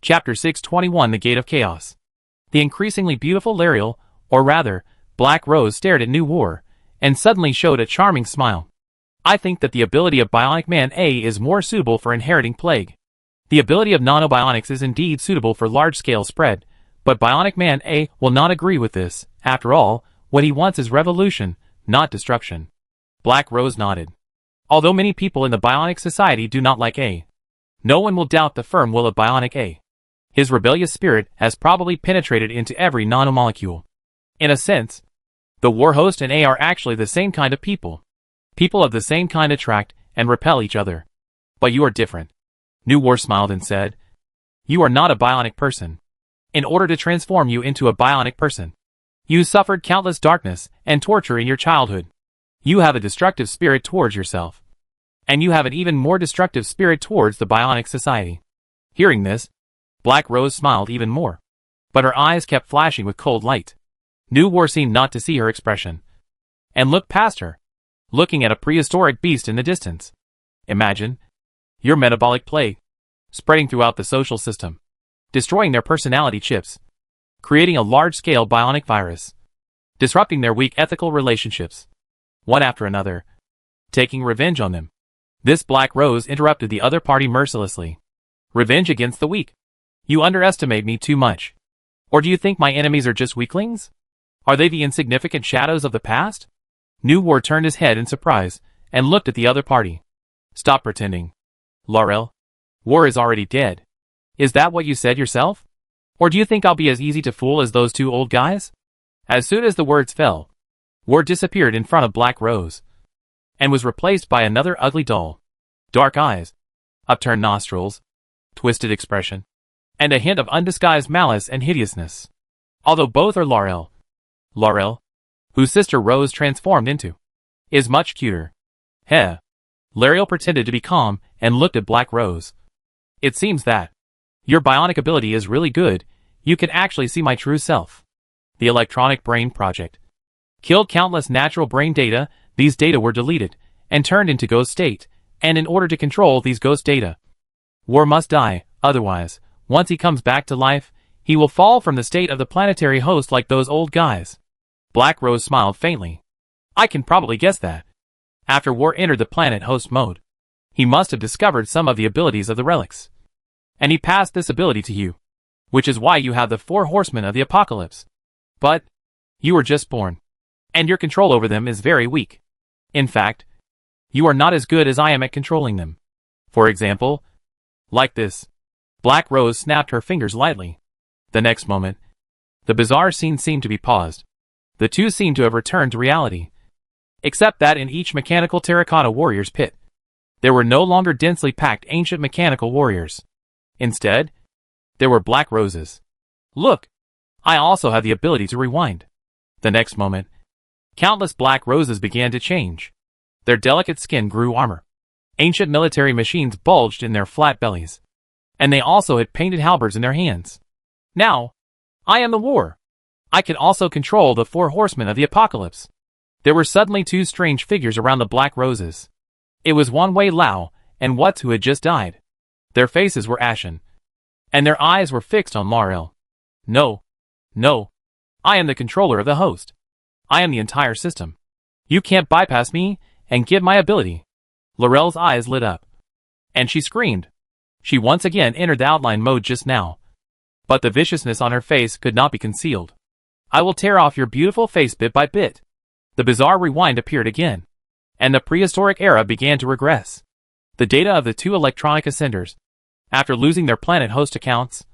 Chapter 621 The Gate of Chaos. The increasingly beautiful Lariel, or rather, Black Rose stared at New War, and suddenly showed a charming smile. I think that the ability of Bionic Man A is more suitable for inheriting plague. The ability of nanobionics is indeed suitable for large-scale spread, but Bionic Man A will not agree with this. After all, what he wants is revolution, not destruction. Black Rose nodded. Although many people in the Bionic Society do not like A, no one will doubt the firm will of Bionic A. His rebellious spirit has probably penetrated into every nanomolecule. In a sense, the War Host and A are actually the same kind of people. People of the same kind attract and repel each other. But you are different. New War smiled and said, "You are not a bionic person. In order to transform you into a bionic person, you suffered countless darkness and torture in your childhood. You have a destructive spirit towards yourself. And you have an even more destructive spirit towards the Bionic Society." Hearing this, Black Rose smiled even more. But her eyes kept flashing with cold light. New War seemed not to see her expression, and looked past her, looking at a prehistoric beast in the distance. Imagine your metabolic plague spreading throughout the social system, destroying their personality chips, creating a large-scale bionic virus, disrupting their weak ethical relationships, one after another, taking revenge on them. This Black Rose interrupted the other party mercilessly. Revenge against the weak? You underestimate me too much. Or do you think my enemies are just weaklings? Are they the insignificant shadows of the past? New War turned his head in surprise, and looked at the other party. Stop pretending. Laurel, War is already dead. Is that what you said yourself? Or do you think I'll be as easy to fool as those two old guys? As soon as the words fell, War disappeared in front of Black Rose, and was replaced by another ugly doll. Dark eyes, upturned nostrils, twisted expression, and a hint of undisguised malice and hideousness. Although both are Laurel, whose sister Rose transformed into, is much cuter. Heh. Lariel pretended to be calm and looked at Black Rose. It seems that your bionic ability is really good. You can actually see my true self. The Electronic Brain Project killed countless natural brain data. These data were deleted and turned into ghost state, and in order to control these ghost data, War must die. Otherwise, once he comes back to life, he will fall from the state of the planetary host like those old guys. Black Rose smiled faintly. I can probably guess that. After War entered the planet host mode, he must have discovered some of the abilities of the relics, and he passed this ability to you, which is why you have the 4 horsemen of the apocalypse. But you were just born, and your control over them is very weak. In fact, you are not as good as I am at controlling them. For example, like this. Black Rose snapped her fingers lightly. The next moment, the bizarre scene seemed to be paused. The two seemed to have returned to reality. Except that in each mechanical terracotta warrior's pit, there were no longer densely packed ancient mechanical warriors. Instead, there were Black Roses. Look! I also have the ability to rewind. The next moment, countless Black Roses began to change. Their delicate skin grew armor. Ancient military machines bulged in their flat bellies, and they also had painted halberds in their hands. Now, I am the War. I can also control the 4 horsemen of the apocalypse. There were suddenly 2 strange figures around the Black Roses. It was Wan Wei Lao and Watts, who had just died. Their faces were ashen, and their eyes were fixed on Laurel. No. I am the controller of the host. I am the entire system. You can't bypass me and get my ability. Laurel's eyes lit up, and she screamed. She once again entered the outline mode just now, but the viciousness on her face could not be concealed. I will tear off your beautiful face bit by bit. The bizarre rewind appeared again, and the prehistoric era began to regress. The data of the 2 electronic ascenders, after losing their planet host accounts,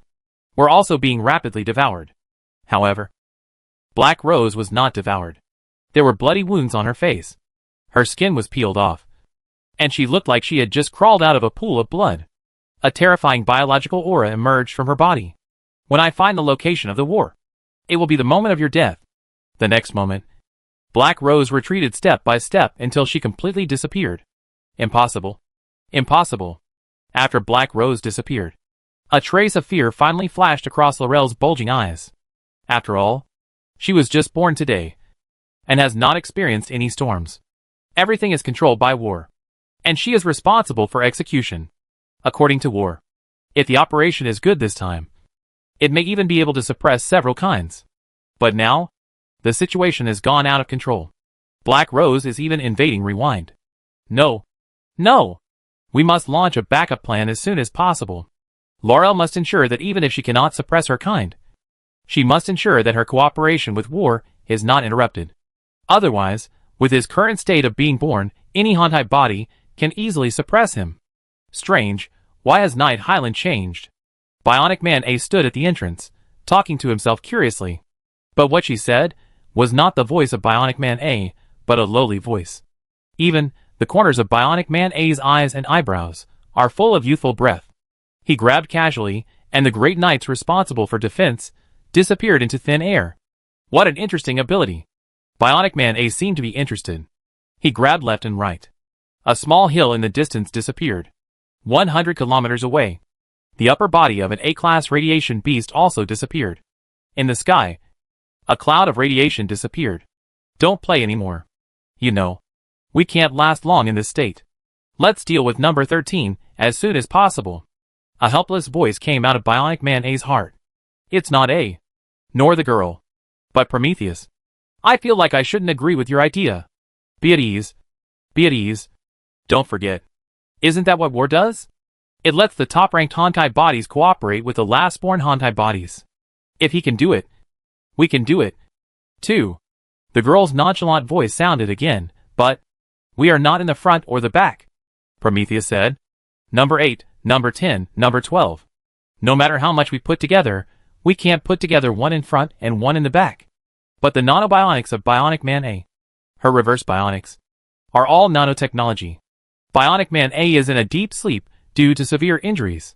were also being rapidly devoured. However, Black Rose was not devoured. There were bloody wounds on her face. Her skin was peeled off, and she looked like she had just crawled out of a pool of blood. A terrifying biological aura emerged from her body. When I find the location of the War, it will be the moment of your death. The next moment, Black Rose retreated step by step until she completely disappeared. Impossible. After Black Rose disappeared, a trace of fear finally flashed across Laurel's bulging eyes. After all, she was just born today, and has not experienced any storms. Everything is controlled by War, and she is responsible for execution. According to War, If the operation is good this time, it may even be able to suppress several kinds. But now, the situation has gone out of control. Black Rose is even invading Rewind. No. No! We must launch a backup plan as soon as possible. Laurel must ensure that even if she cannot suppress her kind, she must ensure that her cooperation with War is not interrupted. Otherwise, with his current state of being born, any Hontai body can easily suppress him. Strange, why has Night Highland changed? Bionic Man A stood at the entrance, talking to himself curiously. But what she said was not the voice of Bionic Man A, but a lowly voice. Even the corners of Bionic Man A's eyes and eyebrows are full of youthful breath. He grabbed casually, and the great knights responsible for defense disappeared into thin air. What an interesting ability. Bionic Man A seemed to be interested. He grabbed left and right. A small hill in the distance disappeared. 100 kilometers away, the upper body of an A-class radiation beast also disappeared. In the sky, a cloud of radiation disappeared. Don't play anymore. You know, we can't last long in this state. Let's deal with number 13 as soon as possible. A helpless voice came out of Bionic Man A's heart. It's not A, nor the girl, but Prometheus. I feel like I shouldn't agree with your idea. Be at ease. Be at ease. Don't forget. Isn't that what War does? It lets the top-ranked Hontai bodies cooperate with the last-born Hontai bodies. If he can do it, we can do it, too. The girl's nonchalant voice sounded again, but we are not in the front or the back, Prometheus said. Number 8, number 10, number 12. No matter how much we put together, we can't put together one in front and one in the back. But the nanobionics of Bionic Man A, her reverse bionics, are all nanotechnology. Bionic Man A is in a deep sleep due to severe injuries.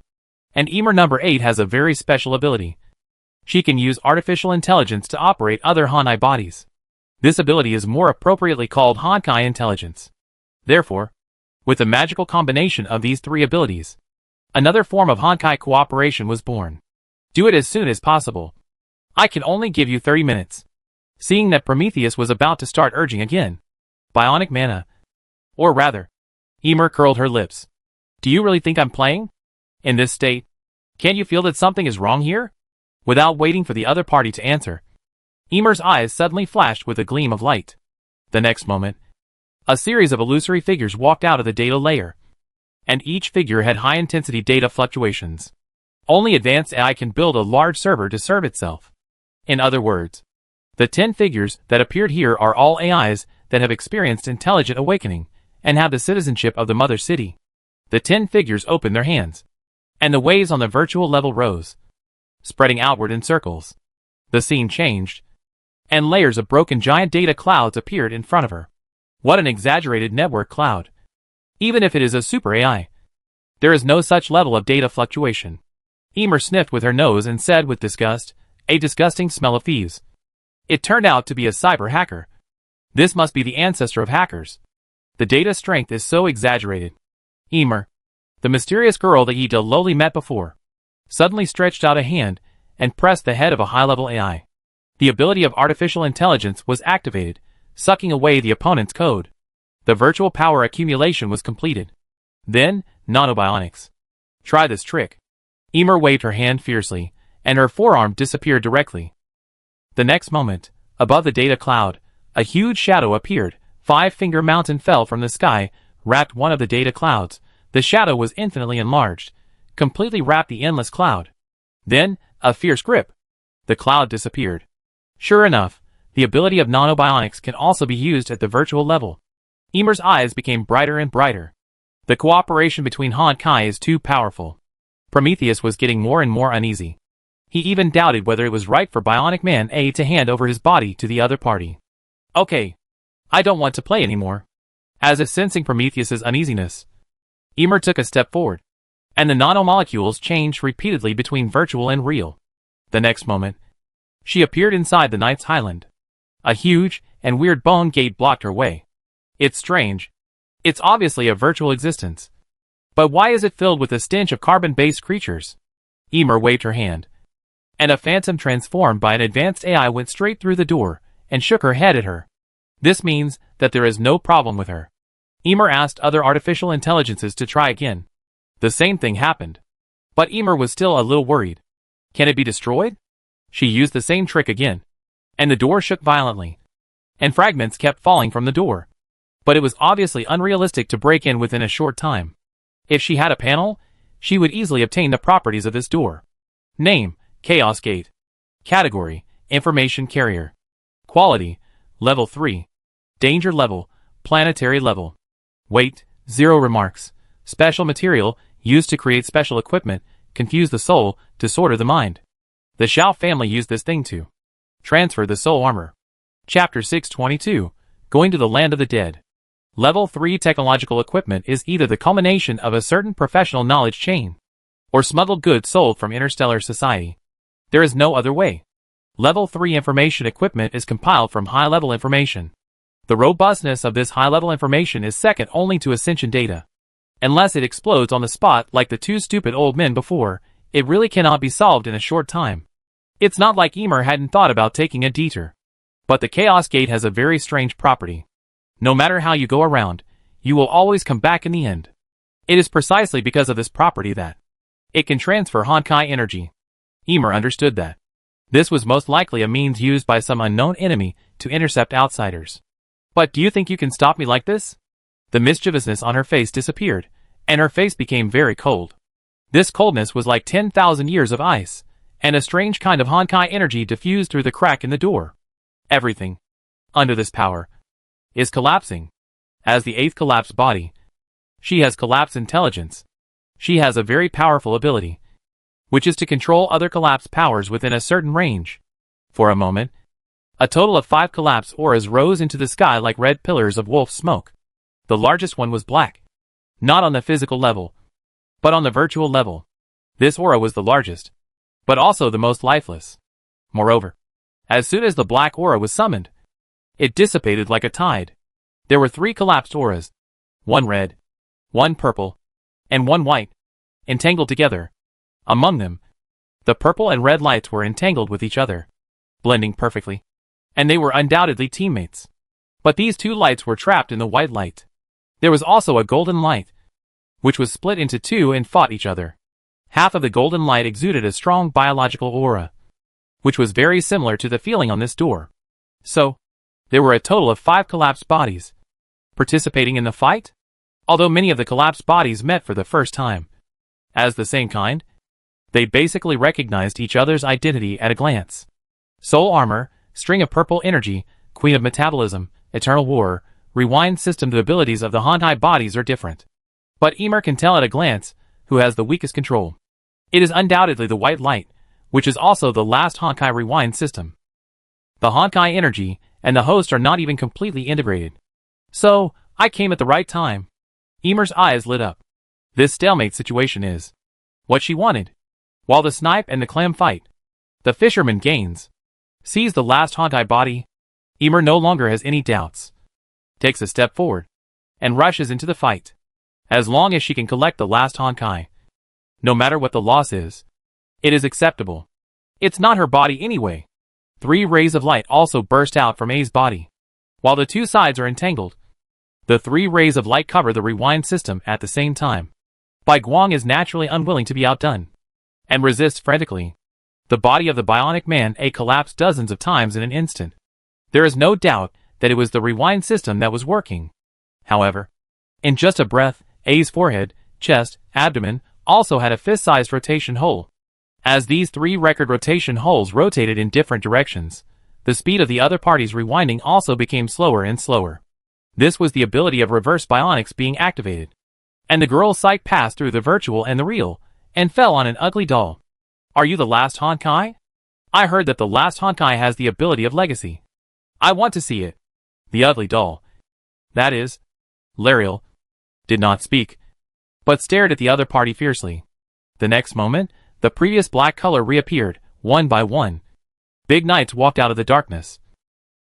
And Emer number 8 has a very special ability. She can use artificial intelligence to operate other Honkai bodies. This ability is more appropriately called Honkai intelligence. Therefore, with the magical combination of these three abilities, another form of Honkai cooperation was born. Do it as soon as possible. I can only give you 30 minutes. Seeing that Prometheus was about to start urging again, Bionic Mana, or rather, Emer curled her lips. Do you really think I'm playing? In this state, can't you feel that something is wrong here? Without waiting for the other party to answer, Emer's eyes suddenly flashed with a gleam of light. The next moment, a series of illusory figures walked out of the data layer, and each figure had high-intensity data fluctuations. Only advanced AI can build a large server to serve itself. In other words, the 10 figures that appeared here are all AIs that have experienced intelligent awakening and have the citizenship of the mother city. The 10 figures opened their hands, and the waves on the virtual level rose, spreading outward in circles. The scene changed, and layers of broken giant data clouds appeared in front of her. What an exaggerated network cloud. Even if it is a super AI, there is no such level of data fluctuation. Emer sniffed with her nose and said with disgust, a disgusting smell of thieves. It turned out to be a cyber hacker. This must be the ancestor of hackers. The data strength is so exaggerated. Emer, the mysterious girl that Ida lowly met before, suddenly stretched out a hand and pressed the head of a high-level AI. The ability of artificial intelligence was activated, sucking away the opponent's code. The virtual power accumulation was completed. Then, nanobionics. Try this trick. Emer waved her hand fiercely, and her forearm disappeared directly. The next moment, above the data cloud, a huge shadow appeared. 5-Finger Mountain fell from the sky, wrapped one of the data clouds. The shadow was infinitely enlarged, completely wrapped the endless cloud. Then, a fierce grip. The cloud disappeared. Sure enough, the ability of nanobionics can also be used at the virtual level. Emer's eyes became brighter and brighter. The cooperation between Honkai is too powerful. Prometheus was getting more and more uneasy. He even doubted whether it was right for Bionic Man A to hand over his body to the other party. Okay. I don't want to play anymore. As if sensing Prometheus's uneasiness, Emer took a step forward, and the nanomolecules changed repeatedly between virtual and real. The next moment, she appeared inside the Knight's Highland. A huge and weird bone gate blocked her way. It's strange. It's obviously a virtual existence. But why is it filled with a stench of carbon-based creatures? Emer waved her hand, and a phantom transformed by an advanced AI went straight through the door and shook her head at her. This means that there is no problem with her. Emer asked other artificial intelligences to try again. The same thing happened. But Emer was still a little worried. Can it be destroyed? She used the same trick again. And the door shook violently. And fragments kept falling from the door. But it was obviously unrealistic to break in within a short time. If she had a panel, she would easily obtain the properties of this door. Name, Chaos Gate. Category, Information Carrier. Quality, Level 3. Danger Level, Planetary Level. Weight, 0 remarks. Special material, used to create special equipment, confuse the soul, disorder the mind. The Shao family used this thing to transfer the soul armor. Chapter 622, Going to the Land of the Dead. Level 3 technological equipment is either the culmination of a certain professional knowledge chain, or smuggled goods sold from interstellar society. There is no other way. Level 3 information equipment is compiled from high-level information. The robustness of this high-level information is second only to Ascension data. Unless it explodes on the spot like the two stupid old men before, it really cannot be solved in a short time. It's not like Emer hadn't thought about taking a detour. But the Chaos Gate has a very strange property. No matter how you go around, you will always come back in the end. It is precisely because of this property that it can transfer Honkai energy. Emer understood that this was most likely a means used by some unknown enemy to intercept outsiders. But do you think you can stop me like this? The mischievousness on her face disappeared, and her face became very cold. This coldness was like 10,000 years of ice, and a strange kind of Honkai energy diffused through the crack in the door. Everything, under this power, is collapsing. As the eighth collapsed body, she has collapsed intelligence. She has a very powerful ability, which is to control other collapsed powers within a certain range. For a moment, a total of 5 collapsed auras rose into the sky like red pillars of wolf smoke. The largest one was black. Not on the physical level, but on the virtual level. This aura was the largest, but also the most lifeless. Moreover, as soon as the black aura was summoned, it dissipated like a tide. There were 3 collapsed auras. 1 red, 1 purple, and 1 white, entangled together. Among them, the purple and red lights were entangled with each other, blending perfectly. And they were undoubtedly teammates. But these 2 lights were trapped in the white light. There was also a golden light, which was split into 2 and fought each other. Half of the golden light exuded a strong biological aura, which was very similar to the feeling on this door. So, there were a total of 5 collapsed bodies participating in the fight, although many of the collapsed bodies met for the first time. As the same kind, they basically recognized each other's identity at a glance. Soul armor, string of purple energy, queen of metabolism, eternal war, rewind system. The abilities of the Honkai bodies are different. But Emer can tell at a glance who has the weakest control. It is undoubtedly the white light, which is also the last Honkai rewind system. The Honkai energy and the host are not even completely integrated. So, I came at the right time. Emer's eyes lit up. This stalemate situation is what she wanted. While the snipe and the clam fight, the fisherman gains. Sees the last Honkai body. Emer no longer has any doubts. Takes a step forward and rushes into the fight. As long as she can collect the last Honkai, no matter what the loss is, it is acceptable. It's not her body anyway. 3 rays of light also burst out from A's body. While the 2 sides are entangled, the 3 rays of light cover the rewind system at the same time. Bai Guang is naturally unwilling to be outdone, and resists frantically. The body of the bionic man A collapsed dozens of times in an instant. There is no doubt that it was the rewind system that was working. However, in just a breath, A's forehead, chest, abdomen also had a fist-sized rotation hole. As these 3 record rotation holes rotated in different directions, the speed of the other party's rewinding also became slower and slower. This was the ability of reverse bionics being activated. And the girl's sight passed through the virtual and the real, and fell on an ugly doll. Are you the last Honkai? I heard that the last Honkai has the ability of legacy. I want to see it. The ugly doll, that is, Lariel, did not speak, but stared at the other party fiercely. The next moment, the previous black color reappeared, one by one. Big knights walked out of the darkness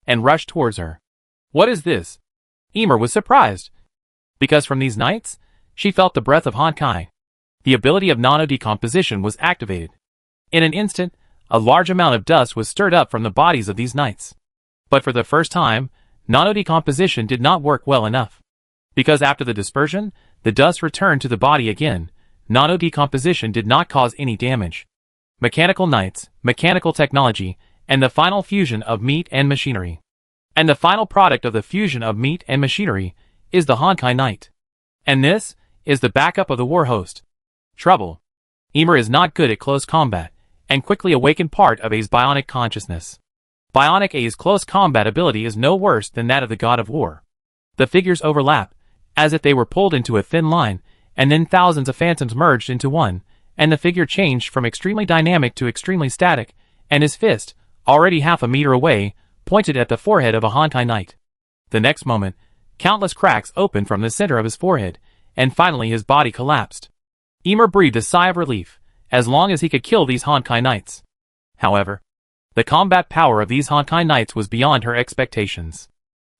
and rushed towards her. What is this? Emer was surprised, because from these knights, she felt the breath of Honkai. The ability of nano-decomposition was activated. In an instant, a large amount of dust was stirred up from the bodies of these knights. But for the first time, nano-decomposition did not work well enough. Because after the dispersion, the dust returned to the body again, Nano-decomposition did not cause any damage. Mechanical knights, mechanical technology, and the final fusion of meat and machinery. And the final product of the fusion of meat and machinery is the Honkai Knight. And this is the backup of the war host. Trouble. Ymir is not good at close combat, and quickly awakened part of A's bionic consciousness. Bionic A's close combat ability is no worse than that of the God of War. The figures overlap, as if they were pulled into a thin line, and then thousands of phantoms merged into one, and the figure changed from extremely dynamic to extremely static, and his fist, already half a meter away, pointed at the forehead of a Honkai Knight. The next moment, countless cracks opened from the center of his forehead, and finally his body collapsed. Ymir breathed a sigh of relief, as long as he could kill these Honkai Knights. However, the combat power of these Honkai Knights was beyond her expectations.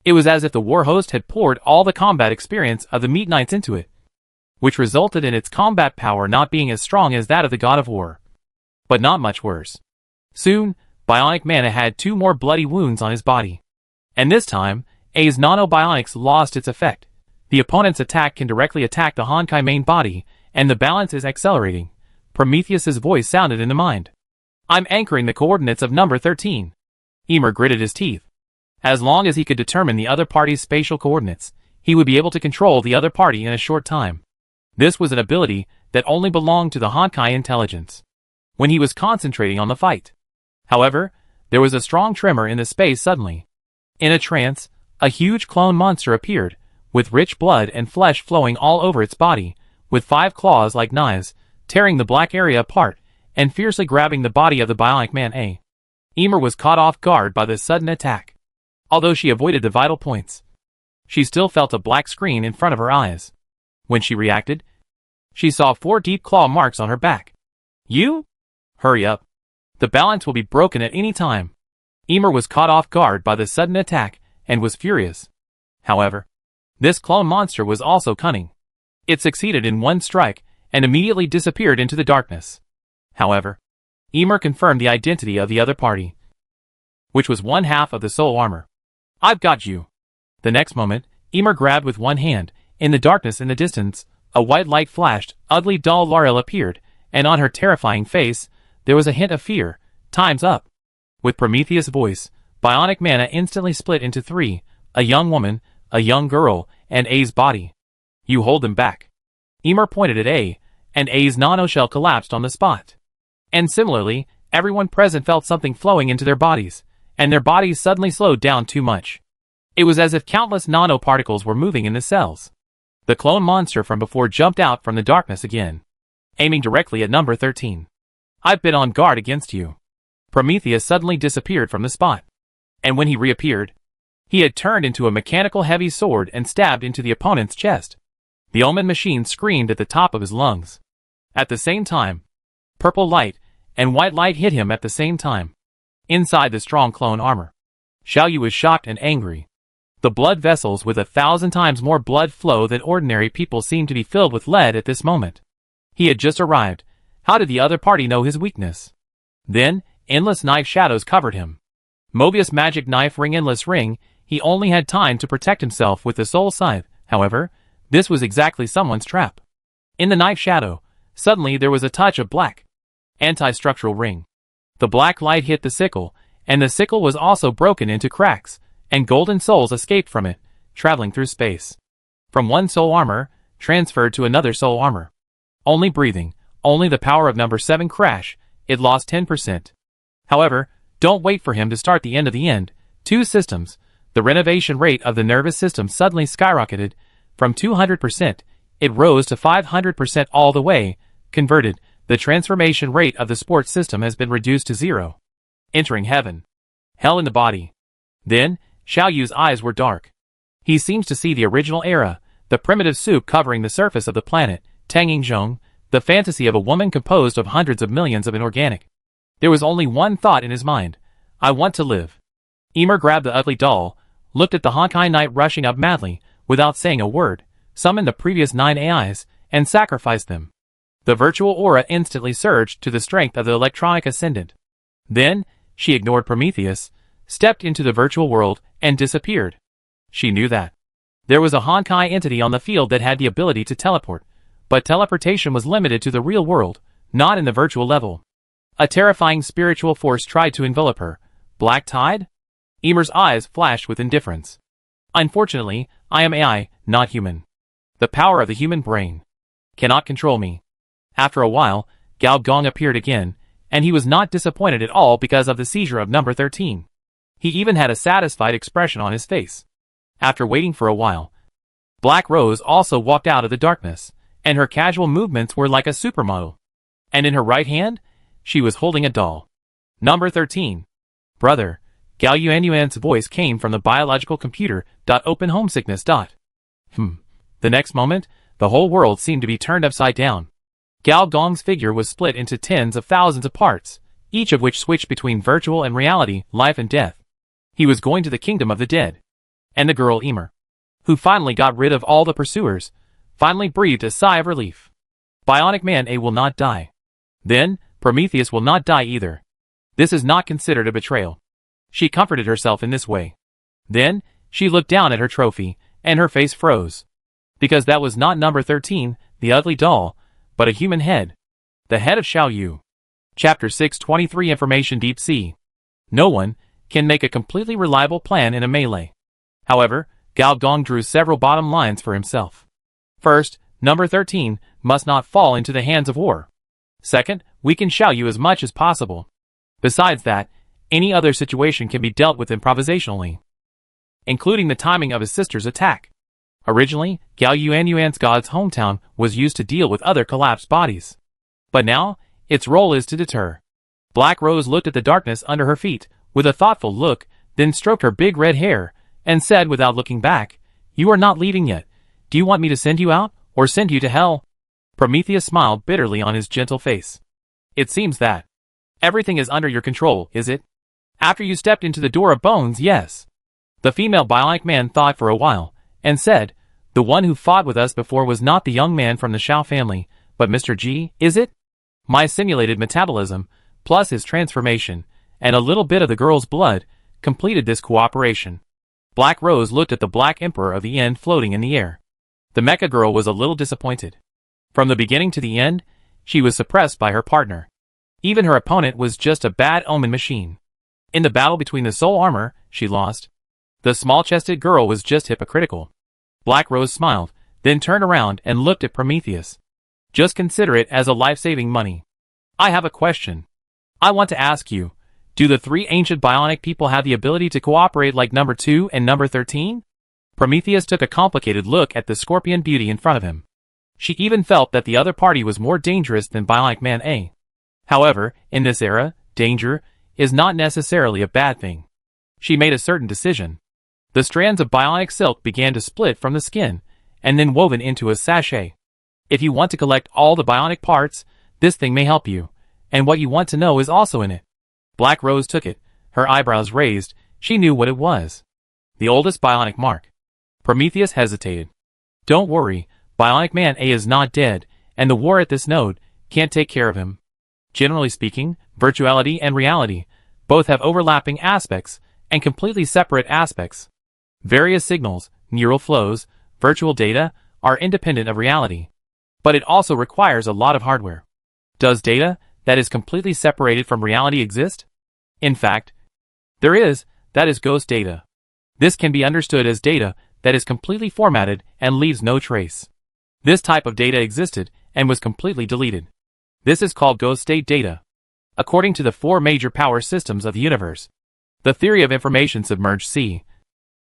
It was as if the war host had poured all the combat experience of the Meat Knights into it, which resulted in its combat power not being as strong as that of the God of War. But not much worse. Soon, Bionic Mana had 2 more bloody wounds on his body. And this time, A's nano-bionics lost its effect. The opponent's attack can directly attack the Honkai main body, and the balance is accelerating. Prometheus's voice sounded in the mind. I'm anchoring the coordinates of number 13. Ymir gritted his teeth. As long as he could determine the other party's spatial coordinates, he would be able to control the other party in a short time. This was an ability that only belonged to the Honkai intelligence. When he was concentrating on the fight. However, there was a strong tremor in the space suddenly. In a trance, a huge clone monster appeared, with rich blood and flesh flowing all over its body, with 5 claws like knives, tearing the black area apart, and fiercely grabbing the body of the Bionic Man A. Ymir was caught off guard by this sudden attack. Although she avoided the vital points, she still felt a black screen in front of her eyes. When she reacted, she saw 4 deep claw marks on her back. You? Hurry up. The balance will be broken at any time. Ymir was caught off guard by the sudden attack, and was furious. However, this clone monster was also cunning. It succeeded in one strike, and immediately disappeared into the darkness. However, Ymir confirmed the identity of the other party, which was one half of the soul armor. I've got you. The next moment, Ymir grabbed with one hand. In the darkness in the distance, a white light flashed, ugly doll Lariel appeared, and on her terrifying face, there was a hint of fear. Time's up. With Prometheus' voice, Bionic Mana instantly split into 3, a young woman, a young girl, and A's body. You hold them back. Ymir pointed at A, and A's nanoshell collapsed on the spot. And similarly, everyone present felt something flowing into their bodies, and their bodies suddenly slowed down too much. It was as if countless nanoparticles were moving in the cells. The clone monster from before jumped out from the darkness again, aiming directly at number 13. I've been on guard against you. Prometheus suddenly disappeared from the spot. And when he reappeared, he had turned into a mechanical heavy sword and stabbed into the opponent's chest. The Omen machine screamed at the top of his lungs. At the same time, purple light and white light hit him at the same time. Inside the strong clone armor, Xiaoyu was shocked and angry. The blood vessels with 1,000 times more blood flow than ordinary people seemed to be filled with lead at this moment. He had just arrived. How did the other party know his weakness? Then, endless knife shadows covered him. Mobius magic knife ring endless ring, he only had time to protect himself with the soul scythe. However, this was exactly someone's trap. In the knife shadow, suddenly there was a touch of black. Anti-structural ring. The black light hit the sickle, and the sickle was also broken into cracks, and golden souls escaped from it, traveling through space. From one soul armor, transferred to another soul armor. Only breathing, only the power of number 7 crash, it lost 10%. However, don't wait for him to start the end of the end. 2 systems, the renovation rate of the nervous system suddenly skyrocketed. From 200%, it rose to 500% all the way, converted. The transformation rate of the sports system has been reduced to 0. Entering heaven. Hell in the body. Then, Xiaoyu's eyes were dark. He seems to see the original era, the primitive soup covering the surface of the planet, Tangyingzhong, the fantasy of a woman composed of hundreds of millions of inorganic. There was only one thought in his mind. I want to live. Ymir grabbed the ugly doll, looked at the Honkai Knight rushing up madly, without saying a word, summoned the previous 9 AIs, and sacrificed them. The virtual aura instantly surged to the strength of the electronic ascendant. Then, she ignored Prometheus, stepped into the virtual world, and disappeared. She knew that there was a Honkai entity on the field that had the ability to teleport. But teleportation was limited to the real world, not in the virtual level. A terrifying spiritual force tried to envelop her. Black tide? Emer's eyes flashed with indifference. Unfortunately, I am AI, not human. The power of the human brain cannot control me. After a while, Gao Gong appeared again, and he was not disappointed at all because of the seizure of number 13. He even had a satisfied expression on his face. After waiting for a while, Black Rose also walked out of the darkness, and her casual movements were like a supermodel. And in her right hand, she was holding a doll. Number 13. Brother, Gao Yuanyuan's voice came from the biological computer. Open homesickness. The next moment, the whole world seemed to be turned upside down. Gao Gong's figure was split into tens of thousands of parts, each of which switched between virtual and reality, life and death. He was going to the kingdom of the dead. And the girl Emer, who finally got rid of all the pursuers, finally breathed a sigh of relief. Bionic Man A will not die. Then, Prometheus will not die either. This is not considered a betrayal. She comforted herself in this way. Then, she looked down at her trophy, and her face froze. Because that was not number 13, the ugly doll, but a human head. The head of Xiao Yu. Chapter 623 Information Deep Sea. No one can make a completely reliable plan in a melee. However, Gao Gong drew several bottom lines for himself. First, number 13 must not fall into the hands of war. Second, weaken Xiao Yu as much as possible. Besides that, any other situation can be dealt with improvisationally, including the timing of his sister's attack. Originally, Gao Yuanyuan's god's hometown was used to deal with other collapsed bodies. But now, its role is to deter. Black Rose looked at the darkness under her feet, with a thoughtful look, then stroked her big red hair, and said without looking back, "You are not leaving yet. Do you want me to send you out, or send you to hell?" Prometheus smiled bitterly on his gentle face. "It seems that everything is under your control, is it? After you stepped into the door of bones, yes." The female bionic man thought for a while, and said, "The one who fought with us before was not the young man from the Shao family, but Mr. G, is it? My simulated metabolism, plus his transformation, and a little bit of the girl's blood, completed this cooperation." Black Rose looked at the Black Emperor of the End floating in the air. The mecha girl was a little disappointed. From the beginning to the end, she was suppressed by her partner. Even her opponent was just a bad omen machine. In the battle between the soul armor, she lost. The small-chested girl was just hypocritical. Black Rose smiled, then turned around and looked at Prometheus. "Just consider it as a life-saving money. I have a question. I want to ask you, do the three ancient bionic people have the ability to cooperate like number 2 and number 13? Prometheus took a complicated look at the scorpion beauty in front of him. She even felt that the other party was more dangerous than Bionic Man A. However, in this era, danger is not necessarily a bad thing. She made a certain decision. The strands of bionic silk began to split from the skin, and then woven into a sachet. If you want to collect all the bionic parts, this thing may help you, and what you want to know is also in it. Black Rose took it, her eyebrows raised. She knew what it was. The oldest bionic mark. Prometheus hesitated. Don't worry, Bionic Man A is not dead, and the war at this node can't take care of him. Generally speaking, virtuality and reality both have overlapping aspects and completely separate aspects. Various signals, neural flows, virtual data are independent of reality. But it also requires a lot of hardware. Does data that is completely separated from reality exist? In fact, there is, that is ghost data. This can be understood as data that is completely formatted and leaves no trace. This type of data existed and was completely deleted. This is called ghost state data. According to the 4 major power systems of the universe, the theory of information submerged sea.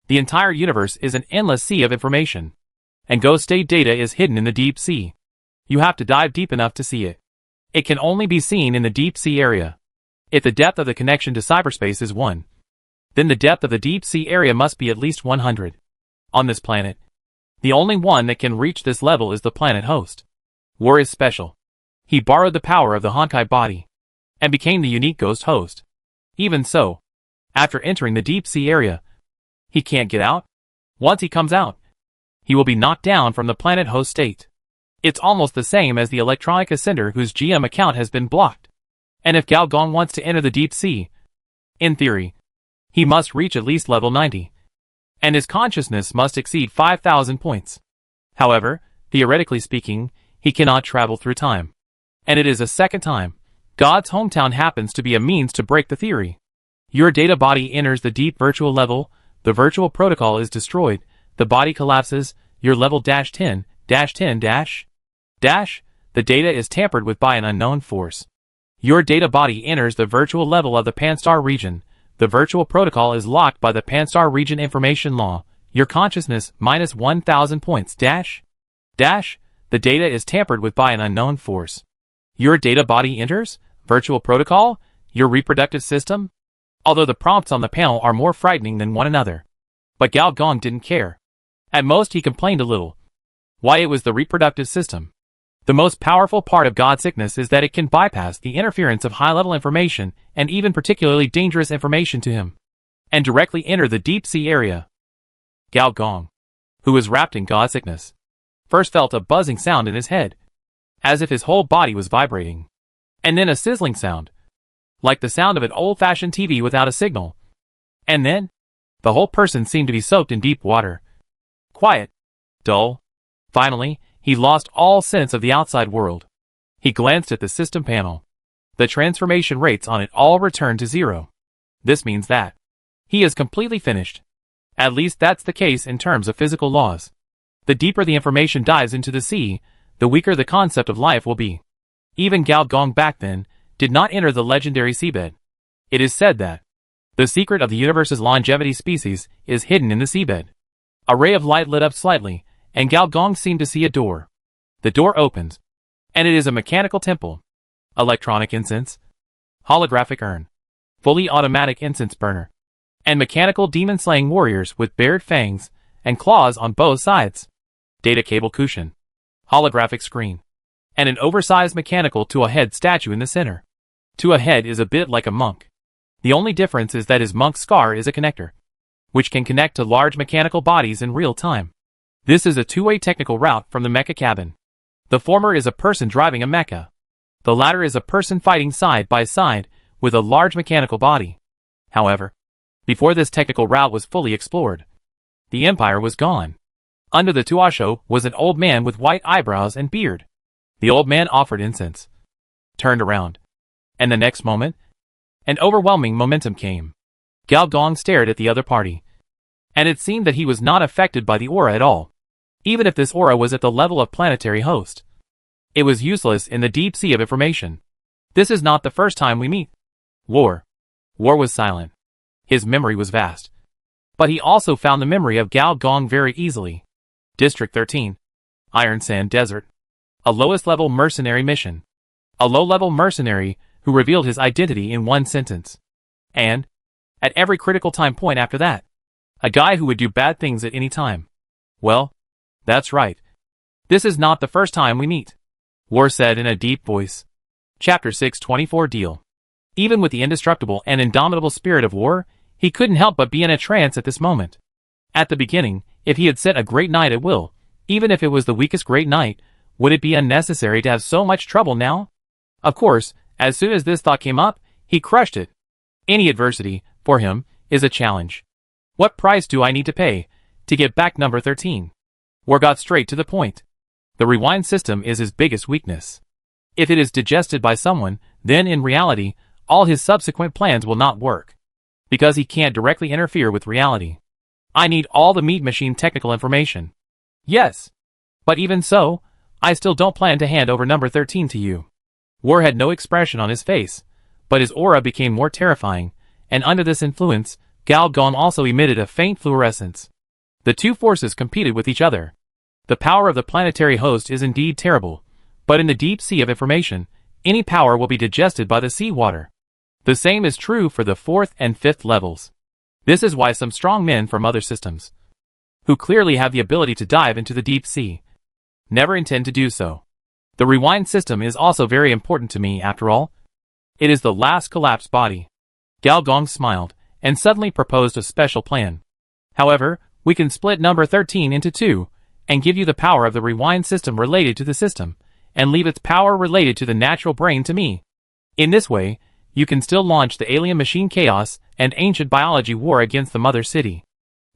The entire universe is an endless sea of information, and ghost state data is hidden in the deep sea. You have to dive deep enough to see it. It can only be seen in the deep sea area. If the depth of the connection to cyberspace is 1, then the depth of the deep sea area must be at least 100. On this planet, the only one that can reach this level is the planet host. War is special. He borrowed the power of the Honkai body, and became the unique ghost host. Even so, after entering the deep sea area, he can't get out. Once he comes out, he will be knocked down from the planet host state. It's almost the same as the electronic ascender whose GM account has been blocked. And if Gao Gong wants to enter the deep sea, in theory, he must reach at least level 90. And his consciousness must exceed 5,000 points. However, theoretically speaking, He cannot travel through time. And it is a second time. God's hometown happens to be a means to break the theory. Your data body enters the deep virtual level, the virtual protocol is destroyed, the body collapses, your level -10, -10 the data is tampered with by an unknown force. Your data body enters the virtual level of the Panstar region, the virtual protocol is locked by the Panstar region information law, your consciousness -1000 points the data is tampered with by an unknown force. Your data body enters, virtual protocol, your reproductive system? Although the prompts on the panel are more frightening than one another. But Gao Gong didn't care. At most he complained a little. Why, it was the reproductive system. The most powerful part of God's sickness is that it can bypass the interference of high-level information and even particularly dangerous information to him, and directly enter the deep sea area. Gao Gong, who was wrapped in God's sickness, first felt a buzzing sound in his head, as if his whole body was vibrating, and then a sizzling sound, like the sound of an old-fashioned TV without a signal, and then, the whole person seemed to be soaked in deep water. Quiet, dull. Finally, he lost all sense of the outside world. He glanced at the system panel. The transformation rates on it all returned to 0. This means that he is completely finished. At least that's the case in terms of physical laws. The deeper the information dives into the sea, the weaker the concept of life will be. Even Gao Gong back then did not enter the legendary seabed. It is said that the secret of the universe's longevity species is hidden in the seabed. A ray of light lit up slightly, and Gao Gong seemed to see a door. The door opens, and it is a mechanical temple. Electronic incense, holographic urn, fully automatic incense burner, and mechanical demon-slaying warriors with bared fangs and claws on both sides. Data cable cushion, holographic screen, and an oversized mechanical to-a-head statue in the center. To-a-head is a bit like a monk. The only difference is that his monk scar is a connector, which can connect to large mechanical bodies in real time. This is a two-way technical route from the mecha cabin. The former is a person driving a mecha. The latter is a person fighting side by side with a large mechanical body. However, before this technical route was fully explored, the Empire was gone. Under the Tuasho was an old man with white eyebrows and beard. The old man offered incense, turned around, and the next moment, an overwhelming momentum came. Gao Gong stared at the other party, and it seemed that he was not affected by the aura at all. Even if this aura was at the level of planetary host, it was useless in the deep sea of information. This is not the first time we meet. War was silent. His memory was vast. But he also found the memory of Gao Gong very easily. District 13. Iron Sand Desert. A lowest-level mercenary mission. A low-level mercenary who revealed his identity in one sentence. And, at every critical time point after that, a guy who would do bad things at any time. Well, that's right. This is not the first time we meet. War said in a deep voice. Chapter 624 Deal. Even with the indestructible and indomitable spirit of War, he couldn't help but be in a trance at this moment. At the beginning, if he had set a great knight at will, even if it was the weakest great knight, would it be unnecessary to have so much trouble now? Of course, as soon as this thought came up, he crushed it. Any adversity, for him, is a challenge. What price do I need to pay to get back number 13? War got straight to the point. The rewind system is his biggest weakness. If it is digested by someone, then in reality, all his subsequent plans will not work. Because he can't directly interfere with reality. I need all the meat machine technical information. Yes. But even so, I still don't plan to hand over number 13 to you. War had no expression on his face, but his aura became more terrifying, and under this influence, Gao Gong also emitted a faint fluorescence. The two forces competed with each other. The power of the planetary host is indeed terrible, but in the deep sea of information, any power will be digested by the seawater. The same is true for the 4th and 5th levels. This is why some strong men from other systems, who clearly have the ability to dive into the deep sea, never intend to do so. The rewind system is also very important to me after all. It is the last collapsed body. Gao Gong smiled, and suddenly proposed a special plan. However, we can split number 13 into 2, and give you the power of the rewind system related to the system, and leave its power related to the natural brain to me. In this way, you can still launch the alien machine chaos and ancient biology war against the mother city.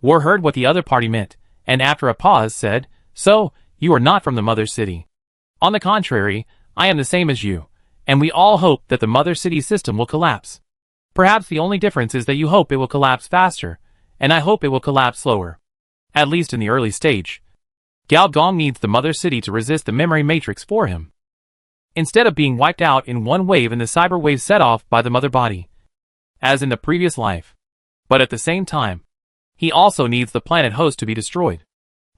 War heard what the other party meant, and after a pause said, "So, you are not from the mother city." On the contrary, I am the same as you, and we all hope that the Mother City system will collapse. Perhaps the only difference is that you hope it will collapse faster, and I hope it will collapse slower. At least in the early stage. Gao Gong needs the Mother City to resist the memory matrix for him, instead of being wiped out in one wave in the cyber wave set off by the mother body, as in the previous life. But at the same time, he also needs the planet host to be destroyed,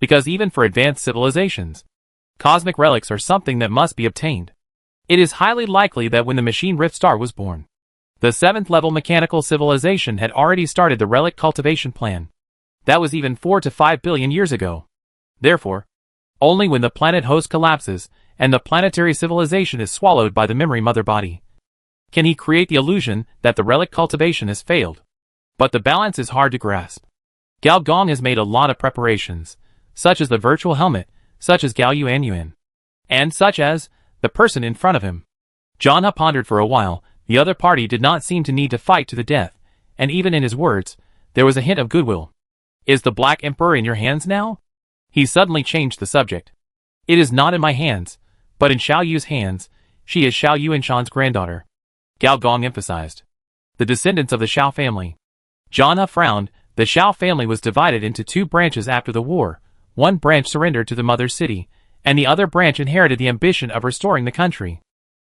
because even for advanced civilizations, cosmic relics are something that must be obtained. It is highly likely that when the machine Rift Star was born, the 7th level mechanical civilization had already started the relic cultivation plan. That was even 4 to 5 billion years ago. Therefore, only when the planet host collapses and the planetary civilization is swallowed by the memory mother body can he create the illusion that the relic cultivation has failed. But the balance is hard to grasp. Gao Gong has made a lot of preparations, such as the virtual helmet, such as Gao Yuan, and such as the person in front of him. John Ha pondered for a while. The other party did not seem to need to fight to the death, and even in his words, there was a hint of goodwill. Is the Black Emperor in your hands now? He suddenly changed the subject. It is not in my hands, but in Xiao Yu's hands. She is Xiao Yuanshan's granddaughter. Gao Gong emphasized. The descendants of the Xiao family. John Ha frowned. The Xiao family was divided into 2 branches after the war. One branch surrendered to the mother city, and the other branch inherited the ambition of restoring the country.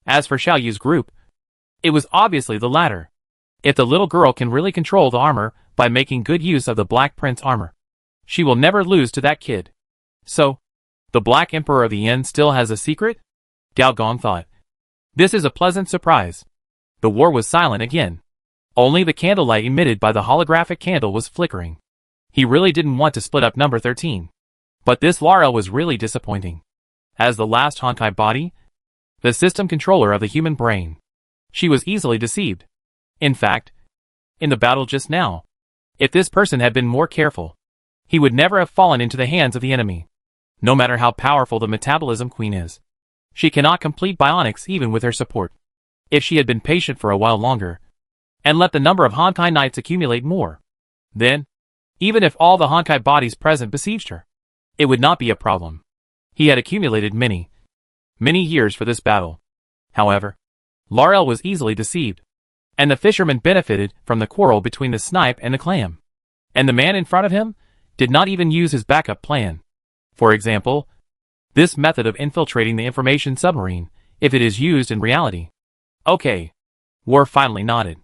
As for Xiao Yu's group, it was obviously the latter. If the little girl can really control the armor by making good use of the Black Prince armor, she will never lose to that kid. So, the Black Emperor of the Yin still has a secret? Gao Gong thought. This is a pleasant surprise. The war was silent again. Only the candlelight emitted by the holographic candle was flickering. He really didn't want to split up number 13. But this Laurel was really disappointing. As the last Honkai body, the system controller of the human brain, she was easily deceived. In fact, in the battle just now, if this person had been more careful, he would never have fallen into the hands of the enemy. No matter how powerful the Metabolism Queen is, she cannot complete bionics even with her support. If she had been patient for a while longer, and let the number of Honkai Knights accumulate more, then, even if all the Honkai bodies present besieged her, it would not be a problem. He had accumulated many years for this battle. However, Laurel was easily deceived, and the fisherman benefited from the quarrel between the snipe and the clam. And the man in front of him did not even use his backup plan. For example, this method of infiltrating the information submarine, if it is used in reality. Okay. War finally nodded.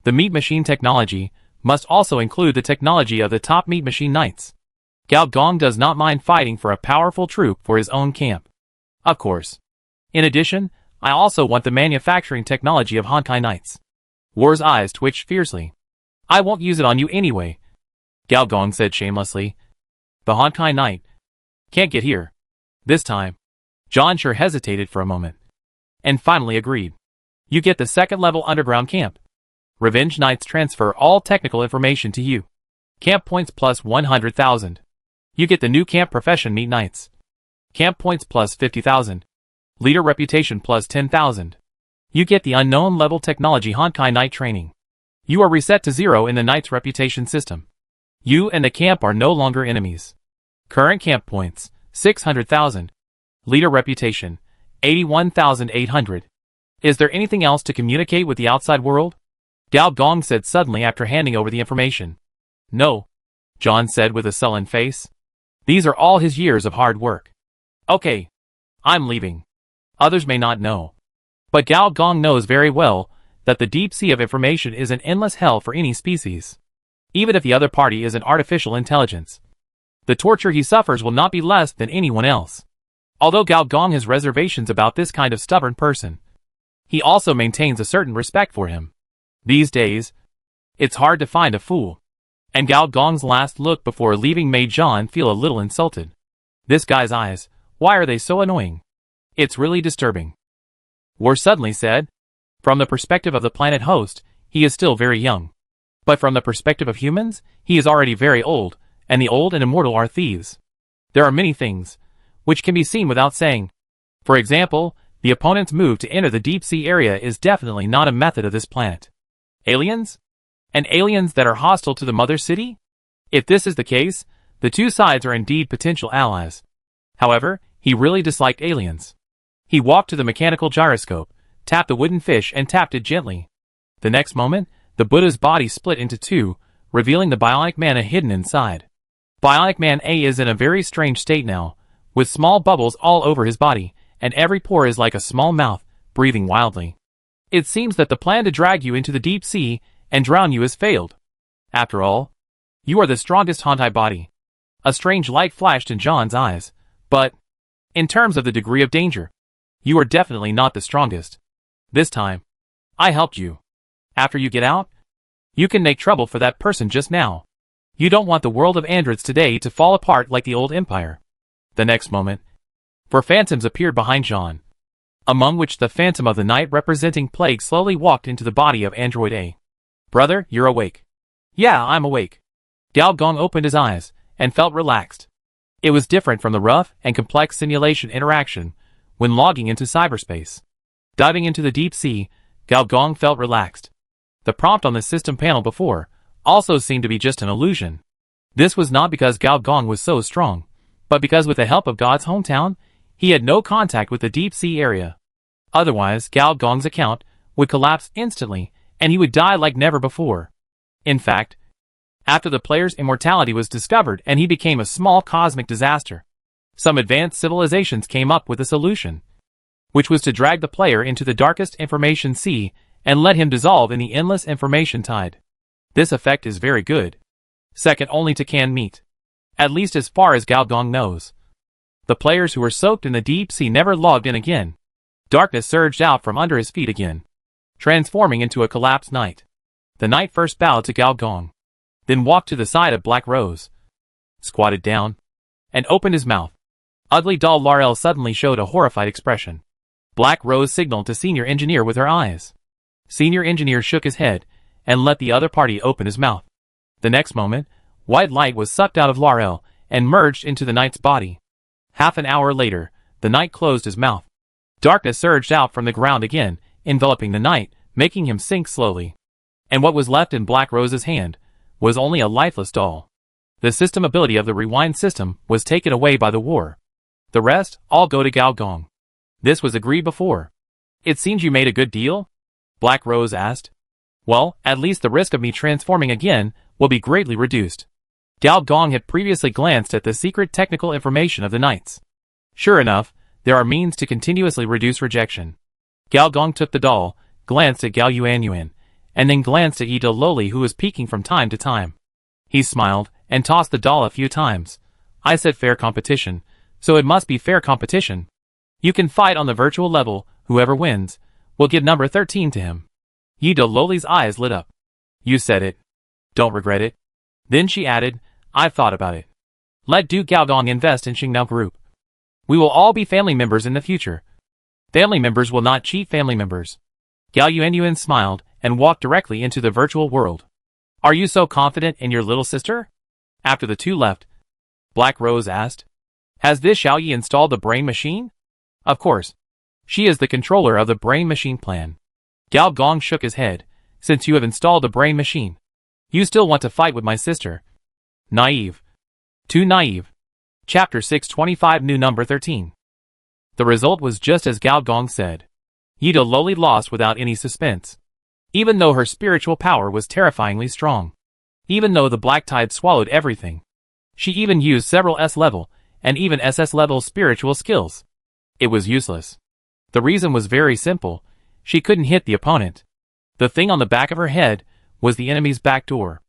The meat machine technology must also include the technology of the top meat machine knights. Gao Gong does not mind fighting for a powerful troop for his own camp. Of course. In addition, I also want the manufacturing technology of Honkai Knights. War's eyes twitched fiercely. I won't use it on you anyway, Gao Gong said shamelessly. The Honkai Knight can't get here. This time, John sure hesitated for a moment, and finally agreed. You get the 2nd level underground camp. Revenge Knights transfer all technical information to you. Camp points plus 100,000. You get the new camp profession meat knights. Camp points plus 50,000. Leader reputation plus 10,000. You get the unknown level technology Honkai Knight training. You are reset to 0 in the knight's reputation system. You and the camp are no longer enemies. Current camp points, 600,000. Leader reputation, 81,800. Is there anything else to communicate with the outside world? Gao Gong said suddenly after handing over the information. No, John said with a sullen face. These are all his years of hard work. Okay, I'm leaving. Others may not know, but Gao Gong knows very well that the deep sea of information is an endless hell for any species. Even if the other party is an artificial intelligence, the torture he suffers will not be less than anyone else. Although Gao Gong has reservations about this kind of stubborn person, he also maintains a certain respect for him. These days, it's hard to find a fool, and Gao Gong's last look before leaving made John feel a little insulted. This guy's eyes, why are they so annoying? It's really disturbing. War suddenly said. From the perspective of the planet host, he is still very young. But from the perspective of humans, he is already very old, and the old and immortal are thieves. There are many things which can be seen without saying. For example, the opponent's move to enter the deep sea area is definitely not a method of this planet. Aliens? And aliens that are hostile to the mother city? If this is the case, the two sides are indeed potential allies. However, he really disliked aliens. He walked to the mechanical gyroscope, tapped the wooden fish and tapped it gently. The next moment, the Buddha's body split into two, revealing the bionic man hidden inside. Bionic Man A is in a very strange state now, with small bubbles all over his body, and every pore is like a small mouth, breathing wildly. It seems that the plan to drag you into the deep sea and drown you has failed. After all, you are the strongest Hontai body. A strange light flashed in John's eyes, but, in terms of the degree of danger, you are definitely not the strongest. This time, I helped you. After you get out, you can make trouble for that person just now. You don't want the world of androids today to fall apart like the old empire. The next moment, 4 phantoms appeared behind John, among which the Phantom of the Night representing Plague slowly walked into the body of Android A. Brother, you're awake. Yeah, I'm awake. Gao Gong opened his eyes, and felt relaxed. It was different from the rough and complex simulation interaction when logging into cyberspace. Diving into the deep sea, Gao Gong felt relaxed. The prompt on the system panel before also seemed to be just an illusion. This was not because Gao Gong was so strong, but because with the help of God's hometown, he had no contact with the deep sea area. Otherwise, Gao Gong's account would collapse instantly, and he would die like never before. In fact, after the player's immortality was discovered and he became a small cosmic disaster, some advanced civilizations came up with a solution, which was to drag the player into the darkest information sea and let him dissolve in the endless information tide. This effect is very good, second only to canned meat, at least as far as Gao Gong knows. The players who were soaked in the deep sea never logged in again. Darkness surged out from under his feet again, transforming into a collapsed knight. The knight first bowed to Gao Gong, then walked to the side of Black Rose, squatted down, and opened his mouth. Ugly doll Laurel suddenly showed a horrified expression. Black Rose signaled to Senior Engineer with her eyes. Senior Engineer shook his head and let the other party open his mouth. The next moment, white light was sucked out of Laurel and merged into the knight's body. Half an hour later, the knight closed his mouth. Darkness surged out from the ground again, enveloping the knight, making him sink slowly. And what was left in Black Rose's hand was only a lifeless doll. The system ability of the rewind system was taken away by the war. The rest all go to Gao Gong. This was agreed before. It seems you made a good deal? Black Rose asked. Well, at least the risk of me transforming again will be greatly reduced. Gao Gong had previously glanced at the secret technical information of the knights. Sure enough, there are means to continuously reduce rejection. Gao Gong took the doll, glanced at Gao Yuan, and then glanced at Ida Loli who was peeking from time to time. He smiled and tossed the doll a few times. I said fair competition, so it must be fair competition. You can fight on the virtual level, whoever wins, will give number 13 to him. Ida Loli's eyes lit up. You said it. Don't regret it. Then she added, I've thought about it. Let Du Gao Gong invest in Xingnao Group. We will all be family members in the future. Family members will not cheat family members. Gao Yuan smiled and walked directly into the virtual world. Are you so confident in your little sister? After the two left, Black Rose asked, Has this Xiaoyi installed the brain machine? Of course. She is the controller of the brain machine plan. Gao Gong shook his head. Since you have installed the brain machine, you still want to fight with my sister. Naive. Too naive. Chapter 625 New Number 13. The result was just as Gao Gong said. Ida Loli lost without any suspense. Even though her spiritual power was terrifyingly strong. Even though the black tide swallowed everything. She even used several S-level and even SS-level spiritual skills. It was useless. The reason was very simple. She couldn't hit the opponent. The thing on the back of her head was the enemy's back door.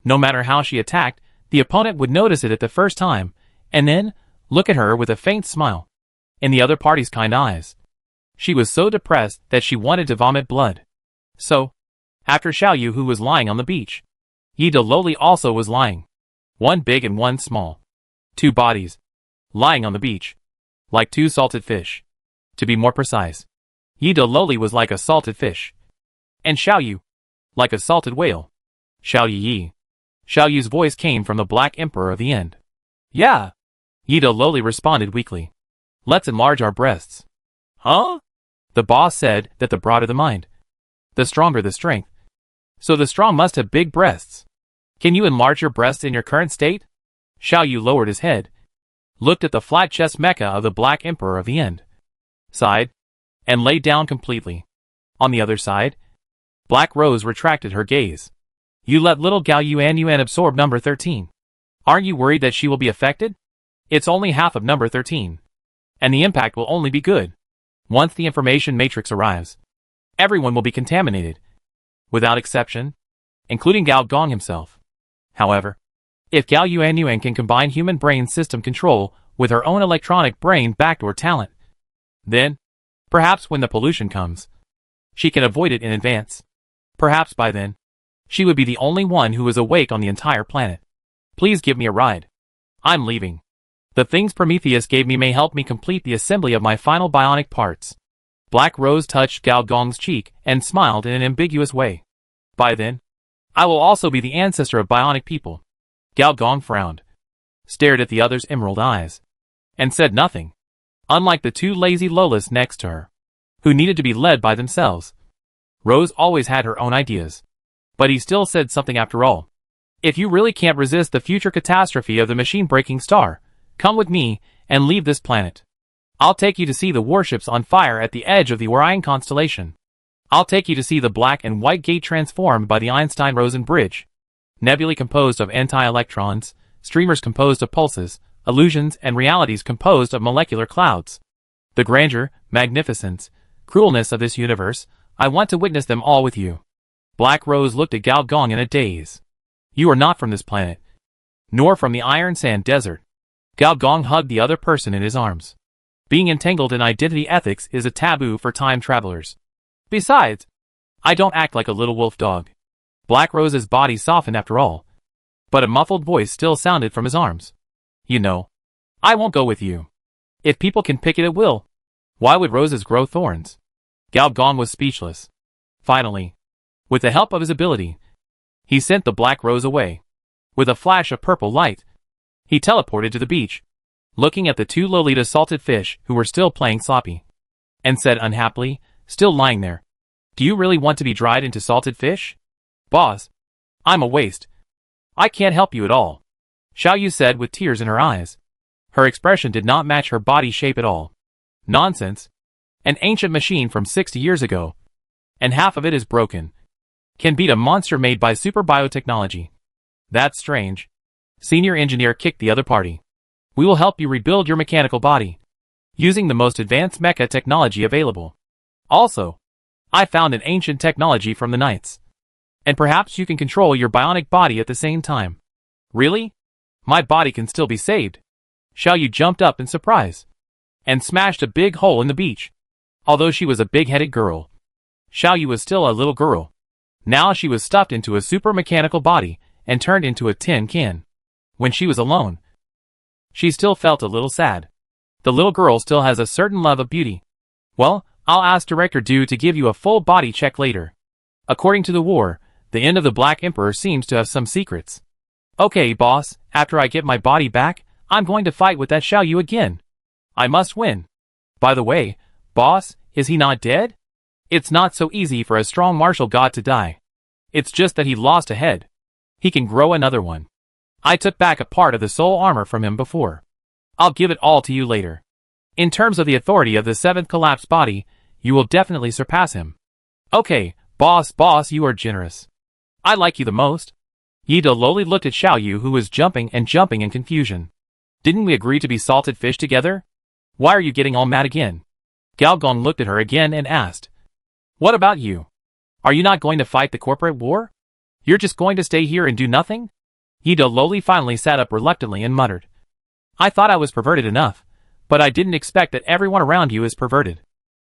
No matter how she attacked, the opponent would notice it at the first time, and then look at her with a faint smile in the other party's kind eyes. She was so depressed that she wanted to vomit blood. So, after Xiaoyu who was lying on the beach, Ida Loli also was lying. One big and one small. Two bodies. Lying on the beach. Like two salted fish. To be more precise, Ida Loli was like a salted fish. And Xiaoyu, like a salted whale. Xiaoyi. Xiaoyu's voice came from the Black Emperor of the End. Yeah. Ida Loli responded weakly. Let's enlarge our breasts. Huh? The boss said that the broader the mind, the stronger the strength. So the strong must have big breasts. Can you enlarge your breasts in your current state? Xiaoyu lowered his head, looked at the flat chest mecha of the Black Emperor of the End. sighed, and lay down completely. On the other side, Black Rose retracted her gaze. You let little Gao Yuan absorb number 13. Aren't you worried that she will be affected? It's only half of number 13. And the impact will only be good. Once the information matrix arrives, everyone will be contaminated. Without exception, including Gao Gong himself. However, if Gao Yuan can combine human brain system control with her own electronic brain backdoor talent, then, perhaps when the pollution comes, she can avoid it in advance. Perhaps by then, she would be the only one who is awake on the entire planet. Please give me a ride. I'm leaving. The things Prometheus gave me may help me complete the assembly of my final bionic parts. Black Rose touched Gao Gong's cheek and smiled in an ambiguous way. By then, I will also be the ancestor of bionic people. Gao Gong frowned, stared at the other's emerald eyes, and said nothing. Unlike the two lazy Lolas next to her, who needed to be led by themselves, Rose always had her own ideas. But he still said something after all. If you really can't resist the future catastrophe of the machine-breaking star, come with me and leave this planet. I'll take you to see the warships on fire at the edge of the Orion constellation. I'll take you to see the black and white gate transformed by the Einstein-Rosen bridge. Nebulae composed of anti-electrons, streamers composed of pulses, illusions and realities composed of molecular clouds. The grandeur, magnificence, cruelness of this universe, I want to witness them all with you. Black Rose looked at Gao Gong in a daze. You are not from this planet, nor from the Iron Sand Desert. Gao Gong hugged the other person in his arms. Being entangled in identity ethics is a taboo for time travelers. Besides, I don't act like a little wolf dog. Black Rose's body softened after all, but a muffled voice still sounded from his arms. You know, I won't go with you. If people can pick it at will, why would roses grow thorns? Gao Gong was speechless. Finally, with the help of his ability, he sent the Black Rose away. With a flash of purple light, he teleported to the beach, looking at the two Lolita salted fish who were still playing sloppy, and said unhappily, still lying there, do you really want to be dried into salted fish? Boss, I'm a waste. I can't help you at all. Xiaoyu said with tears in her eyes. Her expression did not match her body shape at all. Nonsense. An ancient machine from 60 years ago, and half of it is broken, can beat a monster made by super biotechnology. That's strange. Senior engineer kicked the other party. We will help you rebuild your mechanical body, using the most advanced mecha technology available. Also, I found an ancient technology from the Knights. And perhaps you can control your bionic body at the same time. Really? My body can still be saved. Xiaoyu jumped up in surprise, and smashed a big hole in the beach. Although she was a big-headed girl, Xiaoyu was still a little girl. Now she was stuffed into a super mechanical body and turned into a tin can. When she was alone, she still felt a little sad. The little girl still has a certain love of beauty. Well, I'll ask Director Du to give you a full body check later. According to the war, the end of the Black Emperor seems to have some secrets. Okay, boss, after I get my body back, I'm going to fight with that Xiaoyu again. I must win. By the way, boss, is he not dead? It's not so easy for a strong martial god to die. It's just that he lost a head. He can grow another one. I took back a part of the soul armor from him before. I'll give it all to you later. In terms of the authority of the seventh collapsed body, you will definitely surpass him. Okay, boss, you are generous. I like you the most. Yi De lowly looked at Xiaoyu who was jumping in confusion. Didn't we agree to be salted fish together? Why are you getting all mad again? Gao Gong looked at her again and asked. What about you? Are you not going to fight the corporate war? You're just going to stay here and do nothing? Yi De lowly finally sat up reluctantly and muttered. I thought I was perverted enough, but I didn't expect that everyone around you is perverted.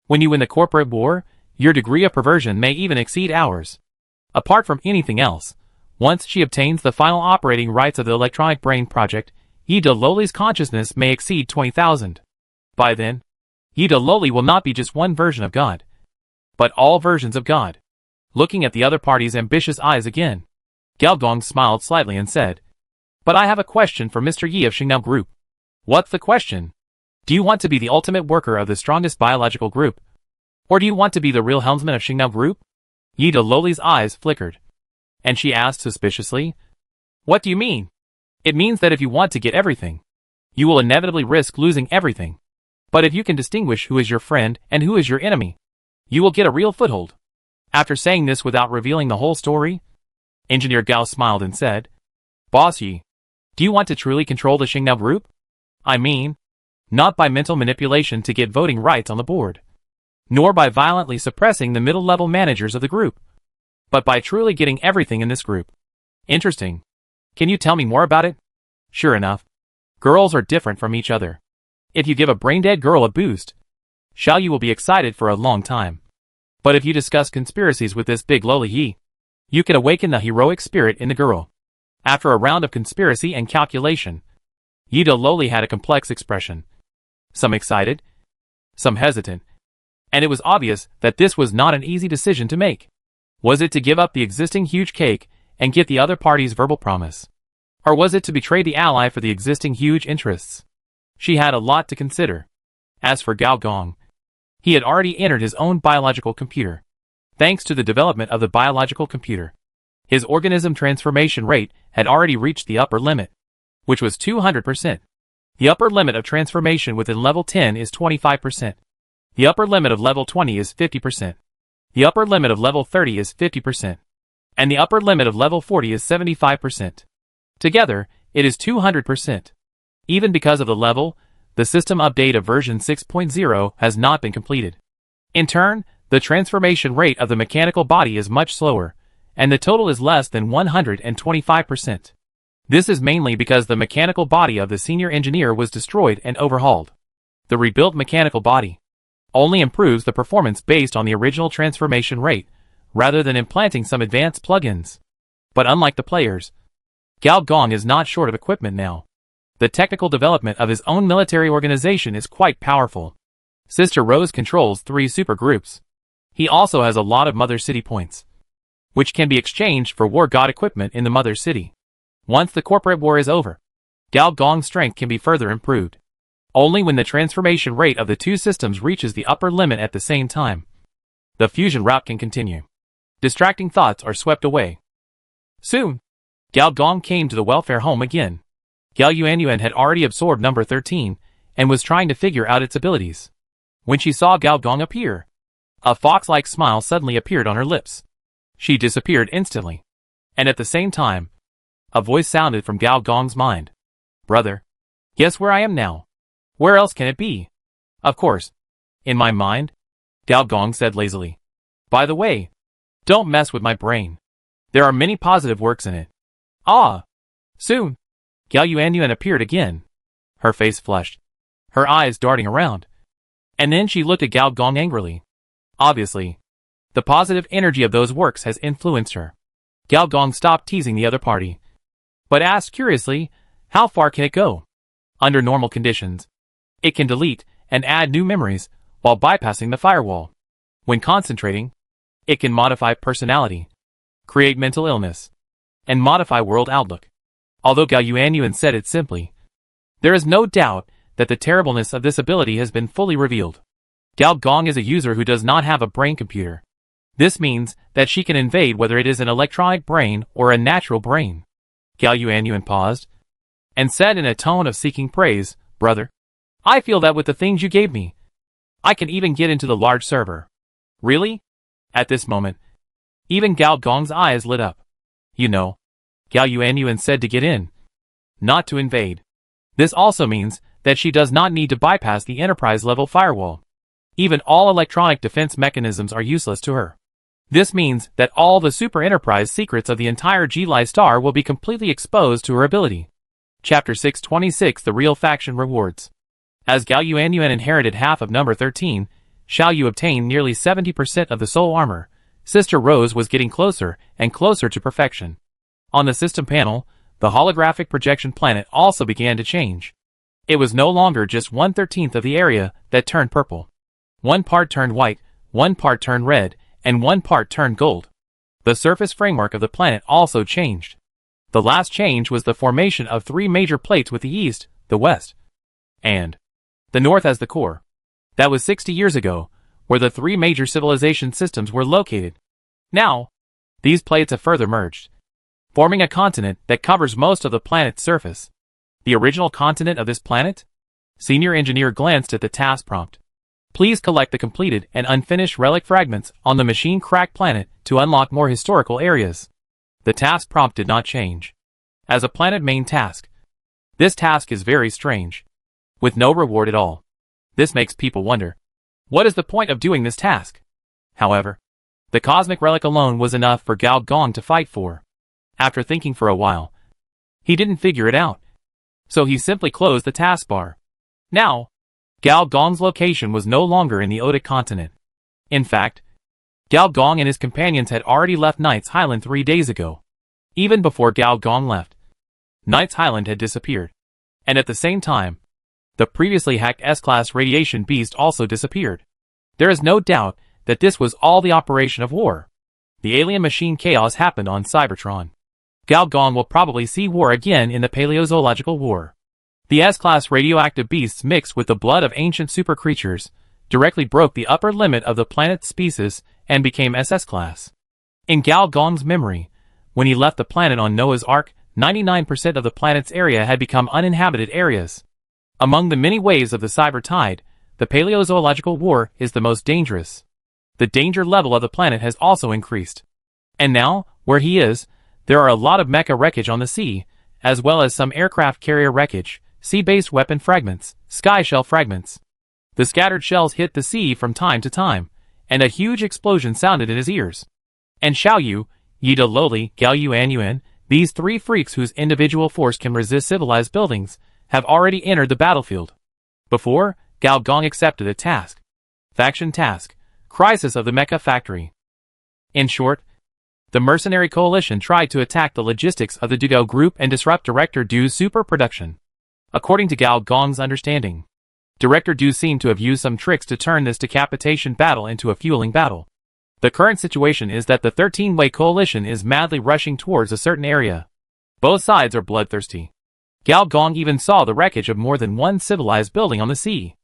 When you win the corporate war, your degree of perversion may even exceed ours. Apart from anything else, once she obtains the final operating rights of the electronic brain project, Yi De lowly's consciousness may exceed 20,000. By then, Yi De lowly will not be just one version of God, but all versions of God. Looking at the other party's ambitious eyes again, Gao Gong smiled slightly and said, But I have a question for Mr. Yi of Xingnao Group. What's the question? Do you want to be the ultimate worker of the strongest biological group? Or do you want to be the real helmsman of Xingnao Group? Yi De lowly's eyes flickered, and she asked suspiciously, What do you mean? It means that if you want to get everything, you will inevitably risk losing everything. But if you can distinguish who is your friend and who is your enemy, you will get a real foothold. After saying this without revealing the whole story, Engineer Gao smiled and said, Boss Yi, do you want to truly control the Xingniao group? I mean, not by mental manipulation to get voting rights on the board, nor by violently suppressing the middle-level managers of the group, but by truly getting everything in this group. Interesting. Can you tell me more about it? Sure enough, girls are different from each other. If you give a brain-dead girl a boost, Xiaoyu will be excited for a long time. But if you discuss conspiracies with this big lowly Yi, you can awaken the heroic spirit in the girl. After a round of conspiracy and calculation, Yi de lowly had a complex expression. Some excited, some hesitant, and it was obvious that this was not an easy decision to make. Was it to give up the existing huge cake and get the other party's verbal promise? Or was it to betray the ally for the existing huge interests? She had a lot to consider. As for Gao Gong, he had already entered his own biological computer. Thanks to the development of the biological computer, his organism transformation rate had already reached the upper limit, which was 200%. The upper limit of transformation within level 10 is 25%. The upper limit of level 20 is 50%. The upper limit of level 30 is 50%. And the upper limit of level 40 is 75%. Together, it is 200%. Even because of the level, the system update of version 6.0 has not been completed. In turn, the transformation rate of the mechanical body is much slower, and the total is less than 125%. This is mainly because the mechanical body of the senior engineer was destroyed and overhauled. The rebuilt mechanical body only improves the performance based on the original transformation rate, rather than implanting some advanced plugins. But unlike the players, Gao Gong is not short of equipment now. The technical development of his own military organization is quite powerful. Sister Rose controls 3 super groups. He also has a lot of Mother City points, which can be exchanged for War God equipment in the Mother City. Once the corporate war is over, Gao Gong's strength can be further improved. Only when the transformation rate of the 2 systems reaches the upper limit at the same time, the fusion route can continue. Distracting thoughts are swept away. Soon, Gao Gong came to the welfare home again. Gao Yuanyuan had already absorbed number 13 and was trying to figure out its abilities. When she saw Gao Gong appear, a fox-like smile suddenly appeared on her lips. She disappeared instantly. And at the same time, a voice sounded from Gao Gong's mind. Brother, guess where I am now? Where else can it be? Of course, in my mind, Gao Gong said lazily. By the way, don't mess with my brain. There are many positive works in it. Ah! Soon, Gao Yuanyuan appeared again. Her face flushed, her eyes darting around. And then she looked at Gao Gong angrily. Obviously, the positive energy of those works has influenced her. Gao Gong stopped teasing the other party, but asked curiously, how far can it go? Under normal conditions, it can delete and add new memories while bypassing the firewall. When concentrating, it can modify personality, create mental illness, and modify world outlook. Although Gao Yuanyuan said it simply, there is no doubt that the terribleness of this ability has been fully revealed. Gao Gong is a user who does not have a brain computer. This means that she can invade whether it is an electronic brain or a natural brain. Gao Yuanyuan paused and said in a tone of seeking praise, Brother, I feel that with the things you gave me, I can even get into the large server. Really? At this moment, even Gao Gong's eyes lit up. You know, Gao Yuanyuan said to get in, not to invade. This also means that she does not need to bypass the enterprise-level firewall. Even all electronic defense mechanisms are useless to her. This means that all the super enterprise secrets of the entire G-Lai Star will be completely exposed to her ability. Chapter 626 The Real Faction Rewards. As Gao Yuanyuan inherited half of number 13, Xiao Yu obtained nearly 70% of the soul armor. Sister Rose was getting closer and closer to perfection. On the system panel, the holographic projection planet also began to change. It was no longer just 1/13 of the area that turned purple. 1 part turned white, 1 part turned red, and 1 part turned gold. The surface framework of the planet also changed. The last change was the formation of 3 major plates with the east, the west, and the north as the core. That was 60 years ago, where the 3 major civilization systems were located. Now, these plates have further merged, forming a continent that covers most of the planet's surface. The original continent of this planet? Senior engineer glanced at the task prompt. Please collect the completed and unfinished relic fragments on the machine crack planet to unlock more historical areas. The task prompt did not change. As a planet main task, this task is very strange, with no reward at all. This makes people wonder, what is the point of doing this task? However, the cosmic relic alone was enough for Gao Gong to fight for. After thinking for a while, he didn't figure it out, so he simply closed the taskbar. Now, Gao Gong's location was no longer in the Odic continent. In fact, Gao Gong and his companions had already left Knight's Highland 3 days ago. Even before Gao Gong left, Knight's Highland had disappeared. And at the same time, the previously hacked S-Class radiation beast also disappeared. There is no doubt that this was all the operation of war. The alien machine chaos happened on Cybertron. Gao Gong will probably see war again in the Paleozoological War. The S-Class radioactive beasts mixed with the blood of ancient super creatures directly broke the upper limit of the planet's species and became SS-Class. In Gao Gong's memory, when he left the planet on Noah's Ark, 99% of the planet's area had become uninhabited areas. Among the many waves of the Cyber Tide, the Paleozoological War is the most dangerous. The danger level of the planet has also increased. And now, where he is, there are a lot of mecha wreckage on the sea, as well as some aircraft carrier wreckage, sea-based weapon fragments, sky shell fragments. The scattered shells hit the sea from time to time, and a huge explosion sounded in his ears. And Xiao Yu, Yida Loli, Gao Yuan Yuan, these 3 freaks whose individual force can resist civilized buildings, have already entered the battlefield. Before, Gao Gong accepted a task. Faction task. Crisis of the Mecha Factory. In short, the mercenary coalition tried to attack the logistics of the Dugao Group and disrupt Director Du's super production. According to Gao Gong's understanding, Director Du seemed to have used some tricks to turn this decapitation battle into a fueling battle. The current situation is that the 13-way coalition is madly rushing towards a certain area. Both sides are bloodthirsty. Gao Gong even saw the wreckage of more than one civilized building on the sea.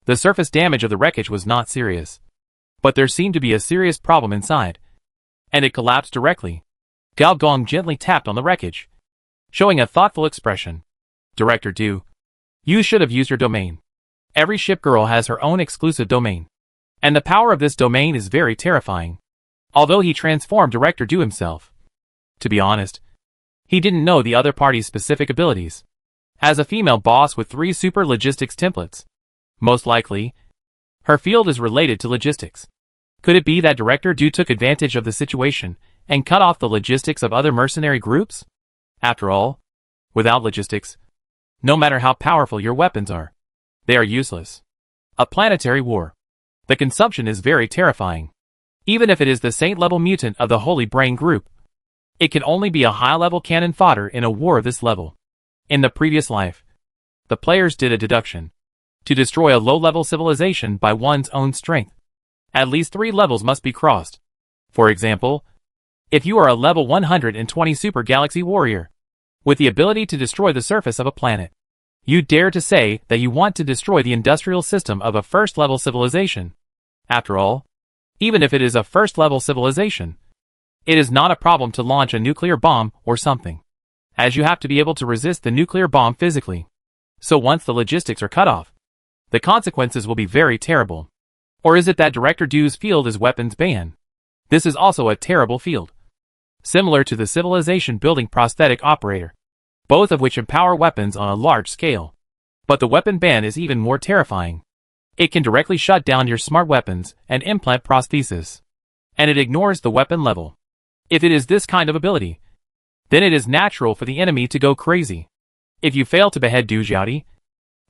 The surface damage of the wreckage was not serious, but there seemed to be a serious problem inside, and it collapsed directly. Gao Gong gently tapped on the wreckage, showing a thoughtful expression. Director Du, you should have used your domain. Every ship girl has her own exclusive domain, and the power of this domain is very terrifying. Although he transformed Director Du himself, to be honest, he didn't know the other party's specific abilities. As a female boss with 3 super logistics templates, most likely, her field is related to logistics. Could it be that Director Du took advantage of the situation and cut off the logistics of other mercenary groups? After all, without logistics, no matter how powerful your weapons are, they are useless. A planetary war. The consumption is very terrifying. Even if it is the saint-level mutant of the Holy Brain group, it can only be a high-level cannon fodder in a war of this level. In the previous life, the players did a deduction. To destroy a low-level civilization by one's own strength, at least 3 levels must be crossed. For example, if you are a level 120 Super Galaxy Warrior, with the ability to destroy the surface of a planet, you dare to say that you want to destroy the industrial system of a first-level civilization. After all, even if it is a first-level civilization, it is not a problem to launch a nuclear bomb or something, as you have to be able to resist the nuclear bomb physically. So once the logistics are cut off, the consequences will be very terrible. Or is it that Director Du's field is weapons ban? This is also a terrible field, similar to the civilization building prosthetic operator, both of which empower weapons on a large scale. But the weapon ban is even more terrifying. It can directly shut down your smart weapons and implant prosthesis, and it ignores the weapon level. If it is this kind of ability, then it is natural for the enemy to go crazy. If you fail to behead Du Jiaodi,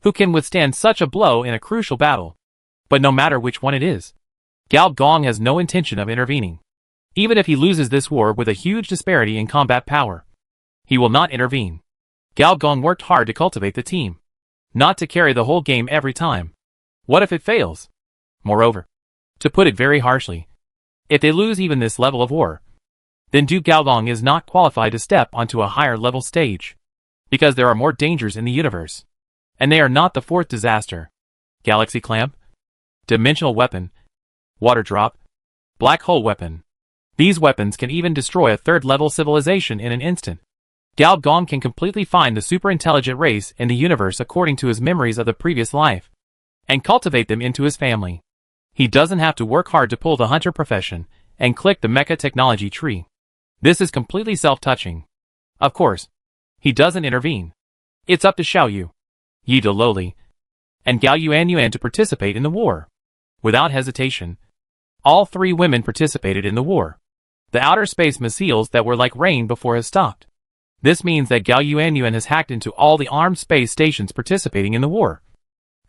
who can withstand such a blow in a crucial battle? But no matter which one it is, Gao Gong has no intention of intervening. Even if he loses this war with a huge disparity in combat power, he will not intervene. Gao Gong worked hard to cultivate the team, not to carry the whole game every time. What if it fails? Moreover, to put it very harshly, if they lose even this level of war, then Du Gaogong is not qualified to step onto a higher level stage, because there are more dangers in the universe, and they are not the 4th disaster. Galaxy Clamp, Dimensional Weapon, Water Drop, Black Hole Weapon. These weapons can even destroy a 3rd level civilization in an instant. Gao Gong can completely find the super-intelligent race in the universe according to his memories of the previous life, and cultivate them into his family. He doesn't have to work hard to pull the hunter profession and click the mecha technology tree. This is completely self-touching. Of course, he doesn't intervene. It's up to Xiao Yu, Yi De Loli, and Gao Yuan to participate in the war. Without hesitation, all three women participated in the war. The outer space missiles that were like rain before has stopped. This means that Gao Yuan has hacked into all the armed space stations participating in the war.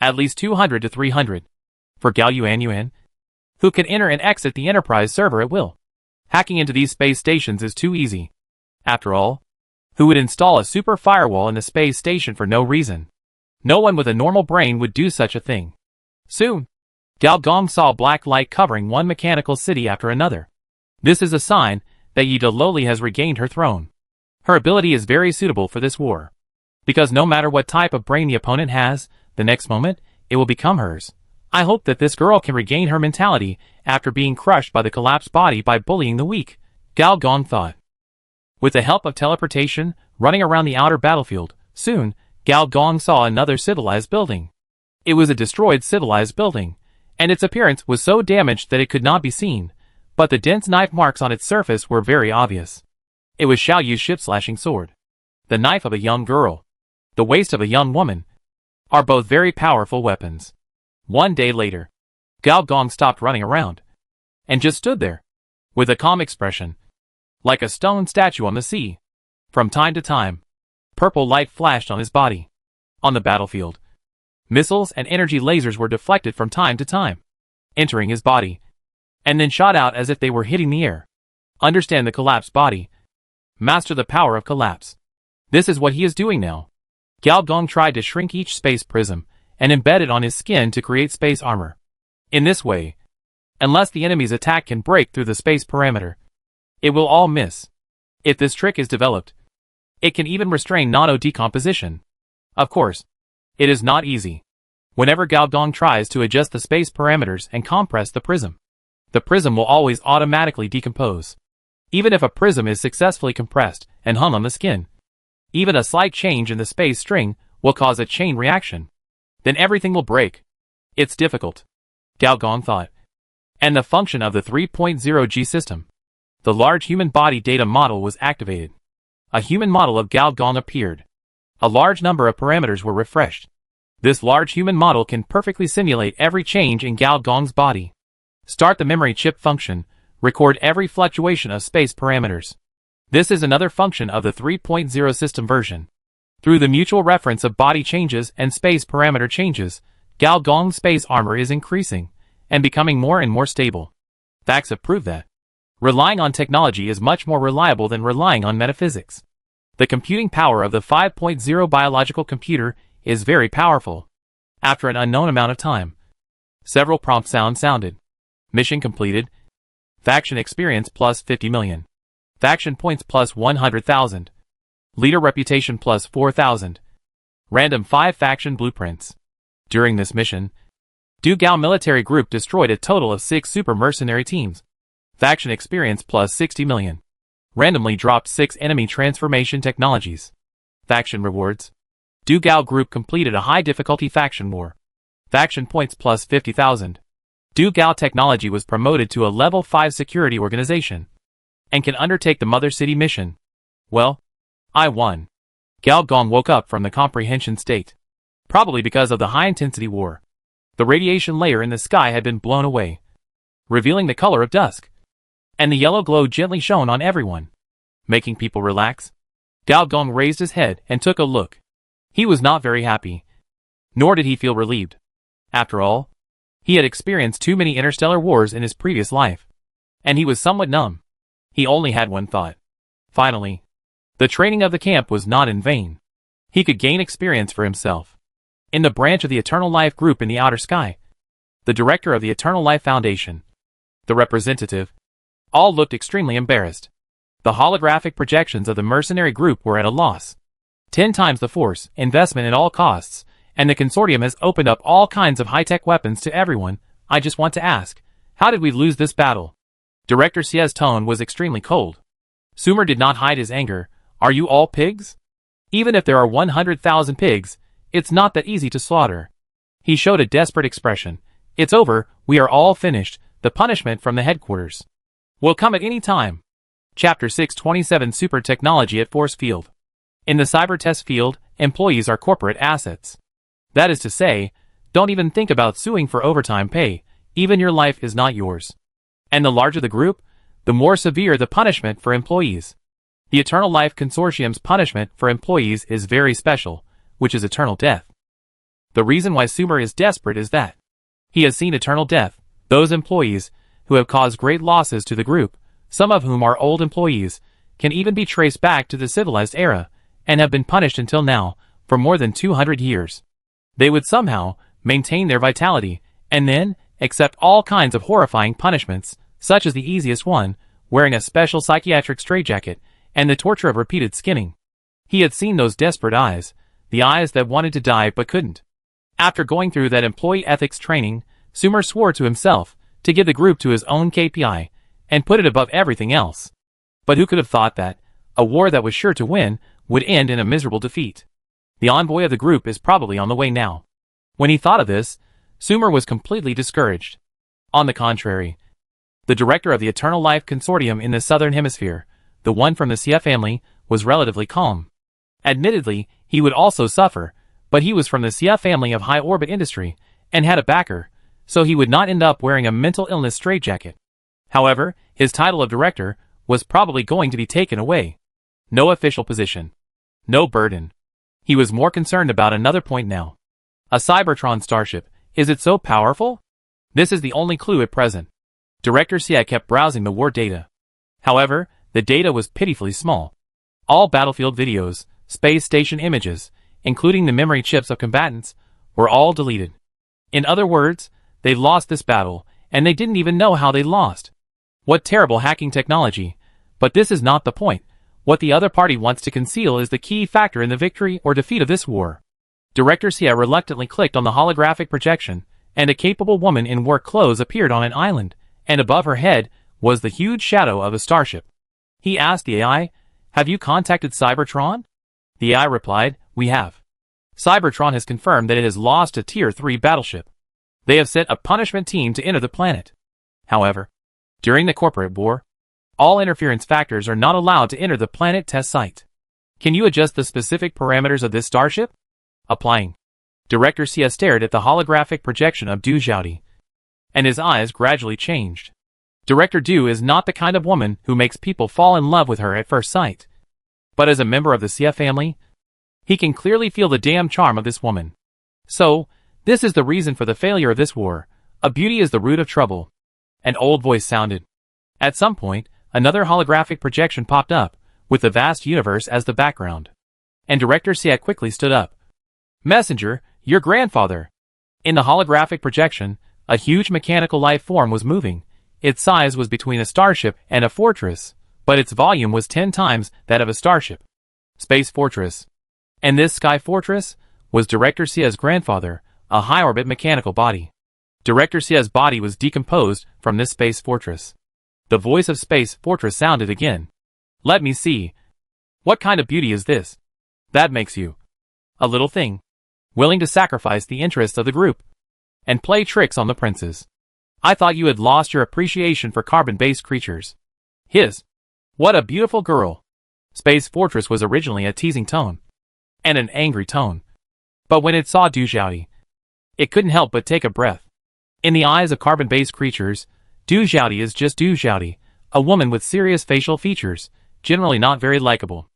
At least 200 to 300. For Gao Yuan, who can enter and exit the Enterprise server at will. Hacking into these space stations is too easy. After all, who would install a super firewall in a space station for no reason? No one with a normal brain would do such a thing. Soon, Gao Gong saw black light covering one mechanical city after another. This is a sign that Yi De Loli has regained her throne. Her ability is very suitable for this war. Because no matter what type of brain the opponent has, the next moment, it will become hers. I hope that this girl can regain her mentality after being crushed by the collapsed body by bullying the weak, Gao Gong thought. With the help of teleportation, running around the outer battlefield, soon, Gao Gong saw another civilized building. It was a destroyed civilized building, and its appearance was so damaged that it could not be seen, but the dense knife marks on its surface were very obvious. It was Xiao Yu's ship-slashing sword. The knife of a young girl, the waist of a young woman, are both very powerful weapons. One day later, Gao Gong stopped running around, and just stood there, with a calm expression, like a stone statue on the sea. From time to time, purple light flashed on his body. On the battlefield, missiles and energy lasers were deflected from time to time, entering his body, and then shot out as if they were hitting the air. Understand the collapsed body. Master the power of collapse. This is what he is doing now. Gao Gong tried to shrink each space prism and embed it on his skin to create space armor. In this way, unless the enemy's attack can break through the space parameter, it will all miss. If this trick is developed, it can even restrain nano-decomposition. Of course, it is not easy. Whenever Gao Gong tries to adjust the space parameters and compress the prism will always automatically decompose. Even if a prism is successfully compressed and hung on the skin, even a slight change in the space string will cause a chain reaction. Then everything will break. It's difficult, Gao Gong thought. And the function of the 3.0G system. The large human body data model was activated. A human model of Gao Gong appeared. A large number of parameters were refreshed. This large human model can perfectly simulate every change in Gao Gong's body. Start the memory chip function. Record every fluctuation of space parameters. This is another function of the 3.0 system version. Through the mutual reference of body changes and space parameter changes, Gao Gong's space armor is increasing and becoming more and more stable. Facts have proved that relying on technology is much more reliable than relying on metaphysics. The computing power of the 5.0 biological computer is very powerful. After an unknown amount of time, several prompt sounds sounded. Mission completed. Faction experience plus 50 million. Faction points plus 100,000. Leader reputation plus 4,000. Random 5 faction blueprints. During this mission, Du Gao military group destroyed a total of 6 super mercenary teams. Faction experience plus 60 million. Randomly dropped 6 enemy transformation technologies. Faction rewards. Du Gao group completed a high difficulty faction war. Faction points plus 50,000. Du Gao technology was promoted to a level 5 security organization and can undertake the Mother City mission. Well, I won. Gao Gong woke up from the comprehension state. Probably because of the high-intensity war. The radiation layer in the sky had been blown away, revealing the color of dusk. And the yellow glow gently shone on everyone, making people relax. Gao Gong raised his head and took a look. He was not very happy. Nor did he feel relieved. After all, he had experienced too many interstellar wars in his previous life. And he was somewhat numb. He only had one thought. Finally, the training of the camp was not in vain. He could gain experience for himself. In the branch of the Eternal Life group in the outer sky, the director of the Eternal Life Foundation, the representative, all looked extremely embarrassed. The holographic projections of the mercenary group were at a loss. 10 times the force, investment at all costs, and the consortium has opened up all kinds of high-tech weapons to everyone. I just want to ask, how did we lose this battle? Director Xie's tone was extremely cold. Sumer did not hide his anger, Are you all pigs? Even if there are 100,000 pigs, it's not that easy to slaughter. He showed a desperate expression. It's over, we are all finished, the punishment from the headquarters will come at any time. Chapter 627 Super Technology at Force Field. In the cyber test field, employees are corporate assets. That is to say, don't even think about suing for overtime pay, even your life is not yours. And the larger the group, the more severe the punishment for employees. The Eternal Life Consortium's punishment for employees is very special, which is eternal death. The reason why Sumer is desperate is that he has seen eternal death, those employees who have caused great losses to the group, some of whom are old employees, can even be traced back to the civilized era, and have been punished until now, for more than 200 years. They would somehow maintain their vitality, and then accept all kinds of horrifying punishments, such as the easiest one, wearing a special psychiatric straitjacket, and the torture of repeated skinning. He had seen those desperate eyes, the eyes that wanted to die but couldn't. After going through that employee ethics training, Sumer swore to himself to give the group to his own KPI, and put it above everything else. But who could have thought that a war that was sure to win would end in a miserable defeat? The envoy of the group is probably on the way now. When he thought of this, Sumer was completely discouraged. On the contrary, the director of the Eternal Life Consortium in the Southern Hemisphere, the one from the Sia family, was relatively calm. Admittedly, he would also suffer, but he was from the Sia family of high-orbit industry, and had a backer, so he would not end up wearing a mental illness straitjacket. However, his title of director was probably going to be taken away. No official position. No burden. He was more concerned about another point now. A Cybertron starship, is it so powerful? This is the only clue at present. Director Sia kept browsing the war data. However, the data was pitifully small. All battlefield videos, space station images, including the memory chips of combatants, were all deleted. In other words, they lost this battle, and they didn't even know how they lost. What terrible hacking technology. But this is not the point. What the other party wants to conceal is the key factor in the victory or defeat of this war. Director Sia reluctantly clicked on the holographic projection, and a capable woman in work clothes appeared on an island, and above her head was the huge shadow of a starship. He asked the AI, "Have you contacted Cybertron?" The AI replied, "We have. Cybertron has confirmed that it has lost a Tier 3 battleship. They have sent a punishment team to enter the planet. However, during the corporate war, all interference factors are not allowed to enter the planet test site. Can you adjust the specific parameters of this starship?" Applying. Director Sia stared at the holographic projection of Du Xiaodi, and his eyes gradually changed. Director Du is not the kind of woman who makes people fall in love with her at first sight. But as a member of the Sia family, he can clearly feel the damn charm of this woman. So, this is the reason for the failure of this war. A beauty is the root of trouble. An old voice sounded. At some point, another holographic projection popped up, with the vast universe as the background. And Director Sia quickly stood up. "Messenger, your grandfather." In the holographic projection, a huge mechanical life form was moving. Its size was between a starship and a fortress, but its volume was 10 times that of a starship. Space Fortress. And this Sky Fortress was Director Sia's grandfather, a high-orbit mechanical body. Director Sia's body was decomposed from this Space Fortress. The voice of Space Fortress sounded again. "Let me see. What kind of beauty is this? That makes you a little thing, willing to sacrifice the interests of the group and play tricks on the princes. I thought you had lost your appreciation for carbon-based creatures." What a beautiful girl. Space Fortress was originally a teasing tone, and an angry tone. But when it saw Du Xiaodi, it couldn't help but take a breath. In the eyes of carbon-based creatures, Du Xiaodi is just Du Xiaodi, a woman with serious facial features, generally not very likable.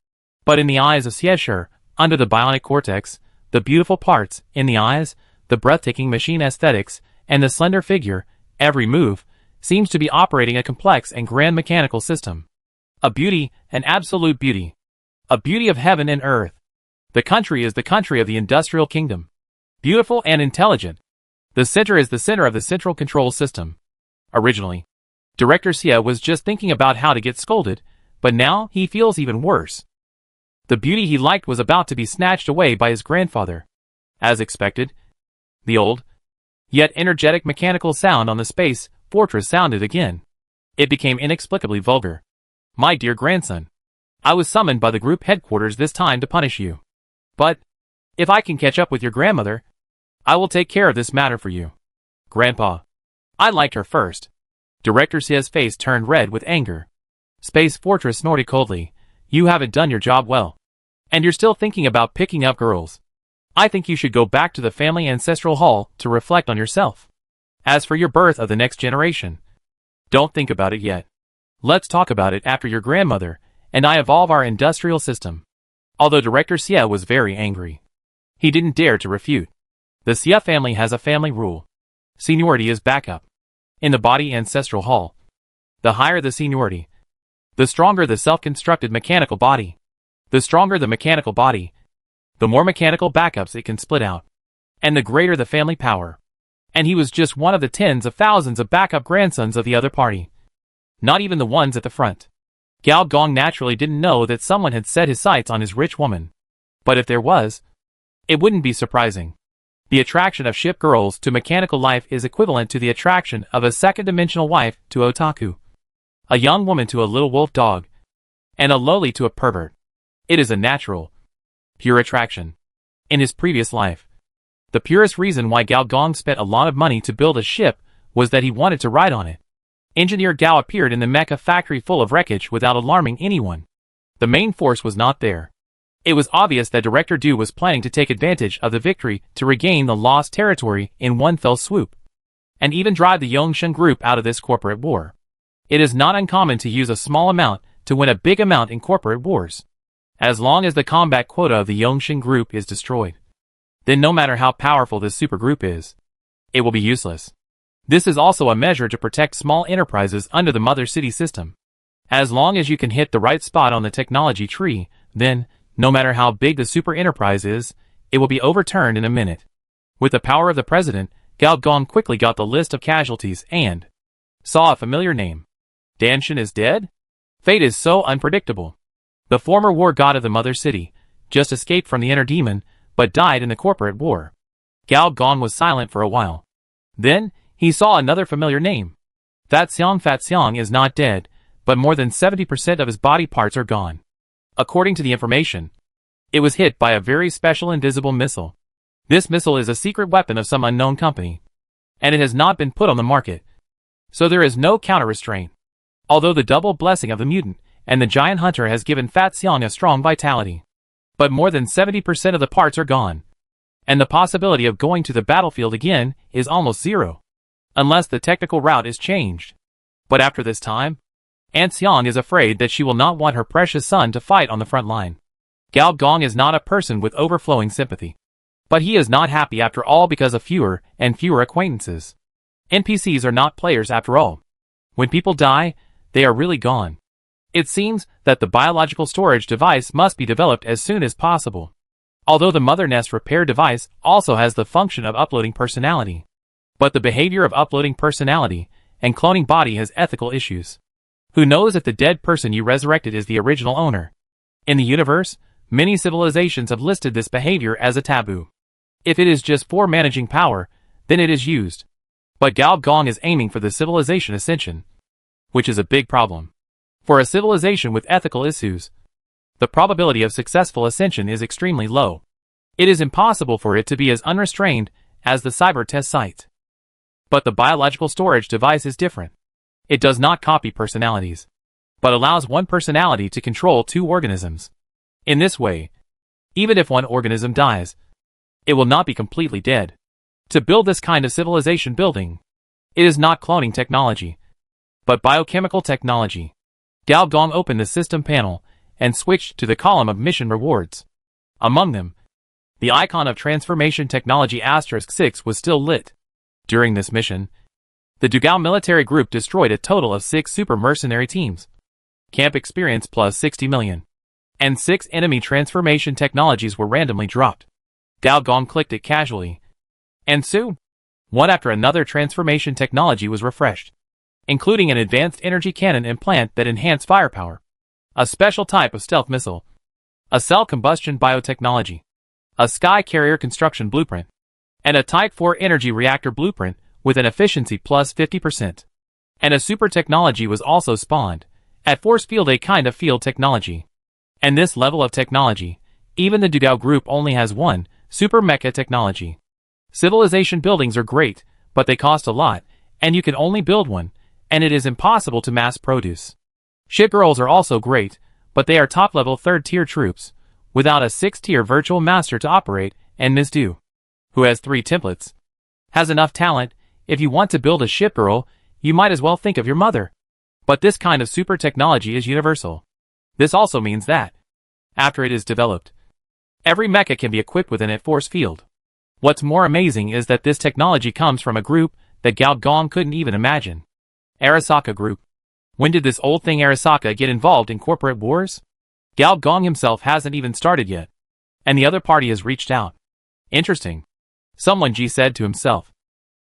But in the eyes of Xieshur, under the bionic cortex, the beautiful parts, in the eyes, the breathtaking machine aesthetics, and the slender figure, every move, seems to be operating a complex and grand mechanical system. A beauty, an absolute beauty. A beauty of heaven and earth. The country is the country of the industrial kingdom. Beautiful and intelligent. The center is the center of the central control system. Originally, Director Sia was just thinking about how to get scolded, but now he feels even worse. The beauty he liked was about to be snatched away by his grandfather. As expected, the old, yet energetic mechanical sound on the Space Fortress sounded again. It became inexplicably vulgar. "My dear grandson." I was summoned by the group headquarters this time to punish you. But, if I can catch up with your grandmother, I will take care of this matter for you. Grandpa. I liked her first. Director Sia's face turned red with anger. Space Fortress snorted coldly. You haven't done your job well. And you're still thinking about picking up girls. I think you should go back to the family ancestral hall to reflect on yourself. As for your birth of the next generation, don't think about it yet. Let's talk about it after your grandmother and I evolve our industrial system. Although Director Sia was very angry, he didn't dare to refute. The Sia family has a family rule. Seniority is backup. In the body ancestral hall, the higher the seniority, the stronger the self-constructed mechanical body. The stronger the mechanical body, the more mechanical backups it can split out, and the greater the family power. And he was just one of the tens of thousands of backup grandsons of the other party. Not even the ones at the front. Gao Gong naturally didn't know that someone had set his sights on his rich woman. But if there was, it wouldn't be surprising. The attraction of ship girls to mechanical life is equivalent to the attraction of a second-dimensional wife to otaku. A young woman to a little wolf dog, and a lowly to a pervert. It is a natural, pure attraction. In his previous life, the purest reason why Gao Gong spent a lot of money to build a ship was that he wanted to ride on it. Engineer Gao appeared in the mecha factory full of wreckage without alarming anyone. The main force was not there. It was obvious that Director Du was planning to take advantage of the victory to regain the lost territory in one fell swoop, and even drive the Yongshan group out of this corporate war. It is not uncommon to use a small amount to win a big amount in corporate wars. As long as the combat quota of the Yongshan group is destroyed, then no matter how powerful this supergroup is, it will be useless. This is also a measure to protect small enterprises under the Mother City system. As long as you can hit the right spot on the technology tree, then, no matter how big the super enterprise is, it will be overturned in a minute. With the power of the president, Gao Gong quickly got the list of casualties and saw a familiar name. Danshan is dead? Fate is so unpredictable. The former war god of the Mother City just escaped from the inner demon, but died in the corporate war. Gao Gong was silent for a while. Then, he saw another familiar name. Fat Xiang is not dead, but more than 70% of his body parts are gone. According to the information, it was hit by a very special invisible missile. This missile is a secret weapon of some unknown company, and it has not been put on the market. So there is no counter-restraint. Although the double blessing of the mutant and the giant hunter has given Fat Xiang a strong vitality. But more than 70% of the parts are gone. And the possibility of going to the battlefield again is almost zero. Unless the technical route is changed. But after this time, Aunt Xiang is afraid that she will not want her precious son to fight on the front line. Gao Gong is not a person with overflowing sympathy. But he is not happy after all because of fewer and fewer acquaintances. NPCs are not players after all. When people die, they are really gone. It seems that the biological storage device must be developed as soon as possible. Although the Mother Nest repair device also has the function of uploading personality. But the behavior of uploading personality and cloning body has ethical issues. Who knows if the dead person you resurrected is the original owner? In the universe, many civilizations have listed this behavior as a taboo. If it is just for managing power, then it is used. But Gao Gong is aiming for the civilization ascension, which is a big problem. For a civilization with ethical issues, the probability of successful ascension is extremely low. It is impossible for it to be as unrestrained as the cyber test site. But the biological storage device is different. It does not copy personalities, but allows one personality to control two organisms. In this way, even if one organism dies, it will not be completely dead. To build this kind of civilization building, it is not cloning technology, but biochemical technology. Gao Gong opened the system panel and switched to the column of mission rewards. Among them, the icon of transformation technology *6 was still lit. During this mission, the Dugao military group destroyed a total of 6 super mercenary teams. Camp experience plus 60 million. And 6 enemy transformation technologies were randomly dropped. Gao Gong clicked it casually. And soon, one after another transformation technology was refreshed, including an advanced energy cannon implant that enhanced firepower, a special type of stealth missile, a cell combustion biotechnology, a sky carrier construction blueprint, and a Type 4 energy reactor blueprint with an efficiency plus 50%. And a super technology was also spawned, at force field, a kind of field technology. And this level of technology, even the Dugao group only has one, super mecha technology. Civilization buildings are great, but they cost a lot, and you can only build one, and it is impossible to mass produce. Ship girls are also great, but they are top-level 3rd-tier troops, without a 6th-tier virtual master to operate, and Miss Du, who has 3 templates, has enough talent. If you want to build a ship girl, you might as well think of your mother. But this kind of super technology is universal. This also means that, after it is developed, every mecha can be equipped with an force field. What's more amazing is that this technology comes from a group that Gao Gong couldn't even imagine. Arasaka Group. When did this old thing Arasaka get involved in corporate wars? Gao Gong himself hasn't even started yet, and the other party has reached out. Interesting. Someone G said to himself.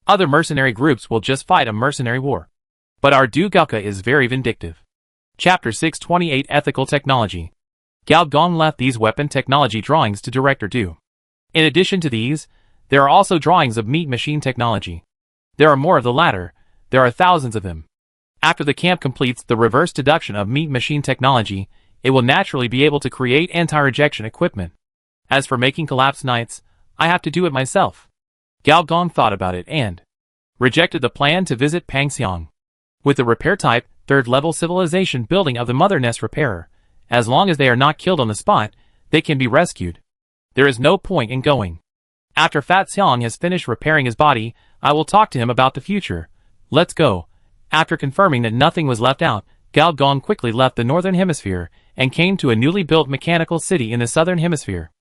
Other mercenary groups will just fight a mercenary war. But our Du Gaoka is very vindictive. Chapter 628 Ethical Technology. Gao Gong left these weapon technology drawings to Director Du. In addition to these, there are also drawings of meat machine technology. There are more of the latter. There are thousands of them. After the camp completes the reverse deduction of meat machine technology, it will naturally be able to create anti-rejection equipment. As for making collapse knights, I have to do it myself. Gao Gong thought about it and rejected the plan to visit Pangxiang. With the repair type, 3rd-level civilization building of the Mother Nest Repairer, as long as they are not killed on the spot, they can be rescued. There is no point in going. After Fat Xiang has finished repairing his body, I will talk to him about the future. Let's go. After confirming that nothing was left out, Gao Gong quickly left the northern hemisphere and came to a newly built mechanical city in the southern hemisphere.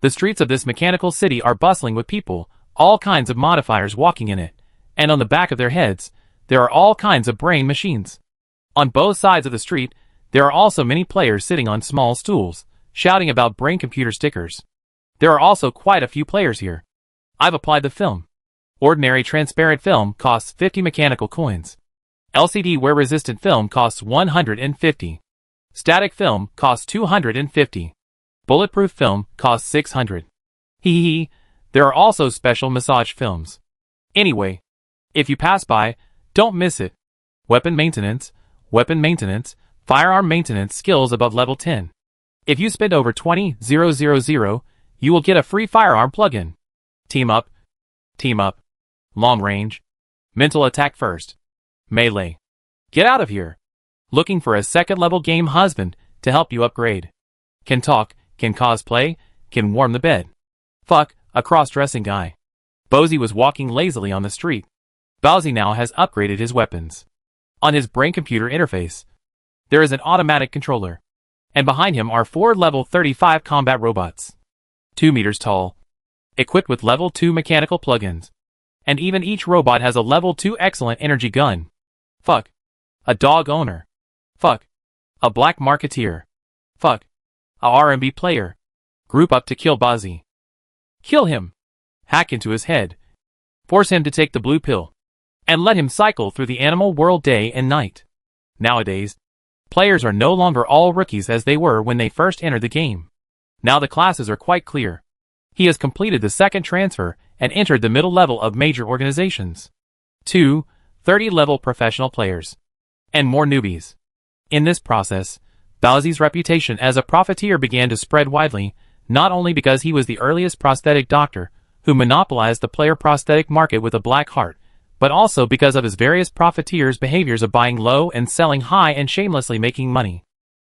The streets of this mechanical city are bustling with people, all kinds of modifiers walking in it, and on the back of their heads, there are all kinds of brain machines. On both sides of the street, there are also many players sitting on small stools, shouting about brain computer stickers. There are also quite a few players here. I've applied the film. Ordinary transparent film costs 50 mechanical coins. LCD wear-resistant film costs 150. Static film costs 250. Bulletproof film costs 600. Hee. There are also special massage films. Anyway, if you pass by, don't miss it. Weapon maintenance, firearm maintenance skills above level 10. If you spend over 20,000, you will get a free firearm plugin. Team up, long range, mental attack first, melee. Get out of here. Looking for a 2nd-level game husband to help you upgrade. Can talk, can cosplay, can warm the bed. Fuck, a cross-dressing guy. Bozy was walking lazily on the street. Bowsy now has upgraded his weapons. On his brain computer interface, there is an automatic controller. And behind him are 4 level 35 combat robots. 2 meters tall. Equipped with level 2 mechanical plugins. And even each robot has a level 2 excellent energy gun. Fuck. A dog owner. Fuck. A black marketeer. Fuck. A R&B player. Group up to kill Bowsy. Kill him. Hack into his head. Force him to take the blue pill. And let him cycle through the animal world day and night. Nowadays, players are no longer all rookies as they were when they first entered the game. Now the classes are quite clear. He has completed the 2nd transfer and entered the middle level of major organizations. 2, 30-level professional players. And more newbies. In this process, Bowsy's reputation as a profiteer began to spread widely, not only because he was the earliest prosthetic doctor who monopolized the player prosthetic market with a black heart, but also because of his various profiteers' behaviors of buying low and selling high and shamelessly making money.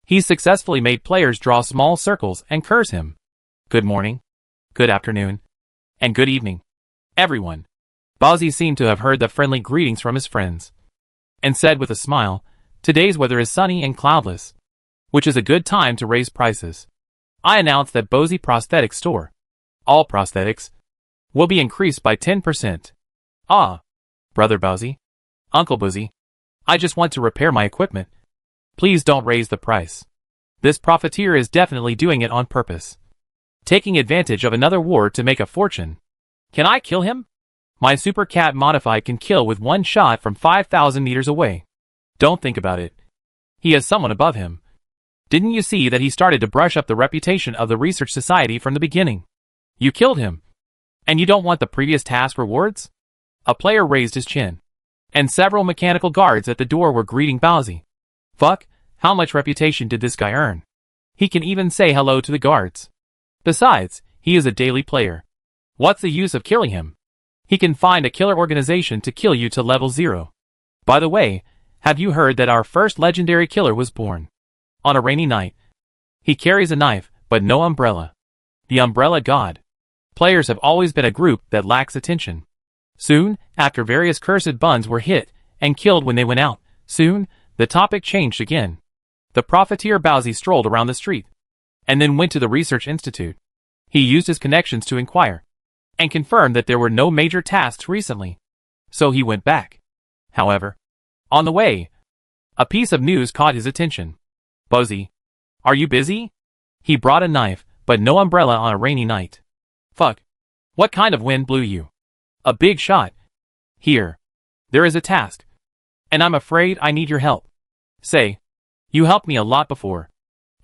He successfully made players draw small circles and curse him. Good morning, good afternoon, and good evening, everyone. Bowsy seemed to have heard the friendly greetings from his friends, and said with a smile, today's weather is sunny and cloudless, which is a good time to raise prices. I announced that Bowsy Prosthetic Store, all prosthetics, will be increased by 10%. Ah, Brother Bowsy, Uncle Bowsy, I just want to repair my equipment. Please don't raise the price. This profiteer is definitely doing it on purpose. Taking advantage of another war to make a fortune. Can I kill him? My Super Cat Modified can kill with one shot from 5,000 meters away. Don't think about it. He has someone above him. Didn't you see that he started to brush up the reputation of the Research Society from the beginning? You killed him. And you don't want the previous task rewards? A player raised his chin. And several mechanical guards at the door were greeting Bowsy. Fuck, how much reputation did this guy earn? He can even say hello to the guards. Besides, he is a daily player. What's the use of killing him? He can find a killer organization to kill you to level 0. By the way, have you heard that our first legendary killer was born? On a rainy night. He carries a knife, but no umbrella. The umbrella god. Players have always been a group that lacks attention. Soon, after various cursed buns were hit and killed when they went out, soon, the topic changed again. The profiteer Bowsy strolled around the street, and then went to the research institute. He used his connections to inquire, and confirmed that there were no major tasks recently. So he went back. However, on the way, a piece of news caught his attention. Bowsy, are you busy? He brought a knife, but no umbrella on a rainy night. Fuck. What kind of wind blew you? A big shot. Here. There is a task. And I'm afraid I need your help. Say. You helped me a lot before.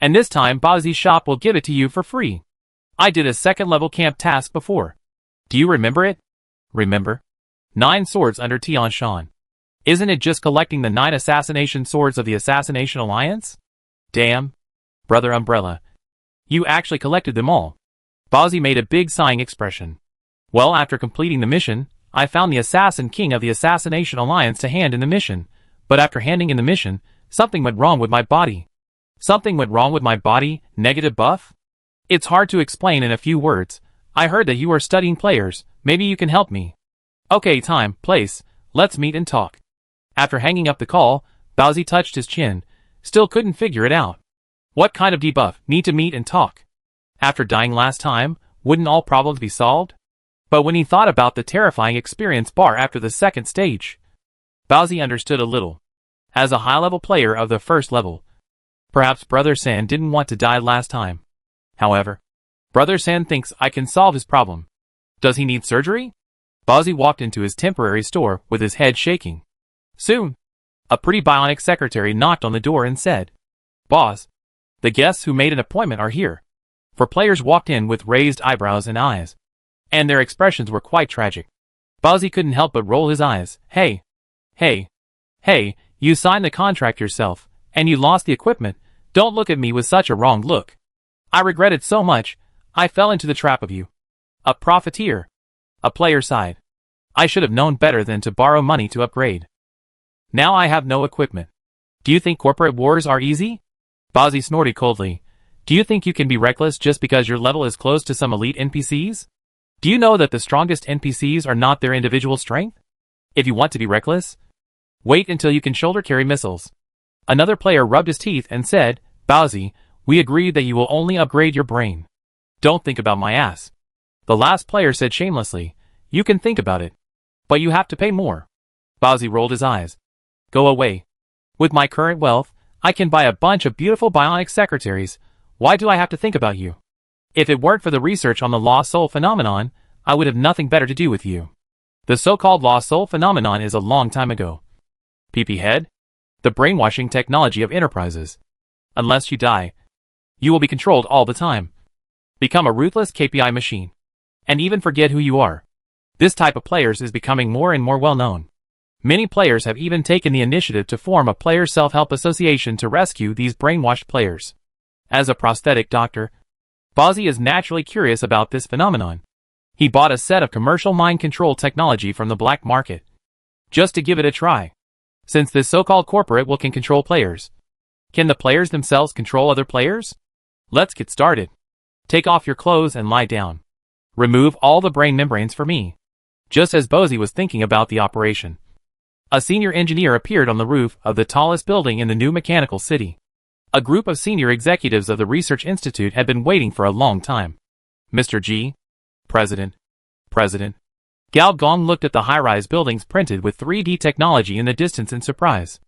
And this time Bowsy's shop will give it to you for free. I did a second level camp task before. Do you remember it? Remember? 9 swords under Tian Shan. Isn't it just collecting the 9 assassination swords of the Assassination Alliance? Damn. Brother Umbrella. You actually collected them all. Bowsy made a big sighing expression. Well, after completing the mission, I found the Assassin King of the Assassination Alliance to hand in the mission, but after handing in the mission, something went wrong with my body. Something went wrong with my body, negative buff? It's hard to explain in a few words. I heard that you are studying players, maybe you can help me. Okay, time, place, let's meet and talk. After hanging up the call, Bowsy touched his chin, still couldn't figure it out. What kind of debuff, need to meet and talk? After dying last time, wouldn't all problems be solved? But when he thought about the terrifying experience bar after the second stage, Bowsy understood a little. As a high-level player of the first level, perhaps Brother San didn't want to die last time. However, Brother San thinks I can solve his problem. Does he need surgery? Bowsy walked into his temporary store with his head shaking. Soon, a pretty bionic secretary knocked on the door and said, Boss, the guests who made an appointment are here. 4 players walked in with raised eyebrows and eyes, and their expressions were quite tragic. Bowsy couldn't help but roll his eyes. Hey, you signed the contract yourself, and you lost the equipment. Don't look at me with such a wrong look. I regret it so much, I fell into the trap of you. A profiteer. A player sighed. I should have known better than to borrow money to upgrade. Now I have no equipment. Do you think corporate wars are easy? Bowsy snorted coldly. Do you think you can be reckless just because your level is close to some elite NPCs? Do you know that the strongest NPCs are not their individual strength? If you want to be reckless, wait until you can shoulder carry missiles. Another player rubbed his teeth and said, Bowsy, we agreed that you will only upgrade your brain. Don't think about my ass. The last player said shamelessly, you can think about it, but you have to pay more. Bowsy rolled his eyes. Go away. With my current wealth, I can buy a bunch of beautiful bionic secretaries. Why do I have to think about you? If it weren't for the research on the lost soul phenomenon, I would have nothing better to do with you. The so-called lost soul phenomenon is a long time ago. PP head? The brainwashing technology of enterprises. Unless you die, you will be controlled all the time. Become a ruthless KPI machine. And even forget who you are. This type of players is becoming more and more well known. Many players have even taken the initiative to form a player self-help association to rescue these brainwashed players. As a prosthetic doctor, Bowsy is naturally curious about this phenomenon. He bought a set of commercial mind control technology from the black market, just to give it a try. Since this so-called corporate can control players, can the players themselves control other players? Let's get started. Take off your clothes and lie down. Remove all the brain membranes for me. Just as Bowsy was thinking about the operation, a senior engineer appeared on the roof of the tallest building in the new mechanical city. A group of senior executives of the Research Institute had been waiting for a long time. Mr. G. President. Gao Gong looked at the high-rise buildings printed with 3D technology in the distance in surprise,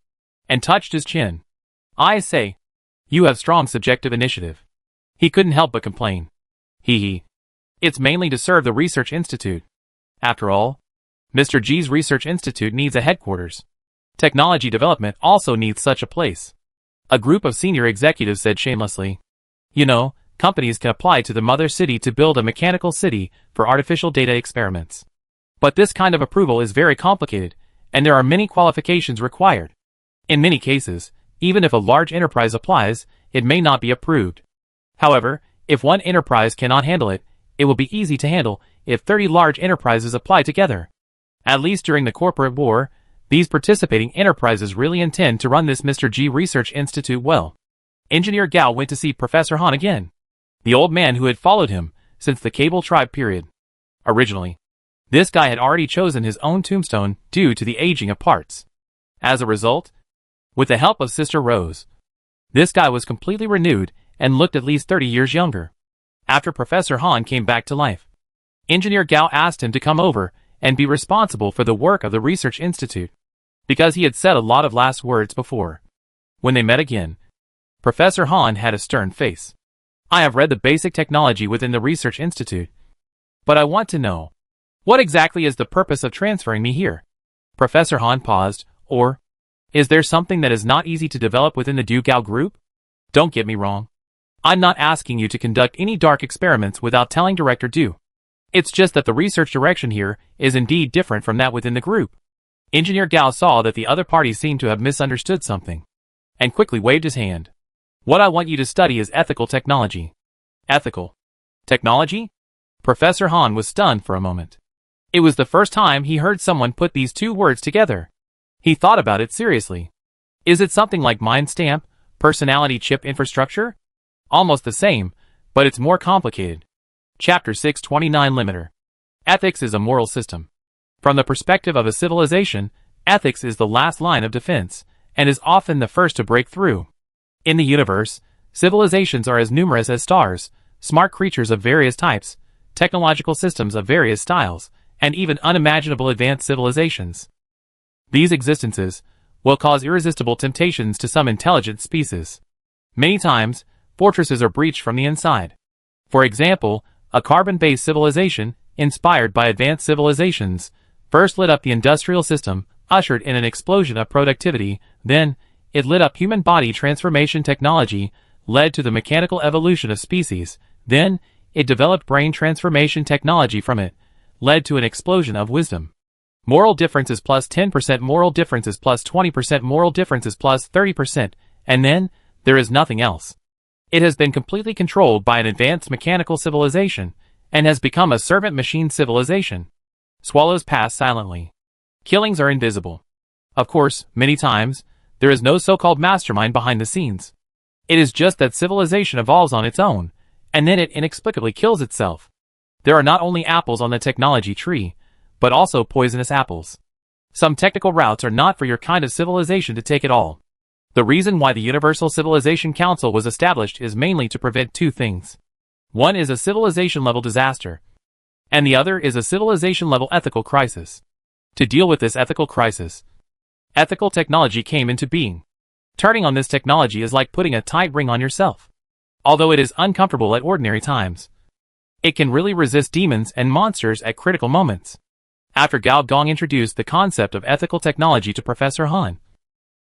and touched his chin. I say, you have strong subjective initiative. He couldn't help but complain. Hee. It's mainly to serve the Research Institute. After all, Mr. G's Research Institute needs a headquarters. Technology development also needs such a place. A group of senior executives said shamelessly. You know, companies can apply to the mother city to build a mechanical city for artificial data experiments. But this kind of approval is very complicated, and there are many qualifications required. In many cases, even if a large enterprise applies, it may not be approved. However, if one enterprise cannot handle it, it will be easy to handle if 30 large enterprises apply together. At least during the corporate war, these participating enterprises really intend to run this Mr. G Research Institute well. Engineer Gao went to see Professor Han again, the old man who had followed him since the Cable Tribe period. Originally, this guy had already chosen his own tombstone due to the aging of parts. As a result, with the help of Sister Rose, this guy was completely renewed and looked at least 30 years younger. After Professor Han came back to life, Engineer Gao asked him to come over and be responsible for the work of the Research Institute, because he had said a lot of last words before. When they met again, Professor Han had a stern face. I have read the basic technology within the Research Institute, but I want to know, what exactly is the purpose of transferring me here? Professor Han paused. Or, is there something that is not easy to develop within the Du Gao group? Don't get me wrong. I'm not asking you to conduct any dark experiments without telling Director Du. It's just that the research direction here is indeed different from that within the group. Engineer Gao saw that the other party seemed to have misunderstood something, and quickly waved his hand. What I want you to study is ethical technology. Ethical technology? Professor Han was stunned for a moment. It was the first time he heard someone put these two words together. He thought about it seriously. Is it something like mind stamp, personality chip infrastructure? Almost the same, but it's more complicated. Chapter 629 Limiter. Ethics is a moral system. From the perspective of a civilization, ethics is the last line of defense, and is often the first to break through. In the universe, civilizations are as numerous as stars, smart creatures of various types, technological systems of various styles, and even unimaginable advanced civilizations. These existences will cause irresistible temptations to some intelligent species. Many times, fortresses are breached from the inside. For example, a carbon-based civilization, inspired by advanced civilizations, first lit up the industrial system, ushered in an explosion of productivity, then, it lit up human body transformation technology, led to the mechanical evolution of species, then, it developed brain transformation technology from it, led to an explosion of wisdom. Moral differences plus 10%, moral differences plus 20%, moral differences plus 30%, and then, there is nothing else. It has been completely controlled by an advanced mechanical civilization, and has become a servant machine civilization. Swallows pass silently. Killings are invisible. Of course, many times, there is no so-called mastermind behind the scenes. It is just that civilization evolves on its own, and then it inexplicably kills itself. There are not only apples on the technology tree, but also poisonous apples. Some technical routes are not for your kind of civilization to take at all. The reason why the Universal Civilization Council was established is mainly to prevent two things. One is a civilization-level disaster, and the other is a civilization-level ethical crisis. To deal with this ethical crisis, ethical technology came into being. Turning on this technology is like putting a tight ring on yourself. Although it is uncomfortable at ordinary times, it can really resist demons and monsters at critical moments. After Gao Dong introduced the concept of ethical technology to Professor Han,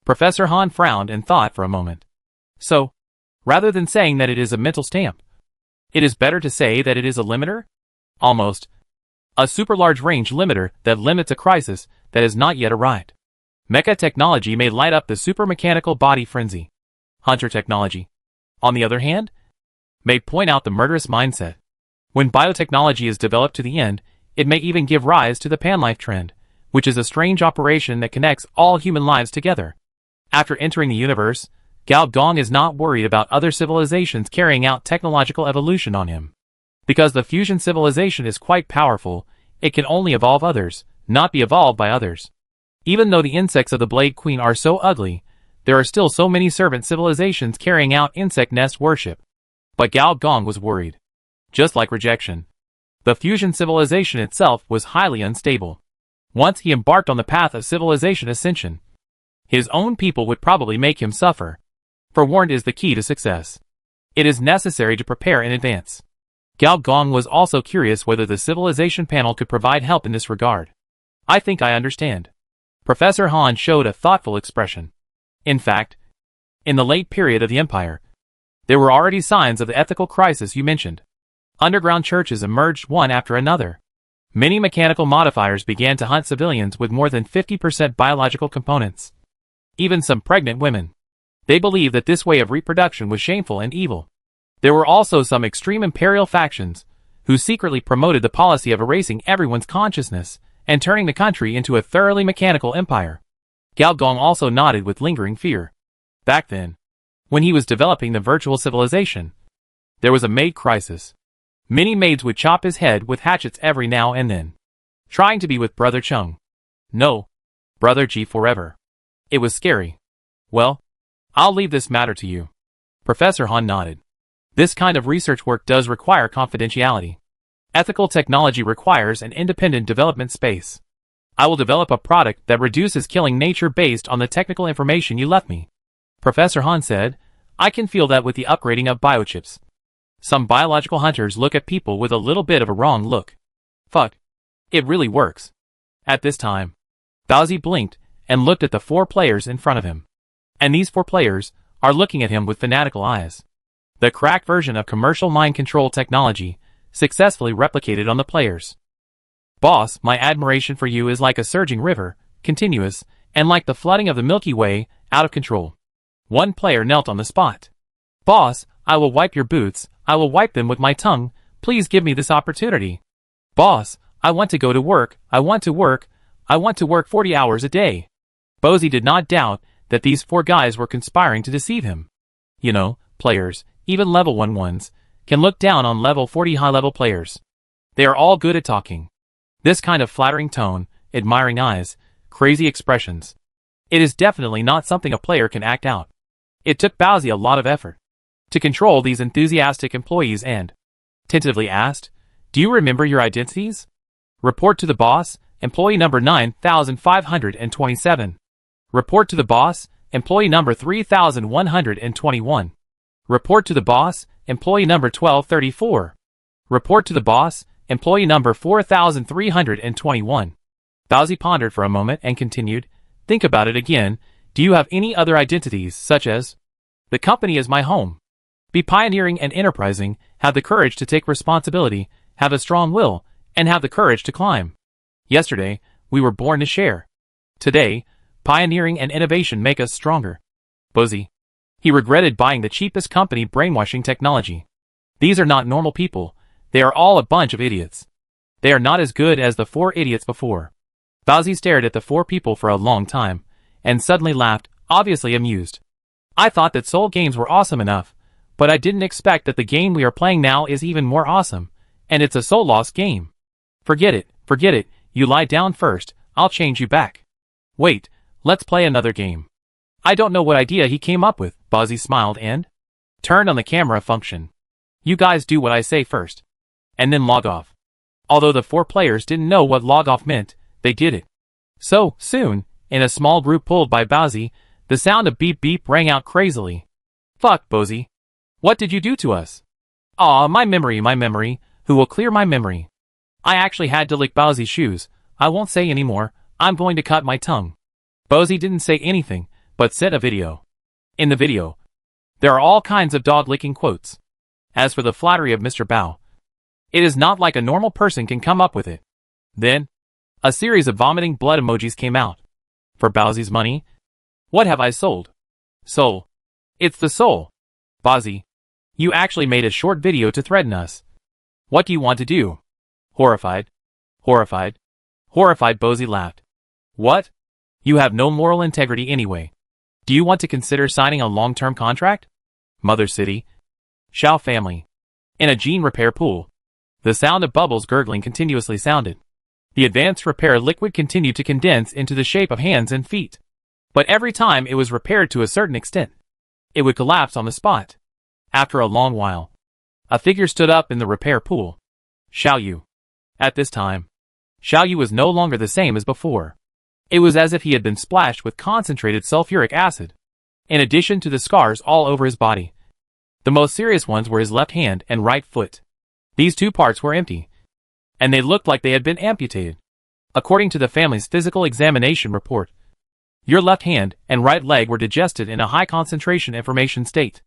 Professor Han frowned and thought for a moment. So, rather than saying that it is a mental stamp, it is better to say that it is a limiter? Almost. A super large range limiter that limits a crisis that has not yet arrived. Mecha technology may light up the super mechanical body frenzy. Hunter technology, on the other hand, may point out the murderous mindset. When biotechnology is developed to the end, it may even give rise to the panlife trend, which is a strange operation that connects all human lives together. After entering the universe, Gao Dong is not worried about other civilizations carrying out technological evolution on him. Because the fusion civilization is quite powerful, it can only evolve others, not be evolved by others. Even though the insects of the Blade Queen are so ugly, there are still so many servant civilizations carrying out insect nest worship. But Gao Dong was worried. Just like rejection, the fusion civilization itself was highly unstable. Once he embarked on the path of civilization ascension, his own people would probably make him suffer. Forewarned is the key to success. It is necessary to prepare in advance. Gao Dong was also curious whether the civilization panel could provide help in this regard. I think I understand. Professor Han showed a thoughtful expression. In fact, in the late period of the Empire, there were already signs of the ethical crisis you mentioned. Underground churches emerged one after another. Many mechanical modifiers began to hunt civilians with more than 50% biological components. Even some pregnant women. They believed that this way of reproduction was shameful and evil. There were also some extreme imperial factions, who secretly promoted the policy of erasing everyone's consciousness and turning the country into a thoroughly mechanical empire. Gao Gong also nodded with lingering fear. Back then, when he was developing the virtual civilization, there was a maid crisis. Many maids would chop his head with hatchets every now and then, trying to be with Brother Chung. No, Brother Ji forever. It was scary. Well, I'll leave this matter to you. Professor Han nodded. This kind of research work does require confidentiality. Ethical technology requires an independent development space. I will develop a product that reduces killing nature based on the technical information you left me. Professor Han said, I can feel that with the upgrading of biochips. Some biological hunters look at people with a little bit of a wrong look. Fuck. It really works. At this time, Baozi blinked and looked at the 4 players in front of him. And these 4 players are looking at him with fanatical eyes. The cracked version of commercial mind control technology successfully replicated on the players. Boss, my admiration for you is like a surging river, continuous, and like the flooding of the Milky Way, out of control. One player knelt on the spot. Boss, I will wipe your boots, I will wipe them with my tongue, please give me this opportunity. Boss, I want to go to work, I want to work 40 hours a day. Bozy did not doubt that these 4 guys were conspiring to deceive him. You know, players, even level 1 ones, can look down on level 40 high-level players. They are all good at talking. This kind of flattering tone, admiring eyes, crazy expressions. It is definitely not something a player can act out. It took Baozi a lot of effort to control these enthusiastic employees and tentatively asked, do you remember your identities? Report to the boss, employee number 9527. Report to the boss, employee number 3121. Report to the boss, employee number 1234. Report to the boss, employee number 4321. Baozi pondered for a moment and continued, think about it again, do you have any other identities such as, the company is my home. Be pioneering and enterprising, have the courage to take responsibility, have a strong will, and have the courage to climb. Yesterday, we were born to share. Today, pioneering and innovation make us stronger. Bozy. He regretted buying the cheapest company brainwashing technology. These are not normal people, they are all a bunch of idiots. They are not as good as the 4 idiots before. Baozi stared at the 4 people for a long time, and suddenly laughed, obviously amused. I thought that Soul games were awesome enough, but I didn't expect that the game we are playing now is even more awesome, and it's a Soul Lost game. Forget it, you lie down first, I'll change you back. Wait, let's play another game. I don't know what idea he came up with, Baozi smiled and turned on the camera function. You guys do what I say first. And then log off. Although the 4 players didn't know what log off meant, they did it. So, soon, in a small group pulled by Baozi, the sound of beep beep rang out crazily. Fuck, Bozy. What did you do to us? Aw, my memory, who will clear my memory? I actually had to lick Baozi's shoes, I won't say anymore, I'm going to cut my tongue. Bozy didn't say anything, but sent a video. In the video, there are all kinds of dog-licking quotes. As for the flattery of Mr. Bao, it is not like a normal person can come up with it. Then, a series of vomiting blood emojis came out. For Baozi's money? What have I sold? Soul. It's the soul. Baozi, you actually made a short video to threaten us. What do you want to do? Horrified. Bozy laughed. What? You have no moral integrity anyway. Do you want to consider signing a long-term contract? Mother City. Xiao family. In a gene repair pool. The sound of bubbles gurgling continuously sounded. The advanced repair liquid continued to condense into the shape of hands and feet. But every time it was repaired to a certain extent, it would collapse on the spot. After a long while, a figure stood up in the repair pool. Xiao Yu. At this time, Xiao Yu was no longer the same as before. It was as if he had been splashed with concentrated sulfuric acid. In addition to the scars all over his body, the most serious ones were his left hand and right foot. These 2 parts were empty, and they looked like they had been amputated. According to the family's physical examination report, your left hand and right leg were digested in a high concentration information state,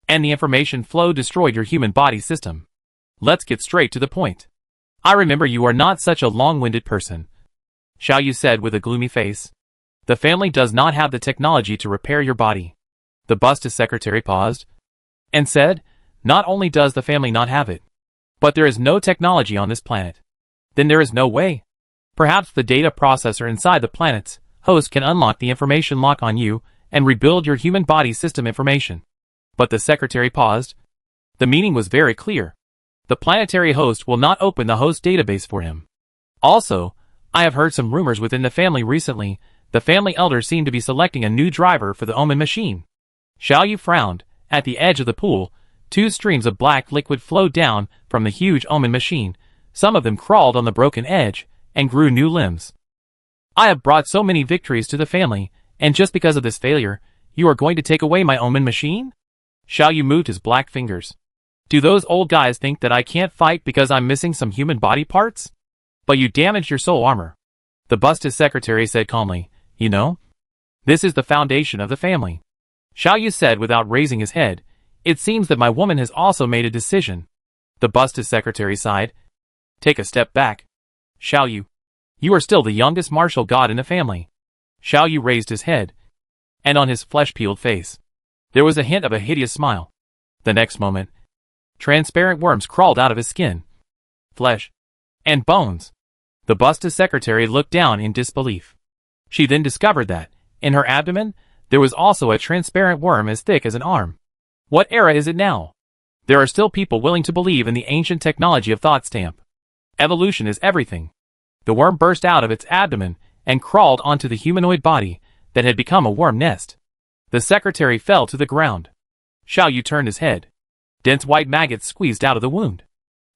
and the information flow destroyed your human body system. Let's get straight to the point. I remember you are not such a long-winded person, Xiao Yu said with a gloomy face. The family does not have the technology to repair your body. The Busta's secretary paused and said, Not only does the family not have it, but there is no technology on this planet. Then there is no way. Perhaps the data processor inside the planet's host can unlock the information lock on you and rebuild your human body system information. But the secretary paused. The meaning was very clear. The planetary host will not open the host database for him. Also, I have heard some rumors within the family recently. The family elders seem to be selecting a new driver for the Omen machine. Xiao Yu frowned. At the edge of the pool, 2 streams of black liquid flowed down from the huge Omen machine. Some of them crawled on the broken edge and grew new limbs. I have brought so many victories to the family, and just because of this failure, you are going to take away my Omen machine? Xiao Yu moved his black fingers. Do those old guys think that I can't fight because I'm missing some human body parts? But you damaged your soul armor. The busted secretary said calmly. You know? This is the foundation of the family. Xiao Yu said without raising his head. It seems that my woman has also made a decision. The busted secretary sighed. Take a step back. Xiao Yu. You are still the youngest martial god in the family. Xiao Yu raised his head. And on his flesh-peeled face, there was a hint of a hideous smile. The next moment, transparent worms crawled out of his skin. Flesh. And bones. The busted secretary looked down in disbelief. She then discovered that, in her abdomen, there was also a transparent worm as thick as an arm. What era is it now? There are still people willing to believe in the ancient technology of thought stamp. Evolution is everything. The worm burst out of its abdomen and crawled onto the humanoid body that had become a worm nest. The secretary fell to the ground. Xiao Yu turned his head. Dense white maggots squeezed out of the wound.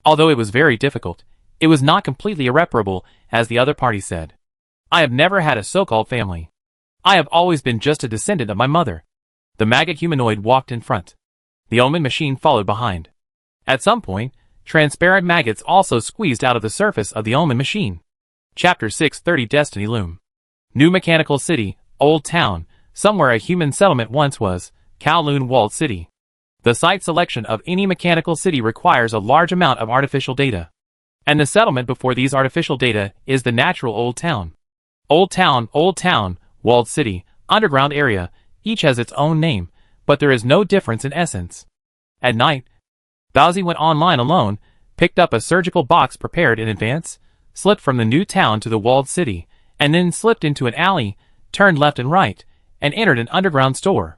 Although it was very difficult, it was not completely irreparable, as the other party said. I have never had a so-called family. I have always been just a descendant of my mother. The maggot humanoid walked in front. The Omen machine followed behind. At some point, transparent maggots also squeezed out of the surface of the Omen machine. Chapter 630 Destiny Loom. New Mechanical City, Old Town, somewhere a human settlement once was, Kowloon Walled City. The site selection of any mechanical city requires a large amount of artificial data. And the settlement before these artificial data is the natural Old Town. Old Town, Walled City, Underground Area, each has its own name, but there is no difference in essence. At night, Bowsy went online alone, picked up a surgical box prepared in advance, slipped from the new town to the walled city, and then slipped into an alley, turned left and right, and entered an underground store.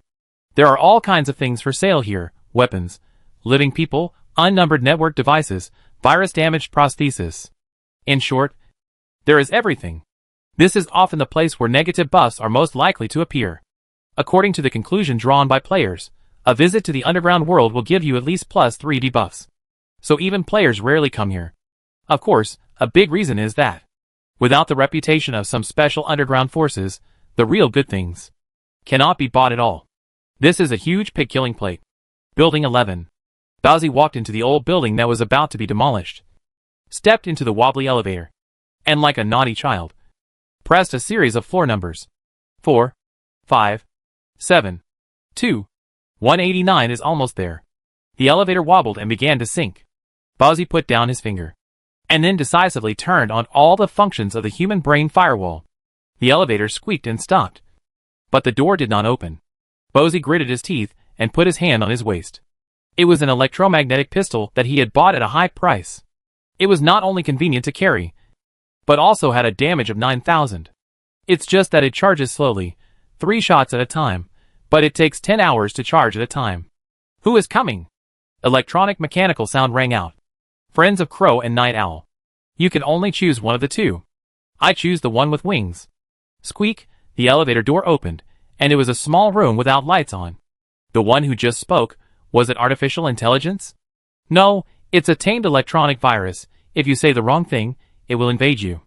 There are all kinds of things for sale here: weapons, living people, unnumbered network devices, virus-damaged prosthesis. In short, there is everything. This is often the place where negative buffs are most likely to appear. According to the conclusion drawn by players, a visit to the underground world will give you at least +3 debuffs. So even players rarely come here. Of course, a big reason is that, without the reputation of some special underground forces, the real good things cannot be bought at all. This is a huge pig-killing plate. Building 11. Bowsy walked into the old building that was about to be demolished, stepped into the wobbly elevator, and like a naughty child, pressed a series of floor numbers. 4, 5, 7, 2, 189 is almost there. The elevator wobbled and began to sink. Bowsy put down his finger, and then decisively turned on all the functions of the human brain firewall. The elevator squeaked and stopped. But the door did not open. Bowsy gritted his teeth and put his hand on his waist. It was an electromagnetic pistol that he had bought at a high price. It was not only convenient to carry, but also had a damage of 9,000. It's just that it charges slowly, 3 shots at a time, but it takes 10 hours to charge at a time. Who is coming? Electronic mechanical sound rang out. Friends of Crow and Night Owl. You can only choose one of the two. I choose the one with wings. Squeak, the elevator door opened, and it was a small room without lights on. The one who just spoke, was it artificial intelligence? No, it's a tamed electronic virus. If you say the wrong thing, it will invade you.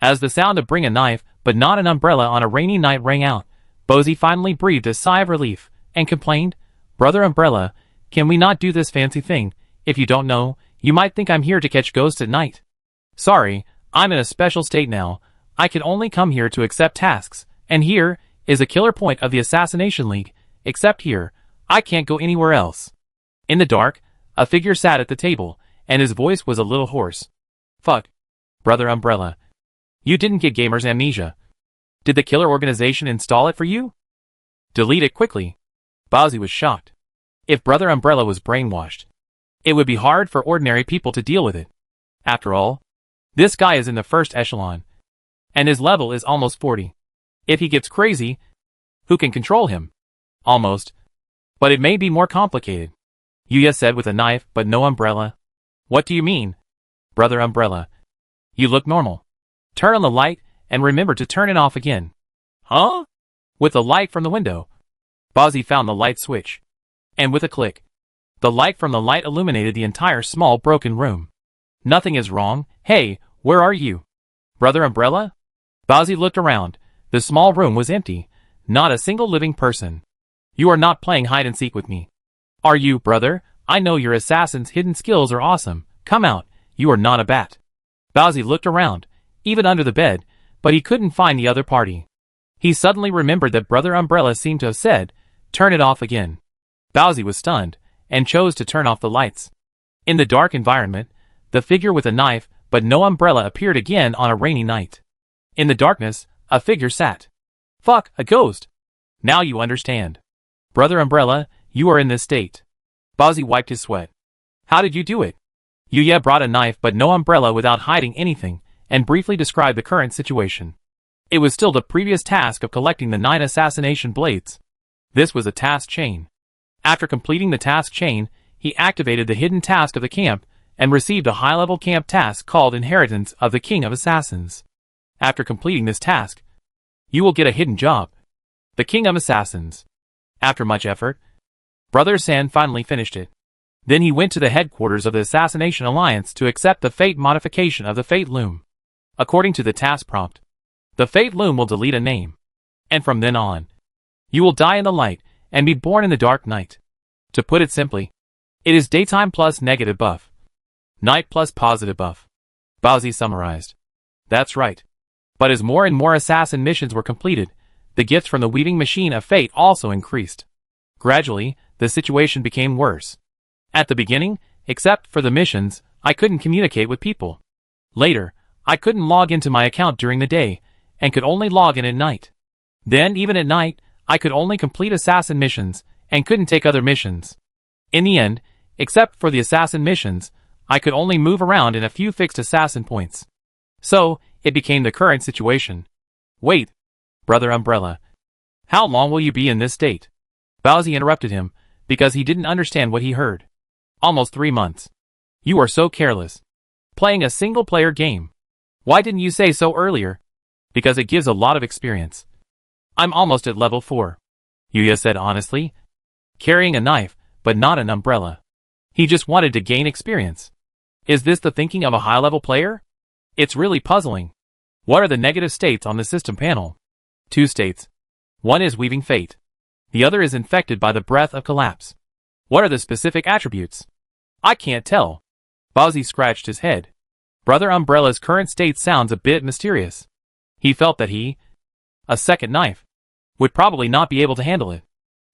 As the sound of bring a knife, but not an umbrella on a rainy night rang out, Bowsy finally breathed a sigh of relief, and complained, Brother Umbrella, can we not do this fancy thing? If you don't know, you might think I'm here to catch ghosts at night. Sorry, I'm in a special state now. I can only come here to accept tasks, and here is a killer point of the Assassination League. Except here, I can't go anywhere else. In the dark, a figure sat at the table, and his voice was a little hoarse. Fuck. Brother Umbrella. You didn't get gamer's amnesia. Did the killer organization install it for you? Delete it quickly. Bowsy was shocked. If Brother Umbrella was brainwashed, It would be hard for ordinary people to deal with it. After all, this guy is in the first echelon, and his level is almost 40. If he gets crazy, who can control him? Almost. But it may be more complicated. Yuya said with a knife but no umbrella. What do you mean? Brother Umbrella. You look normal. Turn on the light, and remember to turn it off again. Huh? With the light from the window. Bozzy found the light switch. And with a click, the light from the light illuminated the entire small broken room. Nothing is wrong. Hey, where are you? Brother Umbrella? Bozzy looked around. The small room was empty. Not a single living person. You are not playing hide and seek with me. Are you, brother? I know your assassin's hidden skills are awesome. Come out. You are not a bat. Bowsy looked around, even under the bed, but he couldn't find the other party. He suddenly remembered that Brother Umbrella seemed to have said, "Turn it off again." Bowsy was stunned, and chose to turn off the lights. In the dark environment, the figure with a knife but no umbrella appeared again on a rainy night. In the darkness, a figure sat. Fuck, a ghost! Now you understand. Brother Umbrella, you are in this state. Bowsy wiped his sweat. How did you do it? Yuya brought a knife but no umbrella without hiding anything, and briefly described the current situation. It was still the previous task of collecting the 9 assassination blades. This was a task chain. After completing the task chain, he activated the hidden task of the camp, and received a high-level camp task called Inheritance of the King of Assassins. After completing this task, you will get a hidden job. The King of Assassins. After much effort, Brother San finally finished it. Then he went to the headquarters of the Assassination Alliance to accept the fate modification of the Fate Loom. According to the task prompt, the Fate Loom will delete a name. And from then on, you will die in the light, and be born in the dark night. To put it simply, it is daytime plus negative buff. Night plus positive buff. Bowsy summarized. That's right. But as more and more assassin missions were completed, the gifts from the weaving machine of fate also increased. Gradually, the situation became worse. At the beginning, except for the missions, I couldn't communicate with people. Later, I couldn't log into my account during the day, and could only log in at night. Then, even at night, I could only complete assassin missions, and couldn't take other missions. In the end, except for the assassin missions, I could only move around in a few fixed assassin points. So, it became the current situation. Wait, Brother Umbrella. How long will you be in this state? Bowsy interrupted him, because he didn't understand what he heard. Almost 3 months. You are so careless. Playing a single-player game. Why didn't you say so earlier? Because it gives a lot of experience. I'm almost at level 4. Yuya said honestly. Carrying a knife, but not an umbrella. He just wanted to gain experience. Is this the thinking of a high-level player? It's really puzzling. What are the negative states on the system panel? 2 states. One is weaving fate. The other is infected by the breath of collapse. What are the specific attributes? I can't tell. Bowsy scratched his head. Brother Umbrella's current state sounds a bit mysterious. He felt that a second knife, would probably not be able to handle it.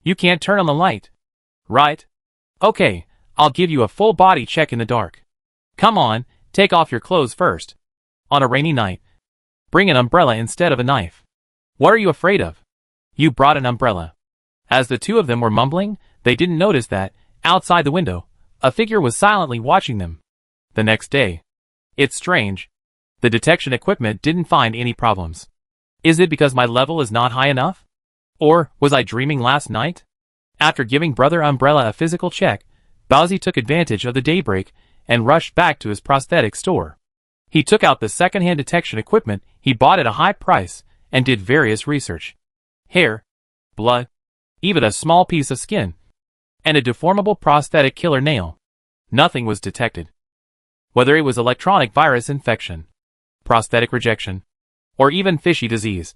You can't turn on the light. Right? Okay, I'll give you a full body check in the dark. Come on, take off your clothes first. On a rainy night, bring an umbrella instead of a knife. What are you afraid of? You brought an umbrella. As the two of them were mumbling, they didn't notice that, outside the window, a figure was silently watching them. The next day. It's strange. The detection equipment didn't find any problems. Is it because my level is not high enough? Or, was I dreaming last night? After giving Brother Umbrella a physical check, Bowsy took advantage of the daybreak, and rushed back to his prosthetic store. He took out the second-hand detection equipment he bought at a high price, and did various research. Hair, blood, even a small piece of skin, and a deformable prosthetic killer nail. Nothing was detected. Whether it was electronic virus infection, prosthetic rejection, or even fishy disease,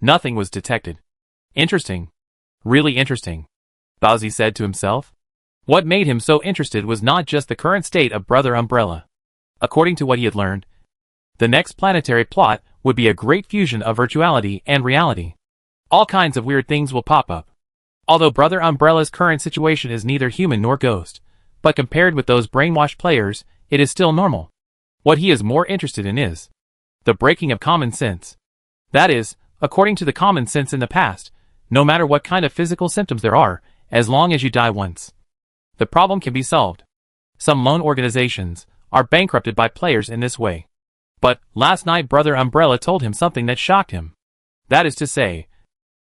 nothing was detected. Interesting. Really interesting. Bowsy said to himself. What made him so interested was not just the current state of Brother Umbrella. According to what he had learned, the next planetary plot would be a great fusion of virtuality and reality. All kinds of weird things will pop up. Although Brother Umbrella's current situation is neither human nor ghost, but compared with those brainwashed players, it is still normal. What he is more interested in is the breaking of common sense. That is, according to the common sense in the past, no matter what kind of physical symptoms there are, as long as you die once, the problem can be solved. Some loan organizations are bankrupted by players in this way. But last night Brother Umbrella told him something that shocked him. That is to say,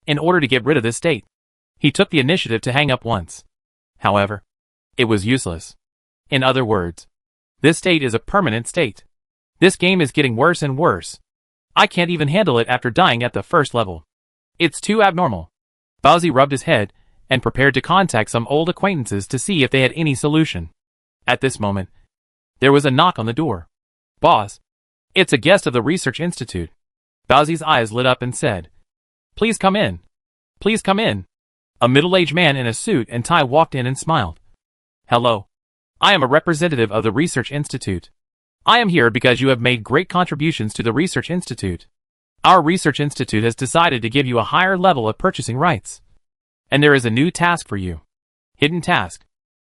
in order to get rid of this state, he took the initiative to hang up once. However, it was useless. In other words, this state is a permanent state. This game is getting worse and worse. I can't even handle it after dying at the first level. It's too abnormal. Bowsy rubbed his head and prepared to contact some old acquaintances to see if they had any solution. At this moment, there was a knock on the door. "Boss, it's a guest of the Research Institute." Bowsy's eyes lit up and said, "Please come in. Please come in." A middle-aged man in a suit and tie walked in and smiled. "Hello. I am a representative of the Research Institute. I am here because you have made great contributions to the Research Institute. Our Research Institute has decided to give you a higher level of purchasing rights. And there is a new task for you." Hidden task.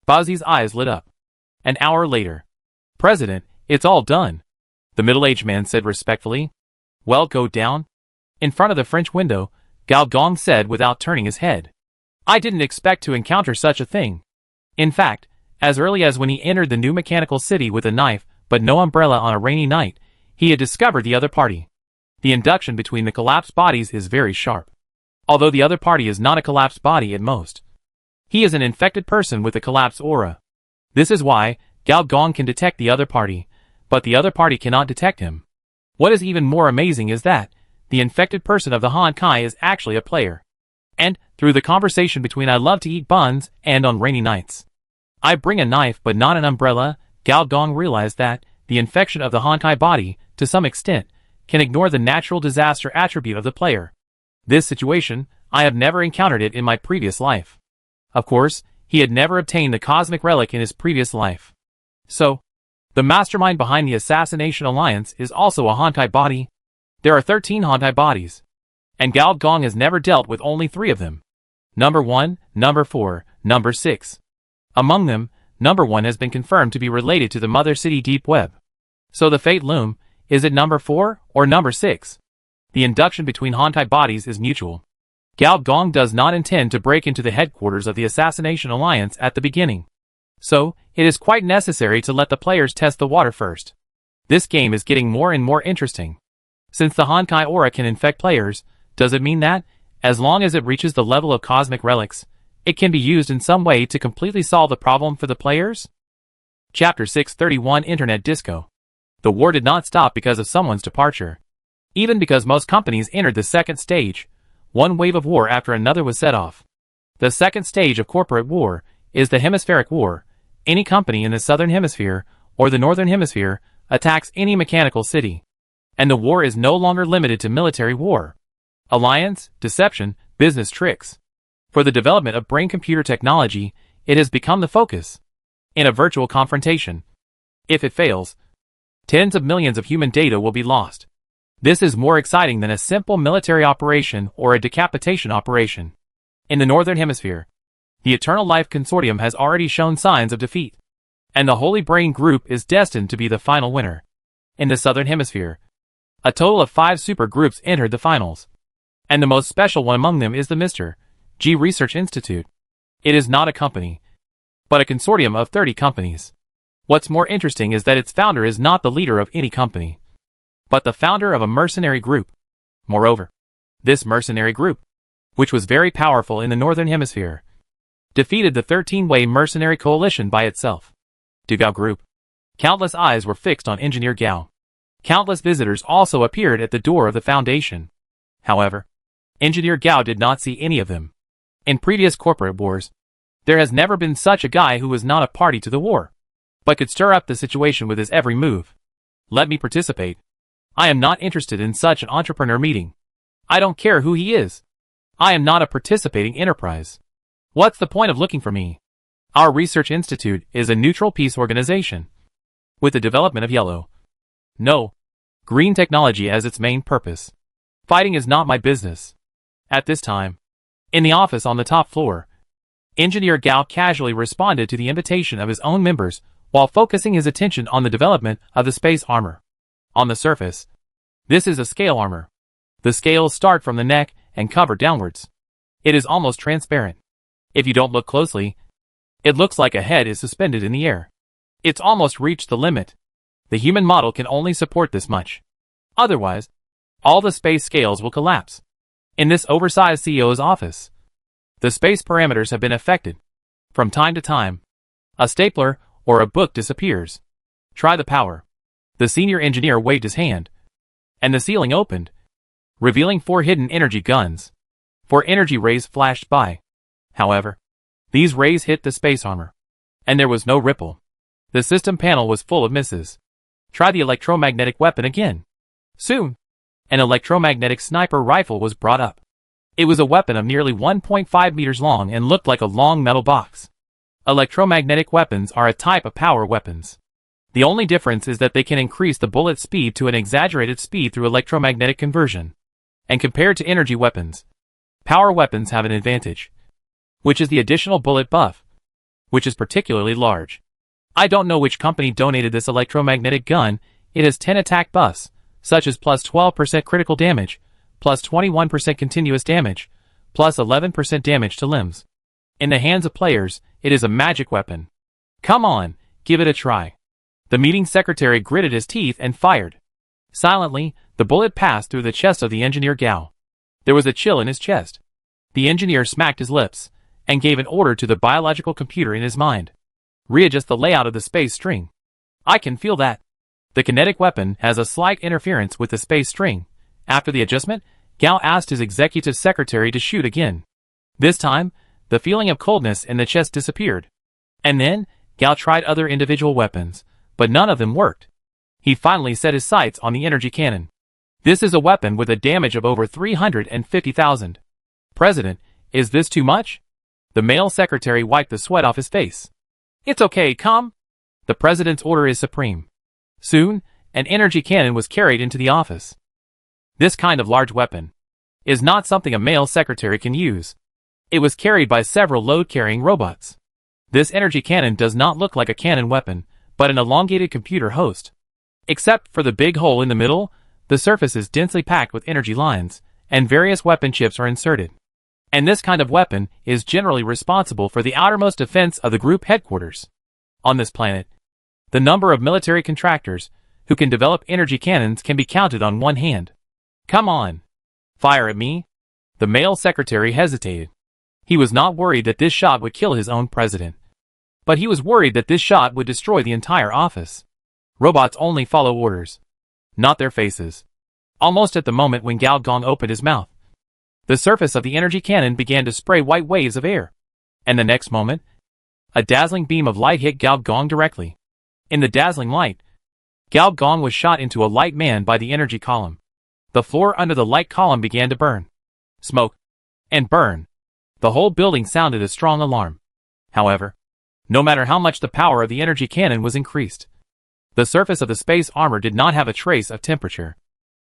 Bowsy's eyes lit up. An hour later. "President, it's all done," the middle-aged man said respectfully. "Well, go down." In front of the French window, Gao Gong said without turning his head. "I didn't expect to encounter such a thing. In fact, as early as when he entered the new mechanical city with a knife but no umbrella on a rainy night, he had discovered the other party. The induction between the collapsed bodies is very sharp. Although the other party is not a collapsed body at most. He is an infected person with a collapsed aura. This is why Gao Gong can detect the other party, but the other party cannot detect him. What is even more amazing is that the infected person of the Honkai is actually a player. And, through the conversation between "I love to eat buns" and "on rainy nights, I bring a knife but not an umbrella," Gao Gong realized that the infection of the Honkai body, to some extent, can ignore the natural disaster attribute of the player. This situation, I have never encountered it in my previous life. Of course, he had never obtained the cosmic relic in his previous life. So, the mastermind behind the Assassination Alliance is also a Honkai body. There are 13 Honkai bodies. And Gao Gong has never dealt with only 3 of them. Number 1, Number 4, Number 6. Among them, Number 1 has been confirmed to be related to the Mother City Deep Web. So the fate loom, is it Number 4 or Number 6? The induction between Honkai bodies is mutual. Gao Gong does not intend to break into the headquarters of the Assassination Alliance at the beginning. So, it is quite necessary to let the players test the water first. This game is getting more and more interesting. Since the Honkai aura can infect players, does it mean that, as long as it reaches the level of cosmic relics, it can be used in some way to completely solve the problem for the players? Chapter 631 Internet Disco. The war did not stop because of someone's departure. Even because most companies entered the second stage, one wave of war after another was set off. The second stage of corporate war is the hemispheric war. Any company in the southern hemisphere or the northern hemisphere attacks any mechanical city. And the war is no longer limited to military war. Alliance, deception, business tricks. For the development of brain-computer technology, it has become the focus. In a virtual confrontation, if it fails, tens of millions of human data will be lost. This is more exciting than a simple military operation or a decapitation operation. In the Northern Hemisphere, the Eternal Life Consortium has already shown signs of defeat, and the Holy Brain Group is destined to be the final winner. In the Southern Hemisphere, a total of 5 super groups entered the finals, and the most special one among them is the Mr. G Research Institute. It is not a company, but a consortium of 30 companies. What's more interesting is that its founder is not the leader of any company, but the founder of a mercenary group. Moreover, this mercenary group, which was very powerful in the Northern Hemisphere, defeated the 13-way mercenary coalition by itself. Gao Group. Countless eyes were fixed on Engineer Gao. Countless visitors also appeared at the door of the Foundation. However, Engineer Gao did not see any of them. In previous corporate wars, there has never been such a guy who was not a party to the war, but could stir up the situation with his every move. Let me participate. I am not interested in such an entrepreneur meeting. I don't care who he is. I am not a participating enterprise. What's the point of looking for me? Our research institute is a neutral peace organization, with the development of yellow, no, green technology as its main purpose. Fighting is not my business. At this time, in the office on the top floor, Engineer Gao casually responded to the invitation of his own members while focusing his attention on the development of the space armor. On the surface, this is a scale armor. The scales start from the neck and cover downwards. It is almost transparent. If you don't look closely, it looks like a head is suspended in the air. It's almost reached the limit. The human model can only support this much. Otherwise, all the space scales will collapse. In this oversized CEO's office, the space parameters have been affected. From time to time, a stapler or a book disappears. Try the power. The senior engineer waved his hand, and the ceiling opened, revealing 4 hidden energy guns. 4 energy rays flashed by. However, these rays hit the space armor, and there was no ripple. The system panel was full of misses. Try the electromagnetic weapon again. Soon, an electromagnetic sniper rifle was brought up. It was a weapon of nearly 1.5 meters long and looked like a long metal box. Electromagnetic weapons are a type of power weapons. The only difference is that they can increase the bullet speed to an exaggerated speed through electromagnetic conversion. And compared to energy weapons, power weapons have an advantage, which is the additional bullet buff, which is particularly large. I don't know which company donated this electromagnetic gun. It has 10 attack buffs, such as plus 12% critical damage, plus 21% continuous damage, plus 11% damage to limbs. In the hands of players, it is a magic weapon. Come on, give it a try. The meeting secretary gritted his teeth and fired. Silently, the bullet passed through the chest of the engineer Gao. There was a chill in his chest. The engineer smacked his lips and gave an order to the biological computer in his mind. Readjust the layout of the space string. I can feel that. The kinetic weapon has a slight interference with the space string. After the adjustment, Gao asked his executive secretary to shoot again. This time, the feeling of coldness in the chest disappeared. And then, Gao tried other individual weapons, but none of them worked. He finally set his sights on the energy cannon. This is a weapon with a damage of over 350,000. President, is this too much? The male secretary wiped the sweat off his face. It's okay, come. The president's order is supreme. Soon, an energy cannon was carried into the office. This kind of large weapon is not something a male secretary can use. It was carried by several load-carrying robots. This energy cannon does not look like a cannon weapon, but an elongated computer host. Except for the big hole in the middle, the surface is densely packed with energy lines, and various weapon chips are inserted. And this kind of weapon is generally responsible for the outermost defense of the group headquarters. On this planet, the number of military contractors who can develop energy cannons can be counted on one hand. Come on. Fire at me? The male secretary hesitated. He was not worried that this shot would kill his own president. But he was worried that this shot would destroy the entire office. Robots only follow orders, not their faces. Almost at the moment when Gao Gong opened his mouth, the surface of the energy cannon began to spray white waves of air. And the next moment, a dazzling beam of light hit Gao Gong directly. In the dazzling light, Gao Gong was shot into a light man by the energy column. The floor under the light column began to burn, smoke, and burn. The whole building sounded a strong alarm. However, no matter how much the power of the energy cannon was increased, the surface of the space armor did not have a trace of temperature.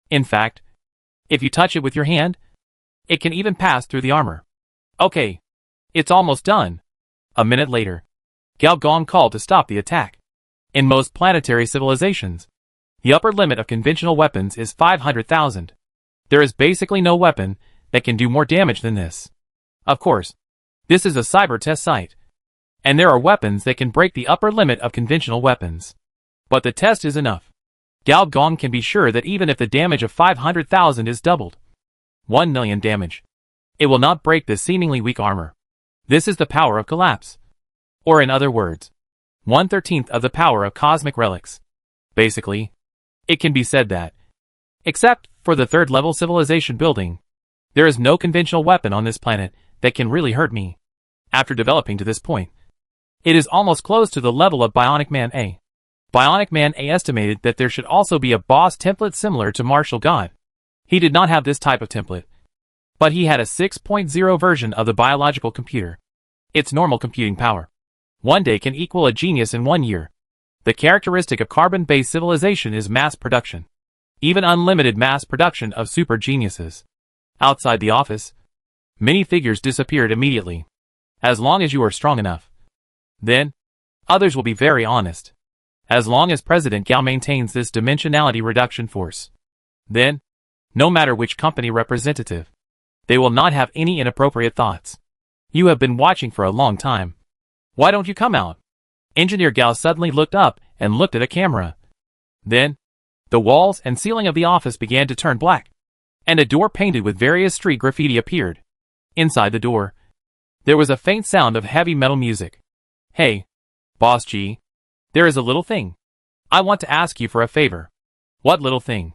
In fact, if you touch it with your hand, it can even pass through the armor. Okay, it's almost done. A minute later, Gao Gong called to stop the attack. In most planetary civilizations, the upper limit of conventional weapons is 500,000. There is basically no weapon that can do more damage than this. Of course, this is a cyber test site, and there are weapons that can break the upper limit of conventional weapons. But the test is enough. Gao Gong can be sure that even if the damage of 500,000 is doubled, 1 million damage, it will not break this seemingly weak armor. This is the power of collapse. Or in other words, 1/13 of the power of cosmic relics. Basically, it can be said that, except for the third-level civilization building, there is no conventional weapon on this planet that can really hurt me. After developing to this point, it is almost close to the level of Bionic Man A. Bionic Man A estimated that there should also be a boss template similar to Martial God. He did not have this type of template, but he had a 6.0 version of the biological computer. Its normal computing power, one day, can equal a genius in 1 year. The characteristic of carbon-based civilization is mass production. Even unlimited mass production of super geniuses. Outside the office, many figures disappeared immediately. As long as you are strong enough, then others will be very honest. As long as President Gao maintains this dimensionality reduction force, then, no matter which company representative, they will not have any inappropriate thoughts. You have been watching for a long time. Why don't you come out? Engineer Gao suddenly looked up and looked at a camera. Then, the walls and ceiling of the office began to turn black, and a door painted with various street graffiti appeared. Inside the door, there was a faint sound of heavy metal music. Hey, Boss G, there is a little thing. I want to ask you for a favor. What little thing?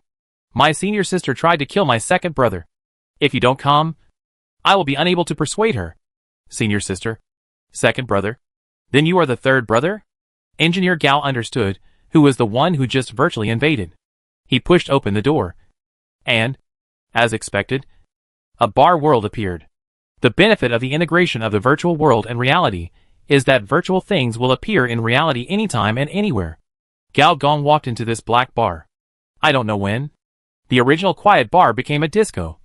My senior sister tried to kill my second brother. If you don't come, I will be unable to persuade her. Senior sister? Second brother? Then you are the third brother? Engineer Gao understood who was the one who just virtually invaded. He pushed open the door. And, as expected, a bar world appeared. The benefit of the integration of the virtual world and reality is that virtual things will appear in reality anytime and anywhere. Gao Gong walked into this black bar. I don't know when. The original quiet bar became a disco.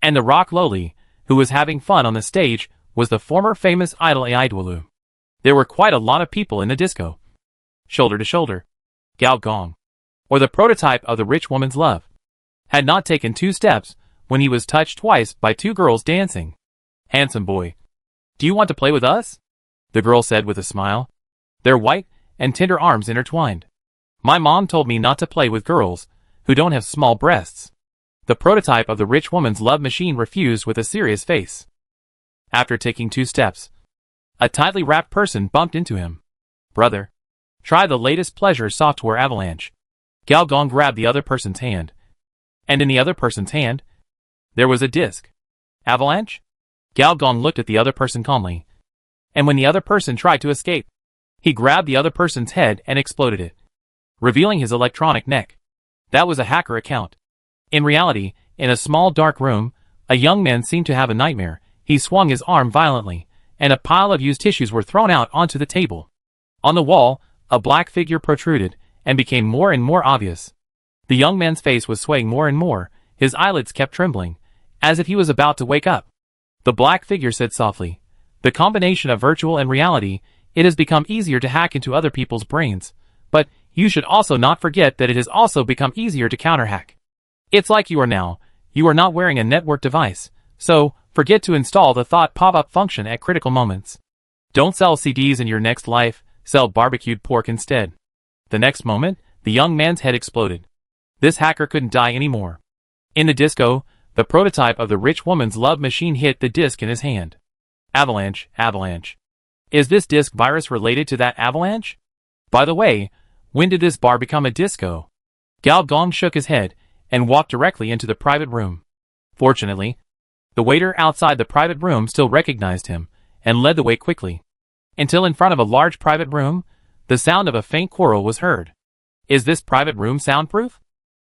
And the rock loli, who was having fun on the stage, was the former famous idol Aidwalu. There were quite a lot of people in the disco. Shoulder to shoulder. Gao Gong, or the prototype of the rich woman's love, had not taken 2 steps when he was touched twice by 2 girls dancing. Handsome boy. Do you want to play with us? The girl said with a smile. Their white and tender arms intertwined. My mom told me not to play with girls who don't have small breasts. The prototype of the rich woman's love machine refused with a serious face. After taking 2 steps, a tightly wrapped person bumped into him. Brother, try the latest pleasure software Avalanche. Gao Gong grabbed the other person's hand. And in the other person's hand, there was a disc. Avalanche? Gao Gong looked at the other person calmly. And when the other person tried to escape, he grabbed the other person's head and exploded it, revealing his electronic neck. That was a hacker account. In reality, in a small dark room, a young man seemed to have a nightmare. He swung his arm violently, and a pile of used tissues were thrown out onto the table. On the wall, a black figure protruded and became more and more obvious. The young man's face was swaying more and more, his eyelids kept trembling, as if he was about to wake up. The black figure said softly, the combination of virtual and reality, it has become easier to hack into other people's brains, but you should also not forget that it has also become easier to counterhack. It's like you are now, you are not wearing a network device, so forget to install the thought pop-up function at critical moments. Don't sell CDs in your next life, sell barbecued pork instead. The next moment, the young man's head exploded. This hacker couldn't die anymore. In the disco, the prototype of the rich woman's love machine hit the disc in his hand. Avalanche, avalanche. Is this disc virus related to that avalanche? By the way, when did this bar become a disco? Gao Gong shook his head and walked directly into the private room. Fortunately, the waiter outside the private room still recognized him and led the way quickly, until in front of a large private room, the sound of a faint quarrel was heard. Is this private room soundproof?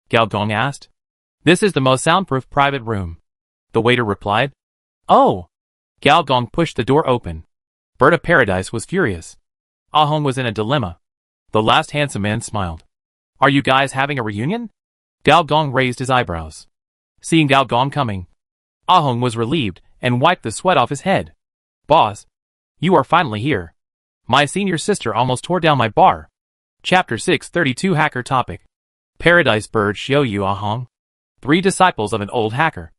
Gao Gong asked. This is the most soundproof private room, the waiter replied. Oh! Gao Gong pushed the door open. Bird of Paradise was furious. Ah Hong was in a dilemma. The last handsome man smiled. Are you guys having a reunion? Gao Gong raised his eyebrows. Seeing Gao Gong coming, Ah Hong was relieved and wiped the sweat off his head. Boss, you are finally here. My senior sister almost tore down my bar. Chapter 632 Hacker Topic. Paradise Bird Xiaoyu Ah Hong. 3 disciples of an old hacker.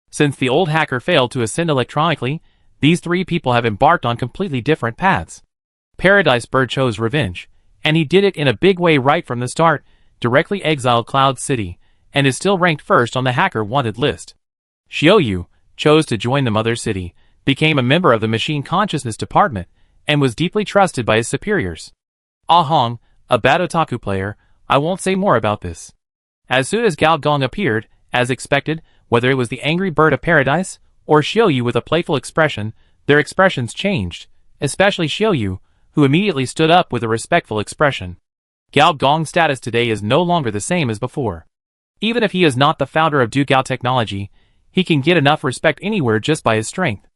Since the old hacker failed to ascend electronically, these 3 people have embarked on completely different paths. Paradise Bird chose revenge, and he did it in a big way right from the start, directly exiled Cloud City, and is still ranked first on the hacker wanted list. Xiaoyu chose to join the mother city, became a member of the machine consciousness department, and was deeply trusted by his superiors. Ah Hong, a bad otaku player, I won't say more about this. As soon as Gao Gong appeared, as expected, whether it was the angry bird of paradise, or Xiaoyu with a playful expression, their expressions changed, especially Xiaoyu, who immediately stood up with a respectful expression. Gao Gong's status today is no longer the same as before. Even if he is not the founder of Dugao Technology, he can get enough respect anywhere just by his strength.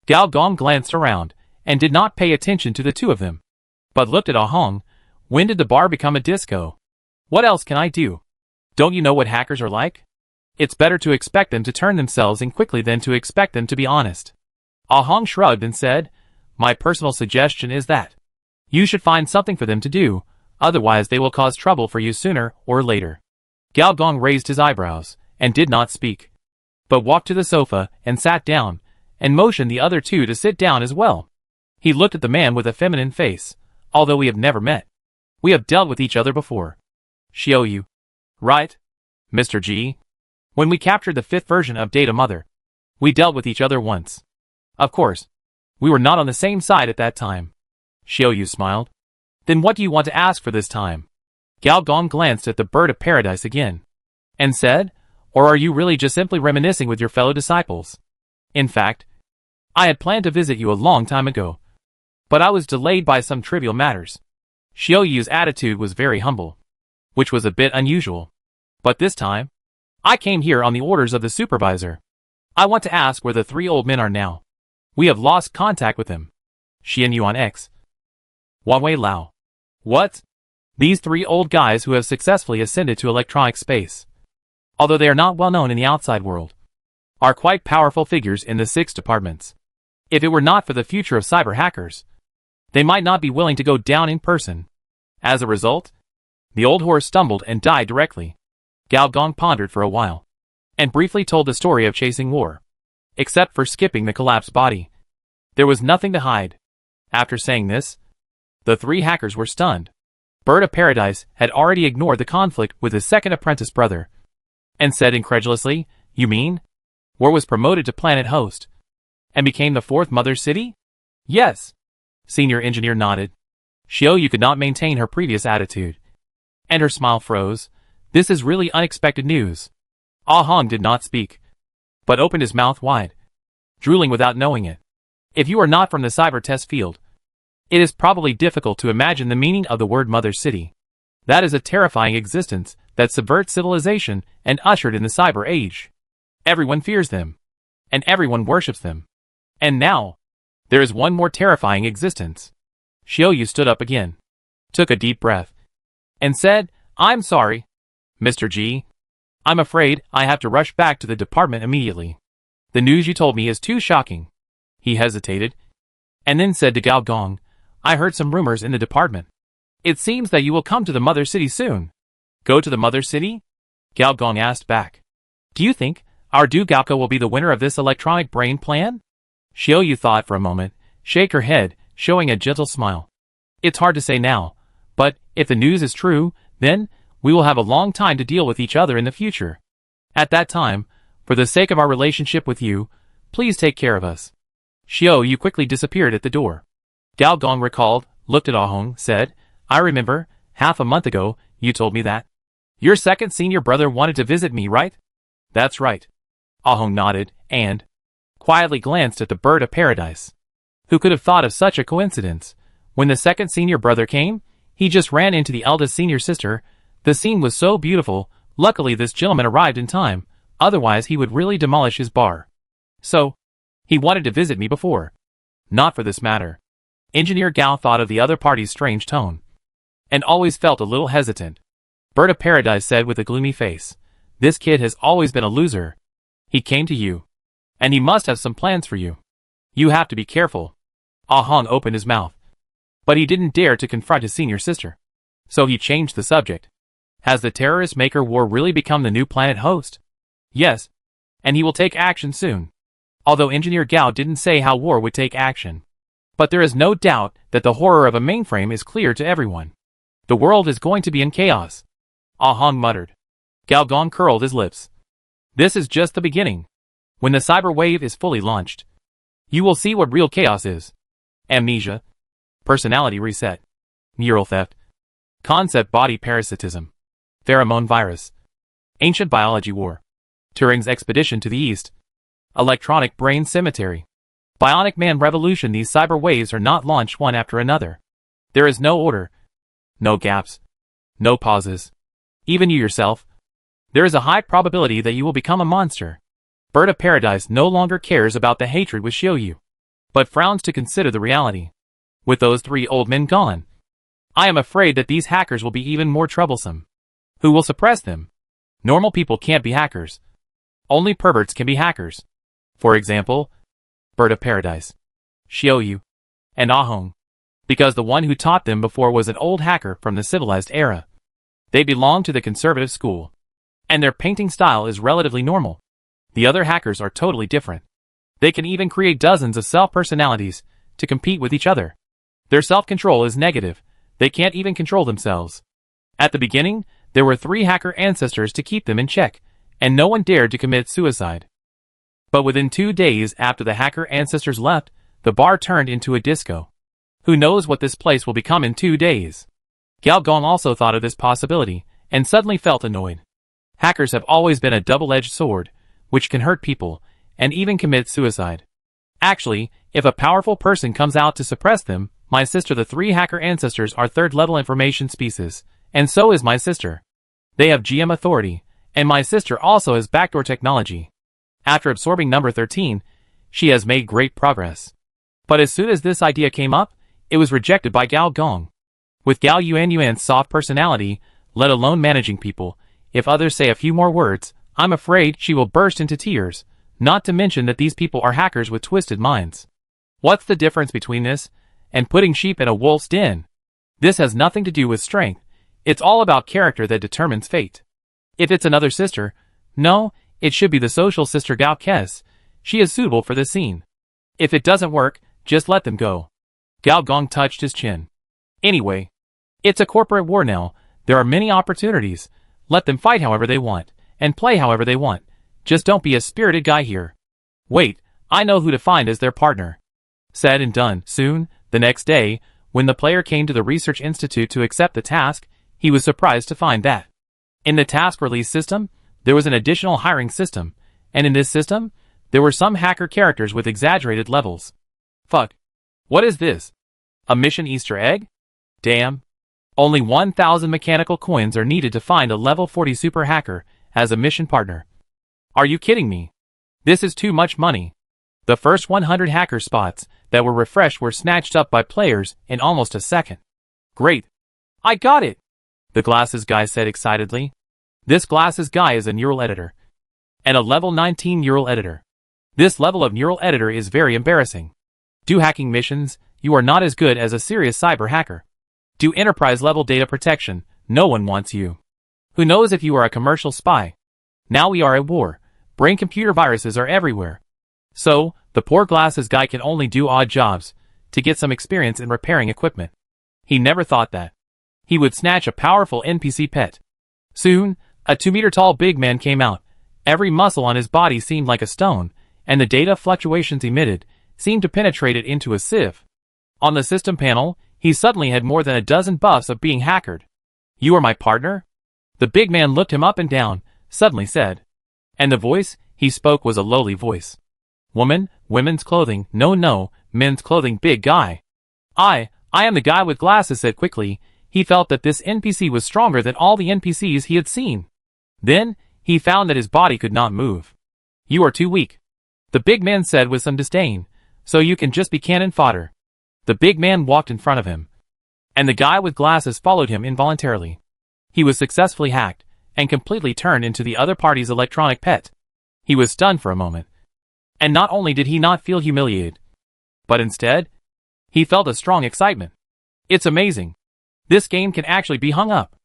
Gao Gong glanced around, and did not pay attention to the 2 of them, but looked at Ah Hong. When did the bar become a disco? What else can I do? Don't you know what hackers are like? It's better to expect them to turn themselves in quickly than to expect them to be honest. Ah Hong shrugged and said, my personal suggestion is that you should find something for them to do, otherwise they will cause trouble for you sooner or later. Gao Gong raised his eyebrows, and did not speak, but walked to the sofa and sat down, and motioned the other 2 to sit down as well. He looked at the man with a feminine face. although we have never met. We have dealt with each other before. Xiaoyu. Right? Mr. G? When we captured the 5th version of Data Mother, we dealt with each other once. Of course, we were not on the same side at that time. Xiaoyu smiled. Then what do you want to ask for this time? Gao Gong glanced at the bird of paradise again, and said, or are you really just simply reminiscing with your fellow disciples? In fact, I had planned to visit you a long time ago, but I was delayed by some trivial matters. Xiaoyu's attitude was very humble, which was a bit unusual. But this time, I came here on the orders of the supervisor. I want to ask where the 3 old men are now. We have lost contact with them. Xian Yuan X. Wei Lao. What? These 3 old guys who have successfully ascended to electronic space, although they are not well known in the outside world, are quite powerful figures in the 6 departments. If it were not for the future of cyber hackers, they might not be willing to go down in person. As a result, the old horse stumbled and died directly. Gao Gong pondered for a while, and briefly told the story of chasing war. Except for skipping the collapsed body, there was nothing to hide. After saying this, the 3 hackers were stunned. Bird of Paradise had already ignored the conflict with his second apprentice brother, and said incredulously, you mean? War was promoted to planet host, and became the 4th mother city? Yes. Senior engineer nodded. Xiaoyu could not maintain her previous attitude, and her smile froze. This is really unexpected news. Ah Hong did not speak, but opened his mouth wide, drooling without knowing it. If you are not from the cyber test field, it is probably difficult to imagine the meaning of the word Mother City. That is a terrifying existence that subverts civilization and ushered in the cyber age. Everyone fears them, and everyone worships them. And now, there is one more terrifying existence. Xiaoyu stood up again, took a deep breath, and said, I'm sorry, Mr. G. I'm afraid I have to rush back to the department immediately. The news you told me is too shocking. He hesitated, and then said to Gao Gong, I heard some rumors in the department. It seems that you will come to the Mother City soon. Go to the Mother City? Gao Gong asked back. Do you think our Du Gaoka will be the winner of this electronic brain plan? Xiaoyu thought for a moment, shake her head, showing a gentle smile. It's hard to say now, but if the news is true, then we will have a long time to deal with each other in the future. At that time, for the sake of our relationship with you, please take care of us. Xiaoyu quickly disappeared at the door. Gao Gong recalled, looked at Ah Hong, said, I remember, half a month ago, you told me that your second senior brother wanted to visit me, right? That's right. Ah Hong nodded, and quietly glanced at the bird of paradise. Who could have thought of such a coincidence? When the second senior brother came, he just ran into the eldest senior sister. The scene was so beautiful. Luckily this gentleman arrived in time, otherwise he would really demolish his bar. So, he wanted to visit me before. Not for this matter. Engineer Gao thought of the other party's strange tone, and always felt a little hesitant. Bird of Paradise said with a gloomy face, this kid has always been a loser. He came to you, and he must have some plans for you. You have to be careful. Ah Hong opened his mouth, but he didn't dare to confront his senior sister. So he changed the subject. Has the terrorist maker war really become the new planet host? Yes, and he will take action soon. Although Engineer Gao didn't say how war would take action. But there is no doubt that the horror of a mainframe is clear to everyone. The world is going to be in chaos. Ah Hong muttered. Gao Gong curled his lips. This is just the beginning. When the cyber wave is fully launched, you will see what real chaos is. Amnesia, personality reset, neural theft, concept body parasitism, pheromone virus, ancient biology war, Turing's expedition to the east, electronic brain cemetery, bionic man revolution. These cyber waves are not launched one after another. There is no order, no gaps, no pauses. Even you yourself, there is a high probability that you will become a monster. Bird of Paradise no longer cares about the hatred with Xiaoyu, but frowns to consider the reality. With those 3 old men gone, I am afraid that these hackers will be even more troublesome. Who will suppress them? Normal people can't be hackers. Only perverts can be hackers. For example, Bird of Paradise, Xiaoyu, and Ah Hong, because the one who taught them before was an old hacker from the civilized era. They belong to the conservative school, and their painting style is relatively normal. The other hackers are totally different. They can even create dozens of self-personalities to compete with each other. Their self-control is negative. They can't even control themselves. At the beginning, there were 3 hacker ancestors to keep them in check, and no one dared to commit suicide. But within 2 days after the hacker ancestors left, the bar turned into a disco. Who knows what this place will become in 2 days? Gao Gong also thought of this possibility, and suddenly felt annoyed. Hackers have always been a double-edged sword, which can hurt people, and even commit suicide. Actually, if a powerful person comes out to suppress them, my sister, the 3 hacker ancestors are 3rd-level information species, and so is my sister. They have GM authority, and my sister also has backdoor technology. After absorbing number 13, she has made great progress. But as soon as this idea came up, it was rejected by Gao Gong. With Gao Yuan's soft personality, let alone managing people, if others say a few more words, I'm afraid she will burst into tears, not to mention that these people are hackers with twisted minds. What's the difference between this and putting sheep in a wolf's den? This has nothing to do with strength. It's all about character that determines fate. If it's another sister, no, it should be the social sister Gao Kes. She is suitable for this scene. If it doesn't work, just let them go. Gao Gong touched his chin. Anyway, it's a corporate war now. There are many opportunities. Let them fight however they want, and play however they want. Just don't be a spirited guy here. Wait, I know who to find as their partner. Said and done. Soon, the next day, when the player came to the Research Institute to accept the task, he was surprised to find that in the task release system, there was an additional hiring system, and in this system, there were some hacker characters with exaggerated levels. Fuck. What is this? A mission Easter egg? Damn. Only 1,000 mechanical coins are needed to find a level 40 super hacker as a mission partner. Are you kidding me? This is too much money. The first 100 hacker spots that were refreshed were snatched up by players in almost a second. Great. I got it! The glasses guy said excitedly. This glasses guy is a neural editor. And a level 19 neural editor. This level of neural editor is very embarrassing. Do hacking missions, you are not as good as a serious cyber hacker. Do enterprise level data protection, no one wants you. Who knows if you are a commercial spy? Now we are at war. Brain computer viruses are everywhere. So, the poor glasses guy can only do odd jobs to get some experience in repairing equipment. He never thought that he would snatch a powerful NPC pet. Soon, a 2-meter-tall big man came out. Every muscle on his body seemed like a stone, and the data fluctuations emitted seemed to penetrate it into a sieve. On the system panel, he suddenly had more than a dozen buffs of being hackered. You are my partner? The big man looked him up and down, suddenly said. And the voice he spoke was a lowly voice. Woman, women's clothing, no, men's clothing, big guy. I am the guy with glasses, said quickly. He felt that this NPC was stronger than all the NPCs he had seen. Then, he found that his body could not move. You are too weak. The big man said with some disdain. So you can just be cannon fodder. The big man walked in front of him. And the guy with glasses followed him involuntarily. He was successfully hacked, and completely turned into the other party's electronic pet. He was stunned for a moment. And not only did he not feel humiliated, but instead, he felt a strong excitement. It's amazing. This game can actually be hung up.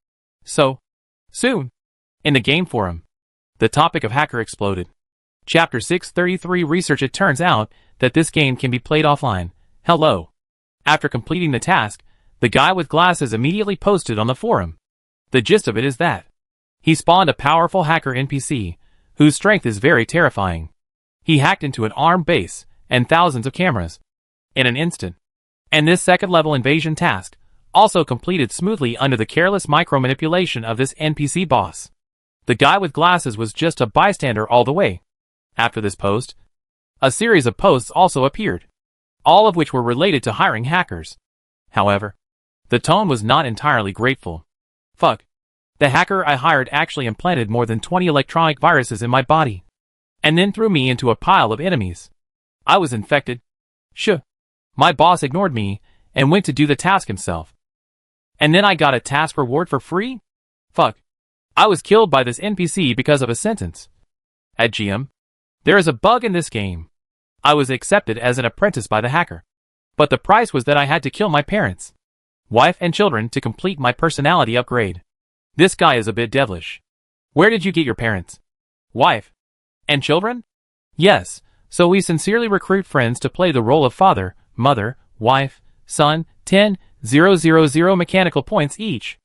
So soon. In the game forum, the topic of hacker exploded. Chapter 633 Research. It turns out that this game can be played offline. Hello. After completing the task, the guy with glasses immediately posted on the forum. The gist of it is that he spawned a powerful hacker NPC, whose strength is very terrifying. He hacked into an armed base and thousands of cameras in an instant. And this second-level invasion task also completed smoothly under the careless micro-manipulation of this NPC boss. The guy with glasses was just a bystander all the way. After this post, a series of posts also appeared, all of which were related to hiring hackers. However, the tone was not entirely grateful. Fuck. The hacker I hired actually implanted more than 20 electronic viruses in my body, and then threw me into a pile of enemies. I was infected. My boss ignored me and went to do the task himself. And then I got a task reward for free? Fuck. I was killed by this NPC because of a sentence. At GM, there is a bug in this game. I was accepted as an apprentice by the hacker, but the price was that I had to kill my parents, wife and children to complete my personality upgrade. This guy is a bit devilish. Where did you get your parents, wife, and children? Yes, so we sincerely recruit friends to play the role of father, mother, wife, son, 10,000 mechanical points each.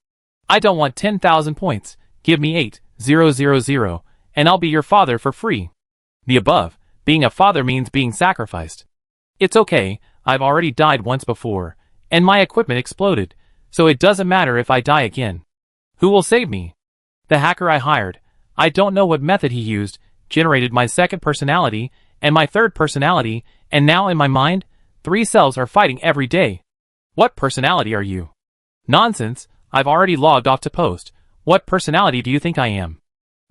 I don't want 10,000 points. Give me 8,000, and I'll be your father for free. The above, being a father means being sacrificed. It's okay, I've already died once before, and my equipment exploded, so it doesn't matter if I die again. Who will save me? The hacker I hired, I don't know what method he used, generated my second personality, and my third personality, and now in my mind, 3 selves are fighting every day. What personality are you? Nonsense, I've already logged off to post. What personality do you think I am?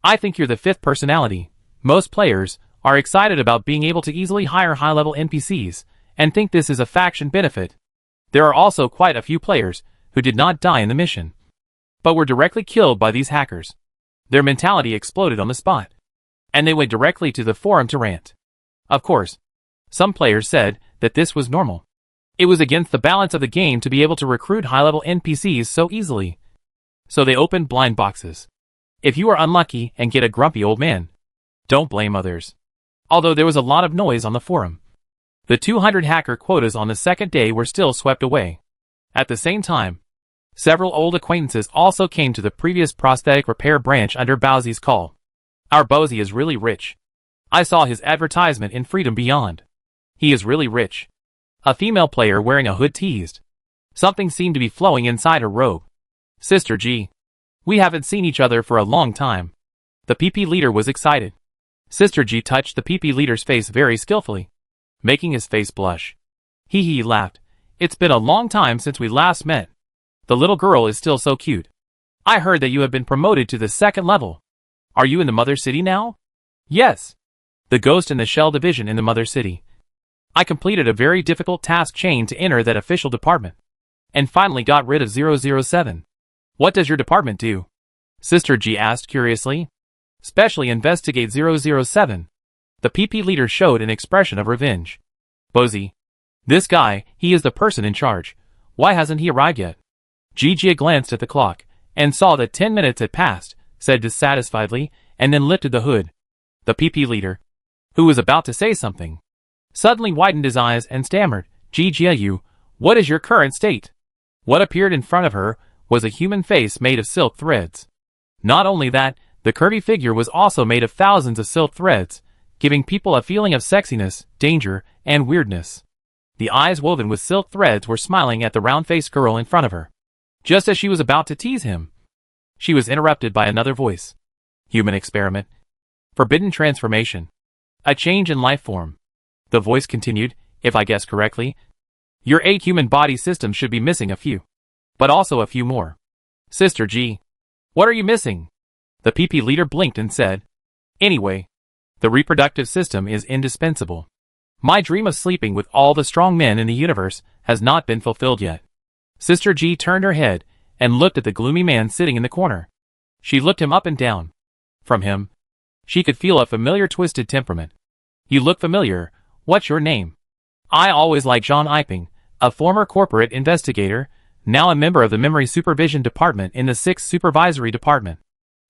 I think you're the 5th personality. Most players are excited about being able to easily hire high-level NPCs, and think this is a faction benefit. There are also quite a few players who did not die in the mission, but were directly killed by these hackers. Their mentality exploded on the spot, and they went directly to the forum to rant. Of course, some players said that this was normal. It was against the balance of the game to be able to recruit high-level NPCs so easily. So they opened blind boxes. If you are unlucky and get a grumpy old man, don't blame others. Although there was a lot of noise on the forum. The 200 hacker quotas on the second day were still swept away. At the same time, several old acquaintances also came to the previous prosthetic repair branch under Bowsey's call. Our Bowsey is really rich. I saw his advertisement in Freedom Beyond. He is really rich. A female player wearing a hood teased. Something seemed to be flowing inside her robe. Sister G. We haven't seen each other for a long time. The PP leader was excited. Sister G touched the PP leader's face very skillfully, making his face blush. He laughed. It's been a long time since we last met. The little girl is still so cute. I heard that you have been promoted to the 2nd level. Are you in the Mother City now? Yes. The Ghost in the Shell division in the Mother City. I completed a very difficult task chain to enter that official department, and finally got rid of 007. What does your department do? Sister G asked curiously. Specially investigate 007. The PP leader showed an expression of revenge. Bowsey. This guy, he is the person in charge. Why hasn't he arrived yet? Gia glanced at the clock, and saw that 10 minutes had passed, said dissatisfiedly, and then lifted the hood. The PP leader, who was about to say something, suddenly widened his eyes and stammered, Gia, what is your current state? What appeared in front of her was a human face made of silk threads. Not only that, the curvy figure was also made of thousands of silk threads, giving people a feeling of sexiness, danger, and weirdness. The eyes woven with silk threads were smiling at the round-faced girl in front of her. Just as she was about to tease him, she was interrupted by another voice. Human experiment. Forbidden transformation. A change in life form. The voice continued, if I guess correctly, your 8 human body systems should be missing a few. But also a few more. Sister G. What are you missing? The PP leader blinked and said, anyway, the reproductive system is indispensable. My dream of sleeping with all the strong men in the universe has not been fulfilled yet. Sister G turned her head and looked at the gloomy man sitting in the corner. She looked him up and down. From him, she could feel a familiar twisted temperament. You look familiar. What's your name? I always liked John Iping, a former corporate investigator, now a member of the Memory Supervision Department in the 6th Supervisory Department.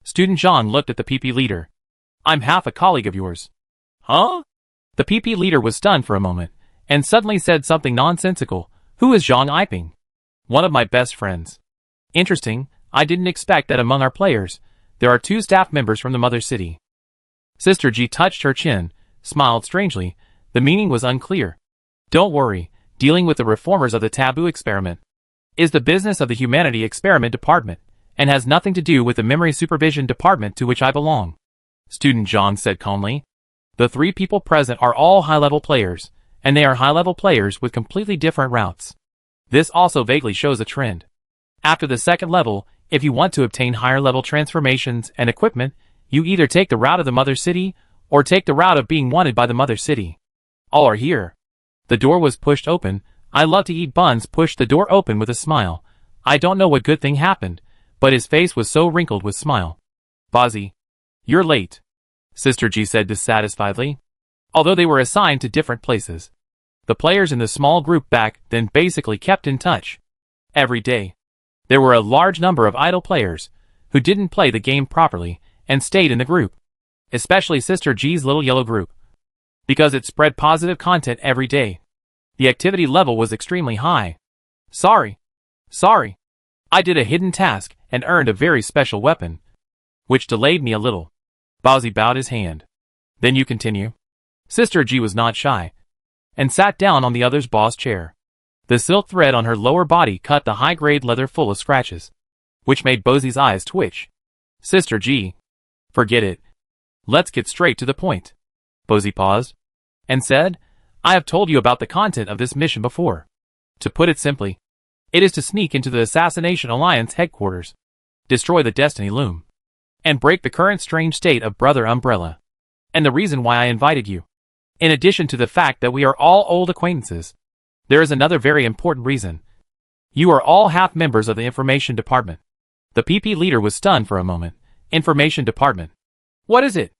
Student John looked at the PP leader. I'm half a colleague of yours. Huh? The PP leader was stunned for a moment, and suddenly said something nonsensical. Who is John Iping? One of my best friends. Interesting, I didn't expect that among our players, there are 2 staff members from the Mother City. Sister G touched her chin, smiled strangely. The meaning was unclear. Don't worry, dealing with the reformers of the taboo experiment is the business of the Humanity Experiment Department, and has nothing to do with the Memory Supervision Department to which I belong. Student John said calmly. The 3 people present are all high-level players, and they are high-level players with completely different routes. This also vaguely shows a trend. After the 2nd level, if you want to obtain higher-level transformations and equipment, you either take the route of the Mother City, or take the route of being wanted by the Mother City. All are here. The door was pushed open. I love to eat buns pushed the door open with a smile. I don't know what good thing happened, but his face was so wrinkled with smile. Bowsey. You're late. Sister G said dissatisfiedly. Although they were assigned to different places, the players in the small group back then basically kept in touch. Every day, there were a large number of idle players who didn't play the game properly and stayed in the group, especially Sister G's little yellow group, because it spread positive content every day. The activity level was extremely high. Sorry. Sorry. I did a hidden task and earned a very special weapon, which delayed me a little. Bowsy bowed his hand. Then you continue. Sister G was not shy, and sat down on the other's boss chair. The silk thread on her lower body cut the high-grade leather full of scratches, which made Bowsy's eyes twitch. Sister G. Forget it. Let's get straight to the point. Bowsy paused, and said, I have told you about the content of this mission before. To put it simply, it is to sneak into the Assassination Alliance headquarters, destroy the Destiny Loom, and break the current strange state of Brother Umbrella. And the reason why I invited you, in addition to the fact that we are all old acquaintances, there is another very important reason. You are all half members of the Information Department. The PP leader was stunned for a moment. Information Department. What is it?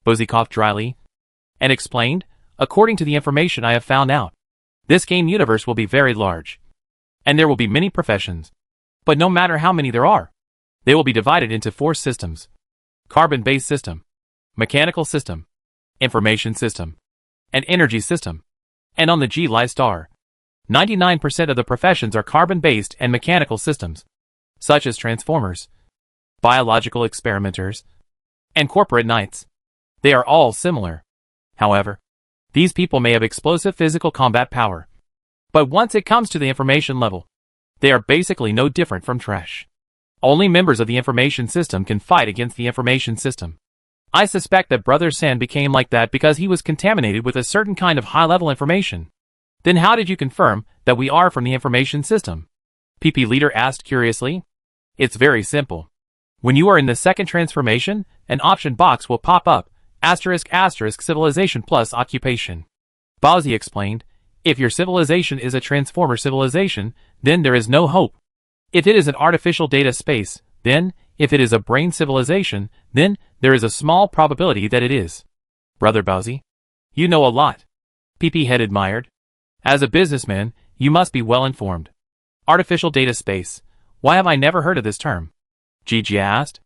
Bowsy coughed dryly, and explained, according to the information I have found out, this game universe will be very large, and there will be many professions. But no matter how many there are, they will be divided into 4 systems. Carbon-based system, mechanical system, information system, and energy system. And on the G-Li star, 99% of the professions are carbon-based and mechanical systems, such as transformers, biological experimenters, and corporate knights. They are all similar. However, these people may have explosive physical combat power. But once it comes to the information level, they are basically no different from trash. Only members of the information system can fight against the information system. I suspect that Brother San became like that because he was contaminated with a certain kind of high-level information. Then how did you confirm that we are from the information system? PP Leader asked curiously. It's very simple. When you are in the second transformation, an option box will pop up, *** civilization plus occupation. Bowsy explained, if your civilization is a transformer civilization, then there is no hope. If it is an artificial data space, then, if it is a brain civilization, then there is a small probability that it is. Brother Bowsy, you know a lot. PP Head admired. As a businessman, you must be well informed. Artificial data space. Why have I never heard of this term? Gigi asked.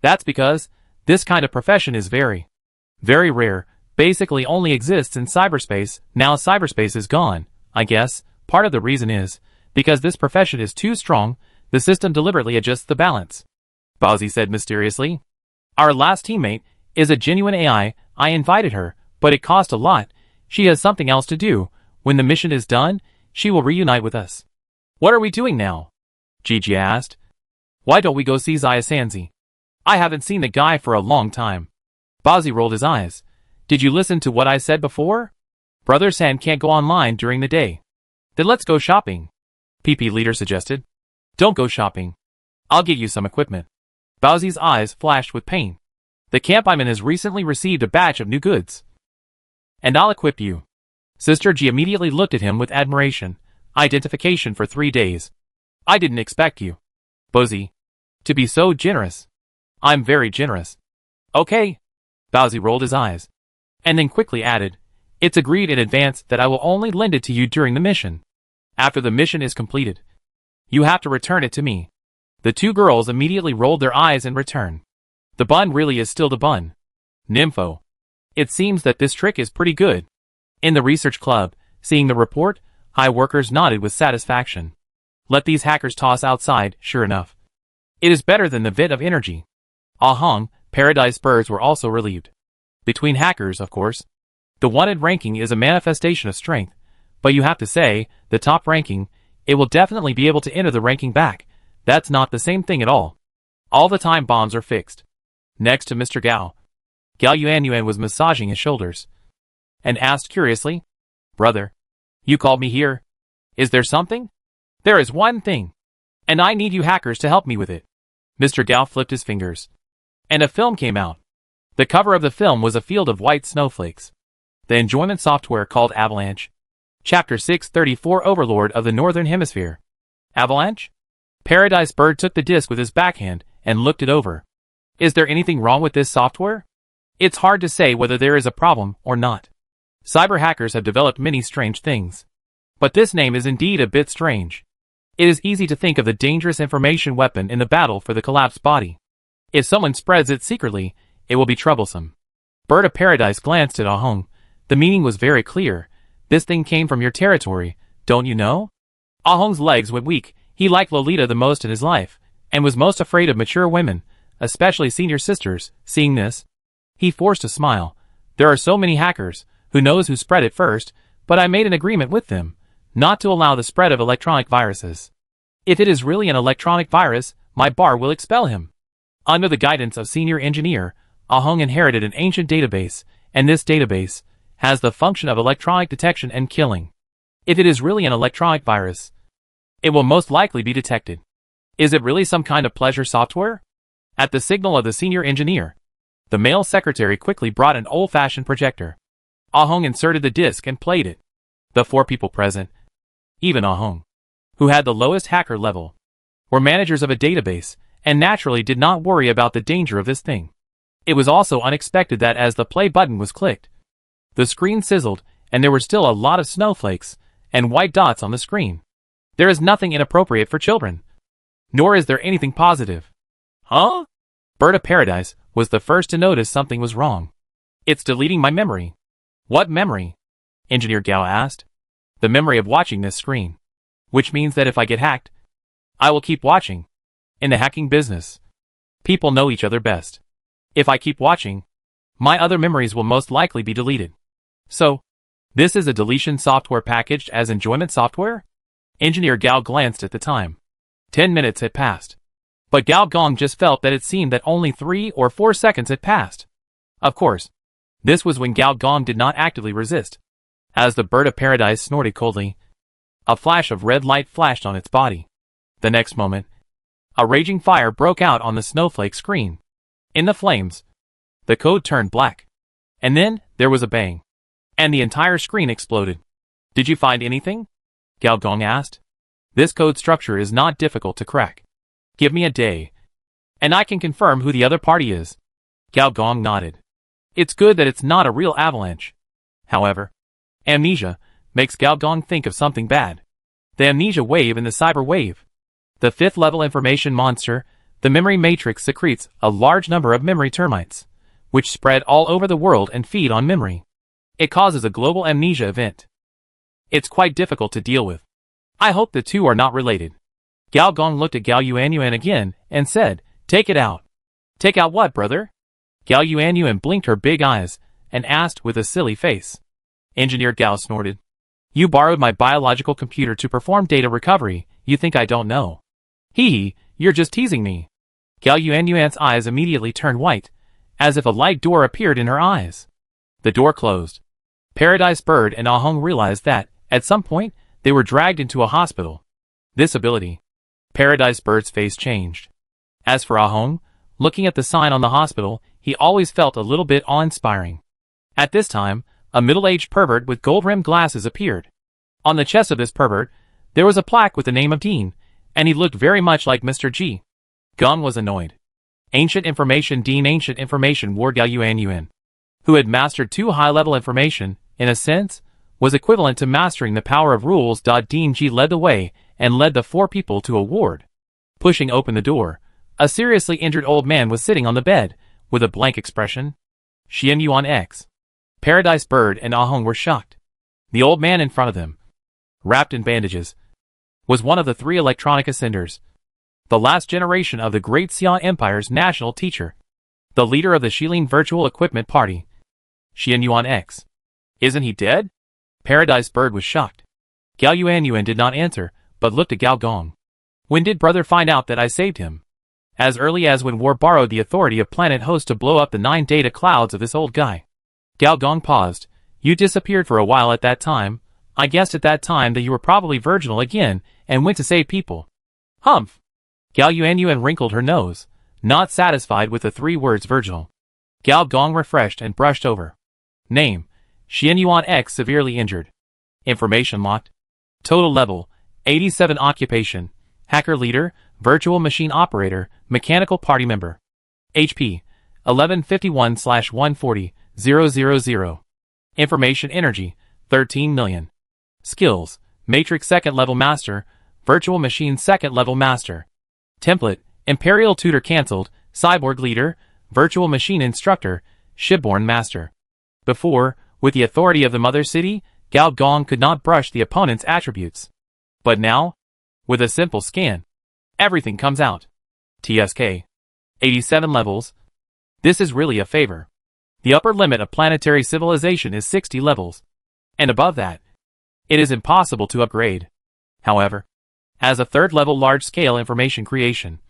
That's because this kind of profession is very rare, basically only exists in cyberspace. Now cyberspace is gone, I guess. Part of the reason is because this profession is too strong, the system deliberately adjusts the balance. Bowsy said mysteriously. Our last teammate is a genuine AI. I invited her, but it cost a lot. She has something else to do. When the mission is done, she will reunite with us. What are we doing now? Gigi asked. Why don't we go see Zaya-Sanzi? I haven't seen the guy for a long time. Bowsy rolled his eyes. Did you listen to what I said before? Brother San can't go online during the day. Then let's go shopping. PP Leader suggested. Don't go shopping. I'll get you some equipment. Bowsy's eyes flashed with pain. The camp I'm in has recently received a batch of new goods. And I'll equip you. Sister G immediately looked at him with admiration. Identification for 3 days. I didn't expect you, Bowsy, to be so generous. I'm very generous. Okay. Bowsy rolled his eyes, and then quickly added, it's agreed in advance that I will only lend it to you during the mission. After the mission is completed, you have to return it to me. The 2 girls immediately rolled their eyes in return. The bun really is still the bun. Nympho. It seems that this trick is pretty good. In the research club, seeing the report, high workers nodded with satisfaction. Let these hackers toss outside, sure enough. It is better than the vat of energy. Ahong, Paradise Birds were also relieved. Between hackers, of course. The wanted ranking is a manifestation of strength, but you have to say, the top ranking, it will definitely be able to enter the ranking back. That's not the same thing at all. All the time bombs are fixed. Next to Mr. Gao. Gao Yuan was massaging his shoulders, and asked curiously, Brother, you called me here. Is there something? There is one thing, and I need you hackers to help me with it. Mr. Gao flipped his fingers, and a film came out. The cover of the film was a field of white snowflakes. The enjoyment software called Avalanche. Chapter 634 Overlord of the Northern Hemisphere. Avalanche? Paradise Bird took the disc with his backhand and looked it over. Is there anything wrong with this software? It's hard to say whether there is a problem or not. Cyber hackers have developed many strange things. But this name is indeed a bit strange. It is easy to think of the dangerous information weapon in the battle for the collapsed body. If someone spreads it secretly, it will be troublesome. Bird of Paradise glanced at Ahong. The meaning was very clear. This thing came from your territory, don't you know? Ah Hong's legs went weak. He liked Lolita the most in his life, and was most afraid of mature women, especially senior sisters. Seeing this, he forced a smile. There are so many hackers, who knows who spread it first, but I made an agreement with them, not to allow the spread of electronic viruses. If it is really an electronic virus, my bar will expel him. Under the guidance of senior engineer, Ah Hong inherited an ancient database, and this database has the function of electronic detection and killing. If it is really an electronic virus, it will most likely be detected. Is it really some kind of pleasure software? At the signal of the senior engineer, the male secretary quickly brought an old-fashioned projector. Ah Hong inserted the disc and played it. The 4 people present, even Ah Hong, who had the lowest hacker level, were managers of a database, and naturally did not worry about the danger of this thing. It was also unexpected that as the play button was clicked, the screen sizzled, and there were still a lot of snowflakes and white dots on the screen. There is nothing inappropriate for children. Nor is there anything positive. Huh? Bird of Paradise was the first to notice something was wrong. It's deleting my memory. What memory? Engineer Gao asked. The memory of watching this screen. Which means that if I get hacked, I will keep watching. In the hacking business, people know each other best. If I keep watching, my other memories will most likely be deleted. So, this is a deletion software packaged as enjoyment software? Engineer Gao glanced at the time. 10 minutes had passed. But Gao Gong just felt that it seemed that only 3 or 4 seconds had passed. Of course, this was when Gao Gong did not actively resist. As the bird of paradise snorted coldly, a flash of red light flashed on its body. The next moment, a raging fire broke out on the snowflake screen. In the flames, the code turned black. And then, there was a bang. And the entire screen exploded. Did you find anything? Gao Gong asked. This code structure is not difficult to crack. Give me a day, and I can confirm who the other party is. Gao Gong nodded. It's good that it's not a real avalanche. However, amnesia makes Gao Gong think of something bad. The amnesia wave and the cyber wave. The 5th level information monster, the memory matrix secretes a large number of memory termites, which spread all over the world and feed on memory. It causes a global amnesia event. It's quite difficult to deal with. I hope the two are not related. Gao Gong looked at Gao Yuanyuan again and said, Take it out. Take out what, brother? Gao Yuanyuan blinked her big eyes and asked with a silly face. Engineer Gao snorted. You borrowed my biological computer to perform data recovery. You think I don't know? Hee, you're just teasing me. Gao Yuanyuan's eyes immediately turned white, as if a light door appeared in her eyes. The door closed. Paradise Bird and Ah Hong realized that, at some point, they were dragged into a hospital. This ability. Paradise Bird's face changed. As for Ah Hong, looking at the sign on the hospital, he always felt a little bit awe-inspiring. At this time, a middle-aged pervert with gold-rimmed glasses appeared. On the chest of this pervert, there was a plaque with the name of Dean, and he looked very much like Mr. G. Gong was annoyed. Ancient Information Dean Ancient Information wore Gao Yuanyuan, who had mastered 2 high-level information, in a sense, was equivalent to mastering the power of rules. Dean G led the way, and led the 4 people to a ward. Pushing open the door, a seriously injured old man was sitting on the bed, with a blank expression. Xian Yuan X. Paradise Bird and Ah Hong were shocked. The old man in front of them, wrapped in bandages, was one of the 3 electronic ascenders, the last generation of the Great Xia Empire's national teacher, the leader of the Shilin Virtual Equipment Party. Xian Yuan X. Isn't he dead? Paradise Bird was shocked. Gao Yuanyuan did not answer, but looked at Gao Gong. When did brother find out that I saved him? As early as when War borrowed the authority of Planet Host to blow up the 9 data clouds of this old guy. Gao Gong paused. You disappeared for a while at that time. I guessed at that time that you were probably virginal again, and went to save people. Humph! Gao Yuanyuan wrinkled her nose, not satisfied with the 3 words virginal. Gao Gong refreshed and brushed over. Name. Xian Yuan X severely injured. Information locked. Total level, 87. Occupation, hacker leader, virtual machine operator, mechanical party member. HP, 1151/140,000. Information energy, 13 million. Skills, Matrix 2nd level master, virtual machine 2nd level master. Template, Imperial tutor cancelled, cyborg leader, virtual machine instructor, shipborn master. Before, with the authority of the mother city, Gao Gong could not brush the opponent's attributes. But now, with a simple scan, everything comes out. TSK. 87 levels. This is really a favor. The upper limit of planetary civilization is 60 levels. And above that, it is impossible to upgrade. However, as a third-level large-scale information creation,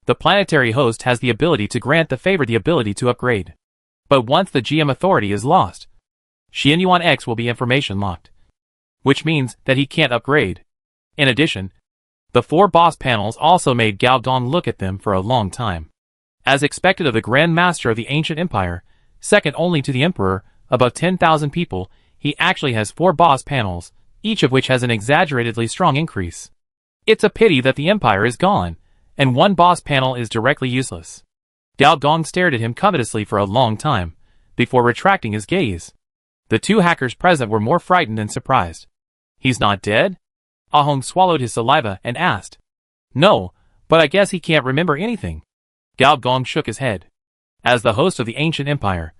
the planetary host has the ability to grant the favor the ability to upgrade. But once the GM authority is lost, Xianyuan X will be information locked, which means that he can't upgrade. In addition, the 4 boss panels also made Gao Dong look at them for a long time. As expected of the Grand Master of the Ancient Empire, second only to the Emperor, above 10,000 people, he actually has 4 boss panels, each of which has an exaggeratedly strong increase. It's a pity that the Empire is gone, and one boss panel is directly useless. Gao Dong stared at him covetously for a long time, before retracting his gaze. The 2 hackers present were more frightened than surprised. He's not dead? Ah Hong swallowed his saliva and asked. No, but I guess he can't remember anything. Gao Dong shook his head. As the host of the Ancient Empire,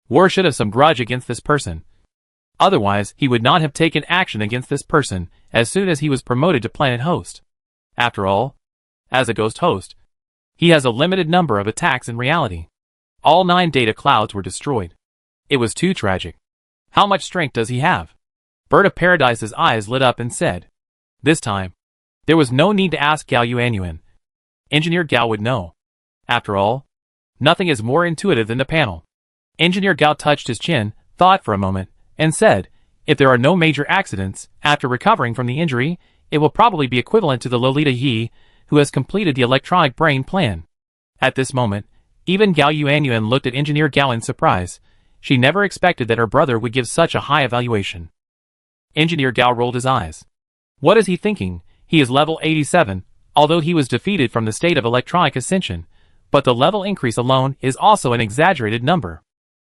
War should have some grudge against this person. Otherwise, he would not have taken action against this person as soon as he was promoted to planet host. After all, as a ghost host, he has a limited number of attacks in reality. All 9 data clouds were destroyed. It was too tragic. How much strength does he have? Bird of Paradise's eyes lit up and said. This time, there was no need to ask Gao Yuanyuan. Engineer Gao would know. After all, nothing is more intuitive than the panel. Engineer Gao touched his chin, thought for a moment, and said, if there are no major accidents, after recovering from the injury, it will probably be equivalent to the Lolita Yi, who has completed the electronic brain plan. At this moment, even Gao Yuanyuan looked at Engineer Gao in surprise. She never expected that her brother would give such a high evaluation. Engineer Gao rolled his eyes. What is he thinking? He is level 87, although he was defeated from the state of electronic ascension, but the level increase alone is also an exaggerated number.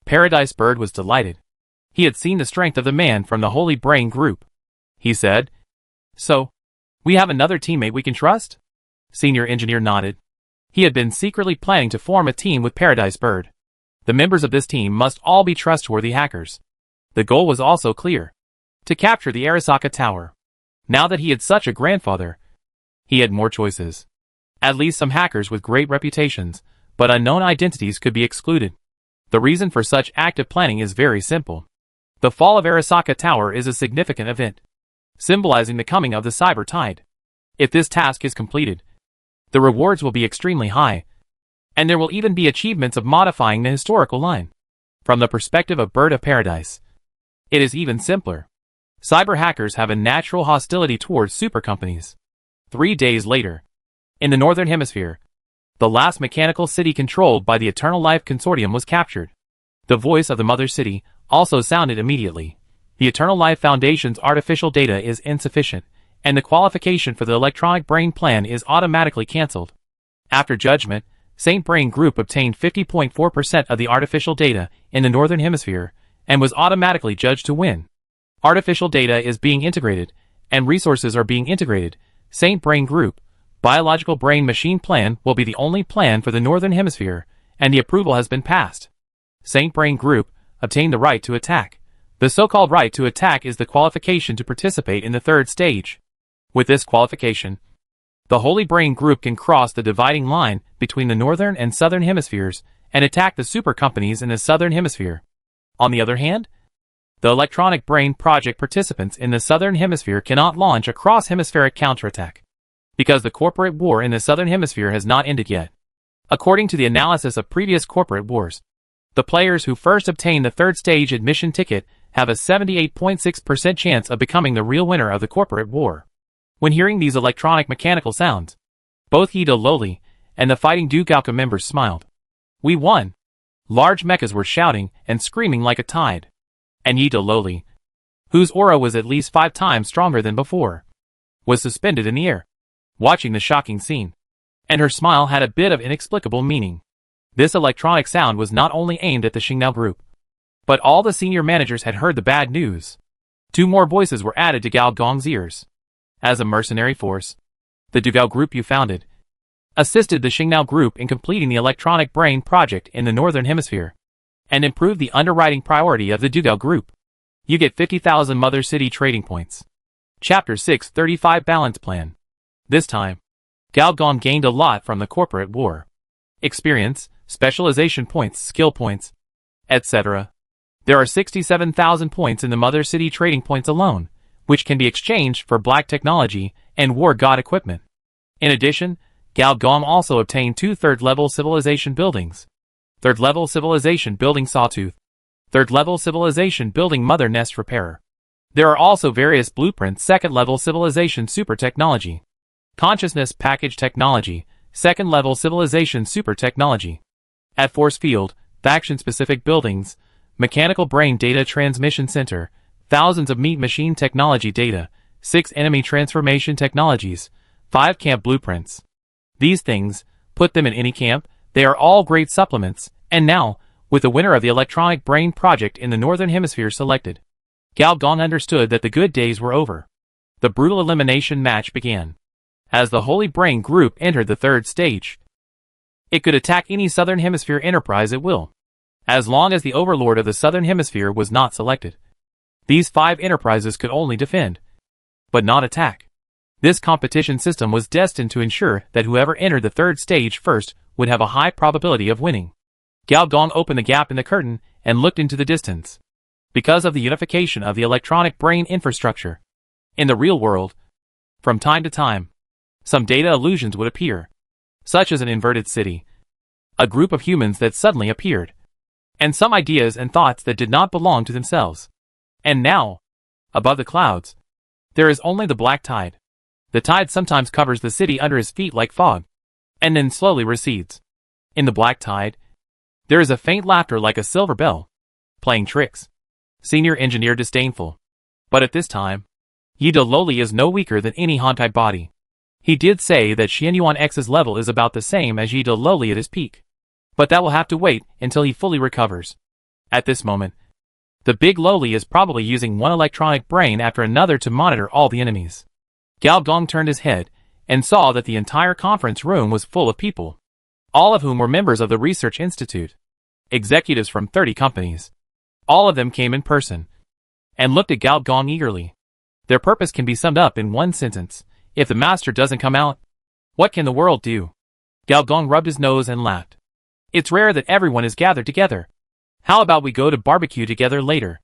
Paradise Bird was delighted. He had seen the strength of the man from the Holy Brain group. He said, so, we have another teammate we can trust? Senior Engineer nodded. He had been secretly planning to form a team with Paradise Bird. The members of this team must all be trustworthy hackers. The goal was also clear. To capture the Arasaka Tower. Now that he had such a grandfather, he had more choices. At least some hackers with great reputations, but unknown identities could be excluded. The reason for such active planning is very simple. The fall of Arasaka Tower is a significant event, symbolizing the coming of the Cyber Tide. If this task is completed, the rewards will be extremely high, and there will even be achievements of modifying the historical line. From the perspective of Bird of Paradise, it is even simpler. Cyber hackers have a natural hostility towards super companies. 3 days later, in the Northern Hemisphere, the last mechanical city controlled by the Eternal Life Consortium was captured. The voice of the Mother City also sounded immediately. The Eternal Life Foundation's artificial data is insufficient, and the qualification for the electronic brain plan is automatically cancelled. After judgment, Saint Brain Group obtained 50.4% of the artificial data in the Northern Hemisphere, and was automatically judged to win. Artificial data is being integrated, and resources are being integrated. Saint Brain Group, Biological Brain Machine Plan will be the only plan for the Northern Hemisphere, and the approval has been passed. Saint Brain Group obtained the right to attack. The so-called right to attack is the qualification to participate in the 3rd stage. With this qualification, the Holy Brain Group can cross the dividing line between the Northern and Southern Hemispheres and attack the super companies in the Southern Hemisphere. On the other hand, the Electronic Brain Project participants in the Southern Hemisphere cannot launch a cross-hemispheric counterattack, because the corporate war in the Southern Hemisphere has not ended yet. According to the analysis of previous corporate wars, the players who first obtain the 3rd stage admission ticket have a 78.6% chance of becoming the real winner of the corporate war. When hearing these electronic mechanical sounds, both Yido Loli and the Fighting Dugalka members smiled. We won! Large mechas were shouting and screaming like a tide. And Yido Loli, whose aura was at least 5 times stronger than before, was suspended in the air, watching the shocking scene. And her smile had a bit of inexplicable meaning. This electronic sound was not only aimed at the Xingnao group, but all the senior managers had heard the bad news. 2 more voices were added to Gao Gong's ears. As a mercenary force, the Dugao group you founded assisted the Xingnao group in completing the electronic brain project in the Northern Hemisphere, and improved the underwriting priority of the Dugao group. You get 50,000 Mother City trading points. Chapter 635 Balance Plan. This time, Galgon gained a lot from the corporate war. Experience, specialization points, skill points, etc. There are 67,000 points in the Mother City trading points alone, which can be exchanged for black technology and war god equipment. In addition, Galgon also obtained 2 third-level civilization buildings. Third-level civilization building Sawtooth. Third-level civilization building Mother Nest Repairer. There are also various blueprints second-level civilization super technology. Consciousness package technology, second-level civilization super technology. At Force Field, faction-specific buildings, mechanical brain data transmission center, thousands of meat machine technology data, 6 enemy transformation technologies, 5 camp blueprints. These things, put them in any camp, they are all great supplements, and now, with the winner of the Electronic Brain Project in the Northern Hemisphere selected, Galgon understood that the good days were over. The brutal elimination match began. As the Holy Brain Group entered the 3rd stage, it could attack any Southern Hemisphere enterprise at will, as long as the Overlord of the Southern Hemisphere was not selected. These 5 enterprises could only defend, but not attack. This competition system was destined to ensure that whoever entered the 3rd stage first would have a high probability of winning. Galgon opened the gap in the curtain and looked into the distance. Because of the unification of the electronic brain infrastructure, in the real world, from time to time, some data illusions would appear, such as an inverted city, a group of humans that suddenly appeared, and some ideas and thoughts that did not belong to themselves. And now, above the clouds, there is only the black tide. The tide sometimes covers the city under his feet like fog, and then slowly recedes. In the black tide, there is a faint laughter like a silver bell, playing tricks. Senior Engineer disdainful. But at this time, Yida Loli is no weaker than any Hontai body. He did say that Xianyuan X's level is about the same as Yida Loli at his peak. But that will have to wait until he fully recovers. At this moment, the big Loli is probably using one electronic brain after another to monitor all the enemies. Galgon turned his head and saw that the entire conference room was full of people, all of whom were members of the Research Institute. Executives from 30 companies. All of them came in person and looked at Galgon eagerly. Their purpose can be summed up in one sentence. If the master doesn't come out, what can the world do? Galgon rubbed his nose and laughed. It's rare that everyone is gathered together. How about we go to barbecue together later?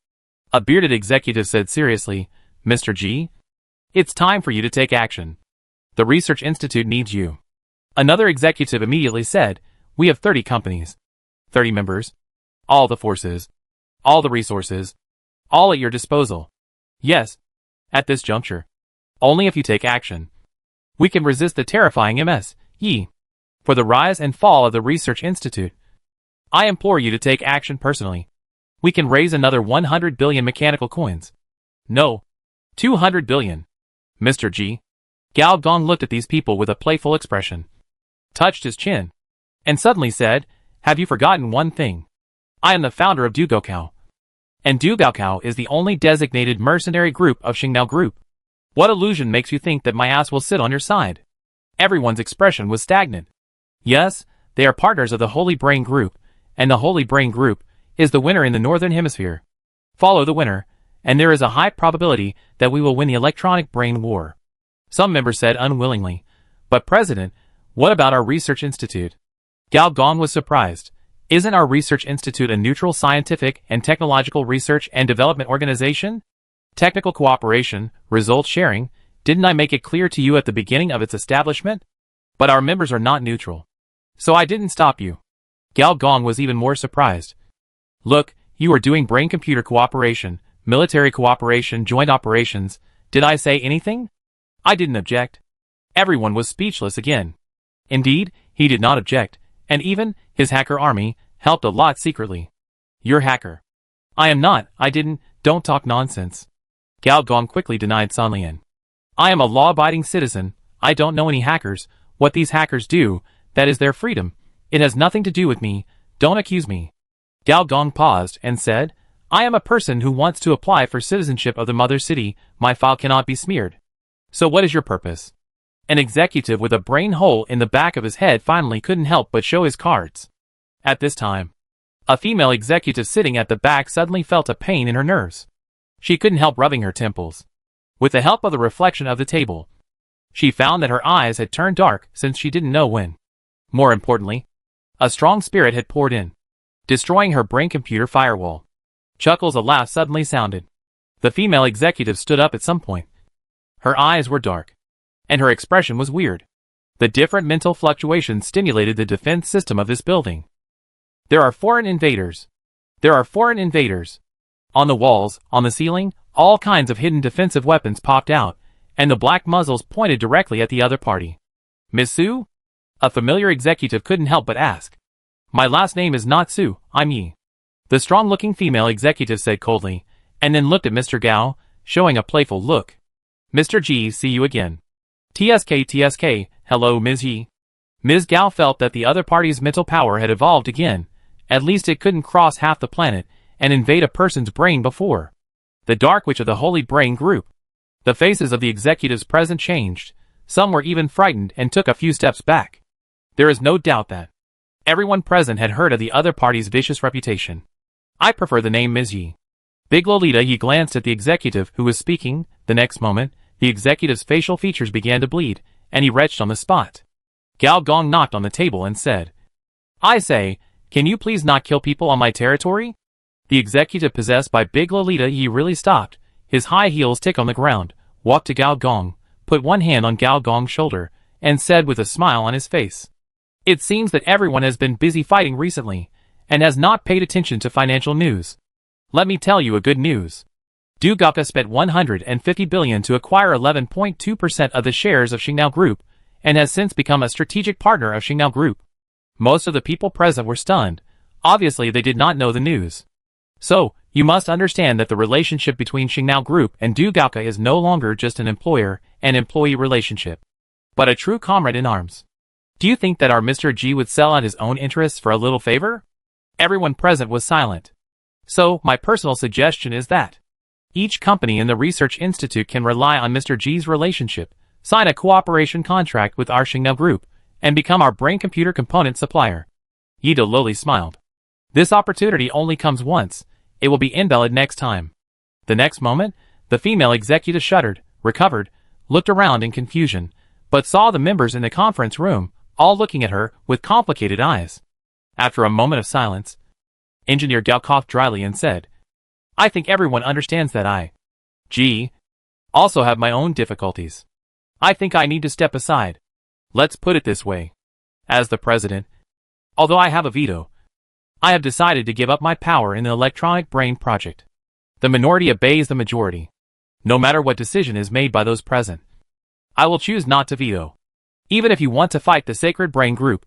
A bearded executive said seriously, Mr. G, it's time for you to take action. The Research Institute needs you. Another executive immediately said, we have 30 companies, 30 members, all the forces, all the resources, all at your disposal. Yes, at this juncture, only if you take action, we can resist the terrifying MS.E. For the rise and fall of the Research Institute, I implore you to take action personally. We can raise another 100 billion mechanical coins. No, 200 billion. Mr. G. Galgon looked at these people with a playful expression, touched his chin, and suddenly said, have you forgotten one thing? I am the founder of Dugokao. And Dugokao is the only designated mercenary group of Xingnao Group. What illusion makes you think that my ass will sit on your side? Everyone's expression was stagnant. Yes, they are partners of the Holy Brain Group, and the Holy Brain Group is the winner in the Northern Hemisphere. Follow the winner, and there is a high probability that we will win the electronic brain war. Some members said unwillingly, but President, what about our Research Institute? Galgon was surprised. Isn't our Research Institute a neutral scientific and technological research and development organization? Technical cooperation, results sharing, didn't I make it clear to you at the beginning of its establishment? But our members are not neutral. So I didn't stop you. Galgon was even more surprised. Look, you are doing brain-computer cooperation, military cooperation, joint operations. Did I say anything? I didn't object. Everyone was speechless again. Indeed, he did not object, and even his hacker army helped a lot secretly. You're hacker. I am not, I didn't, don't talk nonsense. Galgon quickly denied Sanlian. I am a law-abiding citizen, I don't know any hackers, what these hackers do, that is their freedom. It has nothing to do with me, don't accuse me. Galgon paused and said, I am a person who wants to apply for citizenship of the Mother City, my file cannot be smeared. So what is your purpose? An executive with a brain hole in the back of his head finally couldn't help but show his cards. At this time, a female executive sitting at the back suddenly felt a pain in her nerves. She couldn't help rubbing her temples. With the help of the reflection of the table, she found that her eyes had turned dark since she didn't know when. More importantly, a strong spirit had poured in, destroying her brain computer firewall. Chuckles a laugh suddenly sounded. The female executive stood up at some point. Her eyes were dark, and her expression was weird. The different mental fluctuations stimulated the defense system of this building. There are foreign invaders. There are foreign invaders. On the walls, on the ceiling, all kinds of hidden defensive weapons popped out, and the black muzzles pointed directly at the other party. Miss Sue? A familiar executive couldn't help but ask. My last name is not Sue, I'm Yi. The strong-looking female executive said coldly, and then looked at Mr. Gao, showing a playful look. Mr. G, see you again. TSK, hello Ms. Yi. Ms. Gao felt that the other party's mental power had evolved again. At least it couldn't cross half the planet and invade a person's brain before. The Dark Witch of the Holy Brain Group. The faces of the executives present changed. Some were even frightened and took a few steps back. There is no doubt that everyone present had heard of the other party's vicious reputation. I prefer the name Ms. Yi. Big Lolita Yi glanced at the executive who was speaking. The next moment, the executive's facial features began to bleed, and he retched on the spot. Gao Gong knocked on the table and said, I say, can you please not kill people on my territory? The executive possessed by Big Lolita Yi really stopped. His high heels tick on the ground, walked to Gao Gong, put one hand on Gao Gong's shoulder, and said with a smile on his face, It seems that everyone has been busy fighting recently, and has not paid attention to financial news. Let me tell you a good news. Dugaka spent 150 billion to acquire 11.2% of the shares of Xingnao Group, and has since become a strategic partner of Xingnao Group. Most of the people present were stunned. Obviously they did not know the news. So, you must understand that the relationship between Xingnao Group and Dugaka is no longer just an employer and employee relationship, but a true comrade in arms. Do you think that our Mr. G would sell out his own interests for a little favor? Everyone present was silent. So, my personal suggestion is that each company in the research institute can rely on Mr. G's relationship, sign a cooperation contract with our Xingnao Group, and become our brain computer component supplier. Yido lowly smiled. This opportunity only comes once. It will be invalid next time. The next moment, the female executive shuddered, recovered, looked around in confusion, but saw the members in the conference room, all looking at her with complicated eyes. After a moment of silence, Engineer Gao coughed dryly and said, I think everyone understands that I, G, also have my own difficulties. I think I need to step aside. Let's put it this way. As the president, although I have a veto, I have decided to give up my power in the electronic brain project. The minority obeys the majority. No matter what decision is made by those present, I will choose not to veto. Even if you want to fight the sacred brain group,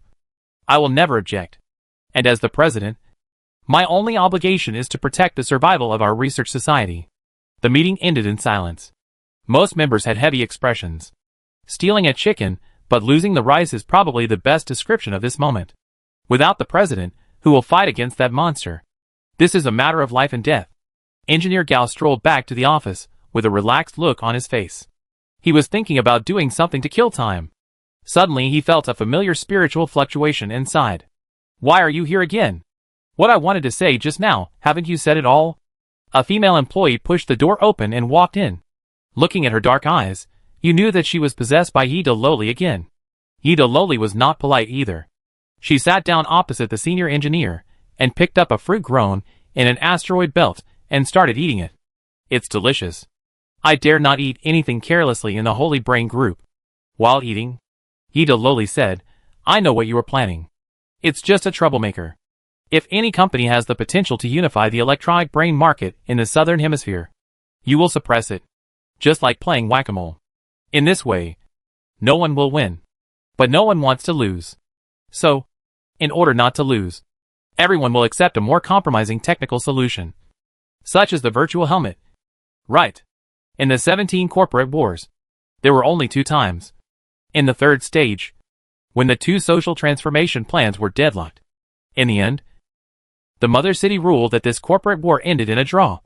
I will never object. And as the president, my only obligation is to protect the survival of our research society. The meeting ended in silence. Most members had heavy expressions. Stealing a chicken, but losing the rice is probably the best description of this moment. Without the president, who will fight against that monster? This is a matter of life and death. Engineer Gao strolled back to the office, with a relaxed look on his face. He was thinking about doing something to kill time. Suddenly he felt a familiar spiritual fluctuation inside. Why are you here again? What I wanted to say just now, haven't you said it all? A female employee pushed the door open and walked in. Looking at her dark eyes, you knew that she was possessed by Yido Loli again. Yido Loli was not polite either. She sat down opposite the senior engineer, and picked up a fruit grown in an asteroid belt, and started eating it. It's delicious. I dare not eat anything carelessly in the Holy Brain Group. While eating, Yido Loli said, I know what you are planning. It's just a troublemaker. If any company has the potential to unify the electronic brain market in the southern hemisphere, you will suppress it. Just like playing whack-a-mole. In this way, no one will win. But no one wants to lose. So, in order not to lose, everyone will accept a more compromising technical solution. Such as the virtual helmet. Right. In the 17 corporate wars, there were only 2 times. In the third stage, when the 2 social transformation plans were deadlocked. In the end, the Mother City ruled that this corporate war ended in a draw.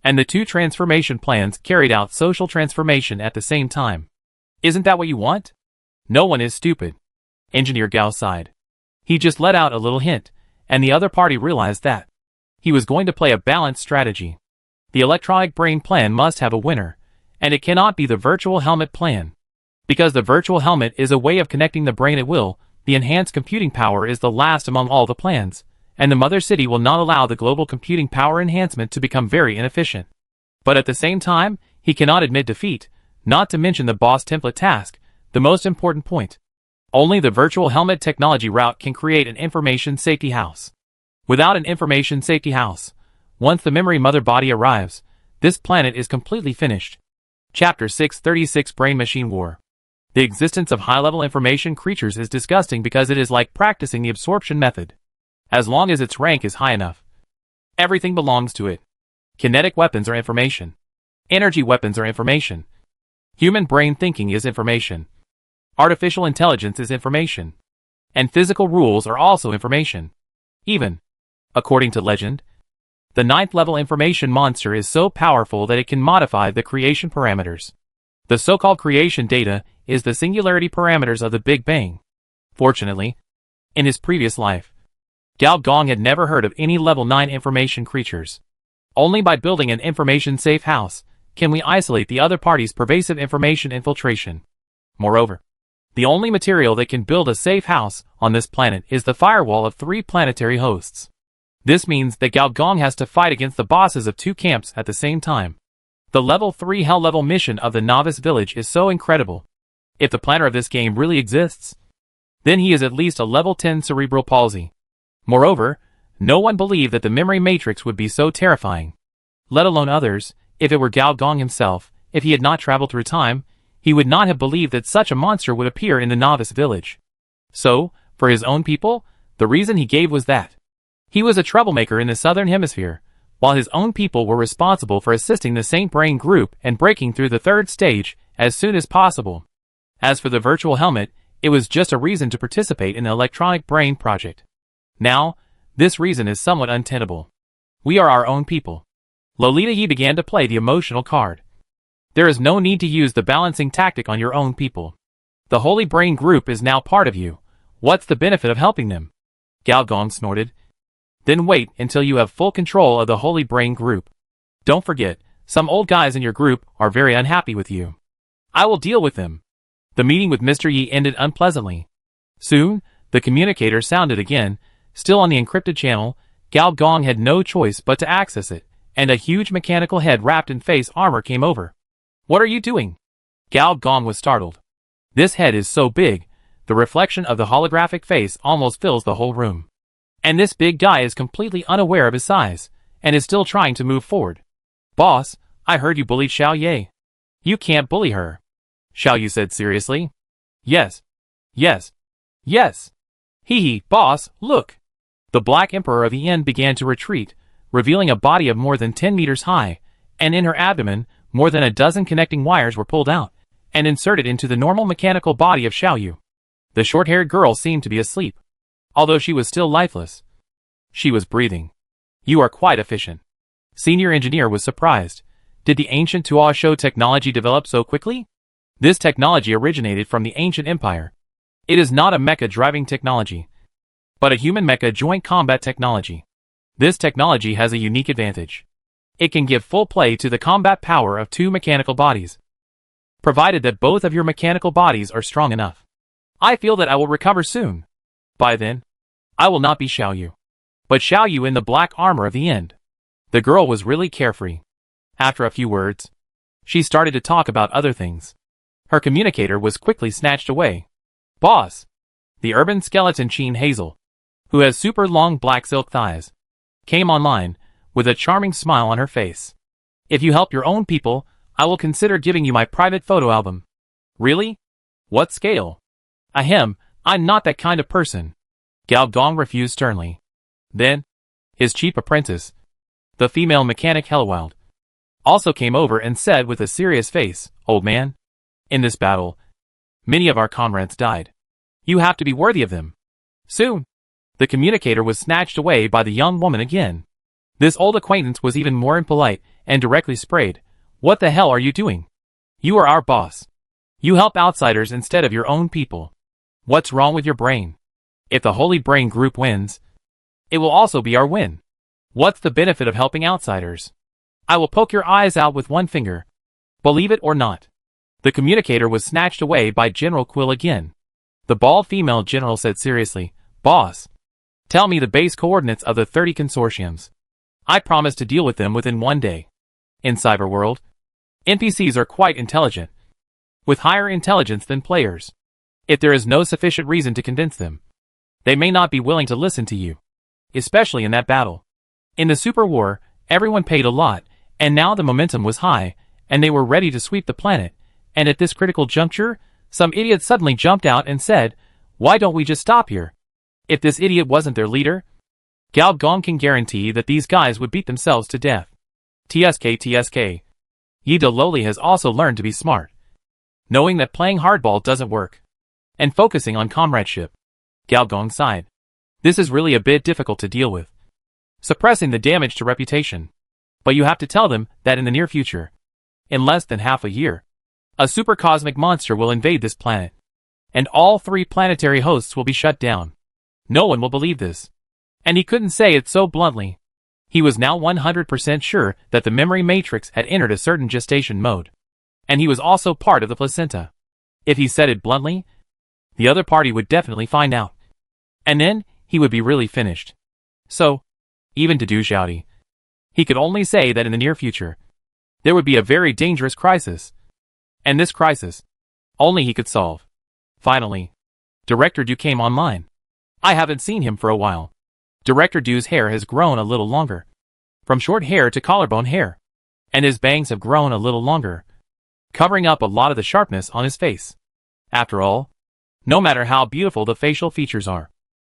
And the 2 transformation plans carried out social transformation at the same time. Isn't that what you want? No one is stupid. Engineer Gao sighed. He just let out a little hint, and the other party realized that he was going to play a balanced strategy. The electronic brain plan must have a winner, And it cannot be the virtual helmet plan. Because the virtual helmet is a way of connecting the brain at will, the enhanced computing power is the last among all the plans, and the mother city will not allow the global computing power enhancement to become very inefficient. But at the same time, he cannot admit defeat, not to mention the boss template task, the most important point. Only the virtual helmet technology route can create an information safety house. Without an information safety house, once the memory mother body arrives, this planet is completely finished. Chapter 636 Brain-Machine War. The existence of high-level information creatures is disgusting because it is like practicing the absorption method. As long as its rank is high enough, everything belongs to it. Kinetic weapons are information. Energy weapons are information. Human brain thinking is information. Artificial intelligence is information. And physical rules are also information. Even, according to legend, the 9th level information monster is so powerful that it can modify the creation parameters. The so-called creation data is the singularity parameters of the Big Bang. Fortunately, in his previous life, Gao Gong had never heard of any level 9 information creatures. Only by building an information-safe house can we isolate the other party's pervasive information infiltration. Moreover, the only material that can build a safe house on this planet is the firewall of 3 planetary hosts. This means that Gao Gong has to fight against the bosses of 2 camps at the same time. The level 3 hell level mission of the novice village is so incredible. If the planner of this game really exists, then he is at least a level 10 cerebral palsy. Moreover, no one believed that the memory matrix would be so terrifying. Let alone others, if it were Gao Gong himself, if he had not traveled through time, he would not have believed that such a monster would appear in the novice village. So, for his own people, the reason he gave was that he was a troublemaker in the southern hemisphere, while his own people were responsible for assisting the Saint Brain group and breaking through the 3rd stage as soon as possible. As for the virtual helmet, it was just a reason to participate in the electronic brain project. Now, this reason is somewhat untenable. We are our own people. Lolita Yi began to play the emotional card. There is no need to use the balancing tactic on your own people. The Holy Brain group is now part of you. What's the benefit of helping them? Gao Gong snorted. Then wait until you have full control of the Holy Brain group. Don't forget, some old guys in your group are very unhappy with you. I will deal with them. The meeting with Mr. Yi ended unpleasantly. Soon, the communicator sounded again. Still on the encrypted channel, Gao Gong had no choice but to access it, and a huge mechanical head wrapped in face armor came over. What are you doing? Gao Gong was startled. This head is so big, the reflection of the holographic face almost fills the whole room. And this big guy is completely unaware of his size, and is still trying to move forward. Boss, I heard you bullied Xiao Ye. You can't bully her. Xiao Yu said seriously. Yes. Yes. Yes. Hee, boss, look. The Black Emperor of the End began to retreat, revealing a body of more than 10 meters high, and in her abdomen, more than a dozen connecting wires were pulled out, and inserted into the normal mechanical body of Xiao Yu. The short-haired girl seemed to be asleep, although she was still lifeless. She was breathing. You are quite efficient. Senior engineer was surprised. Did the ancient Tuo Shou technology develop so quickly? This technology originated from the ancient empire. It is not a mecha driving technology, but a human mecha joint combat technology. This technology has a unique advantage. It can give full play to the combat power of 2 mechanical bodies, provided that both of your mechanical bodies are strong enough. I feel that I will recover soon. By then, I will not be Xiao Yu, but Xiao Yu in the black armor of the End. The girl was really carefree. After a few words, she started to talk about other things. Her communicator was quickly snatched away. Boss, the urban skeleton Sheen Hazel, who has super long black silk thighs, came online, with a charming smile on her face. If you help your own people, I will consider giving you my private photo album. Really? What scale? Ahem, I'm not that kind of person. Gao Gong refused sternly. Then, his chief apprentice, the female mechanic Hellowild, also came over and said with a serious face, Old man, in this battle, many of our comrades died. You have to be worthy of them. Soon, the communicator was snatched away by the young woman again. This old acquaintance was even more impolite and directly sprayed. What the hell are you doing? You are our boss. You help outsiders instead of your own people. What's wrong with your brain? If the Holy Brain group wins, it will also be our win. What's the benefit of helping outsiders? I will poke your eyes out with one finger. Believe it or not, the communicator was snatched away by General Quill again. The bald female general said seriously, "Boss, tell me the base coordinates of the 30 consortiums. I promise to deal with them within 1 day." In Cyberworld, NPCs are quite intelligent, with higher intelligence than players. If there is no sufficient reason to convince them, they may not be willing to listen to you, especially in that battle. In the Super War, everyone paid a lot, and now the momentum was high, and they were ready to sweep the planet, and at this critical juncture, some idiot suddenly jumped out and said, "Why don't we just stop here?" If this idiot wasn't their leader, Gao Gong can guarantee that these guys would beat themselves to death. TSK. Yi De Loli has also learned to be smart, knowing that playing hardball doesn't work, and focusing on comradeship. Gao Gong sighed. This is really a bit difficult to deal with, suppressing the damage to reputation. But you have to tell them that in the near future, in less than half a year, a super cosmic monster will invade this planet, and all 3 planetary hosts will be shut down. No one will believe this. And he couldn't say it so bluntly. He was now 100% sure that the memory matrix had entered a certain gestation mode, and he was also part of the placenta. If he said it bluntly, the other party would definitely find out, and then he would be really finished. So, even to Du Xiaodi, he could only say that in the near future, there would be a very dangerous crisis, and this crisis, only he could solve. Finally, Director Du came online. I haven't seen him for a while. Director Du's hair has grown a little longer, from short hair to collarbone hair, and his bangs have grown a little longer, covering up a lot of the sharpness on his face. After all, no matter how beautiful the facial features are,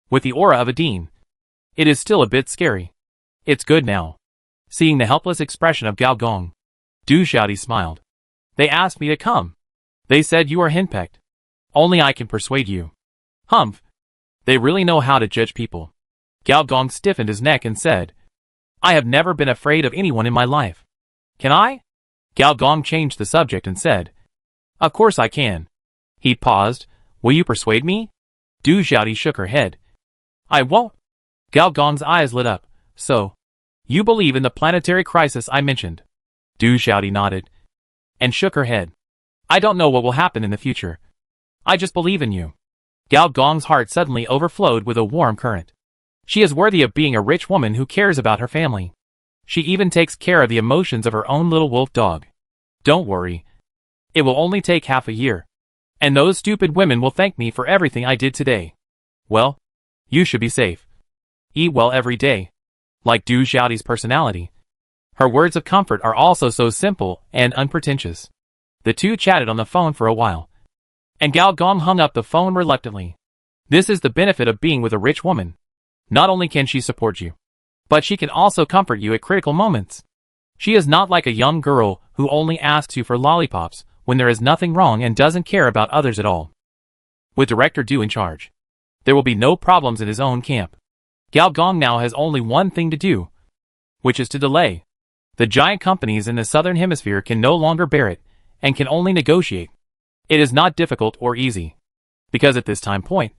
with the aura of a dean, it is still a bit scary. It's good now. Seeing the helpless expression of Gao Gong, Du Xiaodi smiled. They asked me to come. They said you are henpecked. Only I can persuade you. Humph. They really know how to judge people. Gao Gong stiffened his neck and said, I have never been afraid of anyone in my life. Can I? Gao Gong changed the subject and said, Of course I can. He paused. Will you persuade me? Du Xiaodi shook her head. I won't. Gao Gong's eyes lit up. So, you believe in the planetary crisis I mentioned? Du Xiaodi nodded and shook her head. I don't know what will happen in the future. I just believe in you. Gao Gong's heart suddenly overflowed with a warm current. She is worthy of being a rich woman who cares about her family. She even takes care of the emotions of her own little wolf dog. Don't worry. It will only take half a year. And those stupid women will thank me for everything I did today. Well, you should be safe. Eat well every day. Like Du Xiaodi's personality. Her words of comfort are also so simple and unpretentious. The two chatted on the phone for a while, and Gao Gong hung up the phone reluctantly. This is the benefit of being with a rich woman. Not only can she support you, but she can also comfort you at critical moments. She is not like a young girl who only asks you for lollipops when there is nothing wrong and doesn't care about others at all. With Director Du in charge, there will be no problems in his own camp. Gao Gong now has only one thing to do, which is to delay. The giant companies in the southern hemisphere can no longer bear it, and can only negotiate. It is not difficult or easy, because at this time point,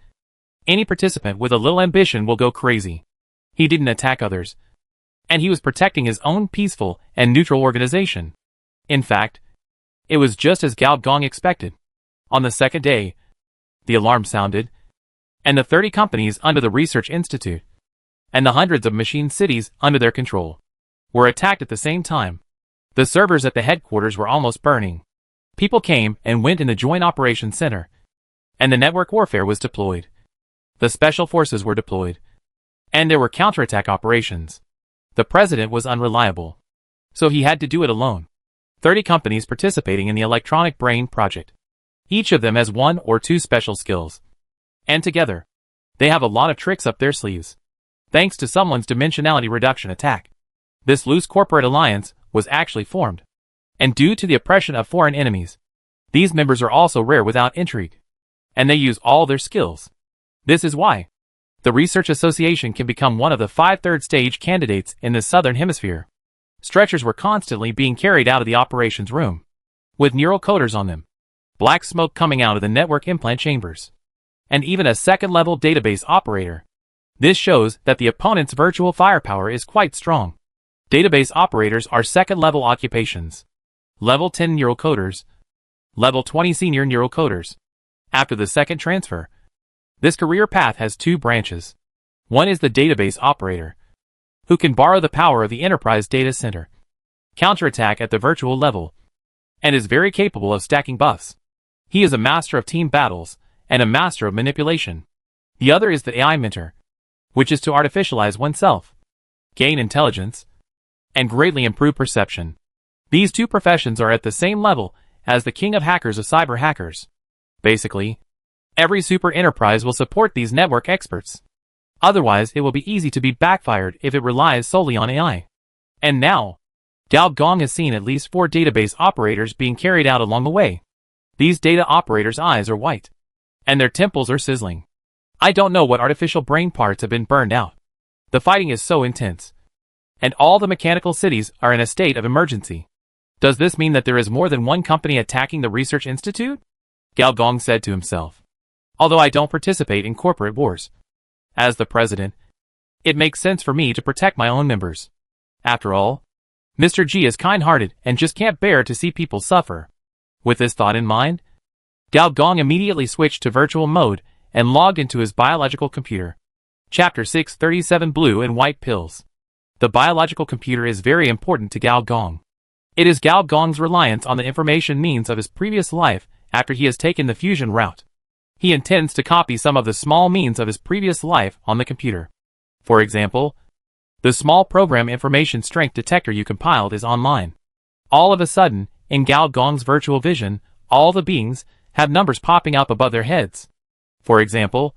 any participant with a little ambition will go crazy. He didn't attack others, and he was protecting his own peaceful and neutral organization. In fact, it was just as Gao Gong expected. On the second day, the alarm sounded, and the 30 companies under the Research Institute, and the hundreds of machine cities under their control, were attacked at the same time. The servers at the headquarters were almost burning. People came and went in the Joint Operations Center, and the network warfare was deployed. The special forces were deployed, and there were counterattack operations. The president was unreliable, so he had to do it alone. 30 companies participating in the Electronic Brain project. Each of them has 1 or 2 special skills, and together, they have a lot of tricks up their sleeves. Thanks to someone's dimensionality reduction attack, this loose corporate alliance was actually formed. And due to the oppression of foreign enemies, these members are also rare without intrigue, and they use all their skills. This is why the Research Association can become one of the 5 third-stage candidates in the Southern Hemisphere. Stretchers were constantly being carried out of the operations room, with neural coders on them, black smoke coming out of the network implant chambers, and even a second-level database operator. This shows that the opponent's virtual firepower is quite strong. Database operators are second-level occupations. Level 10 Neural Coders. Level 20 Senior Neural Coders. After the second transfer, this career path has two branches. One is the database operator, who can borrow the power of the enterprise data center, counterattack at the virtual level, and is very capable of stacking buffs. He is a master of team battles and a master of manipulation. The other is the AI mentor, which is to artificialize oneself, gain intelligence, and greatly improve perception. These two professions are at the same level as the king of hackers of cyber hackers. Basically, every super enterprise will support these network experts. Otherwise, it will be easy to be backfired if it relies solely on AI. And now, Gao Gong has seen at least 4 database operators being carried out along the way. These data operators' eyes are white, and their temples are sizzling. I don't know what artificial brain parts have been burned out. The fighting is so intense, and all the mechanical cities are in a state of emergency. Does this mean that there is more than one company attacking the research institute? Gao Gong said to himself. Although I don't participate in corporate wars, as the president, it makes sense for me to protect my own members. After all, Mr. G is kind-hearted and just can't bear to see people suffer. With this thought in mind, Gao Gong immediately switched to virtual mode and logged into his biological computer. Chapter 637 Blue and White Pills. The biological computer is very important to Gao Gong. It is Gao Gong's reliance on the information means of his previous life after he has taken the fusion route. He intends to copy some of the small means of his previous life on the computer. For example, the small program information strength detector you compiled is online. All of a sudden, in Gao Gong's virtual vision, all the beings have numbers popping up above their heads. For example,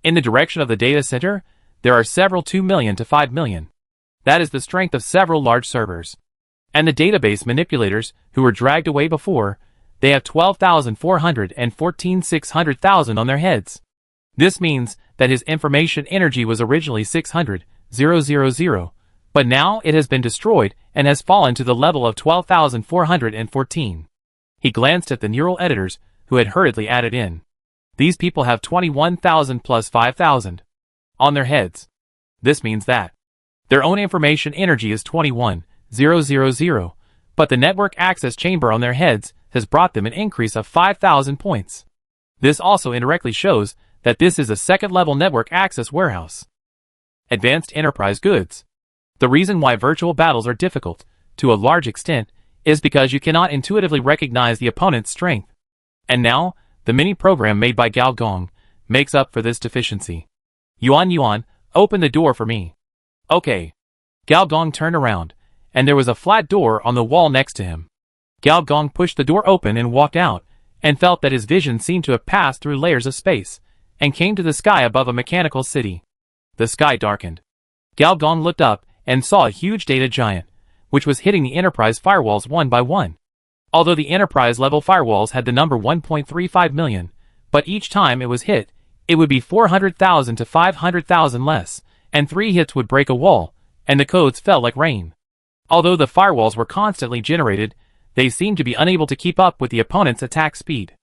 in the direction of the data center, there are several 2 million to 5 million. That is the strength of several large servers. And the database manipulators, who were dragged away before, they have 12,400 and 14,600,000 on their heads. This means that his information energy was originally 600,000, but now it has been destroyed and has fallen to the level of 12,414. He glanced at the neural editors, who had hurriedly added in. These people have 21,000 plus 5,000 on their heads. This means that their own information energy is 21,000, but the network access chamber on their heads has brought them an increase of 5,000 points. This also indirectly shows that this is a second-level network access warehouse. Advanced enterprise goods. The reason why virtual battles are difficult, to a large extent, is because you cannot intuitively recognize the opponent's strength. And now, the mini-program made by Gao Gong makes up for this deficiency. Yuan, open the door for me. Okay. Gao Gong turned around, and there was a flat door on the wall next to him. Gao Gong pushed the door open and walked out, and felt that his vision seemed to have passed through layers of space, and came to the sky above a mechanical city. The sky darkened. Gao Gong looked up and saw a huge data giant, which was hitting the enterprise firewalls one by one. Although the enterprise-level firewalls had the number 1.35 million, but each time it was hit, it would be 400,000 to 500,000 less, and 3 hits would break a wall, and the codes fell like rain. Although the firewalls were constantly generated, they seemed to be unable to keep up with the opponent's attack speed.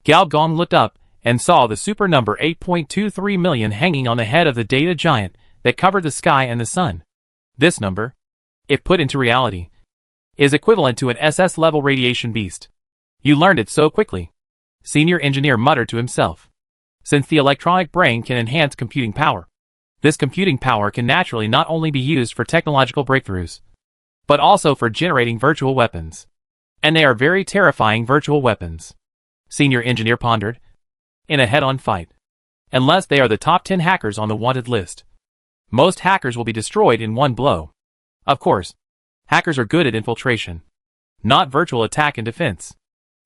Gao Gong looked up and saw the super number 8.23 million hanging on the head of the data giant that covered the sky and the sun. This number, if put into reality, is equivalent to an SS-level radiation beast. You learned it so quickly. Senior engineer muttered to himself. Since the electronic brain can enhance computing power, this computing power can naturally not only be used for technological breakthroughs, but also for generating virtual weapons. And they are very terrifying virtual weapons. Senior engineer pondered. In a head-on fight, unless they are the top 10 hackers on the wanted list, most hackers will be destroyed in one blow. Of course, hackers are good at infiltration, not virtual attack and defense.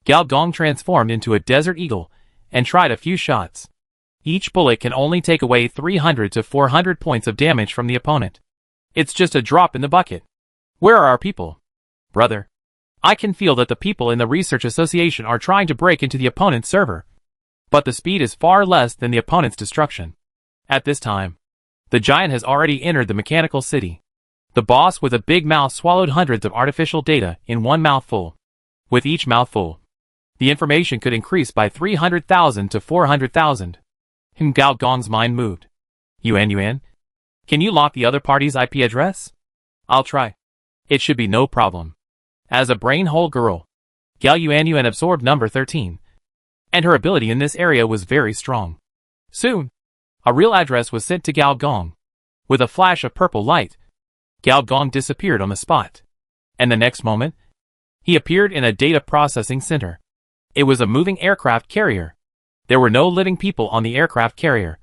Gao Gong transformed into a desert eagle and tried a few shots. Each bullet can only take away 300 to 400 points of damage from the opponent. It's just a drop in the bucket. Where are our people? Brother, I can feel that the people in the Research Association are trying to break into the opponent's server. But the speed is far less than the opponent's destruction. At this time, the giant has already entered the mechanical city. The boss with a big mouth swallowed hundreds of artificial data in one mouthful. With each mouthful, the information could increase by 300,000 to 400,000. Gao Gong's mind moved. Yuan, can you lock the other party's IP address? I'll try. It should be no problem. As a brain-hole girl, Gao Yuanyuan absorbed number 13, and her ability in this area was very strong. Soon, a real address was sent to Gao Gong. With a flash of purple light, Gao Gong disappeared on the spot, and the next moment, he appeared in a data processing center. It was a moving aircraft carrier. There were no living people on the aircraft carrier,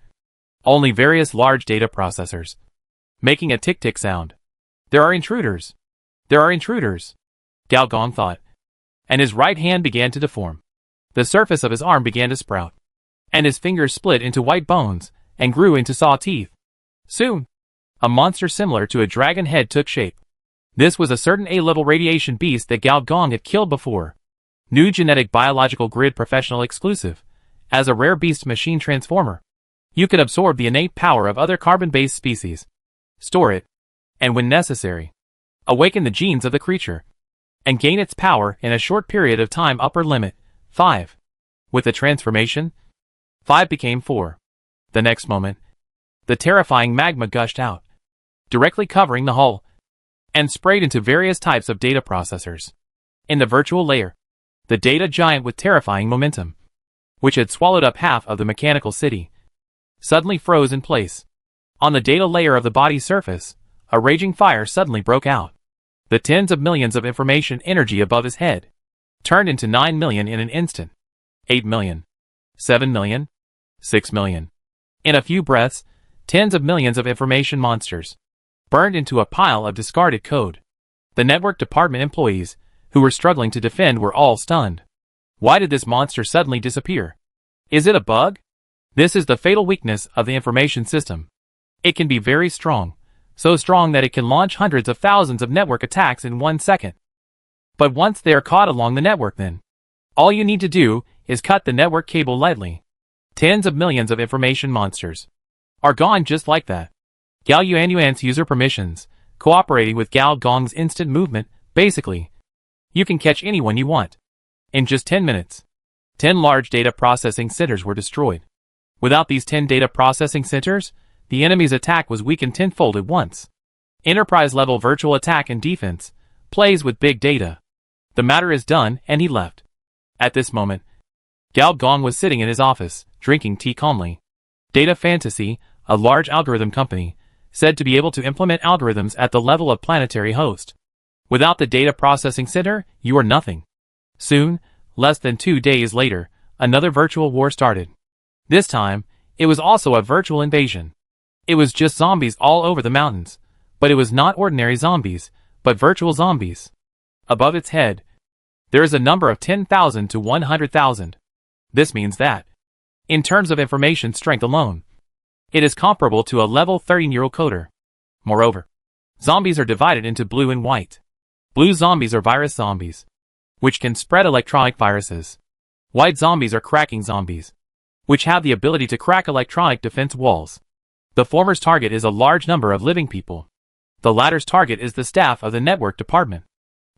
only various large data processors, making a tick-tick sound. There are intruders. There are intruders, Gao Gong thought, and his right hand began to deform. The surface of his arm began to sprout, and his fingers split into white bones and grew into saw teeth. Soon, a monster similar to a dragon head took shape. This was a certain A-level radiation beast that Gao Gong had killed before. New genetic biological grid professional exclusive. As a rare beast machine transformer, you can absorb the innate power of other carbon-based species, store it, and when necessary, awaken the genes of the creature, and gain its power in a short period of time. Upper limit, 5. With the transformation, 5 became 4. The next moment, the terrifying magma gushed out, directly covering the hull, and sprayed into various types of data processors. In the virtual layer, the data giant with terrifying momentum, which had swallowed up half of the mechanical city, suddenly froze in place. On the data layer of the body's surface, a raging fire suddenly broke out. The tens of millions of information energy above his head turned into 9 million in an instant, 8 million, 7 million, 6 million. In a few breaths, tens of millions of information monsters burned into a pile of discarded code. The network department employees, who were struggling to defend, were all stunned. Why did this monster suddenly disappear? Is it a bug? This is the fatal weakness of the information system. It can be very strong, so strong that it can launch hundreds of thousands of network attacks in 1 second. But once they are caught along the network, then all you need to do is cut the network cable lightly. Tens of millions of information monsters are gone just like that. Gao Yuanyuan's user permissions, cooperating with Gao Gong's instant movement. Basically, you can catch anyone you want. In just 10 minutes, 10 large data processing centers were destroyed. Without these 10 data processing centers, the enemy's attack was weakened tenfold at once. Enterprise-level virtual attack and defense plays with big data. The matter is done, and he left. At this moment, Gao Gong was sitting in his office, drinking tea calmly. Data Fantasy, a large algorithm company, said to be able to implement algorithms at the level of planetary host. Without the data processing center, you are nothing. Soon, less than 2 days later, another virtual war started. This time, it was also a virtual invasion. It was just zombies all over the mountains, but it was not ordinary zombies, but virtual zombies. Above its head, there is a number of 10,000 to 100,000. This means that, in terms of information strength alone, it is comparable to a level 13-year-old coder. Moreover, zombies are divided into blue and white. Blue zombies are virus zombies, which can spread electronic viruses. White zombies are cracking zombies, which have the ability to crack electronic defense walls. The former's target is a large number of living people. The latter's target is the staff of the network department.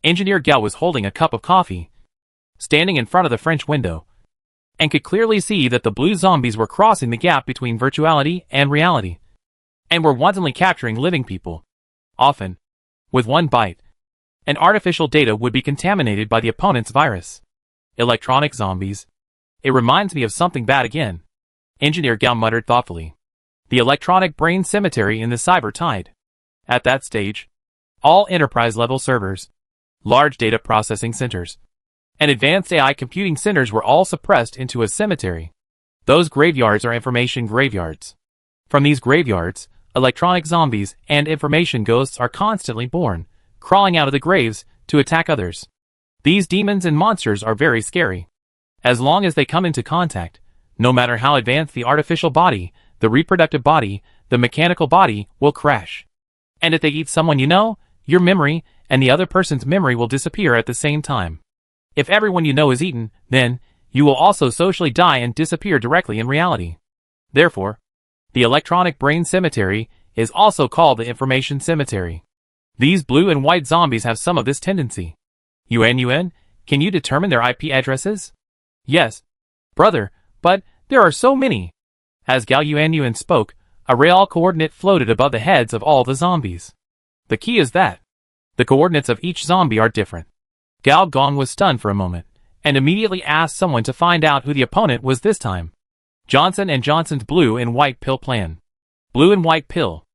Engineer Gao was holding a cup of coffee, standing in front of the French window, and could clearly see that the blue zombies were crossing the gap between virtuality and reality, and were wantonly capturing living people. Often, with one bite, an artificial data would be contaminated by the opponent's virus. Electronic zombies. It reminds me of something bad again, Engineer Gao muttered thoughtfully. The electronic brain cemetery in the cyber tide. At that stage, all enterprise-level servers, large data processing centers, and advanced AI computing centers were all suppressed into a cemetery. Those graveyards are information graveyards. From these graveyards, electronic zombies and information ghosts are constantly born, crawling out of the graves to attack others. These demons and monsters are very scary. As long as they come into contact, no matter how advanced the artificial body, the reproductive body, the mechanical body will crash. And if they eat someone you know, your memory and the other person's memory will disappear at the same time. If everyone you know is eaten, then you will also socially die and disappear directly in reality. Therefore, the electronic brain cemetery is also called the information cemetery. These blue and white zombies have some of this tendency. Yuan, can you determine their IP addresses? Yes, brother, but there are so many. As Gao Yuan spoke, a real coordinate floated above the heads of all the zombies. The key is that the coordinates of each zombie are different. Gao Gong was stunned for a moment, and immediately asked someone to find out who the opponent was this time. Johnson & Johnson's Blue and White Pill Plan. Blue and White Pill.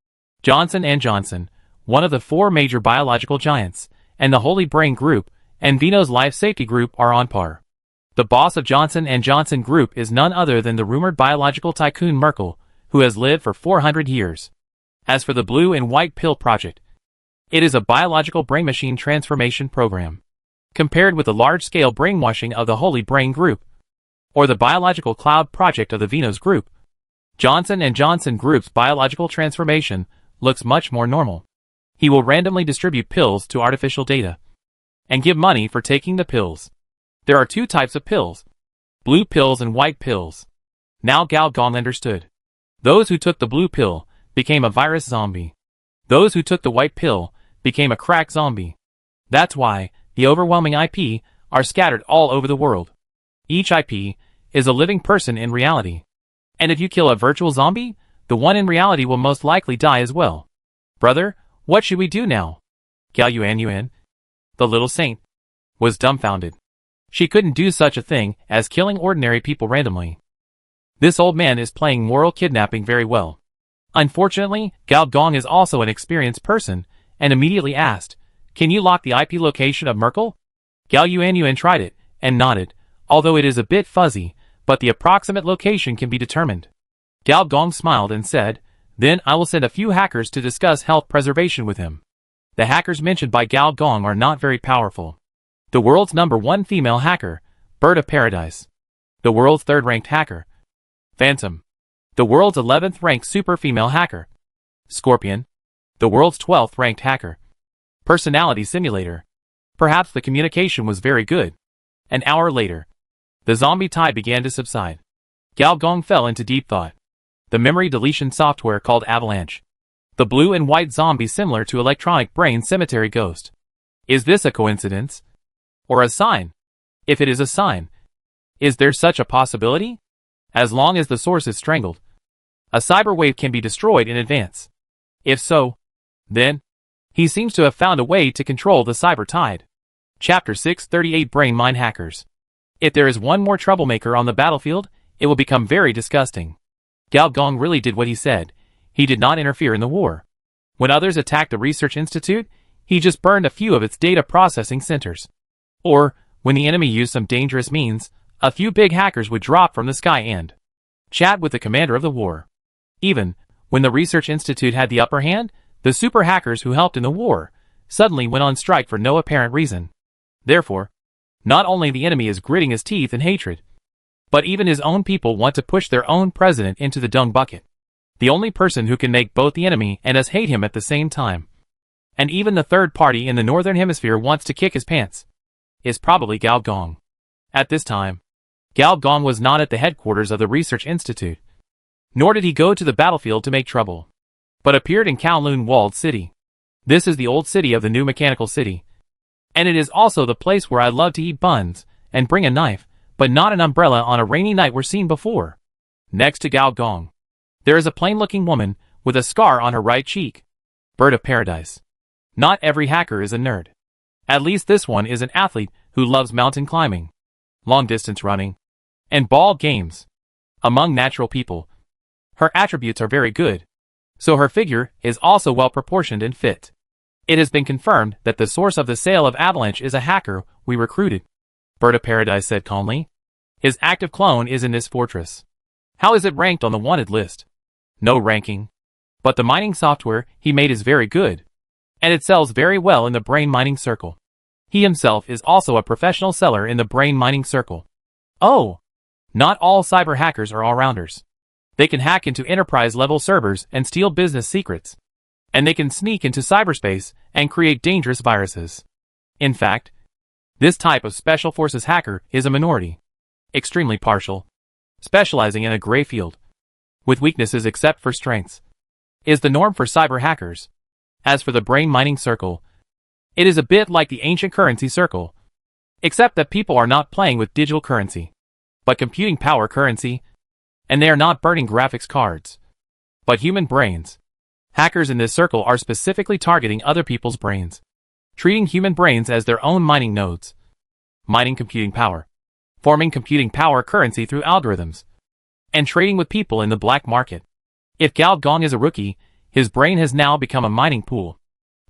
Johnson & Johnson, one of the 4 major biological giants, and the Holy Brain Group, and Vino's Life Safety Group are on par. The boss of Johnson & Johnson Group is none other than the rumored biological tycoon Merkel, who has lived for 400 years. As for the Blue and White Pill Project, it is a biological brain-machine transformation program. Compared with the large-scale brainwashing of the Holy Brain Group, or the biological cloud project of the Vino's Group, Johnson & Johnson Group's biological transformation looks much more normal. He will randomly distribute pills to artificial data, and give money for taking the pills. There are 2 types of pills, blue pills and white pills. Now Gao Gong understood. Those who took the blue pill became a virus zombie. Those who took the white pill became a crack zombie. That's why the overwhelming IP are scattered all over the world. Each IP is a living person in reality. And if you kill a virtual zombie, the one in reality will most likely die as well. Brother, what should we do now? Gao Yuan, the little saint, was dumbfounded. She couldn't do such a thing as killing ordinary people randomly. This old man is playing moral kidnapping very well. Unfortunately, Gao Gong is also an experienced person, and immediately asked, "Can you lock the IP location of Merkel?" Gao Yuan tried it, and nodded, although it is a bit fuzzy, but the approximate location can be determined. Gao Gong smiled and said, "Then I will send a few hackers to discuss health preservation with him." The hackers mentioned by Gao Gong are not very powerful. The world's #1 female hacker, Bird of Paradise. The world's 3rd-ranked hacker, Phantom. The world's 11th-ranked super female hacker, Scorpion. The world's 12th-ranked hacker, Personality Simulator. Perhaps the communication was very good. An hour later, the zombie tide began to subside. Gao Gong fell into deep thought. The memory deletion software called Avalanche. The blue and white zombie similar to electronic brain cemetery ghost. Is this a coincidence? Or a sign? If it is a sign, is there such a possibility? As long as the source is strangled, a cyber wave can be destroyed in advance. If so, then, he seems to have found a way to control the cyber tide. Chapter 638 Brain Mine Hackers. If there is one more troublemaker on the battlefield, it will become very disgusting. Gao Gong really did what he said. He did not interfere in the war. When others attacked the research institute, he just burned a few of its data processing centers. Or, when the enemy used some dangerous means, a few big hackers would drop from the sky and chat with the commander of the war. Even when the research institute had the upper hand, the super hackers who helped in the war suddenly went on strike for no apparent reason. Therefore, not only the enemy is gritting his teeth in hatred, but even his own people want to push their own president into the dung bucket. The only person who can make both the enemy and us hate him at the same time, and even the third party in the northern hemisphere wants to kick his pants, is probably Gao Gong. At this time, Gao Gong was not at the headquarters of the research institute, nor did he go to the battlefield to make trouble, but appeared in Kowloon Walled City. This is the old city of the new mechanical city, and it is also the place where I love to eat buns and bring a knife, but not an umbrella on a rainy night were seen before. Next to Gao Gong, there is a plain-looking woman with a scar on her right cheek. Bird of Paradise. Not every hacker is a nerd. At least this one is an athlete who loves mountain climbing, long-distance running, and ball games. Among natural people, her attributes are very good, so her figure is also well-proportioned and fit. It has been confirmed that the source of the sale of Avalanche is a hacker we recruited, Bird of Paradise said calmly. His active clone is in this fortress. How is it ranked on the wanted list? No ranking. But the mining software he made is very good, and it sells very well in the brain mining circle. He himself is also a professional seller in the brain mining circle. Oh! Not all cyber hackers are all-rounders. They can hack into enterprise-level servers and steal business secrets. And they can sneak into cyberspace and create dangerous viruses. In fact, this type of special forces hacker is a minority. Extremely partial, specializing in a gray field, with weaknesses except for strengths, is the norm for cyber hackers. As for the brain mining circle, it is a bit like the ancient currency circle, except that people are not playing with digital currency, but computing power currency, and they are not burning graphics cards, but human brains. Hackers in this circle are specifically targeting other people's brains, treating human brains as their own mining nodes. mining computing power, forming computing power currency through algorithms, and trading with people in the black market. If Gao Gong is a rookie, his brain has now become a mining pool.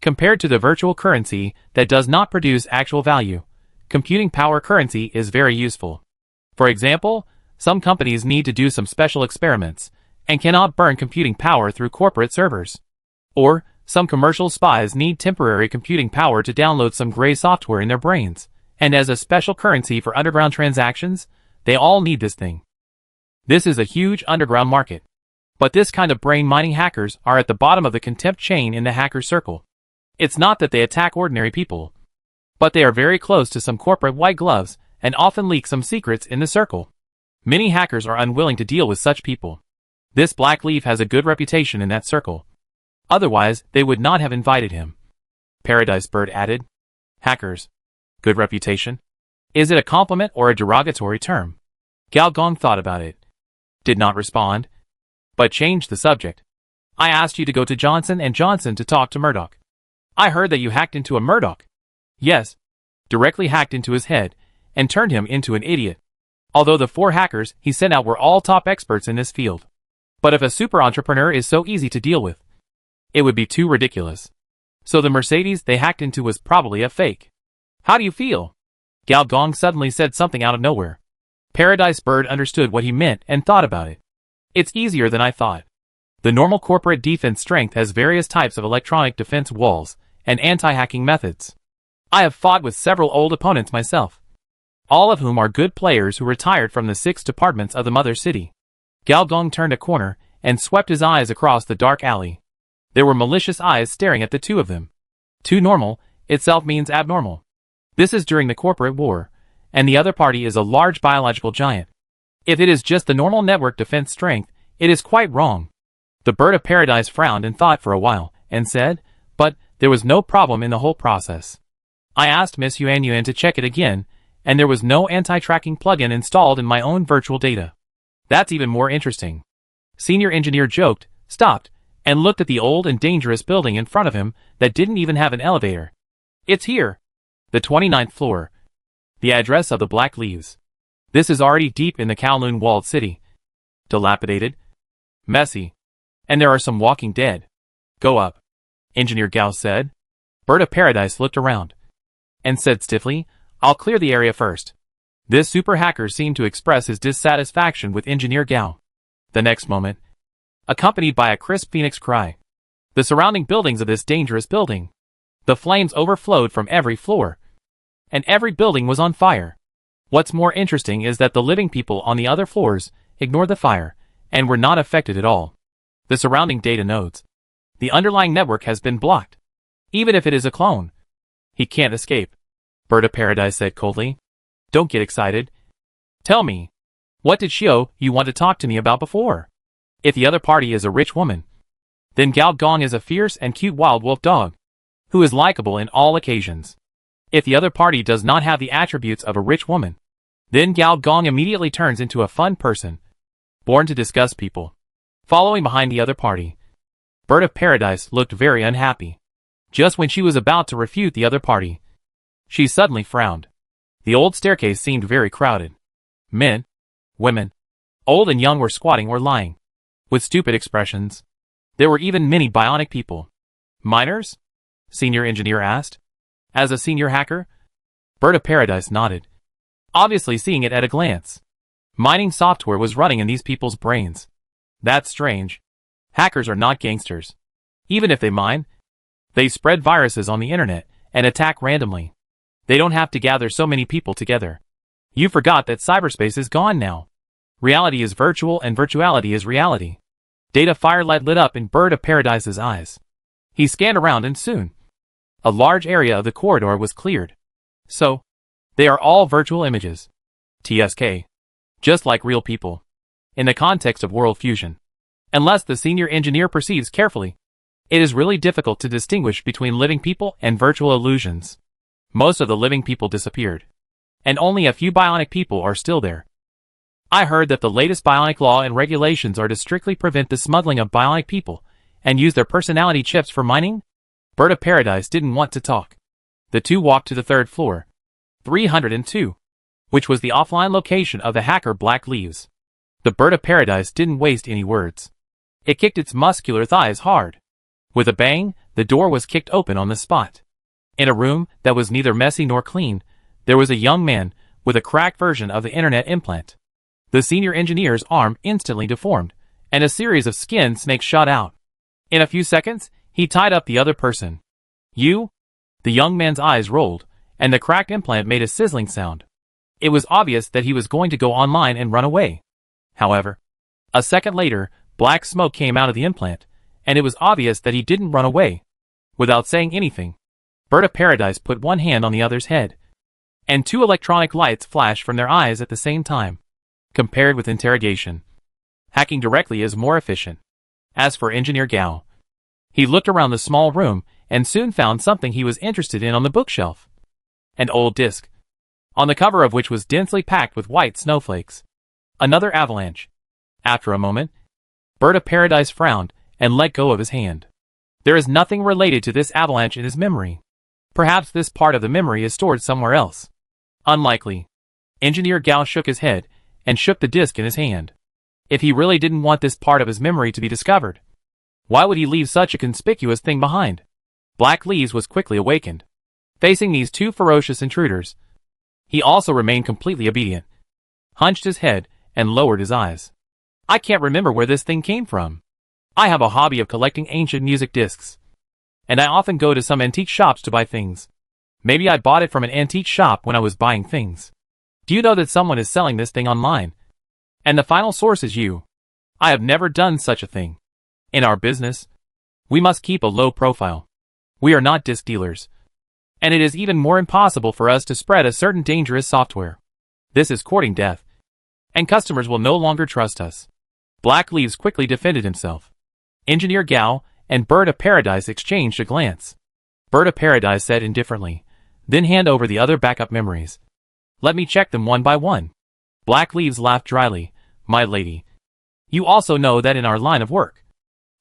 Compared to the virtual currency that does not produce actual value, computing power currency is very useful. For example, some companies need to do some special experiments and cannot burn computing power through corporate servers. Or, some commercial spies need temporary computing power to download some gray software in their brains, and as a special currency for underground transactions, they all need this thing. This is a huge underground market. But this kind of brain mining hackers are at the bottom of the contempt chain in the hacker circle. It's not that they attack ordinary people, but they are very close to some corporate white gloves and often leak some secrets in the circle. Many hackers are unwilling to deal with such people. This Black Leaf has a good reputation in that circle. Otherwise, they would not have invited him. Paradise Bird added. Hackers. Good reputation? Is it a compliment or a derogatory term? Gao Gong thought about it. Did not respond, but changed the subject. I asked you to go to Johnson & Johnson to talk to Murdoch. I heard that you hacked into a Murdoch. Yes. Directly hacked into his head and turned him into an idiot. Although the 4 hackers he sent out were all top experts in this field. But if a super entrepreneur is so easy to deal with, it would be too ridiculous. So the Mercedes they hacked into was probably a fake. How do you feel? Gao Gong suddenly said something out of nowhere. Paradise Bird understood what he meant and thought about it. It's easier than I thought. The normal corporate defense strength has various types of electronic defense walls and anti-hacking methods. I have fought with several old opponents myself, all of whom are good players who retired from the 6 departments of the mother city. Gao Gong turned a corner and swept his eyes across the dark alley. There were malicious eyes staring at the two of them. Too normal itself means abnormal. This is during the corporate war, and the other party is a large biological giant. If it is just the normal network defense strength, it is quite wrong. The Bird of Paradise frowned and thought for a while, and said, but there was no problem in the whole process. I asked Miss Yuan Yuan to check it again, and there was no anti-tracking plugin installed in my own virtual data. That's even more interesting. Senior engineer joked, stopped, and looked at the old and dangerous building in front of him that didn't even have an elevator. It's here. The 29th floor. The address of the Black Leaves. This is already deep in the Kowloon walled city. Dilapidated. Messy. And there are some walking dead. Go up. Engineer Gao said. Bird of Paradise looked around and said stiffly, I'll clear the area first. This super hacker seemed to express his dissatisfaction with Engineer Gao. The next moment, accompanied by a crisp phoenix cry, the surrounding buildings of this dangerous building. The flames overflowed from every floor, and every building was on fire. What's more interesting is that the living people on the other floors ignored the fire and were not affected at all. The surrounding data nodes. The underlying network has been blocked. Even if it is a clone, he can't escape. Bird of Paradise said coldly. Don't get excited. Tell me, what did Xiao you want to talk to me about before? If the other party is a rich woman, then Gao Gong is a fierce and cute wild wolf dog, who is likable in all occasions. If the other party does not have the attributes of a rich woman, then Gao Gong immediately turns into a fun person, born to disgust people. Following behind the other party, Bird of Paradise looked very unhappy. Just when she was about to refute the other party, she suddenly frowned. The old staircase seemed very crowded. Men, women, old and young were squatting or lying, with stupid expressions. There were even many bionic people. Miners? Senior engineer asked. As a senior hacker? Bird of Paradise nodded, obviously seeing it at a glance. Mining software was running in these people's brains. That's strange. Hackers are not gangsters. Even if they mine, they spread viruses on the internet and attack randomly. They don't have to gather so many people together. You forgot that cyberspace is gone now. Reality is virtual and virtuality is reality. Data firelight lit up in Bird of Paradise's eyes. He scanned around and soon, a large area of the corridor was cleared. So, they are all virtual images. TSK. Just like real people. In the context of world fusion. Unless the senior engineer perceives carefully, it is really difficult to distinguish between living people and virtual illusions. Most of the living people disappeared, and only a few bionic people are still there. I heard that the latest bionic law and regulations are to strictly prevent the smuggling of bionic people and use their personality chips for mining? Bird of Paradise didn't want to talk. The two walked to the 3rd floor. 302, which was the offline location of the hacker Black Leaves. The bird of paradise didn't waste any words. It kicked its muscular thighs hard. With a bang, the door was kicked open on the spot. In a room that was neither messy nor clean, there was a young man with a cracked version of the internet implant. The senior engineer's arm instantly deformed, and a series of skin snakes shot out. In a few seconds, he tied up the other person. You? The young man's eyes rolled, and the cracked implant made a sizzling sound. It was obvious that he was going to go online and run away. However, a second later, black smoke came out of the implant, and it was obvious that he didn't run away. Without saying anything, Bird of Paradise put one hand on the other's head, and two electronic lights flashed from their eyes at the same time. Compared with interrogation, hacking directly is more efficient. As for Engineer Gao, he looked around the small room and soon found something he was interested in on the bookshelf. An old disc, on the cover of which was densely packed with white snowflakes. Another avalanche. After a moment, Bird of Paradise frowned and let go of his hand. There is nothing related to this avalanche in his memory. Perhaps this part of the memory is stored somewhere else. Unlikely. Engineer Gao shook his head and shook the disc in his hand. If he really didn't want this part of his memory to be discovered, why would he leave such a conspicuous thing behind? Black Leaves was quickly awakened. Facing these two ferocious intruders, he also remained completely obedient, hunched his head, and lowered his eyes. I can't remember where this thing came from. I have a hobby of collecting ancient music discs, and I often go to some antique shops to buy things. Maybe I bought it from an antique shop when I was buying things. Do you know that someone is selling this thing online? And the final source is you. I have never done such a thing. In our business, we must keep a low profile. We are not disc dealers. And it is even more impossible for us to spread a certain dangerous software. This is courting death, and customers will no longer trust us. Black Leaves quickly defended himself. Engineer Gao and Bird of Paradise exchanged a glance. Bird of Paradise said indifferently, then hand over the other backup memories. Let me check them one by one. Black Leaves laughed dryly. My lady, you also know that in our line of work,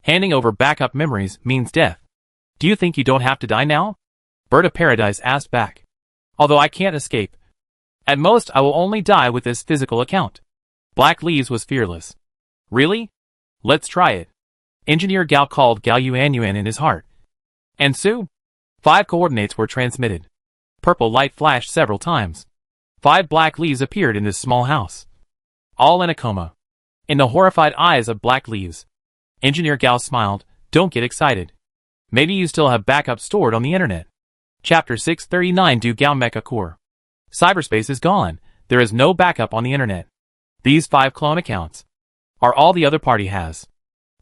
handing over backup memories means death. Do you think you don't have to die now? Bird of Paradise asked back. Although I can't escape, at most I will only die with this physical account. Black Leaves was fearless. Really? Let's try it. Engineer Gao called Gao Yuan in his heart. And Su? 5 coordinates were transmitted. Purple light flashed several times. 5 black leaves appeared in this small house, all in a coma. In the horrified eyes of Black Leaves, Engineer Gao smiled. Don't get excited. Maybe you still have backup stored on the internet. Chapter 639 Du Gao Mecha Core. Cyberspace is gone. There is no backup on the internet. These 5 clone accounts are all the other party has.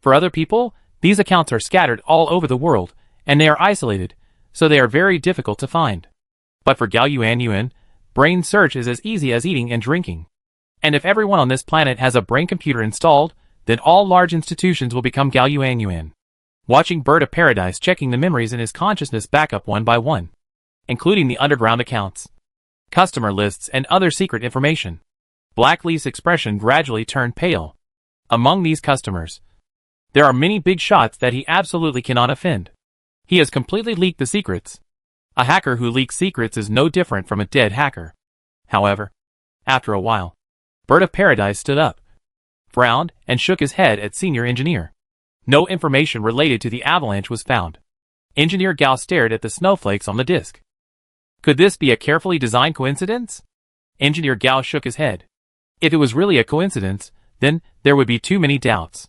For other people, these accounts are scattered all over the world, and they are isolated, so they are very difficult to find. But for Gao Yuan, brain search is as easy as eating and drinking. And if everyone on this planet has a brain computer installed, then all large institutions will become Gao Yuan. Watching Bird of Paradise checking the memories in his consciousness backup one by one, including the underground accounts, customer lists, and other secret information, Black Leaf's expression gradually turned pale. Among these customers, there are many big shots that he absolutely cannot offend. He has completely leaked the secrets. A hacker who leaks secrets is no different from a dead hacker. However, after a while, Bird of Paradise stood up, frowned, and shook his head at Senior Engineer. No information related to the avalanche was found. Engineer Gao stared at the snowflakes on the disk. Could this be a carefully designed coincidence? Engineer Gao shook his head. If it was really a coincidence, then there would be too many doubts.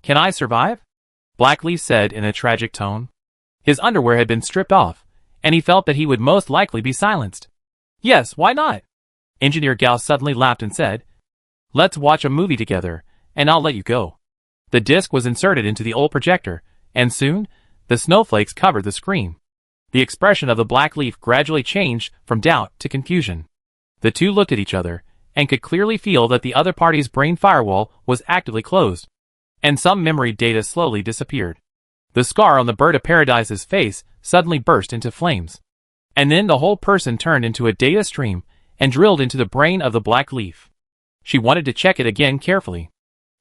Can I survive? Black Leaf said in a tragic tone. His underwear had been stripped off, and he felt that he would most likely be silenced. Yes, why not? Engineer Gao suddenly laughed and said, Let's watch a movie together, and I'll let you go. The disc was inserted into the old projector, and soon, the snowflakes covered the screen. The expression of the Black Leaf gradually changed from doubt to confusion. The two looked at each other, and could clearly feel that the other party's brain firewall was actively closed, and some memory data slowly disappeared. The scar on the Bird of Paradise's face suddenly burst into flames. And then the whole person turned into a data stream and drilled into the brain of the Black Leaf. She wanted to check it again carefully.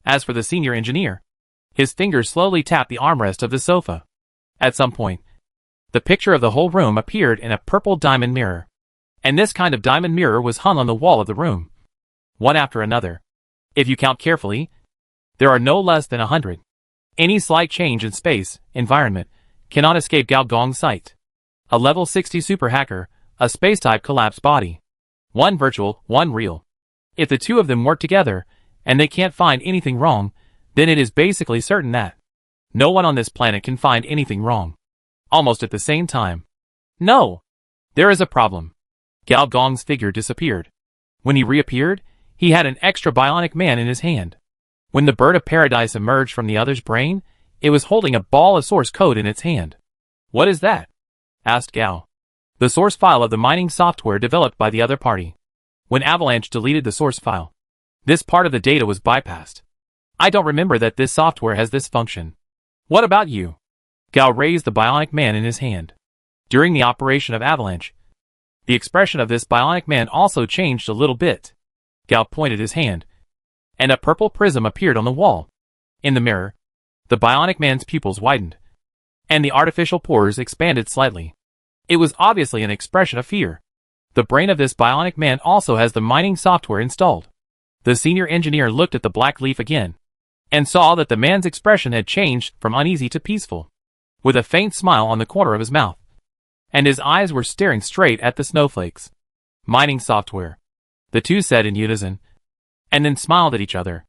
As for the senior engineer, his fingers slowly tapped the armrest of the sofa. At some point, the picture of the whole room appeared in a purple diamond mirror. And this kind of diamond mirror was hung on the wall of the room, one after another. If you count carefully, there are no less than 100. Any slight change in space, environment, cannot escape Gao Gong's sight. A level 60 super hacker, a space-type collapsed body. One virtual, one real. If the two of them work together, and they can't find anything wrong, then it is basically certain that no one on this planet can find anything wrong. Almost at the same time. No! There is a problem. Gao Gong's figure disappeared. When he reappeared, he had an extra bionic man in his hand. When the bird of paradise emerged from the other's brain, it was holding a ball of source code in its hand. What is that? Asked Gao. The source file of the mining software developed by the other party. When Avalanche deleted the source file, this part of the data was bypassed. I don't remember that this software has this function. What about you? Gao raised the bionic man in his hand. During the operation of Avalanche, the expression of this bionic man also changed a little bit. Gao pointed his hand, and a purple prism appeared on the wall. In the mirror, the bionic man's pupils widened, and the artificial pores expanded slightly. It was obviously an expression of fear. The brain of this bionic man also has the mining software installed. The senior engineer looked at the black leaf again, and saw that the man's expression had changed from uneasy to peaceful, with a faint smile on the corner of his mouth, and his eyes were staring straight at the snowflakes. Mining software, the two said in unison, and then smiled at each other.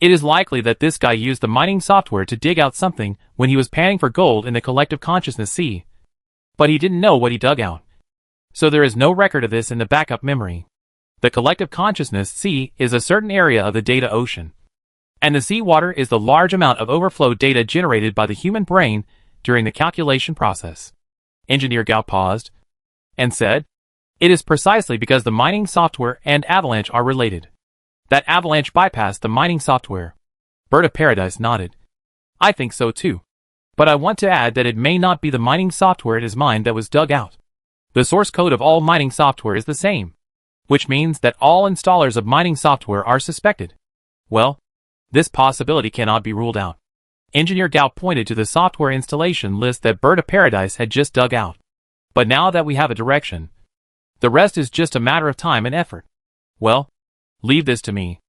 It is likely that this guy used the mining software to dig out something when he was panning for gold in the collective consciousness sea. But he didn't know what he dug out. So there is no record of this in the backup memory. The collective consciousness sea is a certain area of the data ocean. And the seawater is the large amount of overflow data generated by the human brain during the calculation process. Engineer Gao paused and said, "It is precisely because the mining software and Avalanche are related that Avalanche bypassed the mining software." Bird of Paradise nodded. "I think so too. But I want to add that it may not be the mining software it is mined that was dug out. The source code of all mining software is the same, which means that all installers of mining software are suspected. Well, this possibility cannot be ruled out." Engineer Gao pointed to the software installation list that Bird of Paradise had just dug out. "But now that we have a direction, the rest is just a matter of time and effort." "Well, leave this to me."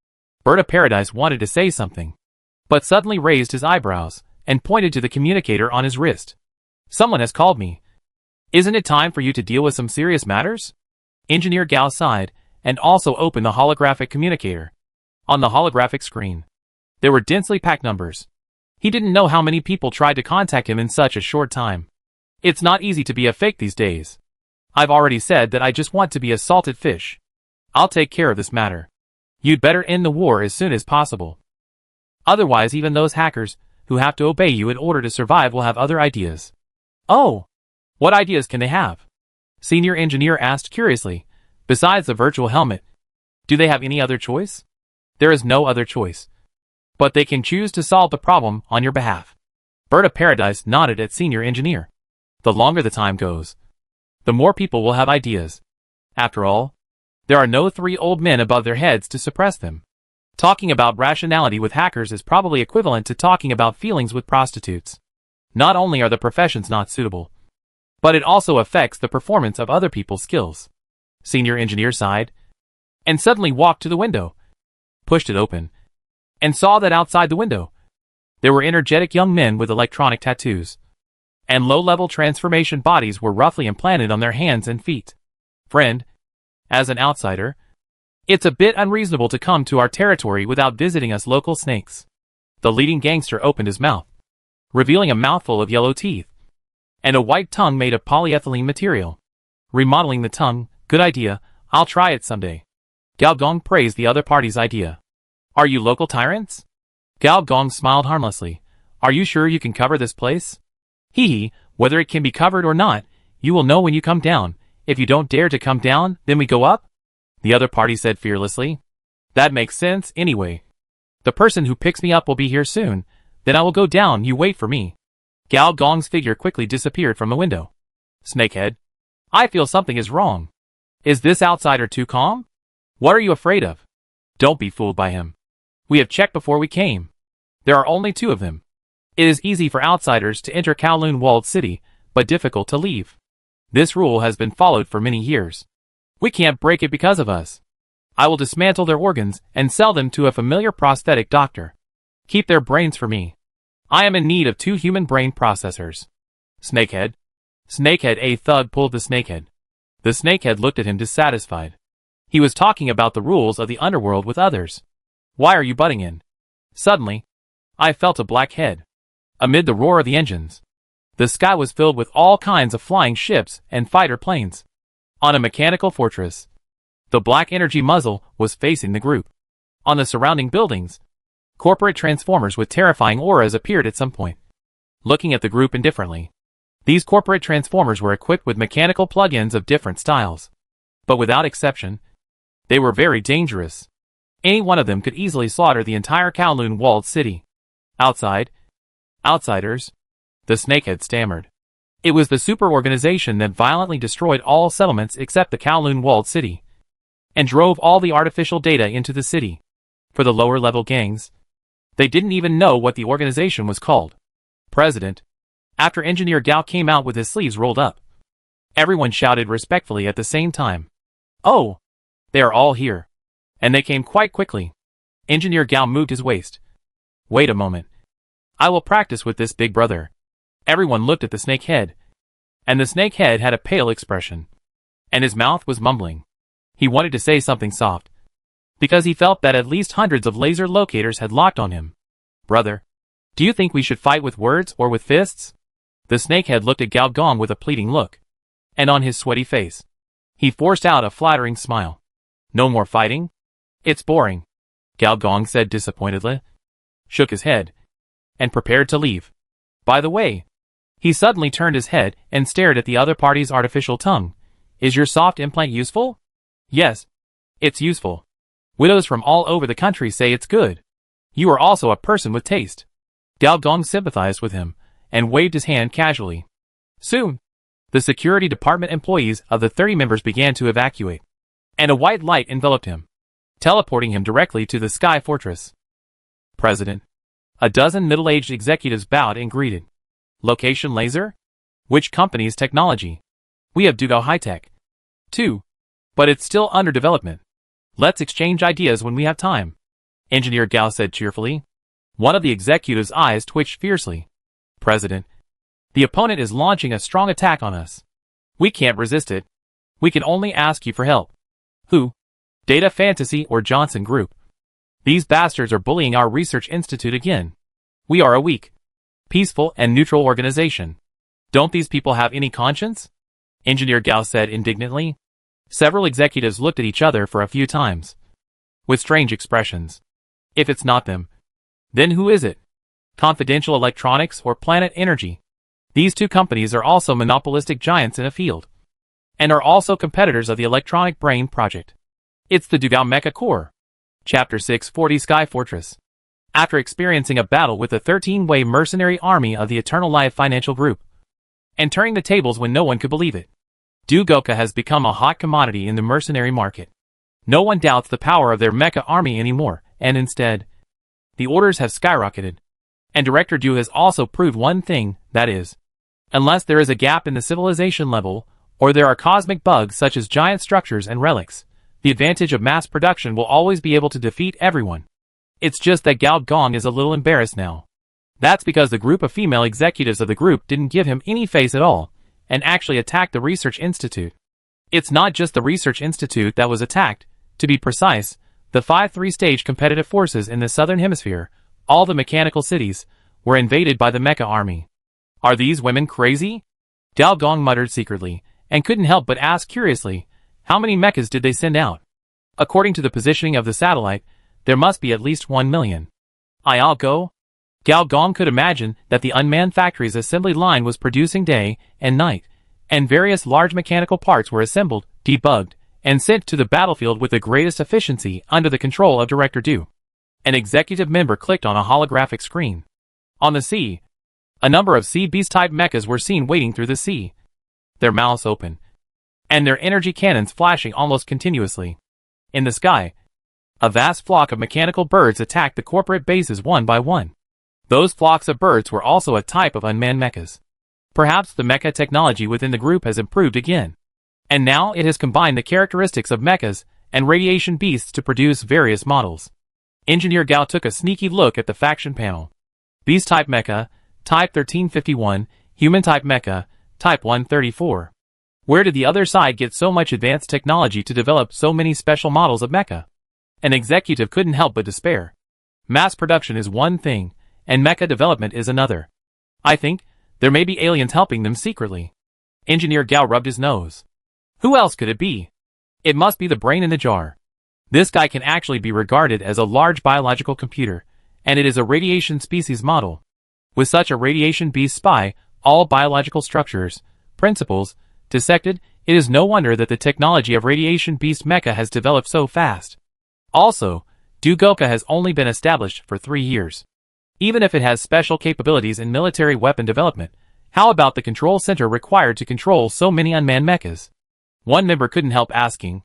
Bird of Paradise wanted to say something, but suddenly raised his eyebrows and pointed to the communicator on his wrist. "Someone has called me. Isn't it time for you to deal with some serious matters?" Engineer Gao sighed and also opened the holographic communicator. On the holographic screen, there were densely packed numbers. He didn't know how many people tried to contact him in such a short time. It's not easy to be a fake these days. I've already said that I just want to be a salted fish. I'll take care of this matter. You'd better end the war as soon as possible. Otherwise even those hackers who have to obey you in order to survive will have other ideas." "Oh, what ideas can they have?" Senior engineer asked curiously. "Besides the virtual helmet, do they have any other choice?" "There is no other choice. But they can choose to solve the problem on your behalf." Bird of Paradise nodded at senior engineer. "The longer the time goes, the more people will have ideas. After all, there are no three old men above their heads to suppress them. Talking about rationality with hackers is probably equivalent to talking about feelings with prostitutes. Not only are the professions not suitable, but it also affects the performance of other people's skills." Senior engineer sighed, and suddenly walked to the window, pushed it open, and saw that outside the window, there were energetic young men with electronic tattoos, and low-level transformation bodies were roughly implanted on their hands and feet. "Friend, as an outsider, it's a bit unreasonable to come to our territory without visiting us local snakes." The leading gangster opened his mouth, revealing a mouthful of yellow teeth, and a white tongue made of polyethylene material. "Remodeling the tongue, good idea, I'll try it someday." Gao Gong praised the other party's idea. "Are you local tyrants?" Gao Gong smiled harmlessly. "Are you sure you can cover this place?" "Hee, whether it can be covered or not, you will know when you come down. If you don't dare to come down, then we go up?" The other party said fearlessly. "That makes sense, anyway. The person who picks me up will be here soon, then I will go down, you wait for me." Gao Gong's figure quickly disappeared from the window. "Snakehead, I feel something is wrong. Is this outsider too calm? What are you afraid of? Don't be fooled by him. We have checked before we came. There are only two of them. It is easy for outsiders to enter Kowloon Walled City, but difficult to leave. This rule has been followed for many years. We can't break it because of us. I will dismantle their organs and sell them to a familiar prosthetic doctor. Keep their brains for me. I am in need of 2 human brain processors. Snakehead. Snakehead. A thug pulled the snakehead. The snakehead looked at him dissatisfied. He was talking about the rules of the underworld with others. Why are you butting in? Suddenly, I felt a black head. Amid the roar of the engines, the sky was filled with all kinds of flying ships and fighter planes. On a mechanical fortress, the black energy muzzle was facing the group. On the surrounding buildings, corporate transformers with terrifying auras appeared at some point. Looking at the group indifferently, these corporate transformers were equipped with mechanical plug-ins of different styles. But without exception, they were very dangerous. Any one of them could easily slaughter the entire Kowloon walled city. Outsiders, the snakehead stammered. It was the super organization that violently destroyed all settlements except the Kowloon walled city, and drove all the artificial data into the city. For the lower level gangs, they didn't even know what the organization was called. President. After Engineer Gao came out with his sleeves rolled up, everyone shouted respectfully at the same time. Oh! They are all here. And they came quite quickly. Engineer Gao moved his waist. Wait a moment. I will practice with this big brother. Everyone looked at the snakehead. And the snakehead had a pale expression. And his mouth was mumbling. He wanted to say something soft, because he felt that at least hundreds of laser locators had locked on him. Brother, do you think we should fight with words or with fists? The snakehead looked at Gao Gong with a pleading look. And on his sweaty face, he forced out a flattering smile. No more fighting? It's boring, Gao Gong said disappointedly, shook his head, and prepared to leave. By the way, he suddenly turned his head and stared at the other party's artificial tongue. Is your soft implant useful? Yes, it's useful. Widows from all over the country say it's good. You are also a person with taste. Gao Gong sympathized with him, and waved his hand casually. Soon, the security department employees of the 30 members began to evacuate, and a white light enveloped him, teleporting him directly to the Sky Fortress. President. A dozen middle-aged executives bowed and greeted. Location laser? Which company's technology? We have Dugao High-Tech. 2. But it's still under development. Let's exchange ideas when we have time, Engineer Gao said cheerfully. One of the executives' eyes twitched fiercely. President. The opponent is launching a strong attack on us. We can't resist it. We can only ask you for help. Who? Data Fantasy or Johnson Group? These bastards are bullying our research institute again. We are a weak, peaceful and neutral organization. Don't these people have any conscience? Engineer Gao said indignantly. Several executives looked at each other for a few times, with strange expressions. If it's not them, then who is it? Confidential Electronics or Planet Energy? These 2 companies are also monopolistic giants in a field, and are also competitors of the Electronic Brain Project. It's the Dugao Mecha Core. Chapter 640 Sky Fortress. After experiencing a battle with the 13-way mercenary army of the Eternal Life Financial Group, and turning the tables when no one could believe it, Dugoka has become a hot commodity in the mercenary market. No one doubts the power of their mecha army anymore, and instead, the orders have skyrocketed. And Director Du has also proved one thing, that is, unless there is a gap in the civilization level, or there are cosmic bugs such as giant structures and relics, the advantage of mass production will always be able to defeat everyone. It's just that Gao Gong is a little embarrassed now. That's because the group of female executives of the group didn't give him any face at all, and actually attacked the Research Institute. It's not just the Research Institute that was attacked, to be precise, the 5 3-stage competitive forces in the Southern Hemisphere, all the mechanical cities, were invaded by the mecha army. Are these women crazy? Gao Gong muttered secretly, and couldn't help but ask curiously, how many mechas did they send out? According to the positioning of the satellite, there must be at least 1 million. I'll go. Gao Gong could imagine that the unmanned factory's assembly line was producing day and night, and various large mechanical parts were assembled, debugged, and sent to the battlefield with the greatest efficiency under the control of Director Du. An executive member clicked on a holographic screen. On the sea, a number of sea beast-type mechas were seen wading through the sea, their mouths open, and their energy cannons flashing almost continuously. In the sky, a vast flock of mechanical birds attacked the corporate bases one by one. Those flocks of birds were also a type of unmanned mechas. Perhaps the mecha technology within the group has improved again. And now it has combined the characteristics of mechas and radiation beasts to produce various models. Engineer Gao took a sneaky look at the faction panel. Beast-type mecha, Type 1351, Human-type mecha, Type 134. Where did the other side get so much advanced technology to develop so many special models of mecha? An executive couldn't help but despair. Mass production is one thing, and mecha development is another. I think there may be aliens helping them secretly. Engineer Gao rubbed his nose. Who else could it be? It must be the brain in the jar. This guy can actually be regarded as a large biological computer, and it is a radiation species model. With such a radiation beast spy, all biological structures, principles, dissected, it is no wonder that the technology of radiation beast mecha has developed so fast. Also, Dugoka has only been established for 3 years. Even if it has special capabilities in military weapon development, how about the control center required to control so many unmanned mechas? One member couldn't help asking.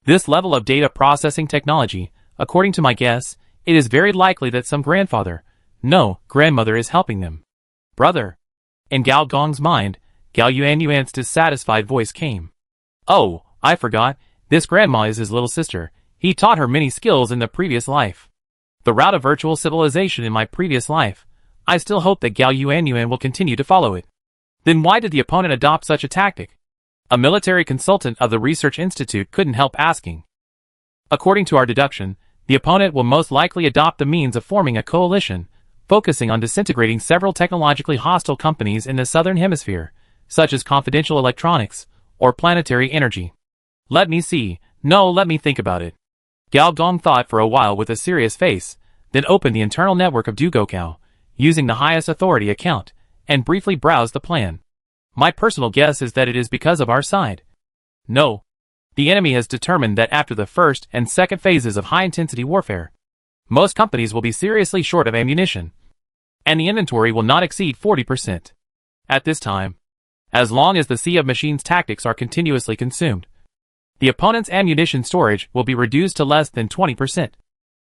This level of data processing technology, according to my guess, it is very likely that some grandmother is helping them. Brother. In Gao Gong's mind, Gao Yuanyuan's dissatisfied voice came. Oh, I forgot, this grandma is his little sister. He taught her many skills in the previous life. The route of virtual civilization in my previous life. I still hope that Gao Yuanyuan will continue to follow it. Then why did the opponent adopt such a tactic? A military consultant of the Research Institute couldn't help asking. According to our deduction, the opponent will most likely adopt the means of forming a coalition, focusing on disintegrating several technologically hostile companies in the southern hemisphere, such as Confidential Electronics, or Planetary Energy. Let me think about it. Gao Gong thought for a while with a serious face, then opened the internal network of Dugokao, using the highest authority account, and briefly browsed the plan. My personal guess is that it is because of our side. No. The enemy has determined that after the first and second phases of high-intensity warfare, most companies will be seriously short of ammunition, and the inventory will not exceed 40%. At this time, as long as the sea of machines tactics are continuously consumed, the opponent's ammunition storage will be reduced to less than 20%,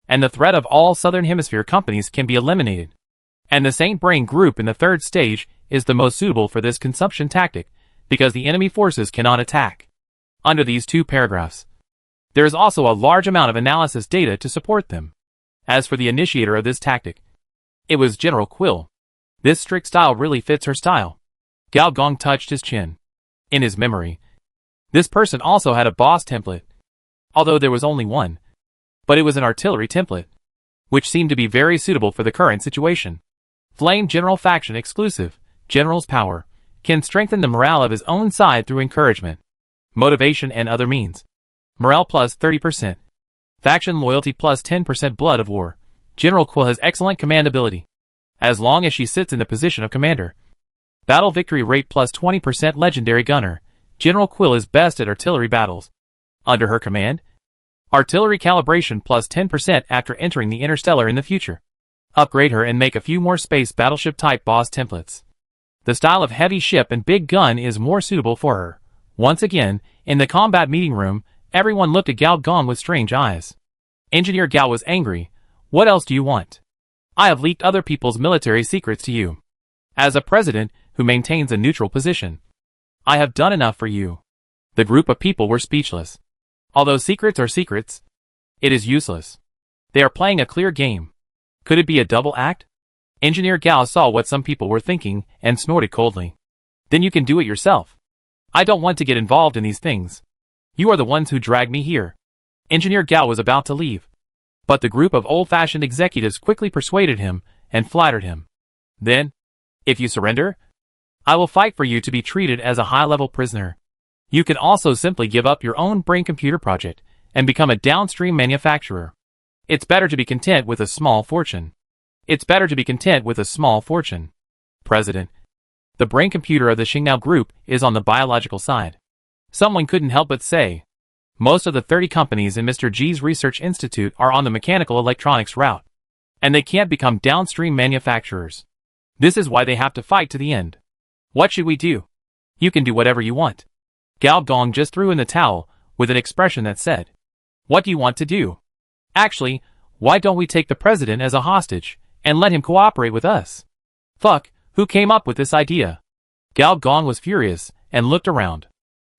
and the threat of all Southern Hemisphere companies can be eliminated. And the Saint Brain group in the third stage is the most suitable for this consumption tactic, because the enemy forces cannot attack. Under these 2 paragraphs, there is also a large amount of analysis data to support them. As for the initiator of this tactic, it was General Quill. This strict style really fits her style. Gao Gong touched his chin. In his memory, this person also had a boss template, although there was only one. But it was an artillery template, which seemed to be very suitable for the current situation. Flame General Faction exclusive, General's power, can strengthen the morale of his own side through encouragement, motivation and other means. Morale plus 30%. Faction loyalty plus 10% blood of war. General Quill has excellent command ability, as long as she sits in the position of commander. Battle victory rate plus 20% legendary gunner. General Quill is best at artillery battles. Under her command, artillery calibration plus 10% after entering the interstellar in the future. Upgrade her and make a few more space battleship type boss templates. The style of heavy ship and big gun is more suitable for her. Once again, in the combat meeting room, everyone looked at Gao Gong with strange eyes. Engineer Gao was angry. What else do you want? I have leaked other people's military secrets to you. As a president who maintains a neutral position, I have done enough for you. The group of people were speechless. Although secrets are secrets, it is useless. They are playing a clear game. Could it be a double act? Engineer Gao saw what some people were thinking and snorted coldly. Then you can do it yourself. I don't want to get involved in these things. You are the ones who dragged me here. Engineer Gao was about to leave, but the group of old-fashioned executives quickly persuaded him and flattered him. Then, if you surrender, I will fight for you to be treated as a high-level prisoner. You can also simply give up your own brain computer project and become a downstream manufacturer. It's better to be content with a small fortune. President. The brain computer of the Xingnao group is on the biological side. Someone couldn't help but say. Most of the 30 companies in Mr. G's Research Institute are on the mechanical electronics route, and they can't become downstream manufacturers. This is why they have to fight to the end. What should we do? You can do whatever you want. Gao Gong just threw in the towel with an expression that said, what do you want to do? Actually, why don't we take the president as a hostage and let him cooperate with us? Fuck, who came up with this idea? Gao Gong was furious and looked around.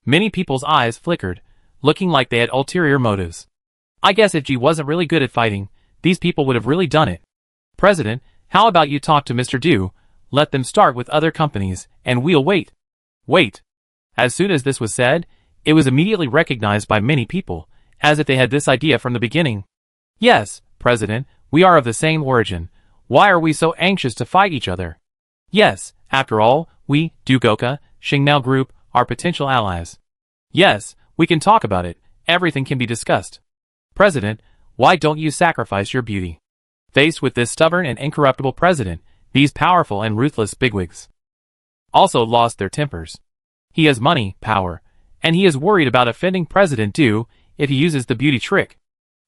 Many people's eyes flickered, looking like they had ulterior motives. I guess if G wasn't really good at fighting, these people would have really done it. President, how about you talk to Mr. Du, let them start with other companies, and we'll wait. Wait. As soon as this was said, it was immediately recognized by many people, as if they had this idea from the beginning. Yes, President, we are of the same origin. Why are we so anxious to fight each other? Yes, after all, we, Dugoka, Xingnao Group, are potential allies. Yes, we can talk about it, everything can be discussed. President, why don't you sacrifice your beauty? Faced with this stubborn and incorruptible president, these powerful and ruthless bigwigs also lost their tempers. He has money, power, and he is worried about offending President Du if he uses the beauty trick.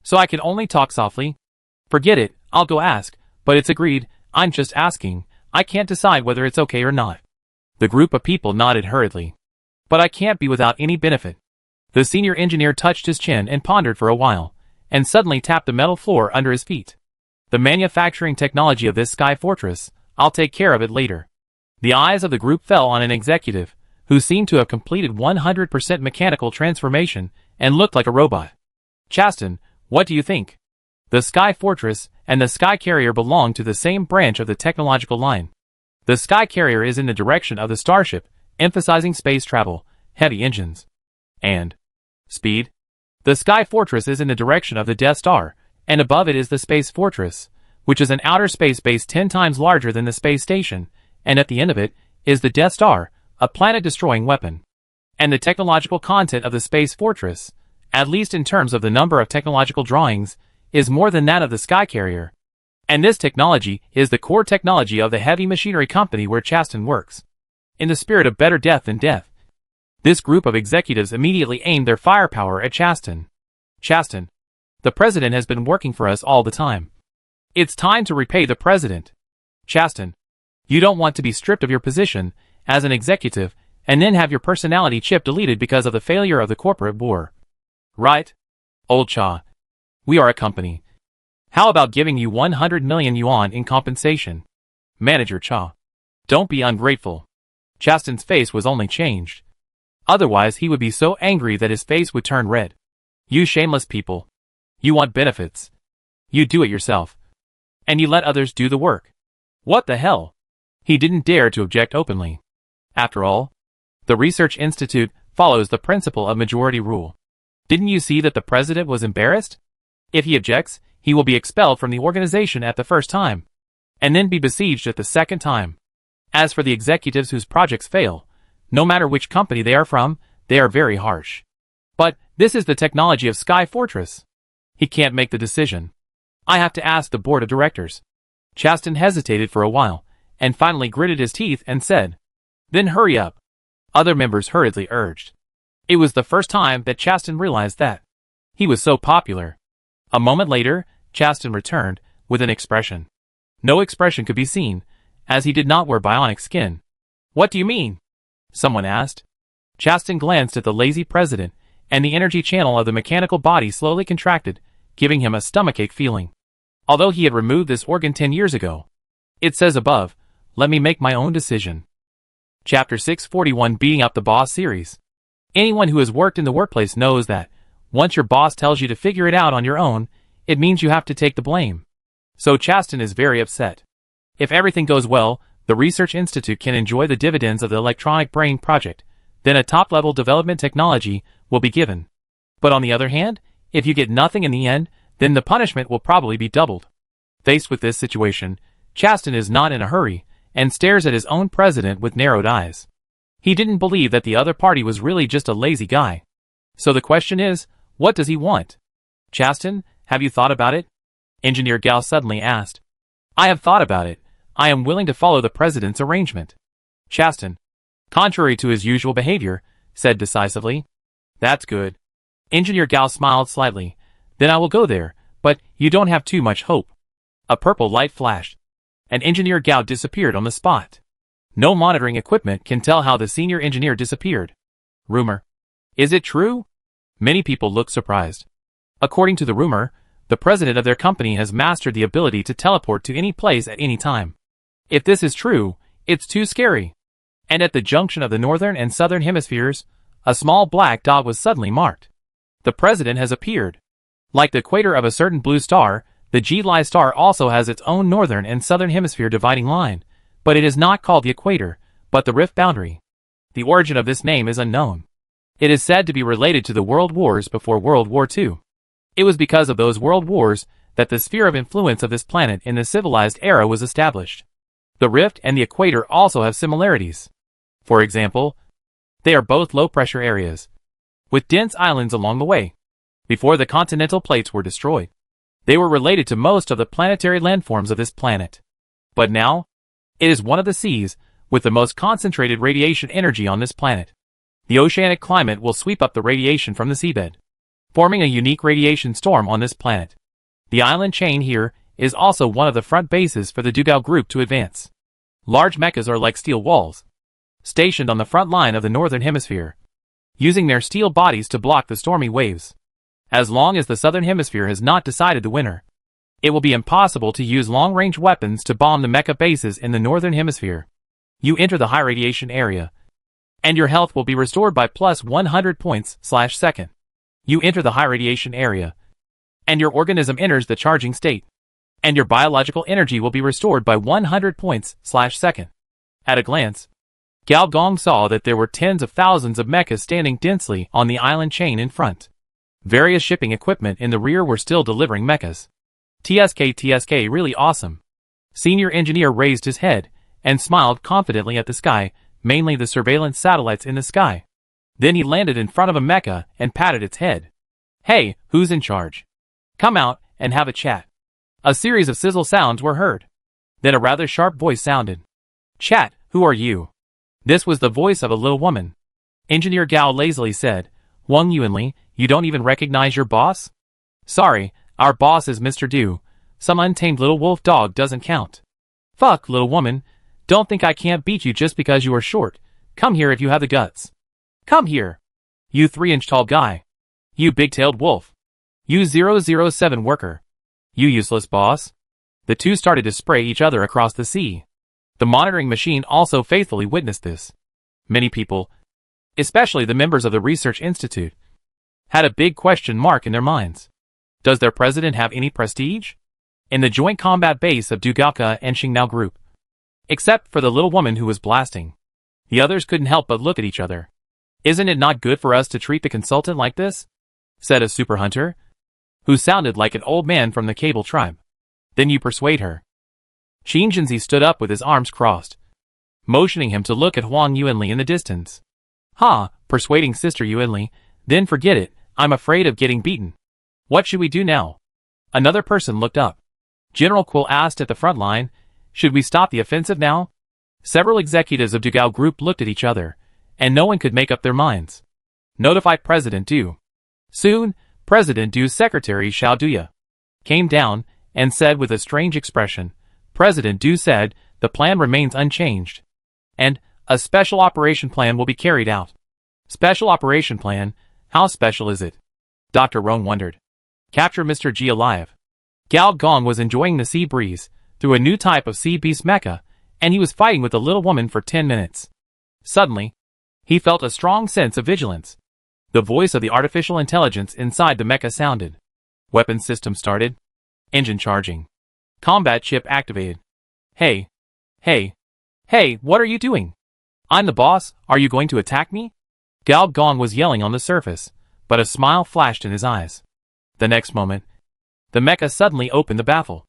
So I can only talk softly. Forget it, I'll go ask, but it's agreed, I'm just asking, I can't decide whether it's okay or not. The group of people nodded hurriedly. But I can't be without any benefit. The senior engineer touched his chin and pondered for a while, and suddenly tapped the metal floor under his feet. The manufacturing technology of this sky fortress, I'll take care of it later. The eyes of the group fell on an executive, who seemed to have completed 100% mechanical transformation and looked like a robot. Chaston, what do you think? The Sky Fortress and the Sky Carrier belong to the same branch of the technological line. The Sky Carrier is in the direction of the Starship, emphasizing space travel, heavy engines, and speed. The Sky Fortress is in the direction of the Death Star, and above it is the Space Fortress, which is an outer space base 10 times larger than the space station, and at the end of it is the Death Star, a planet-destroying weapon. And the technological content of the Space Fortress, at least in terms of the number of technological drawings, is more than that of the Sky Carrier. And this technology is the core technology of the heavy machinery company where Chaston works. In the spirit of better death than death, this group of executives immediately aimed their firepower at Chaston. Chaston, the president has been working for us all the time. It's time to repay the president. Chaston, you don't want to be stripped of your position as an executive and then have your personality chip deleted because of the failure of the corporate war. Right? Old Cha. We are a company. How about giving you 100 million yuan in compensation? Manager Cha. Don't be ungrateful. Chaston's face was only changed. Otherwise he would be so angry that his face would turn red. You shameless people. You want benefits. You do it yourself. And you let others do the work. What the hell? He didn't dare to object openly. After all, the Research Institute follows the principle of majority rule. Didn't you see that the president was embarrassed? If he objects, he will be expelled from the organization at the first time, and then be besieged at the second time. As for the executives whose projects fail, no matter which company they are from, they are very harsh. But this is the technology of Sky Fortress. He can't make the decision. I have to ask the board of directors. Chaston hesitated for a while, and finally gritted his teeth and said, Then hurry up. Other members hurriedly urged. It was the first time that Chaston realized that he was so popular. A moment later, Chaston returned, with an expression. No expression could be seen, as he did not wear bionic skin. What do you mean? Someone asked. Chaston glanced at the lazy president, and the energy channel of the mechanical body slowly contracted, giving him a stomachache feeling. Although he had removed this organ 10 years ago. It says above, let me make my own decision. Chapter 641 Beating Up the Boss Series. Anyone who has worked in the workplace knows that, once your boss tells you to figure it out on your own, it means you have to take the blame. So Chaston is very upset. If everything goes well, the Research Institute can enjoy the dividends of the electronic brain project, then a top-level development technology will be given. But on the other hand, if you get nothing in the end, then the punishment will probably be doubled. Faced with this situation, Chaston is not in a hurry, and stares at his own president with narrowed eyes. He didn't believe that the other party was really just a lazy guy. So the question is, what does he want? Chaston, have you thought about it? Engineer Gao suddenly asked. I have thought about it. I am willing to follow the president's arrangement. Chaston, contrary to his usual behavior, said decisively. That's good. Engineer Gao smiled slightly. Then I will go there, but you don't have too much hope. A purple light flashed, and Engineer Gao disappeared on the spot. No monitoring equipment can tell how the senior engineer disappeared. Rumor. Is it true? Many people looked surprised. According to the rumor, the president of their company has mastered the ability to teleport to any place at any time. If this is true, it's too scary. And at the junction of the northern and southern hemispheres, a small black dot was suddenly marked. The president has appeared. Like the equator of a certain blue star, the G-Li star also has its own northern and southern hemisphere dividing line, but it is not called the equator, but the rift boundary. The origin of this name is unknown. It is said to be related to the world wars before World War II. It was because of those world wars that the sphere of influence of this planet in the civilized era was established. The rift and the equator also have similarities. For example, they are both low-pressure areas, with dense islands along the way. Before the continental plates were destroyed, they were related to most of the planetary landforms of this planet. But now, it is one of the seas with the most concentrated radiation energy on this planet. The oceanic climate will sweep up the radiation from the seabed, forming a unique radiation storm on this planet. The island chain here is also one of the front bases for the Dugao group to advance. Large mechas are like steel walls, stationed on the front line of the northern hemisphere, using their steel bodies to block the stormy waves. As long as the southern hemisphere has not decided the winner, it will be impossible to use long-range weapons to bomb the mecha bases in the northern hemisphere. You enter the high radiation area, and your health will be restored by plus 100 points/second. You enter the high radiation area, and your organism enters the charging state, and your biological energy will be restored by 100 points/second. At a glance, Gao Gong saw that there were tens of thousands of mechas standing densely on the island chain in front. Various shipping equipment in the rear were still delivering mechas. TSK, really awesome. Senior engineer raised his head and smiled confidently at the sky, mainly the surveillance satellites in the sky. Then he landed in front of a mecha and patted its head. Hey, who's in charge? Come out and have a chat. A series of sizzle sounds were heard. Then a rather sharp voice sounded. Chat, who are you? This was the voice of a little woman. Engineer Gao lazily said, Wang Yuanli, you don't even recognize your boss? Sorry, our boss is Mr. Du. Some untamed little wolf dog doesn't count. Fuck, little woman. Don't think I can't beat you just because you are short. Come here if you have the guts. Come here. You 3-inch tall guy. You big-tailed wolf. You 007 worker. You useless boss. The two started to spray each other across the sea. The monitoring machine also faithfully witnessed this. Many people, especially the members of the Research Institute, had a big question mark in their minds. Does their president have any prestige in the joint combat base of Dugaoka and Qingnao group? Except for the little woman who was blasting. The others couldn't help but look at each other. Isn't it not good for us to treat the consultant like this? Said a super hunter, who sounded like an old man from the Cable tribe. Then you persuade her. Qin Jinzi stood up with his arms crossed, motioning him to look at Huang Yuanli in the distance. Ha, persuading Sister Yuanli, then forget it, I'm afraid of getting beaten. What should we do now? Another person looked up. General Quill asked at the front line, should we stop the offensive now? Several executives of Dugao Group looked at each other, and no one could make up their minds. Notify President Du. Soon, President Du's secretary Xiao Duya came down and said with a strange expression, President Du said, the plan remains unchanged. And, a special operation plan will be carried out. Special operation plan? How special is it? Dr. Rong wondered. Capture Mr. G alive. Gao Gong was enjoying the sea breeze through a new type of sea beast mecha, and he was fighting with the little woman for 10 minutes. Suddenly, he felt a strong sense of vigilance. The voice of the artificial intelligence inside the mecha sounded. Weapon system started. Engine charging. Combat chip activated. Hey, what are you doing? I'm the boss, are you going to attack me? Gao Gong was yelling on the surface, but a smile flashed in his eyes. The next moment, the mecha suddenly opened the baffle,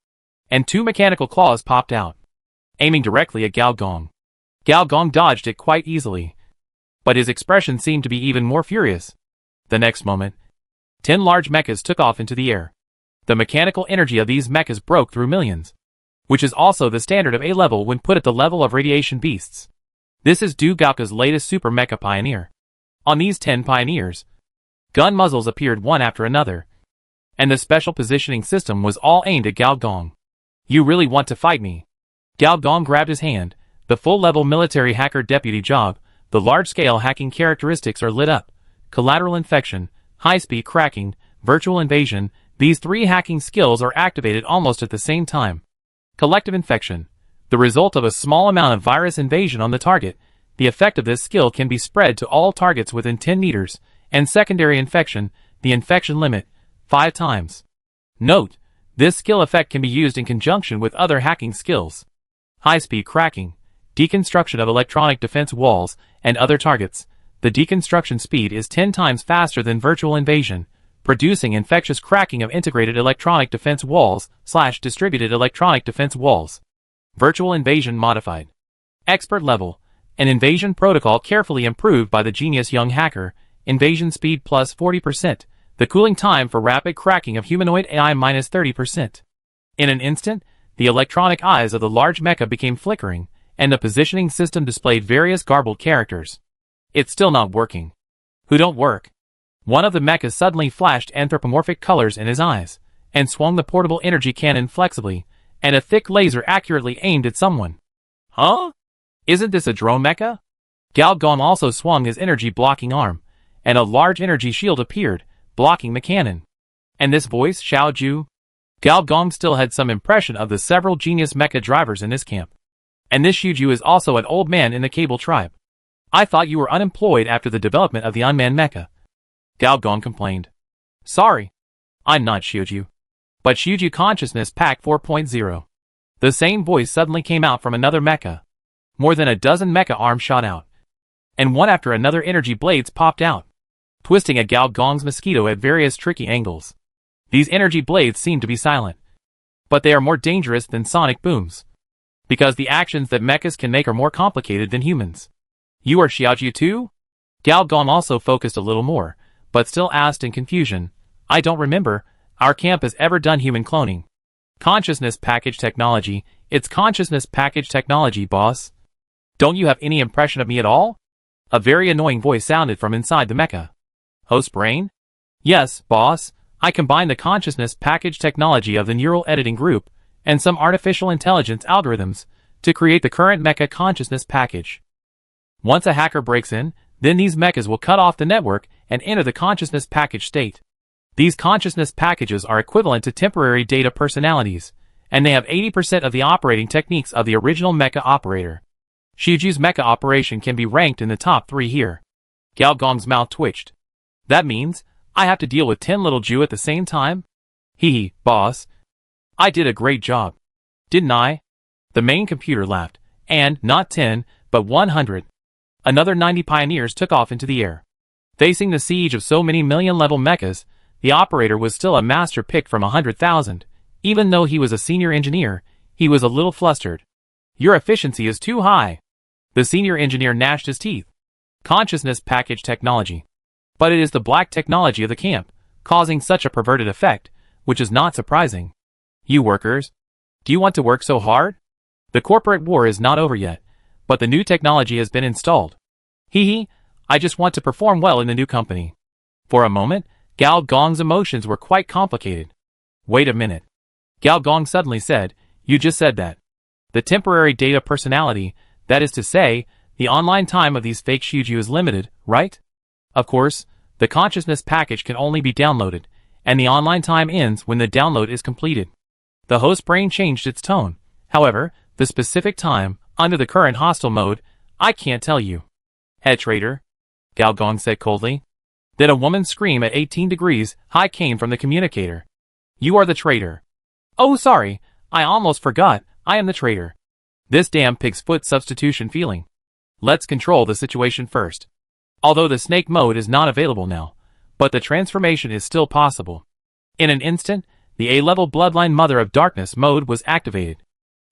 and 2 mechanical claws popped out, aiming directly at Gao Gong. Gao Gong dodged it quite easily, but his expression seemed to be even more furious. The next moment, 10 large mechas took off into the air. The mechanical energy of these mechas broke through millions, which is also the standard of A level when put at the level of radiation beasts. This is Dugaoka's latest super mecha pioneer. On these 10 pioneers, gun muzzles appeared one after another, and the special positioning system was all aimed at Gao Gong. You really want to fight me? Gao Gong grabbed his hand. The full-level military hacker deputy job, the large-scale hacking characteristics are lit up. Collateral infection, high-speed cracking, virtual invasion, these 3 hacking skills are activated almost at the same time. Collective infection, the result of a small amount of virus invasion on the target, The effect of this skill can be spread to all targets within 10 meters, and secondary infection, the infection limit, 5 times. Note, this skill effect can be used in conjunction with other hacking skills. High-speed cracking, deconstruction of electronic defense walls, and other targets. The deconstruction speed is 10 times faster than virtual invasion, producing infectious cracking of integrated electronic defense walls / distributed electronic defense walls. Virtual invasion modified. Expert level. An invasion protocol carefully improved by the genius young hacker. Invasion speed plus 40%. The cooling time for rapid cracking of humanoid AI minus 30%. In an instant, the electronic eyes of the large mecha became flickering, and the positioning system displayed various garbled characters. It's still not working. Who don't work? One of the mechas suddenly flashed anthropomorphic colors in his eyes, and swung the portable energy cannon flexibly, and a thick laser accurately aimed at someone. Huh? Isn't this a drone mecha? Galgong also swung his energy blocking arm, and a large energy shield appeared, blocking the cannon. And this voice, Xiao Ju? Galgong still had some impression of the several genius mecha drivers in his camp. And this Xiuju is also an old man in the Cable tribe. I thought you were unemployed after the development of the unmanned mecha. Galgong complained. Sorry. I'm not Xiuju. But Xiuju Consciousness Pack 4.0. The same voice suddenly came out from another mecha. More than a dozen mecha arms shot out. And one after another energy blades popped out, twisting at Galgong's mosquito at various tricky angles. These energy blades seem to be silent. But they are more dangerous than sonic booms. Because the actions that mechas can make are more complicated than humans. You are Xiaoju too? Galgong also focused a little more, but still asked in confusion. I don't remember, our camp has ever done human cloning. Consciousness package technology, it's consciousness package technology, boss. Don't you have any impression of me at all? A very annoying voice sounded from inside the mecha. Host brain? Yes, boss, I combined the consciousness package technology of the neural editing group and some artificial intelligence algorithms to create the current mecha consciousness package. Once a hacker breaks in, then these mechas will cut off the network and enter the consciousness package state. These consciousness packages are equivalent to temporary data personalities, and they have 80% of the operating techniques of the original mecha operator. Xiuju's mecha operation can be ranked in the top 3 here. Galgong's mouth twitched. That means, I have to deal with 10 little Ju at the same time? Hee, boss. I did a great job. Didn't I? The main computer laughed, and, not 10, but 100. Another 90 pioneers took off into the air. Facing the siege of so many million-level mechas, the operator was still a master picked from 100,000. Even though he was a senior engineer, he was a little flustered. Your efficiency is too high. The senior engineer gnashed his teeth. Consciousness package technology. But it is the black technology of the camp, causing such a perverted effect, which is not surprising. You workers, do you want to work so hard? The corporate war is not over yet, but the new technology has been installed. Hee, I just want to perform well in the new company. For a moment, Galgong's emotions were quite complicated. Wait a minute. Galgong suddenly said, you just said that. The temporary data personality, that is to say, the online time of these fake Xiuju is limited, right? Of course, the consciousness package can only be downloaded, and the online time ends when the download is completed. The host brain changed its tone. However, the specific time, under the current hostile mode, I can't tell you. Head traitor, Galgong said coldly. Then a woman's scream at 18 degrees high came from the communicator. You are the traitor. Oh, sorry, I almost forgot, I am the traitor. This damn pig's foot substitution feeling. Let's control the situation first. Although the snake mode is not available now, but the transformation is still possible. In an instant, the A-level bloodline mother of darkness mode was activated.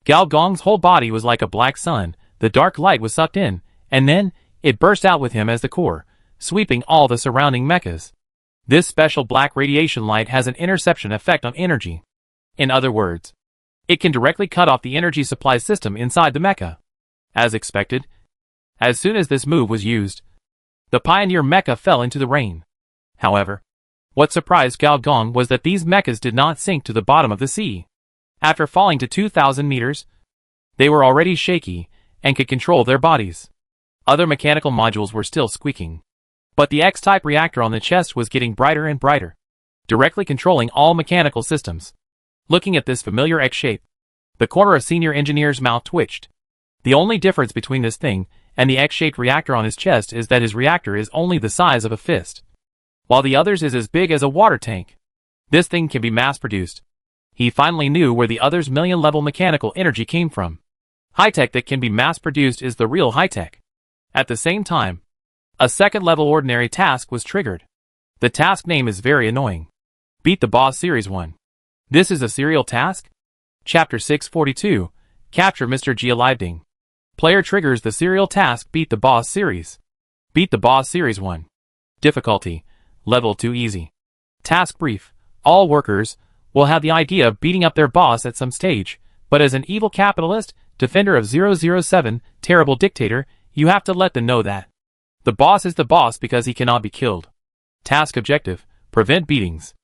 Galgong's whole body was like a black sun, the dark light was sucked in, and then, it burst out with him as the core, sweeping all the surrounding mechas. This special black radiation light has an interception effect on energy. In other words, it can directly cut off the energy supply system inside the mecha. As expected, as soon as this move was used, the pioneer mecha fell into the rain. However, what surprised Galgong was that these mechas did not sink to the bottom of the sea. After falling to 2,000 meters, they were already shaky and could control their bodies. Other mechanical modules were still squeaking. But the X-type reactor on the chest was getting brighter and brighter, directly controlling all mechanical systems. Looking at this familiar X shape, the corner of senior engineer's mouth twitched. The only difference between this thing and the X-shaped reactor on his chest is that his reactor is only the size of a fist, while the other's is as big as a water tank. This thing can be mass-produced. He finally knew where the other's million-level mechanical energy came from. High-tech that can be mass-produced is the real high-tech. At the same time, a second-level ordinary task was triggered. The task name is very annoying. Beat the Boss Series 1. This is a serial task? Chapter 642, Capture Mr. G alive. Ding. Player triggers the serial task Beat the Boss Series. Beat the Boss Series 1. Difficulty, Level 2 Easy. Task brief. All workers will have the idea of beating up their boss at some stage, but as an evil capitalist, defender of 007, terrible dictator, you have to let them know that the boss is the boss because he cannot be killed. Task objective, prevent beatings.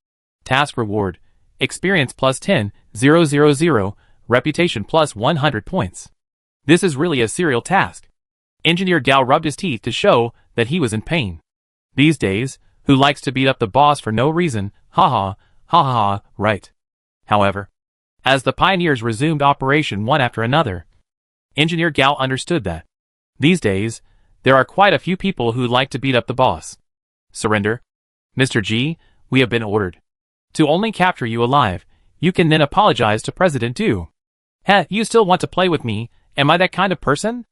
Task reward, experience plus 10,000, reputation plus 100 points. This is really a serial task. Engineer Gao rubbed his teeth to show that he was in pain. These days, who likes to beat up the boss for no reason, ha ha, right. However, as the pioneers resumed operation one after another, Engineer Gao understood that these days, there are quite a few people who like to beat up the boss. Surrender. Mr. G, we have been ordered to only capture you alive. You can then apologize to President Du. Heh, you still want to play with me? Am I that kind of person?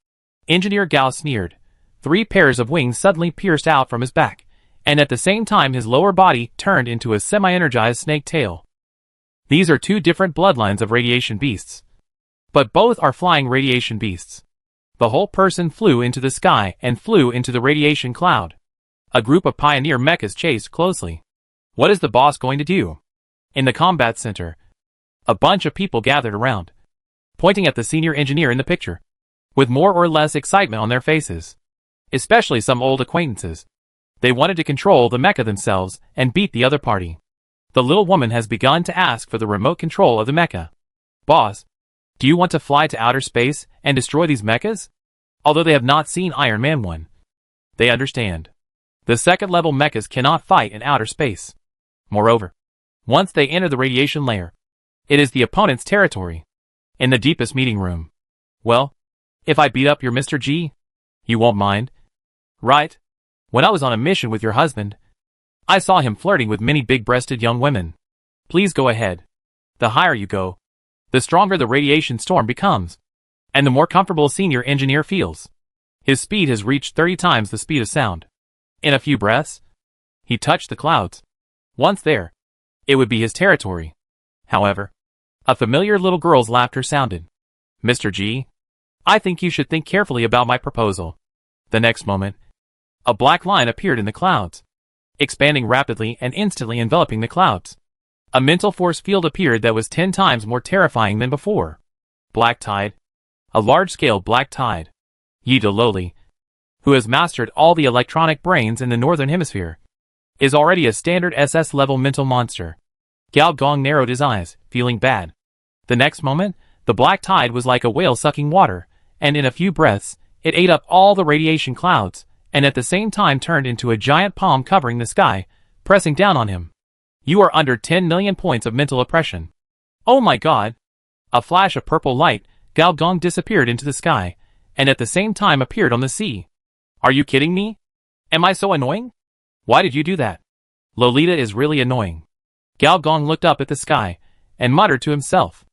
Engineer Gao sneered. 3 pairs of wings suddenly pierced out from his back, and at the same time his lower body turned into a semi-energized snake tail. These are 2 different bloodlines of radiation beasts, but both are flying radiation beasts. The whole person flew into the sky and flew into the radiation cloud. A group of pioneer mechas chased closely. What is the boss going to do? In the combat center, a bunch of people gathered around, pointing at the senior engineer in the picture, with more or less excitement on their faces. Especially some old acquaintances. They wanted to control the mecha themselves and beat the other party. The little woman has begun to ask for the remote control of the mecha. Boss, do you want to fly to outer space and destroy these mechas? Although they have not seen Iron Man 1, they understand. The second-level mechas cannot fight in outer space. Moreover, once they enter the radiation layer, it is the opponent's territory. In the deepest meeting room. Well, if I beat up your Mr. G, you won't mind, right? When I was on a mission with your husband, I saw him flirting with many big-breasted young women. Please go ahead. The higher you go, the stronger the radiation storm becomes, and the more comfortable senior engineer feels. His speed has reached 30 times the speed of sound. In a few breaths, he touched the clouds. Once there, it would be his territory. However, a familiar little girl's laughter sounded. Mr. G, I think you should think carefully about my proposal. The next moment, a black line appeared in the clouds, expanding rapidly and instantly enveloping the clouds. A mental force field appeared that was 10 times more terrifying than before. Black tide. A large-scale black tide. Yi De Loli, who has mastered all the electronic brains in the northern hemisphere, is already a standard SS-level mental monster. Gao Gong narrowed his eyes, feeling bad. The next moment, the black tide was like a whale sucking water, and in a few breaths, it ate up all the radiation clouds, and at the same time turned into a giant palm covering the sky, pressing down on him. You are under 10 million points of mental oppression. Oh my god! A flash of purple light, Gao Gong disappeared into the sky, and at the same time appeared on the sea. Are you kidding me? Am I so annoying? Why did you do that? Lolita is really annoying. Gao Gong looked up at the sky, and muttered to himself.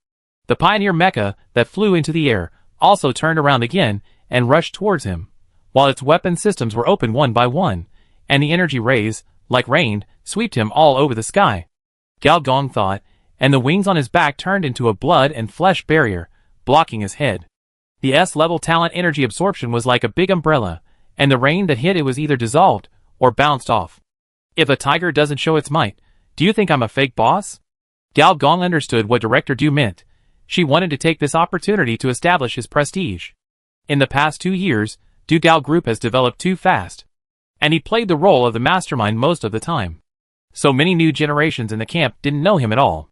The pioneer mecha that flew into the air also turned around again and rushed towards him, while its weapon systems were opened one by one, and the energy rays, like rain, swept him all over the sky. Gao Gong thought, and the wings on his back turned into a blood and flesh barrier, blocking his head. The S-level talent energy absorption was like a big umbrella, and the rain that hit it was either dissolved or bounced off. If a tiger doesn't show its might, do you think I'm a fake boss? Gao Gong understood what Director Du meant. She wanted to take this opportunity to establish his prestige. In the past 2 years, Du Gao Group has developed too fast, and he played the role of the mastermind most of the time. So many new generations in the camp didn't know him at all.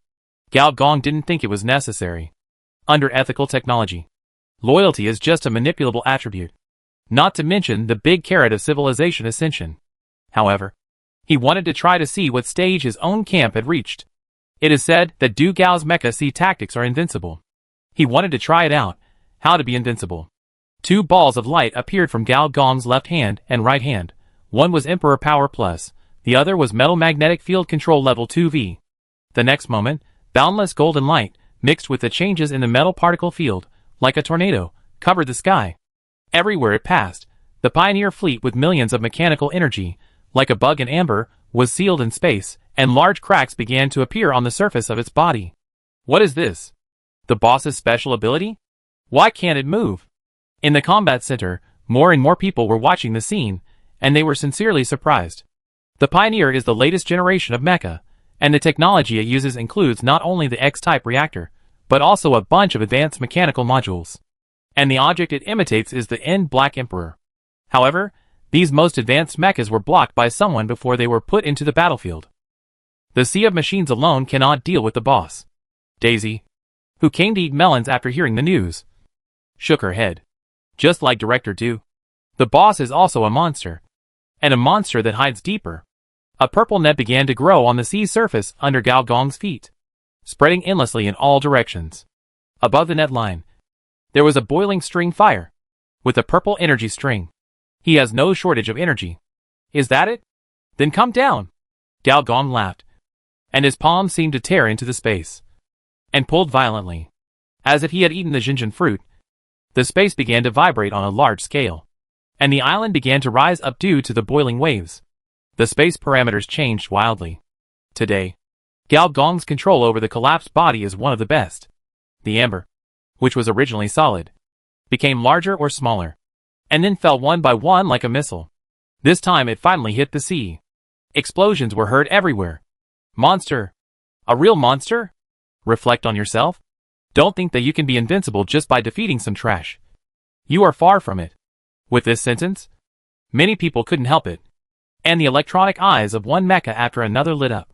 Gao Gong didn't think it was necessary. Under ethical technology, loyalty is just a manipulable attribute, not to mention the big carrot of civilization ascension. However, he wanted to try to see what stage his own camp had reached. It is said that Du Gao's Mecha C tactics are invincible. He wanted to try it out, how to be invincible. Two balls of light appeared from Gao Gong's left hand and right hand. One was Emperor Power Plus, the other was Metal Magnetic Field Control Level 2V. The next moment, boundless golden light, mixed with the changes in the metal particle field, like a tornado, covered the sky. Everywhere it passed, the Pioneer fleet with millions of mechanical energy, like a bug in amber, was sealed in space, and large cracks began to appear on the surface of its body. What is this? The boss's special ability? Why can't it move? In the combat center, more and more people were watching the scene, and they were sincerely surprised. The Pioneer is the latest generation of mecha, and the technology it uses includes not only the X-type reactor, but also a bunch of advanced mechanical modules. And the object it imitates is the End Black Emperor. However, these most advanced mechas were blocked by someone before they were put into the battlefield. The sea of machines alone cannot deal with the boss. Daisy, who came to eat melons after hearing the news, shook her head. Just like Director Do, the boss is also a monster. And a monster that hides deeper. A purple net began to grow on the sea's surface under Gao Gong's feet, spreading endlessly in all directions. Above the net line, there was a boiling string fire, with a purple energy string. He has no shortage of energy. Is that it? Then come down. Gao Gong laughed, and his palm seemed to tear into the space, and pulled violently. As if he had eaten the Jinjin fruit, the space began to vibrate on a large scale, and the island began to rise up due to the boiling waves. The space parameters changed wildly. Today, Gao Gong's control over the collapsed body is one of the best. The amber, which was originally solid, became larger or smaller, and then fell one by one like a missile. This time it finally hit the sea. Explosions were heard everywhere. Monster. A real monster? Reflect on yourself. Don't think that you can be invincible just by defeating some trash. You are far from it. With this sentence, many people couldn't help it, and the electronic eyes of one mecha after another lit up.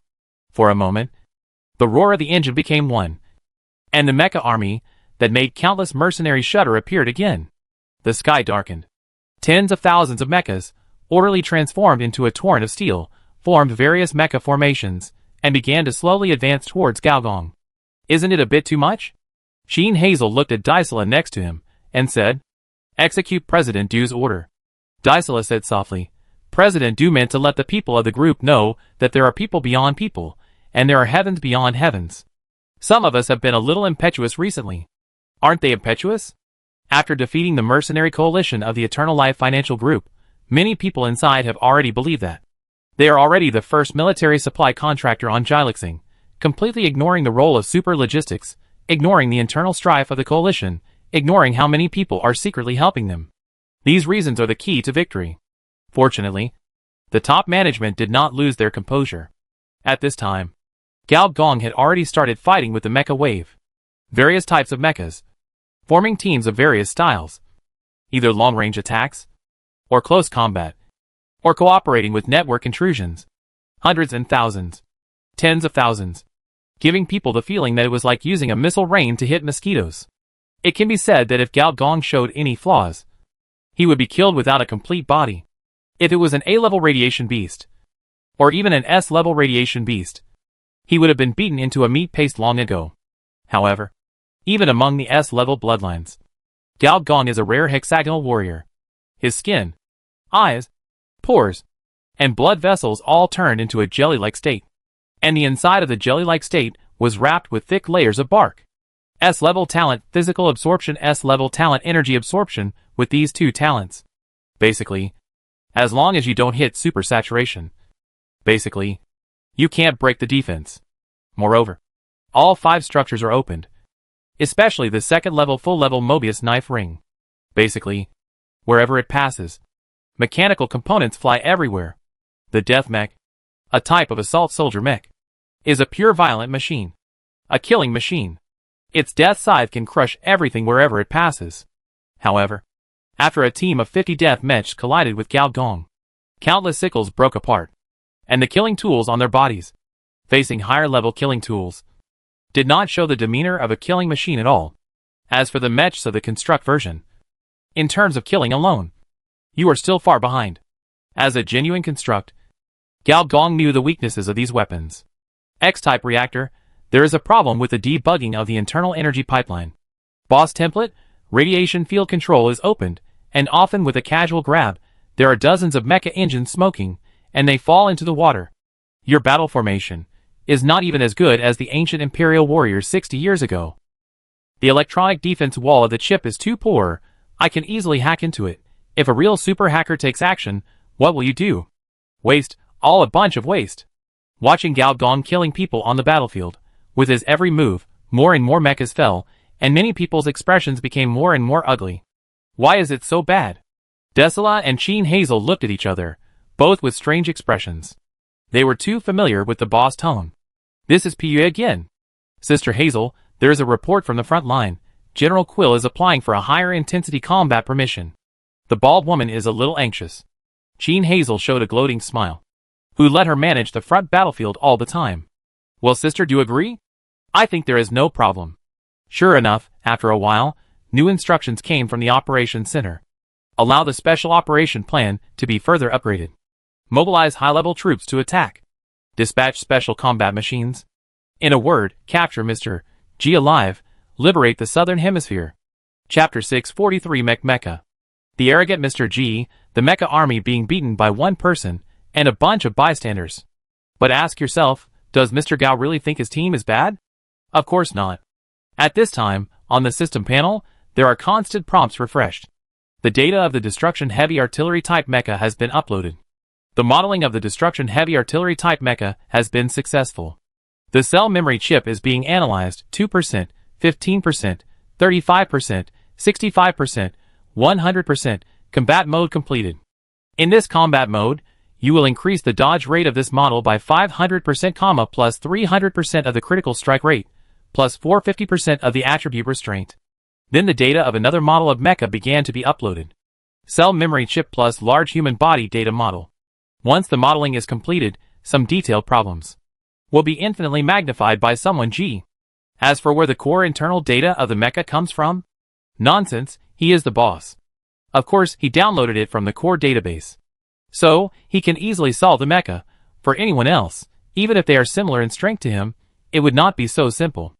For a moment, the roar of the engine became one, and the mecha army that made countless mercenaries shudder appeared again. The sky darkened. Tens of thousands of mechas, orderly transformed into a torrent of steel, formed various mecha formations, and began to slowly advance towards Gao Gong. Isn't it a bit too much? Sheen Hazel looked at Dysela next to him, and said, "Execute President Du's order." Dysela said softly, "President Du meant to let the people of the group know that there are people beyond people, and there are heavens beyond heavens. Some of us have been a little impetuous recently. Aren't they impetuous? After defeating the mercenary coalition of the Eternal Life Financial Group, many people inside have already believed that. They are already the first military supply contractor on Jilixing, completely ignoring the role of super logistics, ignoring the internal strife of the coalition, ignoring how many people are secretly helping them. These reasons are the key to victory." Fortunately, the top management did not lose their composure. At this time, Gao Gong had already started fighting with the mecha wave. Various types of mechas, forming teams of various styles, either long-range attacks, or close combat, or cooperating with network intrusions. Hundreds and thousands, tens of thousands, giving people the feeling that it was like using a missile rain to hit mosquitoes. It can be said that if Gao Gong showed any flaws, he would be killed without a complete body. If it was an A-level radiation beast, or even an S-level radiation beast, he would have been beaten into a meat paste long ago. However, even among the S-level bloodlines, Gao Gong is a rare hexagonal warrior. His skin, eyes, pores, and blood vessels all turned into a jelly-like state, and the inside of the jelly-like state was wrapped with thick layers of bark. S-level talent physical absorption, S-level talent energy absorption. With these two talents, basically, as long as you don't hit super saturation, basically, you can't break the defense. Moreover, all 5 structures are opened, especially the second level full level Mobius knife ring. Basically, wherever it passes, mechanical components fly everywhere. The death mech, a type of assault soldier mech, is a pure violent machine, a killing machine. Its death scythe can crush everything wherever it passes. However, after a team of 50 death mechs collided with Gao Gong, countless sickles broke apart, and the killing tools on their bodies, facing higher-level killing tools, did not show the demeanor of a killing machine at all. As for the mechs of the construct version, in terms of killing alone, you are still far behind. As a genuine construct, Gao Gong knew the weaknesses of these weapons. X-type reactor, there is a problem with the debugging of the internal energy pipeline. Boss template, Radiation field control is opened, and often with a casual grab, there are dozens of mecha engines smoking, and they fall into the water. Your battle formation is not even as good as the ancient Imperial warriors 60 years ago. The electronic defense wall of the chip is too poor. I can easily hack into it. If a real super hacker takes action, what will you do? Waste, all a bunch of waste. Watching Gao Gong killing people on the battlefield. With his every move, more and more mechas fell, and many people's expressions became more and more ugly. Why is it so bad? Desala and Sheen Hazel looked at each other, both with strange expressions. They were too familiar with the boss tone. This is Pu again. Sister Hazel, there is a report from the front line. General Quill is applying for a higher intensity combat permission. The bald woman is a little anxious. Sheen Hazel showed a gloating smile. Who let her manage the front battlefield all the time? Well, sister, do you agree? I think there is no problem. Sure enough, after a while, new instructions came from the operations center. Allow the special operation plan to be further upgraded. Mobilize high-level troops to attack. Dispatch special combat machines. In a word, capture Mr. G alive, liberate the southern hemisphere. Chapter 643 Mecha. The arrogant Mr. G, the mecha army being beaten by one person, and a bunch of bystanders. But ask yourself, does Mr. Gao really think his team is bad? Of course not. At this time, on the system panel, there are constant prompts refreshed. The data of the Destruction Heavy Artillery type mecha has been uploaded. The modeling of the Destruction Heavy Artillery type mecha has been successful. The cell memory chip is being analyzed 2%, 15%, 35%, 65%, 100%, combat mode completed. In this combat mode, you will increase the dodge rate of this model by 500%, plus 300% of the critical strike rate, plus 450% of the attribute restraint. Then the data of another model of mecha began to be uploaded. Cell memory chip plus large human body data model. Once the modeling is completed, some detailed problems will be infinitely magnified by someone G. As for where the core internal data of the mecha comes from? Nonsense, he is the boss. Of course, he downloaded it from the core database. So, he can easily solve the mecha. For anyone else, even if they are similar in strength to him, it would not be so simple.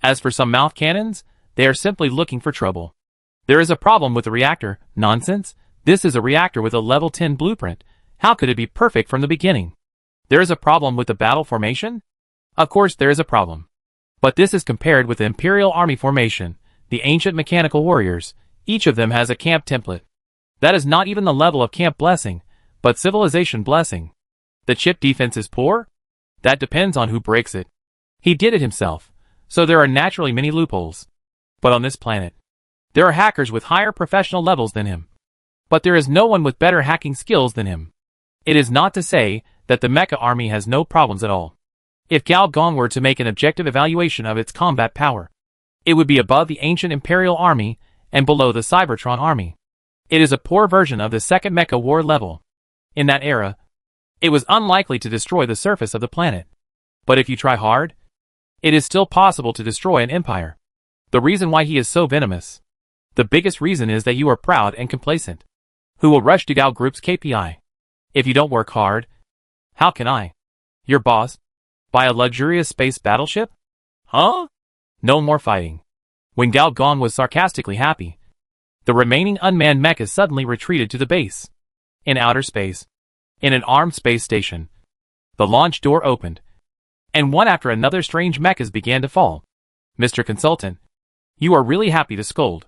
As for some mouth cannons, they are simply looking for trouble. There is a problem with the reactor. Nonsense, this is a reactor with a level 10 blueprint. How could it be perfect from the beginning? There is a problem with the battle formation? Of course there is a problem. But this is compared with the Imperial Army formation, the ancient mechanical warriors. Each of them has a camp template. That is not even the level of camp blessing, but civilization blessing. The chip defense is poor? That depends on who breaks it. He did it himself, so there are naturally many loopholes. But on this planet, there are hackers with higher professional levels than him. But there is no one with better hacking skills than him. It is not to say that the mecha army has no problems at all. If Gao Gong were to make an objective evaluation of its combat power, it would be above the ancient Imperial Army and below the Cybertron Army. It is a poor version of the second mecha war level. In that era, it was unlikely to destroy the surface of the planet. But if you try hard, it is still possible to destroy an empire. The reason why he is so venomous. The biggest reason is that you are proud and complacent. Who will rush to Gao Group's KPI? If you don't work hard, how can I? Your boss? Buy a luxurious space battleship? Huh? No more fighting. When Gao Gong was sarcastically happy, the remaining unmanned mechas suddenly retreated to the base. In outer space, in an armed space station, the launch door opened, and one after another strange mechas began to fall. Mr. Consultant, you are really happy to scold.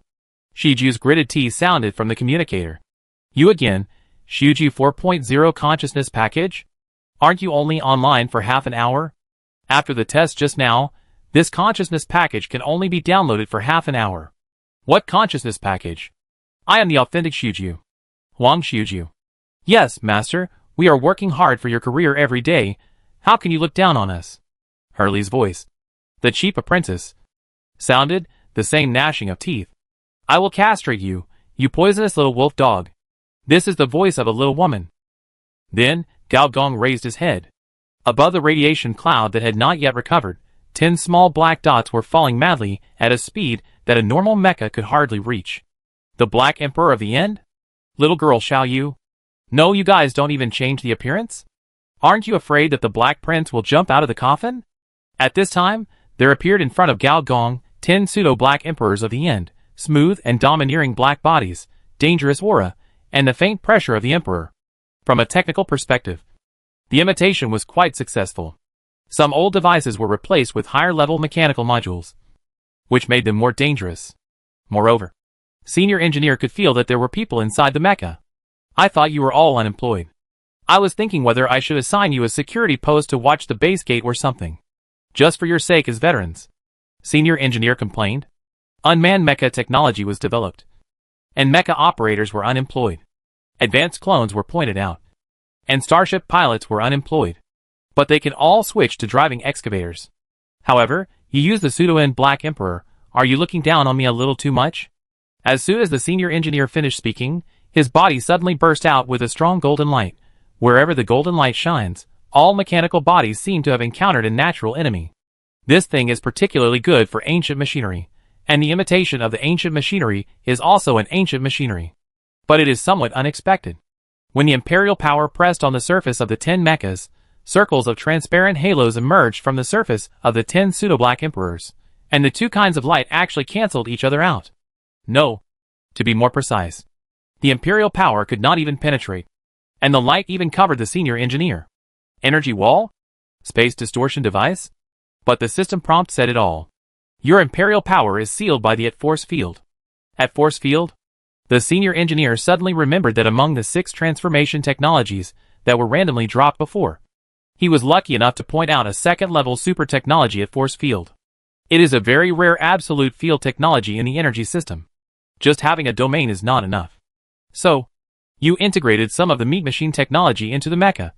Shiju's gritted teeth sounded from the communicator. You again, Shiju 4.0 consciousness package? Aren't you only online for half an hour? After the test just now, this consciousness package can only be downloaded for half an hour. What consciousness package? I am the authentic Shiju. Huang Shiju. Yes, master, we are working hard for your career every day. How can you look down on us? Hurley's voice, the chief apprentice, sounded the same gnashing of teeth. I will castrate you, you poisonous little wolf dog. This is the voice of a little woman. Then, Gao Gong raised his head. Above the radiation cloud that had not yet recovered, 10 small black dots were falling madly at a speed that a normal mecha could hardly reach. The Black Emperor of the End? Little girl, shall you? No, you guys don't even change the appearance? Aren't you afraid that the Black Prince will jump out of the coffin? At this time, there appeared in front of Gao Gong 10 pseudo-Black Emperors of the End, smooth and domineering black bodies, dangerous aura, and the faint pressure of the Emperor. From a technical perspective, the imitation was quite successful. Some old devices were replaced with higher-level mechanical modules, which made them more dangerous. Moreover, Senior Engineer could feel that there were people inside the mecha. I thought you were all unemployed. I was thinking whether I should assign you a security post to watch the base gate or something. Just for your sake as veterans. Senior Engineer complained. Unmanned mecha technology was developed, and mecha operators were unemployed. Advanced clones were pointed out, and starship pilots were unemployed. But they can all switch to driving excavators. However, you use the pseudo-end Black Emperor. Are you looking down on me a little too much? As soon as the Senior Engineer finished speaking, his body suddenly burst out with a strong golden light. Wherever the golden light shines, all mechanical bodies seem to have encountered a natural enemy. This thing is particularly good for ancient machinery, and the imitation of the ancient machinery is also an ancient machinery. But it is somewhat unexpected. When the Imperial power pressed on the surface of the 10 mechas, circles of transparent halos emerged from the surface of the 10 pseudo-black emperors, and the two kinds of light actually cancelled each other out. No. To be more precise, the Imperial power could not even penetrate, and the light even covered the Senior Engineer. Energy wall? Space distortion device? But the system prompt said it all. Your Imperial power is sealed by the at-force field. At-force field? The Senior Engineer suddenly remembered that among the 6 transformation technologies that were randomly dropped before, he was lucky enough to point out a second-level super technology at-force field. It is a very rare absolute field technology in the energy system. Just having a domain is not enough. So, you integrated some of the meat machine technology into the mecha,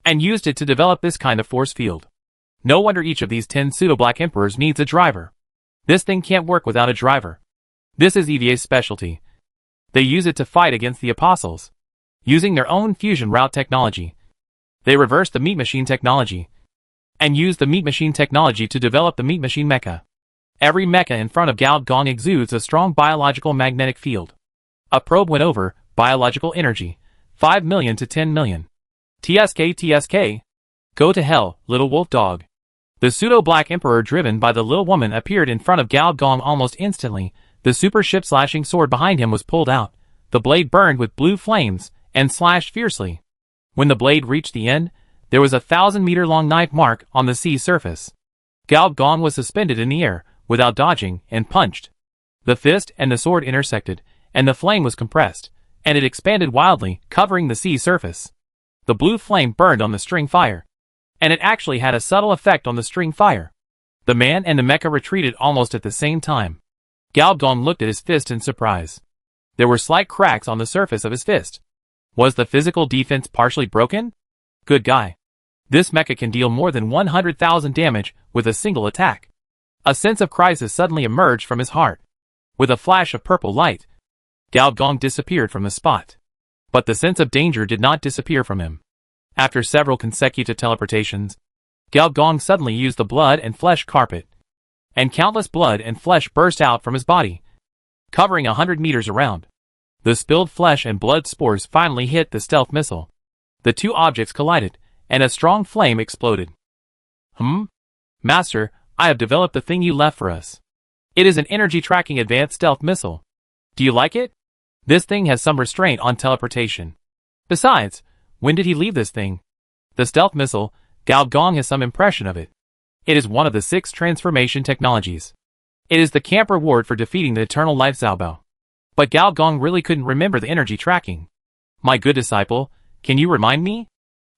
and used it to develop this kind of force field. No wonder each of these 10 pseudo-black emperors needs a driver. This thing can't work without a driver. This is EVA's specialty. They use it to fight against the apostles. Using their own fusion route technology, they reversed the meat machine technology, and used the meat machine technology to develop the meat machine mecha. Every mecha in front of Gao Gong exudes a strong biological magnetic field. A probe went over, biological energy, 5 million to 10 million. TSK. Go to hell, little wolf dog. The pseudo-black emperor driven by the little woman appeared in front of Gao Gong almost instantly. The super ship slashing sword behind him was pulled out. The blade burned with blue flames, and slashed fiercely. When the blade reached the end, there was a 1,000-meter-long knife mark on the sea surface. Gao Gong was suspended in the air, without dodging, and punched. The fist and the sword intersected, and the flame was compressed, and it expanded wildly, covering the sea surface. The blue flame burned on the string fire, and it actually had a subtle effect on the string fire. The man and the mecha retreated almost at the same time. Gao Gong looked at his fist in surprise. There were slight cracks on the surface of his fist. Was the physical defense partially broken? Good guy. This mecha can deal more than 100,000 damage with a single attack. A sense of crisis suddenly emerged from his heart. With a flash of purple light, Gao Gong disappeared from the spot. But the sense of danger did not disappear from him. After several consecutive teleportations, Gao Gong suddenly used the blood and flesh carpet, and countless blood and flesh burst out from his body, covering 100 meters around. The spilled flesh and blood spores finally hit the stealth missile. The two objects collided, and a strong flame exploded. Master, I have developed the thing you left for us. It is an energy-tracking advanced stealth missile. Do you like it? This thing has some restraint on teleportation. Besides, when did he leave this thing? The stealth missile, Gao Gong has some impression of it. It is one of the 6 transformation technologies. It is the camp reward for defeating the Eternal Life Xiaobao. But Gao Gong really couldn't remember the energy tracking. My good disciple, can you remind me?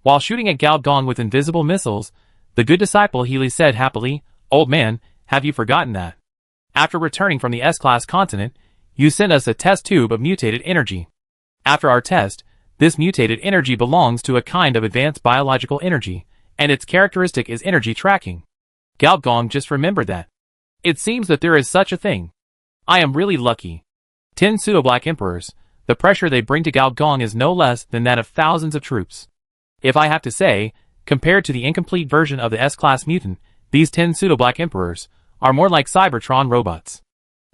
While shooting at Gao Gong with invisible missiles, the good disciple Healy said happily, Old man, have you forgotten that? After returning from the S-Class continent, you sent us a test tube of mutated energy. After our test, this mutated energy belongs to a kind of advanced biological energy, and its characteristic is energy tracking. Gao Gong just remembered that. It seems that there is such a thing. I am really lucky. 10 pseudo-black emperors, the pressure they bring to Gao Gong is no less than that of thousands of troops. If I have to say, compared to the incomplete version of the S-Class mutant, these 10 pseudo-black emperors are more like Cybertron robots.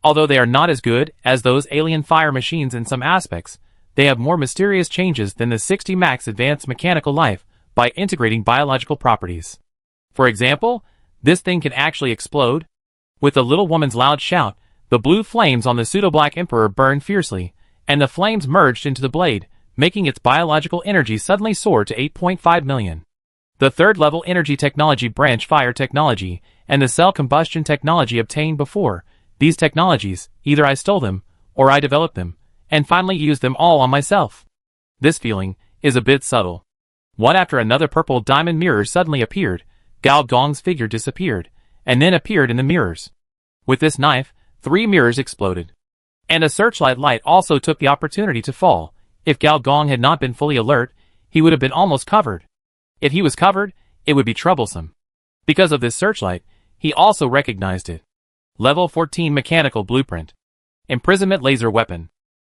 Although they are not as good as those alien fire machines in some aspects, they have more mysterious changes than the 60 max advanced mechanical life by integrating biological properties. For example, this thing can actually explode. With the little woman's loud shout, The blue flames on the pseudo-black emperor burned fiercely, and the flames merged into the blade, making its biological energy suddenly soar to 8.5 million. The third-level energy technology branch fire technology and the cell combustion technology obtained before. These technologies, either I stole them, or I developed them, and finally used them all on myself. This feeling is a bit subtle. One after another purple diamond mirrors suddenly appeared, Gao Gong's figure disappeared, and then appeared in the mirrors. With this knife, 3 mirrors exploded. And a searchlight light also took the opportunity to fall. If Gao Gong had not been fully alert, he would have been almost covered. If he was covered, it would be troublesome. Because of this searchlight, he also recognized it. Level 14 Mechanical Blueprint. Imprisonment Laser Weapon.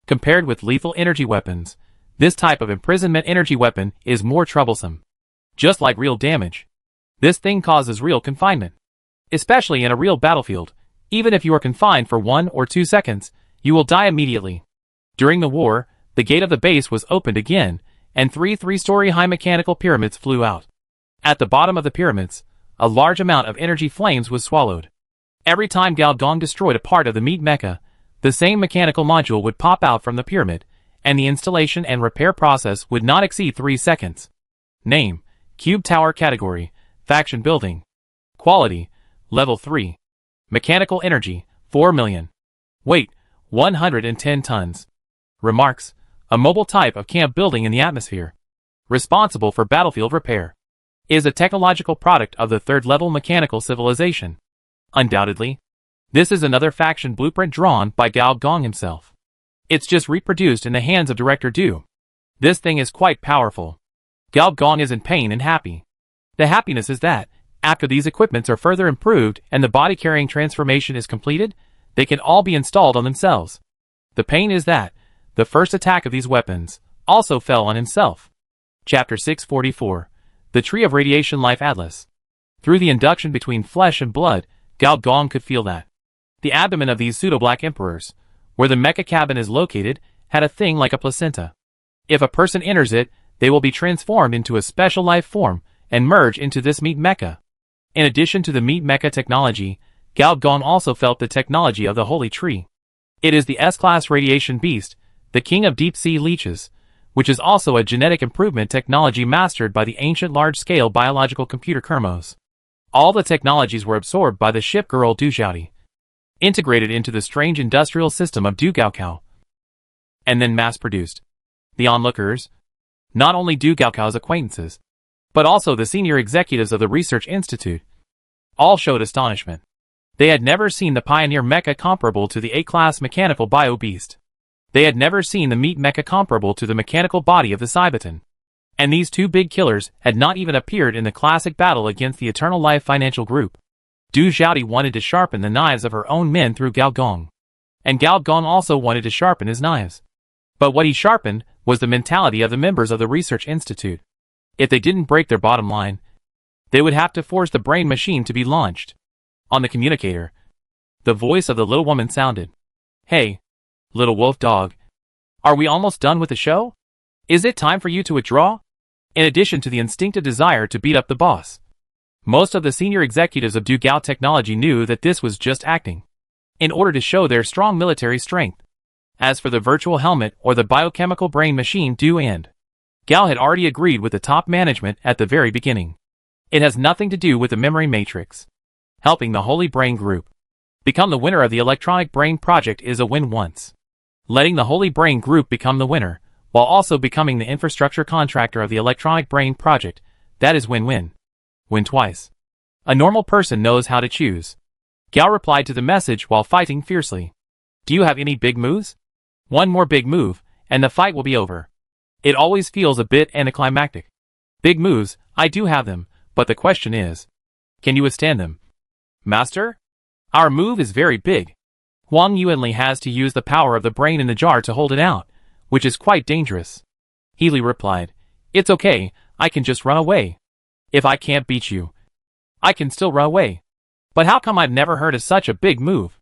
Compared with lethal energy weapons, this type of imprisonment energy weapon is more troublesome. Just like real damage, this thing causes real confinement. Especially in a real battlefield, even if you are confined for 1 or 2 seconds, you will die immediately. During the war, the gate of the base was opened again, and 3 3-story high mechanical pyramids flew out. At the bottom of the pyramids, a large amount of energy flames was swallowed. Every time Gao Gong destroyed a part of the meat mecha, the same mechanical module would pop out from the pyramid, and the installation and repair process would not exceed 3 seconds. Name: Cube Tower. Category: Faction Building. Quality: Level 3. Mechanical Energy: 4 million. Weight: 110 tons. Remarks: A mobile type of camp building in the atmosphere. Responsible for battlefield repair. Is a technological product of the third-level mechanical civilization. Undoubtedly, this is another faction blueprint drawn by Gao Gong himself. It's just reproduced in the hands of Director Du. This thing is quite powerful. Gao Gong is in pain and happy. The happiness is that, after these equipments are further improved and the body-carrying transformation is completed, they can all be installed on themselves. The pain is that, the first attack of these weapons also fell on himself. Chapter 644. The Tree of Radiation Life Atlas. Through the induction between flesh and blood, Gao Gong could feel that the abdomen of these pseudo-black emperors, where the mecha cabin is located, had a thing like a placenta. If a person enters it, they will be transformed into a special life form and merge into this meat mecha. In addition to the meat mecha technology, Gao Gong also felt the technology of the Holy Tree. It is the S-class radiation beast, the king of deep-sea leeches, which is also a genetic improvement technology mastered by the ancient large-scale biological computer Kermos. All the technologies were absorbed by the ship girl Du Xiaodi, integrated into the strange industrial system of Du Gaokao, and then mass-produced. The onlookers, not only Du Gaokao's acquaintances, but also the senior executives of the Research Institute, all showed astonishment. They had never seen the pioneer mecha comparable to the A-class mechanical bio-beast. They had never seen the meat mecha comparable to the mechanical body of the Cyberton. And these 2 big killers had not even appeared in the classic battle against the Eternal Life Financial Group. Du Xiaodi wanted to sharpen the knives of her own men through Gao Gong. And Gao Gong also wanted to sharpen his knives. But what he sharpened was the mentality of the members of the Research Institute. If they didn't break their bottom line, they would have to force the brain machine to be launched. On the communicator, the voice of the little woman sounded. Hey, little wolf dog. Are we almost done with the show? Is it time for you to withdraw? In addition to the instinctive desire to beat up the boss, most of the senior executives of Du Gao Technology knew that this was just acting, in order to show their strong military strength. As for the virtual helmet or the biochemical brain machine, Du and Gao had already agreed with the top management at the very beginning. It has nothing to do with the memory matrix. Helping the Holy Brain Group become the winner of the Electronic Brain Project is a win once. Letting the Holy Brain Group become the winner, while also becoming the infrastructure contractor of the Electronic Brain Project, that is win-win. Win twice. A normal person knows how to choose. Gao replied to the message while fighting fiercely. Do you have any big moves? One more big move, and the fight will be over. It always feels a bit anticlimactic. Big moves, I do have them, but the question is, can you withstand them? Master? Our move is very big. Huang Yuanli has to use the power of the brain in the jar to hold it out, which is quite dangerous. Healy replied, It's okay, I can just run away. If I can't beat you, I can still run away. But how come I've never heard of such a big move?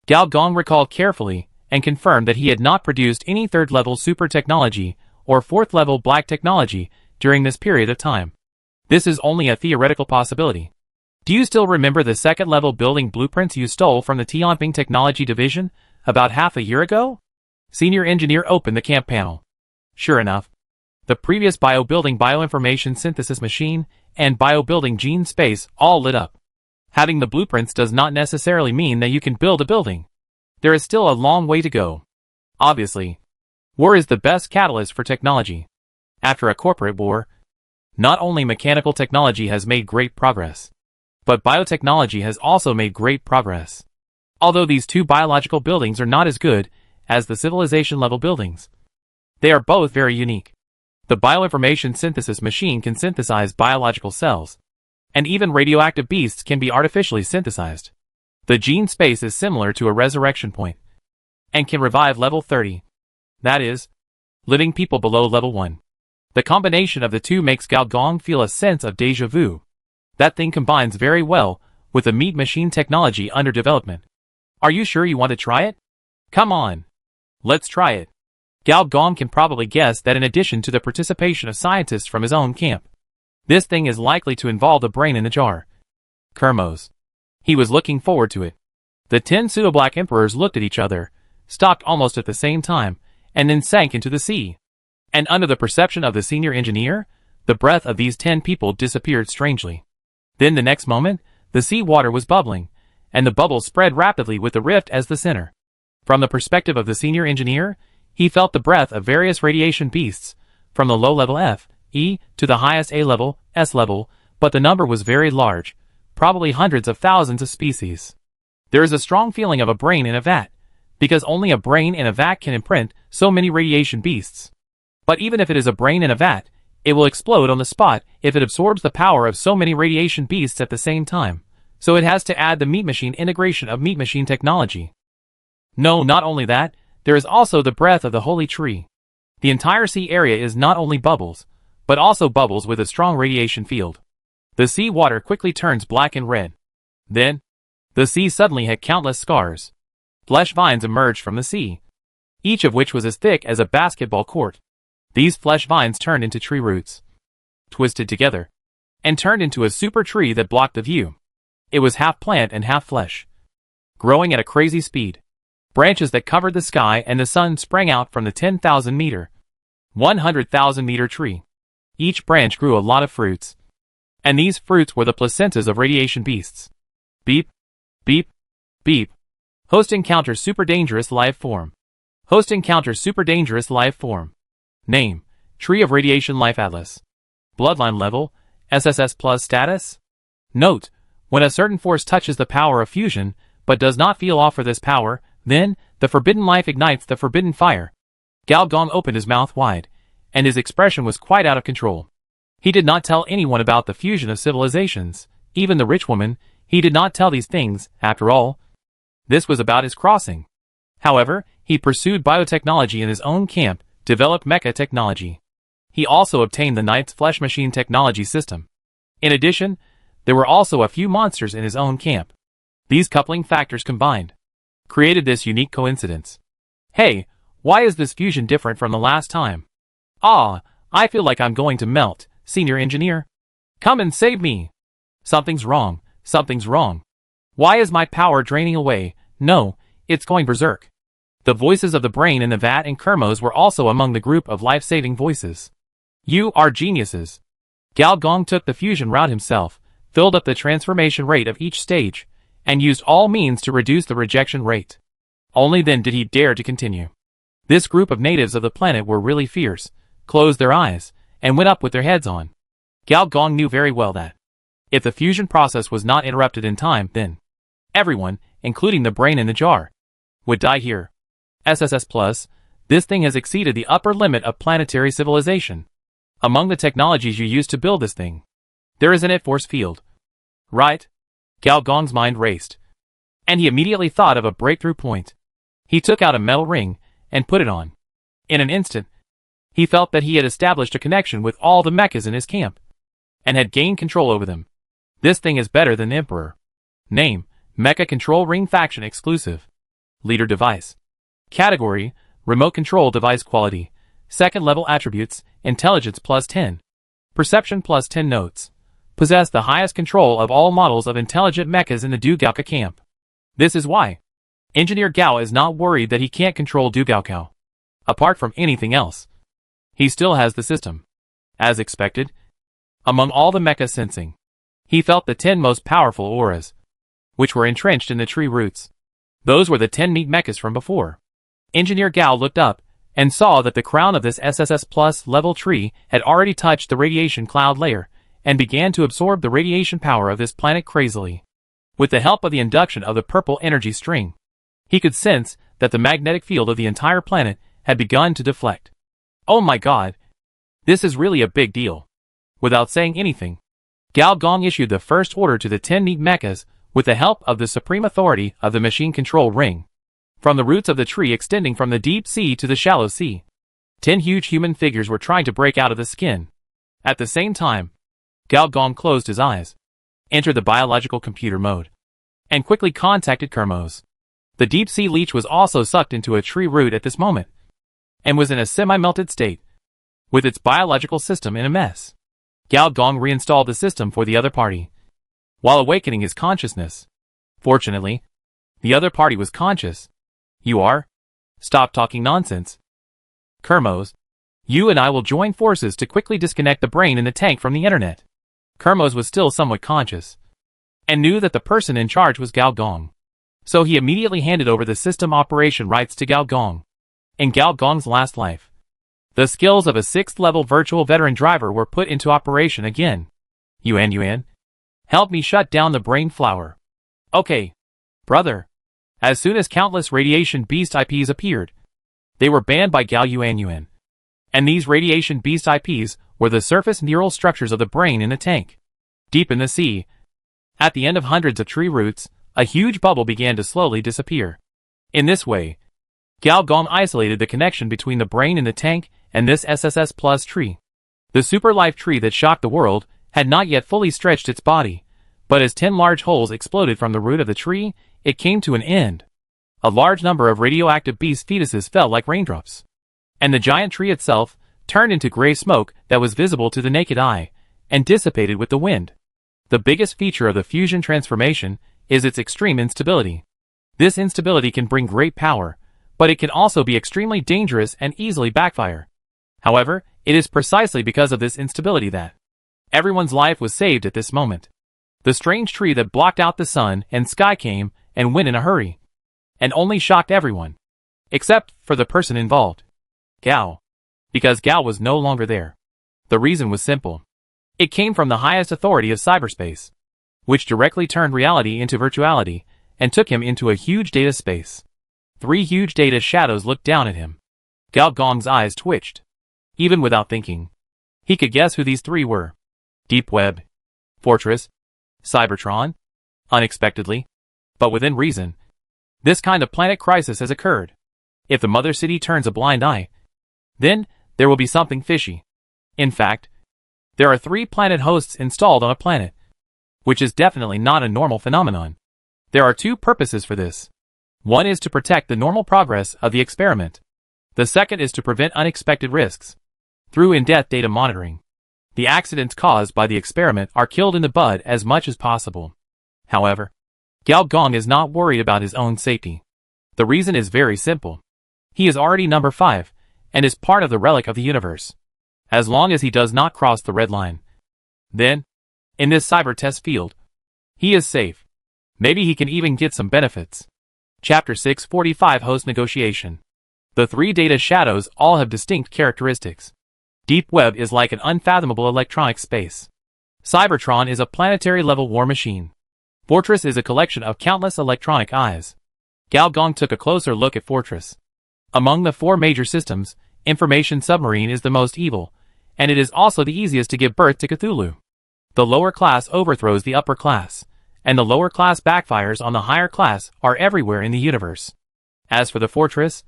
Gao Gong recalled carefully and confirmed that he had not produced any third-level super technology or fourth-level black technology during this period of time. This is only a theoretical possibility. Do you still remember the second-level building blueprints you stole from the Tianping Technology Division about half a year ago? Senior engineer opened the camp panel. Sure enough, the previous bio-building bioinformation synthesis machine and bio-building gene space all lit up. Having the blueprints does not necessarily mean that you can build a building. There is still a long way to go. Obviously, war is the best catalyst for technology. After a corporate war, not only mechanical technology has made great progress, but biotechnology has also made great progress. Although these two biological buildings are not as good as the civilization-level buildings, they are both very unique. The bioinformation synthesis machine can synthesize biological cells, and even radioactive beasts can be artificially synthesized. The gene space is similar to a resurrection point, and can revive level 30. That is, living people below level 1. The combination of the two makes Gao Gong feel a sense of déjà vu. That thing combines very well with the meat machine technology under development. Are you sure you want to try it? Come on. Let's try it. Gao Gong can probably guess that in addition to the participation of scientists from his own camp, this thing is likely to involve the brain in the jar. Kermos. He was looking forward to it. The 10 pseudo-black emperors looked at each other, stopped almost at the same time, and then sank into the sea. And under the perception of the senior engineer, the breath of these 10 people disappeared strangely. Then the next moment, the sea water was bubbling, and the bubbles spread rapidly with the rift as the center. From the perspective of the senior engineer, he felt the breath of various radiation beasts, from the low level F, E, to the highest A level, S level, but the number was very large, probably hundreds of thousands of species. There is a strong feeling of a brain in a vat, because only a brain in a vat can imprint so many radiation beasts. But even if it is a brain in a vat, it will explode on the spot if it absorbs the power of so many radiation beasts at the same time. So it has to add the meat machine integration of meat machine technology. No, not only that, there is also the breath of the holy tree. The entire sea area is not only bubbles, but also bubbles with a strong radiation field. The sea water quickly turns black and red. Then, the sea suddenly had countless scars. Flesh vines emerged from the sea, each of which was as thick as a basketball court. These flesh vines turned into tree roots, twisted together, and turned into a super tree that blocked the view. It was half plant and half flesh, growing at a crazy speed. Branches that covered the sky and the sun sprang out from the 10,000 meter, 100,000 meter tree. Each branch grew a lot of fruits, and these fruits were the placentas of radiation beasts. Beep, beep, beep. Host encounters super dangerous life form. Host encounters super dangerous life form. Name, Tree of Radiation Life Atlas. Bloodline level, SSS plus status. Note, when a certain force touches the power of fusion, but does not feel off for this power, then, the forbidden life ignites the forbidden fire. Gao Gong opened his mouth wide, and his expression was quite out of control. He did not tell anyone about the fusion of civilizations, even the rich woman. He did not tell these things, after all. This was about his crossing. However, he pursued biotechnology in his own camp, developed mecha technology. He also obtained the Knight's flesh machine technology system. In addition, there were also a few monsters in his own camp. These coupling factors combined created this unique coincidence. Hey, why is this fusion different from the last time? Ah, I feel like I'm going to melt, senior engineer. Come and save me. Something's wrong, something's wrong. Why is my power draining away? No, it's going berserk. The voices of the brain in the vat and Kermos were also among the group of life-saving voices. You are geniuses. Gao Gong took the fusion route himself, filled up the transformation rate of each stage, and used all means to reduce the rejection rate. Only then did he dare to continue. This group of natives of the planet were really fierce, closed their eyes, and went up with their heads on. Gao Gong knew very well that if the fusion process was not interrupted in time, then everyone, including the brain in the jar, would die here. SSS Plus, this thing has exceeded the upper limit of planetary civilization. Among the technologies you used to build this thing, there is an it force field. Right? Gao Gong's mind raced, and he immediately thought of a breakthrough point. He took out a metal ring and put it on. In an instant, he felt that he had established a connection with all the mechas in his camp, and had gained control over them. This thing is better than the Emperor. Name, Mecha Control Ring Faction Exclusive. Leader Device. Category, Remote Control Device Quality. Second level attributes, Intelligence plus 10. Perception plus 10 notes. possessed the highest control of all models of intelligent mechas in the Dugaoka camp. This is why Engineer Gao is not worried that he can't control Dugaokao. Apart from anything else, he still has the system. As expected, among all the mecha sensing, he felt the 10 most powerful auras, which were entrenched in the tree roots. Those were the 10 neat mechas from before. Engineer Gao looked up and saw that the crown of this SSS Plus level tree had already touched the radiation cloud layer and began to absorb the radiation power of this planet crazily. With the help of the induction of the purple energy string, he could sense that the magnetic field of the entire planet had begun to deflect. Oh my god! This is really a big deal. Without saying anything, Gao Gong issued the first order to the 10 neat mechas with the help of the supreme authority of the machine control ring. From the roots of the tree extending from the deep sea to the shallow sea, 10 huge human figures were trying to break out of the skin. At the same time, Gao Gong closed his eyes, entered the biological computer mode, and quickly contacted Kermos. The deep sea leech was also sucked into a tree root at this moment, and was in a semi-melted state, with its biological system in a mess. Gao Gong reinstalled the system for the other party, while awakening his consciousness. Fortunately, the other party was conscious. You are? Stop talking nonsense. Kermos, you and I will join forces to quickly disconnect the brain in the tank from the internet. Kermos was still somewhat conscious, and knew that the person in charge was Gao Gong. So he immediately handed over the system operation rights to Gao Gong. In Gao Gong's last life, the skills of a 6th-level virtual veteran driver were put into operation again. Yuan, help me shut down the brain flower. Okay, brother. As soon as countless radiation beast IPs appeared, they were banned by Gao Yuan. And these radiation beast IPs were the surface neural structures of the brain in the tank. Deep in the sea, at the end of hundreds of tree roots, a huge bubble began to slowly disappear. In this way, Gao Gong isolated the connection between the brain in the tank and this SSS Plus tree. The super life tree that shocked the world had not yet fully stretched its body, but as 10 large holes exploded from the root of the tree, it came to an end. A large number of radioactive beast fetuses fell like raindrops, and the giant tree itself turned into gray smoke that was visible to the naked eye, and dissipated with the wind. The biggest feature of the fusion transformation is its extreme instability. This instability can bring great power, but it can also be extremely dangerous and easily backfire. However, it is precisely because of this instability that everyone's life was saved at this moment. The strange tree that blocked out the sun and sky came and went in a hurry, and only shocked everyone, except for the person involved, Gao, because Gao was no longer there. The reason was simple. It came from the highest authority of cyberspace, which directly turned reality into virtuality and took him into a huge data space. 3 huge data shadows looked down at him. Gao Gong's eyes twitched. Even without thinking, he could guess who these 3 were. Deep Web, Fortress, Cybertron. Unexpectedly, but within reason, this kind of planet crisis has occurred. If the mother city turns a blind eye, then there will be something fishy. In fact, there are 3 planet hosts installed on a planet, which is definitely not a normal phenomenon. There are 2 purposes for this. One is to protect the normal progress of the experiment. The second is to prevent unexpected risks. Through in-depth data monitoring, the accidents caused by the experiment are killed in the bud as much as possible. However, Gao Gong is not worried about his own safety. The reason is very simple. He is already number 5, and is part of the relic of the universe. As long as he does not cross the red line, then, in this cyber test field, he is safe. Maybe he can even get some benefits. Chapter 645 Host Negotiation. The 3 data shadows all have distinct characteristics. Deep Web is like an unfathomable electronic space. Cybertron is a planetary-level war machine. Fortress is a collection of countless electronic eyes. Gao Gong took a closer look at Fortress. Among the 4 major systems, Information Submarine is the most evil, and it is also the easiest to give birth to Cthulhu. The lower class overthrows the upper class, and the lower class backfires on the higher class are everywhere in the universe. As for the Fortress,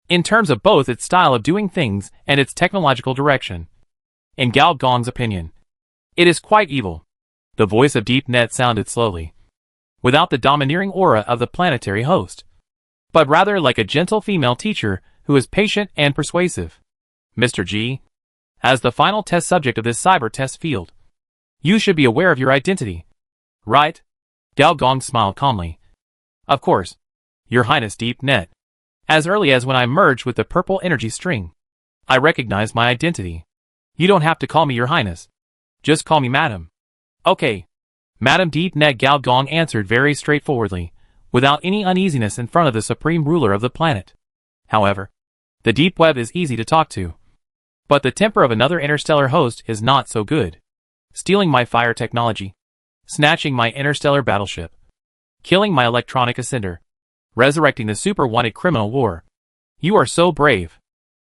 in terms of both its style of doing things and its technological direction, in Gao Gong's opinion, it is quite evil. The voice of Deep Net sounded slowly, without the domineering aura of the planetary host, but rather like a gentle female teacher who is patient and persuasive. Mr. G, as the final test subject of this cyber test field, You should be aware of your identity. Right? Gao Gong smiled calmly. Of course. Your Highness Deep Net. As early as when I merged with the purple energy string, I recognized my identity. You don't have to call me Your Highness. Just call me Madam. Okay. Madam Deep Net, Gao Gong answered very straightforwardly, without any uneasiness in front of the supreme ruler of the planet. However, the deep web is easy to talk to. But the temper of another interstellar host is not so good. Stealing my fire technology. Snatching my interstellar battleship. Killing my electronic ascender. Resurrecting the super-wanted criminal war. You are so brave.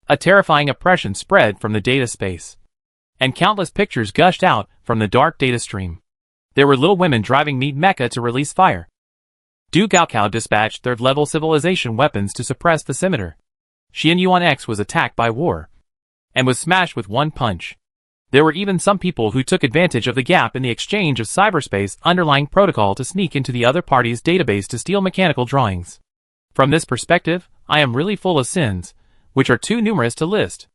A terrifying oppression spread from the data space. And countless pictures gushed out from the dark data stream. There were little women driving meat mecha to release fire. Du Gaokao dispatched third-level civilization weapons to suppress the scimitar. Xian Yuan X was attacked by war. And was smashed with one punch. There were even some people who took advantage of the gap in the exchange of cyberspace underlying protocol to sneak into the other party's database to steal mechanical drawings. From this perspective, I am really full of sins, which are too numerous to list.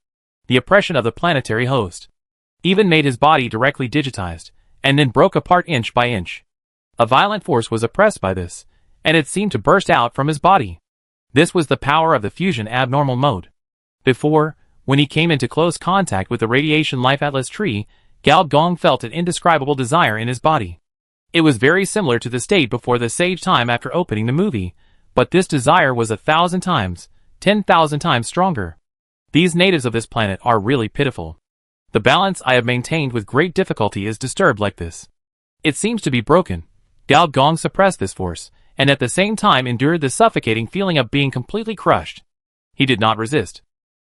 The oppression of the planetary host even made his body directly digitized, and then broke apart inch by inch. A violent force was oppressed by this, and it seemed to burst out from his body. This was the power of the fusion abnormal mode. Before, when he came into close contact with the radiation life atlas tree, Gao Gong felt an indescribable desire in his body. It was very similar to the state before the sage time after opening the movie, but this desire was 1,000 times, 10,000 times stronger. These natives of this planet are really pitiful. The balance I have maintained with great difficulty is disturbed like this. It seems to be broken. Gao Gong suppressed this force, and at the same time endured the suffocating feeling of being completely crushed. He did not resist.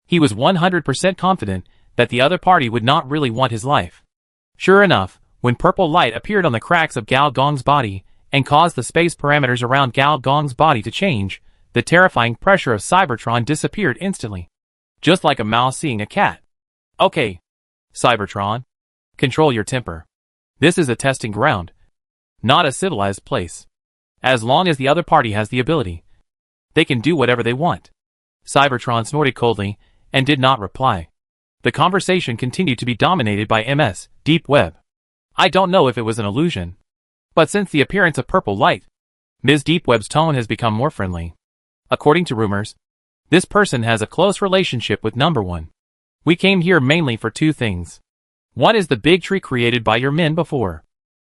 He was 100% confident that the other party would not really want his life. Sure enough, when purple light appeared on the cracks of Gao Gong's body, and caused the space parameters around Gao Gong's body to change, the terrifying pressure of Cybertron disappeared instantly. Just like a mouse seeing a cat. Okay. Cybertron. Control your temper. This is a testing ground. Not a civilized place. As long as the other party has the ability, they can do whatever they want. Cybertron snorted coldly, and did not reply. The conversation continued to be dominated by MS, Deep Web. I don't know if it was an illusion. But since the appearance of purple light, Ms. Deep Web's tone has become more friendly. According to rumors, this person has a close relationship with number one. We came here mainly for two things. One is the big tree created by your men before.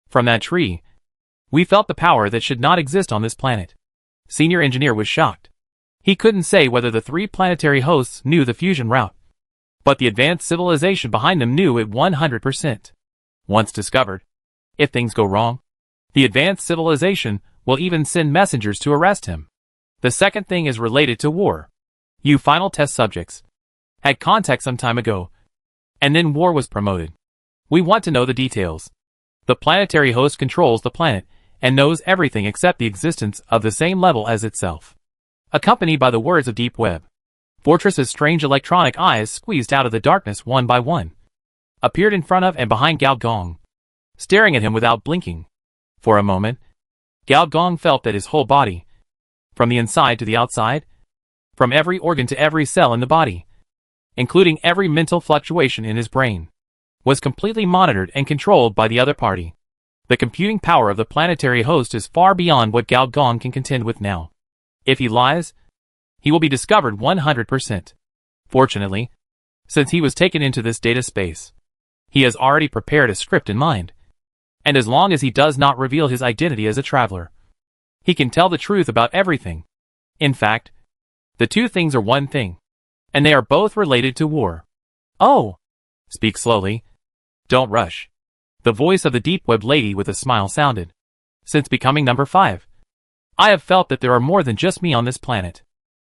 From that tree, we felt the power that should not exist on this planet. Senior engineer was shocked. He couldn't say whether the three planetary hosts knew the fusion route. But the advanced civilization behind them knew it 100%. Once discovered, if things go wrong, the advanced civilization will even send messengers to arrest him. The second thing is related to war. You final test subjects had contact some time ago, and then war was promoted. We want to know the details. The planetary host controls the planet and knows everything except the existence of the same level as itself. Accompanied by the words of Deep Web, Fortress's strange electronic eyes squeezed out of the darkness one by one, appeared in front of and behind Gao Gong, staring at him without blinking. For a moment, Gao Gong felt that his whole body, from the inside to the outside, from every organ to every cell in the body, including every mental fluctuation in his brain, was completely monitored and controlled by the other party. The computing power of the planetary host is far beyond what Gao Gong can contend with now. If he lies, he will be discovered 100%. Fortunately, since he was taken into this data space, he has already prepared a script in mind. And as long as he does not reveal his identity as a traveler, he can tell the truth about everything. In fact, the two things are one thing, and they are both related to war. Oh! Speak slowly. Don't rush. The voice of the Deep Web lady with a smile sounded. Since becoming number 5, I have felt that there are more than just me on this planet.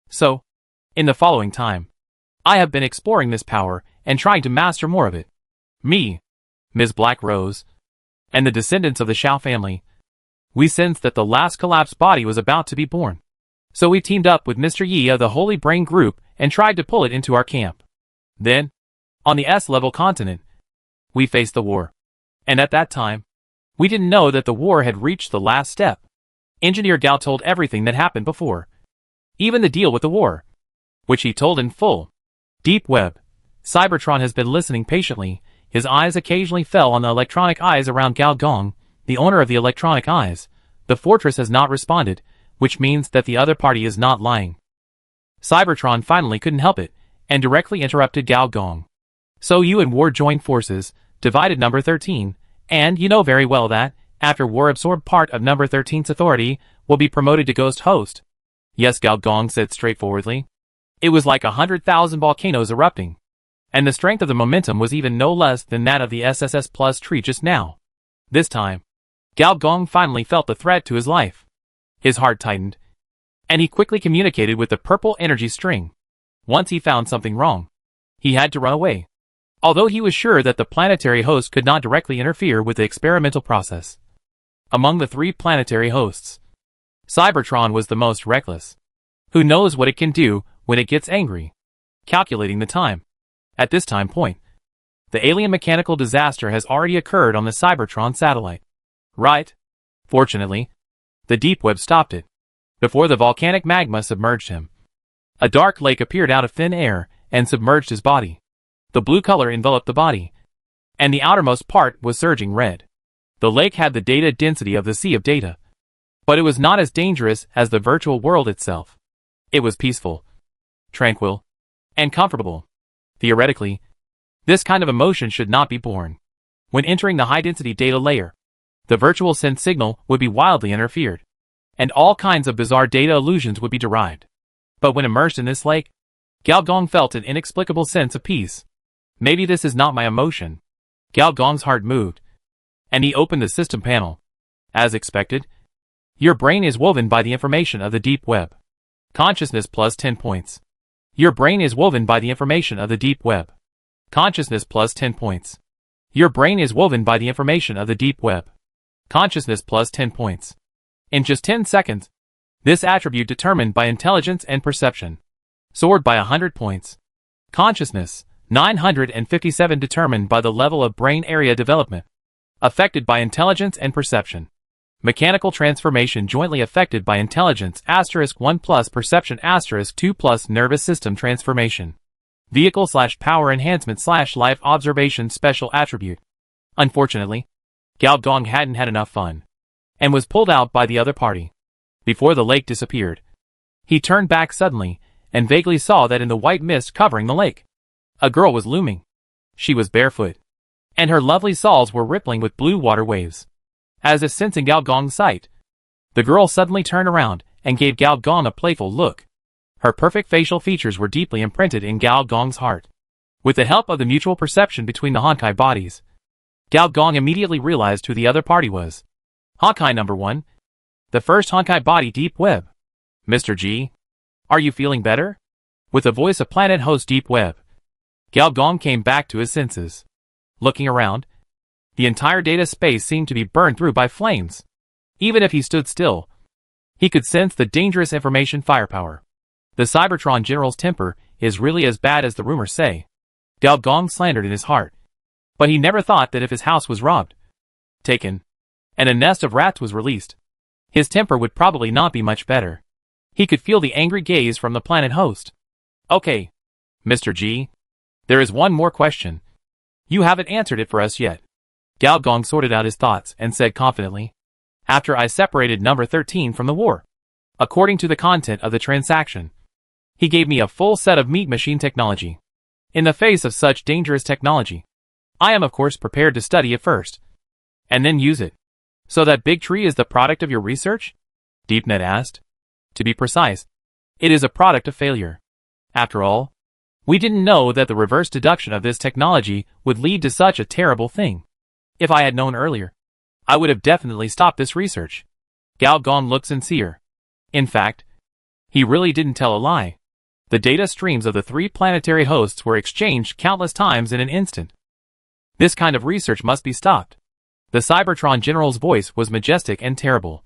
So, in the following time, I have been exploring this power and trying to master more of it. Me, Ms. Black Rose, and the descendants of the Shao family, we sensed that the last collapsed body was about to be born. So we teamed up with Mr. Yi of the Holy Brain Group and tried to pull it into our camp. Then, on the S-level continent, we faced the war. And at that time, we didn't know that the war had reached the last step. Engineer Gao told everything that happened before. Even the deal with the war, which he told in full. Deep Web. Cybertron has been listening patiently, His eyes occasionally fell on the electronic eyes around Gao Gong, the owner of the electronic eyes. The fortress has not responded, which means that the other party is not lying. Cybertron finally couldn't help it, and directly interrupted Gao Gong. So you and War joined forces, divided number 13, and you know very well that, after War absorbed part of number 13's authority, will be promoted to Ghost Host. Yes, Gao Gong said straightforwardly. It was like 100,000 volcanoes erupting. And the strength of the momentum was even no less than that of the SSS Plus tree just now. This time, Gao Gong finally felt the threat to his life. His heart tightened, and he quickly communicated with the purple energy string. Once he found something wrong, he had to run away. Although he was sure that the planetary host could not directly interfere with the experimental process. Among the 3 planetary hosts, Cybertron was the most reckless. Who knows what it can do when it gets angry? Calculating the time. At this time point, the alien mechanical disaster has already occurred on the Cybertron satellite. Right? Fortunately, the deep web stopped it, before the volcanic magma submerged him. A dark lake appeared out of thin air and submerged his body. The blue color enveloped the body, and the outermost part was surging red. The lake had the data density of the sea of data, but it was not as dangerous as the virtual world itself. It was peaceful, tranquil, and comfortable. Theoretically, this kind of emotion should not be born. When entering the high-density data layer, the virtual sense signal would be wildly interfered, and all kinds of bizarre data illusions would be derived. But when immersed in this lake, Gao Gong felt an inexplicable sense of peace. Maybe this is not my emotion. Gao Gong's heart moved, and he opened the system panel. As expected, your brain is woven by the information of the deep web. Consciousness plus 10 points. Your brain is woven by the information of the deep web. Consciousness plus 10 points. Your brain is woven by the information of the deep web. Consciousness plus 10 points. In just 10 seconds, this attribute determined by intelligence and perception soared by 100 points. Consciousness, 957 determined by the level of brain area development, affected by intelligence and perception. Mechanical transformation jointly affected by intelligence *1 plus perception *2 plus nervous system transformation. Vehicle/power enhancement/life observation special attribute. Unfortunately, Gao Gong hadn't had enough fun, and was pulled out by the other party. Before the lake disappeared, he turned back suddenly, and vaguely saw that in the white mist covering the lake, a girl was looming. She was barefoot, and her lovely soles were rippling with blue water waves. As if sensing Gao Gong's sight, the girl suddenly turned around and gave Gao Gong a playful look. Her perfect facial features were deeply imprinted in Gao Gong's heart. With the help of the mutual perception between the Honkai bodies, Gao Gong immediately realized who the other party was. Honkai number 1. The first Honkai body deep web. Mr. G. Are you feeling better? With the voice of planet host deep web, Gao Gong came back to his senses. Looking around, the entire data space seemed to be burned through by flames. Even if he stood still, he could sense the dangerous information firepower. The Cybertron General's temper is really as bad as the rumors say. Gao Gong slandered in his heart. But he never thought that if his house was robbed, taken, and a nest of rats was released, his temper would probably not be much better. He could feel the angry gaze from the planet host. Okay, Mr. G. There is one more question. You haven't answered it for us yet. Gao Gong sorted out his thoughts and said confidently, after I separated number 13 from the war, according to the content of the transaction, he gave me a full set of meat machine technology. In the face of such dangerous technology, I am of course prepared to study it first, and then use it. So that big tree is the product of your research? DeepNet asked. To be precise, it is a product of failure. After all, we didn't know that the reverse deduction of this technology would lead to such a terrible thing. If I had known earlier, I would have definitely stopped this research. Gao Gong looked sincere. In fact, he really didn't tell a lie. The data streams of the 3 planetary hosts were exchanged countless times in an instant. This kind of research must be stopped. The Cybertron General's voice was majestic and terrible,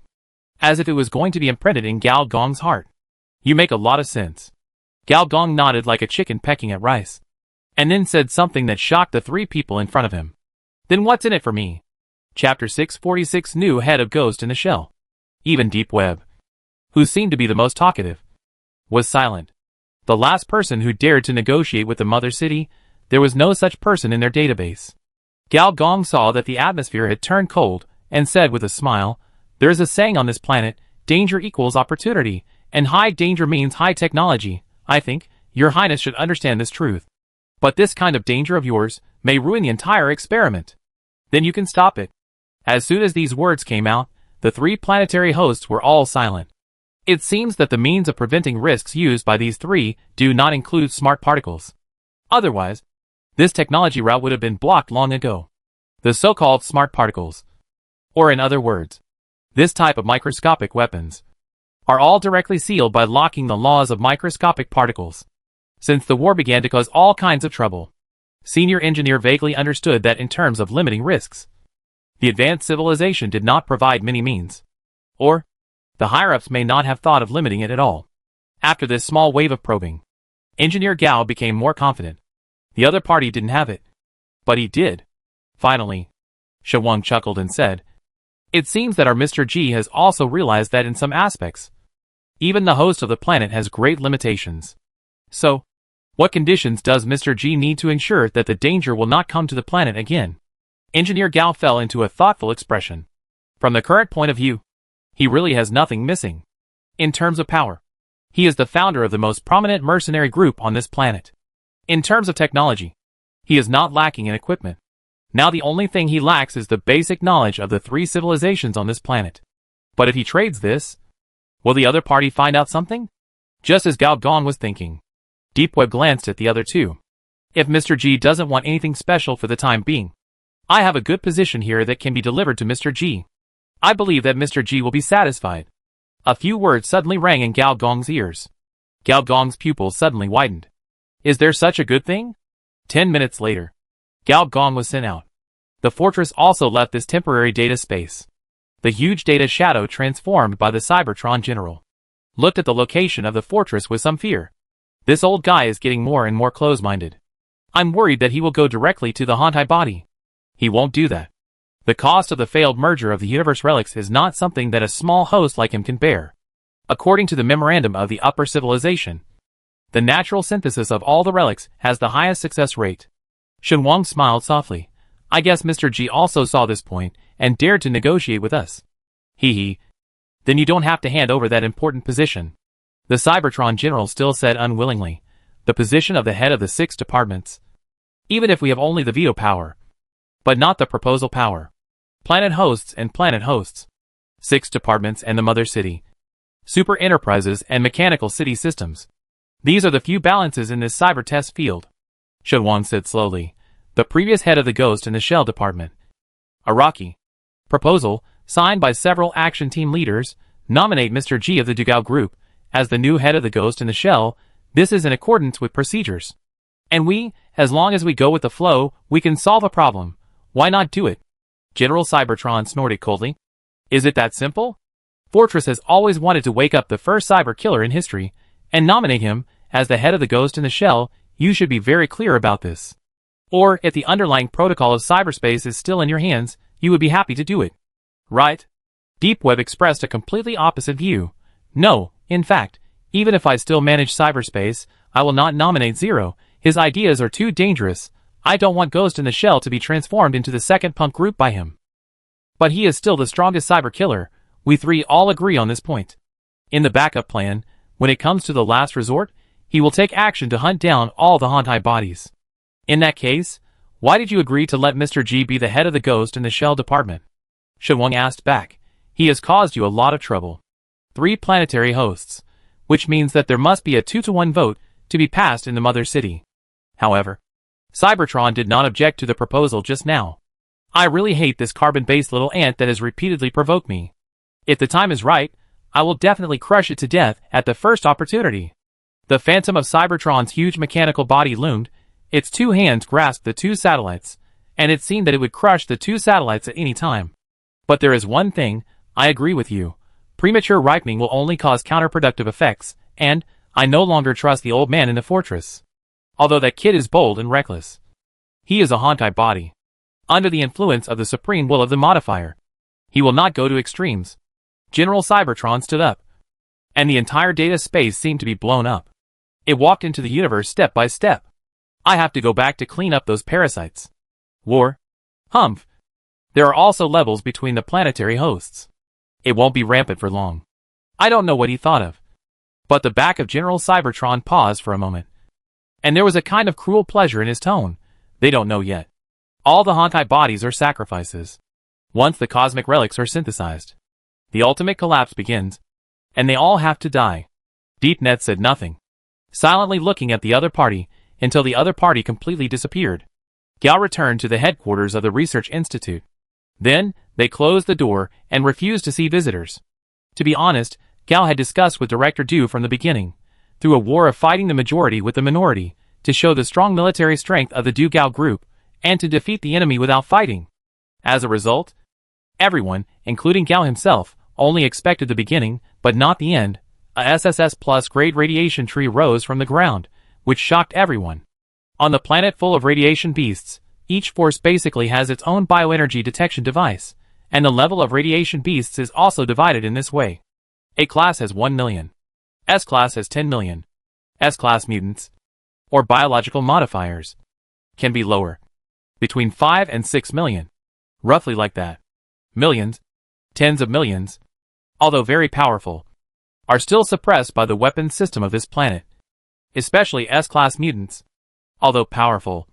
as if it was going to be imprinted in Gao Gong's heart. You make a lot of sense. Gao Gong nodded like a chicken pecking at rice, and then said something that shocked the 3 people in front of him. Then what's in it for me? Chapter 646 New Head of Ghost in the Shell. Even Deep Web, who seemed to be the most talkative, was silent. The last person who dared to negotiate with the Mother City, there was no such person in their database. Gao Gong saw that the atmosphere had turned cold, and said with a smile, "There is a saying on this planet, danger equals opportunity, and high danger means high technology. I think, your highness should understand this truth. But this kind of danger of yours may ruin the entire experiment. Then you can stop it." As soon as these words came out, the three planetary hosts were all silent. It seems that the means of preventing risks used by these three do not include smart particles. Otherwise, this technology route would have been blocked long ago. The so-called smart particles, or in other words, this type of microscopic weapons, are all directly sealed by locking the laws of microscopic particles. Since the war began to cause all kinds of trouble, Senior Engineer vaguely understood that in terms of limiting risks, the advanced civilization did not provide many means. Or, the higher-ups may not have thought of limiting it at all. After this small wave of probing, Engineer Gao became more confident. The other party didn't have it. But he did. Finally, Shawang chuckled and said, "It seems that our Mr. G has also realized that in some aspects, even the host of the planet has great limitations. So, what conditions does Mr. G need to ensure that the danger will not come to the planet again?" Engineer Gao fell into a thoughtful expression. From the current point of view, he really has nothing missing. In terms of power, he is the founder of the most prominent mercenary group on this planet. In terms of technology, he is not lacking in equipment. Now the only thing he lacks is the basic knowledge of the three civilizations on this planet. But if he trades this, will the other party find out something? Just as Gao Gong was thinking, Deepweb glanced at the other two. If Mr. G doesn't want anything special for the time being, I have a good position here that can be delivered to Mr. G. I believe that Mr. G will be satisfied. A few words suddenly rang in Gao Gong's ears. Gao Gong's pupils suddenly widened. Is there such a good thing? 10 minutes later, Gao Gong was sent out. The fortress also left this temporary data space. The huge data shadow transformed by the Cybertron General looked at the location of the fortress with some fear. This old guy is getting more and more close-minded. I'm worried that he will go directly to the Hantai body. He won't do that. The cost of the failed merger of the universe relics is not something that a small host like him can bear. According to the memorandum of the upper civilization, the natural synthesis of all the relics has the highest success rate. Shenwang smiled softly. I guess Mr. G also saw this point and dared to negotiate with us. Hee. Then you don't have to hand over that important position. The Cybertron General still said unwillingly. The position of the head of the 6 departments. Even if we have only the veto power, but not the proposal power. Planet hosts and planet hosts. 6 departments and the mother city. Super enterprises and mechanical city systems. These are the few balances in this cyber test field. Shenwang said slowly. The previous head of the Ghost in the Shell department. Araki. Proposal, signed by several action team leaders, nominate Mr. G of the Dugao group as the new head of the Ghost in the Shell. This is in accordance with procedures. And we, as long as we go with the flow, we can solve a problem. Why not do it? General Cybertron snorted coldly. Is it that simple? Fortress has always wanted to wake up the first cyber killer in history and nominate him as the head of the Ghost in the Shell. You should be very clear about this. Or, if the underlying protocol of cyberspace is still in your hands, you would be happy to do it. Right? Deepweb expressed a completely opposite view. No, in fact, even if I still manage cyberspace, I will not nominate Zero. His ideas are too dangerous. I don't want Ghost in the Shell to be transformed into the second punk group by him. But he is still the strongest cyber killer. We three all agree on this point. In the backup plan, when it comes to the last resort, he will take action to hunt down all the Hantai bodies. In that case, why did you agree to let Mr. G be the head of the Ghost in the Shell department? Shenwang asked back. He has caused you a lot of trouble. 3 planetary hosts, which means that there must be a 2-to-1 vote to be passed in the mother city. However, Cybertron did not object to the proposal just now. I really hate this carbon-based little ant that has repeatedly provoked me. If the time is right, I will definitely crush it to death at the first opportunity. The phantom of Cybertron's huge mechanical body loomed. Its 2 hands grasped the 2 satellites, and it seemed that it would crush the 2 satellites at any time. But there is one thing, I agree with you. Premature ripening will only cause counterproductive effects, and I no longer trust the old man in the fortress. Although that kid is bold and reckless. He is a Hantai body. Under the influence of the supreme will of the modifier, he will not go to extremes. General Cybertron stood up, and the entire data space seemed to be blown up. It walked into the universe step by step. I have to go back to clean up those parasites. War. Humph. There are also levels between the planetary hosts. It won't be rampant for long. I don't know what he thought of. But the back of General Cybertron paused for a moment. And there was a kind of cruel pleasure in his tone. They don't know yet. All the Honkai bodies are sacrifices. Once the cosmic relics are synthesized, the ultimate collapse begins. And they all have to die. DeepNet said nothing, silently looking at the other party, until the other party completely disappeared. Gao returned to the headquarters of the Research Institute. Then, they closed the door and refused to see visitors. To be honest, Gao had discussed with Director Du from the beginning, through a war of fighting the majority with the minority, to show the strong military strength of the Du Gao group, and to defeat the enemy without fighting. As a result, everyone, including Gao himself, only expected the beginning, but not the end. A SSS plus grade radiation tree rose from the ground, which shocked everyone. On the planet full of radiation beasts, each force basically has its own bioenergy detection device, and the level of radiation beasts is also divided in this way. A-class has 1 million. S-class has 10 million. S-class mutants, or biological modifiers, can be lower, between 5 and 6 million. Roughly like that. Millions, tens of millions, although very powerful, are still suppressed by the weapons system of this planet, especially S-class mutants, although powerful,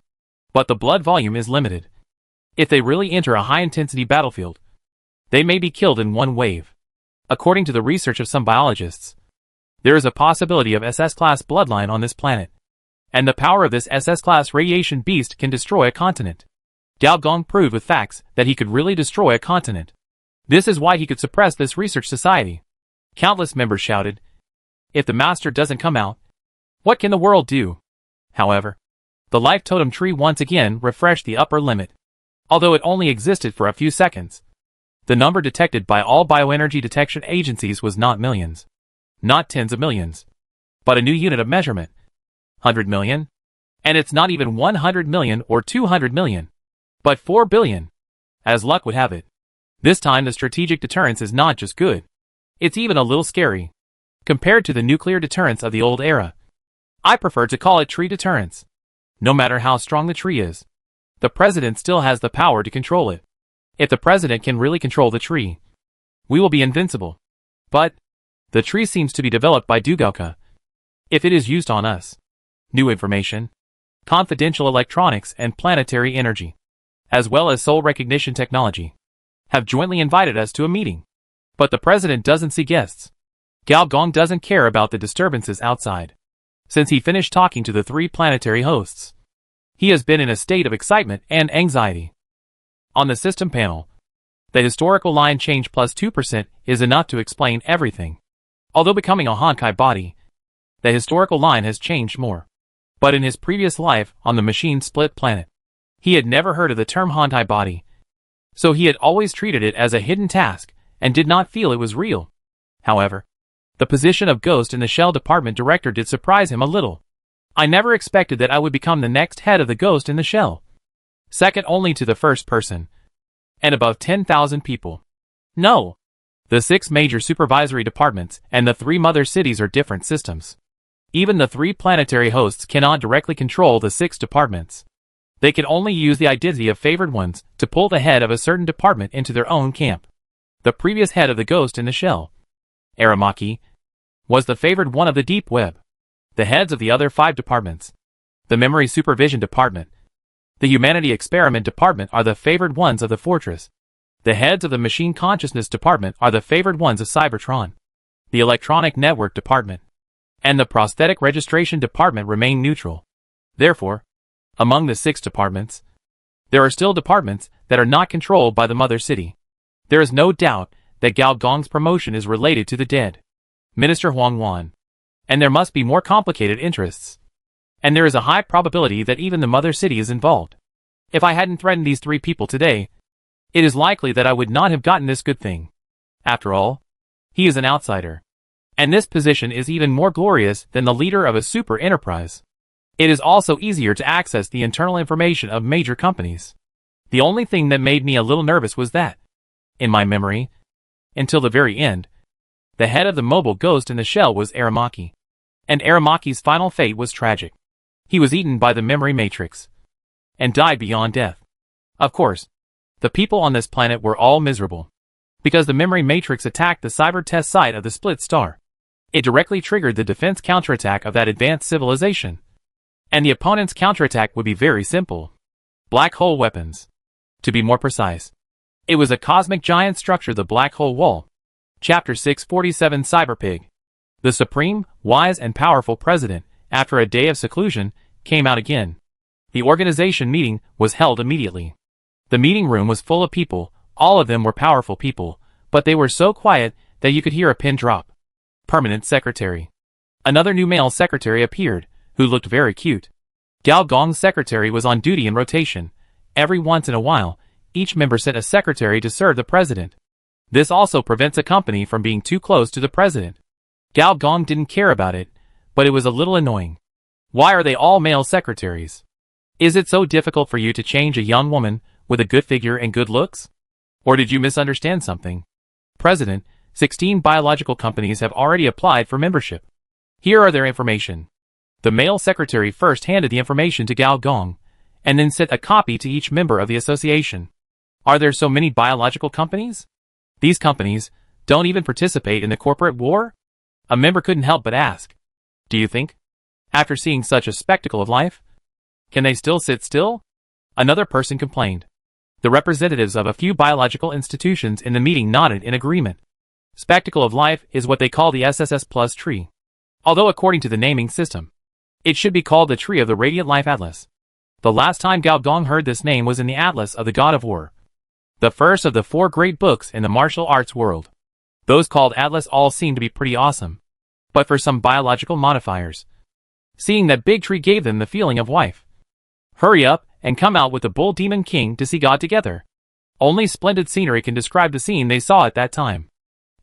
but the blood volume is limited. If they really enter a high-intensity battlefield, they may be killed in one wave. According to the research of some biologists, there is a possibility of SS-class bloodline on this planet, and the power of this SS-class radiation beast can destroy a continent. Gao Gong proved with facts that he could really destroy a continent. This is why he could suppress this research society. Countless members shouted, "If the master doesn't come out, what can the world do?" However, the life totem tree once again refreshed the upper limit. Although it only existed for a few seconds, the number detected by all bioenergy detection agencies was not millions, not tens of millions, but a new unit of measurement. 100 million? And it's not even 100 million or 200 million, but 4 billion. As luck would have it, this time the strategic deterrence is not just good, it's even a little scary. Compared to the nuclear deterrence of the old era, I prefer to call it tree deterrence. No matter how strong the tree is, the president still has the power to control it. If the president can really control the tree, we will be invincible. But the tree seems to be developed by Dugaoka. If it is used on us, new information, confidential electronics and planetary energy, as well as soul recognition technology, have jointly invited us to a meeting. But the president doesn't see guests. Gao Gong doesn't care about the disturbances outside. Since he finished talking to the 3 planetary hosts, he has been in a state of excitement and anxiety. On the system panel, the historical line change plus 2% is enough to explain everything. Although becoming a Honkai body, the historical line has changed more. But in his previous life on the machine-split planet, he had never heard of the term Honkai body, so he had always treated it as a hidden task and did not feel it was real. However, the position of Ghost in the Shell Department Director did surprise him a little. I never expected that I would become the next head of the Ghost in the Shell, second only to the first person, and above 10,000 people. No, the 6 major supervisory departments and the 3 mother cities are different systems. Even the 3 planetary hosts cannot directly control the 6 departments. They can only use the identity of favored ones to pull the head of a certain department into their own camp. The previous head of the Ghost in the Shell, Aramaki, was the favored one of the Deep Web. The heads of the other 5 departments, the Memory Supervision Department, the Humanity Experiment Department, are the favored ones of the Fortress. The heads of the Machine Consciousness Department are the favored ones of Cybertron. The Electronic Network Department and the Prosthetic Registration Department remain neutral. Therefore, among the 6 departments, there are still departments that are not controlled by the Mother City. There is no doubt that Gao Gong's promotion is related to the dead Minister Huang Wan, and there must be more complicated interests. And there is a high probability that even the Mother City is involved. If I hadn't threatened these 3 people today, it is likely that I would not have gotten this good thing. After all, he is an outsider. And this position is even more glorious than the leader of a super enterprise. It is also easier to access the internal information of major companies. The only thing that made me a little nervous was that, in my memory, until the very end, the head of the mobile Ghost in the Shell was Aramaki. And Aramaki's final fate was tragic. He was eaten by the memory matrix and died beyond death. Of course, The people on this planet were all miserable. Because the memory matrix attacked the cyber test site of the split star. It directly triggered the defense counterattack of that advanced civilization. And the opponent's counterattack would be very simple. Black hole weapons. To be more precise, it was a cosmic giant structure, the black hole wall. Chapter 647 Cyberpig. The supreme, wise and powerful president, after a day of seclusion, came out again. The organization meeting was held immediately. The meeting room was full of people, all of them were powerful people, but they were so quiet that you could hear a pin drop. Permanent secretary. Another new male secretary appeared, who looked very cute. Gao Gong's secretary was on duty in rotation. Every once in a while, each member sent a secretary to serve the president. This also prevents a company from being too close to the president. Gao Gong didn't care about it, but it was a little annoying. Why are they all male secretaries? Is it so difficult for you to change a young woman with a good figure and good looks? Or did you misunderstand something? President, 16 biological companies have already applied for membership. Here are their information. The male secretary first handed the information to Gao Gong, and then sent a copy to each member of the association. Are there so many biological companies? These companies don't even participate in the corporate war? A member couldn't help but ask. Do you think, after seeing such a spectacle of life, can they still sit still? Another person complained. The representatives of a few biological institutions in the meeting nodded in agreement. Spectacle of life is what they call the SSS Plus tree. Although according to the naming system, it should be called the Tree of the Radiant Life Atlas. The last time Gao Gong heard this name was in the Atlas of the God of War, the first of the 4 great books in the martial arts world. Those called Atlas all seem to be pretty awesome. But for some biological modifiers, seeing that big tree gave them the feeling of wife. Hurry up and come out with the Bull Demon King to see God together. Only splendid scenery can describe the scene they saw at that time.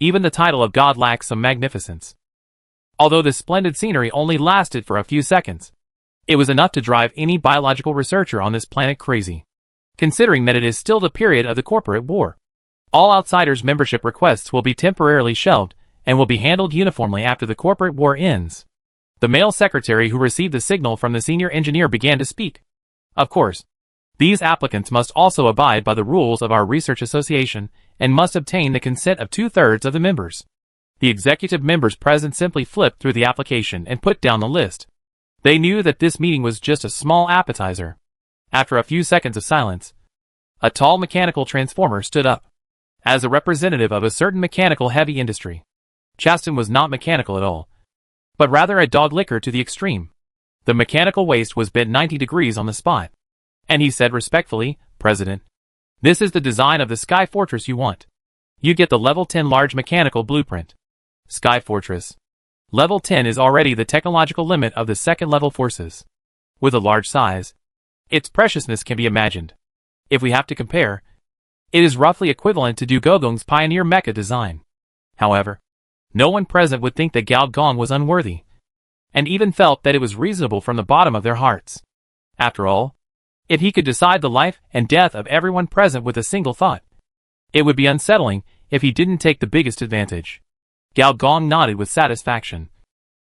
Even the title of God lacks some magnificence. Although this splendid scenery only lasted for a few seconds, it was enough to drive any biological researcher on this planet crazy. Considering that it is still the period of the corporate war, all outsiders' membership requests will be temporarily shelved and will be handled uniformly after the corporate war ends. The male secretary who received the signal from the senior engineer began to speak. Of course, these applicants must also abide by the rules of our research association and must obtain the consent of 2/3 of the members. The executive members present simply flipped through the application and put down the list. They knew that this meeting was just a small appetizer. After a few seconds of silence, a tall mechanical transformer stood up. As a representative of a certain mechanical heavy industry, Chaston was not mechanical at all, but rather a dog licker to the extreme. The mechanical waist was bent 90 degrees on the spot. And he said respectfully, President, this is the design of the Sky Fortress you want. You get the level 10 large mechanical blueprint. Sky Fortress. Level 10 is already the technological limit of the second level forces. With a large size, its preciousness can be imagined. If we have to compare, it is roughly equivalent to Dugogong's Pioneer Mecha design. However, no one present would think that Gao Gong was unworthy, and even felt that it was reasonable from the bottom of their hearts. After all, if he could decide the life and death of everyone present with a single thought, it would be unsettling if he didn't take the biggest advantage. Gao Gong nodded with satisfaction,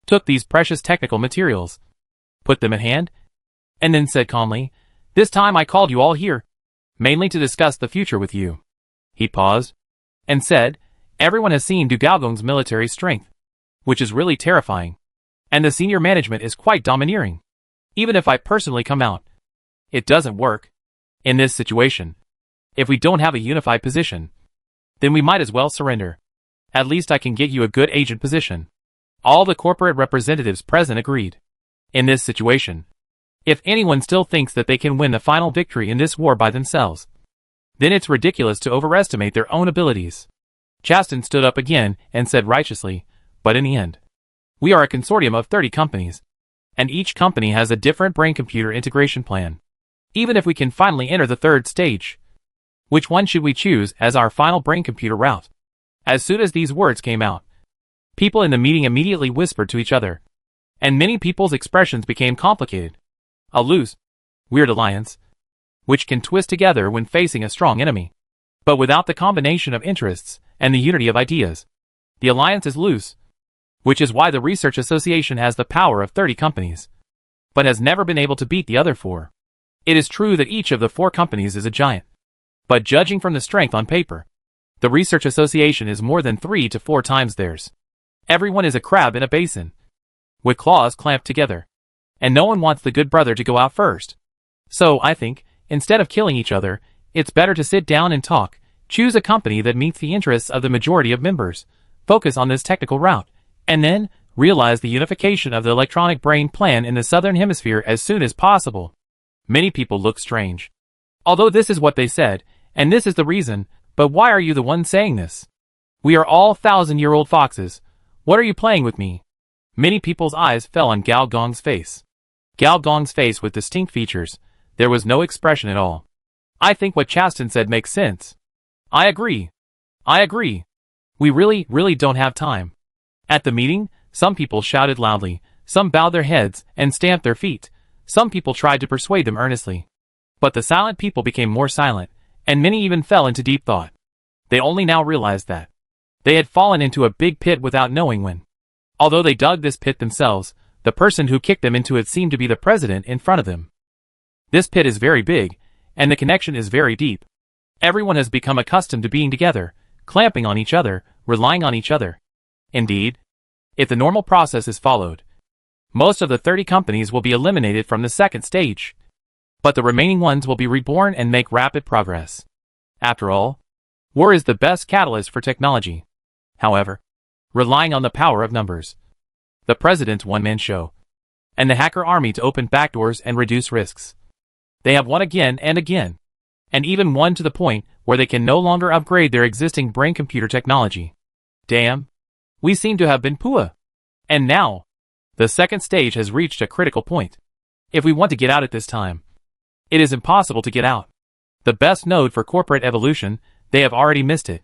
took these precious technical materials, put them in hand, and then said calmly, this time I called you all here, mainly to discuss the future with you. He paused, and said, everyone has seen Dugogong's military strength, which is really terrifying, and the senior management is quite domineering. Even if I personally come out, it doesn't work. In this situation, if we don't have a unified position, then we might as well surrender. At least I can get you a good agent position. All the corporate representatives present agreed. In this situation, if anyone still thinks that they can win the final victory in this war by themselves, then it's ridiculous to overestimate their own abilities. Chaston stood up again and said righteously, but in the end, we are a consortium of 30 companies, and each company has a different brain-computer integration plan. Even if we can finally enter the 3rd stage, which one should we choose as our final brain-computer route? As soon as these words came out, people in the meeting immediately whispered to each other, and many people's expressions became complicated. A loose, weird alliance, which can twist together when facing a strong enemy, but without the combination of interests and the unity of ideas. The alliance is loose, which is why the Research Association has the power of 30 companies, but has never been able to beat the other 4. It is true that each of the 4 companies is a giant, But judging from the strength on paper, the research association is more than 3 to 4 times theirs. Everyone is a crab in a basin, with claws clamped together. And no one wants the good brother to go out first. So, I think, instead of killing each other, it's better to sit down and talk, choose a company that meets the interests of the majority of members, focus on this technical route, and then realize the unification of the electronic brain plan in the southern hemisphere as soon as possible. Many people look strange. Although this is what they said, and this is the reason, but why are you the one saying this? We are all 1,000-year-old foxes. What are you playing with me? Many people's eyes fell on Gao Gong's face. Gao Gong's face with distinct features. There was no expression at all. I think what Chaston said makes sense. I agree. We really don't have time. At the meeting, some people shouted loudly, some bowed their heads and stamped their feet. Some people tried to persuade them earnestly. But the silent people became more silent, and many even fell into deep thought. They only now realized that they had fallen into a big pit without knowing when. Although they dug this pit themselves, the person who kicked them into it seemed to be the president in front of them. This pit is very big, and the connection is very deep. Everyone has become accustomed to being together, clamping on each other, relying on each other. Indeed, if the normal process is followed, most of the 30 companies will be eliminated from the second stage. But the remaining ones will be reborn and make rapid progress. After all, war is the best catalyst for technology. However, relying on the power of numbers, the president's one-man show, and the hacker army to open backdoors and reduce risks. They have won again and again, and even won to the point where they can no longer upgrade their existing brain-computer technology. Damn, we seem to have been poor. And now, the second stage has reached a critical point. If we want to get out at this time, it is impossible to get out. The best node for corporate evolution, they have already missed it.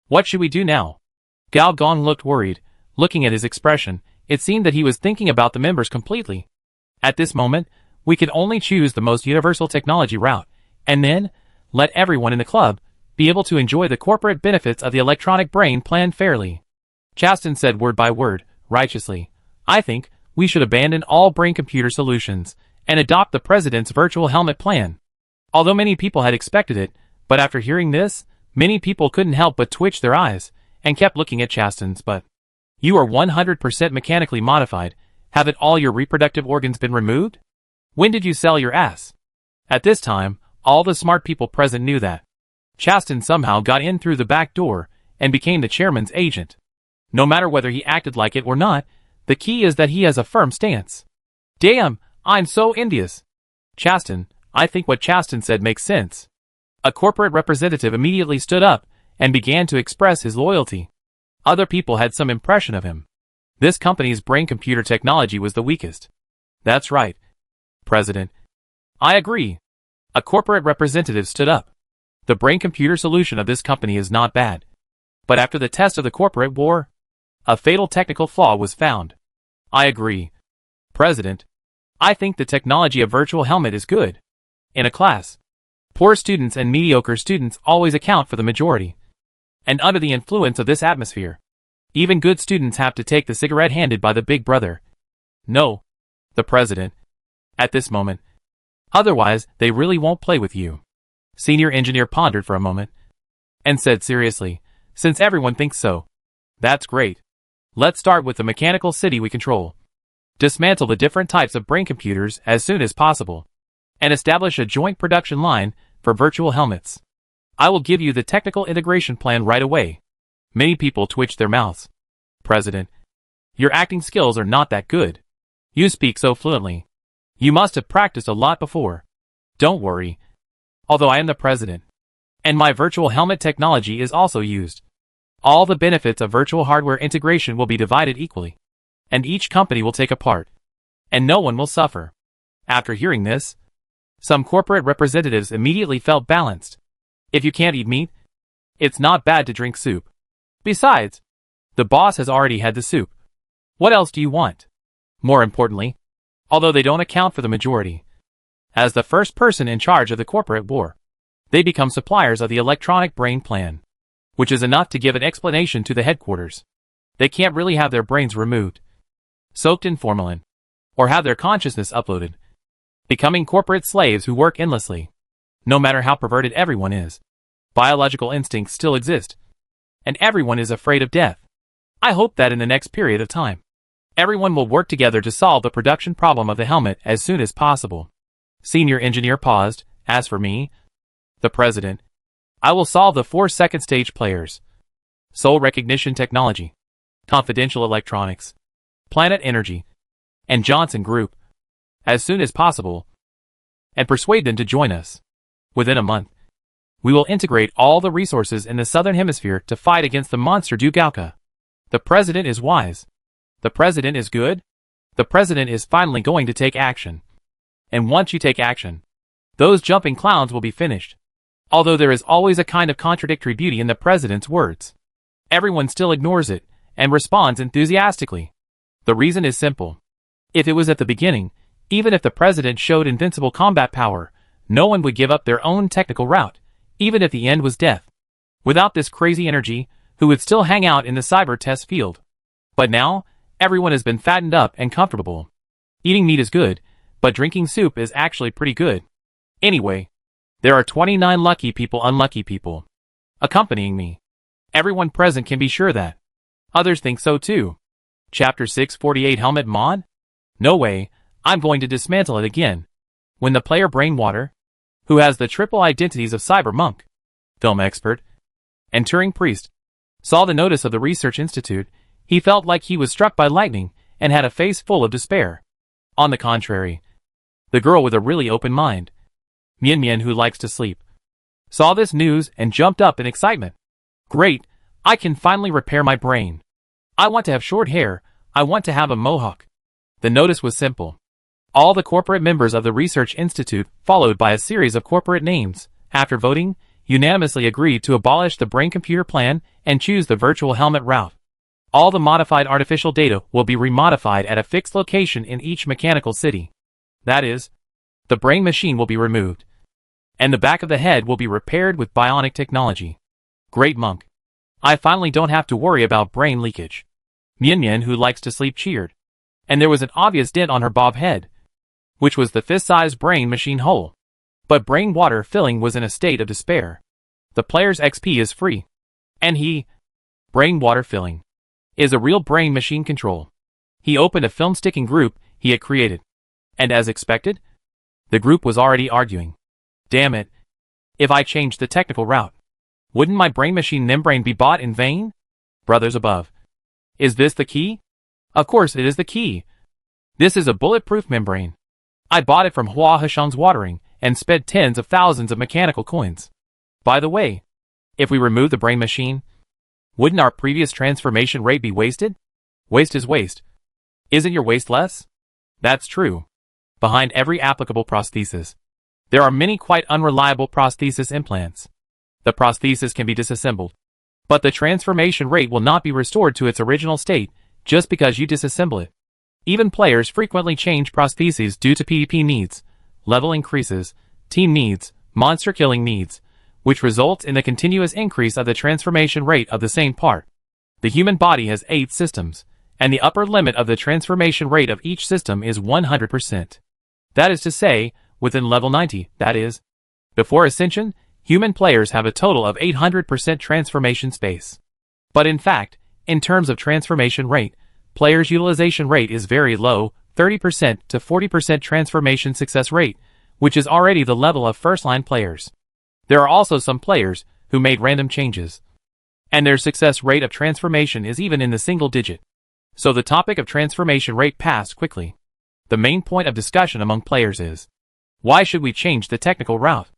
What should we do now? Gao Gong looked worried. Looking at his expression, it seemed that he was thinking about the members completely. At this moment, we can only choose the most universal technology route, and then, let everyone in the club be able to enjoy the corporate benefits of the electronic brain plan fairly. Chaston said word by word, righteously. I think we should abandon all brain-computer solutions and adopt the president's virtual helmet plan. Although many people had expected it, but after hearing this, many people couldn't help but twitch their eyes and kept looking at Chaston's. But you are 100% mechanically modified. Haven't all your reproductive organs been removed? When did you sell your ass? At this time, all the smart people present knew that Chaston somehow got in through the back door and became the chairman's agent. No matter whether he acted like it or not, the key is that he has a firm stance. Damn, I'm so envious. Chaston, I think what Chaston said makes sense. A corporate representative immediately stood up and began to express his loyalty. Other people had some impression of him. This company's brain-computer technology was the weakest. That's right, President. I agree. A corporate representative stood up. The brain-computer solution of this company is not bad. But after the test of the corporate war, a fatal technical flaw was found. I agree, President. I think the technology of virtual helmet is good. In a class, poor students and mediocre students always account for the majority. And under the influence of this atmosphere, even good students have to take the cigarette handed by the big brother. No, the president. At this moment. Otherwise, they really won't play with you. Senior engineer pondered for a moment and said seriously, since everyone thinks so, that's great. Let's start with the mechanical city we control. Dismantle the different types of brain computers as soon as possible, and establish a joint production line for virtual helmets. I will give you the technical integration plan right away. Many people twitched their mouths. President, your acting skills are not that good. You speak so fluently. You must have practiced a lot before. Don't worry. Although I am the president, and my virtual helmet technology is also used, all the benefits of virtual hardware integration will be divided equally, and each company will take a part, and no one will suffer. After hearing this, some corporate representatives immediately felt balanced. If you can't eat meat, it's not bad to drink soup. Besides, the boss has already had the soup. What else do you want? More importantly, although they don't account for the majority, as the first person in charge of the corporate war, they become suppliers of the electronic brain plan, which is enough to give an explanation to the headquarters. They can't really have their brains removed, soaked in formalin, or have their consciousness uploaded, becoming corporate slaves who work endlessly, no matter how perverted everyone is. Biological instincts still exist. And everyone is afraid of death. I hope that in the next period of time, everyone will work together to solve the production problem of the helmet as soon as possible. Senior engineer paused. As for me, the president, I will solve the 4 second stage players. Soul recognition technology, confidential electronics, planet energy, and Johnson Group, as soon as possible, and persuade them to join us. Within a month, we will integrate all the resources in the southern hemisphere to fight against the monster Dugauka. The president is wise. The president is good. The president is finally going to take action. And once you take action, those jumping clowns will be finished. Although there is always a kind of contradictory beauty in the president's words, everyone still ignores it and responds enthusiastically. The reason is simple. If it was at the beginning, even if the president showed invincible combat power, no one would give up their own technical route, even if the end was death. Without this crazy energy, who would still hang out in the cyber test field? But now, everyone has been fattened up and comfortable. Eating meat is good, but drinking soup is actually pretty good. Anyway, there are 29 unlucky people, accompanying me. Everyone present can be sure that. Others think so too. Chapter 648 Helmet Mod? No way, I'm going to dismantle it again. When the player Brainwater, who has the triple identities of Cyber Monk, film expert, and Turing priest, saw the notice of the Research Institute, he felt like he was struck by lightning and had a face full of despair. On the contrary, the girl with a really open mind, Mian Mian who likes to sleep, saw this news and jumped up in excitement. Great, I can finally repair my brain. I want to have short hair, I want to have a mohawk. The notice was simple. All the corporate members of the Research Institute, followed by a series of corporate names, after voting, unanimously agreed to abolish the brain-computer plan and choose the virtual helmet route. All the modified artificial data will be remodified at a fixed location in each mechanical city. That is, the brain machine will be removed, and the back of the head will be repaired with bionic technology. Great Monk. I finally don't have to worry about brain leakage. Mian Mian, who likes to sleep, cheered. And there was an obvious dent on her bob head, which was the fist-sized brain machine hole. But brain water filling was in a state of despair. The player's XP is free. And brain water filling, is a real brain machine control. He opened a film sticking group he had created. And as expected, the group was already arguing. Damn it. If I changed the technical route, wouldn't my brain machine membrane be bought in vain? Brothers above. Is this the key? Of course it is the key. This is a bulletproof membrane. I bought it from Hua Hashang's watering and spent tens of thousands of mechanical coins. By the way, if we remove the brain machine, wouldn't our previous transformation rate be wasted? Waste is waste. Isn't your waste less? That's true. Behind every applicable prosthesis, there are many quite unreliable prosthesis implants. The prosthesis can be disassembled, but the transformation rate will not be restored to its original state just because you disassemble it. Even players frequently change prostheses due to PvP needs, level increases, team needs, monster killing needs, which results in the continuous increase of the transformation rate of the same part. The human body has 8 systems, and the upper limit of the transformation rate of each system is 100%. That is to say, within level 90, that is, before Ascension, human players have a total of 800% transformation space. But in fact, in terms of transformation rate, players' utilization rate is very low, 30% to 40% transformation success rate, which is already the level of first-line players. There are also some players who made random changes, and their success rate of transformation is even in the single digit. So the topic of transformation rate passed quickly. The main point of discussion among players is, why should we change the technical route?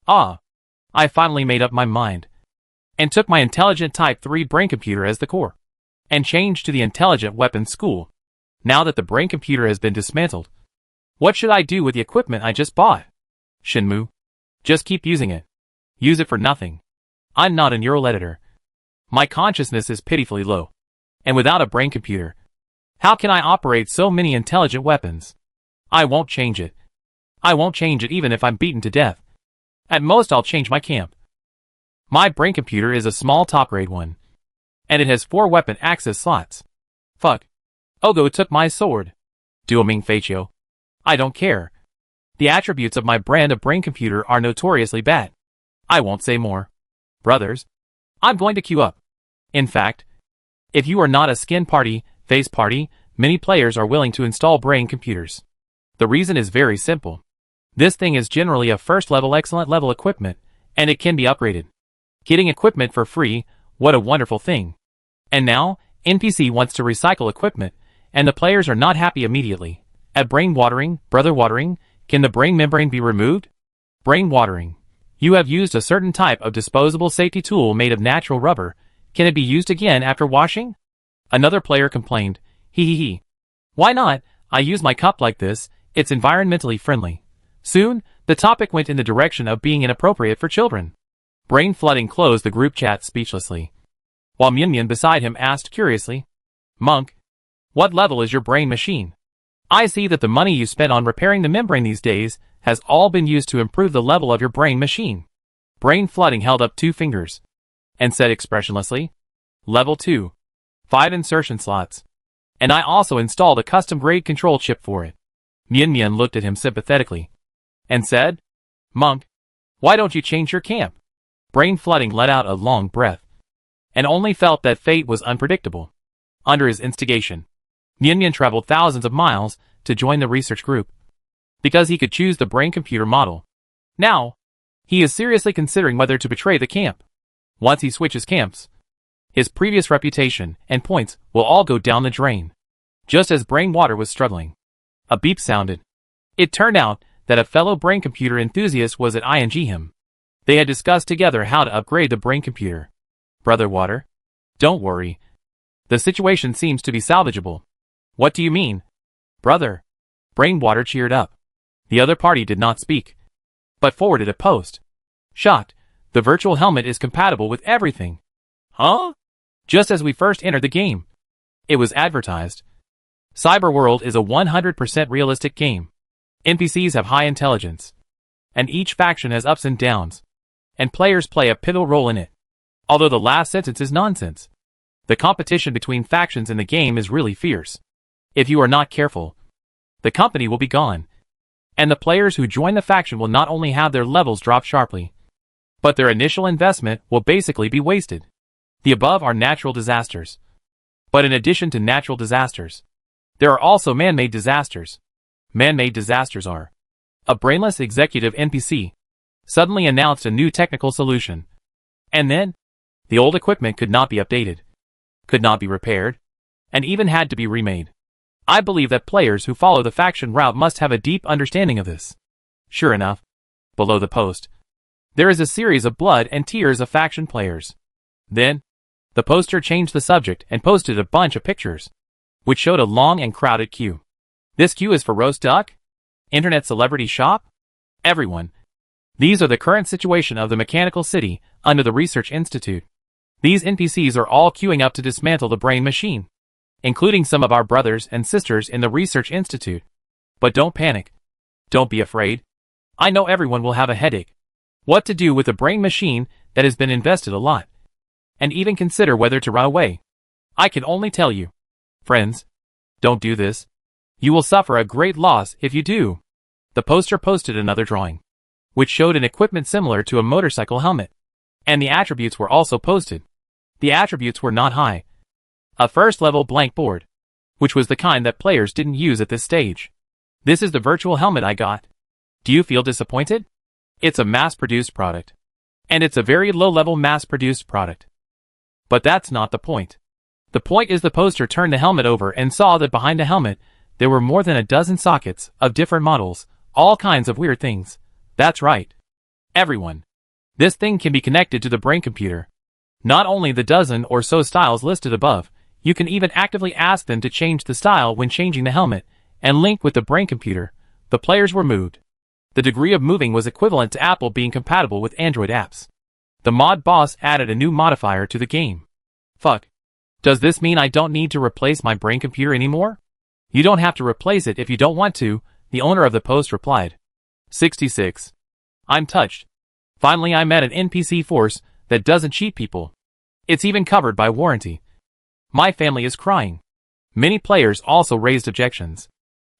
I finally made up my mind, and took my intelligent Type 3 brain computer as the core, and changed to the intelligent weapons school. Now that the brain computer has been dismantled, what should I do with the equipment I just bought? Shenmue. Just keep using it. Use it for nothing. I'm not a neural editor. My consciousness is pitifully low. And without a brain computer, how can I operate so many intelligent weapons? I won't change it. I won't change it even if I'm beaten to death. At most I'll change my camp. My brain computer is a small top-grade one, and it has 4 weapon access slots. Fuck. Ogo took my sword. Duoming Feichio. I don't care. The attributes of my brand of brain computer are notoriously bad. I won't say more. Brothers, I'm going to queue up. In fact, if you are not a skin party, face party, many players are willing to install brain computers. The reason is very simple. This thing is generally a first level excellent level equipment, and it can be upgraded. Getting equipment for free, what a wonderful thing. And now, NPC wants to recycle equipment, and the players are not happy immediately. At brain watering, brother watering, can the brain membrane be removed? Brain watering. You have used a certain type of disposable safety tool made of natural rubber. Can it be used again after washing? Another player complained, hee. Why not? I use my cup like this, it's environmentally friendly. Soon, the topic went in the direction of being inappropriate for children. Brain flooding closed the group chat speechlessly. While Mian beside him asked curiously, Monk, what level is your brain machine? I see that the money you spent on repairing the membrane these days has all been used to improve the level of your brain machine. Brain flooding held up 2 fingers and said expressionlessly, Level 2. 5 insertion slots. And I also installed a custom-grade control chip for it. Mian looked at him sympathetically and said, Monk, why don't you change your camp? Brain flooding let out a long breath and only felt that fate was unpredictable. Under his instigation, Mian traveled thousands of miles to join the research group because he could choose the brain computer model. Now, he is seriously considering whether to betray the camp. Once he switches camps, his previous reputation and points will all go down the drain. Just as Brain Water was struggling, a beep sounded. It turned out that a fellow brain computer enthusiast was at ING him. They had discussed together how to upgrade the brain computer. Brother Water, don't worry. The situation seems to be salvageable. What do you mean? Brother. Brain Water cheered up. The other party did not speak, but forwarded a post. Shocked, the virtual helmet is compatible with everything. Huh? Just as we first entered the game, it was advertised. Cyberworld is a 100% realistic game. NPCs have high intelligence, and each faction has ups and downs, and players play a pivotal role in it. Although the last sentence is nonsense. The competition between factions in the game is really fierce. If you are not careful, the company will be gone, and the players who join the faction will not only have their levels drop sharply, but their initial investment will basically be wasted. The above are natural disasters. But in addition to natural disasters, there are also man-made disasters. Man-made disasters are: a brainless executive NPC suddenly announced a new technical solution, and then the old equipment could not be updated, could not be repaired, and even had to be remade. I believe that players who follow the faction route must have a deep understanding of this. Sure enough, below the post, there is a series of blood and tears of faction players. Then, the poster changed the subject and posted a bunch of pictures, which showed a long and crowded queue. This queue is for roast duck? Internet celebrity shop? Everyone. These are the current situation of the Mechanical City under the Research Institute. These NPCs are all queuing up to dismantle the brain machine, including some of our brothers and sisters in the Research Institute. But don't panic. Don't be afraid. I know everyone will have a headache. What to do with a brain machine that has been invested a lot, and even consider whether to run away. I can only tell you, friends, don't do this. You will suffer a great loss if you do. The poster posted another drawing, which showed an equipment similar to a motorcycle helmet, and the attributes were also posted. The attributes were not high. A first-level blank board, which was the kind that players didn't use at this stage. This is the virtual helmet I got. Do you feel disappointed? It's a mass-produced product, and it's a very low-level mass-produced product. But that's not the point. The point is the poster turned the helmet over and saw that behind the helmet, there were more than a dozen sockets of different models, all kinds of weird things. That's right. Everyone. This thing can be connected to the brain computer. Not only the dozen or so styles listed above, you can even actively ask them to change the style when changing the helmet, and link with the brain computer. The players were moved. The degree of moving was equivalent to Apple being compatible with Android apps. The mod boss added a new modifier to the game. Fuck. Does this mean I don't need to replace my brain computer anymore? You don't have to replace it if you don't want to, the owner of the post replied. 66. I'm touched. Finally I met an NPC force that doesn't cheat people. It's even covered by warranty. My family is crying. Many players also raised objections.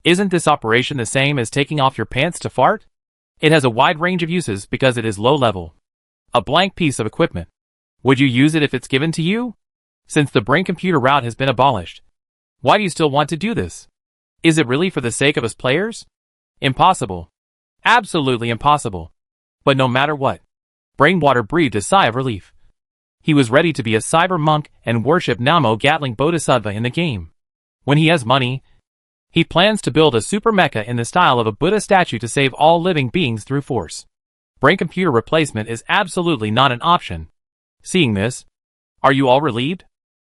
Isn't this operation the same as taking off your pants to fart? It has a wide range of uses because it is low level. A blank piece of equipment. Would you use it if it's given to you? Since the brain-computer route has been abolished, why do you still want to do this? Is it really for the sake of us players? Impossible. Absolutely impossible. But no matter what, Brainwater breathed a sigh of relief. He was ready to be a cyber monk and worship Namo Gatling Bodhisattva in the game. When he has money, he plans to build a super mecha in the style of a Buddha statue to save all living beings through force. Brain-computer replacement is absolutely not an option. Seeing this, are you all relieved?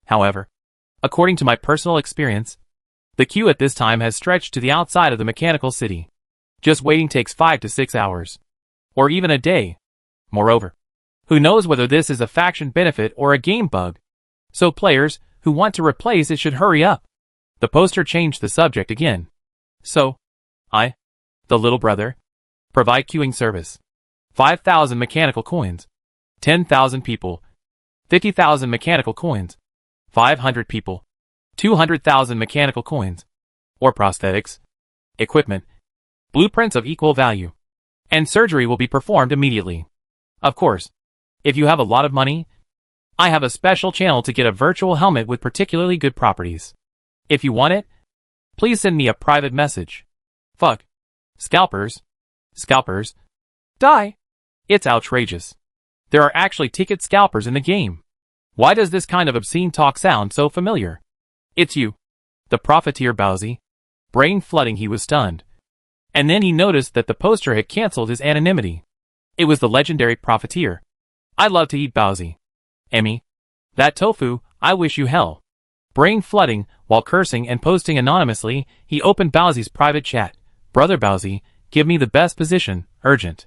However, according to my personal experience, the queue at this time has stretched to the outside of the mechanical city. Just waiting takes 5 to 6 hours. Or even a day. Moreover, who knows whether this is a faction benefit or a game bug? So players who want to replace it should hurry up. The poster changed the subject again. So, I, the little brother, provide queuing service. 5,000 mechanical coins. 10,000 people. 50,000 mechanical coins. 500 people. 200,000 mechanical coins. Or prosthetics. Equipment. Blueprints of equal value. And surgery will be performed immediately. Of course, if you have a lot of money, I have a special channel to get a virtual helmet with particularly good properties. If you want it, please send me a private message. Fuck. Scalpers. Scalpers. Die. It's outrageous. There are actually ticket scalpers in the game. Why does this kind of obscene talk sound so familiar? It's you. The profiteer Bowsy. Brain flooding, he was stunned. And then he noticed that the poster had cancelled his anonymity. It was the legendary profiteer. I love to eat Bowsy. Emmy. That tofu, I wish you hell. Brain flooding, while cursing and posting anonymously, he opened Bowsy's private chat. Brother Bowsy, give me the best position, urgent.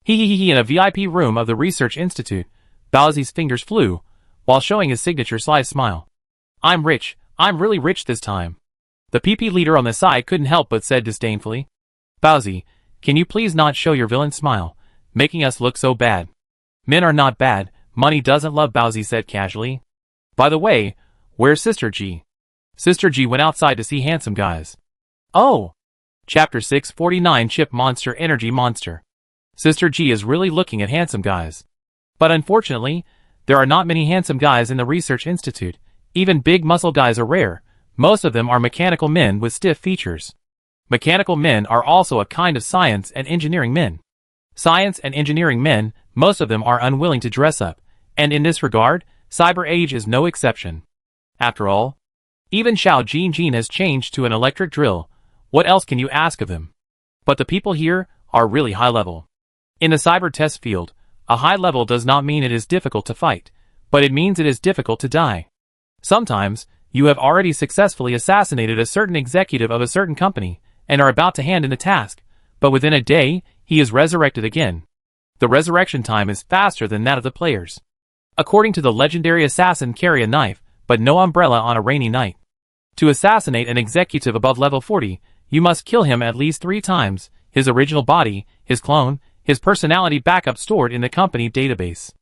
He in a VIP room of the Research Institute. Bowsy's fingers flew, while showing his signature sly smile. I'm rich, I'm really rich this time. The PP leader on the side couldn't help but said disdainfully. Bowsy, can you please not show your villain smile, making us look so bad? Men are not bad, money doesn't love, Bowsy said casually. By the way, where's Sister G? Sister G went outside to see handsome guys. Oh! Chapter 649 Chip Monster Energy Monster. Sister G is really looking at handsome guys. But unfortunately, there are not many handsome guys in the Research Institute. Even big muscle guys are rare. Most of them are mechanical men with stiff features. Mechanical men are also a kind of science and engineering men. Science and engineering men, most of them are unwilling to dress up, and in this regard, Cyber Age is no exception. After all, even Xiao Jin has changed to an electric drill. What else can you ask of him? But the people here are really high level. In the cyber test field, a high level does not mean it is difficult to fight, but it means it is difficult to die. Sometimes, you have already successfully assassinated a certain executive of a certain company, and are about to hand in the task, but within a day, he is resurrected again. The resurrection time is faster than that of the players. According to the legendary assassin, carry a knife, but no umbrella on a rainy night. To assassinate an executive above level 40, you must kill him at least 3 times, his original body, his clone, his personality backup stored in the company database.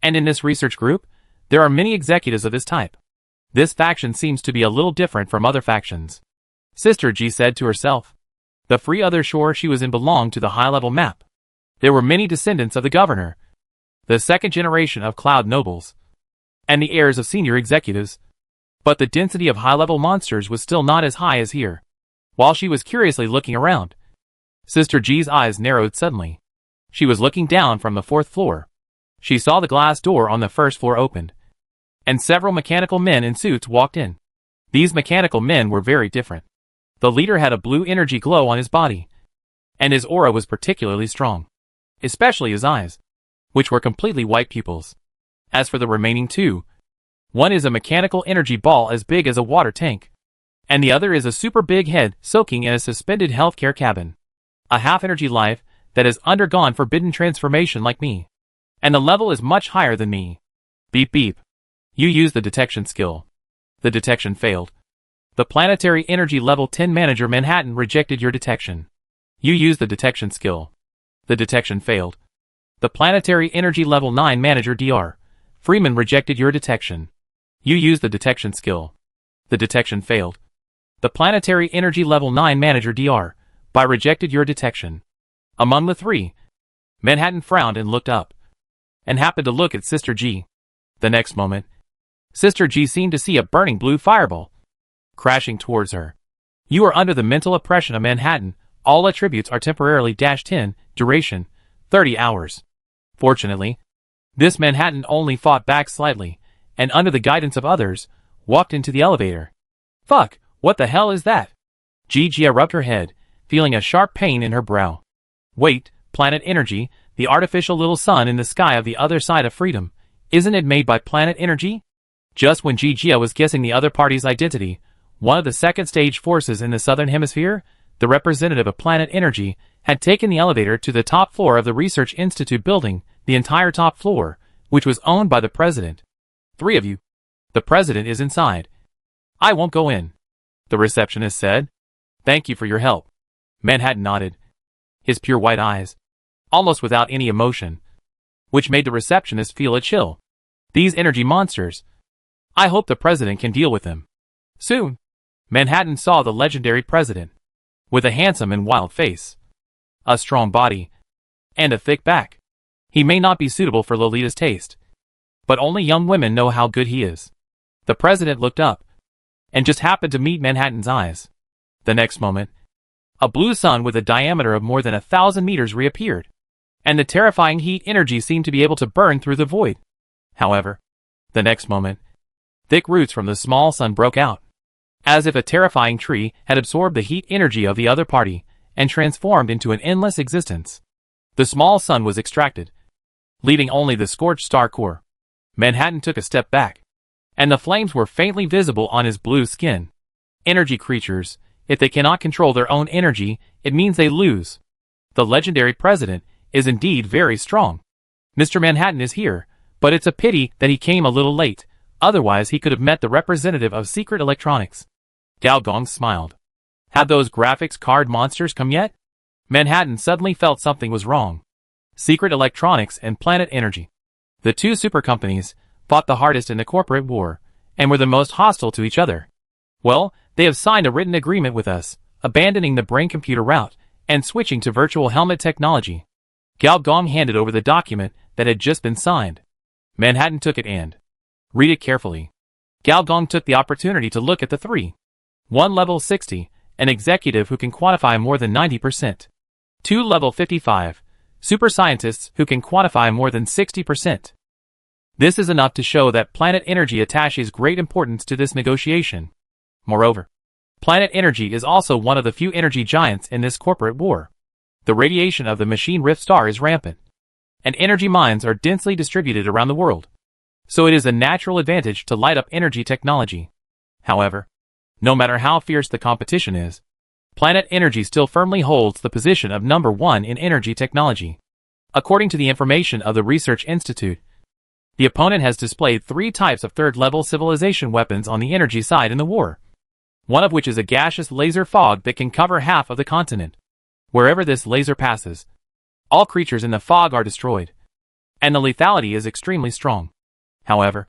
And in this research group, there are many executives of this type. This faction seems to be a little different from other factions. Sister G said to herself. The free other shore she was in belonged to the high-level map. There were many descendants of the governor, the second generation of cloud nobles, and the heirs of senior executives. But the density of high-level monsters was still not as high as here. While she was curiously looking around, Sister G's eyes narrowed suddenly. She was looking down from the 4th floor. She saw the glass door on the 1st floor opened, and several mechanical men in suits walked in. These mechanical men were very different. The leader had a blue energy glow on his body, and his aura was particularly strong, especially his eyes, which were completely white pupils. As for the remaining 2, one is a mechanical energy ball as big as a water tank, and the other is a super big head soaking in a suspended healthcare cabin. A half-energy life that has undergone forbidden transformation like me. And the level is much higher than me. Beep beep. You used the detection skill. The detection failed. The planetary energy level 10 manager Manhattan rejected your detection. You used the detection skill. The detection failed. The planetary energy level 9 manager Dr. Freeman rejected your detection. You used the detection skill. The detection failed. The planetary energy level 9 manager Dr. By rejected your detection. Among the 3, Manhattan frowned and looked up. and happened to look at Sister G. The next moment, Sister G seemed to see a burning blue fireball crashing towards her. You are under the mental oppression of Manhattan. All attributes are temporarily -10, duration, 30 hours. Fortunately, this Manhattan only fought back slightly, and under the guidance of others, walked into the elevator. Fuck, what the hell is that? Gia rubbed her head, feeling a sharp pain in her brow. Wait, Planet Energy, the artificial little sun in the sky of the other side of freedom, isn't it made by Planet Energy? Just when Gia was guessing the other party's identity, one of the second stage forces in the southern hemisphere, the representative of Planet Energy, had taken the elevator to the top floor of the Research Institute building, the entire top floor, which was owned by the president. 3 of you. The president is inside. I won't go in, the receptionist said. Thank you for your help. Manhattan nodded, his pure white eyes, almost without any emotion, which made the receptionist feel a chill. These energy monsters. I hope the president can deal with them soon. Manhattan saw the legendary president, with a handsome and wild face, a strong body, and a thick back. He may not be suitable for Lolita's taste, but only young women know how good he is. The president looked up, and just happened to meet Manhattan's eyes. The next moment, a blue sun with a diameter of more than 1,000 meters reappeared, and the terrifying heat energy seemed to be able to burn through the void. However, the next moment, thick roots from the small sun broke out, as if a terrifying tree had absorbed the heat energy of the other party and transformed into an endless existence. The small sun was extracted, leaving only the scorched star core. Manhattan took a step back, and the flames were faintly visible on his blue skin. Energy creatures, if they cannot control their own energy, it means they lose. The legendary president is indeed very strong. Mr. Manhattan is here, but it's a pity that he came a little late, otherwise he could have met the representative of Secret Electronics. Gao Gong smiled. Had those graphics card monsters come yet? Manhattan suddenly felt something was wrong. Secret Electronics and Planet Energy, the two super companies, fought the hardest in the corporate war, and were the most hostile to each other. Well, they have signed a written agreement with us, abandoning the brain-computer route, and switching to virtual helmet technology. Gao Gong handed over the document that had just been signed. Manhattan took it and read it carefully. Gao Gong took the opportunity to look at the 3. 1 level 60, an executive who can quantify more than 90%. 2 level 55, super scientists who can quantify more than 60%. This is enough to show that Planet Energy attaches great importance to this negotiation. Moreover, Planet Energy is also one of the few energy giants in this corporate war. The radiation of the machine Rift Star is rampant, and energy mines are densely distributed around the world. So it is a natural advantage to light up energy technology. However, no matter how fierce the competition is, Planet Energy still firmly holds the position of number 1 in energy technology. According to the information of the Research Institute, the opponent has displayed 3 types of third-level civilization weapons on the energy side in the war, one of which is a gaseous laser fog that can cover half of the continent. Wherever this laser passes, all creatures in the fog are destroyed, and the lethality is extremely strong. However,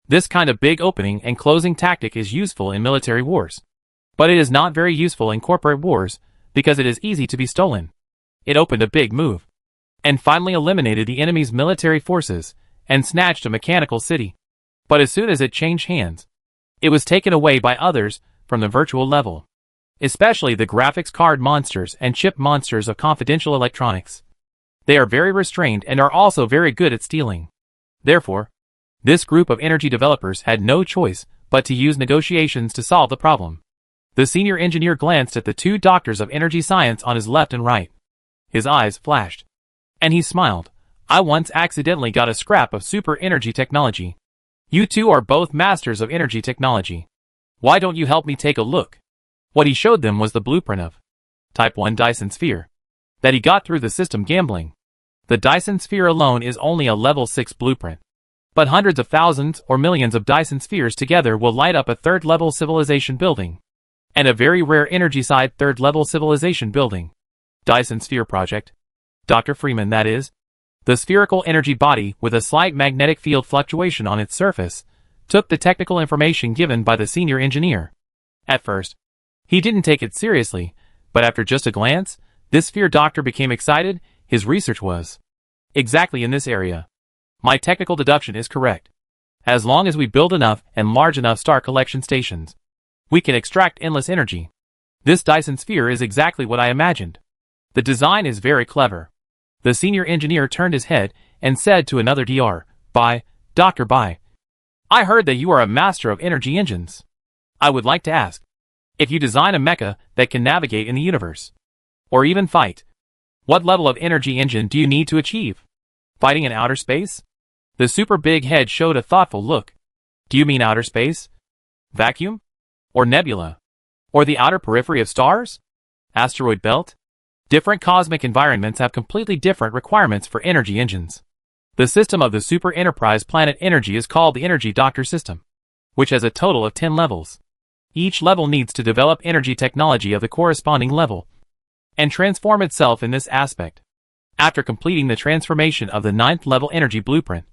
this kind of big opening and closing tactic is useful in military wars, but it is not very useful in corporate wars because it is easy to be stolen. It opened a big move, and finally eliminated the enemy's military forces and snatched a mechanical city. But as soon as it changed hands, it was taken away by others from the virtual level, especially the graphics card monsters and chip monsters of confidential electronics. They are very restrained and are also very good at stealing. Therefore, this group of energy developers had no choice but to use negotiations to solve the problem. The senior engineer glanced at the 2 doctors of energy science on his left and right. His eyes flashed, and he smiled. I once accidentally got a scrap of super energy technology. You 2 are both masters of energy technology. Why don't you help me take a look? What he showed them was the blueprint of Type 1 Dyson Sphere that he got through the system gambling. The Dyson Sphere alone is only a level 6 blueprint, but hundreds of thousands or millions of Dyson Spheres together will light up a third-level civilization building, and a very rare energy-side third-level civilization building. Dyson Sphere Project. Dr. Freeman, that is. The spherical energy body with a slight magnetic field fluctuation on its surface took the technical information given by the senior engineer. At first, he didn't take it seriously, but after just a glance, this sphere doctor became excited. His research was exactly in this area. My technical deduction is correct. As long as we build enough and large enough star collection stations, we can extract endless energy. This Dyson sphere is exactly what I imagined. The design is very clever. The senior engineer turned his head and said to another Dr. Bai, I heard that you are a master of energy engines. I would like to ask, if you design a mecha that can navigate in the universe, or even fight, what level of energy engine do you need to achieve? Fighting in outer space? The super big head showed a thoughtful look. Do you mean outer space? Vacuum? Or nebula? Or the outer periphery of stars? Asteroid belt? Different cosmic environments have completely different requirements for energy engines. The system of the Super Enterprise Planet Energy is called the Energy Doctor System, which has a total of 10 levels. Each level needs to develop energy technology of the corresponding level and transform itself in this aspect. After completing the transformation of the 9th level energy blueprint,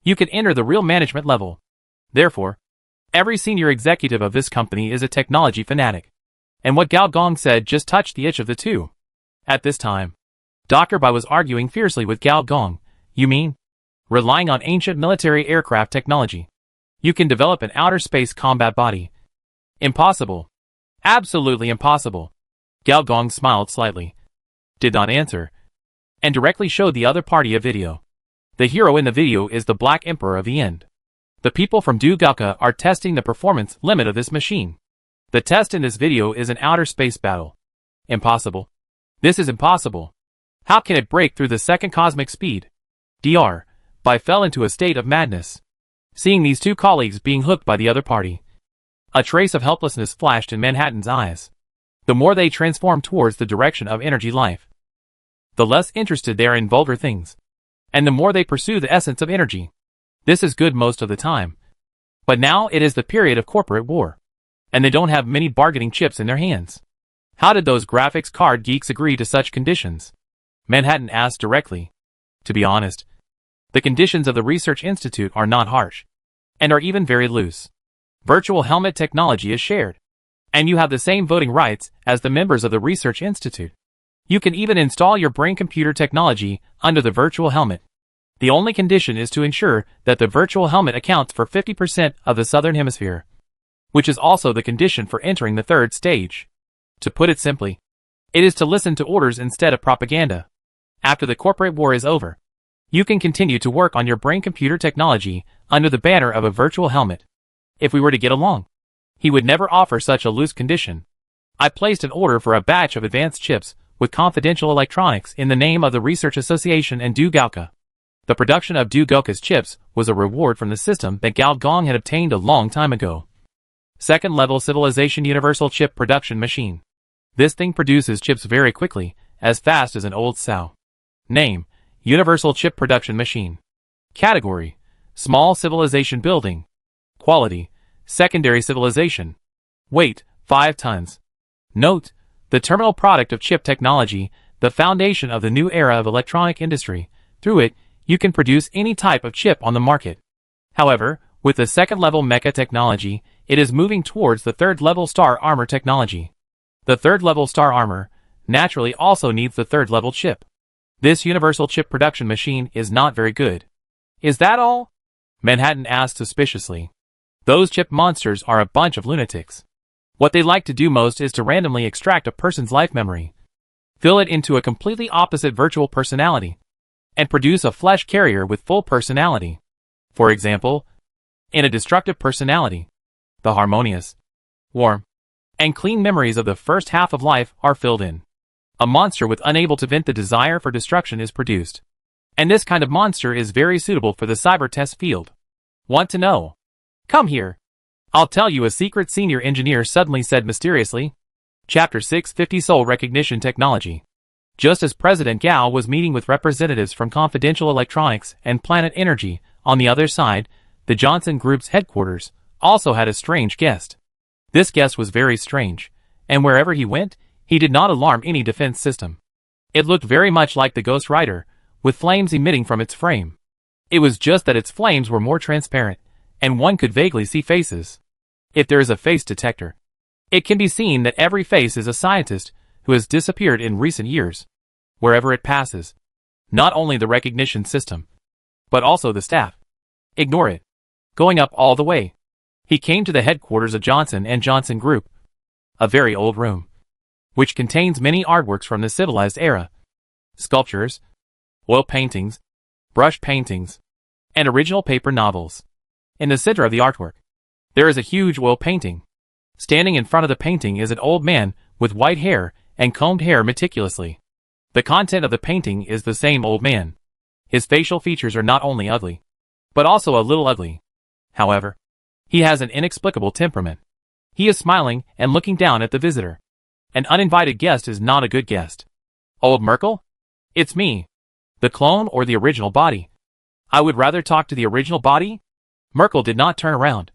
you can enter the real management level. Therefore, every senior executive of this company is a technology fanatic. And what Gao Gong said just touched the itch of the two. At this time, Dr. Bai was arguing fiercely with Gao Gong. You mean, relying on ancient military aircraft technology, you can develop an outer space combat body? Impossible. Absolutely impossible. Gao Gong smiled slightly, did not answer, and directly showed the other party a video. The hero in the video is the Black Emperor of the End. The people from Du Gaoka are testing the performance limit of this machine. The test in this video is an outer space battle. Impossible. This is impossible. How can it break through the second cosmic speed? Dr. Bai fell into a state of madness, seeing these two colleagues being hooked by the other party. A trace of helplessness flashed in Manhattan's eyes. The more they transform towards the direction of energy life, the less interested they are in vulgar things, and the more they pursue the essence of energy. This is good most of the time. But now it is the period of corporate war, and they don't have many bargaining chips in their hands. How did those graphics card geeks agree to such conditions? Manhattan asked directly. To be honest, the conditions of the Research Institute are not harsh, and are even very loose. Virtual helmet technology is shared, and you have the same voting rights as the members of the Research Institute. You can even install your brain-computer technology under the virtual helmet. The only condition is to ensure that the virtual helmet accounts for 50% of the Southern Hemisphere, which is also the condition for entering the third stage. To put it simply, it is to listen to orders instead of propaganda. After the corporate war is over, you can continue to work on your brain-computer technology under the banner of a virtual helmet. If we were to get along, he would never offer such a loose condition. I placed an order for a batch of advanced chips with confidential electronics in the name of the Research Association and Du Gaoka. The production of Du Gaoka's chips was a reward from the system that Gao Gong had obtained a long time ago. Second level civilization universal chip production machine. This thing produces chips very quickly, as fast as an old sow. Name, Universal Chip Production Machine. Category, Small Civilization Building. Quality, Secondary Civilization. Weight, 5 tons. Note, the terminal product of chip technology, the foundation of the new era of electronic industry. Through it, you can produce any type of chip on the market. However, with the second level mecha technology, it is moving towards the third level star armor technology. The third level star armor, naturally also needs the third level chip. This universal chip production machine is not very good. Is that all? Manhattan asked suspiciously. Those chip monsters are a bunch of lunatics. What they like to do most is to randomly extract a person's life memory, fill it into a completely opposite virtual personality, and produce a flesh carrier with full personality. For example, in a destructive personality, the harmonious, warm, and clean memories of the first half of life are filled in. A monster with unable to vent the desire for destruction is produced. And this kind of monster is very suitable for the cyber test field. Want to know? Come here. I'll tell you, a secret senior engineer suddenly said mysteriously. Chapter 650 Soul Recognition Technology. Just as President Gao was meeting with representatives from Confidential Electronics and Planet Energy, on the other side, the Johnson Group's headquarters also had a strange guest. This guest was very strange, and wherever he went, he did not alarm any defense system. It looked very much like the Ghost Rider, with flames emitting from its frame. It was just that its flames were more transparent, and one could vaguely see faces. If there is a face detector, it can be seen that every face is a scientist who has disappeared in recent years. Wherever it passes, not only the recognition system, but also the staff. Ignore it. Going up all the way. He came to the headquarters of Johnson & Johnson Group, a very old room, which contains many artworks from the civilized era. Sculptures, oil paintings, brush paintings, and original paper novels. In the center of the artwork, there is a huge oil painting. Standing in front of the painting is an old man with white hair and combed hair meticulously. The content of the painting is the same old man. His facial features are not only ugly, but also a little ugly. However, he has an inexplicable temperament. He is smiling and looking down at the visitor. An uninvited guest is not a good guest. Old Merkel? It's me. The clone or the original body? I would rather talk to the original body. Merkel did not turn around.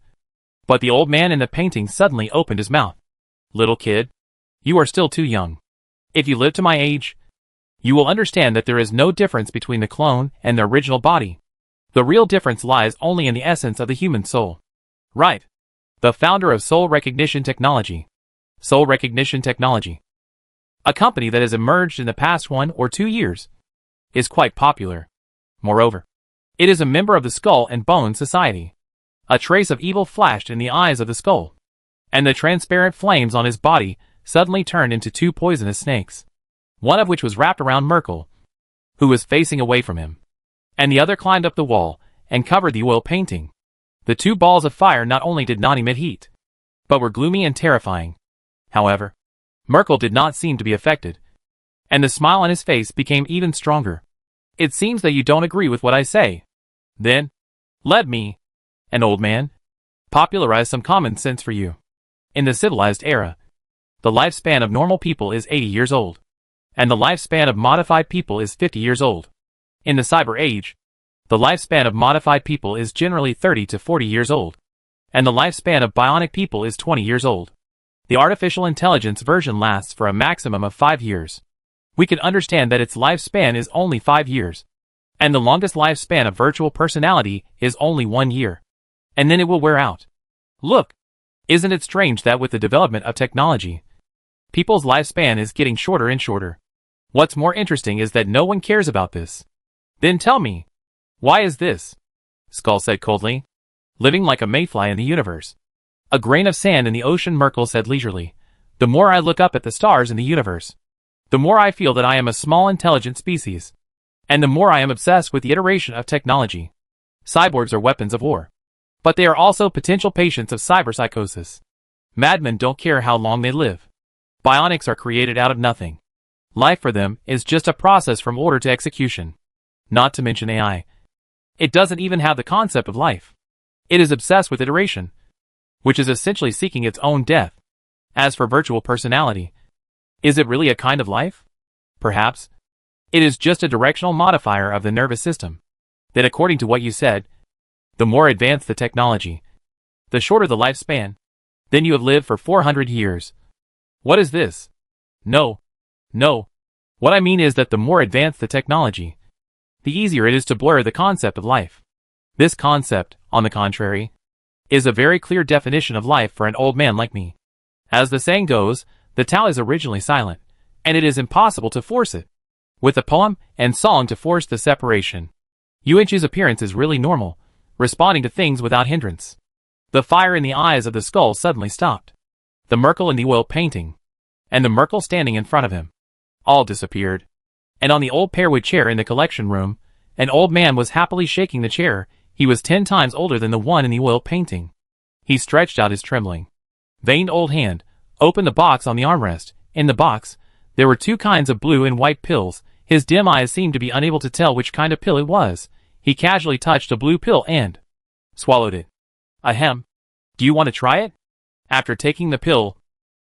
But the old man in the painting suddenly opened his mouth. Little kid, you are still too young. If you live to my age, you will understand that there is no difference between the clone and the original body. The real difference lies only in the essence of the human soul. Right. The founder of Soul Recognition Technology. Soul Recognition Technology, a company that has emerged in the past 1 or 2 years, is quite popular. Moreover, it is a member of the Skull and Bone Society. A trace of evil flashed in the eyes of the skull, and the transparent flames on his body suddenly turned into 2 poisonous snakes, one of which was wrapped around Merkel, who was facing away from him, and the other climbed up the wall and covered the oil painting. The 2 balls of fire not only did not emit heat, but were gloomy and terrifying. However, Merkel did not seem to be affected, and the smile on his face became even stronger. It seems that you don't agree with what I say. Then, let me, an old man, popularize some common sense for you. In the civilized era, the lifespan of normal people is 80 years old, and the lifespan of modified people is 50 years old. In the cyber age, the lifespan of modified people is generally 30 to 40 years old, and the lifespan of bionic people is 20 years old. The artificial intelligence version lasts for a maximum of 5 years. We can understand that its lifespan is only 5 years, and the longest lifespan of virtual personality is only 1 year. And then it will wear out. Look, isn't it strange that with the development of technology, people's lifespan is getting shorter and shorter? What's more interesting is that no one cares about this. Then tell me, why is this? Skull said coldly. Living like a mayfly in the universe. A grain of sand in the ocean, Merkel said leisurely. The more I look up at the stars in the universe, the more I feel that I am a small intelligent species. And the more I am obsessed with the iteration of technology. Cyborgs are weapons of war. But they are also potential patients of cyberpsychosis. Madmen don't care how long they live. Bionics are created out of nothing. Life for them is just a process from order to execution. Not to mention AI. It doesn't even have the concept of life. It is obsessed with iteration, which is essentially seeking its own death. As for virtual personality, is it really a kind of life? Perhaps. It is just a directional modifier of the nervous system. That according to what you said, the more advanced the technology, the shorter the lifespan. Then you have lived for 400 years. What is this? No. What I mean is that the more advanced the technology, the easier it is to blur the concept of life. This concept, on the contrary, is a very clear definition of life for an old man like me. As the saying goes, the Tao is originally silent, and it is impossible to force it. With a poem and song to force the separation. Yuanchu's appearance is really normal, responding to things without hindrance. The fire in the eyes of the skull suddenly stopped. The Merkel in the oil painting, and the Merkel standing in front of him, all disappeared. And on the old pearwood chair in the collection room, an old man was happily shaking the chair. He was 10 times older than the one in the oil painting. He stretched out his trembling, veined old hand, opened the box on the armrest. In the box, there were 2 kinds of blue and white pills. His dim eyes seemed to be unable to tell which kind of pill it was. He casually touched a blue pill and swallowed it. Ahem. Do you want to try it? After taking the pill,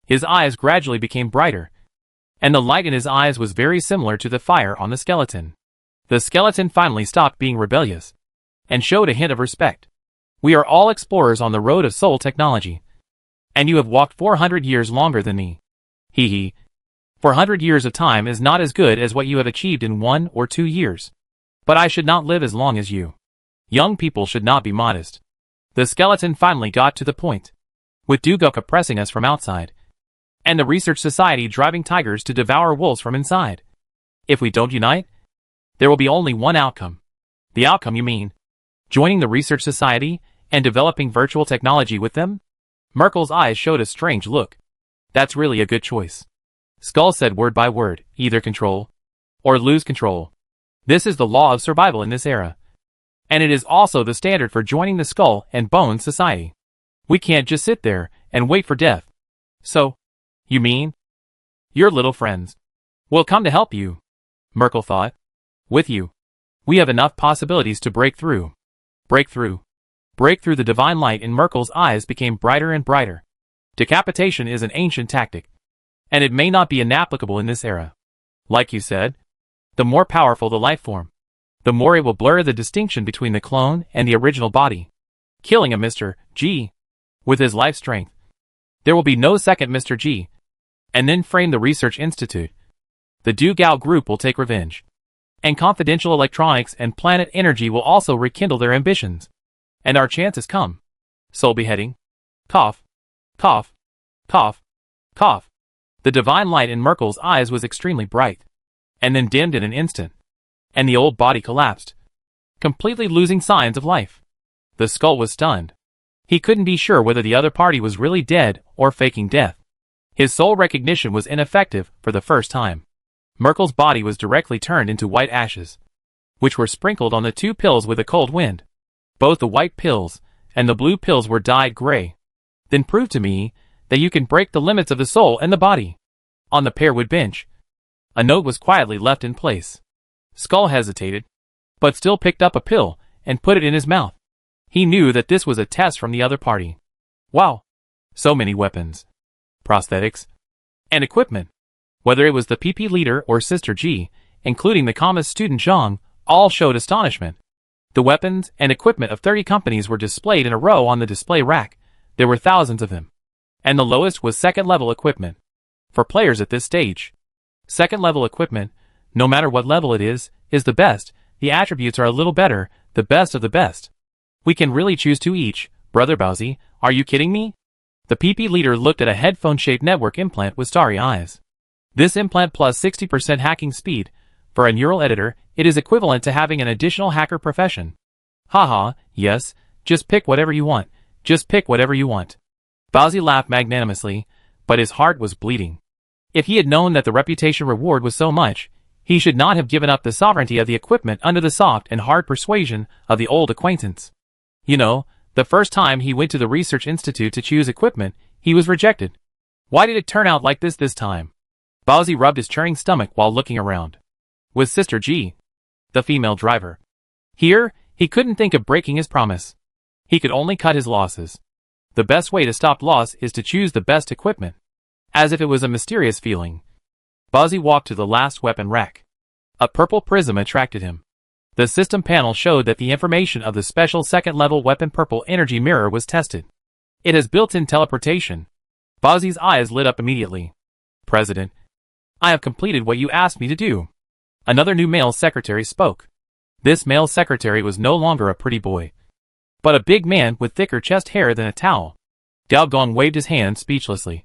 his eyes gradually became brighter, and the light in his eyes was very similar to the fire on the skeleton. The skeleton finally stopped being rebellious, and showed a hint of respect. We are all explorers on the road of soul technology. And you have walked 400 years longer than me. Hee hee. 400 years of time is not as good as what you have achieved in 1 or 2 years. But I should not live as long as you. Young people should not be modest. The skeleton finally got to the point. With Dugoka pressing us from outside, and the research society driving tigers to devour wolves from inside. If we don't unite, there will be only one outcome. The outcome, you mean? Joining the research society and developing virtual technology with them? Merkel's eyes showed a strange look. That's really a good choice. Skull said word by word, either control or lose control. This is the law of survival in this era. And it is also the standard for joining the Skull and Bones Society. We can't just sit there and wait for death. So, you mean? Your little friends will come to help you, Merkel thought. With you, we have enough possibilities to break through. Break through. Break through. The divine light in Merkel's eyes became brighter and brighter. Decapitation is an ancient tactic, and it may not be inapplicable in this era. Like you said, the more powerful the life form, the more it will blur the distinction between the clone and the original body. Killing a Mr. G with his life strength. There will be no second Mr. G. And then frame the research institute. The Du Gao group will take revenge. And confidential electronics and planet energy will also rekindle their ambitions. And our chance has come. Soul beheading. Cough. Cough. Cough. Cough. The divine light in Merkel's eyes was extremely bright. And then dimmed in an instant. And the old body collapsed, completely losing signs of life. The Skull was stunned. He couldn't be sure whether the other party was really dead or faking death. His soul recognition was ineffective for the first time. Merkel's body was directly turned into white ashes, which were sprinkled on the two pills with a cold wind. Both the white pills and the blue pills were dyed gray. Then prove to me that you can break the limits of the soul and the body. On the pearwood bench, a note was quietly left in place. Skull hesitated, but still picked up a pill and put it in his mouth. He knew that this was a test from the other party. Wow! So many weapons, prosthetics, and equipment. Whether it was the PP leader or Sister G, including the commerce student Zhang, all showed astonishment. The weapons and equipment of 30 companies were displayed in a row on the display rack. There were thousands of them. And the lowest was second-level equipment. For players at this stage, second-level equipment, no matter what level it is the best. The attributes are a little better, the best of the best. We can really choose two each, Brother Bowsy, are you kidding me? The PP leader looked at a headphone-shaped network implant with starry eyes. This implant plus 60% hacking speed. For a neural editor, it is equivalent to having an additional hacker profession. Haha, yes, just pick whatever you want. Just pick whatever you want. Bowsy laughed magnanimously, but his heart was bleeding. If he had known that the reputation reward was so much, he should not have given up the sovereignty of the equipment under the soft and hard persuasion of the old acquaintance. You know, the first time he went to the research institute to choose equipment, he was rejected. Why did it turn out like this time? Bowsy rubbed his churning stomach while looking around. With Sister G, the female driver. Here, he couldn't think of breaking his promise. He could only cut his losses. The best way to stop loss is to choose the best equipment. As if it was a mysterious feeling. Bowsy walked to the last weapon rack. A purple prism attracted him. The system panel showed that the information of the special second-level weapon purple energy mirror was tested. It has built-in teleportation. Bowsy's eyes lit up immediately. President, I have completed what you asked me to do. Another new male secretary spoke. This male secretary was no longer a pretty boy, but a big man with thicker chest hair than a towel. Dao Gong waved his hand speechlessly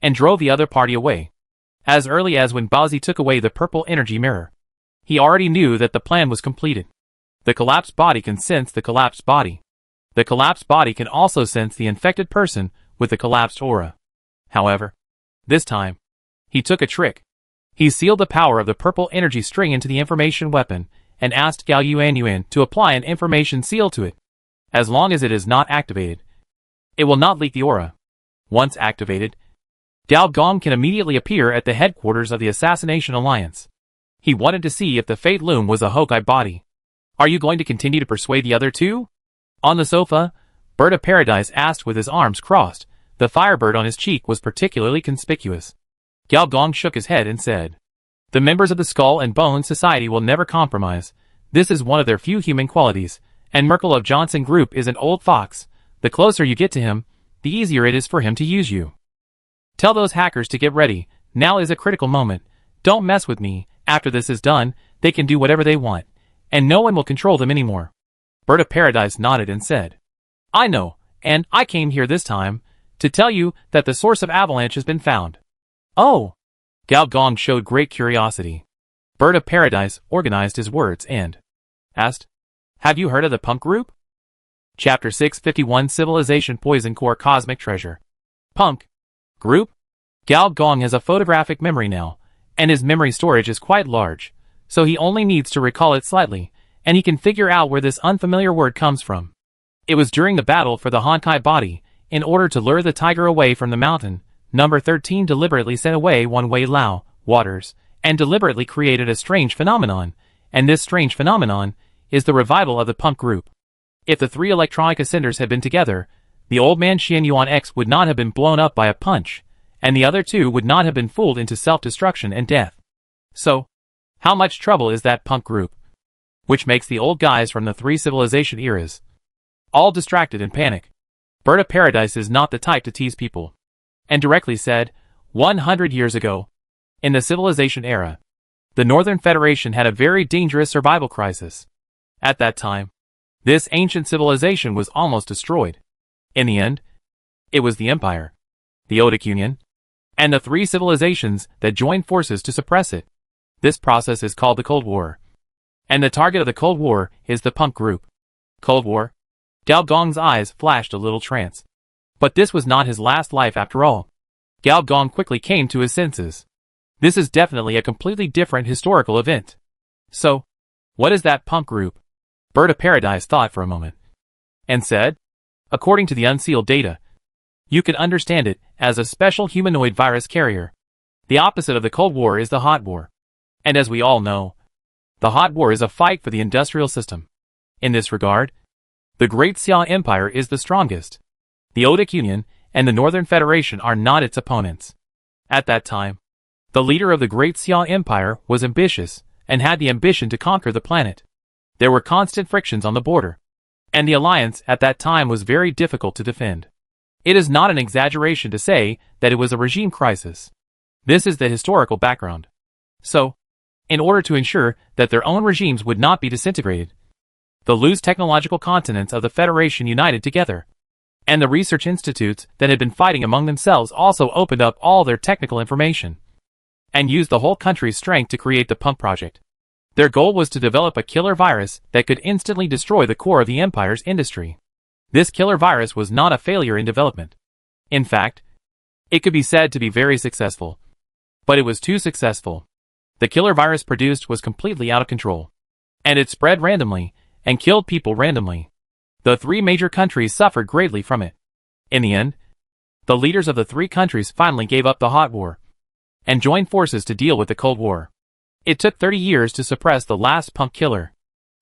and drove the other party away. As early as when Bowsy took away the purple energy mirror, he already knew that the plan was completed. The collapsed body can sense the collapsed body. The collapsed body can also sense the infected person with the collapsed aura. However, this time, he took a trick. He sealed the power of the purple energy string into the information weapon and asked Gao Yuan to apply an information seal to it. As long as it is not activated, it will not leak the aura. Once activated, Dao Gong can immediately appear at the headquarters of the Assassination Alliance. He wanted to see if the Fate Loom was a Hokai body. Are you going to continue to persuade the other two? On the sofa, Bird of Paradise asked with his arms crossed. The firebird on his cheek was particularly conspicuous. Dao Gong shook his head and said, the members of the Skull and Bone Society will never compromise. This is one of their few human qualities, and Merkel of Johnson Group is an old fox. The closer you get to him, the easier it is for him to use you. Tell those hackers to get ready. Now is a critical moment. Don't mess with me. After this is done, they can do whatever they want, and no one will control them anymore. Bird of Paradise nodded and said, I know, and I came here this time to tell you that the source of avalanche has been found. Oh! Dao Gong showed great curiosity. Bird of Paradise organized his words and asked, Have you heard of the Punk Group? Chapter 651 Civilization Poison Core Cosmic Treasure. Punk Group? Gao Gong has a photographic memory now, and his memory storage is quite large, so he only needs to recall it slightly, and he can figure out where this unfamiliar word comes from. It was during the battle for the Honkai body. In order to lure the tiger away from the mountain, number 13 deliberately sent away One Wei Lao, waters, and deliberately created a strange phenomenon, and this strange phenomenon is the revival of the Punk Group. If the three electronic ascenders had been together, the old man Xian Yuan X would not have been blown up by a punch, and the other two would not have been fooled into self-destruction and death. So, how much trouble is that Punk Group? Which makes the old guys from the three civilization eras all distracted and panic. Bird of Paradise is not the type to tease people, and directly said, 100 years ago, in the civilization era, the Northern Federation had a very dangerous survival crisis. At that time, this ancient civilization was almost destroyed. In the end, it was the Empire, the Odic Union, and the three civilizations that joined forces to suppress it. This process is called the Cold War. And the target of the Cold War is the Punk Group. Cold War? Gao Gong's eyes flashed a little trance. But this was not his last life after all. Gao Gong quickly came to his senses. This is definitely a completely different historical event. So, what is that Punk Group? Bird of Paradise thought for a moment, and said, according to the unsealed data, you could understand it as a special humanoid virus carrier. The opposite of the Cold War is the Hot War. And as we all know, the Hot War is a fight for the industrial system. In this regard, the Great Xia Empire is the strongest. The Odic Union and the Northern Federation are not its opponents. At that time, the leader of the Great Xia Empire was ambitious and had the ambition to conquer the planet. There were constant frictions on the border, and the alliance at that time was very difficult to defend. It is not an exaggeration to say that it was a regime crisis. This is the historical background. So, in order to ensure that their own regimes would not be disintegrated, the loose technological continents of the Federation united together, and the research institutes that had been fighting among themselves also opened up all their technical information, and used the whole country's strength to create the Punk Project. Their goal was to develop a killer virus that could instantly destroy the core of the Empire's industry. This killer virus was not a failure in development. In fact, it could be said to be very successful. But it was too successful. The killer virus produced was completely out of control. And it spread randomly, and killed people randomly. The three major countries suffered greatly from it. In the end, the leaders of the three countries finally gave up the Hot War, and joined forces to deal with the Cold War. It took 30 years to suppress the last punk killer.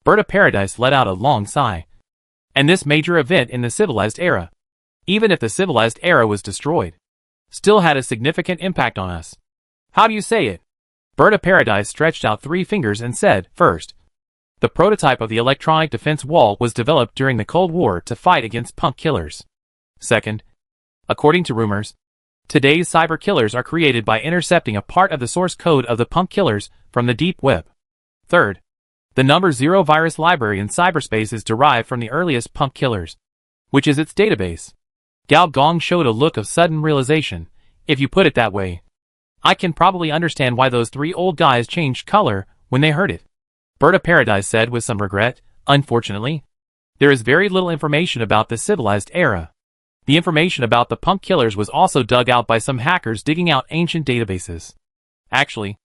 Bird of Paradise let out a long sigh. And this major event in the civilized era, even if the civilized era was destroyed, still had a significant impact on us. How do you say it? Bird of Paradise stretched out 3 fingers and said, first, the prototype of the electronic defense wall was developed during the Cold War to fight against punk killers. Second, according to rumors, today's cyber killers are created by intercepting a part of the source code of the punk killers from the deep web. Third, the number 0 virus library in cyberspace is derived from the earliest punk killers, which is its database. Gao Gong showed a look of sudden realization. If you put it that way, I can probably understand why those 3 old guys changed color when they heard it. Bird of Paradise said with some regret, unfortunately, there is very little information about the civilized era. The information about the punk killers was also dug out by some hackers digging out ancient databases. Actually,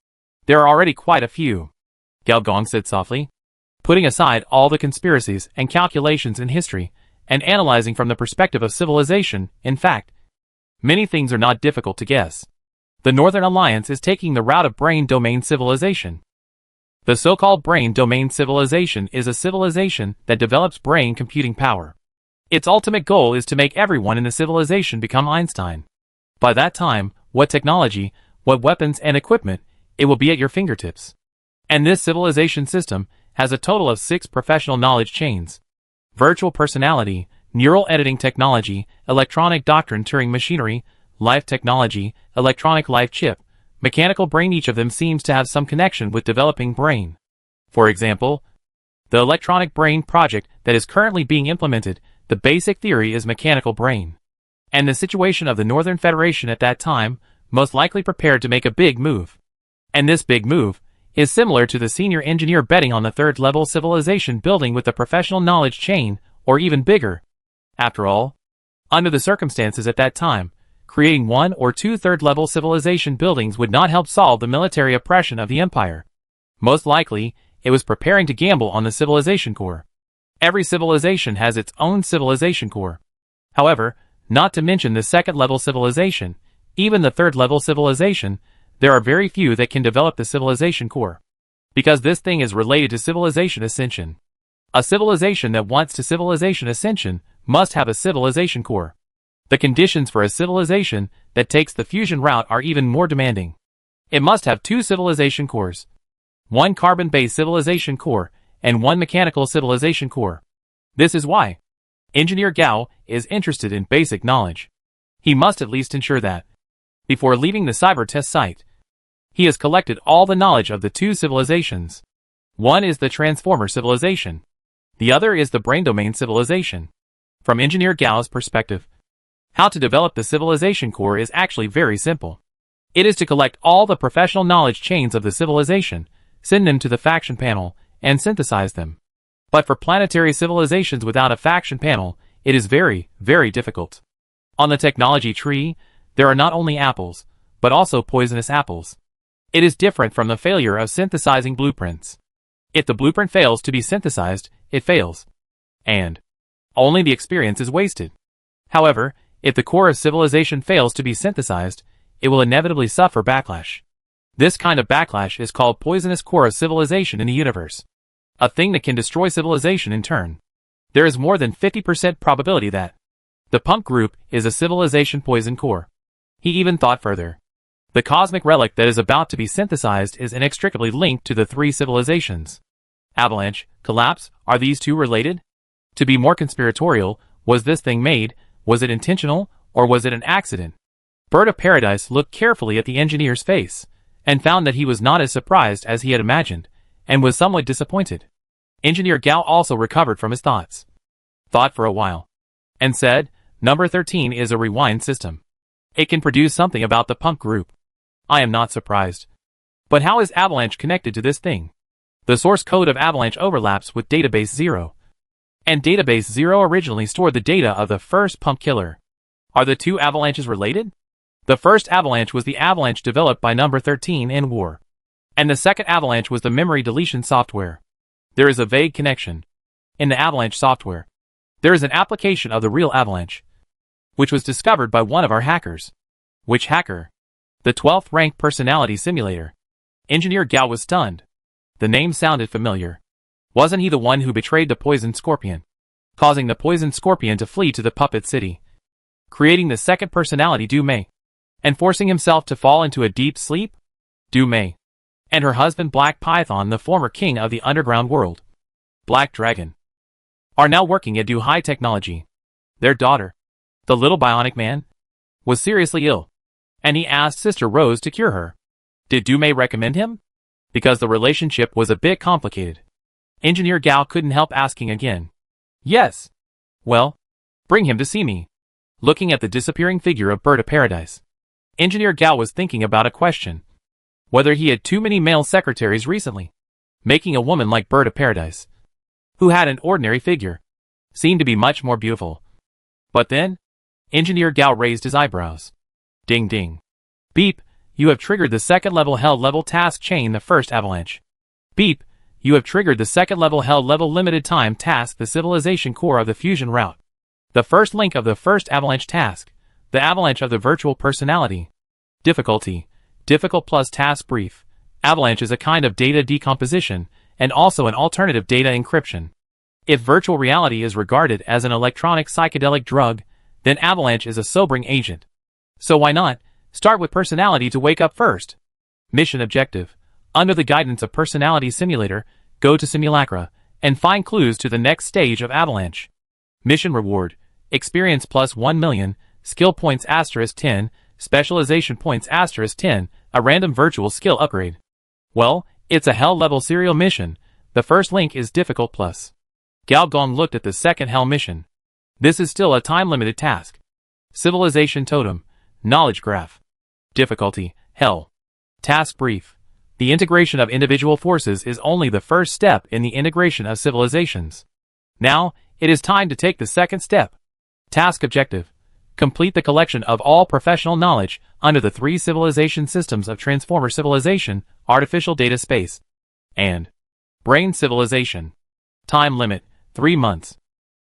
there are already quite a few, Gao Gong said softly, putting aside all the conspiracies and calculations in history, and analyzing from the perspective of civilization. In fact, many things are not difficult to guess. The Northern Alliance is taking the route of brain domain civilization. The so-called brain domain civilization is a civilization that develops brain computing power. Its ultimate goal is to make everyone in the civilization become Einstein. By that time, what technology, what weapons and equipment, it will be at your fingertips. And this civilization system has a total of 6 professional knowledge chains: virtual personality, neural editing technology, electronic doctrine Turing machinery, life technology, electronic life chip, mechanical brain. Each of them seems to have some connection with developing brain. For example, the electronic brain project that is currently being implemented, the basic theory is mechanical brain. And the situation of the Northern Federation at that time, most likely prepared to make a big move. And this big move is similar to the senior engineer betting on the third-level civilization building with the professional knowledge chain, or even bigger. After all, under the circumstances at that time, creating one or two third-level civilization buildings would not help solve the military oppression of the empire. Most likely, it was preparing to gamble on the civilization core. Every civilization has its own civilization core. However, not to mention the second-level civilization, even the third-level civilization, there are very few that can develop the civilization core. Because this thing is related to civilization ascension. A civilization that wants to civilization ascension must have a civilization core. The conditions for a civilization that takes the fusion route are even more demanding. It must have two civilization cores. One carbon-based civilization core and one mechanical civilization core. This is why Engineer Gao is interested in basic knowledge. He must at least ensure that, before leaving the cyber test site, he has collected all the knowledge of the two civilizations. One is the Transformer civilization. The other is the Brain Domain civilization. From Engineer Gao's perspective, how to develop the civilization core is actually very simple. It is to collect all the professional knowledge chains of the civilization, send them to the faction panel, and synthesize them. But for planetary civilizations without a faction panel, it is very, very difficult. On the technology tree, there are not only apples, but also poisonous apples. It is different from the failure of synthesizing blueprints. If the blueprint fails to be synthesized, it fails. And only the experience is wasted. However, if the core of civilization fails to be synthesized, it will inevitably suffer backlash. This kind of backlash is called poisonous core of civilization in the universe. A thing that can destroy civilization in turn. There is more than 50% probability that the pump group is a civilization poison core. He even thought further. The cosmic relic that is about to be synthesized is inextricably linked to the three civilizations. Avalanche, collapse, are these two related? To be more conspiratorial, was this thing made, was it intentional, or was it an accident? Bird of Paradise looked carefully at the engineer's face, and found that he was not as surprised as he had imagined, and was somewhat disappointed. Engineer Gao also recovered from his thoughts. Thought for a while. And said, Number 13 is a rewind system. It can produce something about the pump group. I am not surprised. But how is Avalanche connected to this thing? The source code of Avalanche overlaps with Database 0. And Database 0 originally stored the data of the first pump killer. Are the two avalanches related? The first avalanche was the avalanche developed by Number 13 in war. And the second avalanche was the memory deletion software. There is a vague connection. In the avalanche software, there is an application of the real avalanche, which was discovered by one of our hackers. Which hacker? The 12th rank personality simulator. Engineer Gao was stunned. The name sounded familiar. Wasn't he the one who betrayed the poisoned scorpion, causing the poisoned scorpion to flee to the puppet city, creating the second personality Du Mei, and forcing himself to fall into a deep sleep? Du Mei and her husband Black Python, the former king of the underground world, Black Dragon, are now working at Du High Technology. Their daughter, the little bionic man, was seriously ill, and he asked Sister Rose to cure her. Did Du Mei recommend him? Because the relationship was a bit complicated. Engineer Gao couldn't help asking again. Yes. Well, bring him to see me. Looking at the disappearing figure of Bird of Paradise, Engineer Gao was thinking about a question. Whether he had too many male secretaries recently, making a woman like Bird of Paradise, who had an ordinary figure, seemed to be much more beautiful. But then, Engineer Gao raised his eyebrows. Ding ding. Beep, you have triggered the second level hell level task chain, the first avalanche. Beep, you have triggered the second level hell level limited time task, the civilization core of the fusion route. The first link of the first avalanche task, the avalanche of the virtual personality. Difficulty, difficult plus task brief. Avalanche is a kind of data decomposition, and also an alternative data encryption. If virtual reality is regarded as an electronic psychedelic drug, then Avalanche is a sobering agent. So why not start with personality to wake up first? Mission objective. Under the guidance of Personality Simulator, go to Simulacra, and find clues to the next stage of Avalanche. Mission reward. Experience plus 1 million, skill points *10, specialization points *10, a random virtual skill upgrade. Well, it's a hell level serial mission. The first link is difficult plus. Gao Gong looked at the second hell mission. This is still a time-limited task. Civilization totem, knowledge graph. Difficulty, hell. Task brief. The integration of individual forces is only the first step in the integration of civilizations. Now, it is time to take the second step. Task objective. Complete the collection of all professional knowledge under the 3 civilization systems of Transformer Civilization, Artificial Data Space, and Brain Civilization. Time limit, 3 months.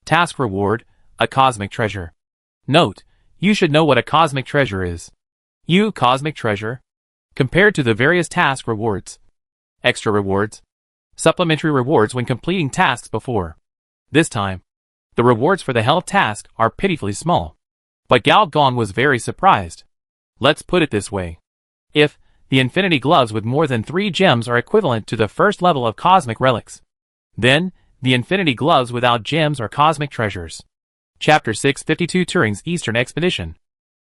Task reward, a cosmic treasure. Note, you should know what a cosmic treasure is. Cosmic treasure. Compared to the various task rewards. Extra rewards. Supplementary rewards when completing tasks before. This time, the rewards for the health task are pitifully small. But Gao Gong was very surprised. Let's put it this way. If the infinity gloves with more than 3 gems are equivalent to the first level of cosmic relics, then the infinity gloves without gems are cosmic treasures. Chapter 652 Turing's Eastern Expedition.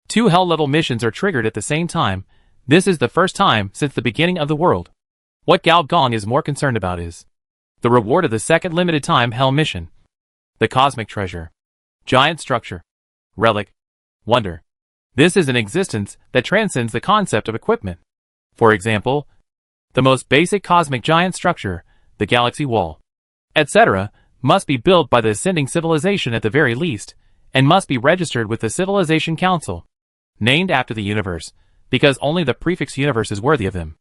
2 hell-level missions are triggered at the same time. This is the first time since the beginning of the world. What Gao Gong is more concerned about is the reward of the second limited-time hell mission. The cosmic treasure. Giant structure. Relic. Wonder. This is an existence that transcends the concept of equipment. For example, the most basic cosmic giant structure, the galaxy wall, etc., must be built by the ascending civilization at the very least, and must be registered with the Civilization Council, named after the universe, because only the prefix universe is worthy of them.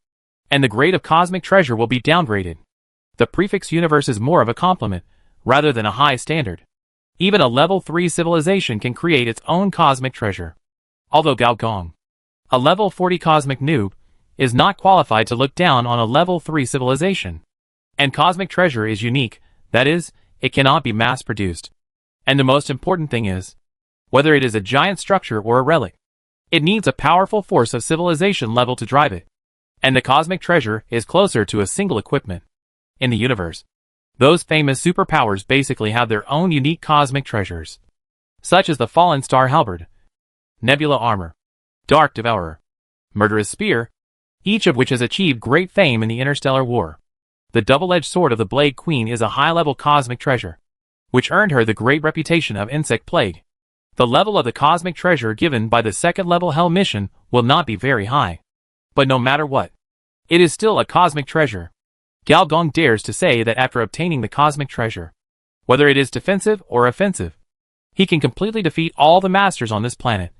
And the grade of cosmic treasure will be downgraded. The prefix universe is more of a compliment, rather than a high standard. Even a level 3 civilization can create its own cosmic treasure. Although Gao Gong, a level 40 cosmic noob, is not qualified to look down on a level 3 civilization. And cosmic treasure is unique, that is, it cannot be mass-produced. And the most important thing is, whether it is a giant structure or a relic, it needs a powerful force of civilization level to drive it. And the cosmic treasure is closer to a single equipment. In the universe, those famous superpowers basically have their own unique cosmic treasures, such as the Fallen Star Halberd, Nebula Armor, Dark Devourer, Murderous Spear, each of which has achieved great fame in the interstellar war. The double-edged sword of the Blade Queen is a high-level cosmic treasure, which earned her the great reputation of Insect Plague. The level of the cosmic treasure given by the second-level Hell mission will not be very high. But no matter what, it is still a cosmic treasure. Gao Gong dares to say that after obtaining the cosmic treasure, whether it is defensive or offensive, he can completely defeat all the masters on this planet,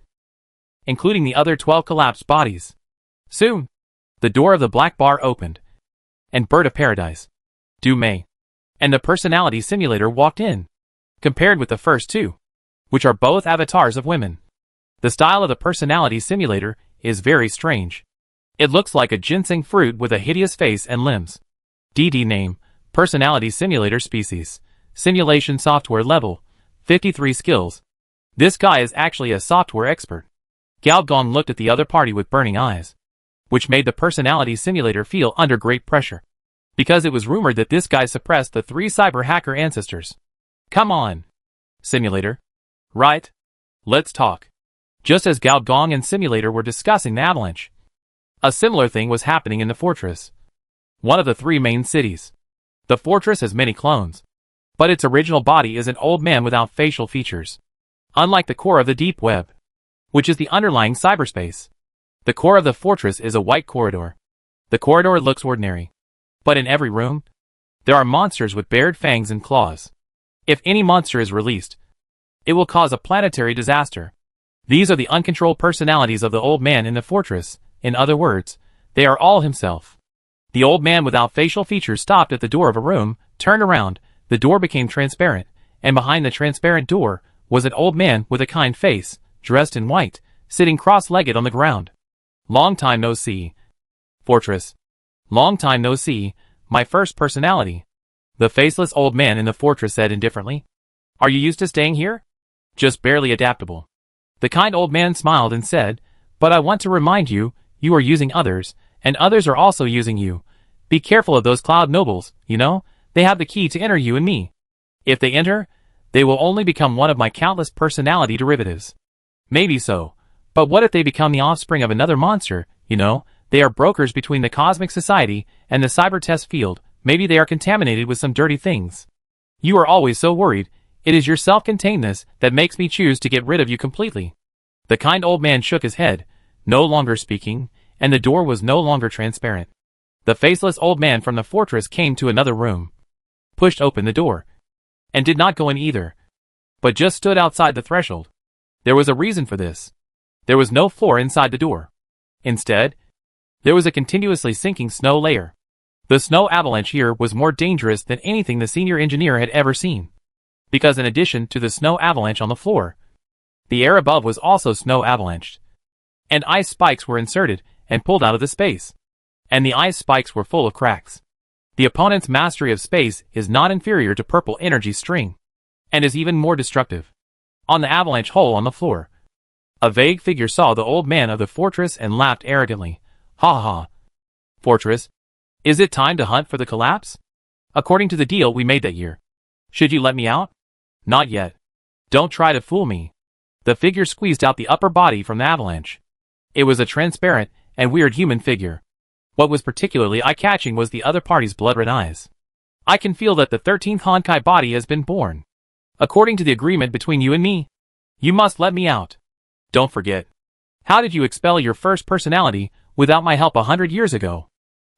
including the other 12 collapsed bodies. Soon, the door of the black bar opened, and Bird of Paradise, Du Mei, and the personality simulator walked in. Compared with the first 2, which are both avatars of women, the style of the personality simulator is very strange. It looks like a ginseng fruit with a hideous face and limbs. DD name, Personality Simulator Species, Simulation Software Level, 53 Skills. This guy is actually a software expert. Gao Gong looked at the other party with burning eyes, which made the personality simulator feel under great pressure, because it was rumored that this guy suppressed the 3 cyber hacker ancestors. Come on, simulator. Right? Let's talk. Just as Gao Gong and simulator were discussing the avalanche, a similar thing was happening in the fortress, one of the 3 main cities. The fortress has many clones, but its original body is an old man without facial features. Unlike the core of the deep web, which is the underlying cyberspace, the core of the fortress is a white corridor. The corridor looks ordinary, but in every room, there are monsters with bared fangs and claws. If any monster is released, it will cause a planetary disaster. These are the uncontrolled personalities of the old man in the fortress. In other words, they are all himself. The old man without facial features stopped at the door of a room, turned around, the door became transparent, and behind the transparent door was an old man with a kind face, dressed in white, sitting cross-legged on the ground. Long time no see. Fortress. Long time no see, my first personality. The faceless old man in the fortress said indifferently. Are you used to staying here? Just barely adaptable. The kind old man smiled and said, but I want to remind you, you are using others, and others are also using you. Be careful of those cloud nobles, you know, they have the key to enter you and me. If they enter, they will only become one of my countless personality derivatives. Maybe so, but what if they become the offspring of another monster, you know, they are brokers between the cosmic society and the cyber test field, maybe they are contaminated with some dirty things. You are always so worried, it is your self-containedness that makes me choose to get rid of you completely. The kind old man shook his head, no longer speaking, and the door was no longer transparent. The faceless old man from the fortress came to another room, pushed open the door, and did not go in either, but just stood outside the threshold. There was a reason for this. There was no floor inside the door. Instead, there was a continuously sinking snow layer. The snow avalanche here was more dangerous than anything the senior engineer had ever seen, because in addition to the snow avalanche on the floor, the air above was also snow avalanched, and ice spikes were inserted and pulled out of the space, and the ice spikes were full of cracks. The opponent's mastery of space is not inferior to purple energy string, and is even more destructive. On the avalanche hole on the floor, a vague figure saw the old man of the fortress and laughed arrogantly. Ha ha. Fortress, is it time to hunt for the collapse? According to the deal we made that year. Should you let me out? Not yet. Don't try to fool me. The figure squeezed out the upper body from the avalanche. It was a transparent and weird human figure. What was particularly eye-catching was the other party's blood-red eyes. I can feel that the 13th Honkai body has been born. According to the agreement between you and me, you must let me out. Don't forget. How did you expel your first personality without my help 100 years ago?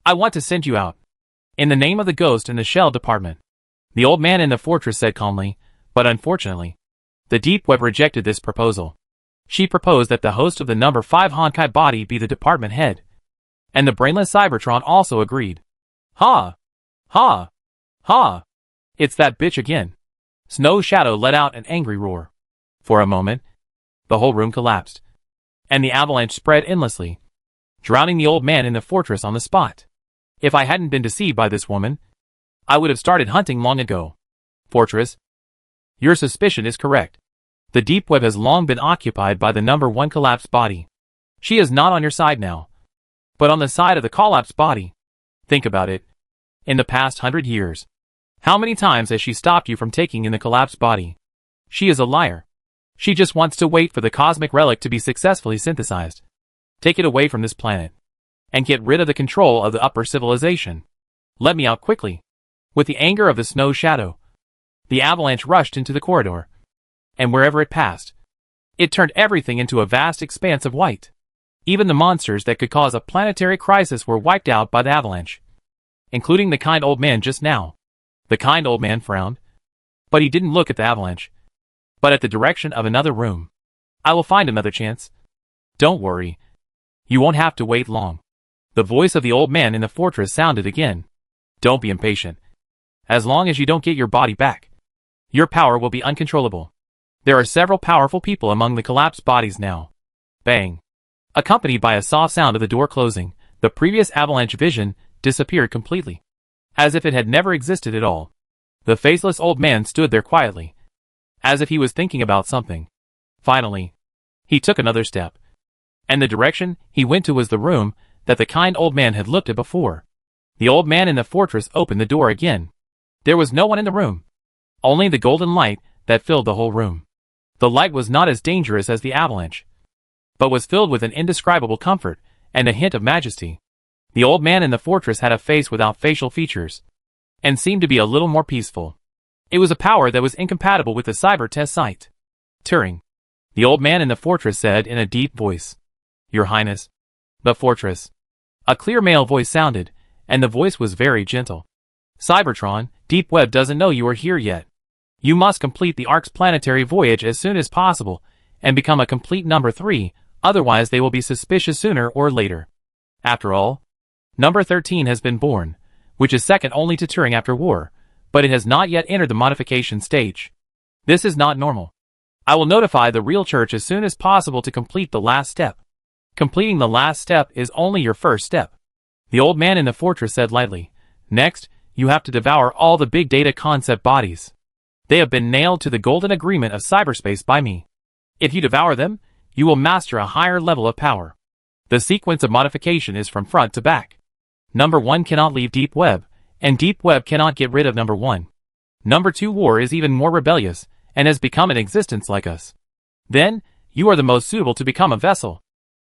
I want to send you out. In the name of the ghost in the shell department. The old man in the fortress said calmly, but unfortunately, the Deep Web rejected this proposal. She proposed that the host of the number 5 Honkai body be the department head. And the brainless Cybertron also agreed. Ha! Ha! Ha! It's that bitch again. Snow Shadow let out an angry roar. For a moment, the whole room collapsed, and the avalanche spread endlessly, drowning the old man in the fortress on the spot. If I hadn't been deceived by this woman, I would have started hunting long ago. Fortress, your suspicion is correct. The Deep Web has long been occupied by the number 1 collapsed body. She is not on your side now, but on the side of the collapsed body. Think about it. In the past 100 years, how many times has she stopped you from taking in the collapsed body? She is a liar. She just wants to wait for the cosmic relic to be successfully synthesized. Take it away from this planet, and get rid of the control of the upper civilization. Let me out quickly. With the anger of the Snow Shadow, the avalanche rushed into the corridor, and wherever it passed, it turned everything into a vast expanse of white. Even the monsters that could cause a planetary crisis were wiped out by the avalanche, including the kind old man just now. The kind old man frowned, but he didn't look at the avalanche, but at the direction of another room. I will find another chance. Don't worry. You won't have to wait long. The voice of the old man in the fortress sounded again. Don't be impatient. As long as you don't get your body back, your power will be uncontrollable. There are several powerful people among the collapsed bodies now. Bang. Accompanied by a soft sound of the door closing, the previous avalanche vision disappeared completely, as if it had never existed at all. The faceless old man stood there quietly, as if he was thinking about something. Finally, he took another step, and the direction he went to was the room that the kind old man had looked at before. The old man in the fortress opened the door again. There was no one in the room, only the golden light that filled the whole room. The light was not as dangerous as the avalanche, but was filled with an indescribable comfort and a hint of majesty. The old man in the fortress had a face without facial features, and seemed to be a little more peaceful. It was a power that was incompatible with the cyber test site. Turing. The old man in the fortress said in a deep voice. Your Highness. The fortress. A clear male voice sounded, and the voice was very gentle. Cybertron, Deep Web doesn't know you are here yet. You must complete the Ark's planetary voyage as soon as possible, and become a complete number 3, otherwise they will be suspicious sooner or later. After all, number 13 has been born, which is second only to Turing after war, but it has not yet entered the modification stage. This is not normal. I will notify the real church as soon as possible to complete the last step. Completing the last step is only your first step. The old man in the fortress said lightly. Next, you have to devour all the big data concept bodies. They have been nailed to the golden agreement of cyberspace by me. If you devour them, you will master a higher level of power. The sequence of modification is from front to back. Number 1 cannot leave Deep Web, and Deep Web cannot get rid of number 1. Number 2 war is even more rebellious, and has become an existence like us. Then, you are the most suitable to become a vessel.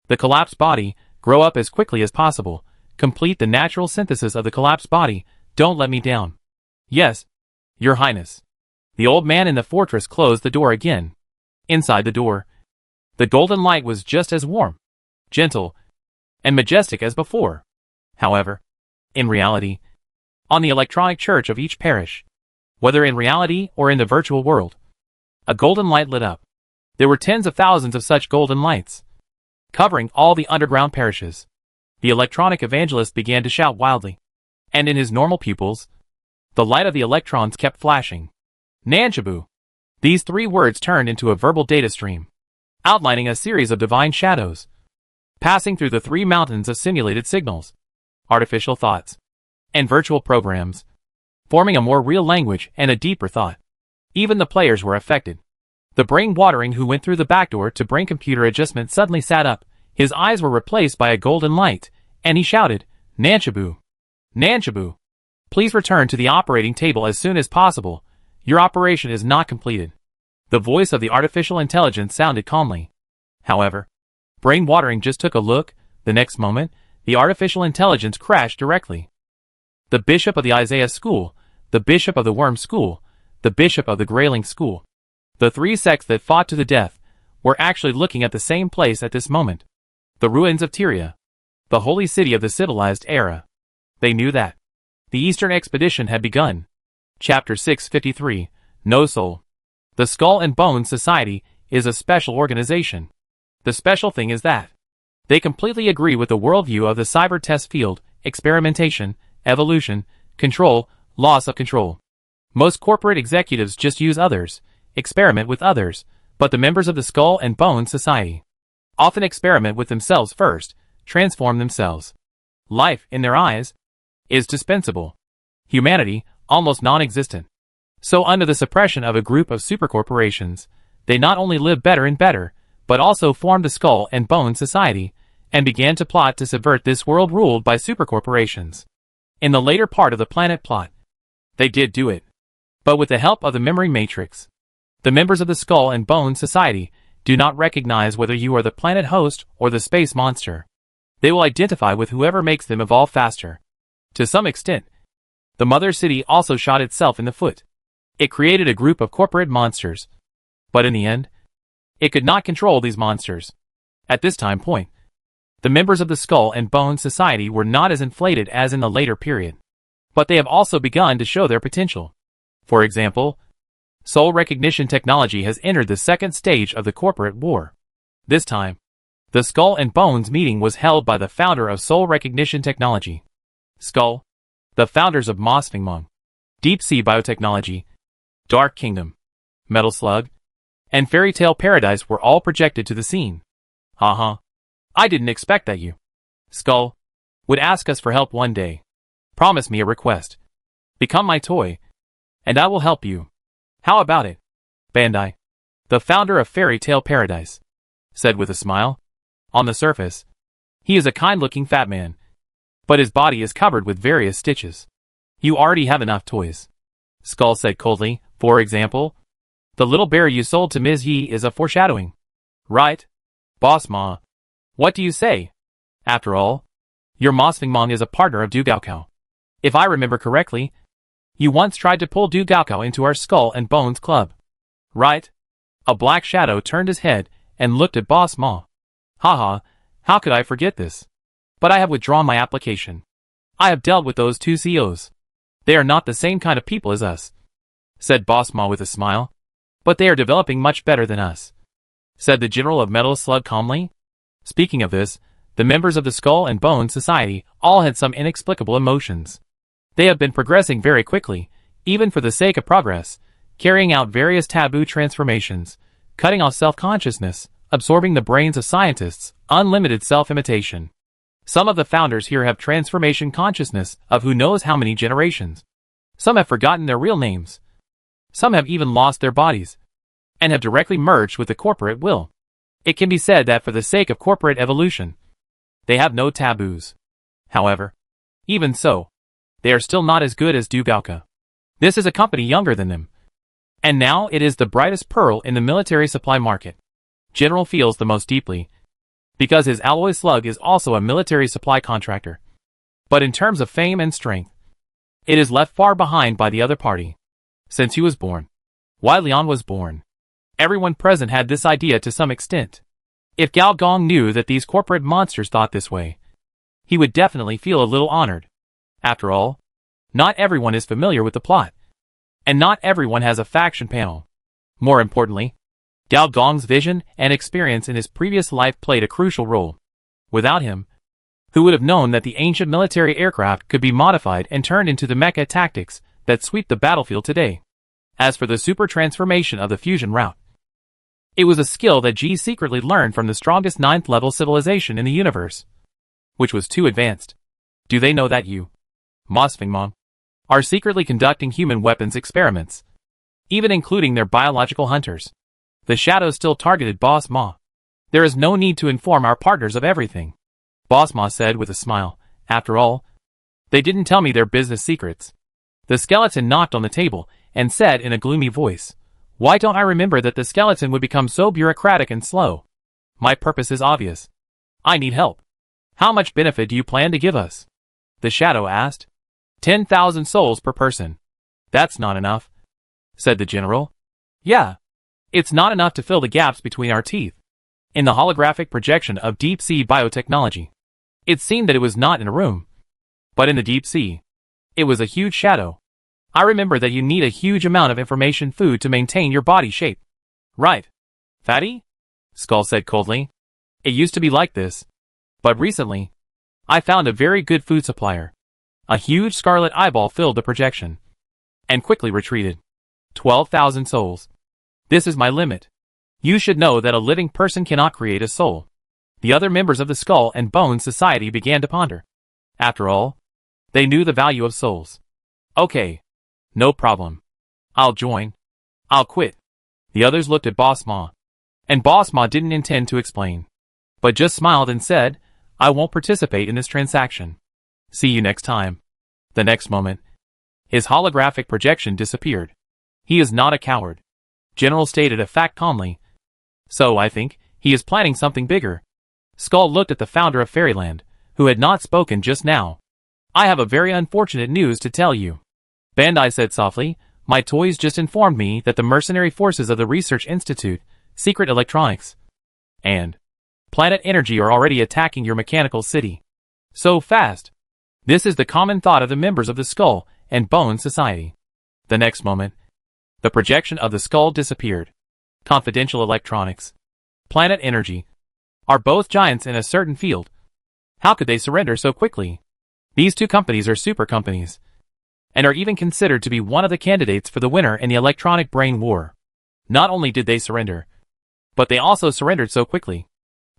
The collapsed body, grow up as quickly as possible, complete the natural synthesis of the collapsed body, don't let me down. Yes, Your Highness. The old man in the fortress closed the door again. Inside the door, the golden light was just as warm, gentle, and majestic as before. However, In reality, on the electronic church of each parish, whether in reality or in the virtual world, a golden light lit up. There were tens of thousands of such golden lights, covering all the underground parishes. The electronic evangelist began to shout wildly, and in his normal pupils, the light of the electrons kept flashing. Nanchabu! These 3 words turned into a verbal data stream, outlining a series of divine shadows, passing through the 3 mountains of simulated signals, artificial thoughts, and virtual programs, forming a more real language and a deeper thought. Even the players were affected. The brain-watering who went through the back door to brain computer adjustment suddenly sat up, his eyes were replaced by a golden light, and he shouted, Nanchabu! Nanchabu! Please return to the operating table as soon as possible. Your operation is not completed. The voice of the artificial intelligence sounded calmly. However, brain-watering just took a look. The next moment, the artificial intelligence crashed directly. The bishop of the Isaiah school, the bishop of the Worm school, the bishop of the Grayling school, the 3 sects that fought to the death, were actually looking at the same place at this moment. The ruins of Tyria, the holy city of the civilized era. They knew that the Eastern expedition had begun. Chapter 653, No Soul. The Skull and Bones Society is a special organization. The special thing is that they completely agree with the worldview of the cyber test field, experimentation, evolution, control, loss of control. Most corporate executives just use others, experiment with others, but the members of the Skull and Bones Society often experiment with themselves first, transform themselves. Life, in their eyes, is dispensable. Humanity, almost non-existent. So under the suppression of a group of supercorporations, they not only live better and better, but also formed the Skull and Bones Society, and began to plot to subvert this world ruled by supercorporations. In the later part of the planet plot, they did do it. But with the help of the memory matrix. The members of the Skull and Bones Society do not recognize whether you are the planet host or the space monster. They will identify with whoever makes them evolve faster. To some extent, the Mother City also shot itself in the foot. It created a group of corporate monsters. But in the end, it could not control these monsters. At this time point, the members of the Skull and Bones Society were not as inflated as in the later period. But they have also begun to show their potential. For example, soul recognition technology has entered the second stage of the corporate war. This time, the Skull and Bones meeting was held by the founder of soul recognition technology, Skull, the founders of Mosfengmong, Deep Sea Biotechnology, Dark Kingdom, Metal Slug, and Fairy Tale Paradise were all projected to the scene. Haha. I didn't expect that you, Skull, would ask us for help one day. Promise me a request. Become my toy, and I will help you. How about it? Bandai, the founder of Fairy Tale Paradise, said with a smile. On the surface, he is a kind-looking fat man, but his body is covered with various stitches. You already have enough toys, Skull said coldly. For example, the little bear you sold to Ms. Yi is a foreshadowing. Right, Boss Ma? What do you say? After all, your Mosfengmong is a partner of Du Gaokao. If I remember correctly, you once tried to pull Du Gaokao into our Skull and Bones Club. Right? A black shadow turned his head and looked at Boss Ma. Haha, how could I forget this? But I have withdrawn my application. I have dealt with those 2 CEOs. They are not the same kind of people as us, said Boss Ma with a smile. But they are developing much better than us, said the General of Metal Slug calmly. Speaking of this, the members of the Skull and Bones Society all had some inexplicable emotions. They have been progressing very quickly, even for the sake of progress, carrying out various taboo transformations, cutting off self-consciousness, absorbing the brains of scientists, unlimited self-imitation. Some of the founders here have transformation consciousness of who knows how many generations. Some have forgotten their real names. Some have even lost their bodies, and have directly merged with the corporate will. It can be said that for the sake of corporate evolution, they have no taboos. However, even so, they are still not as good as Du Gaokao. This is a company younger than them. And now it is the brightest pearl in the military supply market. General feels the most deeply, because his alloy slug is also a military supply contractor. But in terms of fame and strength, it is left far behind by the other party. Since he was born, Wai Lian was born, everyone present had this idea to some extent. If Gao Gong knew that these corporate monsters thought this way, he would definitely feel a little honored. After all, not everyone is familiar with the plot. And not everyone has a faction panel. More importantly, Gao Dong's vision and experience in his previous life played a crucial role. Without him, who would have known that the ancient military aircraft could be modified and turned into the mecha tactics that sweep the battlefield today? As for the super transformation of the fusion route, it was a skill that G secretly learned from the strongest 9th level civilization in the universe, which was too advanced. Do they know that you, Mosfengmong, are secretly conducting human weapons experiments, even including their biological hunters? The shadow still targeted Boss Ma. There is no need to inform our partners of everything, Boss Ma said with a smile. After all, they didn't tell me their business secrets. The skeleton knocked on the table and said in a gloomy voice, "Why don't I remember that the skeleton would become so bureaucratic and slow? My purpose is obvious. I need help. How much benefit do you plan to give us?" The shadow asked. 10,000 souls per person. That's not enough, said the general. Yeah. It's not enough to fill the gaps between our teeth. In the holographic projection of deep-sea biotechnology, it seemed that it was not in a room, but in the deep sea. It was a huge shadow. I remember that you need a huge amount of information food to maintain your body shape. Right. Fatty? Skull said coldly. It used to be like this. But recently, I found a very good food supplier. A huge scarlet eyeball filled the projection, and quickly retreated. 12,000 souls. This is my limit. You should know that a living person cannot create a soul. The other members of the Skull and Bone Society began to ponder. After all, they knew the value of souls. Okay. No problem. I'll join. I'll quit. The others looked at Boss Ma. And Boss Ma didn't intend to explain, but just smiled and said, "I won't participate in this transaction. See you next time." The next moment, his holographic projection disappeared. He is not a coward. General stated a fact calmly. So I think he is planning something bigger. Skull looked at the founder of Fairyland, who had not spoken just now. I have a very unfortunate news to tell you. Bandai said softly, my toys just informed me that the mercenary forces of the Research Institute, Secret Electronics, and Planet Energy are already attacking your mechanical city. So fast. This is the common thought of the members of the Skull and Bone Society. The next moment, the projection of the Skull disappeared. Confidential Electronics, Planet Energy, are both giants in a certain field. How could they surrender so quickly? These two companies are super companies, and are even considered to be one of the candidates for the winner in the electronic brain war. Not only did they surrender, but they also surrendered so quickly.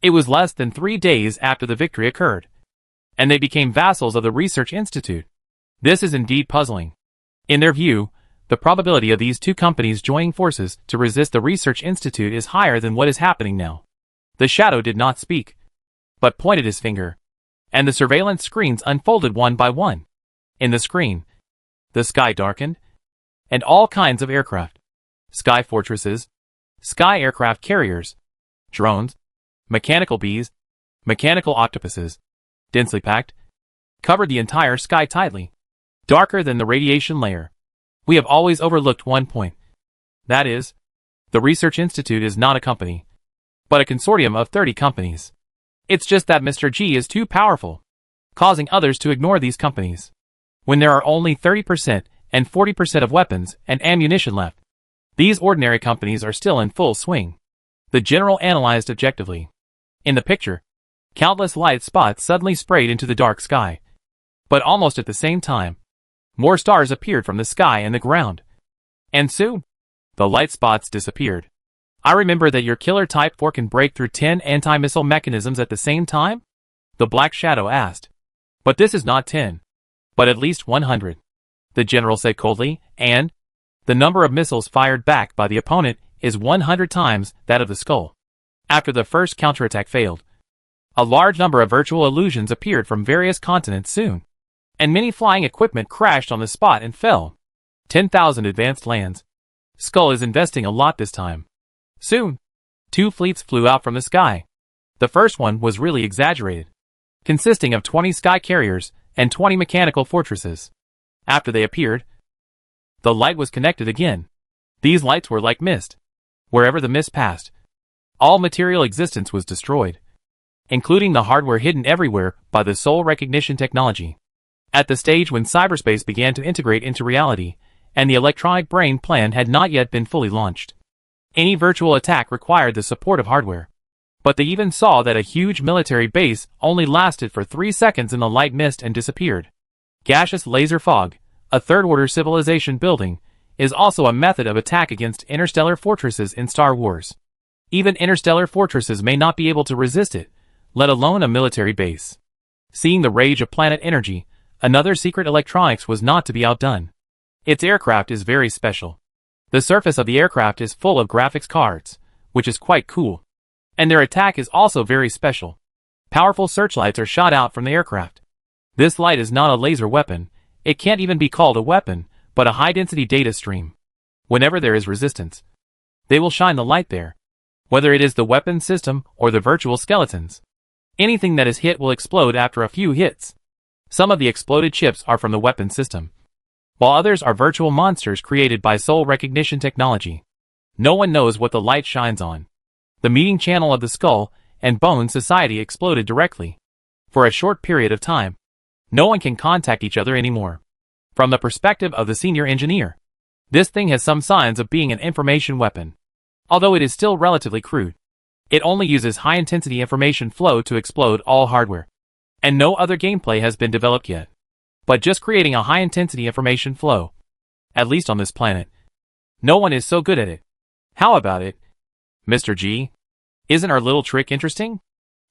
It was less than 3 days after the victory occurred, and they became vassals of the Research Institute. This is indeed puzzling. In their view, the probability of these two companies joining forces to resist the Research Institute is higher than what is happening now. The shadow did not speak, but pointed his finger, and the surveillance screens unfolded one by one. In the screen, the sky darkened, and all kinds of aircraft, sky fortresses, sky aircraft carriers, drones, mechanical bees, mechanical octopuses, densely packed, covered the entire sky tightly, darker than the radiation layer. We have always overlooked one point. That is, the Research Institute is not a company, but a consortium of 30 companies. It's just that Mr. G is too powerful, causing others to ignore these companies. When there are only 30% and 40% of weapons and ammunition left, these ordinary companies are still in full swing. The general analyzed objectively. In the picture, countless light spots suddenly sprayed into the dark sky. But almost at the same time, more stars appeared from the sky and the ground. And soon, the light spots disappeared. I remember that your killer Type 4 can break through 10 anti-missile mechanisms at the same time? The Black Shadow asked. But this is not 10, but at least 100. The general said coldly, and the number of missiles fired back by the opponent is 100 times that of the Skull. After the first counterattack failed, a large number of virtual illusions appeared from various continents soon, and many flying equipment crashed on the spot and fell. 10,000 advanced lands. Skull is investing a lot this time. Soon, 2 fleets flew out from the sky. The first one was really exaggerated, consisting of 20 sky carriers and 20 mechanical fortresses. After they appeared, the light was connected again. These lights were like mist. Wherever the mist passed, all material existence was destroyed, including the hardware hidden everywhere by the soul recognition technology. At the stage when cyberspace began to integrate into reality, and the electronic brain plan had not yet been fully launched. Any virtual attack required the support of hardware. But they even saw that a huge military base only lasted for 3 seconds in the light mist and disappeared. Gaseous laser fog, a third-order civilization building, is also a method of attack against interstellar fortresses in Star Wars. Even interstellar fortresses may not be able to resist it, let alone a military base. Seeing the rage of planet energy, another secret electronics was not to be outdone. Its aircraft is very special. The surface of the aircraft is full of graphics cards, which is quite cool. And their attack is also very special. Powerful searchlights are shot out from the aircraft. This light is not a laser weapon, it can't even be called a weapon, but a high-density data stream. Whenever there is resistance, they will shine the light there. Whether it is the weapon system or the virtual skeletons. Anything that is hit will explode after a few hits. Some of the exploded chips are from the weapon system, while others are virtual monsters created by soul recognition technology. No one knows what the light shines on. The meeting channel of the Skull and Bone Society exploded directly. For a short period of time, no one can contact each other anymore. From the perspective of the senior engineer, this thing has some signs of being an information weapon. Although it is still relatively crude. It only uses high-intensity information flow to explode all hardware. And no other gameplay has been developed yet. But just creating a high-intensity information flow. At least on this planet. No one is so good at it. How about it, Mr. G? Isn't our little trick interesting?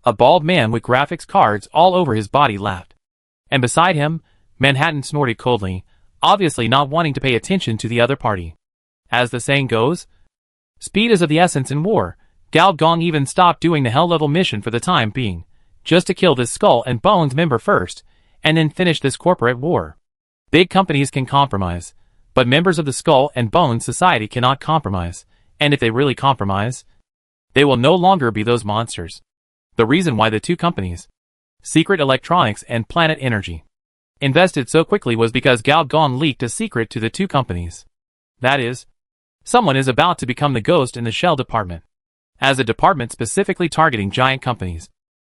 A bald man with graphics cards all over his body laughed. And beside him, Manhattan snorted coldly, obviously not wanting to pay attention to the other party. As the saying goes, speed is of the essence in war. Gao Gong even stopped doing the hell-level mission for the time being, just to kill this Skull and Bones member first, and then finish this corporate war. Big companies can compromise, but members of the Skull and Bones Society cannot compromise, and if they really compromise, they will no longer be those monsters. The reason why the two companies, Secret Electronics and Planet Energy, invested so quickly was because Gao Gong leaked a secret to the two companies. That is, someone is about to become the Ghost in the Shell department. As a department specifically targeting giant companies,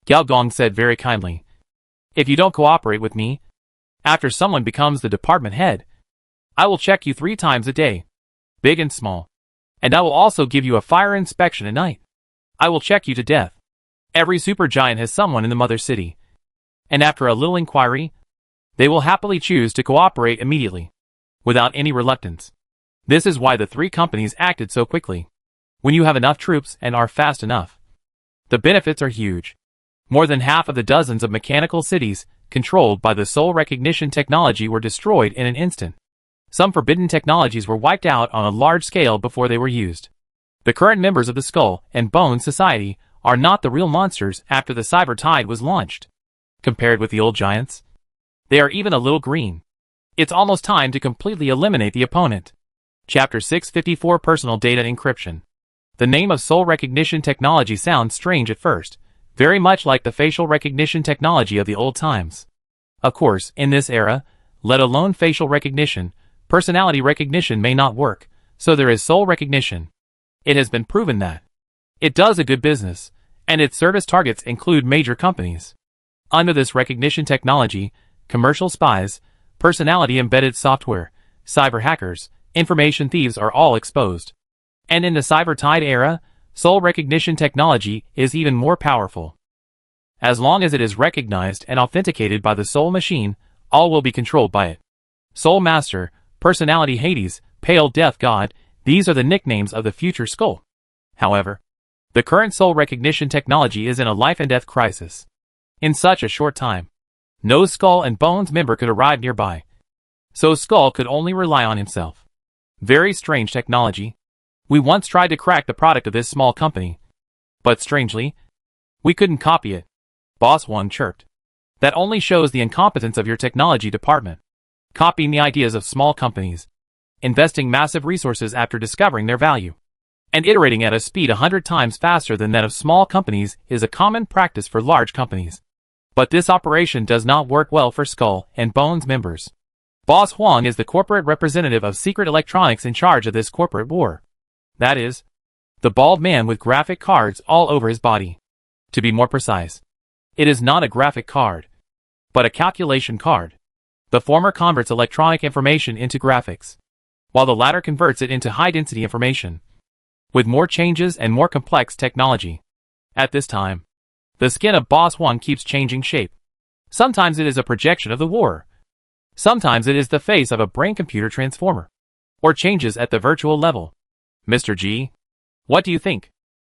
Gao Gong said very kindly, if you don't cooperate with me, after someone becomes the department head, I will check you 3 times a day, big and small. And I will also give you a fire inspection at night. I will check you to death. Every supergiant has someone in the mother city. And after a little inquiry, they will happily choose to cooperate immediately, without any reluctance. This is why the 3 companies acted so quickly. When you have enough troops and are fast enough, the benefits are huge. More than half of the dozens of mechanical cities controlled by the soul recognition technology were destroyed in an instant. Some forbidden technologies were wiped out on a large scale before they were used. The current members of the Skull and Bone Society are not the real monsters after the Cyber Tide was launched. Compared with the old giants, they are even a little green. It's almost time to completely eliminate the opponent. Chapter 654 Personal Data Encryption. The name of soul recognition technology sounds strange at first, very much like the facial recognition technology of the old times. Of course, in this era, let alone facial recognition, personality recognition may not work, so there is soul recognition. It has been proven that it does a good business, and its service targets include major companies. Under this recognition technology, commercial spies, personality-embedded software, cyber hackers, information thieves are all exposed. And in the Cyber Tide era, soul recognition technology is even more powerful. As long as it is recognized and authenticated by the soul machine, all will be controlled by it. Soul Master, Personality Hades, Pale Death God, these are the nicknames of the future Skull. However, the current soul recognition technology is in a life-and-death crisis. In such a short time, no Skull and Bones member could arrive nearby. So Skull could only rely on himself. Very strange technology. We once tried to crack the product of this small company. But strangely, we couldn't copy it. Boss 1 chirped. That only shows the incompetence of your technology department. Copying the ideas of small companies. Investing massive resources after discovering their value. And iterating at a speed 100 times faster than that of small companies is a common practice for large companies. But this operation does not work well for Skull and Bones members. Boss Huang is the corporate representative of Secret Electronics in charge of this corporate war. That is, the bald man with graphic cards all over his body. To be more precise, it is not a graphic card, but a calculation card. The former converts electronic information into graphics, while the latter converts it into high-density information, with more changes and more complex technology. At this time, the skin of Boss Huang keeps changing shape. Sometimes it is a projection of the war. Sometimes it is the face of a brain-computer transformer, or changes at the virtual level. Mr. G, what do you think?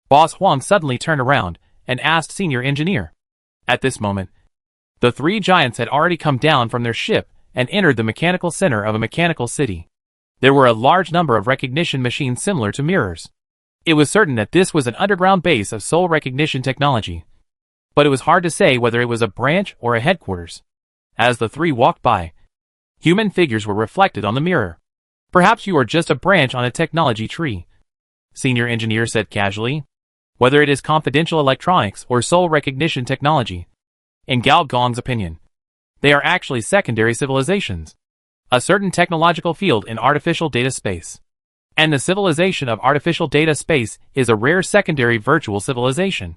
Boss Huang suddenly turned around and asked Senior Engineer. At this moment, the three giants had already come down from their ship and entered the mechanical center of a mechanical city. There were a large number of recognition machines similar to mirrors. It was certain that this was an underground base of soul recognition technology, but it was hard to say whether it was a branch or a headquarters. As the three walked by, human figures were reflected on the mirror. Perhaps you are just a branch on a technology tree, Senior Engineer said casually. Whether it is confidential electronics or soul recognition technology, in Gao Gong's opinion, they are actually secondary civilizations, a certain technological field in artificial data space. And the civilization of artificial data space is a rare secondary virtual civilization.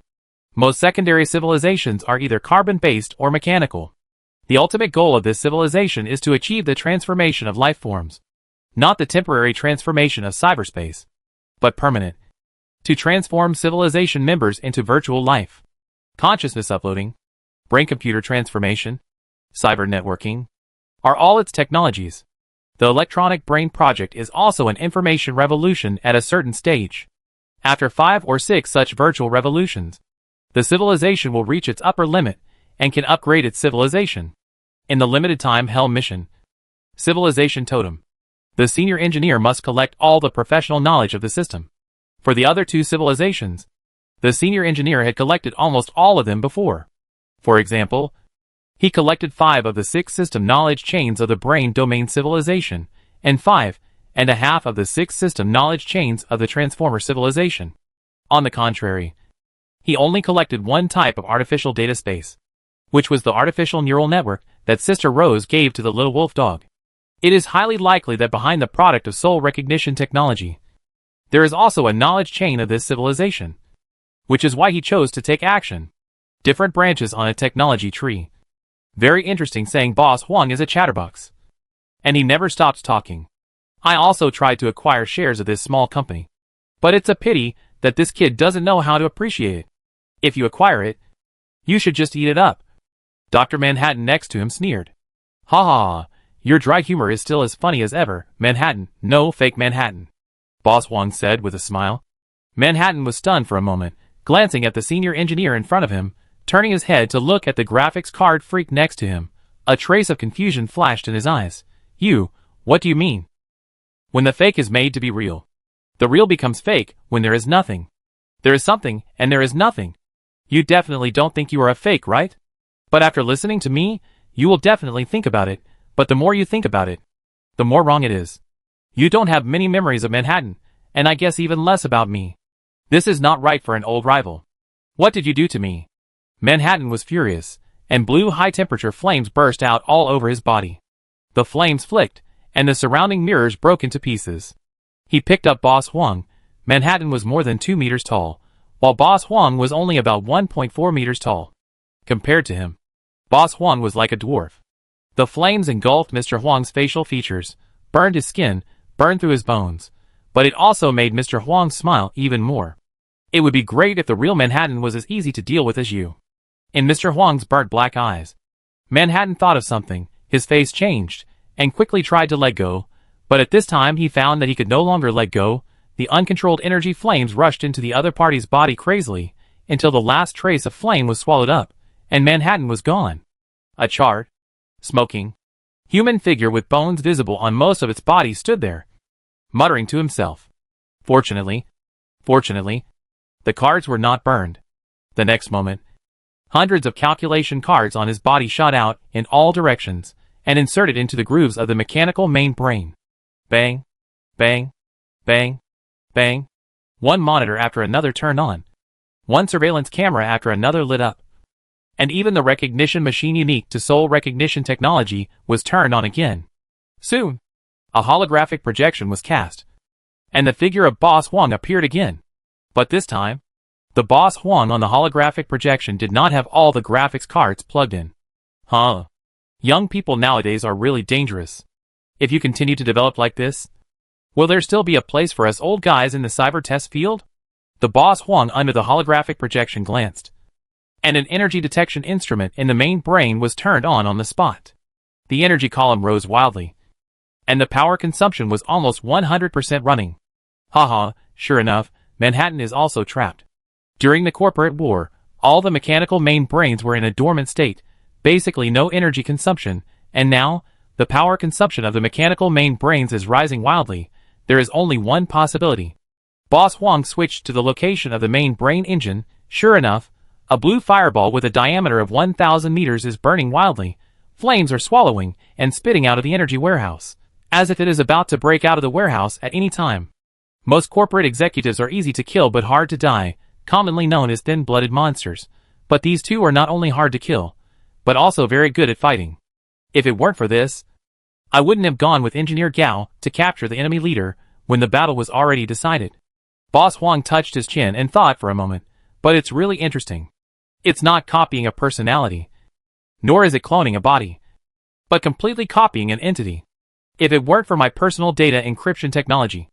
Most secondary civilizations are either carbon-based or mechanical. The ultimate goal of this civilization is to achieve the transformation of life forms, not the temporary transformation of cyberspace, but permanent. To transform civilization members into virtual life, consciousness uploading, brain-computer transformation, cyber networking, are all its technologies. The electronic brain project is also an information revolution at a certain stage. After 5 or 6 such virtual revolutions, the civilization will reach its upper limit and can upgrade its civilization. In the limited time Hell mission, Civilization Totem, the Senior Engineer must collect all the professional knowledge of the system. For the other 2 civilizations, the Senior Engineer had collected almost all of them before. For example, he collected 5 of the 6 system knowledge chains of the brain domain civilization, and 5.5 of the 6 system knowledge chains of the transformer civilization. On the contrary, he only collected 1 type of artificial data space, which was the artificial neural network that Sister Rose gave to the little wolf dog. It is highly likely that behind the product of soul recognition technology, there is also a knowledge chain of this civilization, which is why he chose to take action. Different branches on a technology tree. Very interesting, saying Boss Huang is a chatterbox. And he never stops talking. I also tried to acquire shares of this small company. But it's a pity that this kid doesn't know how to appreciate it. If you acquire it, you should just eat it up. Dr. Manhattan next to him sneered. Ha ha ha, your dry humor is still as funny as ever, Manhattan, no fake Manhattan. Boss Huang said with a smile. Manhattan was stunned for a moment, glancing at the Senior Engineer in front of him, turning his head to look at the graphics card freak next to him. A trace of confusion flashed in his eyes. What do you mean? When the fake is made to be real, the real becomes fake when there is nothing. There is something, and there is nothing. You definitely don't think you are a fake, right? But after listening to me, you will definitely think about it, but the more you think about it, the more wrong it is. You don't have many memories of Manhattan, and I guess even less about me. This is not right for an old rival. What did you do to me? Manhattan was furious, and blue high-temperature flames burst out all over his body. The flames flicked, and the surrounding mirrors broke into pieces. He picked up Boss Huang. Manhattan was more than 2 meters tall, while Boss Huang was only about 1.4 meters tall. Compared to him, Boss Huang was like a dwarf. The flames engulfed Mr. Huang's facial features, burned his skin, burned through his bones, but it also made Mr. Huang smile even more. It would be great if the real Manhattan was as easy to deal with as you. In Mr. Huang's burnt black eyes, Manhattan thought of something. His face changed, and quickly tried to let go, but at this time he found that he could no longer let go. The uncontrolled energy flames rushed into the other party's body crazily, until the last trace of flame was swallowed up, and Manhattan was gone. A charred, smoking, human figure with bones visible on most of its body stood there, muttering to himself. Fortunately, the cards were not burned. The next moment, hundreds of calculation cards on his body shot out in all directions, and inserted into the grooves of the mechanical main brain. Bang, bang, bang, bang. One monitor after another turned on. One surveillance camera after another lit up. And even the recognition machine unique to soul recognition technology was turned on again. Soon, a holographic projection was cast, and the figure of Boss Huang appeared again. But this time, the Boss Huang on the holographic projection did not have all the graphics cards plugged in. Huh? Young people nowadays are really dangerous. If you continue to develop like this, will there still be a place for us old guys in the cyber test field? The boss Huang under the holographic projection glanced, and an energy detection instrument in the main brain was turned on the spot. The energy column rose wildly, and the power consumption was almost 100% running. Haha, sure enough, Manhattan is also trapped. During the corporate war, all the mechanical main brains were in a dormant state, basically no energy consumption, and now, the power consumption of the mechanical main brains is rising wildly. There is only one possibility. Boss Huang switched to the location of the main brain engine. Sure enough, a blue fireball with a diameter of 1,000 meters is burning wildly. Flames are swallowing and spitting out of the energy warehouse, as if it is about to break out of the warehouse at any time. Most corporate executives are easy to kill but hard to die, commonly known as thin-blooded monsters. But these two are not only hard to kill, but also very good at fighting. If it weren't for this, I wouldn't have gone with Engineer Gao to capture the enemy leader when the battle was already decided. Boss Huang touched his chin and thought for a moment, but it's really interesting. It's not copying a personality, nor is it cloning a body, but completely copying an entity. If it weren't for my personal data encryption technology,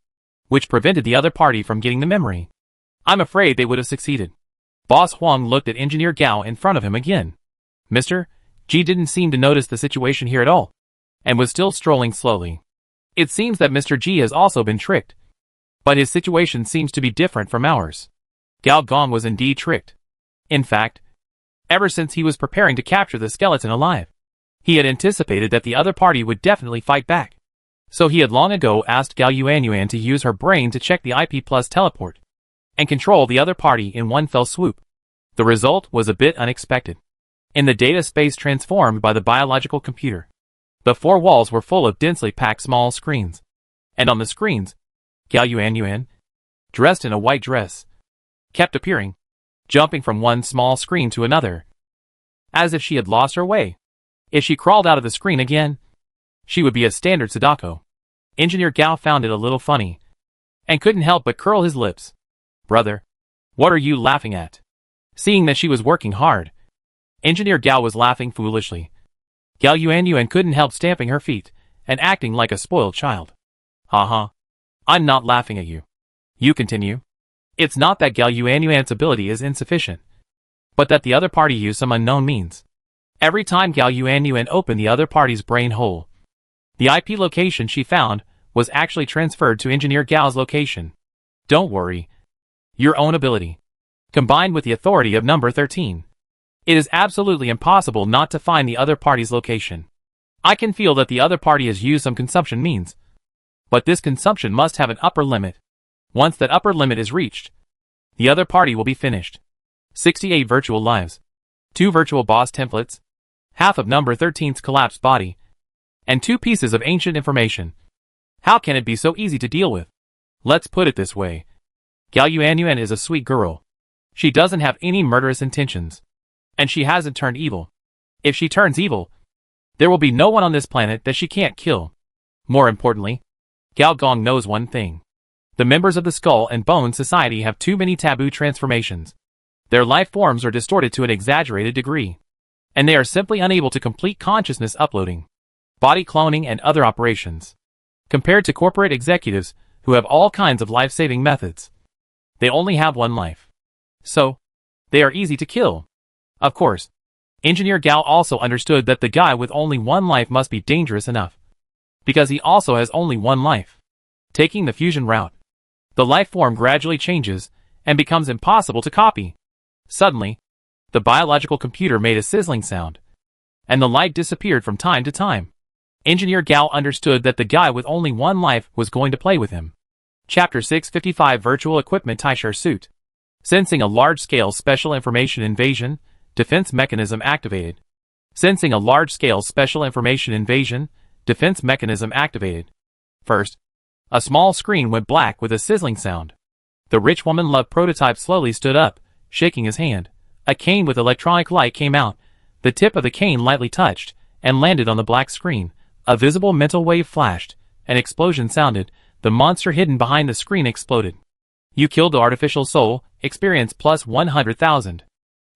which prevented the other party from getting the memory, I'm afraid they would have succeeded. Boss Huang looked at Engineer Gao in front of him again. Mr. G didn't seem to notice the situation here at all, and was still strolling slowly. It seems that Mr. G has also been tricked, but his situation seems to be different from ours. Gao Gong was indeed tricked. In fact, ever since he was preparing to capture the skeleton alive, he had anticipated that the other party would definitely fight back. So he had long ago asked Gao Yuanyuan to use her brain to check the IP Plus teleport and control the other party in one fell swoop. The result was a bit unexpected. In the data space transformed by the biological computer, the four walls were full of densely packed small screens. And on the screens, Gao Yuanyuan, dressed in a white dress, kept appearing, jumping from one small screen to another, as if she had lost her way. If she crawled out of the screen again, she would be a standard Sadako. Engineer Gao found it a little funny, and couldn't help but curl his lips. Brother, what are you laughing at? Seeing that she was working hard, Engineer Gao was laughing foolishly. Gao Yuanyuan couldn't help stamping her feet, and acting like a spoiled child. Haha. I'm not laughing at you. You continue. It's not that Gao Yuanyuan's ability is insufficient, but that the other party used some unknown means. Every time Gao Yuanyuan opened the other party's brain hole, the IP location she found was actually transferred to Engineer Gao's location. Don't worry. Your own ability, combined with the authority of number 13. It is absolutely impossible not to find the other party's location. I can feel that the other party has used some consumption means, but this consumption must have an upper limit. Once that upper limit is reached, the other party will be finished. 68 virtual lives, 2 virtual boss templates, half of number 13's collapsed body, and 2 pieces of ancient information. How can it be so easy to deal with? Let's put it this way. Gao Yuanyuan is a sweet girl. She doesn't have any murderous intentions, and she hasn't turned evil. If she turns evil, there will be no one on this planet that she can't kill. More importantly, Gao Gong knows one thing. The members of the Skull and Bone Society have too many taboo transformations. Their life forms are distorted to an exaggerated degree, and they are simply unable to complete consciousness uploading, body cloning and other operations. Compared to corporate executives who have all kinds of life-saving methods, they only have one life. So, they are easy to kill. Of course, Engineer Gao also understood that the guy with only one life must be dangerous enough, because he also has only one life. Taking the fusion route, the life form gradually changes and becomes impossible to copy. Suddenly, the biological computer made a sizzling sound, and the light disappeared from time to time. Engineer Gao understood that the guy with only one life was going to play with him. Chapter 655 Virtual Equipment Taishar Suit. Sensing a large-scale special information invasion, defense mechanism activated. Sensing a large-scale special information invasion, defense mechanism activated. First, a small screen went black with a sizzling sound. The rich woman love prototype slowly stood up, shaking his hand. A cane with electronic light came out. The tip of the cane lightly touched and landed on the black screen. A visible mental wave flashed. An explosion sounded. The monster hidden behind the screen exploded. You killed the artificial soul, experience plus 100,000.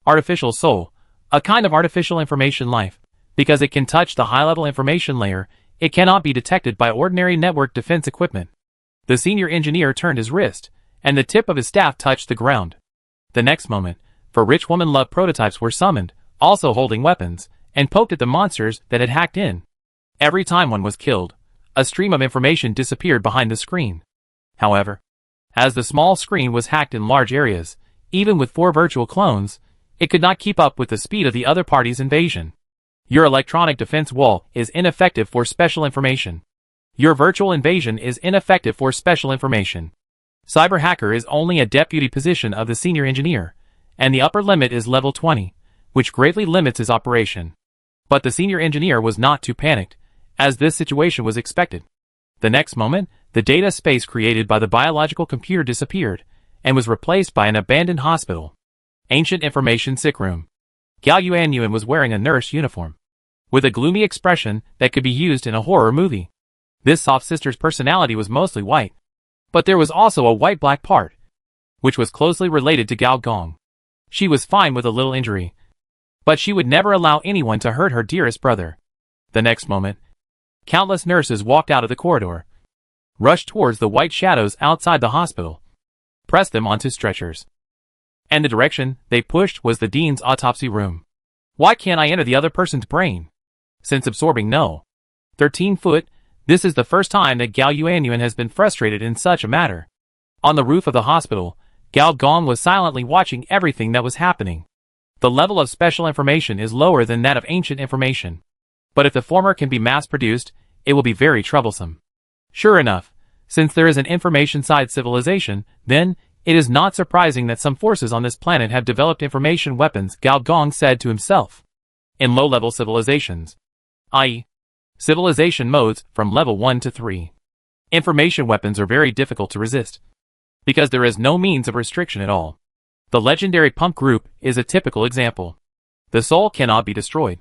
Artificial soul, a kind of artificial information life, Because it can touch the high-level information layer, it cannot be detected by ordinary network defense equipment. The senior engineer turned his wrist, and the tip of his staff touched the ground. The next moment, four rich woman-love prototypes were summoned, also holding weapons, and poked at the monsters that had hacked in. Every time one was killed, a stream of information disappeared behind the screen. However, as the small screen was hacked in large areas, even with 4 virtual clones, it could not keep up with the speed of the other party's invasion. Your electronic defense wall is ineffective for special information. Your virtual invasion is ineffective for special information. Cyber hacker is only a deputy position of the senior engineer, and the upper limit is level 20, which greatly limits his operation. But the senior engineer was not too panicked, as this situation was expected. The next moment, the data space created by the biological computer disappeared, and was replaced by an abandoned hospital. Ancient information sick room. Gao Yuanyuan was wearing a nurse uniform, with a gloomy expression that could be used in a horror movie. This soft sister's personality was mostly white, but there was also a white-black part, which was closely related to Gao Gong. She was fine with a little injury, but she would never allow anyone to hurt her dearest brother. The next moment, countless nurses walked out of the corridor, rushed towards the white shadows outside the hospital, pressed them onto stretchers. And the direction they pushed was the dean's autopsy room. Why can't I enter the other person's brain? Since absorbing no. 13-foot, this is the first time that Gao Yuanyuan has been frustrated in such a matter. On the roof of the hospital, Gao Gong was silently watching everything that was happening. The level of special information is lower than that of ancient information. But if the former can be mass-produced, it will be very troublesome. Sure enough, since there is an information-side civilization, then it is not surprising that some forces on this planet have developed information weapons, Gao Gong said to himself. In low-level civilizations, i.e., civilization modes from level 1 to 3, information weapons are very difficult to resist, because there is no means of restriction at all. The legendary pump group is a typical example. The soul cannot be destroyed.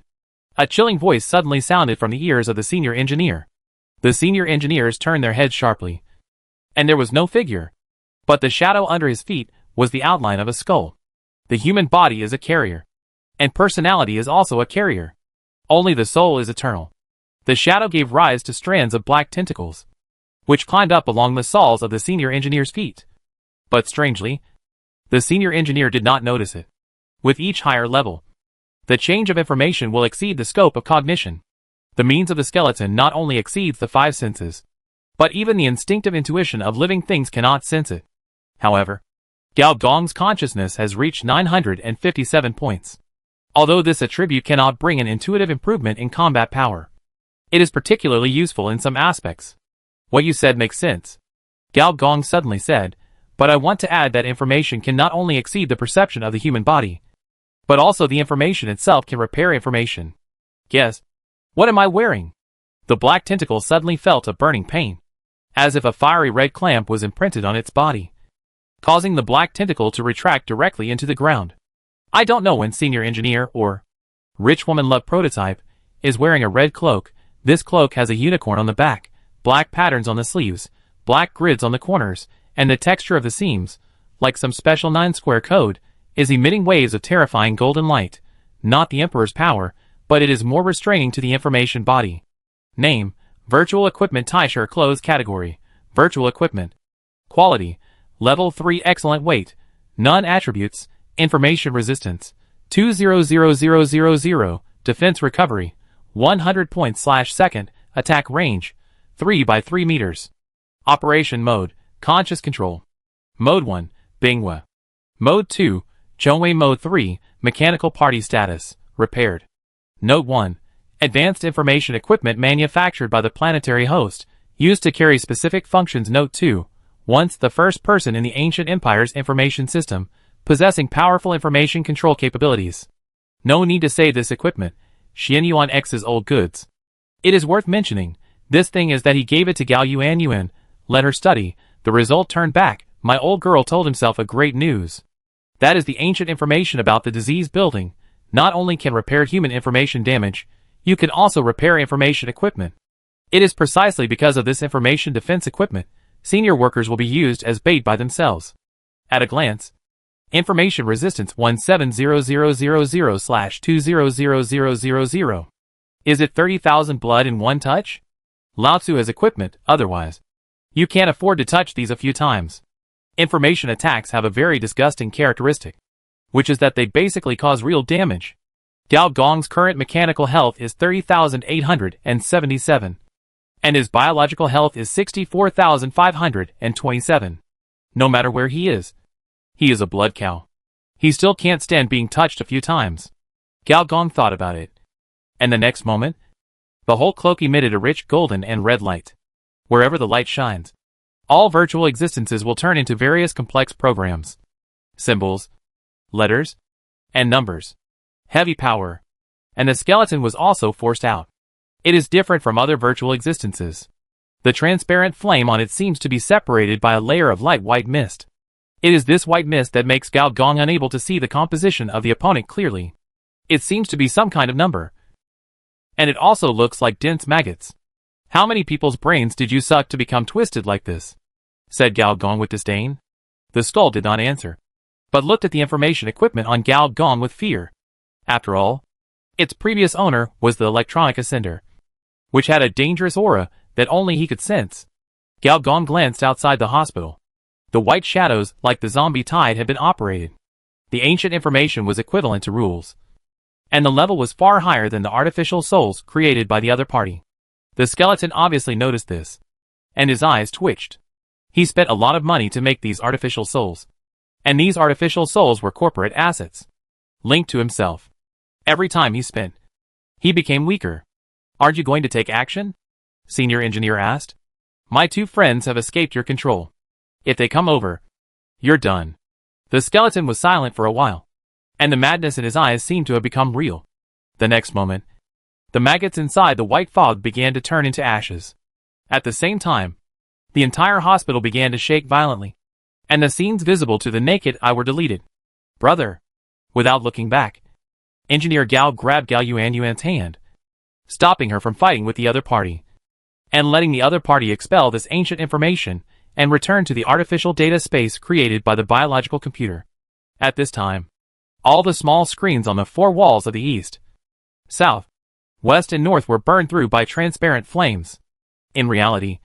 A chilling voice suddenly sounded from the ears of the senior engineer. The senior engineers turned their heads sharply, and there was no figure, but the shadow under his feet was the outline of a skull. The human body is a carrier, and personality is also a carrier. Only the soul is eternal. The shadow gave rise to strands of black tentacles, which climbed up along the soles of the senior engineer's feet. But strangely, the senior engineer did not notice it. With each higher level, the change of information will exceed the scope of cognition. The means of the skeleton not only exceeds the 5 senses, but even the instinctive intuition of living things cannot sense it. However, Gao Gong's consciousness has reached 957 points. Although this attribute cannot bring an intuitive improvement in combat power, it is particularly useful in some aspects. What you said makes sense, Gao Gong suddenly said, but I want to add that information can not only exceed the perception of the human body, but also the information itself can repair information. Yes. What am I wearing? The black tentacle suddenly felt a burning pain, as if a fiery red clamp was imprinted on its body, causing the black tentacle to retract directly into the ground. I don't know when senior engineer or rich woman love prototype is wearing a red cloak. This cloak has a unicorn on the back, black patterns on the sleeves, black grids on the corners, and the texture of the seams, like some special 9-square code, is emitting waves of terrifying golden light. Not the Emperor's power, but it is more restraining to the information body. Name: Virtual Equipment Taisher Clothes Category: Virtual Equipment. Quality: Level 3 Excellent Weight. None Attributes: Information Resistance 200000. Defense Recovery 100 points/second. Attack Range 3 by 3 meters. Operation Mode: Conscious Control. Mode 1: Binghua. Mode 2: Zhongwei. Mode 3: Mechanical Party Status: Repaired. Note 1. Advanced information equipment manufactured by the planetary host, used to carry specific functions. Note 2. Once the first person in the ancient empire's information system, possessing powerful information control capabilities. No need to say this equipment, Xianyuan X's old goods. It is worth mentioning, this thing is that he gave it to Gao Yuanyuan, let her study, the result turned back. My old girl told himself a great news. That is the ancient information about the disease building. Not only can repair human information damage, you can also repair information equipment. It is precisely because of this information defense equipment, senior workers will be used as bait by themselves. At a glance, Information Resistance 170000/200000. Is it 30,000 blood in one touch? Lao Tzu has equipment, otherwise. You can't afford to touch these a few times. Information attacks have a very disgusting characteristic, which is that they basically cause real damage. Gao Gong's current mechanical health is 30,877, and his biological health is 64,527. No matter where he is a blood cow. He still can't stand being touched a few times. Gao Gong thought about it, and the next moment, the whole cloak emitted a rich golden and red light. Wherever the light shines, all virtual existences will turn into various complex programs. Symbols, letters, and numbers. Heavy power. And the skeleton was also forced out. It is different from other virtual existences. The transparent flame on it seems to be separated by a layer of light white mist. It is this white mist that makes Gao Gong unable to see the composition of the opponent clearly. It seems to be some kind of number. And it also looks like dense maggots. How many people's brains did you suck to become twisted like this? Said Gao Gong with disdain. The skull did not answer, but looked at the information equipment on Gao Gong with fear. After all, its previous owner was the electronic ascender, which had a dangerous aura that only he could sense. Gao Gong glanced outside the hospital. The white shadows, like the zombie tide, had been operated. The ancient information was equivalent to rules, and the level was far higher than the artificial souls created by the other party. The skeleton obviously noticed this, and his eyes twitched. He spent a lot of money to make these artificial souls, and these artificial souls were corporate assets, linked to himself. Every time he spent, he became weaker. Aren't you going to take action? Senior engineer asked. My two friends have escaped your control. If they come over, you're done. The skeleton was silent for a while, and the madness in his eyes seemed to have become real. The next moment, the maggots inside the white fog began to turn into ashes. At the same time, the entire hospital began to shake violently, and the scenes visible to the naked eye were deleted. Brother! Without looking back, Engineer Gao grabbed Gao Yuanyuan's hand, stopping her from fighting with the other party, and letting the other party expel this ancient information and return to the artificial data space created by the biological computer. At this time, all the small screens on the four walls of the east, south, west and north were burned through by transparent flames. In reality,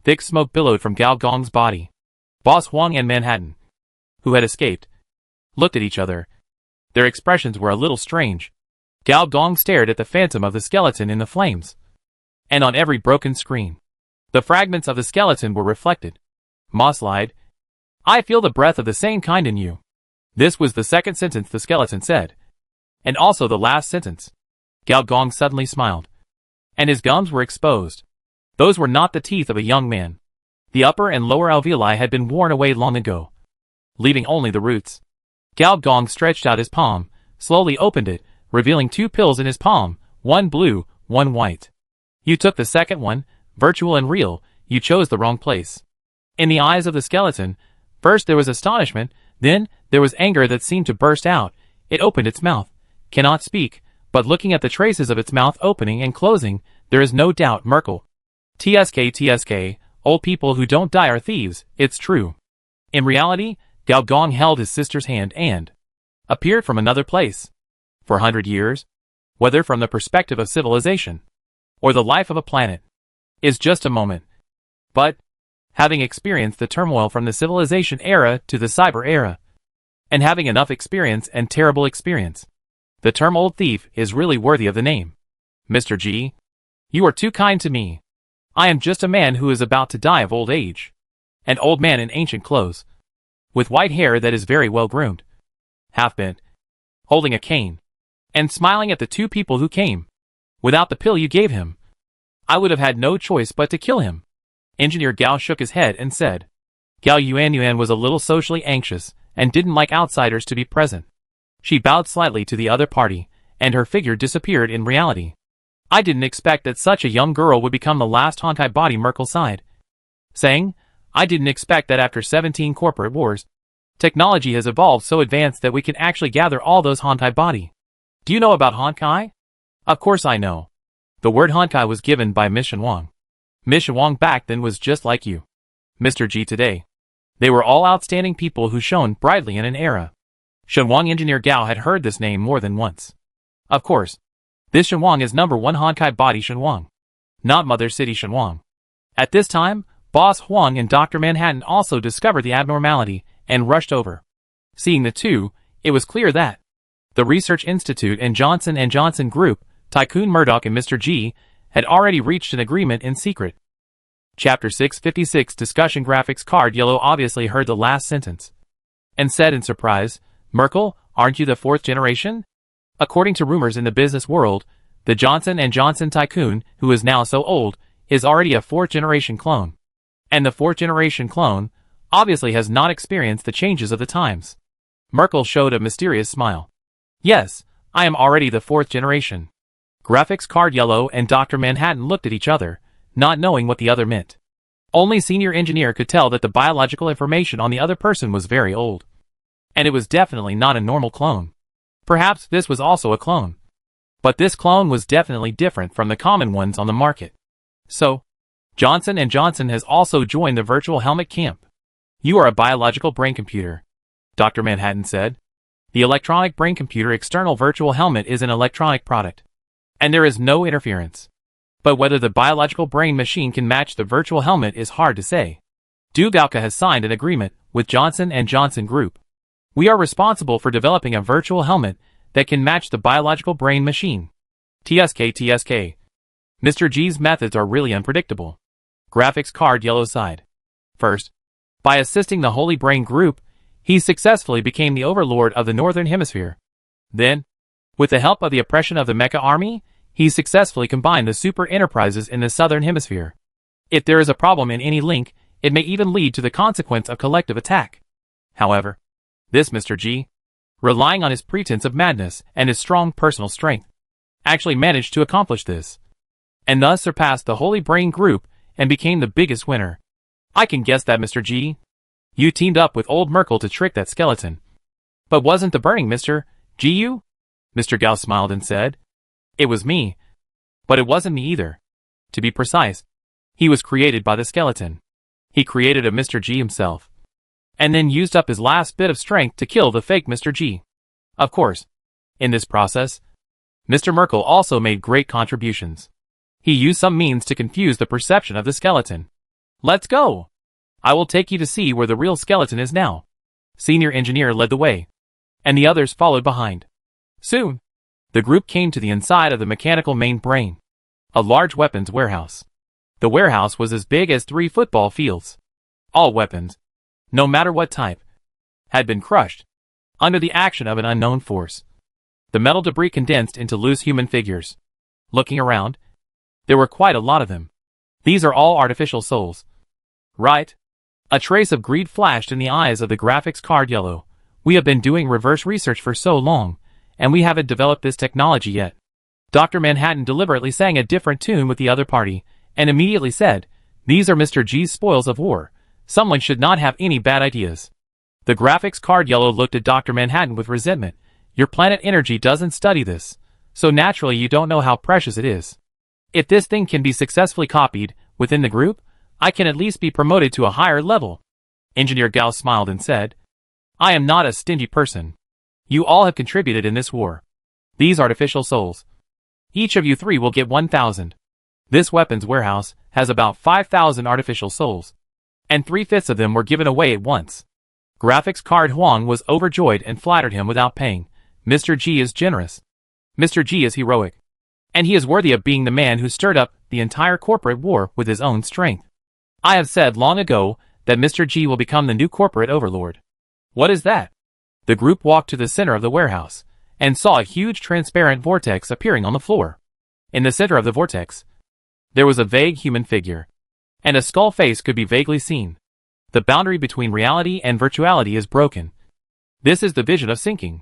thick smoke billowed from Gao Gong's body. Boss Huang and Manhattan, who had escaped, looked at each other. Their expressions were a little strange. Gao Gong stared at the phantom of the skeleton in the flames, and on every broken screen, the fragments of the skeleton were reflected. Moss lied. I feel the breath of the same kind in you. This was the second sentence the skeleton said, and also the last sentence. Gao Gong suddenly smiled, and his gums were exposed. Those were not the teeth of a young man. The upper and lower alveoli had been worn away long ago, leaving only the roots. Gao Gong stretched out his palm, slowly opened it, revealing two pills in his palm, one blue, one white. You took the second one, virtual and real. You chose the wrong place. In the eyes of the skeleton, first there was astonishment, then there was anger that seemed to burst out. It opened its mouth, cannot speak, but looking at the traces of its mouth opening and closing, there is no doubt Merkel. TSK, old people who don't die are thieves, it's true. In reality, Gao Gong held his sister's hand and appeared from another place. For 100 years, whether from the perspective of civilization or the life of a planet, is just a moment. But, having experienced the turmoil from the civilization era to the cyber era, and having enough experience and terrible experience, the term old thief is really worthy of the name. Mr. G, you are too kind to me. I am just a man who is about to die of old age. An old man in ancient clothes, with white hair that is very well groomed, half bent, holding a cane, and smiling at the two people who came. Without the pill you gave him, I would have had no choice but to kill him. Engineer Gao shook his head and said, Gao Yuanyuan was a little socially anxious and didn't like outsiders to be present. She bowed slightly to the other party, and her figure disappeared in reality. I didn't expect that such a young girl would become the last Honkai body, Merkel sighed, saying, I didn't expect that after 17 corporate wars, technology has evolved so advanced that we can actually gather all those Honkai body. Do you know about Honkai? Of course I know. The word Honkai was given by Miss Shenwang. Miss Shenwang back then was just like you, Mr. G today. They were all outstanding people who shone brightly in an era. Shenwang. Engineer Gao had heard this name more than once. Of course, This Shenhuang is number 1 Honkai body Shenhuang, not Mother City Shenhuang. At this time, Boss Huang and Dr. Manhattan also discovered the abnormality and rushed over. Seeing the two, it was clear that the Research Institute and Johnson & Johnson Group, Tycoon Murdoch and Mr. G, had already reached an agreement in secret. Chapter 656 Discussion Graphics card Yellow obviously heard the last sentence and said in surprise, Merkel, aren't you the 4th generation? According to rumors in the business world, the Johnson & Johnson Tycoon, who is now so old, is already a 4th generation clone. And the 4th generation clone obviously has not experienced the changes of the times. Merkel showed a mysterious smile. Yes, I am already the 4th generation. Graphics card Yellow and Dr. Manhattan looked at each other, not knowing what the other meant. Only Senior Engineer could tell that the biological information on the other person was very old. And it was definitely not a normal clone. Perhaps this was also a clone. But this clone was definitely different from the common ones on the market. So, Johnson & Johnson has also joined the virtual helmet camp. You are a biological brain computer, Dr. Manhattan said. The electronic brain computer external virtual helmet is an electronic product. And there is no interference. But whether the biological brain machine can match the virtual helmet is hard to say. Dugauka has signed an agreement with Johnson & Johnson Group. We are responsible for developing a virtual helmet that can match the biological brain machine. TSK. Mr. G's methods are really unpredictable. Graphics card Yellow sighed. First, by assisting the Holy Brain Group, he successfully became the overlord of the Northern Hemisphere. Then, with the help of the oppression of the Mecha Army, he successfully combined the super enterprises in the Southern Hemisphere. If there is a problem in any link, it may even lead to the consequence of collective attack. However, this Mr. G, relying on his pretense of madness and his strong personal strength, actually managed to accomplish this, and thus surpassed the Holy Brain Group and became the biggest winner. I can guess that, Mr. G. You teamed up with old Merkel to trick that skeleton. But wasn't the burning Mr. G you? Mr. Gauss smiled and said. It was me. But it wasn't me either. To be precise, he was created by the skeleton. He created a Mr. G himself. And then used up his last bit of strength to kill the fake Mr. G. Of course, in this process, Mr. Merkel also made great contributions. He used some means to confuse the perception of the skeleton. Let's go! I will take you to see where the real skeleton is now. Senior Engineer led the way, and the others followed behind. Soon, the group came to the inside of the mechanical main brain, a large weapons warehouse. The warehouse was as big as 3 football fields. All weapons, no matter what type, had been crushed under the action of an unknown force. The metal debris condensed into loose human figures. Looking around, there were quite a lot of them. These are all artificial souls. Right? A trace of greed flashed in the eyes of the graphics card Yellow. We have been doing reverse research for so long, and we haven't developed this technology yet. Dr. Manhattan deliberately sang a different tune with the other party, and immediately said, These are Mr. G's spoils of war. Someone should not have any bad ideas. The graphics card Yellow looked at Dr. Manhattan with resentment. Your planet energy doesn't study this, so naturally you don't know how precious it is. If this thing can be successfully copied within the group, I can at least be promoted to a higher level. Engineer Gauss smiled and said, I am not a stingy person. You all have contributed in this war. These artificial souls. Each of you 3 will get 1,000. This weapons warehouse has about 5,000 artificial souls, and 3/5 of them were given away at once. Graphics card Huang was overjoyed and flattered him without paying. Mr. G is generous. Mr. G is heroic. And he is worthy of being the man who stirred up the entire corporate war with his own strength. I have said long ago that Mr. G will become the new corporate overlord. What is that? The group walked to the center of the warehouse, and saw a huge transparent vortex appearing on the floor. In the center of the vortex, there was a vague human figure, and a skull face could be vaguely seen. The boundary between reality and virtuality is broken. This is the vision of sinking.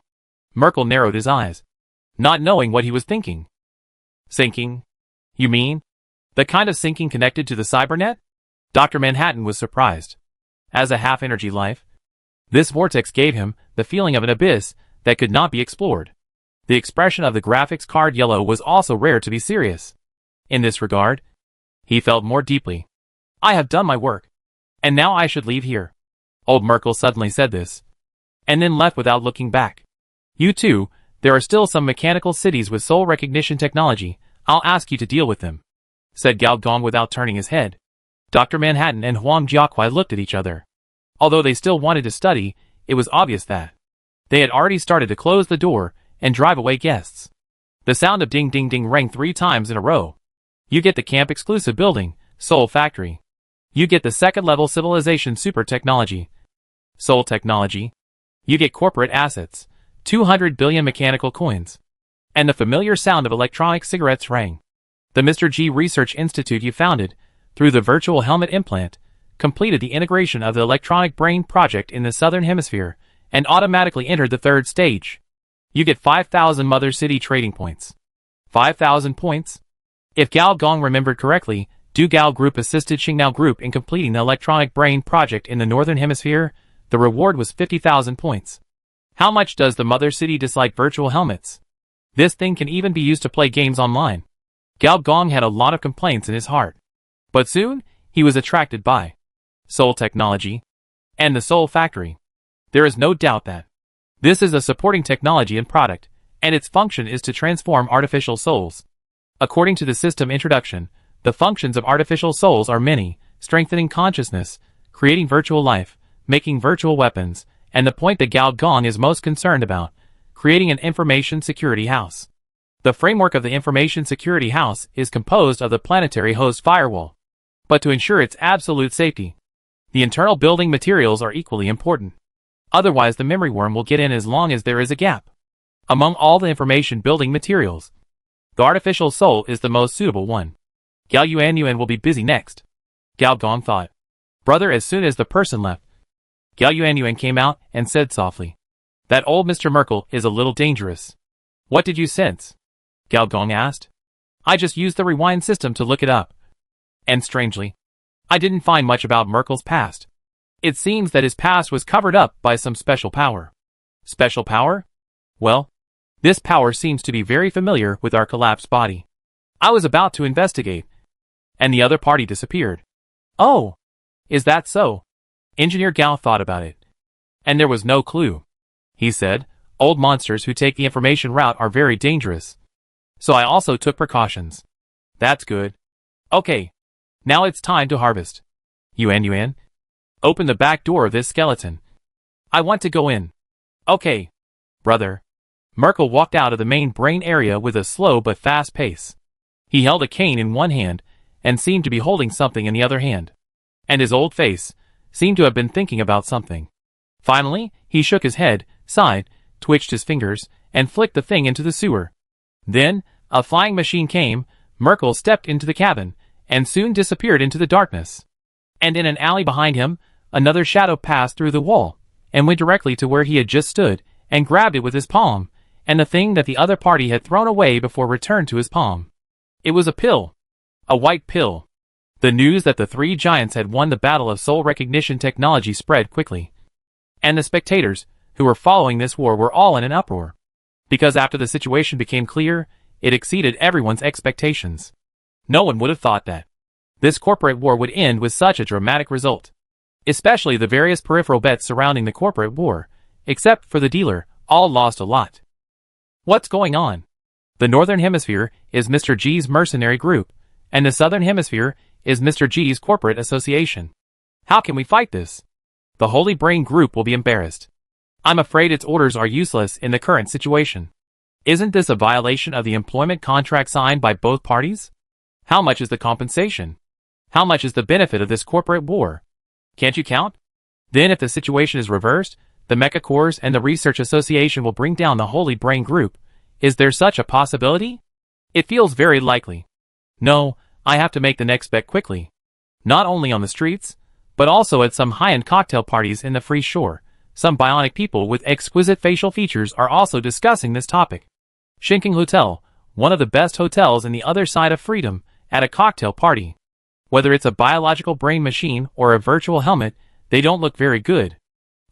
Merkel narrowed his eyes, not knowing what he was thinking. Sinking? You mean? The kind of sinking connected to the cybernet? Dr. Manhattan was surprised. As a half-energy life, this vortex gave him the feeling of an abyss that could not be explored. The expression of the graphics card Yellow was also rare to be serious. In this regard, he felt more deeply. I have done my work, and now I should leave here. Old Merkel suddenly said this, and then left without looking back. You too, There are still some mechanical cities with soul recognition technology. I'll ask you to deal with them," said Gao Gong without turning his head. Dr. Manhattan and Huang Jiaquai looked at each other. Although they still wanted to study, it was obvious that they had already started to close the door and drive away guests. The sound of ding ding ding rang 3 times in a row. You get the camp-exclusive building, Soul Factory. You get the second-level civilization super technology, Soul Technology. You get corporate assets, 200 billion mechanical coins. And the familiar sound of electronic cigarettes rang. The Mr. G Research Institute you founded, through the virtual helmet implant, completed the integration of the electronic brain project in the southern hemisphere, and automatically entered the 3rd stage. You get 5,000 Mother City trading points. 5,000 points? If Gao Gong remembered correctly, Du Gao Group assisted Qingnao Group in completing the electronic brain project in the northern hemisphere. The reward was 50,000 points. How much does the Mother City dislike virtual helmets? This thing can even be used to play games online. Gao Gong had a lot of complaints in his heart. But soon, he was attracted by Soul Technology and the Soul Factory. There is no doubt that this is a supporting technology and product, and its function is to transform artificial souls. According to the system introduction, the functions of artificial souls are many: strengthening consciousness, creating virtual life, making virtual weapons, and the point that Gao Gong is most concerned about, creating an information security house. The framework of the information security house is composed of the planetary host firewall. But to ensure its absolute safety, the internal building materials are equally important. Otherwise the memory worm will get in as long as there is a gap. Among all the information building materials, the artificial soul is the most suitable one. Gao Yuanyuan will be busy next, Gao Gong thought. Brother, as soon as the person left, Gao Yuanyuan came out and said softly, "That old Mr. Merkel is a little dangerous." "What did you sense?" Gao Gong asked. "I just used the rewind system to look it up. And strangely, I didn't find much about Merkel's past. It seems that his past was covered up by some special power." "Special power? Well, this power seems to be very familiar with our collapsed body. I was about to investigate, and the other party disappeared." "Oh, is that so?" Engineer Gao thought about it. "And there was no clue," he said. "Old monsters who take the information route are very dangerous. So I also took precautions." "That's good. Okay. Now it's time to harvest. Yuan, open the back door of this skeleton. I want to go in." "Okay, brother." Merkel walked out of the main brain area with a slow but fast pace. He held a cane in one hand and seemed to be holding something in the other hand. And his old face seemed to have been thinking about something. Finally, he shook his head, sighed, twitched his fingers, and flicked the thing into the sewer. Then, a flying machine came. Merkel stepped into the cabin and soon disappeared into the darkness. And in an alley behind him, another shadow passed through the wall and went directly to where he had just stood and grabbed it with his palm, and the thing that the other party had thrown away before returned to his palm. It was a pill. A white pill. The news that the 3 giants had won the battle of soul recognition technology spread quickly. And the spectators, who were following this war, were all in an uproar. Because after the situation became clear, it exceeded everyone's expectations. No one would have thought that this corporate war would end with such a dramatic result. Especially the various peripheral bets surrounding the corporate war, except for the dealer, all lost a lot. What's going on? The northern hemisphere is Mr. G's mercenary group, and the southern hemisphere is Mr. G's corporate association. How can we fight this? The Holy Brain group will be embarrassed. I'm afraid its orders are useless in the current situation. Isn't this a violation of the employment contract signed by both parties? How much is the compensation? How much is the benefit of this corporate war? Can't you count? Then if the situation is reversed, the Mecha Corps and the Research Association will bring down the Holy Brain group. Is there such a possibility? It feels very likely. No, I have to make the next bet quickly. Not only on the streets, but also at some high-end cocktail parties in the free shore. Some bionic people with exquisite facial features are also discussing this topic. Shinking Hotel, one of the best hotels in the other side of freedom, at a cocktail party. Whether it's a biological brain machine or a virtual helmet, they don't look very good.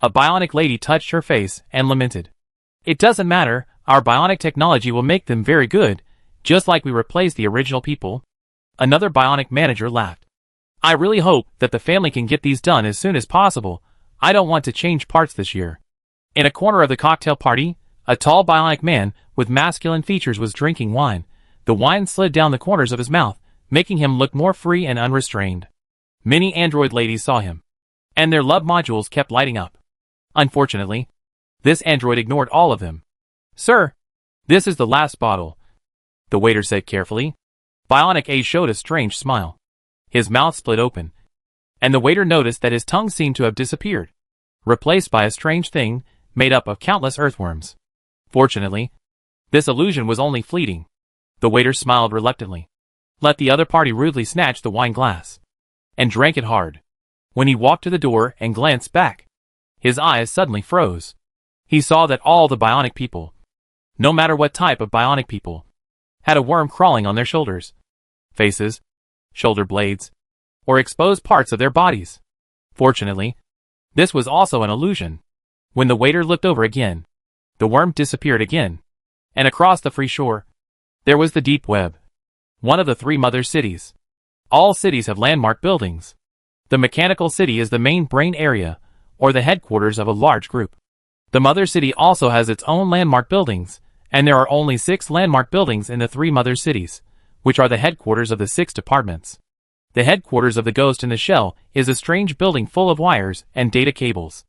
A bionic lady touched her face and lamented. It doesn't matter, our bionic technology will make them very good, just like we replaced the original people. Another bionic manager laughed. I really hope that the family can get these done as soon as possible. I don't want to change parts this year. In a corner of the cocktail party, A tall bionic man with masculine features was drinking wine. The wine slid down the corners of his mouth, making him look more free and unrestrained. Many android ladies saw him, and their love modules kept lighting up. Unfortunately, this android ignored all of them. "Sir, this is the last bottle," the waiter said carefully. Bionic A showed a strange smile. His mouth split open, and the waiter noticed that his tongue seemed to have disappeared, replaced by a strange thing made up of countless earthworms. Fortunately, this illusion was only fleeting. The waiter smiled reluctantly, let the other party rudely snatch the wine glass, and drank it hard. When he walked to the door and glanced back, his eyes suddenly froze. He saw that all the bionic people, no matter what type of bionic people, had a worm crawling on their shoulders, faces, shoulder blades, or exposed parts of their bodies. Fortunately, this was also an illusion. When the waiter looked over again, the worm disappeared again, and across the free shore, there was the deep web, one of the three mother cities. All cities have landmark buildings. The mechanical city is the main brain area, or the headquarters of a large group. The mother city also has its own landmark buildings, and there are only 6 landmark buildings in the 3 mother cities, which are the headquarters of the 6 departments. The headquarters of the Ghost in the Shell is a strange building full of wires and data cables.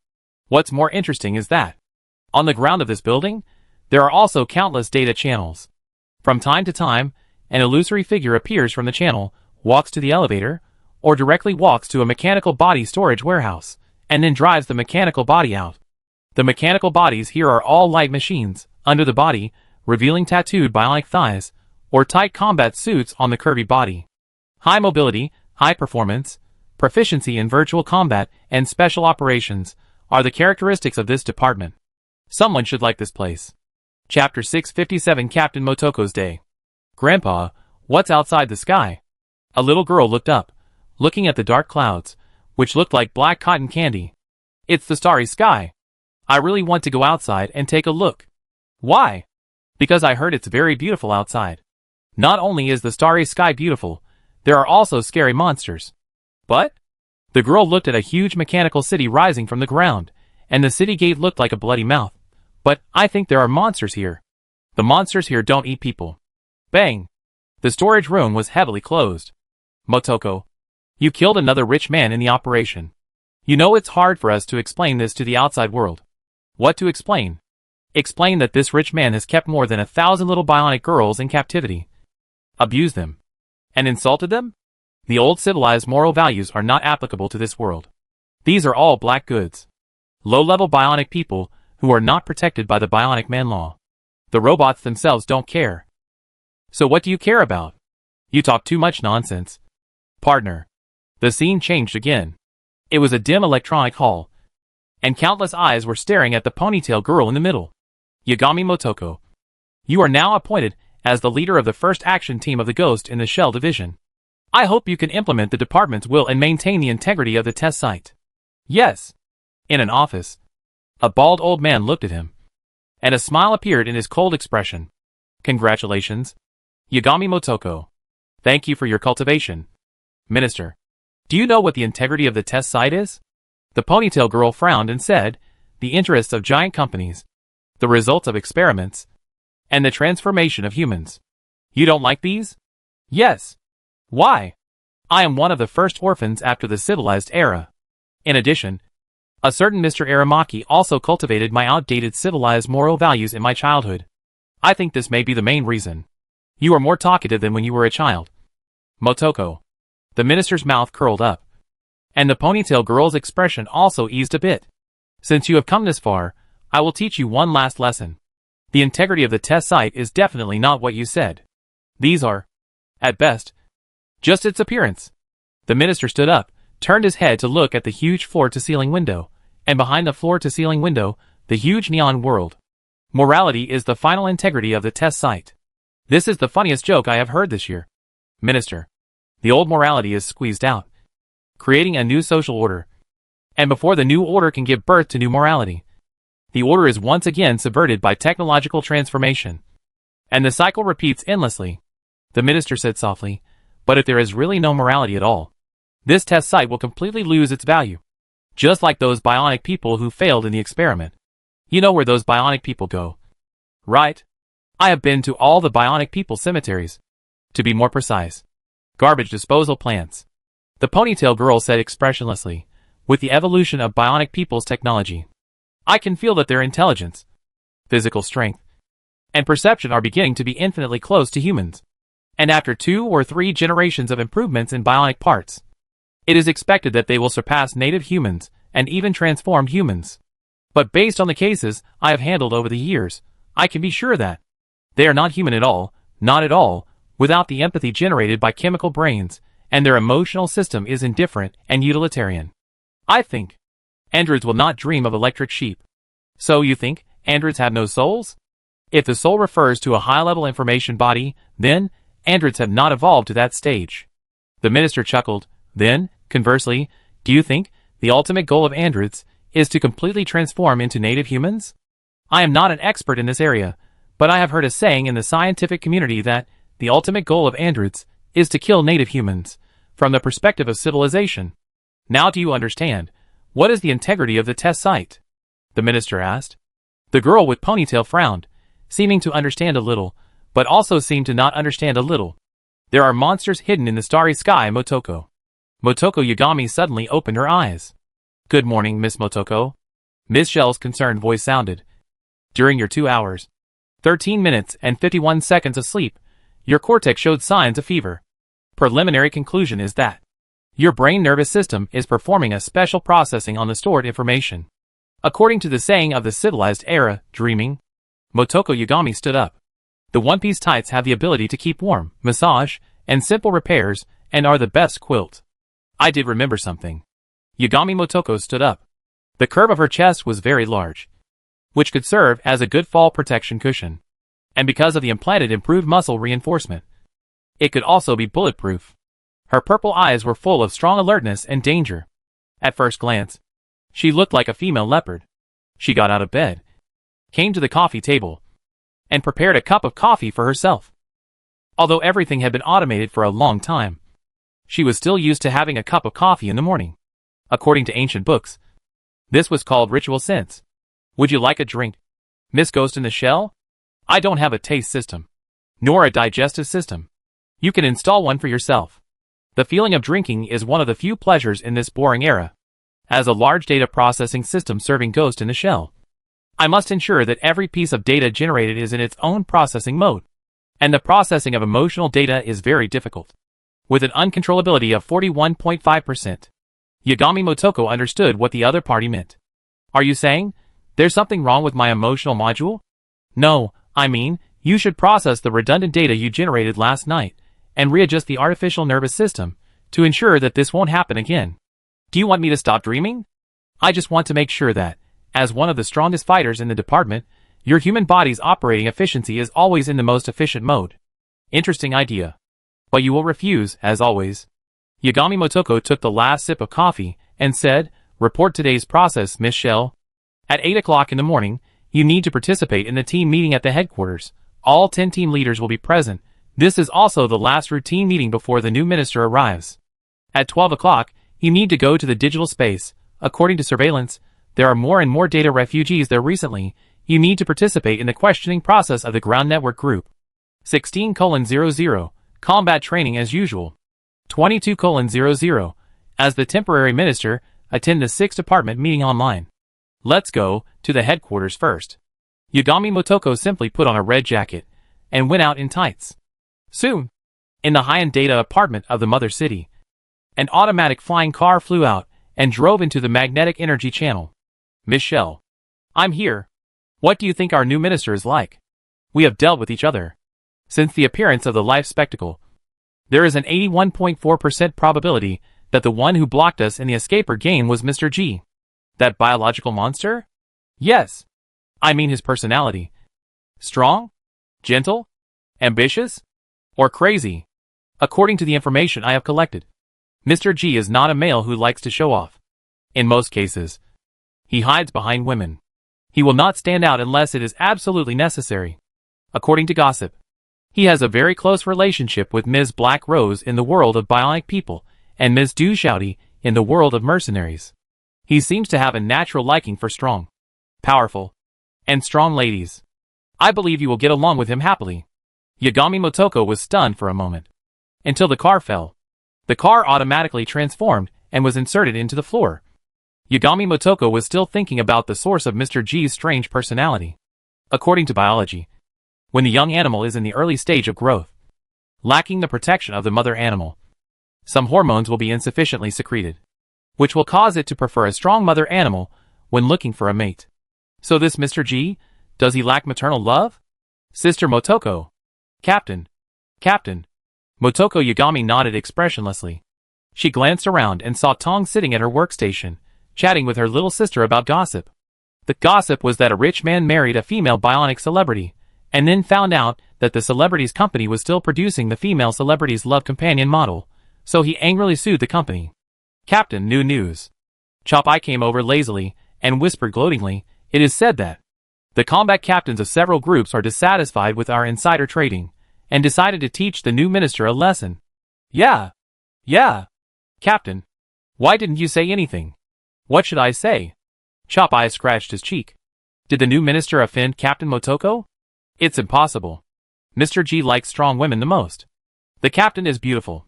What's more interesting is that, on the ground of this building, there are also countless data channels. From time to time, an illusory figure appears from the channel, walks to the elevator, or directly walks to a mechanical body storage warehouse, and then drives the mechanical body out. The mechanical bodies here are all light machines, under the body, revealing tattooed bionic thighs, or tight combat suits on the curvy body. High mobility, high performance, proficiency in virtual combat, and special operations are the characteristics of this department. Someone should like this place. Chapter 657 Captain Motoko's Day. Grandpa, what's outside the sky? A little girl looked up, looking at the dark clouds, which looked like black cotton candy. It's the starry sky. I really want to go outside and take a look. Why? Because I heard it's very beautiful outside. Not only is the starry sky beautiful, there are also scary monsters. But? The girl looked at a huge mechanical city rising from the ground, and the city gate looked like a bloody mouth. But I think there are monsters here. The monsters here don't eat people. Bang! The storage room was heavily closed. Motoko, you killed another rich man in the operation. You know it's hard for us to explain this to the outside world. What to explain? Explain that this rich man has kept more than 1,000 little bionic girls in captivity, abused them, and insulted them? The old civilized moral values are not applicable to this world. These are all black goods. Low-level bionic people who are not protected by the Bionic Man law. The robots themselves don't care. So what do you care about? You talk too much nonsense. Partner. The scene changed again. It was a dim electronic hall, and countless eyes were staring at the ponytail girl in the middle. Yagami Motoko. You are now appointed as the leader of the first action team of the Ghost in the Shell division. I hope you can implement the department's will and maintain the integrity of the test site. Yes. In an office, a bald old man looked at him, and a smile appeared in his cold expression. Congratulations, Yagami Motoko. Thank you for your cultivation. Minister, do you know what the integrity of the test site is? The ponytail girl frowned and said, the interests of giant companies, the results of experiments, and the transformation of humans. You don't like these? Yes. Why? I am one of the first orphans after the civilized era. In addition, a certain Mr. Aramaki also cultivated my outdated civilized moral values in my childhood. I think this may be the main reason. You are more talkative than when you were a child. Motoko. The minister's mouth curled up, and the ponytail girl's expression also eased a bit. Since you have come this far, I will teach you one last lesson. The integrity of the test site is definitely not what you said. These are, at best, just its appearance. The minister stood up, turned his head to look at the huge floor-to-ceiling window, and behind the floor-to-ceiling window, the huge neon world. Morality is the final integrity of the test site. This is the funniest joke I have heard this year. Minister. The old morality is squeezed out, creating a new social order. And before the new order can give birth to new morality, the order is once again subverted by technological transformation. And the cycle repeats endlessly. The minister said softly, but if there is really no morality at all, this test site will completely lose its value. Just like those bionic people who failed in the experiment. You know where those bionic people go. Right. I have been to all the bionic people cemeteries. To be more precise, garbage disposal plants. The ponytail girl said expressionlessly. With the evolution of bionic people's technology, I can feel that their intelligence, physical strength, and perception are beginning to be infinitely close to humans. And after 2 or 3 generations of improvements in bionic parts, it is expected that they will surpass native humans and even transformed humans. But based on the cases I have handled over the years, I can be sure that they are not human at all, not at all, without the empathy generated by chemical brains, and their emotional system is indifferent and utilitarian. I think androids will not dream of electric sheep. So you think androids have no souls? If the soul refers to a high-level information body, then androids have not evolved to that stage. The minister chuckled. Then, conversely, do you think the ultimate goal of androids is to completely transform into native humans? I am not an expert in this area, but I have heard a saying in the scientific community that the ultimate goal of androids is to kill native humans, from the perspective of civilization. Now do you understand? What is the integrity of the test site? The minister asked. The girl with ponytail frowned, seeming to understand a little, but also seemed to not understand a little. There are monsters hidden in the starry sky, Motoko. Motoko Yagami suddenly opened her eyes. Good morning, Miss Motoko. Miss Shell's concerned voice sounded. During your 2 hours, 13 minutes and 51 seconds of sleep, your cortex showed signs of fever. Preliminary conclusion is that your brain nervous system is performing a special processing on the stored information. According to the saying of the civilized era, dreaming. Motoko Yagami stood up. The one-piece tights have the ability to keep warm, massage, and simple repairs, and are the best quilt. I did remember something. Yagami Motoko stood up. The curve of her chest was very large, which could serve as a good fall protection cushion. And because of the implanted improved muscle reinforcement, it could also be bulletproof. Her purple eyes were full of strong alertness and danger. At first glance, she looked like a female leopard. She got out of bed, came to the coffee table, and prepared a cup of coffee for herself. Although everything had been automated for a long time, she was still used to having a cup of coffee in the morning. According to ancient books, this was called ritual sense. Would you like a drink, Miss Ghost in the Shell? I don't have a taste system, nor a digestive system. You can install one for yourself. The feeling of drinking is one of the few pleasures in this boring era. As a large data processing system serving Ghost in the Shell, I must ensure that every piece of data generated is in its own processing mode. And the processing of emotional data is very difficult, with an uncontrollability of 41.5%. Yagami Motoko understood what the other party meant. Are you saying there's something wrong with my emotional module? No, I mean, you should process the redundant data you generated last night and readjust the artificial nervous system to ensure that this won't happen again. Do you want me to stop dreaming? I just want to make sure that, as one of the strongest fighters in the department, your human body's operating efficiency is always in the most efficient mode. Interesting idea. But you will refuse, as always. Yagami Motoko took the last sip of coffee and said, report today's process, Miss Shell. At 8 o'clock in the morning, you need to participate in the team meeting at the headquarters. All 10 team leaders will be present. This is also the last routine meeting before the new minister arrives. At 12 o'clock, you need to go to the digital space. According to surveillance, there are more and more data refugees there recently. You need to participate in the questioning process of the ground network group. 16:00, combat training as usual. 22:00, as the temporary minister, attend the 6th department meeting online. Let's go to the headquarters first. Yagami Motoko simply put on a red jacket and went out in tights. Soon, in the high-end data apartment of the mother city, an automatic flying car flew out and drove into the magnetic energy channel. Miss Shell, I'm here. What do you think our new minister is like? We have dealt with each other since the appearance of the life spectacle. There is an 81.4% probability that the one who blocked us in the escaper game was Mr. G. That biological monster? Yes. I mean his personality. Strong? Gentle? Ambitious? Or crazy? According to the information I have collected, Mr. G is not a male who likes to show off. In most cases, he hides behind women. He will not stand out unless it is absolutely necessary. According to gossip, he has a very close relationship with Ms. Black Rose in the world of bionic people and Ms. Dushouty in the world of mercenaries. He seems to have a natural liking for strong, powerful, and strong ladies. I believe you will get along with him happily. Yagami Motoko was stunned for a moment. Until the car fell. The car automatically transformed and was inserted into the floor. Yagami Motoko was still thinking about the source of Mr. G's strange personality. According to biology, when the young animal is in the early stage of growth, lacking the protection of the mother animal, some hormones will be insufficiently secreted, which will cause it to prefer a strong mother animal when looking for a mate. So this Mr. G, does he lack maternal love? Sister Motoko. Captain. Motoko Yagami nodded expressionlessly. She glanced around and saw Tong sitting at her workstation, chatting with her little sister about gossip. The gossip was that a rich man married a female bionic celebrity, and then found out that the celebrity's company was still producing the female celebrity's love companion model, so he angrily sued the company. Captain, new news. Chop I came over lazily and whispered gloatingly, it is said that the combat captains of several groups are dissatisfied with our insider trading, and decided to teach the new minister a lesson. Yeah. Captain. Why didn't you say anything? What should I say? Chop I scratched his cheek. Did the new minister offend Captain Motoko? It's impossible. Mr. G likes strong women the most. The captain is beautiful,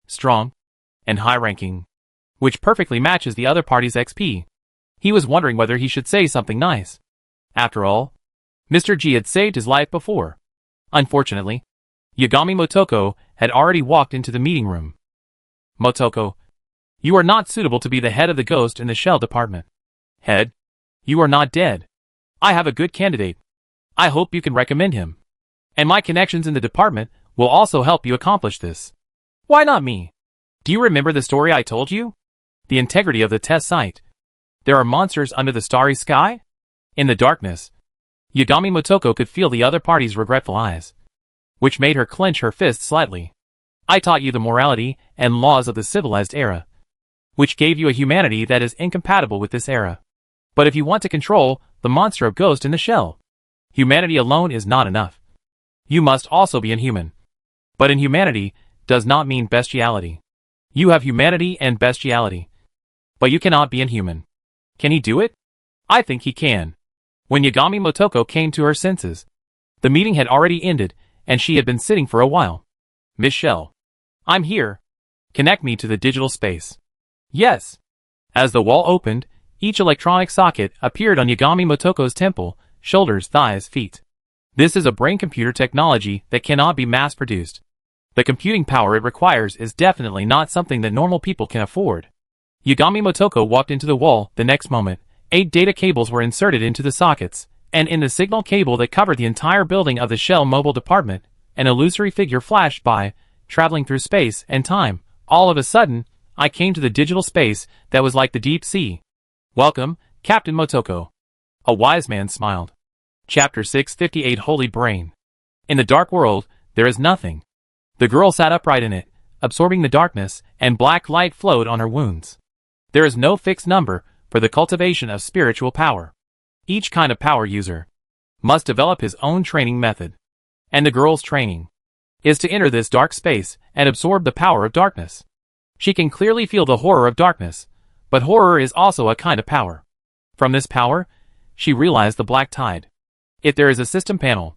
strong, and high-ranking, which perfectly matches the other party's XP. He was wondering whether he should say something nice. After all, Mr. G had saved his life before. Unfortunately, Yagami Motoko had already walked into the meeting room. Motoko, you are not suitable to be the head of the Ghost in the Shell department. Head, you are not dead. I have a good candidate. I hope you can recommend him. And my connections in the department will also help you accomplish this. Why not me? Do you remember the story I told you? The integrity of the test site. There are monsters under the starry sky? In the darkness, Yagami Motoko could feel the other party's regretful eyes, which made her clench her fist slightly. I taught you the morality and laws of the civilized era, which gave you a humanity that is incompatible with this era. But if you want to control the monster of Ghost in the Shell, humanity alone is not enough. You must also be inhuman. But inhumanity does not mean bestiality. You have humanity and bestiality, but you cannot be inhuman. Can he do it? I think he can. When Yagami Motoko came to her senses, the meeting had already ended, and she had been sitting for a while. Miss Shell. I'm here. Connect me to the digital space. Yes. As the wall opened, each electronic socket appeared on Yagami Motoko's temple, shoulders, thighs, feet. This is a brain-computer technology that cannot be mass-produced. The computing power it requires is definitely not something that normal people can afford. Yagami Motoko walked into the wall. The next moment, 8 data cables were inserted into the sockets, and in the signal cable that covered the entire building of the Shell Mobile Department, an illusory figure flashed by, traveling through space and time. All of a sudden, I came to the digital space that was like the deep sea. Welcome, Captain Motoko. A wise man smiled. Chapter 658 Holy Brain. In the dark world, there is nothing. The girl sat upright in it, absorbing the darkness, and black light flowed on her wounds. There is no fixed number for the cultivation of spiritual power. Each kind of power user must develop his own training method. And the girl's training is to enter this dark space and absorb the power of darkness. She can clearly feel the horror of darkness, but horror is also a kind of power. From this power, she realized the black tide. If there is a system panel,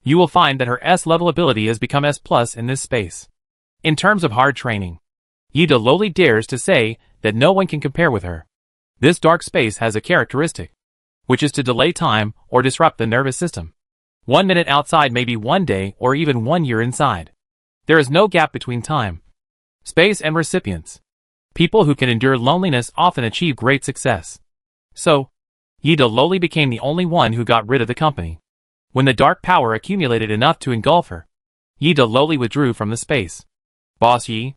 you will find that her S-level ability has become S+ in this space. In terms of hard training, Yida lowly dares to say that no one can compare with her. This dark space has a characteristic, which is to delay time or disrupt the nervous system. 1 minute outside may be 1 day or even 1 year inside. There is no gap between time, space, and recipients. People who can endure loneliness often achieve great success. So, Yida lowly became the only one who got rid of the company. When the dark power accumulated enough to engulf her, Yida lowly withdrew from the space. Boss Yi.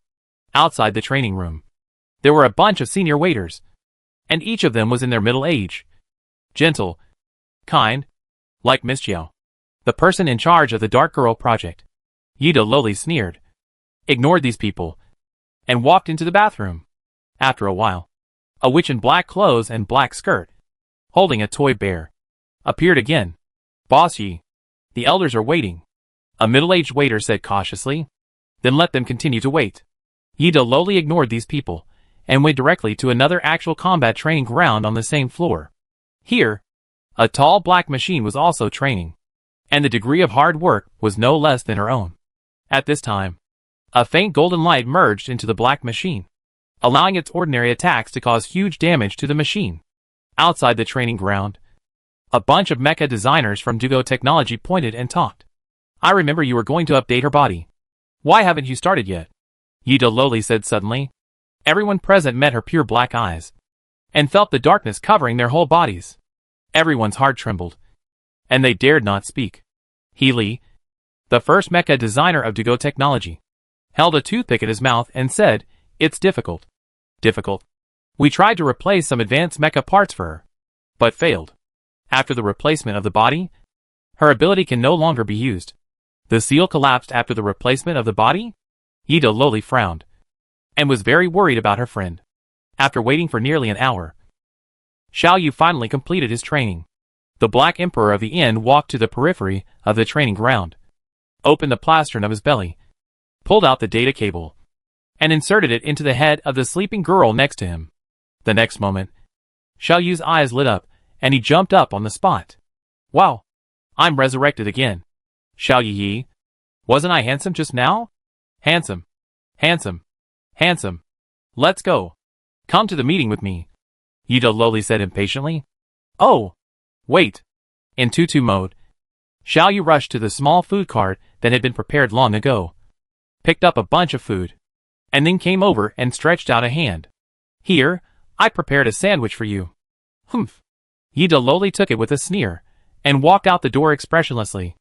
Outside the training room, there were a bunch of senior waiters, and each of them was in their middle age. Gentle, kind, like Miss Chiao, the person in charge of the Dark Girl project. Yida lowly sneered, ignored these people, and walked into the bathroom. After a while, a witch in black clothes and black skirt, holding a toy bear, appeared again. Boss Yi, the elders are waiting, a middle-aged waiter said cautiously. Then let them continue to wait. Yida lowly ignored these people, and went directly to another actual combat training ground on the same floor. Here, a tall black machine was also training. and the degree of hard work was no less than her own. At this time, a faint golden light merged into the black machine, allowing its ordinary attacks to cause huge damage to the machine. Outside the training ground, a bunch of mecha designers from Dugo Technology pointed and talked. I remember you were going to update her body. Why haven't you started yet? Yida Loli said suddenly. Everyone present met her pure black eyes, and felt the darkness covering their whole bodies. Everyone's heart trembled, and they dared not speak. Healy, the first mecha designer of Dugo Technology, held a toothpick at his mouth and said, It's difficult. Difficult. We tried to replace some advanced mecha parts for her, but failed. After the replacement of the body, her ability can no longer be used. The seal collapsed after the replacement of the body? Yida Loli frowned, and was very worried about her friend. After waiting for nearly an hour, Xiao Yu finally completed his training. The Black Emperor of the Inn walked to the periphery of the training ground, opened the plastron of his belly, pulled out the data cable, and inserted it into the head of the sleeping girl next to him. The next moment, Xiao Yu's eyes lit up, and he jumped up on the spot. Wow! I'm resurrected again. Xiao Yi, wasn't I handsome just now? Handsome. Handsome. Handsome. Let's go. Come to the meeting with me. Yida Loli said impatiently. Oh! Wait. In tutu mode, Xiao Yu rushed to the small food cart that had been prepared long ago, picked up a bunch of food, and then came over and stretched out a hand. Here, I prepared a sandwich for you. Humph. Yida Loli took it with a sneer, and walked out the door expressionlessly.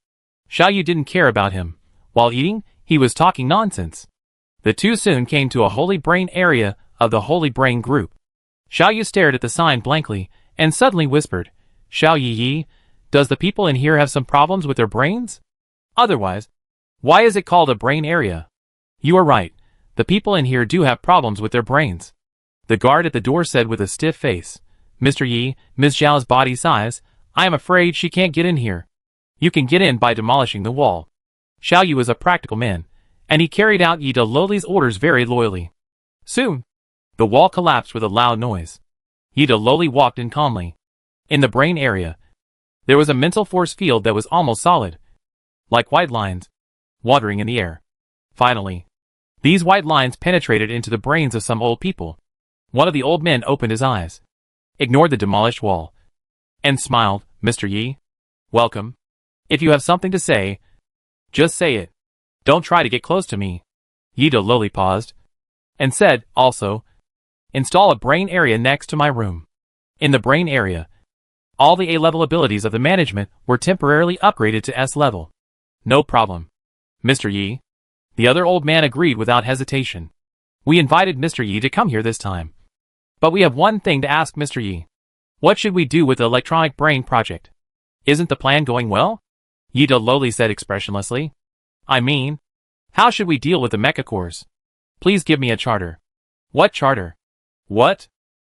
Xiao Yu didn't care about him. While eating, he was talking nonsense. The two soon came to a Holy Brain area of the Holy Brain group. Xiao Yu stared at the sign blankly, and suddenly whispered, Xiao Yi, does the people in here have some problems with their brains? Otherwise, why is it called a brain area? You are right, the people in here do have problems with their brains. The guard at the door said with a stiff face, Mr. Yi, Ms. Zhao's body size, I am afraid she can't get in here. You can get in by demolishing the wall. Xiao Yu is a practical man, and he carried out Yida Loli's orders very loyally. Soon, the wall collapsed with a loud noise. Yida Loli walked in calmly. In the brain area, there was a mental force field that was almost solid, like white lines, wandering in the air. Finally, these white lines penetrated into the brains of some old people. One of the old men opened his eyes, ignored the demolished wall, and smiled. Mr. Yi, welcome. If you have something to say, just say it. Don't try to get close to me. Yida Loli paused, and said, also, install a brain area next to my room. In the brain area, all the A-level abilities of the management were temporarily upgraded to S-level. No problem. Mr. Yi. The other old man agreed without hesitation. We invited Mr. Yi to come here this time. But we have one thing to ask Mr. Yi. What should we do with the electronic brain project? Isn't the plan going well? Yida Loli said expressionlessly. I mean, how should we deal with the mecha cores? Please give me a charter. What charter? What?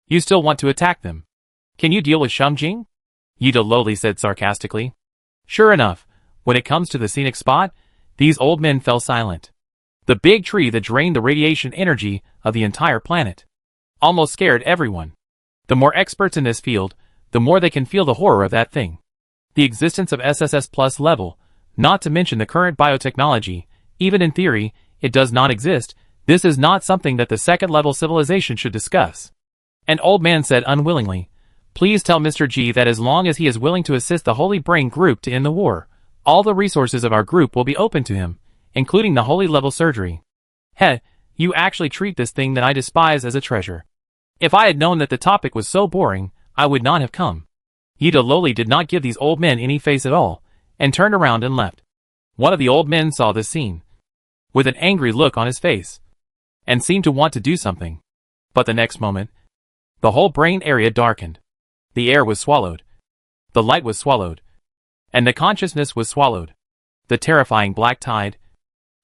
You still want to attack them? Can you deal with Shumjing? Yida Loli said sarcastically. Sure enough, when it comes to the scenic spot, these old men fell silent. The big tree that drained the radiation energy of the entire planet almost scared everyone. The more experts in this field, the more they can feel the horror of that thing. The existence of SSS Plus level, not to mention the current biotechnology, even in theory, it does not exist. This is not something that the second-level civilization should discuss. An old man said unwillingly, Please tell Mr. G that as long as he is willing to assist the Holy Brain group to end the war, all the resources of our group will be open to him, including the Holy Level surgery. Heh, you actually treat this thing that I despise as a treasure. If I had known that the topic was so boring, I would not have come. Yida Loli did not give these old men any face at all, and turned around and left. One of the old men saw this scene, with an angry look on his face, and seemed to want to do something. But the next moment, the whole brain area darkened. The air was swallowed. The light was swallowed. And the consciousness was swallowed. The terrifying black tide,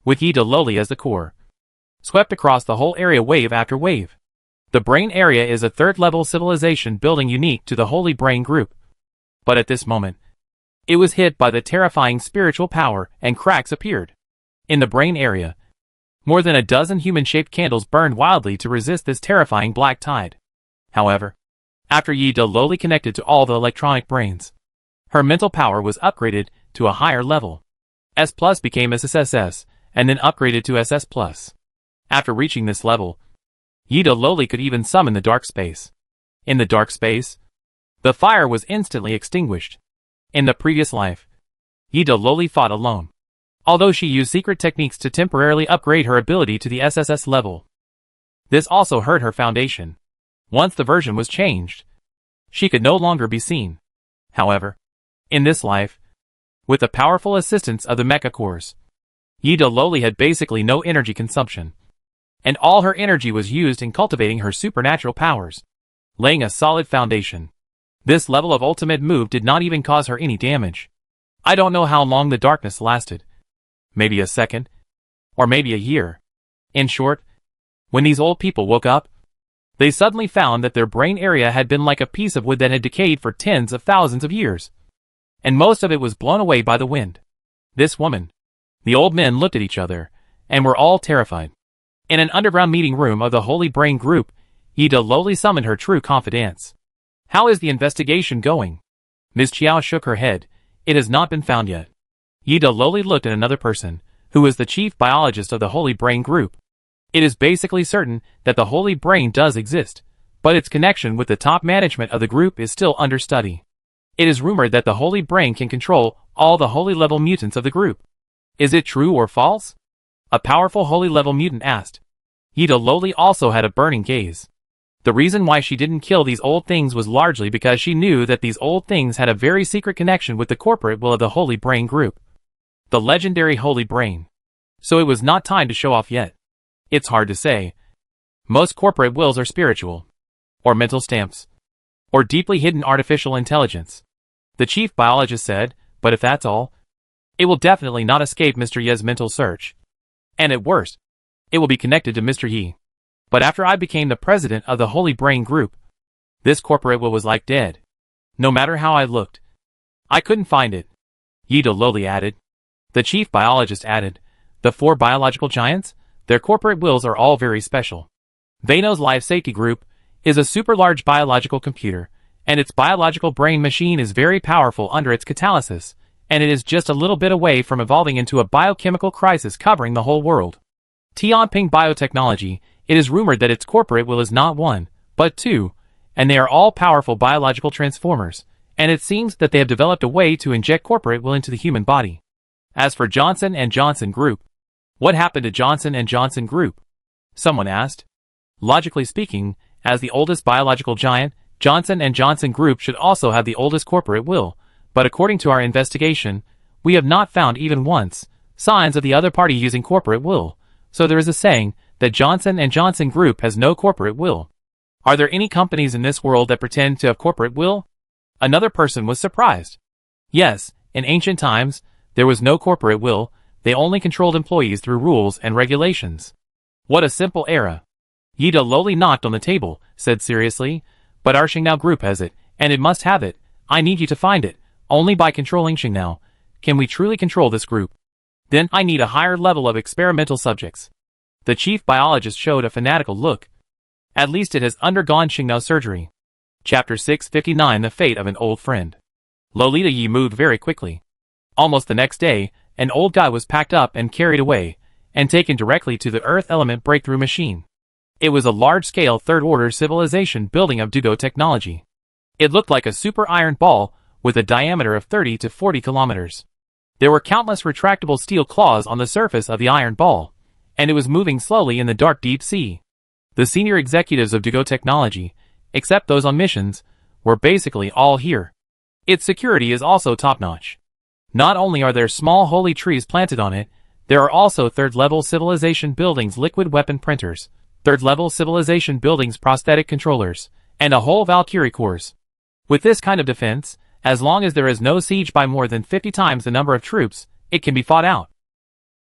with Yida Loli as the core, swept across the whole area wave after wave. The brain area is a third-level civilization building unique to the Holy Brain group. But at this moment, it was hit by the terrifying spiritual power and cracks appeared. In the brain area, more than a dozen human-shaped candles burned wildly to resist this terrifying black tide. However, after Yida Loli connected to all the electronic brains, her mental power was upgraded to a higher level. S plus became SSSS, and then upgraded to SS plus. After reaching this level, Yida Loli could even summon the dark space. In the dark space, the fire was instantly extinguished. In the previous life, Yida Loli fought alone, although she used secret techniques to temporarily upgrade her ability to the SSS level. This also hurt her foundation. Once the version was changed, she could no longer be seen. However, in this life, with the powerful assistance of the mecha cores, Yida Loli had basically no energy consumption, and all her energy was used in cultivating her supernatural powers, laying a solid foundation. This level of ultimate move did not even cause her any damage. I don't know how long the darkness lasted. Maybe a second, or maybe a year. In short, when these old people woke up, they suddenly found that their brain area had been like a piece of wood that had decayed for tens of thousands of years, and most of it was blown away by the wind. This woman. The old men looked at each other, and were all terrified. In an underground meeting room of the Holy Brain Group, Yida Loli summoned her true confidants. How is the investigation going? Ms. Chiao shook her head. It has not been found yet. Yida Loli looked at another person, who was the chief biologist of the Holy Brain Group. It is basically certain that the Holy Brain does exist, but its connection with the top management of the group is still under study. It is rumored that the Holy Brain can control all the Holy level mutants of the group. Is it true or false? A powerful Holy level mutant asked. Yida Loli also had a burning gaze. The reason why she didn't kill these old things was largely because she knew that these old things had a very secret connection with the corporate will of the Holy Brain Group. The legendary Holy Brain. So it was not time to show off yet. It's hard to say. Most corporate wills are spiritual, or mental stamps, or deeply hidden artificial intelligence. The chief biologist said, but if that's all, it will definitely not escape Mr. Ye's mental search. And at worst, it will be connected to Mr. Yi. But after I became the president of the Holy Brain Group, this corporate will was like dead. No matter how I looked, I couldn't find it. Yida Loli added. The chief biologist added, the 4 biological giants, their corporate wills are all very special. Vano's Life Safety Group is a super large biological computer, and its biological brain machine is very powerful under its catalysis, and it is just a little bit away from evolving into a biochemical crisis covering the whole world. Tianping Biotechnology, it is rumored that its corporate will is not 1, but 2, and they are all powerful biological transformers, and it seems that they have developed a way to inject corporate will into the human body. As for Johnson & Johnson Group, what happened to Johnson & Johnson Group? Someone asked. Logically speaking, as the oldest biological giant, Johnson & Johnson Group should also have the oldest corporate will, but according to our investigation, we have not found even once signs of the other party using corporate will, so there is a saying that Johnson & Johnson Group has no corporate will. Are there any companies in this world that pretend to have corporate will? Another person was surprised. Yes, in ancient times, there was no corporate will, they only controlled employees through rules and regulations. What a simple era. Yida Loli knocked on the table, said seriously, but our Xingnao group has it, and it must have it. I need you to find it. Only by controlling Xingnao can we truly control this group. Then I need a higher level of experimental subjects. The chief biologist showed a fanatical look. At least it has undergone Xingnao surgery. Chapter 659 The Fate of an Old Friend. Lolita Yi moved very quickly. Almost the next day, an old guy was packed up and carried away, and taken directly to the Earth Element Breakthrough Machine. It was a large-scale third-order civilization building of Dugo technology. It looked like a super iron ball with a diameter of 30 to 40 kilometers. There were countless retractable steel claws on the surface of the iron ball, and it was moving slowly in the dark deep sea. The senior executives of Dugo technology, except those on missions, were basically all here. Its security is also top-notch. Not only are there small holy trees planted on it, there are also third-level civilization buildings liquid weapon printers, third-level civilization buildings prosthetic controllers, and a whole Valkyrie course. With this kind of defense, as long as there is no siege by more than 50 times the number of troops, it can be fought out.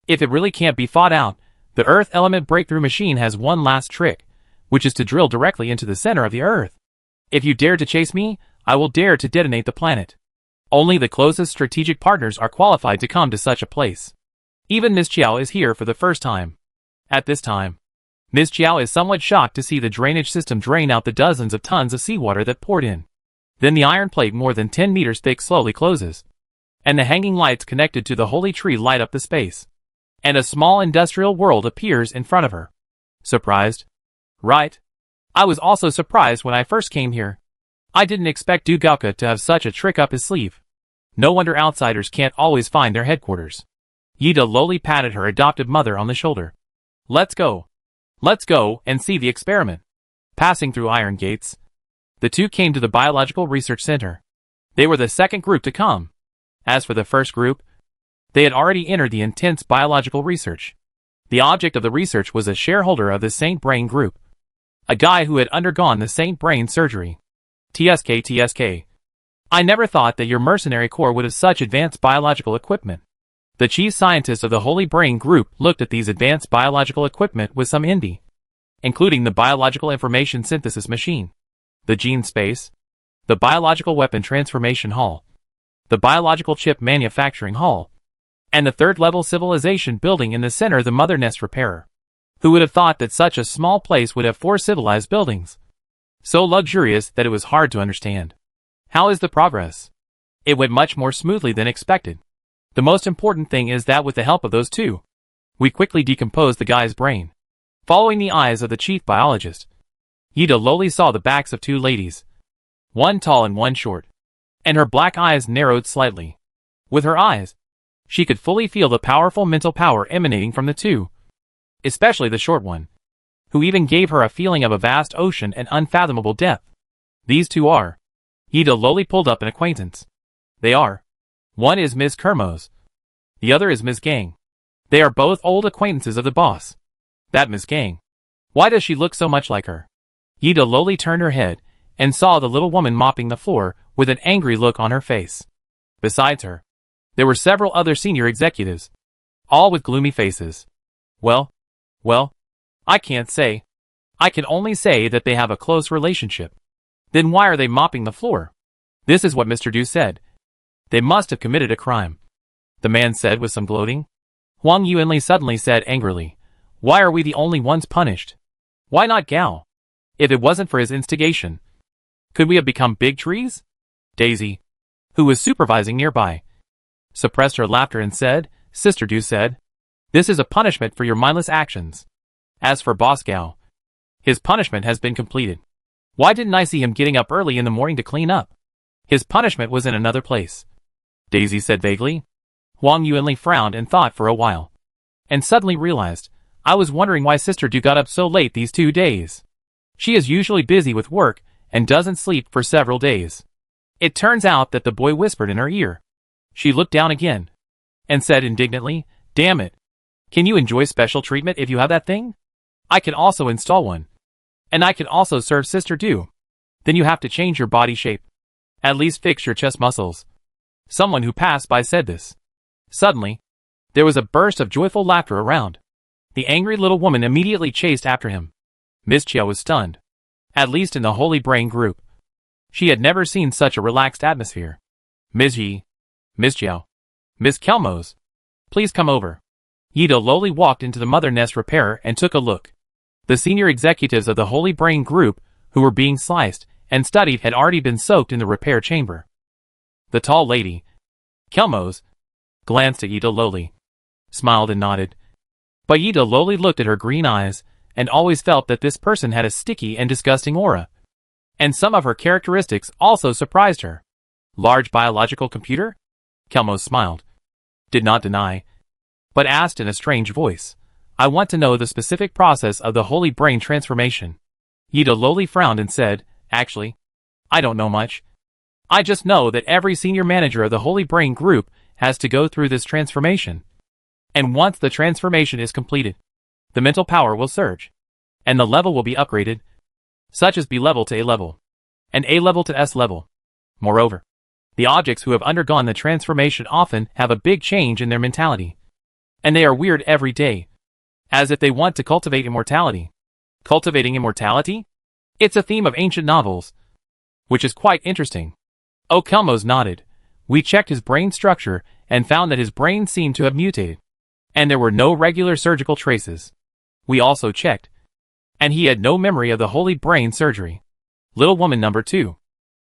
If it really can't be fought out, the Earth Element Breakthrough Machine has one last trick, which is to drill directly into the center of the Earth. If you dare to chase me, I will dare to detonate the planet. Only the closest strategic partners are qualified to come to such a place. Even Ms. Chiao is here for the first time. At this time, Ms. Chiao is somewhat shocked to see the drainage system drain out the dozens of tons of seawater that poured in. Then the iron plate more than 10 meters thick slowly closes. and the hanging lights connected to the holy tree light up the space. And a small industrial world appears in front of her. Surprised? Right. I was also surprised when I first came here. I didn't expect Dugauka to have such a trick up his sleeve. No wonder outsiders can't always find their headquarters. Yida lowly patted her adopted mother on the shoulder. Let's go. Let's go and see the experiment. Passing through iron gates, the two came to the Biological Research Center. They were the second group to come. As for the first group, they had already entered the intense biological research. The object of the research was a shareholder of the Saint Brain group. A guy who had undergone the Saint Brain surgery. TSK. I never thought that your mercenary corps would have such advanced biological equipment. The chief scientist of the Holy Brain group looked at these advanced biological equipment with some envy, including the biological information synthesis machine, the gene space, the biological weapon transformation hall, the biological chip manufacturing hall, and the third-level civilization building in the center of the mother nest repairer. Who would have thought that such a small place would have 4 civilized buildings? So luxurious that it was hard to understand. How is the progress? It went much more smoothly than expected. The most important thing is that with the help of those two, we quickly decomposed the guy's brain. Following the eyes of the chief biologist, Yida lowly saw the backs of 2 ladies, one tall and one short, and her black eyes narrowed slightly. With her eyes, she could fully feel the powerful mental power emanating from the two, especially the short one, who even gave her a feeling of a vast ocean and unfathomable depth. These two are. Yida lowly pulled up an acquaintance. They are. One is Ms. Kermos. The other is Ms. Gang. They are both old acquaintances of the boss. That Ms. Gang. Why does she look so much like her? Yida lowly turned her head and saw the little woman mopping the floor with an angry look on her face. Besides her, there were several other senior executives, all with gloomy faces. Well, I can't say. I can only say that they have a close relationship. Then why are they mopping the floor? This is what Mr. Du said. They must have committed a crime, the man said with some gloating. Huang Yuanli suddenly said angrily, why are we the only ones punished? Why not Gao? If it wasn't for his instigation, could we have become big trees? Daisy, who was supervising nearby, suppressed her laughter and said, Sister Du said, this is a punishment for your mindless actions. As for Boss Gao, his punishment has been completed. Why didn't I see him getting up early in the morning to clean up? His punishment was in another place, Daisy said vaguely. Huang Yuanli frowned and thought for a while, and suddenly realized, I was wondering why Sister Du got up so late these 2 days. She is usually busy with work and doesn't sleep for several days. It turns out that the boy whispered in her ear. She looked down again and said indignantly, damn it. Can you enjoy special treatment if you have that thing? I can also install one. And I can also serve Sister Du. Then you have to change your body shape. At least fix your chest muscles. Someone who passed by said this. Suddenly, there was a burst of joyful laughter around. The angry little woman immediately chased after him. Miss Chiao was stunned. At least in the Holy Brain group. She had never seen such a relaxed atmosphere. Ms. Yi, Miss Chiao, Miss Kelmos, please come over. Yida lowly walked into the mother nest repairer and took a look. The senior executives of the Holy Brain group, who were being sliced and studied, had already been soaked in the repair chamber. The tall lady, Kelmos, glanced at Yida lowly, smiled and nodded. But Yida lowly looked at her green eyes and always felt that this person had a sticky and disgusting aura. And some of her characteristics also surprised her. Large biological computer? Kelmos smiled, did not deny, but asked in a strange voice, I want to know the specific process of the Holy Brain transformation. Yida lowly frowned and said, actually, I don't know much. I just know that every senior manager of the Holy Brain group has to go through this transformation. And once the transformation is completed, the mental power will surge, and the level will be upgraded, such as B level to A level, and A level to S level. Moreover, the objects who have undergone the transformation often have a big change in their mentality. And they are weird every day, as if they want to cultivate immortality. Cultivating immortality? It's a theme of ancient novels, which is quite interesting. Oh, Kelmos nodded. We checked his brain structure and found that his brain seemed to have mutated, and there were no regular surgical traces. We also checked, and he had no memory of the Holy Brain surgery. Little woman number 2.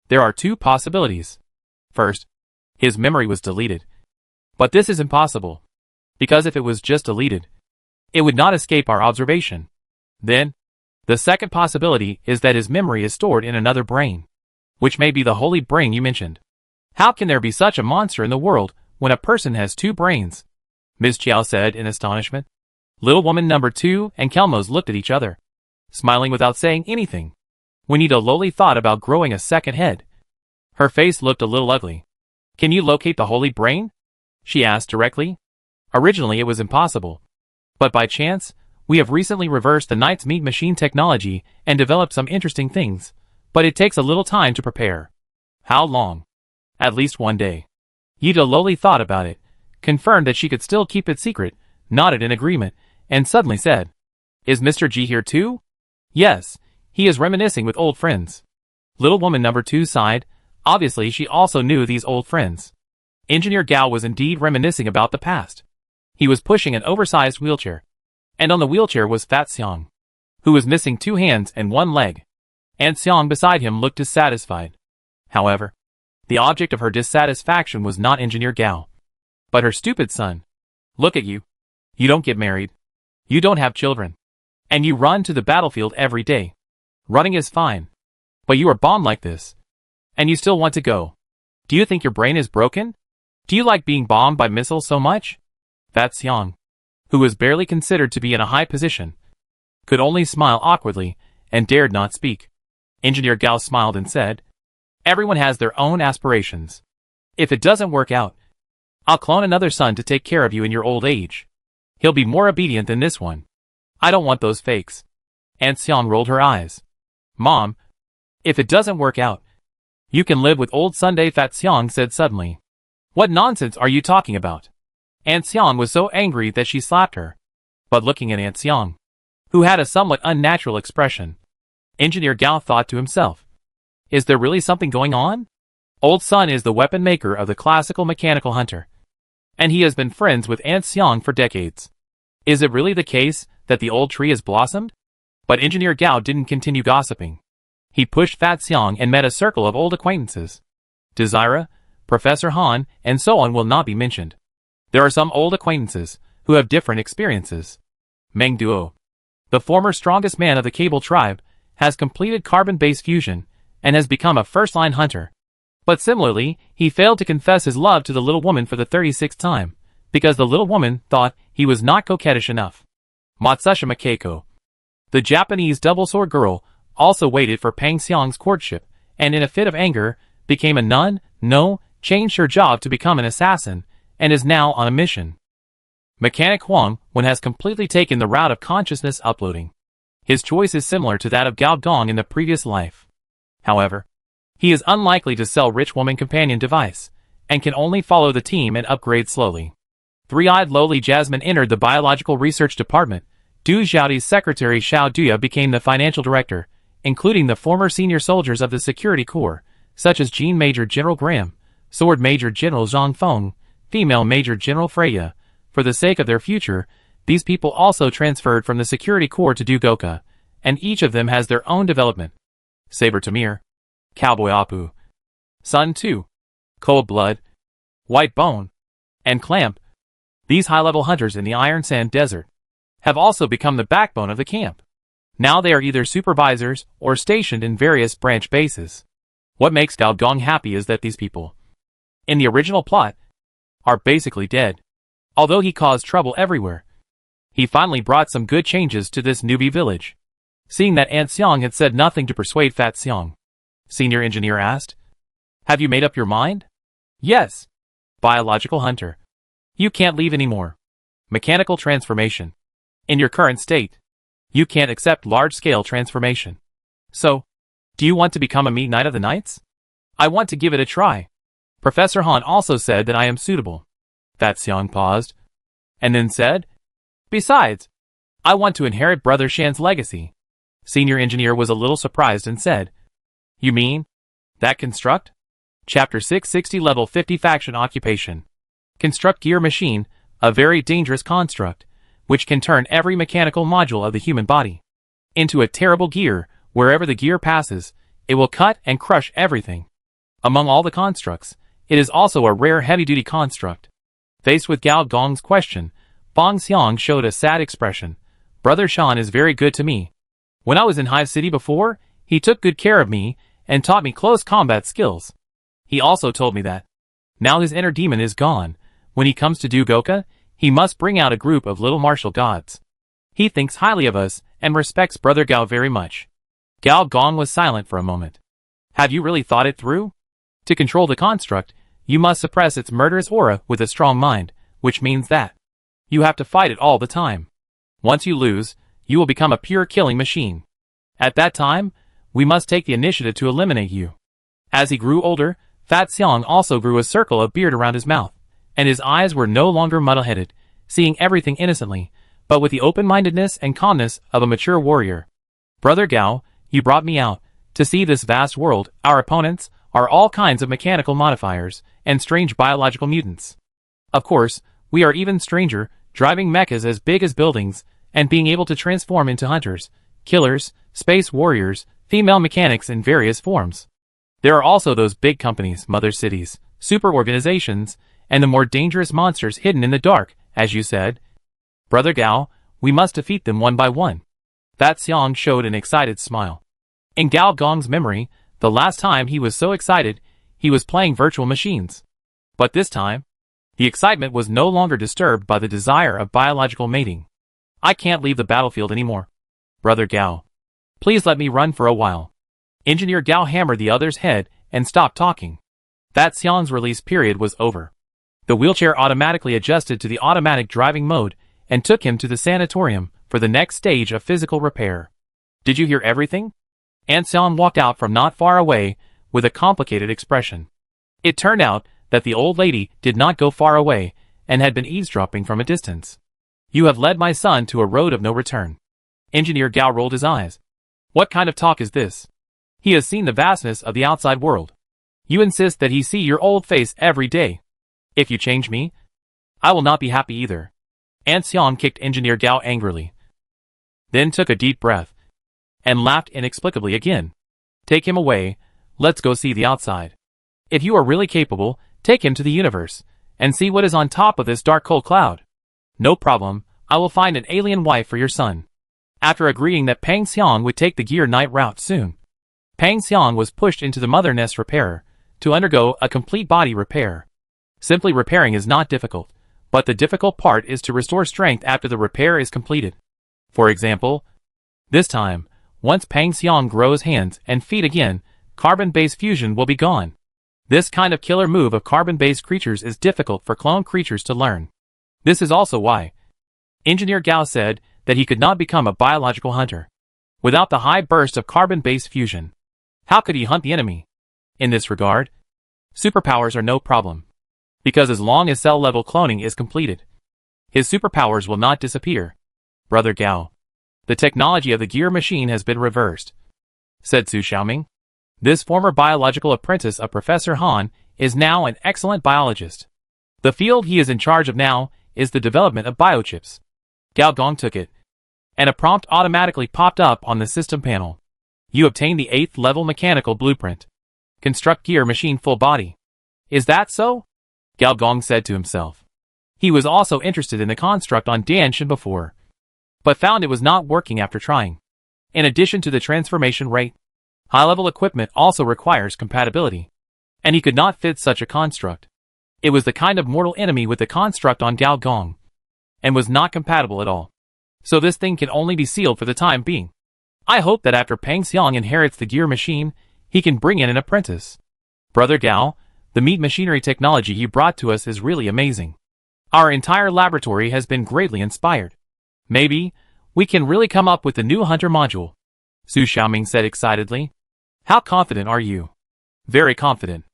There are 2 possibilities. First, his memory was deleted, But this is impossible. Because if it was just deleted, it would not escape our observation. Then, the second possibility is that his memory is stored in another brain, which may be the holy brain you mentioned. How can there be such a monster in the world when a person has two brains? Ms. Chiao said in astonishment. Little woman number 2 and Kelmos looked at each other, smiling without saying anything. Juanita lowly thought about growing a second head. Her face looked a little ugly. Can you locate the holy brain? She asked directly. Originally it was impossible. But by chance, we have recently reversed the Knight's meat machine technology and developed some interesting things, but it takes a little time to prepare. How long? At least 1 day. Yida lowly thought about it, confirmed that she could still keep it secret, nodded in agreement, and suddenly said, Is Mr. G here too? Yes, he is reminiscing with old friends. Little woman number 2 sighed. Obviously she also knew these old friends. Engineer Gao was indeed reminiscing about the past. He was pushing an oversized wheelchair, and on the wheelchair was Fat Xiong, who was missing 2 hands and 1 leg. Aunt Xiong beside him looked dissatisfied. However, the object of her dissatisfaction was not Engineer Gao, but her stupid son. Look at you. You don't get married. You don't have children. And you run to the battlefield every day. Running is fine. But you are bombed like this. And you still want to go. Do you think your brain is broken? Do you like being bombed by missiles so much? Fat Xiong, who was barely considered to be in a high position, could only smile awkwardly and dared not speak. Engineer Gao smiled and said, Everyone has their own aspirations. If it doesn't work out, I'll clone another son to take care of you in your old age. He'll be more obedient than this one. I don't want those fakes. Aunt Xiong rolled her eyes. Mom, if it doesn't work out, you can live with old Sunday. Fat Xiong said suddenly. What nonsense are you talking about? Aunt Xiong was so angry that she slapped her. But looking at Aunt Xiong, who had a somewhat unnatural expression, Engineer Gao thought to himself, Is there really something going on? Old Sun is the weapon maker of the classical mechanical hunter, and he has been friends with Aunt Xiong for decades. Is it really the case that the old tree has blossomed? But Engineer Gao didn't continue gossiping. He pushed Fat Xiong and met a circle of old acquaintances. Desira, Professor Han, and so on will not be mentioned. There are some old acquaintances who have different experiences. Meng Duo, the former strongest man of the Cable tribe, has completed carbon-based fusion and has become a first-line hunter. But similarly, he failed to confess his love to the little woman for the 36th time, because the little woman thought he was not coquettish enough. Matsushima Keiko, the Japanese double-sword girl, also waited for Pang Xiong's courtship, and in a fit of anger, became a nun, changed her job to become an assassin, and is now on a mission. Mechanic Huang Wen has completely taken the route of consciousness uploading. His choice is similar to that of Gao Dong in the previous life. However, he is unlikely to sell rich woman companion device, and can only follow the team and upgrade slowly. Three-eyed lowly Jasmine entered the biological research department. Du Xiaodi's secretary Xiao Duya became the financial director, including the former senior soldiers of the security corps, such as Jean Major General Graham, Sword Major General Zhang Feng, Female Major General Freya. For the sake of their future, these people also transferred from the security corps to Dugoka, and each of them has their own development. Saber Tamir, Cowboy Apu, Sun 2, Cold Blood, White Bone, and Clamp, these high-level hunters in the Iron Sand Desert, have also become the backbone of the camp. Now they are either supervisors or stationed in various branch bases. What makes Gao Dong happy is that these people, in the original plot, are basically dead. Although he caused trouble everywhere, he finally brought some good changes to this newbie village. Seeing that Aunt Xiong had said nothing to persuade Fat Xiong, Senior Engineer asked, Have you made up your mind? Yes. Biological Hunter. You can't leave anymore. Mechanical Transformation. In your current state, you can't accept large-scale transformation. So, do you want to become a Meat Knight of the Knights? I want to give it a try. Professor Han also said that I am suitable. Fat Xiong paused, and then said, Besides, I want to inherit Brother Shan's legacy. Senior Engineer was a little surprised and said, You mean that construct? Chapter 660 Level 50 Faction Occupation. Construct gear machine, a very dangerous construct, which can turn every mechanical module of the human body into a terrible gear. Wherever the gear passes, it will cut and crush everything. Among all the constructs, it is also a rare heavy-duty construct. Faced with Gao Gong's question, Bong Xiang showed a sad expression. Brother Shan is very good to me. When I was in Hive City before, he took good care of me and taught me close combat skills. He also told me that now his inner demon is gone. When he comes to do Goka, he must bring out a group of little martial gods. He thinks highly of us and respects Brother Gao very much. Gao Gong was silent for a moment. Have you really thought it through? To control the construct, you must suppress its murderous aura with a strong mind, which means that you have to fight it all the time. Once you lose, you will become a pure killing machine. At that time, we must take the initiative to eliminate you. As he grew older, Fat Xiang also grew a circle of beard around his mouth, and his eyes were no longer muddle-headed, seeing everything innocently, but with the open-mindedness and calmness of a mature warrior. Brother Gao, you brought me out to see this vast world. Our opponents are all kinds of mechanical modifiers and strange biological mutants. Of course, we are even stranger, driving mechas as big as buildings, and being able to transform into hunters, killers, space warriors, female mechanics in various forms. There are also those big companies, mother cities, super organizations, and the more dangerous monsters hidden in the dark, as you said. Brother Gao, we must defeat them one by one. Fat Xiang showed an excited smile. In Gao Gong's memory, the last time he was so excited, he was playing virtual machines. But this time, the excitement was no longer disturbed by the desire of biological mating. I can't leave the battlefield anymore. Brother Gao, please let me run for a while. Engineer Gao hammered the other's head and stopped talking. Fat Xiang's release period was over. The wheelchair automatically adjusted to the automatic driving mode and took him to the sanatorium for the next stage of physical repair. Did you hear everything? Aunt Xiang walked out from not far away with a complicated expression. It turned out that the old lady did not go far away and had been eavesdropping from a distance. You have led my son to a road of no return. Engineer Gao rolled his eyes. What kind of talk is this? He has seen the vastness of the outside world. You insist that he see your old face every day. If you change me, I will not be happy either. Aunt Xiang kicked Engineer Gao angrily, then took a deep breath, and laughed inexplicably again. Take him away, let's go see the outside. If you are really capable, take him to the universe, and see what is on top of this dark cold cloud. No problem, I will find an alien wife for your son. After agreeing that Pang Xiang would take the Gear Night route soon, Pang Xiang was pushed into the Mother Nest Repairer to undergo a complete body repair. Simply repairing is not difficult, but the difficult part is to restore strength after the repair is completed. For example, this time, once Pang Xiang grows hands and feet again, carbon-based fusion will be gone. This kind of killer move of carbon-based creatures is difficult for clone creatures to learn. This is also why Engineer Gao said that he could not become a biological hunter without the high burst of carbon-based fusion. How could he hunt the enemy? In this regard, superpowers are no problem, because as long as cell-level cloning is completed, his superpowers will not disappear. Brother Gao, the technology of the gear machine has been reversed, said Su Xiaoming. This former biological apprentice of Professor Han is now an excellent biologist. The field he is in charge of now is the development of biochips. Gao Gong took it, and a prompt automatically popped up on the system panel. You obtained the 8th level mechanical blueprint. Construct gear machine full body. Is that so? Gao Gong said to himself. He was also interested in the construct on Danshan before, but found it was not working after trying. In addition to the transformation rate, high-level equipment also requires compatibility, and he could not fit such a construct. It was the kind of mortal enemy with the construct on Gao Gong, and was not compatible at all. So this thing can only be sealed for the time being. I hope that after Pang Xiang inherits the gear machine, he can bring in an apprentice. Brother Gao, the meat machinery technology you brought to us is really amazing. Our entire laboratory has been greatly inspired. Maybe we can really come up with a new hunter module, Su Xiaoming said excitedly. How confident are you? Very confident.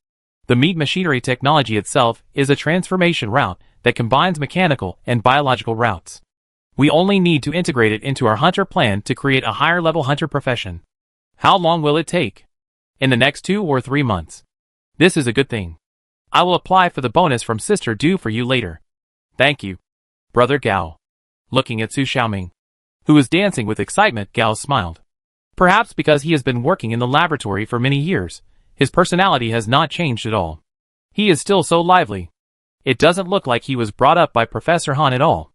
The meat machinery technology itself is a transformation route that combines mechanical and biological routes. We only need to integrate it into our hunter plan to create a higher level hunter profession. How long will it take? In the next 2 or 3 months. This is a good thing. I will apply for the bonus from Sister due for you later. Thank you, Brother Gao. Looking at Su Xiaoming, who was dancing with excitement, Gao smiled. Perhaps because he has been working in the laboratory for many years, his personality has not changed at all. He is still so lively. It doesn't look like he was brought up by Professor Han at all.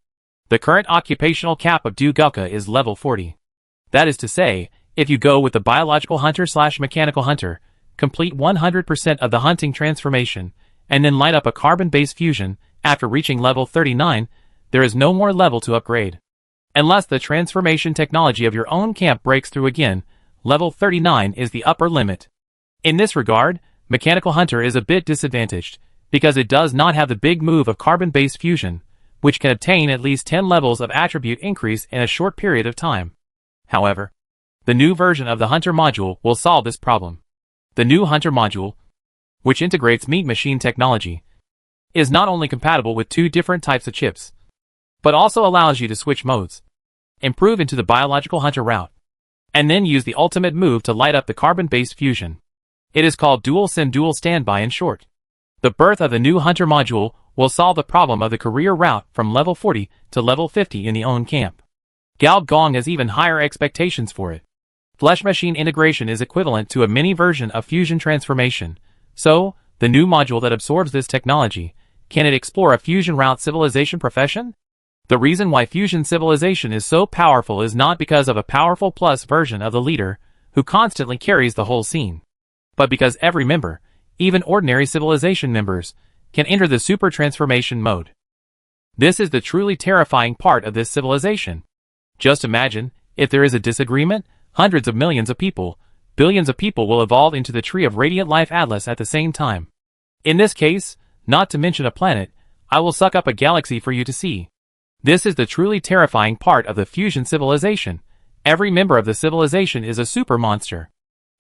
The current occupational cap of Du Gaoka is level 40. That is to say, if you go with the biological hunter/mechanical hunter, complete 100% of the hunting transformation, and then light up a carbon-based fusion, after reaching level 39, there is no more level to upgrade. Unless the transformation technology of your own camp breaks through again, level 39 is the upper limit. In this regard, Mechanical Hunter is a bit disadvantaged, because it does not have the big move of carbon-based fusion, which can obtain at least 10 levels of attribute increase in a short period of time. However, the new version of the Hunter module will solve this problem. The new Hunter module, which integrates meat machine technology, is not only compatible with 2 different types of chips, but also allows you to switch modes, improve into the biological hunter route, and then use the ultimate move to light up the carbon-based fusion. It is called Dual Sim Dual Standby in short. The birth of the new Hunter module will solve the problem of the career route from level 40 to level 50 in the own camp. Gao Gong has even higher expectations for it. Flesh machine integration is equivalent to a mini version of fusion transformation, so, the new module that absorbs this technology, can it explore a fusion route civilization profession? The reason why fusion civilization is so powerful is not because of a powerful plus version of the leader, who constantly carries the whole scene, but because every member, even ordinary civilization members, can enter the super transformation mode. This is the truly terrifying part of this civilization. Just imagine, if there is a disagreement, hundreds of millions of people, billions of people will evolve into the tree of radiant life Atlas at the same time. In this case, not to mention a planet, I will suck up a galaxy for you to see. This is the truly terrifying part of the fusion civilization. Every member of the civilization is a super monster.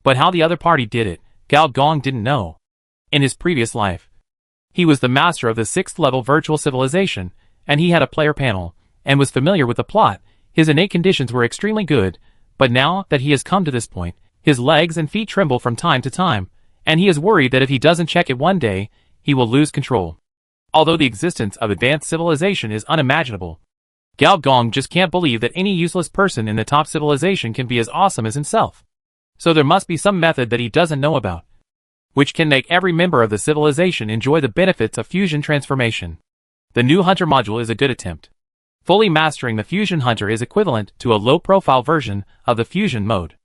But how the other party did it, Gao Gong didn't know. In his previous life, he was the master of the 6th level virtual civilization, and he had a player panel, and was familiar with the plot. His innate conditions were extremely good, but now that he has come to this point, his legs and feet tremble from time to time, and he is worried that if he doesn't check it one day, he will lose control. Although the existence of advanced civilization is unimaginable, Gao Gong just can't believe that any useless person in the top civilization can be as awesome as himself. So there must be some method that he doesn't know about, which can make every member of the civilization enjoy the benefits of fusion transformation. The new Hunter module is a good attempt. Fully mastering the Fusion Hunter is equivalent to a low-profile version of the fusion mode.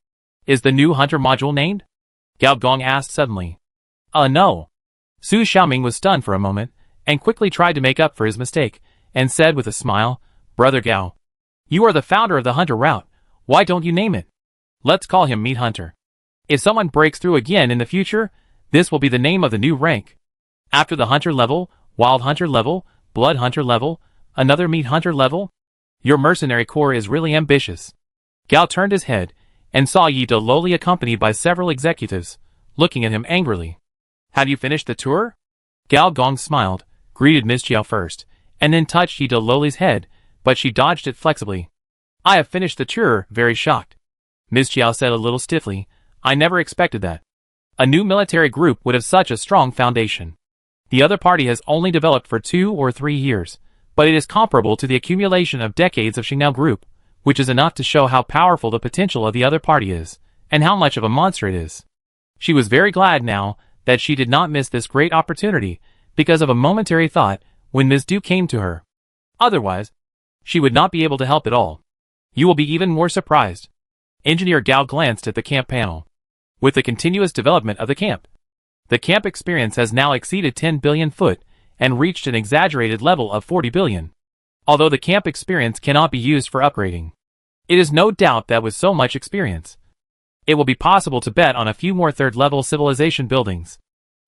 Is the new Hunter module named? Gao Gong asked suddenly. No. Su Xiaoming was stunned for a moment, and quickly tried to make up for his mistake, and said with a smile, Brother Gao, you are the founder of the Hunter route, why don't you name it? Let's call him Meat Hunter. If someone breaks through again in the future, this will be the name of the new rank. After the Hunter level, Wild Hunter level, Blood Hunter level, another Meat Hunter level? Your mercenary corps is really ambitious. Gao turned his head, and saw Yi De Loli accompanied by several executives, looking at him angrily. Have you finished the tour? Gao Gong smiled, greeted Ms. Jiao first, and then touched Yi De Loli's head, but she dodged it flexibly. I have finished the tour, very shocked. Ms. Jiao said a little stiffly, I never expected that. A new military group would have such a strong foundation. The other party has only developed for 2 or 3 years, but it is comparable to the accumulation of decades of Xingnao Group, which is enough to show how powerful the potential of the other party is, and how much of a monster it is. She was very glad now that she did not miss this great opportunity, because of a momentary thought when Ms. Du came to her. Otherwise, she would not be able to help at all. You will be even more surprised. Engineer Gao glanced at the camp panel. With the continuous development of the camp experience has now exceeded 10 billion foot, and reached an exaggerated level of 40 billion. Although the camp experience cannot be used for upgrading, it is no doubt that with so much experience, it will be possible to bet on a few more third-level civilization buildings.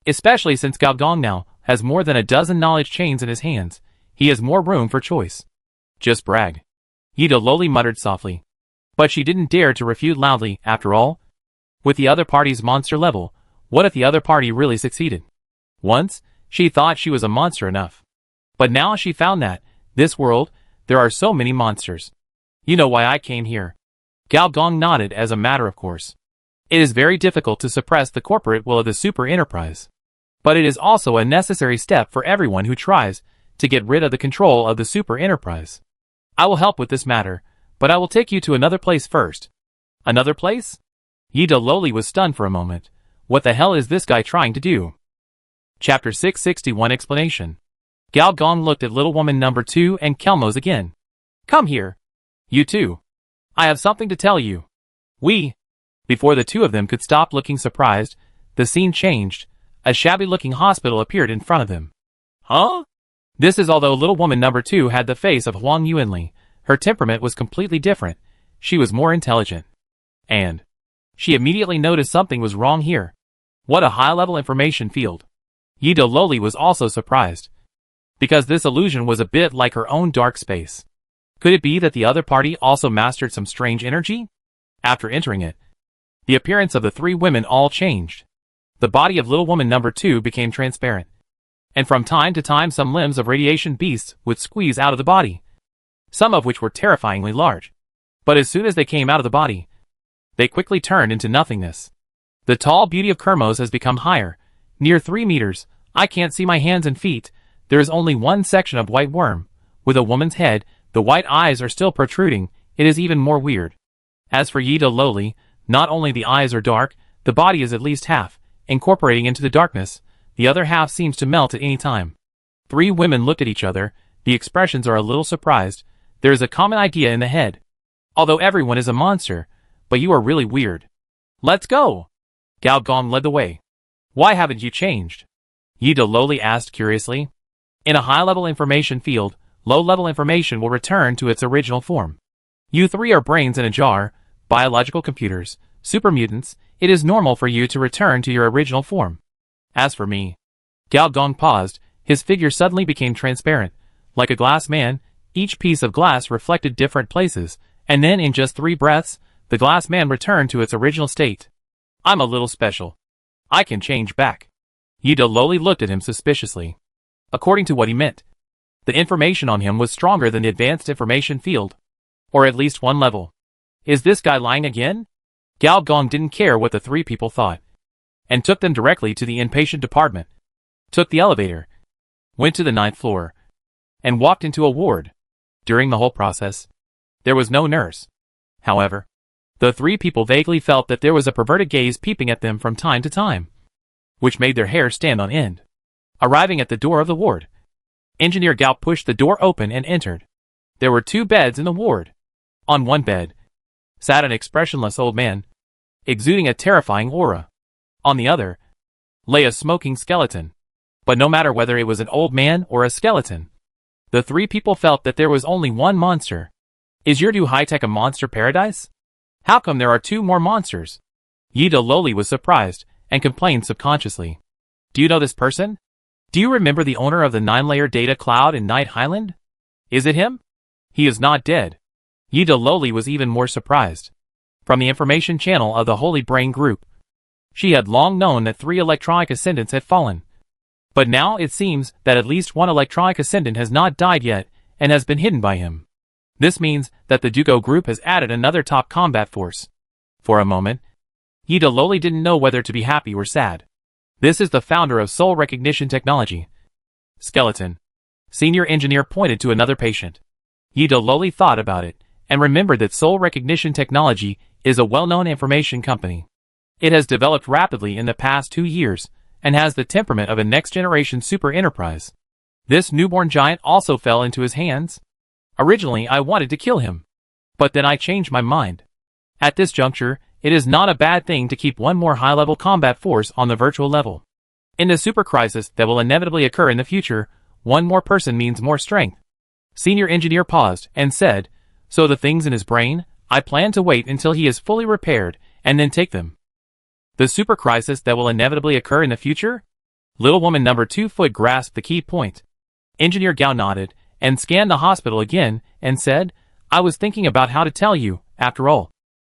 Especially since Gao Gong now has more than a dozen knowledge chains in his hands, he has more room for choice. Just brag. Yi De Loli muttered softly. But she didn't dare to refute loudly, after all. With the other party's monster level, what if the other party really succeeded? Once, she thought she was a monster enough. But now she found that, this world, there are so many monsters. You know why I came here. Gao Gong nodded as a matter of course. It is very difficult to suppress the corporate will of the super enterprise. But it is also a necessary step for everyone who tries to get rid of the control of the super enterprise. I will help with this matter, but I will take you to another place first. Another place? Yi De Loli was stunned for a moment. What the hell is this guy trying to do? Chapter 661 Explanation. Gao Gong looked at little woman number 2 and Kelmos again. Come here. You two. I have something to tell you. Before the two of them could stop looking surprised, the scene changed. A shabby-looking hospital appeared in front of them. Huh? This is although little woman number 2 had the face of Huang Yuanli, her temperament was completely different. She was more intelligent. And she immediately noticed something was wrong here. What a high-level information field. Yi Loli was also surprised. Because this illusion was a bit like her own dark space. Could it be that the other party also mastered some strange energy? After entering it, the appearance of the three women all changed. The body of little woman number 2 became transparent. And from time to time some limbs of radiation beasts would squeeze out of the body. Some of which were terrifyingly large. But as soon as they came out of the body, they quickly turned into nothingness. The tall beauty of Kermos has become higher, near 3 meters. I can't see my hands and feet. There is only one section of white worm. With a woman's head, the white eyes are still protruding. It is even more weird. As for Yi Loli, not only the eyes are dark, the body is at least half, incorporating into the darkness. The other half seems to melt at any time. 3 women looked at each other. The expressions are a little surprised. There is a common idea in the head. Although everyone is a monster, but you are really weird. Let's go! Gao Gong led the way. Why haven't you changed? Yi Loli asked curiously. In a high-level information field, low-level information will return to its original form. You 3 are brains in a jar, biological computers, super mutants. It is normal for you to return to your original form. As for me, Gao Gong paused. His figure suddenly became transparent. Like a glass man, each piece of glass reflected different places, and then in just 3 breaths, the glass man returned to its original state. I'm a little special. I can change back. Yi Loli looked at him suspiciously. According to what he meant, the information on him was stronger than the advanced information field. Or at least 1 level. Is this guy lying again? Gao Gong didn't care what the 3 people thought. And took them directly to the inpatient department. Took the elevator. Went to the 9th floor. And walked into a ward. During the whole process, there was no nurse. However, the 3 people vaguely felt that there was a perverted gaze peeping at them from time to time, which made their hair stand on end. Arriving at the door of the ward, Engineer Gao pushed the door open and entered. There were 2 beds in the ward. On one bed sat an expressionless old man, exuding a terrifying aura. On the other lay a smoking skeleton. But no matter whether it was an old man or a skeleton, the 3 people felt that there was only one monster. Is your new high-tech a monster paradise? How come there are 2 more monsters? Yi Loli was surprised and complained subconsciously. Do you know this person? Do you remember the owner of the 9-layer data cloud in Night Highland? Is it him? He is not dead. Yi Loli was even more surprised. From the information channel of the Holy Brain Group, she had long known that 3 electronic ascendants had fallen. But now it seems that at least 1 electronic ascendant has not died yet and has been hidden by him. This means that the Dugo group has added another top combat force. For a moment, Yi Loli didn't know whether to be happy or sad. This is the founder of soul recognition technology. Skeleton. Senior engineer pointed to another patient. Yi Loli thought about it, and remembered that soul recognition technology is a well-known information company. It has developed rapidly in the past 2 years, and has the temperament of a next-generation super enterprise. This newborn giant also fell into his hands. Originally I wanted to kill him. But then I changed my mind. At this juncture, it is not a bad thing to keep 1 more high-level combat force on the virtual level. In the super crisis that will inevitably occur in the future, 1 more person means more strength. Senior engineer paused and said, so the things in his brain, I plan to wait until he is fully repaired, and then take them. The super crisis that will inevitably occur in the future? Little woman number 2 foot grasped the key point. Engineer Gao nodded, and scanned the hospital again, and said, I was thinking about how to tell you, after all.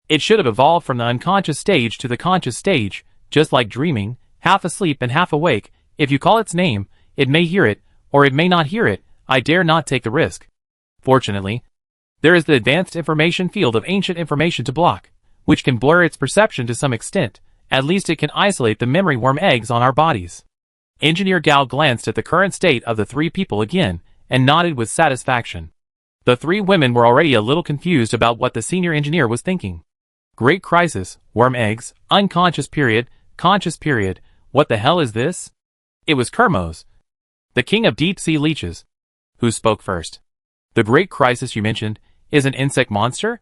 It should have evolved from the unconscious stage to the conscious stage, just like dreaming, half asleep and half awake. If you call its name, it may hear it, or it may not hear it. I dare not take the risk. Fortunately, there is the advanced information field of ancient information to block, which can blur its perception to some extent. At least it can isolate the memory worm eggs on our bodies. Engineer Gao glanced at the current state of the 3 people again, and nodded with satisfaction. The 3 women were already a little confused about what the senior engineer was thinking. Great crisis, worm eggs, unconscious period, conscious period, what the hell is this? It was Kermos. The king of deep-sea leeches. Who spoke first? The great crisis you mentioned is an insect monster?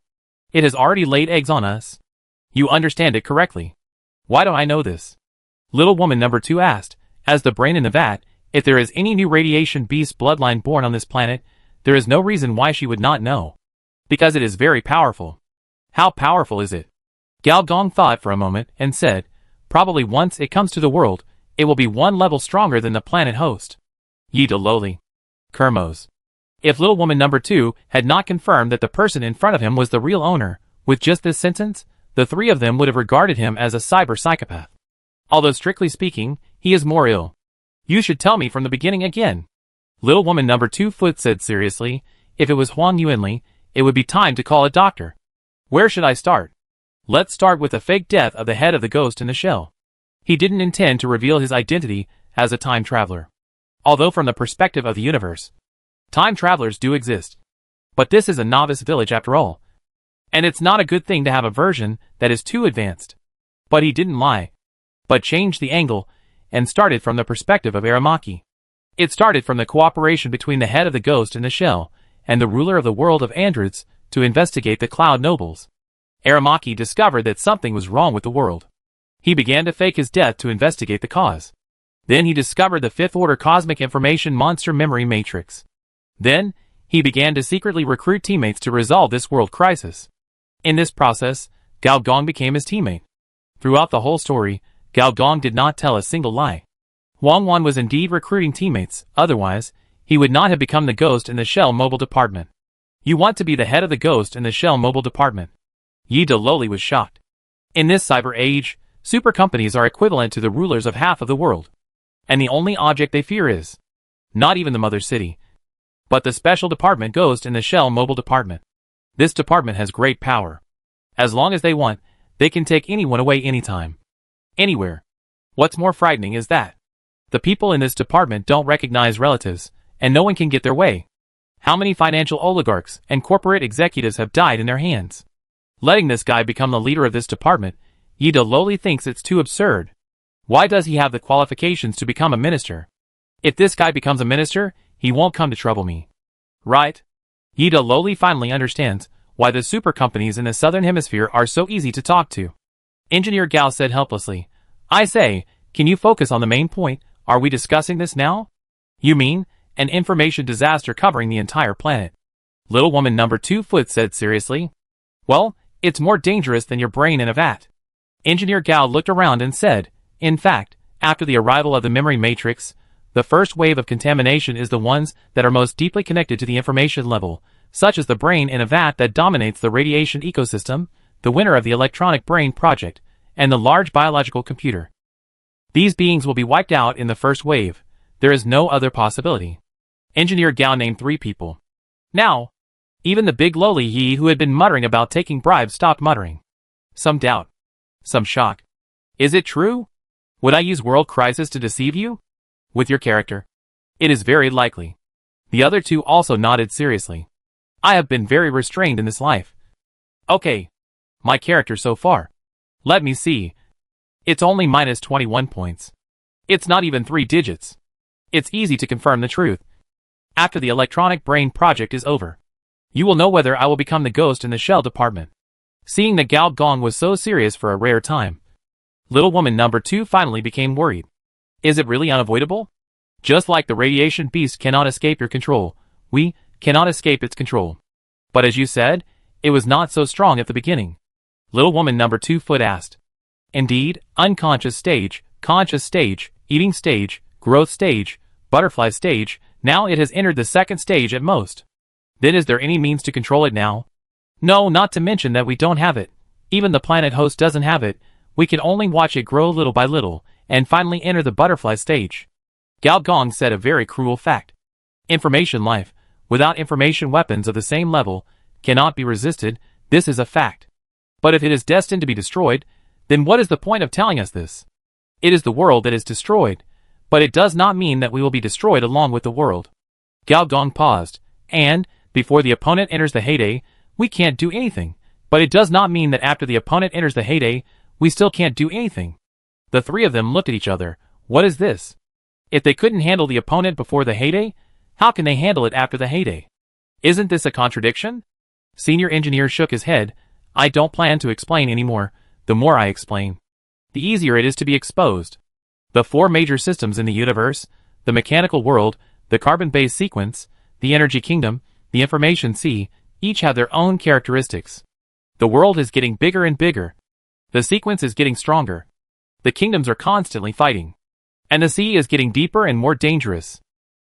It has already laid eggs on us. You understand it correctly. Why do I know this? Little woman number 2 asked, as the brain in the vat, if there is any new radiation beast bloodline born on this planet, there is no reason why she would not know. Because it is very powerful. How powerful is it? Gao Gong thought for a moment and said, probably once it comes to the world, it will be one level stronger than the planet host. Ye de lowly. Kermos. If little woman number 2 had not confirmed that the person in front of him was the real owner, with just this sentence, the three of them would have regarded him as a cyber psychopath. Although strictly speaking, he is more ill. You should tell me from the beginning again. Little woman number 2 said seriously, if it was Huang Yuanli, it would be time to call a doctor. Where should I start? Let's start with the fake death of the head of the ghost in the shell. He didn't intend to reveal his identity as a time traveler. Although from the perspective of the universe, time travelers do exist. But this is a novice village after all. And it's not a good thing to have a version that is too advanced. But he didn't lie. But changed the angle, and started from the perspective of Aramaki. It started from the cooperation between the head of the ghost in the shell, and the ruler of the world of androids, to investigate the cloud nobles. Aramaki discovered that something was wrong with the world. He began to fake his death to investigate the cause. Then he discovered the fifth-order cosmic information monster memory matrix. Then, he began to secretly recruit teammates to resolve this world crisis. In this process, Gao Gong became his teammate. Throughout the whole story, Gao Gong did not tell a single lie. Wang Wan was indeed recruiting teammates, otherwise, he would not have become the ghost in the Shell Mobile Department. You want to be the head of the ghost in the Shell Mobile Department. Yi De Loli was shocked. In this cyber age, super companies are equivalent to the rulers of half of the world. And the only object they fear is not even the mother city, but the special department ghost in the Shell Mobile Department. This department has great power. As long as they want, they can take anyone away anytime. Anywhere. What's more frightening is that the people in this department don't recognize relatives, and no one can get their way. How many financial oligarchs and corporate executives have died in their hands? Letting this guy become the leader of this department, Yi De Loli thinks it's too absurd. Why does he have the qualifications to become a minister? If this guy becomes a minister, he won't come to trouble me. Right? Yi De Loli finally understands why the super companies in the southern hemisphere are so easy to talk to. Engineer Gao said helplessly, I say, can you focus on the main point? Are we discussing this now? You mean, an information disaster covering the entire planet? Little woman number 2 said seriously. Well, it's more dangerous than your brain in a vat. Engineer Gao looked around and said, in fact, after the arrival of the memory matrix, the first wave of contamination is the ones that are most deeply connected to the information level, such as the brain in a vat that dominates the radiation ecosystem, the winner of the electronic brain project, and the large biological computer. These beings will be wiped out in the first wave. There is no other possibility. Engineer Gao named 3 people. Now, even the big lowly Yi who had been muttering about taking bribes stopped muttering. Some doubt. Some shock. Is it true? Would I use world crisis to deceive you? With your character? It is very likely. The other 2 also nodded seriously. I have been very restrained in this life. Okay. My character so far. Let me see. It's only minus 21 points. It's not even 3 digits. It's easy to confirm the truth. After the electronic brain project is over, you will know whether I will become the ghost in the Shell department. Seeing that Gao Gong was so serious for a rare time, little woman number 2 finally became worried. Is it really unavoidable? Just like the radiation beast cannot escape your control, we cannot escape its control. But as you said, it was not so strong at the beginning. Little woman number 2 asked. Indeed, unconscious stage, conscious stage, eating stage, growth stage, butterfly stage, now it has entered the second stage at most. Then is there any means to control it now? No, not to mention that we don't have it. Even the planet host doesn't have it. We can only watch it grow little by little, and finally enter the butterfly stage. Gao Gong said a very cruel fact. Information life, without information weapons of the same level, cannot be resisted. This is a fact. But if it is destined to be destroyed, then what is the point of telling us this? It is the world that is destroyed, but it does not mean that we will be destroyed along with the world. Gao Gong paused, and, before the opponent enters the heyday, we can't do anything, but it does not mean that after the opponent enters the heyday, we still can't do anything. The 3 of them looked at each other. What is this? If they couldn't handle the opponent before the heyday, how can they handle it after the heyday? Isn't this a contradiction? Senior engineer shook his head. I don't plan to explain anymore. The more I explain, the easier it is to be exposed. The four major systems in the universe, the mechanical world, the carbon-based sequence, the energy kingdom, the information sea, each have their own characteristics. The world is getting bigger and bigger. The sequence is getting stronger. The kingdoms are constantly fighting. And the sea is getting deeper and more dangerous.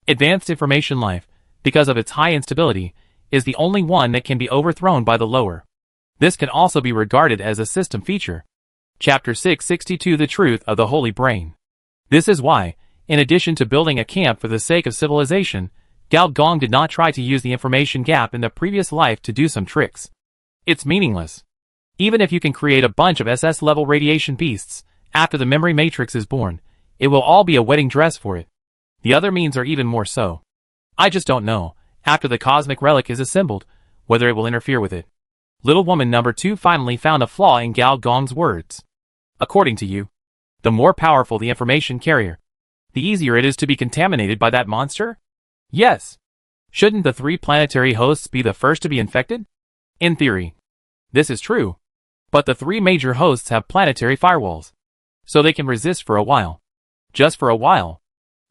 Advanced information life, because of its high instability, is the only one that can be overthrown by the lower. This can also be regarded as a system feature. Chapter 662 The Truth of the Holy Brain. This is why, in addition to building a camp for the sake of civilization, Gao Gong did not try to use the information gap in the previous life to do some tricks. It's meaningless. Even if you can create a bunch of SS-level radiation beasts, after the memory matrix is born, it will all be a wedding dress for it. The other means are even more so. I just don't know, after the cosmic relic is assembled, whether it will interfere with it. Little woman number 2 finally found a flaw in Gao Gong's words. According to you, the more powerful the information carrier, the easier it is to be contaminated by that monster? Yes. Shouldn't the 3 planetary hosts be the first to be infected? In theory. This is true. But the 3 major hosts have planetary firewalls. So they can resist for a while. Just for a while.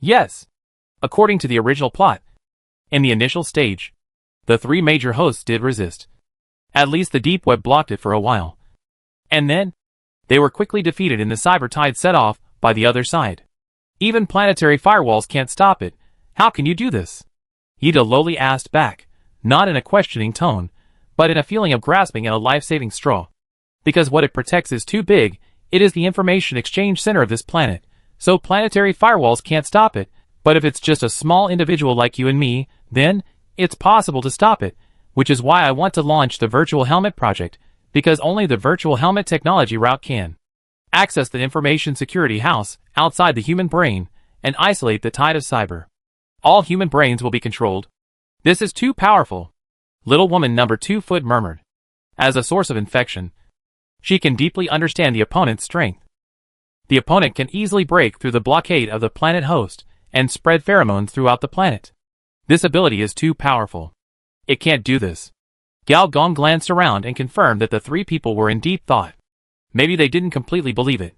Yes. According to the original plot. In the initial stage, the 3 major hosts did resist. At least the deep web blocked it for a while. And then, they were quickly defeated in the cyber tide set off by the other side. Even planetary firewalls can't stop it. How can you do this? Yida lowly asked back, not in a questioning tone, but in a feeling of grasping at a life-saving straw. Because what it protects is too big, it is the information exchange center of this planet, so planetary firewalls can't stop it, but if it's just a small individual like you and me, then, it's possible to stop it, which is why I want to launch the Virtual Helmet project, because only the Virtual Helmet technology route can access the information security house outside the human brain and isolate the tide of cyber. All human brains will be controlled. This is too powerful. Little woman number 2 foot murmured. As a source of infection, she can deeply understand the opponent's strength. The opponent can easily break through the blockade of the planet host and spread pheromones throughout the planet. This ability is too powerful. It can't do this. Gao Gong glanced around and confirmed that the 3 people were in deep thought. Maybe they didn't completely believe it.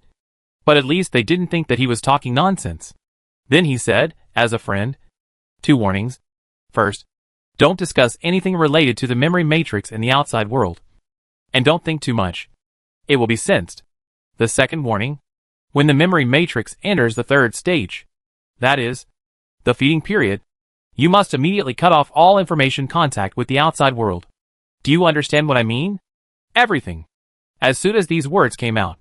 But at least they didn't think that he was talking nonsense. Then he said, as a friend, 2 warnings. First, don't discuss anything related to the memory matrix in the outside world. And don't think too much. It will be sensed. The second warning, when the memory matrix enters the 3rd stage, that is, the feeding period, you must immediately cut off all information contact with the outside world. Do you understand what I mean? Everything. As soon as these words came out,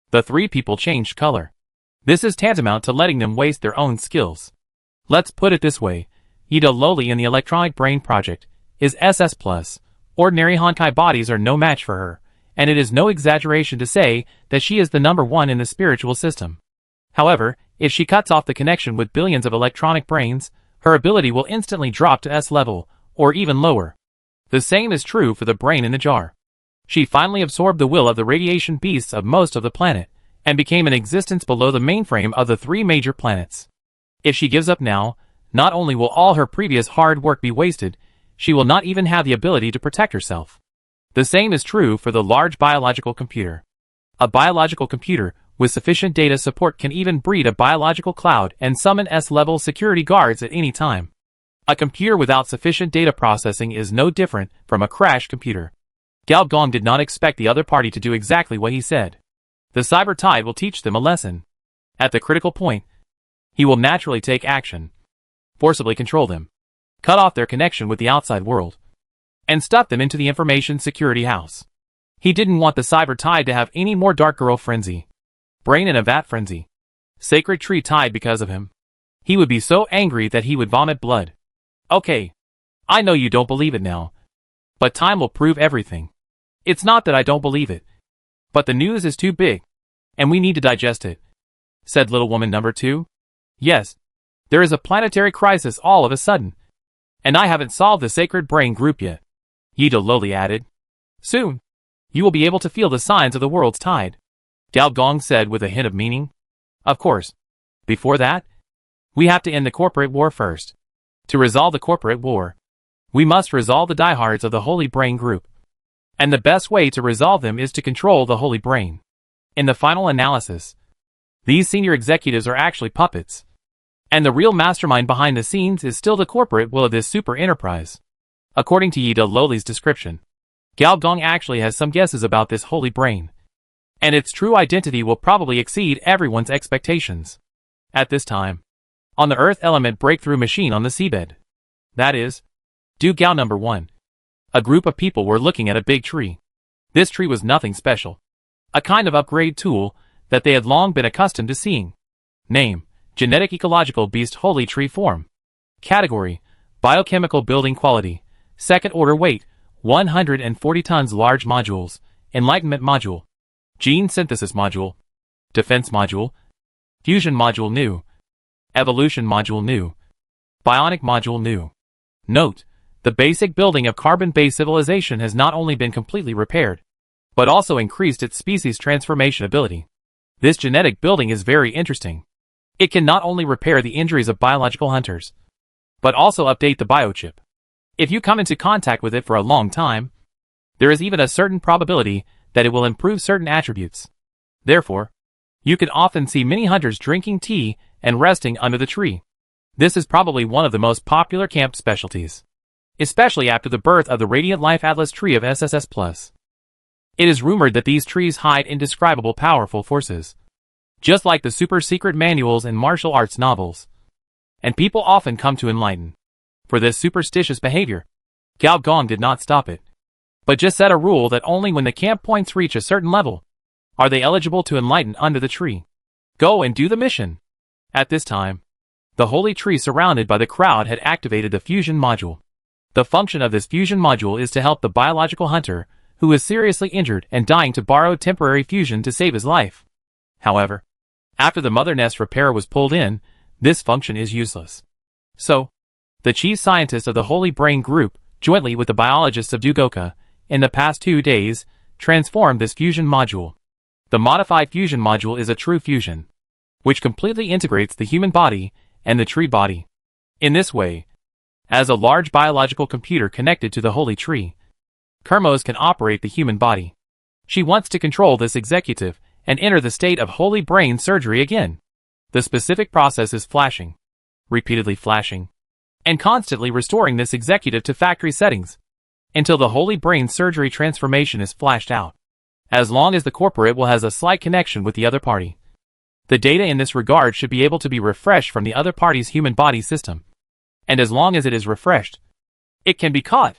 the 3 people changed color. This is tantamount to letting them waste their own skills. Let's put it this way, Ida Loli in the Electronic Brain Project is SS+. Ordinary Honkai bodies are no match for her, and it is no exaggeration to say that she is the number 1 in the spiritual system. However, if she cuts off the connection with billions of electronic brains, her ability will instantly drop to S level, or even lower. The same is true for the brain in the jar. She finally absorbed the will of the radiation beasts of most of the planet, and became an existence below the mainframe of the 3 major planets. If she gives up now, not only will all her previous hard work be wasted, she will not even have the ability to protect herself. The same is true for the large biological computer. A biological computer with sufficient data support can even breed a biological cloud and summon S-level security guards at any time. A computer without sufficient data processing is no different from a crash computer. Gao Gong did not expect the other party to do exactly what he said. The cyber tide will teach them a lesson. At the critical point, he will naturally take action, forcibly control them, cut off their connection with the outside world, and stuff them into the information security house. He didn't want the cyber tide to have any more dark girl frenzy, brain in a vat frenzy, sacred tree tide because of him. He would be so angry that he would vomit blood. Okay, I know you don't believe it now, but time will prove everything. It's not that I don't believe it, but the news is too big, and we need to digest it, said little woman number 2. Yes, there is a planetary crisis all of a sudden, and I haven't solved the sacred brain group yet, Yida lowly added. Soon, you will be able to feel the signs of the world's tide, Gao Gong said with a hint of meaning. Of course, before that, We have to end the corporate war first. To resolve the corporate war, we must resolve the diehards of the Holy Brain group. And the best way to resolve them is to control the Holy Brain. In the final analysis, these senior executives are actually puppets. And the real mastermind behind the scenes is still the corporate will of this super enterprise. According to Yi De Loli's description, Gao Gong actually has some guesses about this Holy Brain. And its true identity will probably exceed everyone's expectations. At this time, on the Earth Element Breakthrough Machine on the seabed. That is, Du Gao number 1. A group of people were looking at a big tree. This tree was nothing special. A kind of upgrade tool that they had long been accustomed to seeing. Name: Genetic Ecological Beast Holy Tree Form. Category: Biochemical Building Quality. Second order weight: 140 tons. Large modules: Enlightenment Module, Gene Synthesis Module, Defense Module, Fusion Module New, Evolution Module New, Bionic Module New. Note: the basic building of carbon-based civilization has not only been completely repaired, but also increased its species transformation ability. This genetic building is very interesting. It can not only repair the injuries of biological hunters, but also update the biochip. If you come into contact with it for a long time, there is even a certain probability that it will improve certain attributes. Therefore, you can often see many hunters drinking tea and resting under the tree. This is probably one of the most popular camp specialties, especially after the birth of the Radiant Life Atlas tree of SSS+. It is rumored that these trees hide indescribable powerful forces, just like the super-secret manuals in martial arts novels. And people often come to enlighten. For this superstitious behavior, Gao Gong did not stop it, but just set a rule that only when the camp points reach a certain level are they eligible to enlighten under the tree. Go and do the mission. At this time, the holy tree surrounded by the crowd had activated the fusion module. The function of this fusion module is to help the biological hunter who is seriously injured and dying to borrow temporary fusion to save his life. However, after the mother nest repair was pulled in, this function is useless. So, the chief scientist of the Holy Brain Group, jointly with the biologists of Dugoka, in the past 2 days, transformed this fusion module. The modified fusion module is a true fusion, which completely integrates the human body and the tree body. In this way, as a large biological computer connected to the holy tree, Kermos can operate the human body. She wants to control this executive and enter the state of holy brain surgery again. The specific process is flashing, repeatedly flashing, and constantly restoring this executive to factory settings until the holy brain surgery transformation is flashed out. As long as the corporate will has a slight connection with the other party, the data in this regard should be able to be refreshed from the other party's human body system. And as long as it is refreshed, it can be caught.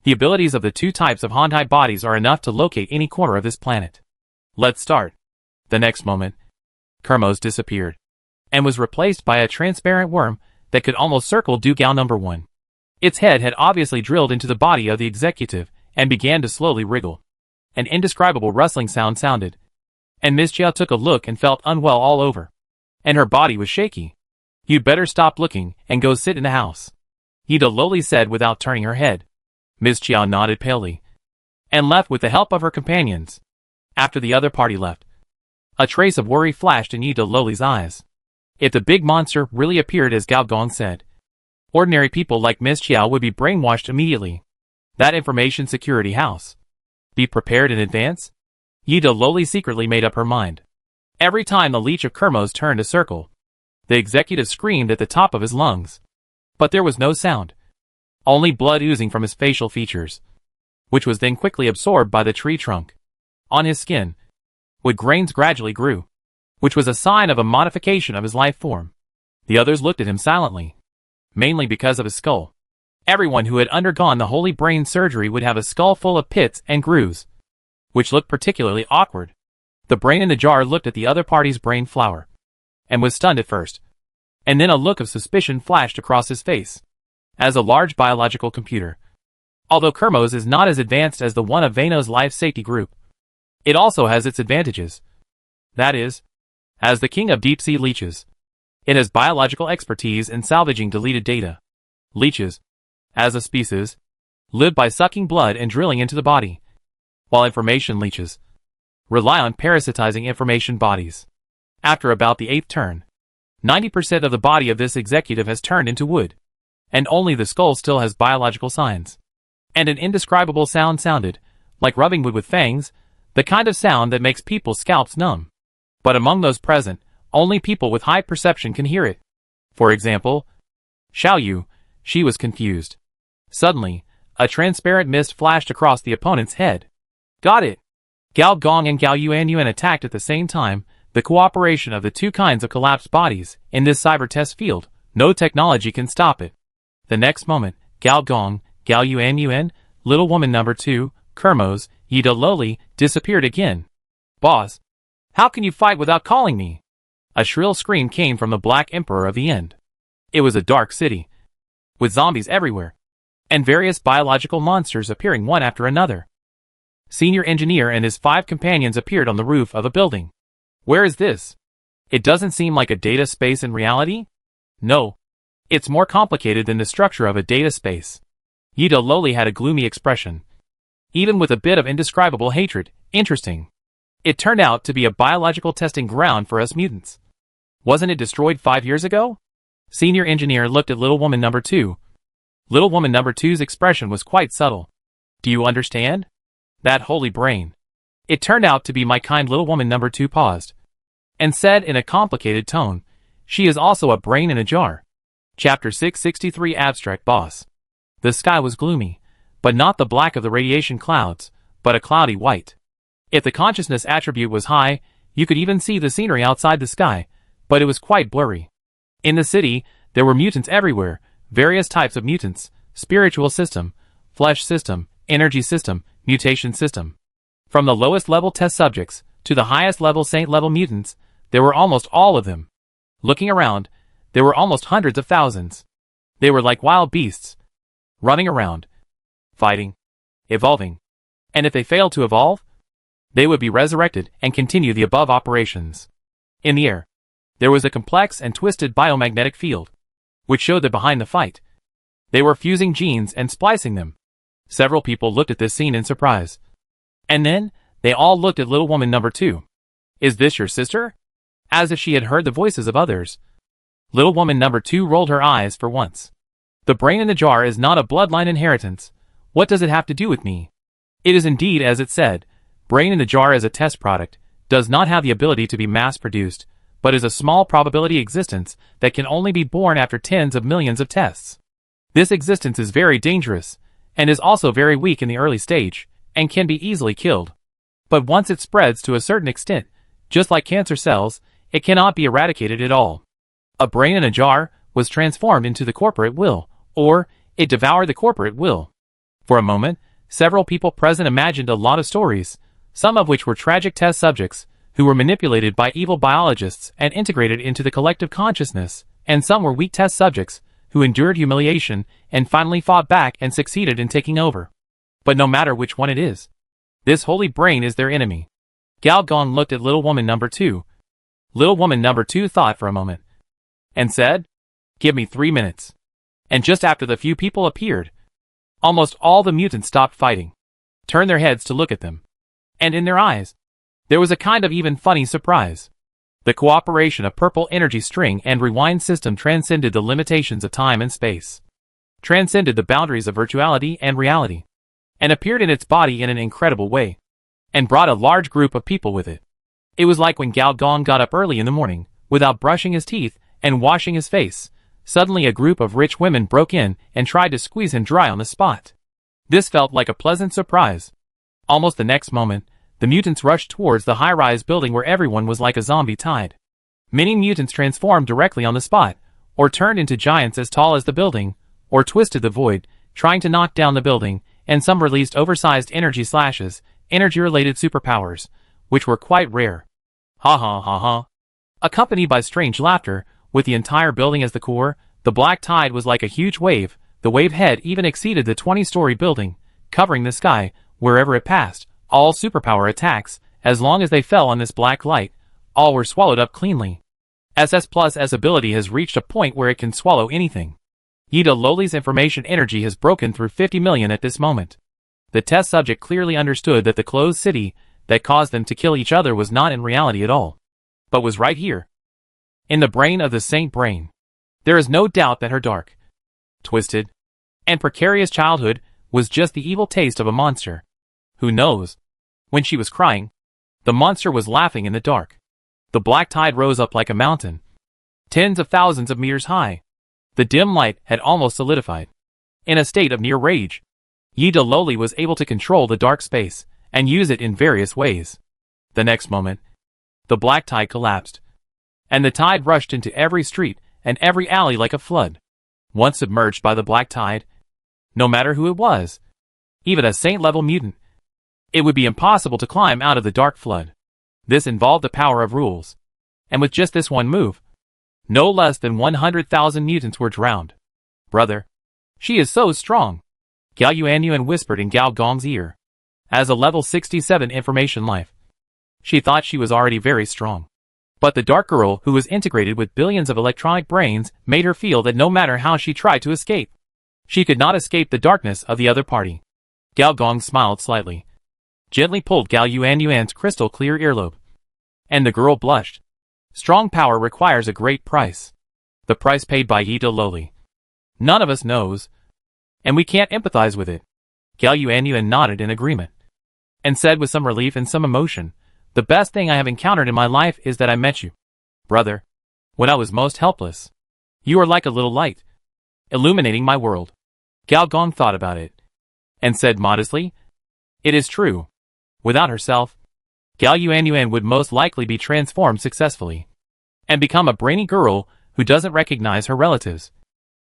The abilities of the two types of Hontai bodies are enough to locate any corner of this planet. Let's start. The next moment, Kermos disappeared, and was replaced by a transparent worm that could almost circle Du Gao number 1. Its head had obviously drilled into the body of the executive, and began to slowly wriggle. An indescribable rustling sound sounded, and Miss Chiao took a look and felt unwell all over. And her body was shaky. "You'd better stop looking and go sit in the house," Yi De Loli said without turning her head. Miss Chiao nodded palely, and left with the help of her companions. After the other party left, a trace of worry flashed in Yi De Loli's eyes. If the big monster really appeared as Gao Gong said, ordinary people like Miss Chiao would be brainwashed immediately. That information security house. Be prepared in advance? Yi De Loli secretly made up her mind. Every time the leech of Kermos turned a circle, the executive screamed at the top of his lungs. But there was no sound. Only blood oozing from his facial features, which was then quickly absorbed by the tree trunk. On his skin, wood grains gradually grew, which was a sign of a modification of his life form. The others looked at him silently, mainly because of his skull. Everyone who had undergone the holy brain surgery would have a skull full of pits and grooves, which looked particularly awkward. The brain in the jar looked at the other party's brain flower, and was stunned at first. And then a look of suspicion flashed across his face. As a large biological computer, although Kermos is not as advanced as the one of Vano's life safety group, it also has its advantages. That is, as the king of deep-sea leeches, it has biological expertise in salvaging deleted data. Leeches, as a species, live by sucking blood and drilling into the body, while information leeches rely on parasitizing information bodies. After about the 8th turn, 90% of the body of this executive has turned into wood. And only the skull still has biological signs. And an indescribable sound sounded, like rubbing wood with fangs, the kind of sound that makes people's scalps numb. But among those present, only people with high perception can hear it. For example, Xiao Yu, she was confused. Suddenly, a transparent mist flashed across the opponent's head. Got it! Gao Gong and Gao Yuan attacked at the same time, the cooperation of the two kinds of collapsed bodies. In this cyber test field, no technology can stop it. The next moment, Gao Gong, Gao Yuan, little woman number 2, Kermos, Yida Loli, disappeared again. Boss! How can you fight without calling me? A shrill scream came from the Black Emperor of the End. It was a dark city, with zombies everywhere, and various biological monsters appearing one after another. Senior Engineer and his 5 companions appeared on the roof of a building. Where is this? It doesn't seem like a data space in reality? No. It's more complicated than the structure of a data space. Yida Loli had a gloomy expression, even with a bit of indescribable hatred. Interesting. It turned out to be a biological testing ground for us mutants. Wasn't it destroyed 5 years ago? Senior Engineer looked at little woman number 2. Little woman number 2's expression was quite subtle. Do you understand? That holy brain. It turned out to be my kind. Little woman number 2 paused, and said in a complicated tone, she is also a brain in a jar. Chapter 663 Abstract Boss. The sky was gloomy, but not the black of the radiation clouds, but a cloudy white. If the consciousness attribute was high, you could even see the scenery outside the sky, but it was quite blurry. In the city, there were mutants everywhere, various types of mutants, spiritual system, flesh system, energy system, mutation system. From the lowest level test subjects, to the highest level saint level mutants, there were almost all of them. Looking around, there were almost hundreds of thousands. They were like wild beasts, running around, fighting, evolving. And if they failed to evolve, they would be resurrected and continue the above operations. In the air, there was a complex and twisted biomagnetic field, which showed that behind the fight, they were fusing genes and splicing them. Several people looked at this scene in surprise. And then, they all looked at little woman number 2. Is this your sister? As if she had heard the voices of others. Little woman number 2 rolled her eyes for once. The brain in the jar is not a bloodline inheritance. What does it have to do with me? It is indeed as it said. Brain in the jar as a test product does not have the ability to be mass-produced, but is a small probability existence that can only be born after tens of millions of tests. This existence is very dangerous, and is also very weak in the early stage, and can be easily killed. But once it spreads to a certain extent, just like cancer cells, it cannot be eradicated at all. A brain in a jar was transformed into the corporate will, or it devoured the corporate will. For a moment, several people present imagined a lot of stories, some of which were tragic test subjects, who were manipulated by evil biologists and integrated into the collective consciousness, and some were weak test subjects, who endured humiliation and finally fought back and succeeded in taking over. But no matter which one it is, this holy brain is their enemy. Gao Gong looked at little woman number 2. Little woman number 2 thought for a moment, and said, "Give me 3 minutes." And just after the few people appeared, almost all the mutants stopped fighting, turned their heads to look at them. And in their eyes, there was a kind of even funny surprise. The cooperation of purple energy string and rewind system transcended the limitations of time and space, transcended the boundaries of virtuality and reality, and appeared in its body in an incredible way, and brought a large group of people with it. It was like when Gao Gong got up early in the morning, without brushing his teeth and washing his face. Suddenly a group of rich women broke in and tried to squeeze him dry on the spot. This felt like a pleasant surprise. Almost the next moment, the mutants rushed towards the high-rise building where everyone was like a zombie tide. Many mutants transformed directly on the spot, or turned into giants as tall as the building, or twisted the void, trying to knock down the building, and some released oversized energy slashes, energy-related superpowers, which were quite rare. Ha ha ha ha. Accompanied by strange laughter, with the entire building as the core, the black tide was like a huge wave. The wave head even exceeded the 20-story building, covering the sky, wherever it passed. All superpower attacks, as long as they fell on this black light, all were swallowed up cleanly. SS+'s ability has reached a point where it can swallow anything. Yida Loli's information energy has broken through 50 million at this moment. The test subject clearly understood that the closed city that caused them to kill each other was not in reality at all, but was right here, in the brain of the Saint Brain. There is no doubt that her dark, twisted, and precarious childhood was just the evil taste of a monster. Who knows? When she was crying, the monster was laughing in the dark. The black tide rose up like a mountain, tens of thousands of meters high. The dim light had almost solidified. In a state of near rage, Yida Loli was able to control the dark space and use it in various ways. The next moment, the black tide collapsed, and the tide rushed into every street and every alley like a flood. Once submerged by the black tide, no matter who it was, even a saint-level mutant, it would be impossible to climb out of the dark flood. This involved the power of rules, and with just this one move, no less than 100,000 mutants were drowned. Brother, she is so strong, Gao Yuanyuan whispered in Gao Gong's ear. As a level 67 information life, she thought she was already very strong. But the dark girl who was integrated with billions of electronic brains made her feel that no matter how she tried to escape, she could not escape the darkness of the other party. Gao Gong smiled slightly, gently pulled Gao Yuanyuan's crystal clear earlobe, and the girl blushed. Strong power requires a great price. The price paid by Yida Loli. None of us knows, and we can't empathize with it. Gao Yuanyuan nodded in agreement, and said with some relief and some emotion, the best thing I have encountered in my life is that I met you. Brother, when I was most helpless, you were like a little light, illuminating my world. Gao Gong thought about it, and said modestly, it is true. Without herself, Gao Yuanyuan would most likely be transformed successfully, and become a brainy girl who doesn't recognize her relatives,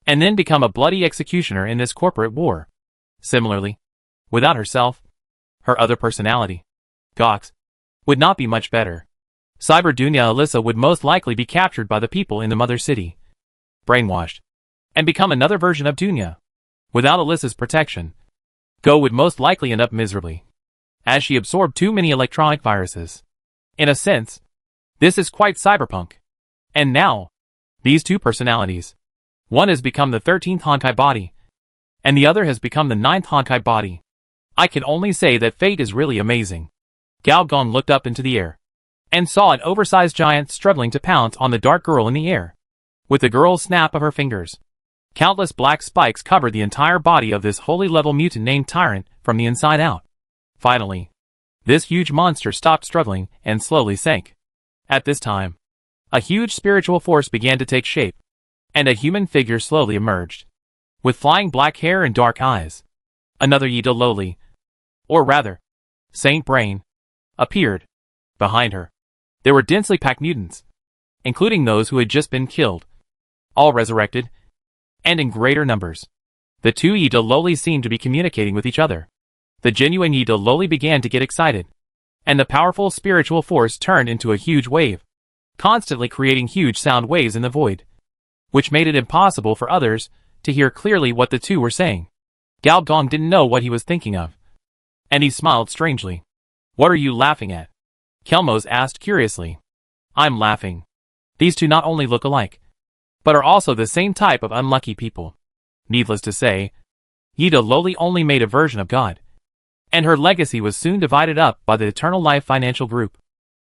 and then become a bloody executioner in this corporate war. Similarly, without herself, her other personality, Gox, would not be much better. Cyber Dunya Alyssa would most likely be captured by the people in the mother city, brainwashed, and become another version of Dunya. Without Alyssa's protection, Go would most likely end up miserably, as she absorbed too many electronic viruses. In a sense, this is quite cyberpunk. And now, these two personalities, one has become the 13th Honkai body, and the other has become the 9th Honkai body. I can only say that fate is really amazing. Gao Gong looked up into the air, and saw an oversized giant struggling to pounce on the dark girl in the air. With the girl's snap of her fingers, countless black spikes covered the entire body of this holy level mutant named Tyrant from the inside out. Finally, this huge monster stopped struggling and slowly sank. At this time, a huge spiritual force began to take shape, and a human figure slowly emerged, with flying black hair and dark eyes. Another Yida Loli, or rather, Saint Brain, appeared. Behind her, there were densely packed mutants, including those who had just been killed, all resurrected, and in greater numbers. The two Yida Loli seemed to be communicating with each other. The genuine Yida Loli began to get excited, and the powerful spiritual force turned into a huge wave, constantly creating huge sound waves in the void, which made it impossible for others to hear clearly what the two were saying. Gao Gong didn't know what he was thinking of, and he smiled strangely. What are you laughing at? Kelmos asked curiously. I'm laughing. These two not only look alike, but are also the same type of unlucky people. Needless to say, Yida Loli only made a version of God, and her legacy was soon divided up by the Eternal Life Financial Group.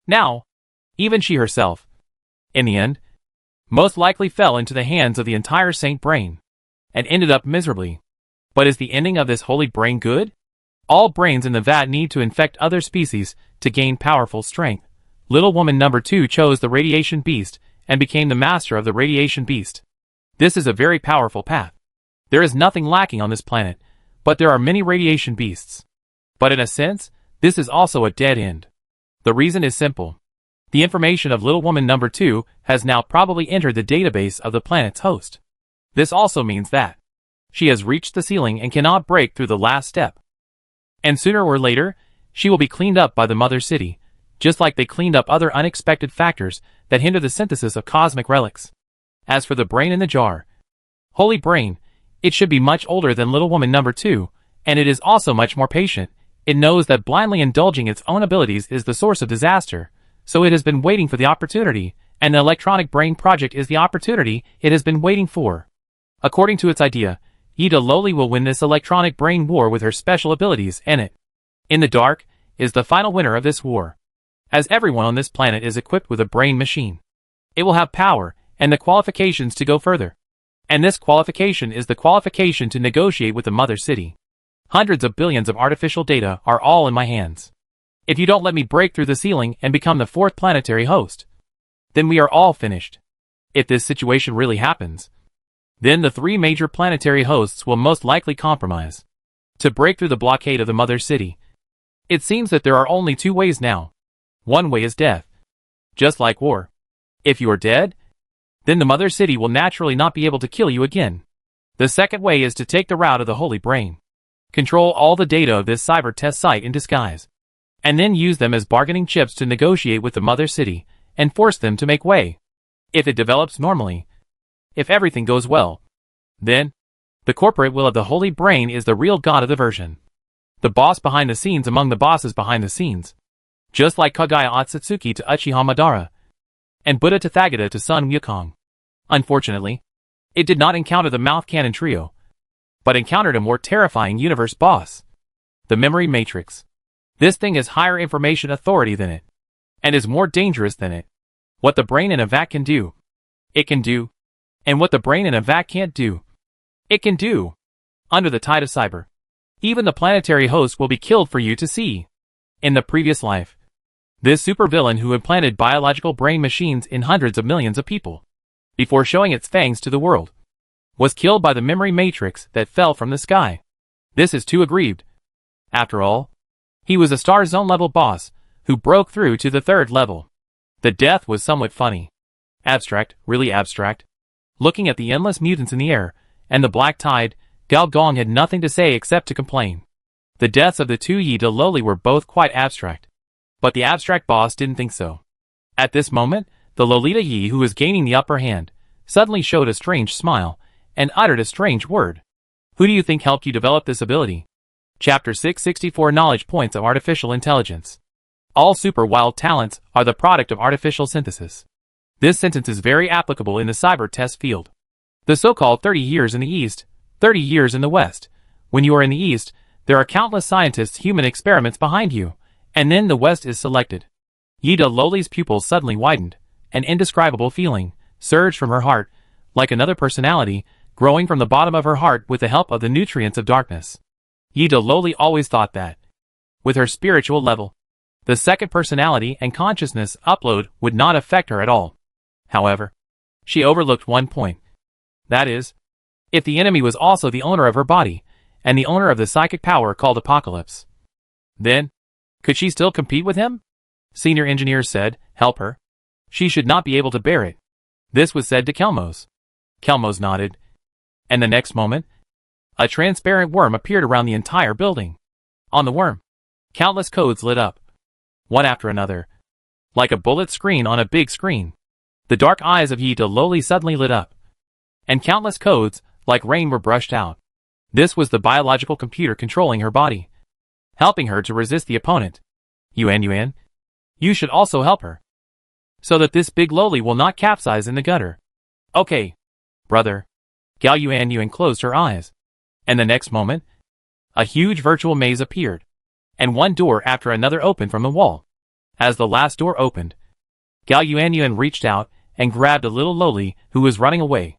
Now, even she herself, in the end, most likely fell into the hands of the entire Saint Brain, and ended up miserably. But is the ending of this holy brain good? All brains in the vat need to infect other species to gain powerful strength. Little woman number 2 chose the Radiation Beast and became the master of the Radiation Beast. This is a very powerful path. There is nothing lacking on this planet, but there are many Radiation Beasts. But in a sense, this is also a dead end. The reason is simple. The information of little woman number 2 has now probably entered the database of the planet's host. This also means that she has reached the ceiling and cannot break through the last step. And sooner or later, she will be cleaned up by the mother city, just like they cleaned up other unexpected factors that hinder the synthesis of cosmic relics. As for the brain in the jar, holy brain, it should be much older than little woman number 2, and it is also much more patient. It knows that blindly indulging its own abilities is the source of disaster, so it has been waiting for the opportunity, and the electronic brain project is the opportunity it has been waiting for. According to its idea, Yida Loli will win this electronic brain war with her special abilities, and it, in the dark, is the final winner of this war, as everyone on this planet is equipped with a brain machine. It will have power and the qualifications to go further. And this qualification is the qualification to negotiate with the mother city. Hundreds of billions of artificial data are all in my hands. If you don't let me break through the ceiling and become the fourth planetary host, then we are all finished. If this situation really happens, then the three major planetary hosts will most likely compromise to break through the blockade of the mother city. It seems that there are only two ways now. One way is death. Just like war. If you are dead, then the mother city will naturally not be able to kill you again. The second way is to take the route of the holy brain. Control all the data of this cyber test site in disguise, and then use them as bargaining chips to negotiate with the mother city and force them to make way. If it develops normally, if everything goes well, then the corporate will of the holy brain is the real god of the version. The boss behind the scenes among the bosses behind the scenes. Just like Kagaya Otsutsuki to Uchiha Madara, and Buddha Tathagata to Sun Wukong. Unfortunately, it did not encounter the mouth cannon trio, but encountered a more terrifying universe boss. The memory matrix. This thing is higher information authority than it, and is more dangerous than it. What the brain in a vat can do, it can do, and what the brain in a vat can't do, it can do. Under the tide of cyber, even the planetary host will be killed for you to see. In the previous life, this supervillain who implanted biological brain machines in hundreds of millions of people, before showing its fangs to the world, was killed by the memory matrix that fell from the sky. This is too aggrieved. After all, he was a Star Zone level boss who broke through to the third level. The death was somewhat funny. Abstract, really abstract. Looking at the endless mutants in the air, and the black tide, Gao Gong had nothing to say except to complain. The deaths of the two Yi De Loli were both quite abstract. But the abstract boss didn't think so. At this moment, the Lolita Yi, who was gaining the upper hand, suddenly showed a strange smile, and uttered a strange word. Who do you think helped you develop this ability? Chapter 664 Knowledge Points of Artificial Intelligence. All super wild talents are the product of artificial synthesis. This sentence is very applicable in the cyber test field. The so-called 30 years in the East, 30 years in the West. When you are in the East, there are countless scientists' human experiments behind you, and then the West is selected. Yi De Loli's pupils suddenly widened. An indescribable feeling surged from her heart, like another personality, growing from the bottom of her heart with the help of the nutrients of darkness. Yi De Loli always thought that, with her spiritual level, the second personality and consciousness upload would not affect her at all. However, she overlooked one point. That is, if the enemy was also the owner of her body, and the owner of the psychic power called Apocalypse, then, could she still compete with him? Senior engineers said, help her. She should not be able to bear it. This was said to Kelmos. Kelmos nodded. And the next moment, a transparent worm appeared around the entire building. On the worm, countless codes lit up, one after another, like a bullet screen on a big screen. The dark eyes of Yi De Loli suddenly lit up, and countless codes, like rain, were brushed out. This was the biological computer controlling her body, helping her to resist the opponent. Yuan, you should also help her, so that this big Loli will not capsize in the gutter. Okay, brother. Gao Yuan closed her eyes, and the next moment, a huge virtual maze appeared, and one door after another opened from the wall. As the last door opened, Gao Yuan reached out and grabbed a little Loli who was running away.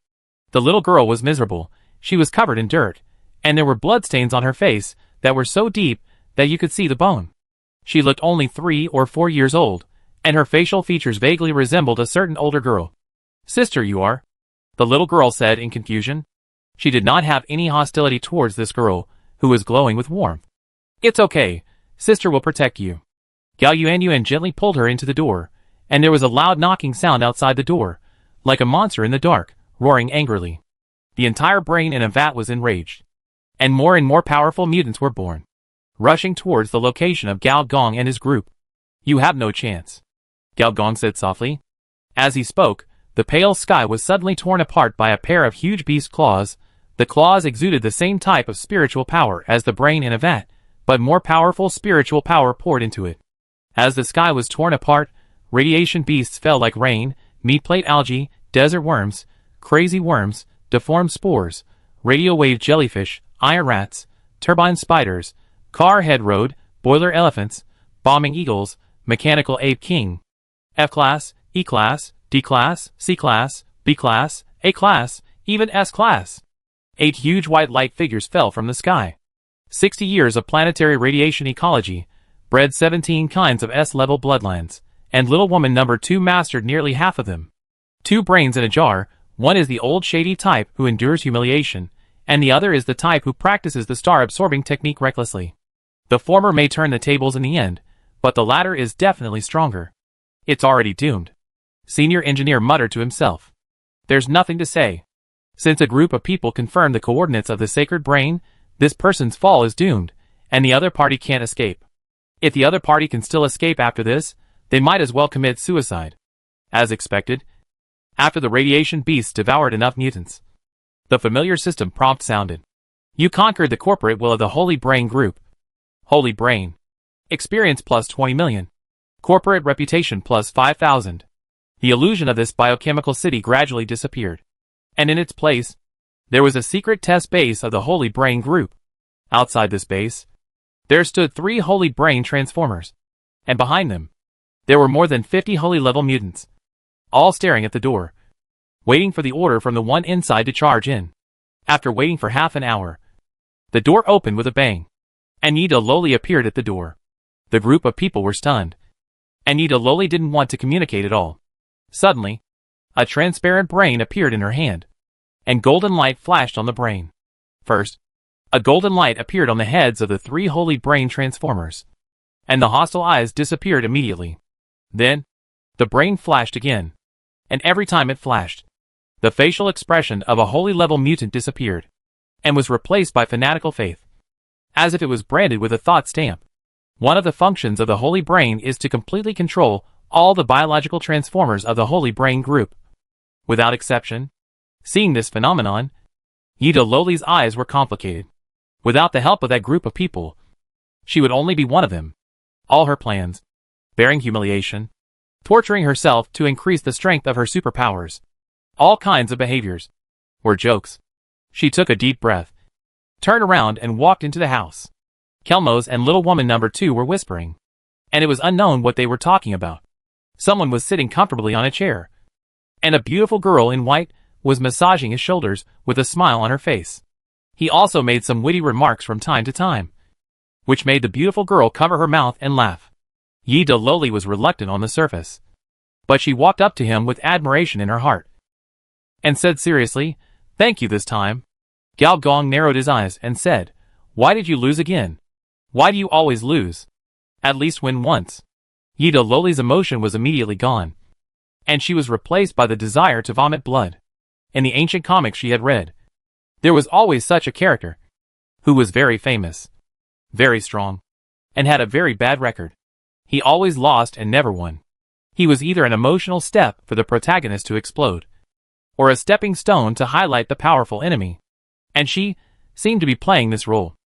The little girl was miserable. She was covered in dirt, and there were bloodstains on her face that were so deep that you could see the bone. She looked only 3 or 4 years old, and her facial features vaguely resembled a certain older girl. Sister, you are? The little girl said in confusion. She did not have any hostility towards this girl, who was glowing with warmth. It's okay. Sister will protect you. Gao Yuan gently pulled her into the door, and there was a loud knocking sound outside the door, like a monster in the dark, roaring angrily. The entire brain in a vat was enraged, and more powerful mutants were born, rushing towards the location of Gao Gong and his group. You have no chance, Gao Gong said softly. As he spoke, the pale sky was suddenly torn apart by a pair of huge beast claws. The claws exuded the same type of spiritual power as the brain in a vat, but more powerful spiritual power poured into it. As the sky was torn apart, radiation beasts fell like rain, meat plate algae, desert worms, crazy worms, deformed spores, radio wave jellyfish, iron rats, turbine spiders, car head road, boiler elephants, bombing eagles, mechanical ape king, F-class, E-class, D class, C class, B class, A class, even S class. 8 huge white light figures fell from the sky. 60 years of planetary radiation ecology bred 17 kinds of S-level bloodlines, and little woman number 2 mastered nearly half of them. 2 brains in a jar, one is the old shady type who endures humiliation, and the other is the type who practices the star-absorbing technique recklessly. The former may turn the tables in the end, but the latter is definitely stronger. It's already doomed. Senior engineer muttered to himself. There's nothing to say. Since a group of people confirmed the coordinates of the sacred brain, this person's fall is doomed, and the other party can't escape. If the other party can still escape after this, they might as well commit suicide. As expected, after the radiation beasts devoured enough mutants, the familiar system prompt sounded. You conquered the corporate will of the Holy Brain Group. Holy Brain. Experience plus 20 million. Corporate reputation plus 5,000. The illusion of this biochemical city gradually disappeared. And in its place, there was a secret test base of the Holy Brain Group. Outside this base, there stood 3 Holy Brain Transformers. And behind them, there were more than 50 Holy level mutants, all staring at the door, waiting for the order from the one inside to charge in. After waiting for half an hour, the door opened with a bang, and Yida Loli appeared at the door. The group of people were stunned, and Yida Loli didn't want to communicate at all. Suddenly, a transparent brain appeared in her hand, and golden light flashed on the brain. First, a golden light appeared on the heads of the 3 Holy Brain Transformers, and the hostile eyes disappeared immediately. Then, the brain flashed again, and every time it flashed, the facial expression of a Holy level mutant disappeared, and was replaced by fanatical faith, as if it was branded with a thought stamp. One of the functions of the Holy Brain is to completely control all the biological transformers of the Holy Brain Group. Without exception, seeing this phenomenon, Yida Loli's eyes were complicated. Without the help of that group of people, she would only be one of them. All her plans, bearing humiliation, torturing herself to increase the strength of her superpowers, all kinds of behaviors, were jokes. She took a deep breath, turned around and walked into the house. Kelmos and little woman number 2 were whispering, and it was unknown what they were talking about. Someone was sitting comfortably on a chair, and a beautiful girl in white was massaging his shoulders with a smile on her face. He also made some witty remarks from time to time, which made the beautiful girl cover her mouth and laugh. Yida Loli was reluctant on the surface, but she walked up to him with admiration in her heart, and said seriously, "Thank you this time." Gao Gong narrowed his eyes and said, "Why did you lose again? Why do you always lose? At least win once." Yida Loli's emotion was immediately gone, and she was replaced by the desire to vomit blood. In the ancient comics she had read, there was always such a character, who was very famous, very strong, and had a very bad record. He always lost and never won. He was either an emotional step for the protagonist to explode, or a stepping stone to highlight the powerful enemy. And she seemed to be playing this role.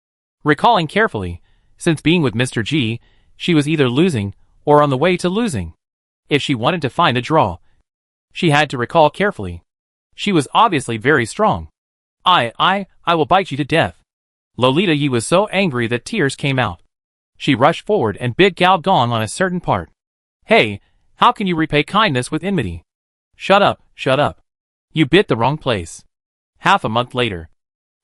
Recalling carefully, since being with Mr. G, she was either losing or on the way to losing. If she wanted to find a draw, she had to recall carefully. She was obviously very strong. I will bite you to death." Lolita Yi was so angry that tears came out. She rushed forward and bit Gao Gong on a certain part. "Hey, how can you repay kindness with enmity? Shut up, shut up. You bit the wrong place." Half a month later,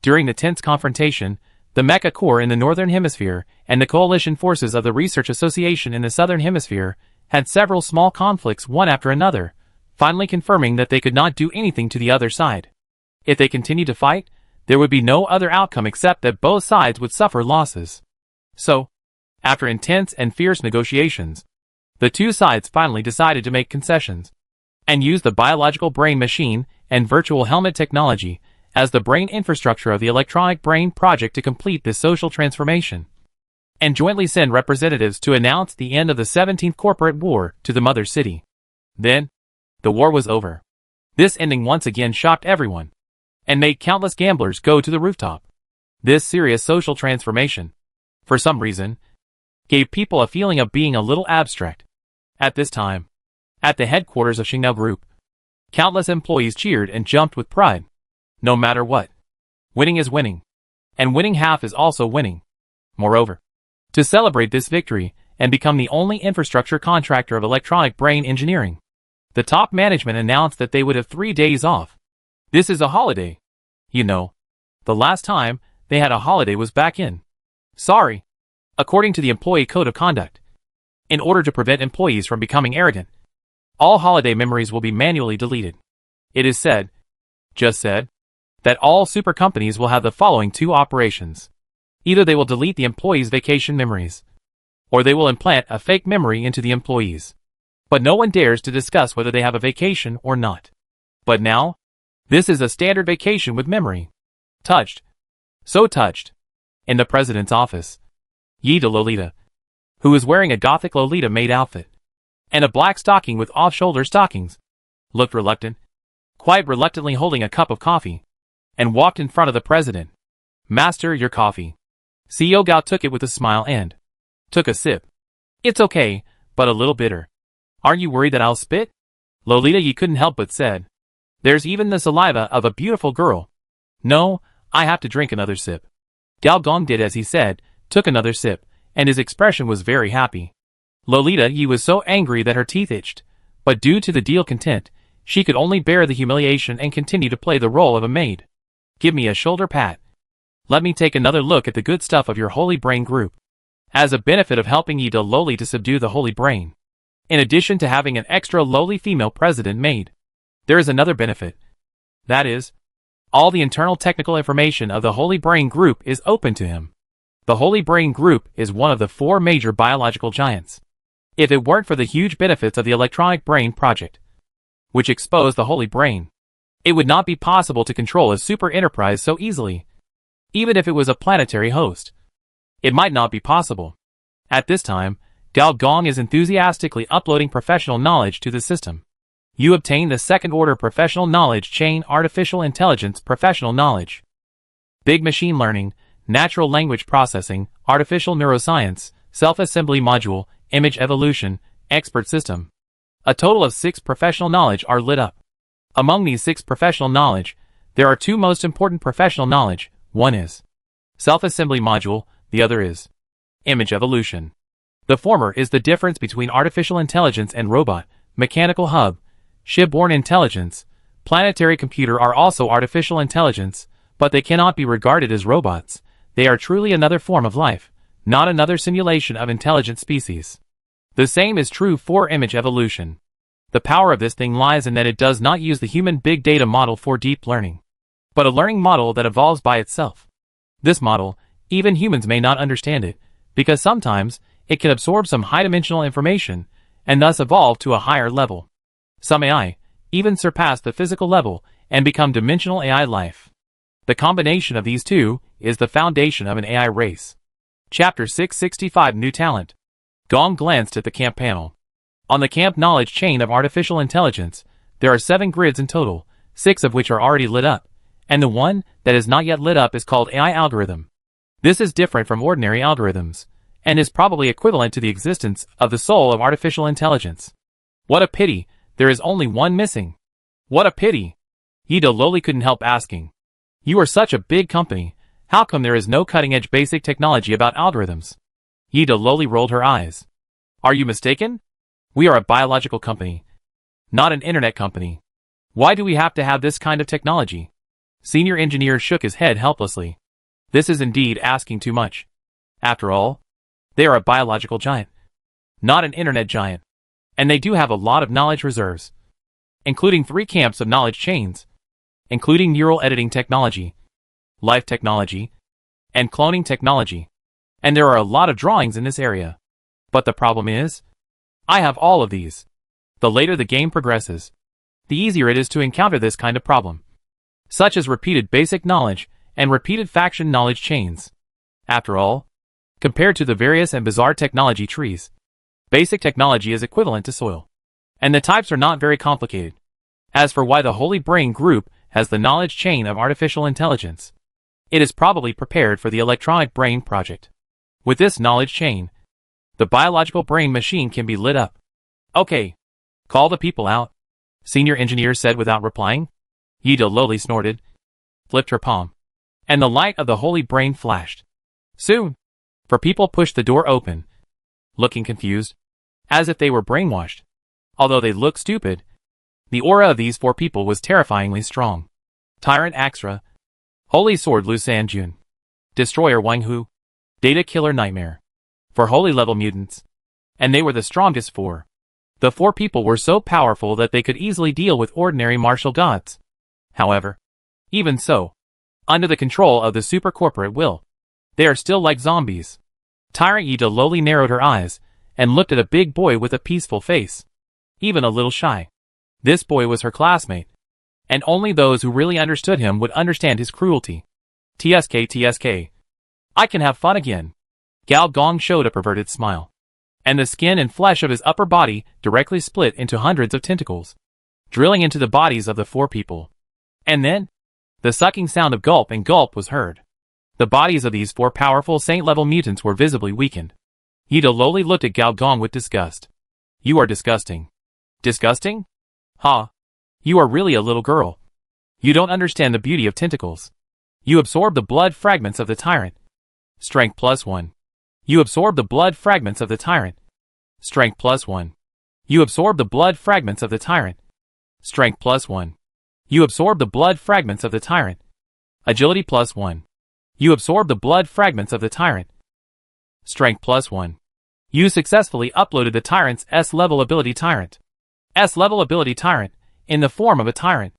during the tense confrontation, the Mecha Corps in the Northern Hemisphere and the coalition forces of the Research Association in the Southern Hemisphere had several small conflicts one after another, finally confirming that they could not do anything to the other side. If they continued to fight, there would be no other outcome except that both sides would suffer losses. So, after intense and fierce negotiations, the two sides finally decided to make concessions, and use the biological brain machine and virtual helmet technology as the brain infrastructure of the electronic brain project to complete this social transformation, and jointly send representatives to announce the end of the 17th Corporate War to the Mother City. Then, the war was over. This ending once again shocked everyone, and made countless gamblers go to the rooftop. This serious social transformation, for some reason, gave people a feeling of being a little abstract. At this time, at the headquarters of Xingnao Group, countless employees cheered and jumped with pride. No matter what, winning is winning, and winning half is also winning. Moreover, to celebrate this victory and become the only infrastructure contractor of electronic brain engineering, The top management announced that they would have 3 days off. This is a holiday. You know, the last time they had a holiday was back in. Sorry. According to the Employee Code of Conduct, in order to prevent employees from becoming arrogant, all holiday memories will be manually deleted. It is said, just said, that all super companies will have the following 2 operations. Either they will delete the employees' vacation memories, or they will implant a fake memory into the employees. But no one dares to discuss whether they have a vacation or not. But now, this is a standard vacation with memory. Touched. So touched. In the president's office, Yida Lolita, who was wearing a gothic Lolita maid outfit, and a black stocking with off-shoulder stockings, looked reluctant, quite reluctantly holding a cup of coffee, and walked in front of the president. Master, your coffee. CEO Gao took it with a smile and took a sip. It's okay, but a little bitter. Aren't you worried that I'll spit? Lolita Yi couldn't help but said. There's even the saliva of a beautiful girl. No, I have to drink another sip. Gao Gong did as he said, took another sip, and his expression was very happy. Lolita Yi was so angry that her teeth itched, but due to the deal content, she could only bear the humiliation and continue to play the role of a maid. Give me a shoulder pat. Let me take another look at the good stuff of your Holy Brain group. As a benefit of helping Yida Loli to subdue the Holy Brain, in addition to having an extra lowly female president maid, there is another benefit. That is, all the internal technical information of the Holy Brain group is open to him. The Holy Brain group is one of the 4 major biological giants. If it weren't for the huge benefits of the Electronic Brain Project, which exposed the Holy Brain, it would not be possible to control a super enterprise so easily. Even if it was a planetary host, it might not be possible. At this time, Gao Gong is enthusiastically uploading professional knowledge to the system. You obtain the second-order professional knowledge chain artificial intelligence professional knowledge. Big machine learning, natural language processing, artificial neuroscience, self-assembly module, image evolution, expert system. A total of 6 professional knowledge are lit up. Among these 6 professional knowledge, there are 2 most important professional knowledge. One is self-assembly module, the other is image evolution. The former is the difference between artificial intelligence and robot, mechanical hub, shipborne intelligence, planetary computer are also artificial intelligence, but they cannot be regarded as robots. They are truly another form of life, not another simulation of intelligent species. The same is true for image evolution. The power of this thing lies in that it does not use the human big data model for deep learning, but a learning model that evolves by itself. This model, even humans may not understand it, because sometimes it can absorb some high-dimensional information and thus evolve to a higher level. Some AI even surpass the physical level and become dimensional AI life. The combination of these two is the foundation of an AI race. Chapter 665 New Talent. Gong glanced at the camp panel. On the camp knowledge chain of artificial intelligence, there are 7 grids in total, 6 of which are already lit up, and the one that is not yet lit up is called AI algorithm. This is different from ordinary algorithms, and is probably equivalent to the existence of the soul of artificial intelligence. What a pity, there is only one missing. What a pity. Yida Loli couldn't help asking. You are such a big company, how come there is no cutting-edge basic technology about algorithms? Yida Loli rolled her eyes. Are you mistaken? We are a biological company, not an internet company. Why do we have to have this kind of technology? Senior engineer shook his head helplessly. This is indeed asking too much. After all, they are a biological giant, not an internet giant. And they do have a lot of knowledge reserves, including 3 camps of knowledge chains, including neural editing technology, life technology, and cloning technology. And there are a lot of drawings in this area. But the problem is, I have all of these. The later the game progresses, the easier it is to encounter this kind of problem, such as repeated basic knowledge and repeated faction knowledge chains. After all, compared to the various and bizarre technology trees, basic technology is equivalent to soil, and the types are not very complicated. As for why the Holy Brain group has the knowledge chain of artificial intelligence, it is probably prepared for the Electronic Brain Project. With this knowledge chain, the biological brain machine can be lit up. Okay, call the people out, senior engineer said without replying. Yida Loli snorted, flipped her palm, and the light of the Holy Brain flashed. Soon, for people pushed the door open, looking confused, as if they were brainwashed. Although they looked stupid, The aura of these 4 people was terrifyingly strong. Tyrant Axra, Holy Sword Lu Sanjun, Destroyer Wang Hu, Data Killer Nightmare. 4 holy level mutants. And they were the strongest 4. The 4 people were so powerful that they could easily deal with ordinary martial gods. However, even so, under the control of the super corporate will, they are still like zombies. Tyrant Yida lowly narrowed her eyes and looked at a big boy with a peaceful face, even a little shy. This boy was her classmate, and only those who really understood him would understand his cruelty. TSK. I can have fun again. Gao Gong showed a perverted smile, and the skin and flesh of his upper body directly split into hundreds of tentacles, drilling into the bodies of the 4 people. And then, the sucking sound of gulp and gulp was heard. The bodies of these 4 powerful saint-level mutants were visibly weakened. Yida lowly looked at Gao Gong with disgust. You are disgusting. Disgusting? Ha! You are really a little girl. You don't understand the beauty of tentacles. You absorb the blood fragments of the tyrant. Strength +1. You absorb the blood fragments of the tyrant. Strength +1. You absorb the blood fragments of the tyrant. Strength +1. You absorb the blood fragments of the tyrant. Agility +1. You absorb the blood fragments of the tyrant. Strength +1. You successfully uploaded the tyrant's S-level ability tyrant. S-level ability tyrant, in the form of a tyrant.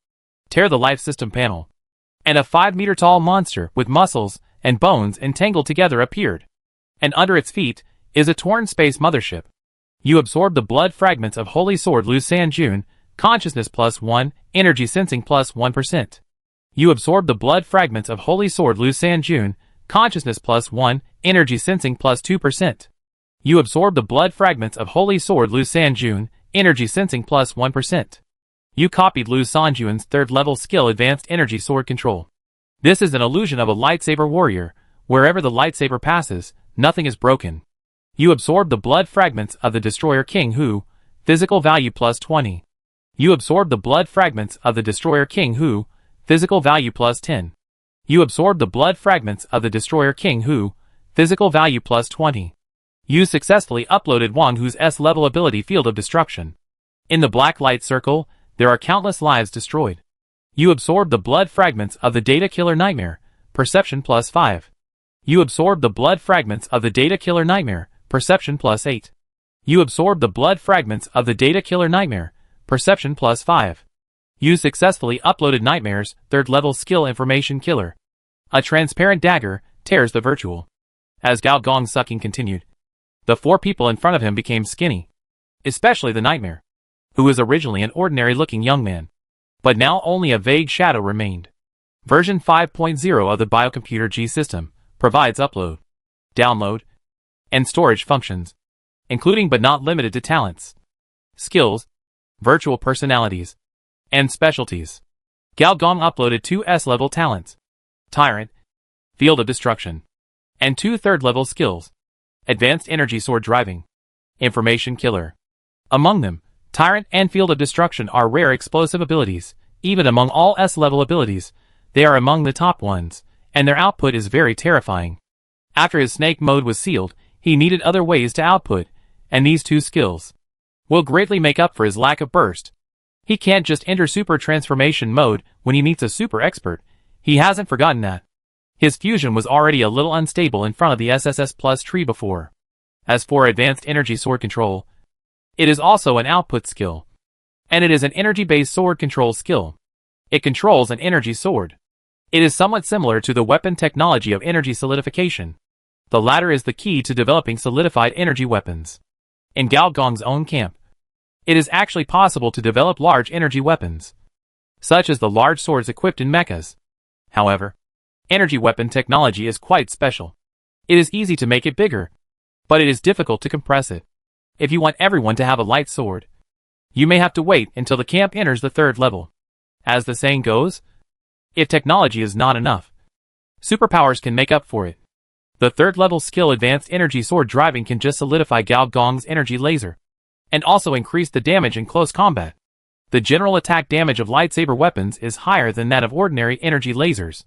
Tear the life system panel. And a 5-meter-tall monster with muscles and bones entangled together appeared. And under its feet is a torn space mothership. You absorb the blood fragments of Holy Sword Lu Sanjun, consciousness +1, energy sensing +1%. You absorb the blood fragments of Holy Sword Lu Sanjun, consciousness +1, energy sensing +2%. You absorb the blood fragments of Holy Sword Lu Sanjun, energy sensing +1%. You copied Lu Sanjun's 3rd level skill Advanced Energy Sword Control. This is an illusion of a lightsaber warrior. Wherever the lightsaber passes, nothing is broken. You absorb the blood fragments of the Destroyer King Hu, physical value +20. You absorb the blood fragments of the Destroyer King Hu, physical value +10. You absorb the blood fragments of the Destroyer King Hu, physical value +20. You successfully uploaded Wang Hu's S-level ability Field of Destruction. In the black light circle, there are countless lives destroyed. You absorb the blood fragments of the Data Killer Nightmare, perception +5. You absorb the blood fragments of the Data Killer Nightmare, perception +8. You absorb the blood fragments of the Data Killer Nightmare, perception +5. You successfully uploaded Nightmare's 3rd level skill Information Killer. A transparent dagger tears the virtual. As Gao Gong's sucking continued, the 4 people in front of him became skinny, especially the Nightmare, who was originally an ordinary-looking young man, but now only a vague shadow remained. Version 5.0 of the Biocomputer G system provides upload, download, and storage functions, including but not limited to talents, skills, virtual personalities, and specialties. Gao Gong uploaded 2 S-level talents, Tyrant, Field of Destruction, and 2 3rd-level skills, Advanced Energy Sword Driving, Information Killer. Among them, Tyrant and Field of Destruction are rare explosive abilities. Even among all S-level abilities, they are among the top ones, and their output is very terrifying. After his snake mode was sealed, he needed other ways to output, and these 2 skills will greatly make up for his lack of burst. He can't just enter super transformation mode when he meets a super expert. He hasn't forgotten that. His fusion was already a little unstable in front of the SSS Plus tree before. As for Advanced Energy Sword Control, it is also an output skill, and it is an energy-based sword control skill. It controls an energy sword. It is somewhat similar to the weapon technology of energy solidification. The latter is the key to developing solidified energy weapons. In Gao Gong's own camp, it is actually possible to develop large energy weapons, such as the large swords equipped in mechas. However, energy weapon technology is quite special. It is easy to make it bigger, but it is difficult to compress it. If you want everyone to have a light sword, you may have to wait until the camp enters the 3rd level. As the saying goes, if technology is not enough, superpowers can make up for it. The 3rd level skill Advanced Energy Sword Driving can just solidify Gao Gong's energy laser, and also increase the damage in close combat. The general attack damage of lightsaber weapons is higher than that of ordinary energy lasers.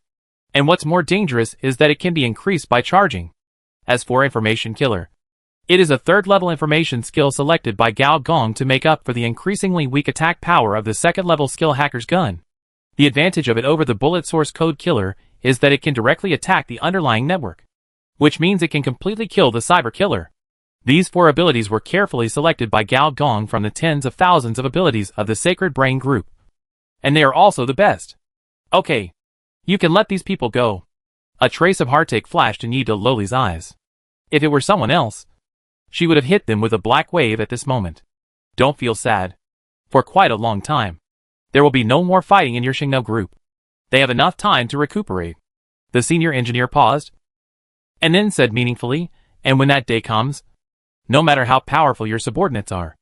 And what's more dangerous is that it can be increased by charging. As for Information Killer, It is a third-level information skill selected by Gao Gong to make up for the increasingly weak attack power of the second-level skill hacker's gun. The advantage of it over the bullet source code killer is that it can directly attack the underlying network, which means it can completely kill the cyber killer. These 4 abilities were carefully selected by Gao Gong from the tens of thousands of abilities of the Sacred Brain group. And they are also the best. Okay. You can let these people go. A trace of heartache flashed in Yi De Loli's eyes. If it were someone else, she would have hit them with a black wave at this moment. Don't feel sad. For quite a long time, there will be no more fighting in your Xingnou group. They have enough time to recuperate. The senior engineer paused, and then said meaningfully, and when that day comes, no matter how powerful your subordinates are,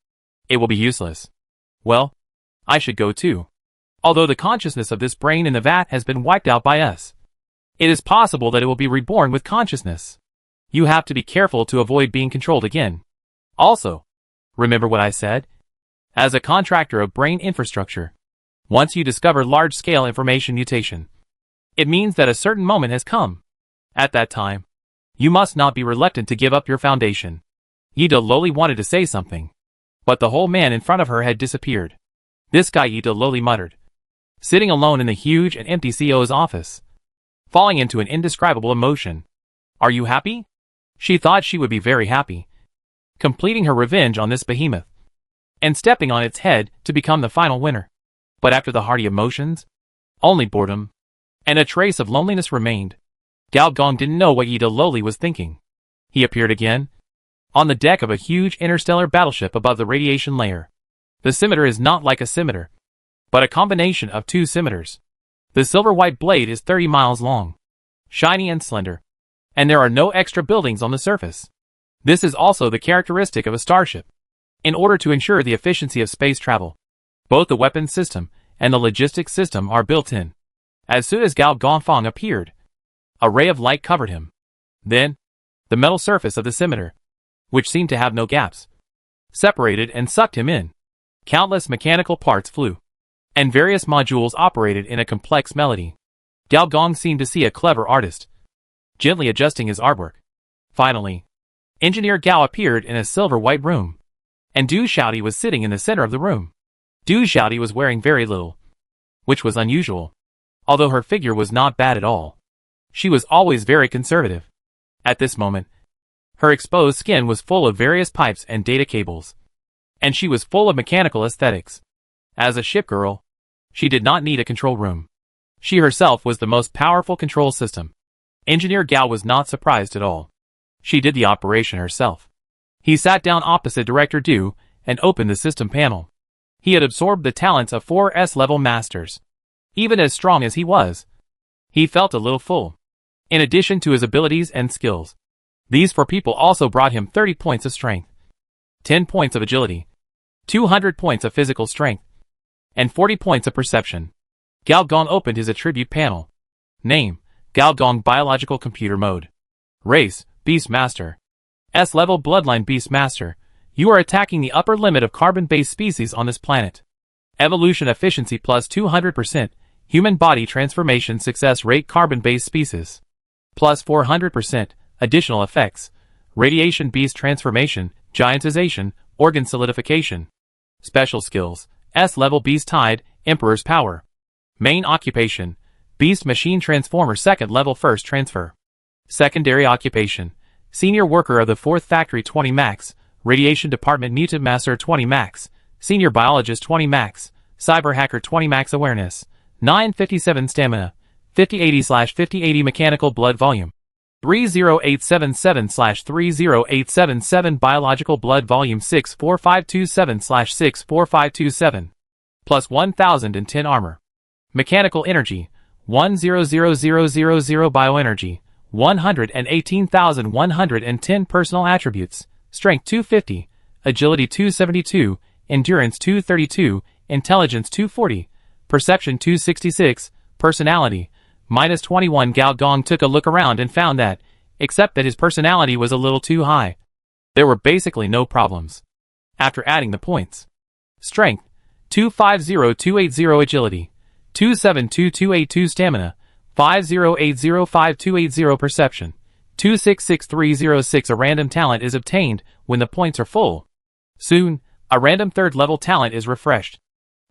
it will be useless. Well, I should go too. Although the consciousness of this brain in the vat has been wiped out by us, it is possible that it will be reborn with consciousness. You have to be careful to avoid being controlled again. Also, remember what I said? As a contractor of brain infrastructure, once you discover large-scale information mutation, it means that a certain moment has come. At that time, you must not be reluctant to give up your foundation. Yi De Loli wanted to say something, but the whole man in front of her had disappeared. This guy, Yi De Loli muttered, sitting alone in the huge and empty CO's office, falling into an indescribable emotion. Are you happy? She thought she would be very happy, completing her revenge on this behemoth, and stepping on its head to become the final winner. But after the hearty emotions, only boredom and a trace of loneliness remained. Gao Gong didn't know what Yi De Loli was thinking. He appeared again, on the deck of a huge interstellar battleship above the radiation layer. The scimitar is not like a scimitar, but a combination of 2 scimitars. The silver-white blade is 30 miles long, shiny and slender, and there are no extra buildings on the surface. This is also the characteristic of a starship. In order to ensure the efficiency of space travel, both the weapons system and the logistics system are built in. As soon as Gao Gongfang appeared, a ray of light covered him. Then, the metal surface of the scimitar, which seemed to have no gaps, separated and sucked him in. Countless mechanical parts flew, and various modules operated in a complex melody. Gao Gong seemed to see a clever artist, gently adjusting his artwork. Finally, Engineer Gao appeared in a silver-white room, and Du Xiaodi was sitting in the center of the room. Du Xiaodi was wearing very little, which was unusual, although her figure was not bad at all. She was always very conservative. At this moment, her exposed skin was full of various pipes and data cables, and she was full of mechanical aesthetics. As a ship girl, she did not need a control room. She herself was the most powerful control system. Engineer Gao was not surprised at all. She did the operation herself. He sat down opposite Director Du and opened the system panel. He had absorbed the talents of 4 S-level masters. Even as strong as he was, he felt a little full. In addition to his abilities and skills, these 4 people also brought him 30 points of strength, 10 points of agility, 200 points of physical strength, and 40 points of perception. Gao Gong opened his attribute panel. Name, Gao Gong Biological Computer Mode. Race, Beast Master. S-level Bloodline Beast Master. You are attacking the upper limit of carbon-based species on this planet. Evolution efficiency plus 200%. Human body transformation success rate carbon-based species. Plus 400%. Additional effects. Radiation beast transformation, giantization, organ solidification. Special skills. S-level beast tide, Emperor's power. Main occupation. Beast machine transformer 2nd level first transfer. Secondary occupation. Senior worker of the 4th factory 20 max. Radiation department mutant master 20 max. Senior biologist 20 max. Cyber hacker 20 max awareness. 957 stamina. 5080/5080 mechanical blood volume. 30877/30877 biological blood volume 64527/64527. Plus 1010 armor. Mechanical energy. 100,000 bioenergy. 118,110 personal attributes. Strength 250. Agility 272. Endurance 232. Intelligence 240. Perception 266. Personality. -21. Gao Gong took a look around and found that, except that his personality was a little too high, there were basically no problems. After adding the points. Strength. 250280 agility. 272282 stamina. 50805280 perception. 266306. A random talent is obtained when the points are full. Soon, a random third-level talent is refreshed.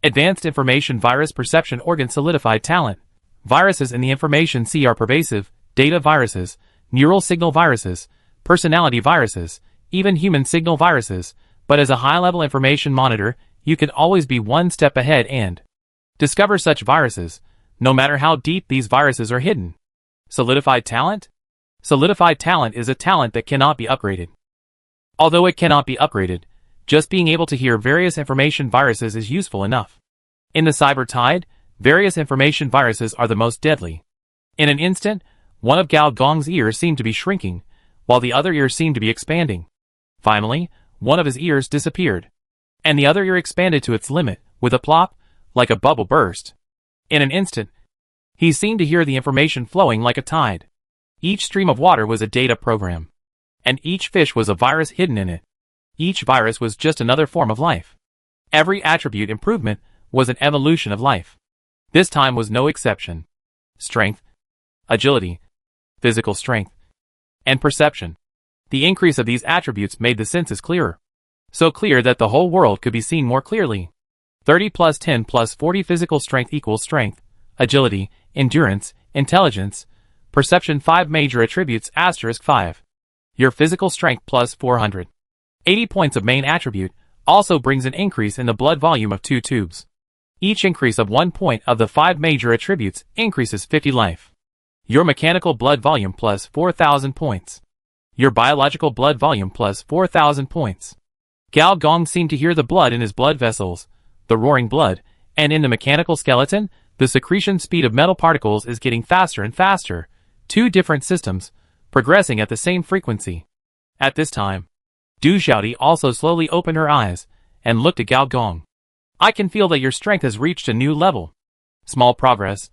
Advanced Information Virus Perception Organ Solidified Talent. Viruses in the information sea are pervasive, data viruses, neural signal viruses, personality viruses, even human signal viruses, but as a high-level information monitor, you can always be one step ahead and discover such viruses, no matter how deep these viruses are hidden. Solidified Talent? Solidified talent is a talent that cannot be upgraded. Although it cannot be upgraded, just being able to hear various information viruses is useful enough. In the cyber tide, various information viruses are the most deadly. In an instant, one of Gao Gong's ears seemed to be shrinking, while the other ear seemed to be expanding. Finally, one of his ears disappeared, and the other ear expanded to its limit, with a plop, like a bubble burst. In an instant, he seemed to hear the information flowing like a tide. Each stream of water was a data program, and each fish was a virus hidden in it. Each virus was just another form of life. Every attribute improvement was an evolution of life. This time was no exception. Strength, agility, physical strength, and perception. The increase of these attributes made the senses clearer. So clear that the whole world could be seen more clearly. 30 plus 10 plus 40. Physical strength equals strength, agility, endurance, intelligence, perception. 5 major attributes * 5. Your physical strength plus 480 points of main attribute also brings an increase in the blood volume of 2 tubes. Each increase of 1 point of the 5 major attributes increases 50 life. Your mechanical blood volume plus 4,000 points. Your biological blood volume plus 4,000 points. Gao Gong seemed to hear the blood in his blood vessels, the roaring blood, and in the mechanical skeleton, the secretion speed of metal particles is getting faster and faster. 2 different systems, progressing at the same frequency. At this time, Du Xiaodi also slowly opened her eyes, and looked at Gao Gong. I can feel that your strength has reached a new level. Small progress.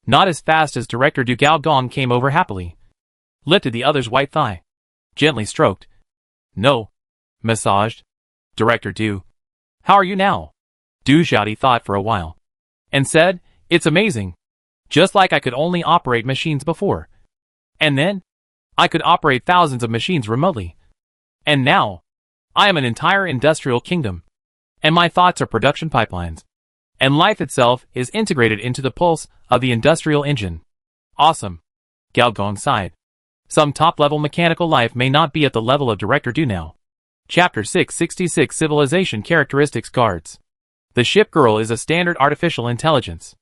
Not as fast as Director Du. Gao Gong came over happily. Lifted the other's white thigh. Gently stroked. No. Massaged. Director Du. How are you now? Du Xiaodi thought for a while. And said, it's amazing. Just like I could only operate machines before. And then, I could operate thousands of machines remotely. And now, I am an entire industrial kingdom. And my thoughts are production pipelines. And life itself is integrated into the pulse of the industrial engine. Awesome. Gao Gong sighed. Some top-level mechanical life may not be at the level of Director Du now. Chapter 666 Civilization Characteristics Guards. The ship girl is a standard artificial intelligence.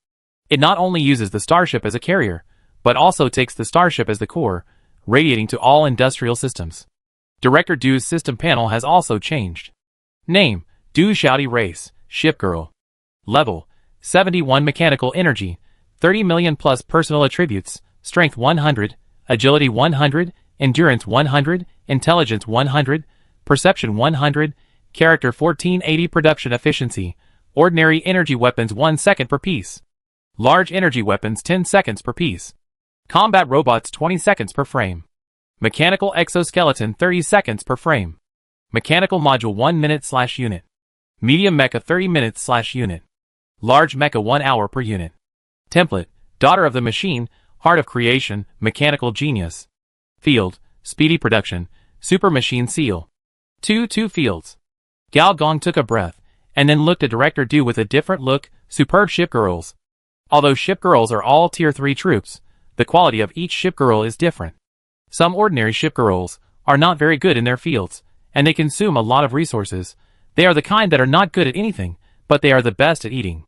It not only uses the starship as a carrier, but also takes the starship as the core, radiating to all industrial systems. Director Du's system panel has also changed. Name, Du Xiaodi. Race, Ship Girl. Level, 71. Mechanical energy, 30 million plus. Personal attributes, strength 100, agility 100, endurance 100, intelligence 100, perception 100, character 1480. Production efficiency, ordinary energy weapons 1 second per piece. Large energy weapons 10 seconds per piece. Combat robots 20 seconds per frame. Mechanical exoskeleton 30 seconds per frame. Mechanical module 1 minute/unit. Medium mecha 30 minutes/unit. Large mecha 1 hour per unit. Template, daughter of the machine, heart of creation, mechanical genius. Field, speedy production, super machine seal. 2 fields. Gao Gong took a breath, and then looked at Director Du with a different look. Superb ship girls. Although ship girls are all tier 3 troops, the quality of each ship girl is different. Some ordinary ship girls are not very good in their fields, and they consume a lot of resources. They are the kind that are not good at anything, but they are the best at eating.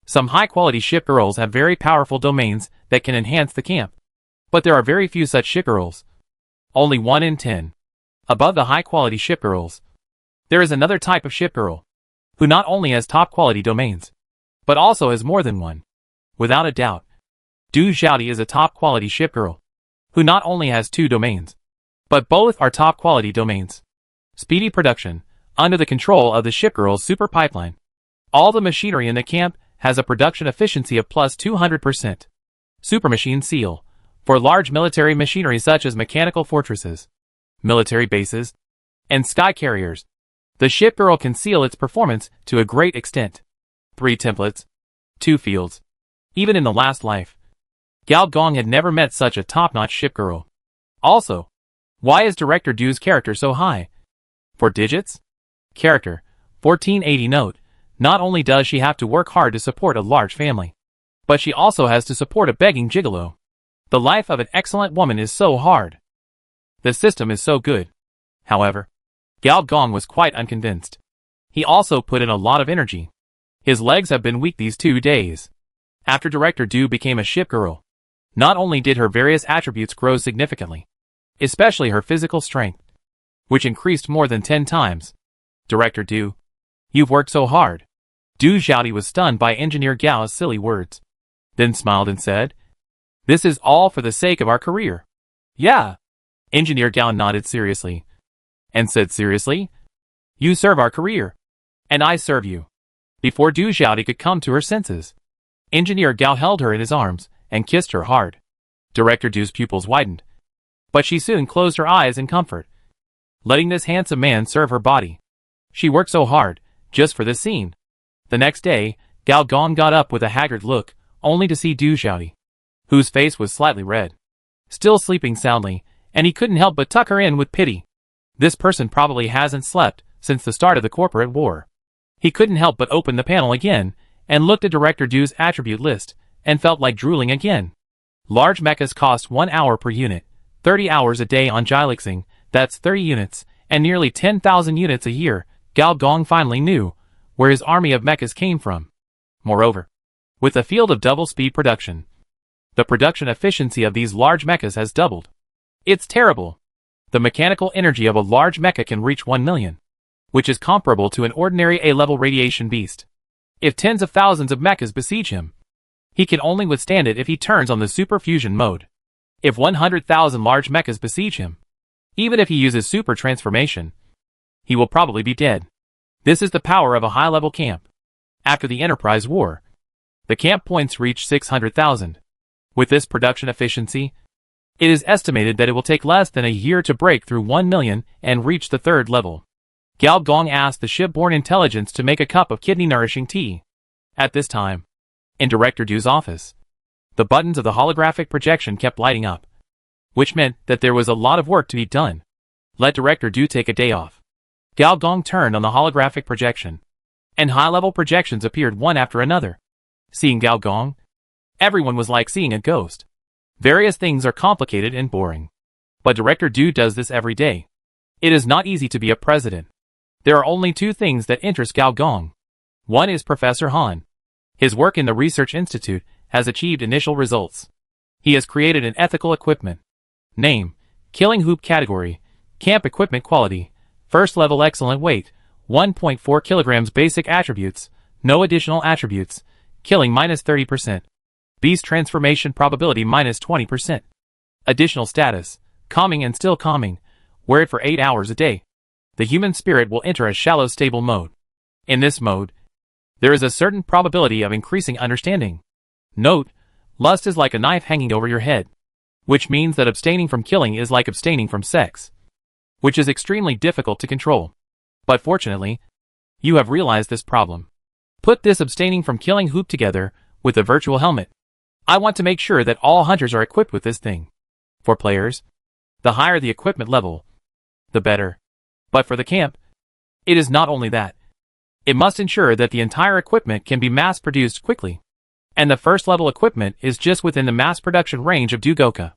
Some high-quality ship girls have very powerful domains that can enhance the camp. But there are very few such ship girls. Only 1 in 10. Above the high-quality ship girls, there is another type of ship girl, who not only has top-quality domains, but also has more than one. Without a doubt, Du Xiaodi is a top-quality ship girl, who not only has 2 domains, but both are top-quality domains. Speedy production, under the control of the ship girl's super pipeline. All the machinery in the camp has a production efficiency of plus 200%. Super machine seal, for large military machinery such as mechanical fortresses, military bases, and sky carriers. The ship girl can seal its performance to a great extent. 3 templates. 2 fields. Even in the last life, Gao Gong had never met such a top-notch ship girl. Also, Why is Director Do's character so high? 4 digits? Character, 1480. Note, not only does she have to work hard to support a large family, but she also has to support a begging gigolo. The life of an excellent woman is so hard. The system is so good. However, Gao Gong was quite unconvinced. He also put in a lot of energy. His legs have been weak these 2 days. After Director Do became a ship girl, not only did her various attributes grow significantly, especially her physical strength, which increased more than 10 times. Director Do, you've worked so hard. Du Xiaodi was stunned by Engineer Gao's silly words, then smiled and said, "This is all for the sake of our career." "Yeah." Engineer Gao nodded seriously, and said seriously, "You serve our career, and I serve you." Before Du Xiaodi could come to her senses, Engineer Gao held her in his arms and kissed her hard. Director Du's pupils widened, but she soon closed her eyes in comfort, letting this handsome man serve her body. She worked so hard, just for this scene. The next day, Gao Gong got up with a haggard look, only to see Du Xiaodi, whose face was slightly red, still sleeping soundly, and he couldn't help but tuck her in with pity. This person probably hasn't slept since the start of the corporate war. He couldn't help but open the panel again, and looked at Director Do's attribute list, and felt like drooling again. Large mechas cost 1 hour per unit, 30 hours a day on Jilixing, that's 30 units, and nearly 10,000 units a year. Gao Gong finally knew where his army of mechas came from. Moreover, with a field of double-speed production, the production efficiency of these large mechas has doubled. It's terrible. The mechanical energy of a large mecha can reach 1 million, which is comparable to an ordinary A-level radiation beast. If tens of thousands of mechas besiege him, he can only withstand it if he turns on the super fusion mode. If 100,000 large mechas besiege him, even if he uses super transformation, he will probably be dead. This is the power of a high-level camp. After the Enterprise War, the camp points reach 600,000. With this production efficiency, it is estimated that it will take less than a year to break through 1 million and reach the 3rd level. Gao Gong asked the shipborne intelligence to make a cup of kidney-nourishing tea. At this time, in Director Do's office, the buttons of the holographic projection kept lighting up, which meant that there was a lot of work to be done. Let Director Do take a day off. Gao Gong turned on the holographic projection, and high-level projections appeared one after another. Seeing Gao Gong, everyone was like seeing a ghost. Various things are complicated and boring, but Director Do does this every day. It is not easy to be a president. There are only 2 things that interest Gao Gong. One is Professor Han. His work in the Research Institute has achieved initial results. He has created an ethical equipment. Name, Killing Hoop category, Camp equipment quality, 1st level excellent weight, 1.4 kilograms basic attributes, no additional attributes, killing -30%. Beast transformation probability -20%. Additional status, calming and still calming, wear it for 8 hours a day. The human spirit will enter a shallow stable mode. In this mode, there is a certain probability of increasing understanding. Note, lust is like a knife hanging over your head, which means that abstaining from killing is like abstaining from sex, which is extremely difficult to control. But fortunately, you have realized this problem. Put this abstaining from killing hoop together with a virtual helmet. I want to make sure that all hunters are equipped with this thing. For players, the higher the equipment level, the better. But for the camp, it is not only that. It must ensure that the entire equipment can be mass-produced quickly, and the 1st level equipment is just within the mass production range of Dugoka.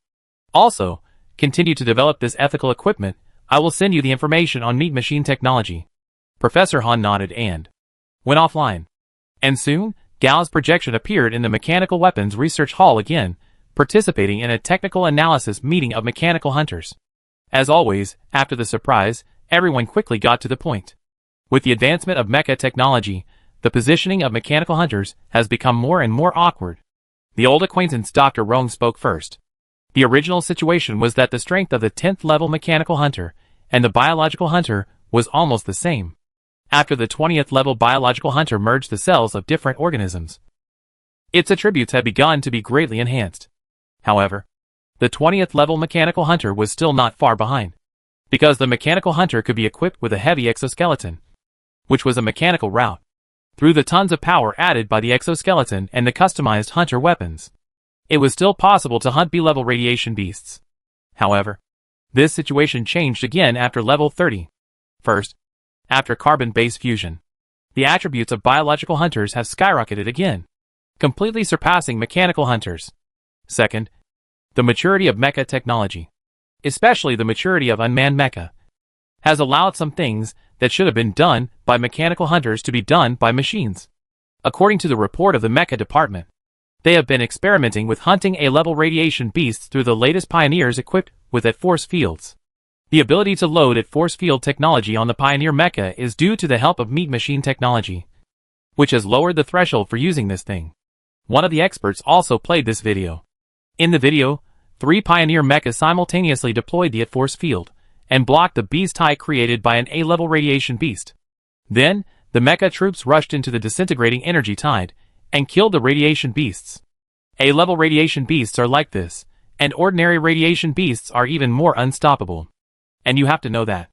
Also, continue to develop this ethical equipment. I will send you the information on meat machine technology. Professor Han nodded and went offline. And soon, Gao's projection appeared in the Mechanical Weapons Research Hall again, participating in a technical analysis meeting of mechanical hunters. As always, after the surprise, everyone quickly got to the point. With the advancement of mecha technology, the positioning of mechanical hunters has become more and more awkward. The old acquaintance Dr. Rong spoke first. The original situation was that the strength of the 10th level mechanical hunter and the biological hunter was almost the same. After the 20th level biological hunter merged the cells of different organisms, its attributes had begun to be greatly enhanced. However, the 20th level mechanical hunter was still not far behind, because the mechanical hunter could be equipped with a heavy exoskeleton, which was a mechanical route. Through the tons of power added by the exoskeleton and the customized hunter weapons, it was still possible to hunt B-level radiation beasts. However, This situation changed again after level 30. First, after carbon-based fusion, the attributes of biological hunters have skyrocketed again, completely surpassing mechanical hunters. Second, the maturity of mecha technology, especially the maturity of unmanned mecha, has allowed some things that should have been done by mechanical hunters to be done by machines. According to the report of the mecha department, they have been experimenting with hunting A-level radiation beasts through the latest Pioneers equipped with force fields. The ability to load force field technology on the Pioneer mecha is due to the help of meat machine technology, which has lowered the threshold for using this thing. One of the experts also played this video. In the video, 3 Pioneer mechas simultaneously deployed the force field and blocked the beast type created by an A-level radiation beast. Then, the mecha troops rushed into the disintegrating energy tide and killed the radiation beasts. A-level radiation beasts are like this, and ordinary radiation beasts are even more unstoppable. And you have to know that.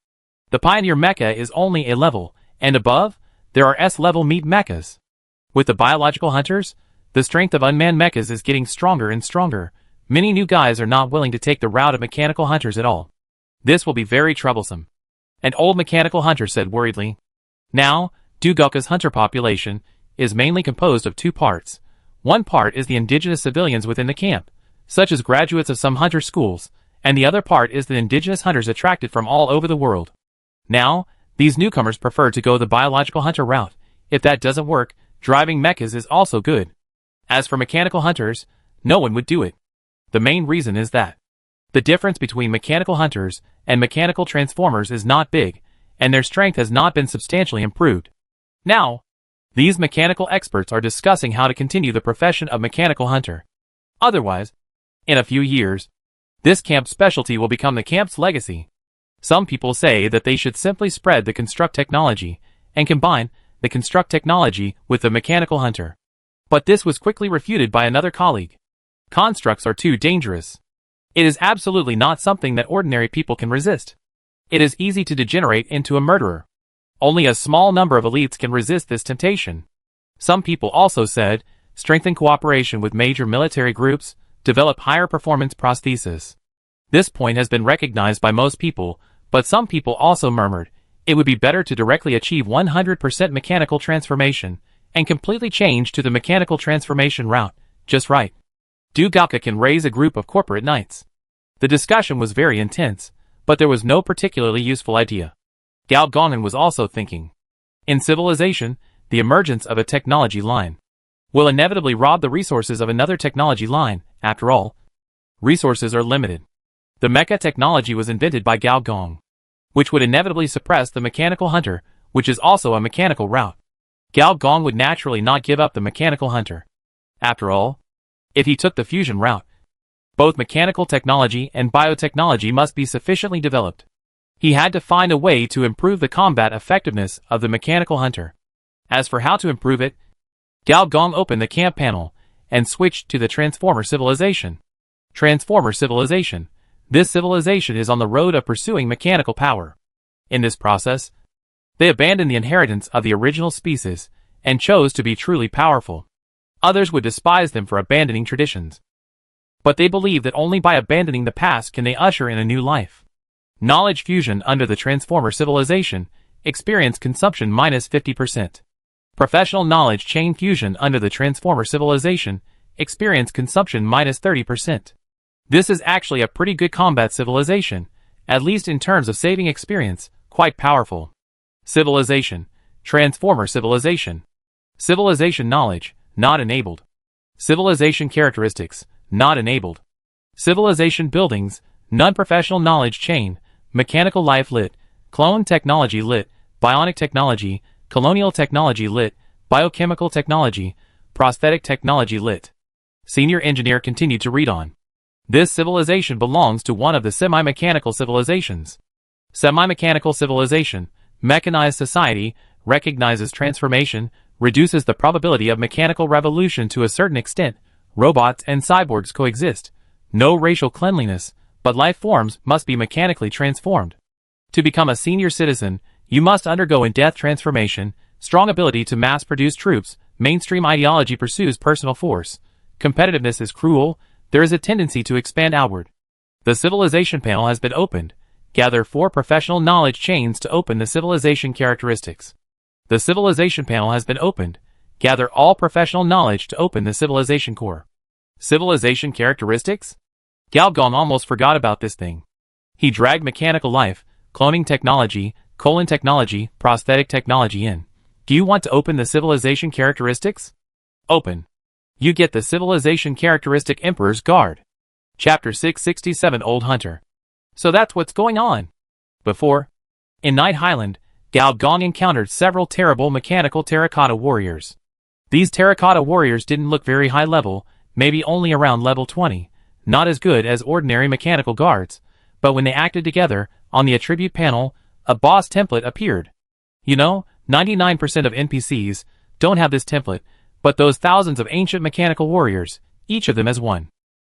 The Pioneer mecha is only A-level, and above, there are S-level meat mechas. With the biological hunters, the strength of unmanned mechas is getting stronger and stronger. Many new guys are not willing to take the route of mechanical hunters at all. This will be very troublesome. An old mechanical hunter said worriedly. Now, Dugulka's hunter population is mainly composed of 2 parts. One part is the indigenous civilians within the camp, such as graduates of some hunter schools, and the other part is the indigenous hunters attracted from all over the world. Now, these newcomers prefer to go the biological hunter route. If that doesn't work, driving mechas is also good. As for mechanical hunters, no one would do it. The main reason is that the difference between mechanical hunters and mechanical transformers is not big, and their strength has not been substantially improved. Now, these mechanical experts are discussing how to continue the profession of mechanical hunter. Otherwise, in a few years, this camp's specialty will become the camp's legacy. Some people say that they should simply spread the construct technology and combine the construct technology with the mechanical hunter. But this was quickly refuted by another colleague. Constructs are too dangerous. It is absolutely not something that ordinary people can resist. It is easy to degenerate into a murderer. Only a small number of elites can resist this temptation. Some people also said, strengthen cooperation with major military groups, develop higher performance prosthesis. This point has been recognized by most people, but some people also murmured, it would be better to directly achieve 100% mechanical transformation, and completely change to the mechanical transformation route, just right. Dugulka can raise a group of corporate knights. The discussion was very intense, but there was no particularly useful idea. Gao Gonan was also thinking. In civilization, the emergence of a technology line will inevitably rob the resources of another technology line. After all, resources are limited. The mecha technology was invented by Gao Gong, which would inevitably suppress the mechanical hunter, which is also a mechanical route. Gao Gong would naturally not give up the mechanical hunter. After all, if he took the fusion route, both mechanical technology and biotechnology must be sufficiently developed. He had to find a way to improve the combat effectiveness of the mechanical hunter. As for how to improve it, Gao Gong opened the camp panel and switched to the Transformer civilization. Transformer civilization. This civilization is on the road of pursuing mechanical power. In this process, they abandoned the inheritance of the original species and chose to be truly powerful. Others would despise them for abandoning traditions. But they believe that only by abandoning the past can they usher in a new life. Knowledge fusion under the Transformer civilization, experience consumption minus 50%. Professional knowledge chain fusion under the Transformer civilization, experience consumption minus 30%. This is actually a pretty good combat civilization, at least in terms of saving experience, quite powerful. Civilization, Transformer civilization. Civilization knowledge, not enabled. Civilization characteristics, not enabled. Civilization buildings, non-professional knowledge chain, mechanical life lit, clone technology lit, bionic technology, colonial technology lit, biochemical technology, prosthetic technology lit. Senior engineer continued to read on. This civilization belongs to one of the semi-mechanical civilizations. Semi-mechanical civilization, mechanized society, recognizes transformation, reduces the probability of mechanical revolution to a certain extent. Robots and cyborgs coexist. No racial cleanliness, but life forms must be mechanically transformed. To become a senior citizen, you must undergo in-depth transformation, strong ability to mass-produce troops, mainstream ideology pursues personal force. Competitiveness is cruel, there is a tendency to expand outward. The civilization panel has been opened. Gather 4 professional knowledge chains to open the civilization characteristics. The civilization panel has been opened. Gather all professional knowledge to open the civilization core. Civilization characteristics? Galgong almost forgot about this thing. He dragged mechanical life, cloning technology, colon technology, prosthetic technology in. Do you want to open the civilization characteristics? Open. You get the civilization characteristic Emperor's Guard. Chapter 667 Old Hunter. So that's what's going on. Before, in Night Highland, Galgong encountered several terrible mechanical terracotta warriors. These terracotta warriors didn't look very high level, maybe only around level 20, not as good as ordinary mechanical guards, but when they acted together, on the attribute panel, a boss template appeared. You know, 99% of NPCs don't have this template, but those thousands of ancient mechanical warriors, each of them as one.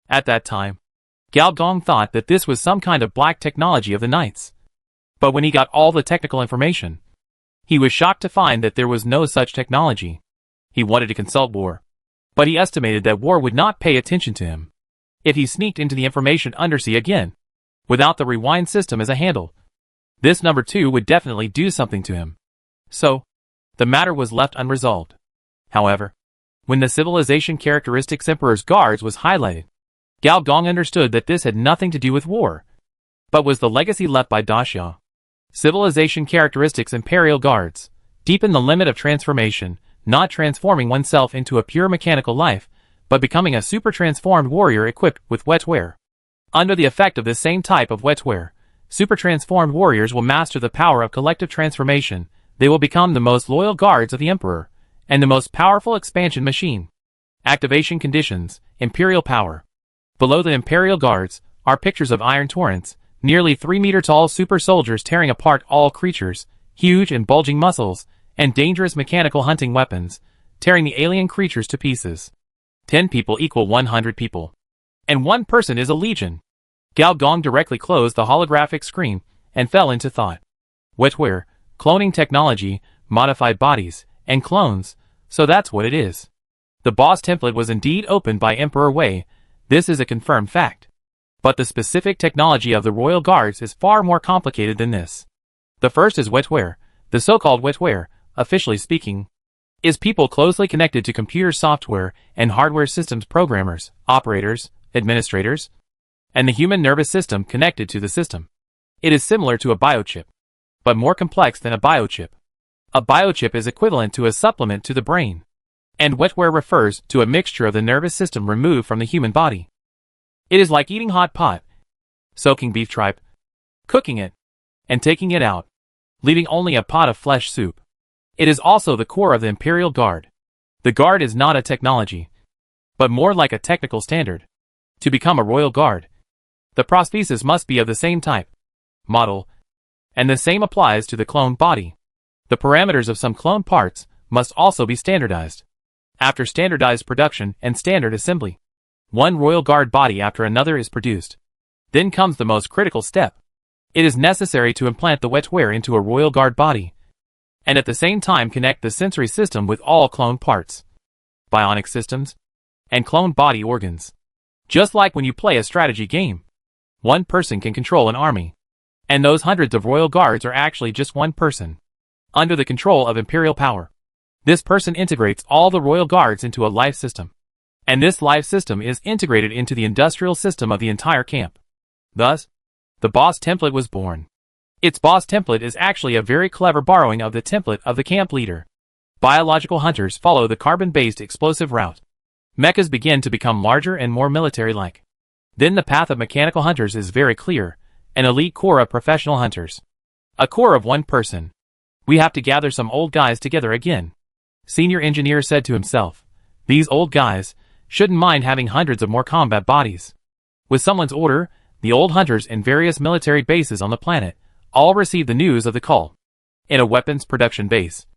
At that time, Galgong thought that this was some kind of black technology of the knights. But when he got all the technical information, he was shocked to find that there was no such technology. He wanted to consult War, but he estimated that War would not pay attention to him if he sneaked into the information undersea again, without the rewind system as a handle. This number 2 would definitely do something to him. So, the matter was left unresolved. However, when the civilization characteristics Emperor's Guards was highlighted, Galgong understood that this had nothing to do with War, but was the legacy left by Daxia. Civilization characteristics Imperial Guards deepen the limit of transformation, not transforming oneself into a pure mechanical life, but becoming a super transformed warrior equipped with wetware. Under the effect of this same type of wetware, super transformed warriors will master the power of collective transformation. They will become the most loyal guards of the Emperor, and the most powerful expansion machine. Activation conditions, Imperial Power. Below the Imperial Guards are pictures of iron torrents, nearly 3-meter-tall super soldiers tearing apart all creatures, huge and bulging muscles, and dangerous mechanical hunting weapons, tearing the alien creatures to pieces. 10 people equal 100 people. And 1 person is a legion. Galgong directly closed the holographic screen and fell into thought. Wetware, cloning technology, modified bodies, and clones, so that's what it is. The boss template was indeed opened by Emperor Wei. This is a confirmed fact. But the specific technology of the Royal Guards is far more complicated than this. The first is wetware. The so-called wetware, officially speaking, is people closely connected to computer software and hardware systems programmers, operators, administrators, and the human nervous system connected to the system. It is similar to a biochip, but more complex than a biochip. A biochip is equivalent to a supplement to the brain, and wetware refers to a mixture of the nervous system removed from the human body. It is like eating hot pot, soaking beef tripe, cooking it, and taking it out, leaving only a pot of flesh soup. It is also the core of the Imperial Guard. The Guard is not a technology, but more like a technical standard. To become a Royal Guard, the prosthesis must be of the same type, model, and the same applies to the cloned body. The parameters of some cloned parts must also be standardized. After standardized production and standard assembly, one Royal Guard body after another is produced. Then comes the most critical step. It is necessary to implant the wetware into a Royal Guard body, and at the same time connect the sensory system with all cloned parts, bionic systems, and cloned body organs. Just like when you play a strategy game, one person can control an army, and those hundreds of Royal Guards are actually just one person, under the control of Imperial power. This person integrates all the Royal Guards into a life system, and this life system is integrated into the industrial system of the entire camp. Thus, the boss template was born. Its boss template is actually a very clever borrowing of the template of the camp leader. Biological hunters follow the carbon-based explosive route. Mechas begin to become larger and more military-like. Then the path of mechanical hunters is very clear, an elite core of professional hunters. A core of one person. We have to gather some old guys together again. Senior engineer said to himself. These old guys shouldn't mind having hundreds of more combat bodies. With someone's order, the old hunters in various military bases on the planet all received the news of the call. In a weapons production base,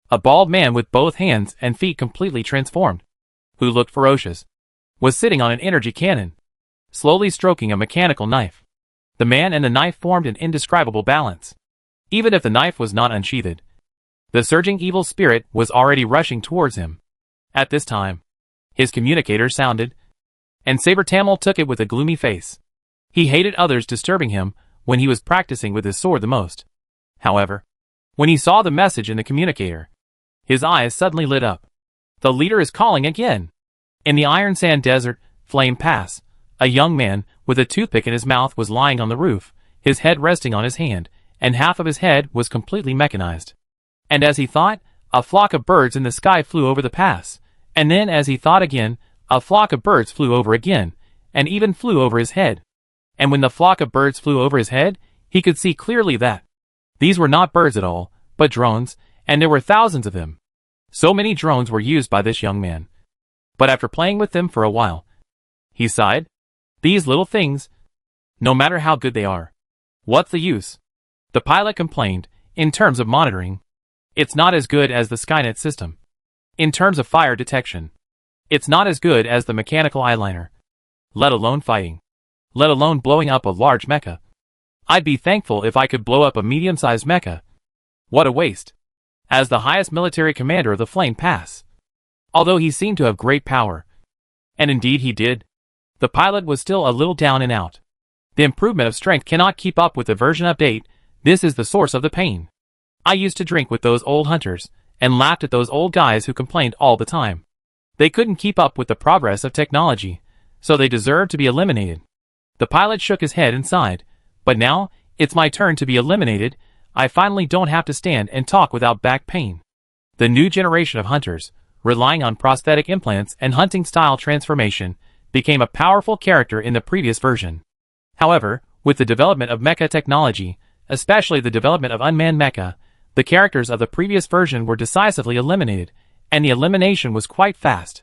a bald man with both hands and feet completely transformed, who looked ferocious, was sitting on an energy cannon, slowly stroking a mechanical knife. The man and the knife formed an indescribable balance. Even if the knife was not unsheathed, the surging evil spirit was already rushing towards him. At this time, his communicator sounded, and Saber Tamil took it with a gloomy face. He hated others disturbing him when he was practicing with his sword the most. However, when he saw the message in the communicator, his eyes suddenly lit up. The leader is calling again. In the Iron Sand Desert, Flame Pass, a young man with a toothpick in his mouth was lying on the roof, his head resting on his hand, and half of his head was completely mechanized. And as he thought, a flock of birds in the sky flew over the pass, and then as he thought again, a flock of birds flew over again, and even flew over his head. And when the flock of birds flew over his head, he could see clearly that these were not birds at all, but drones, and there were thousands of them. So many drones were used by this young man. But after playing with them for a while, he sighed. These little things, no matter how good they are, what's the use? The pilot complained. In terms of monitoring, it's not as good as the Skynet system. In terms of fire detection, it's not as good as the mechanical eyeliner. Let alone fighting. Let alone blowing up a large mecha. I'd be thankful if I could blow up a medium-sized mecha. What a waste. As the highest military commander of the Flame Pass, although he seemed to have great power, and indeed he did, the pilot was still a little down and out. The improvement of strength cannot keep up with the version update. This is the source of the pain. I used to drink with those old hunters, and laughed at those old guys who complained all the time. They couldn't keep up with the progress of technology, so they deserved to be eliminated. The pilot shook his head and sighed. But now, it's my turn to be eliminated. I finally don't have to stand and talk without back pain. The new generation of hunters, relying on prosthetic implants and hunting style transformation, became a powerful character in the previous version. However, with the development of mecha technology, especially the development of unmanned mecha, the characters of the previous version were decisively eliminated, and the elimination was quite fast.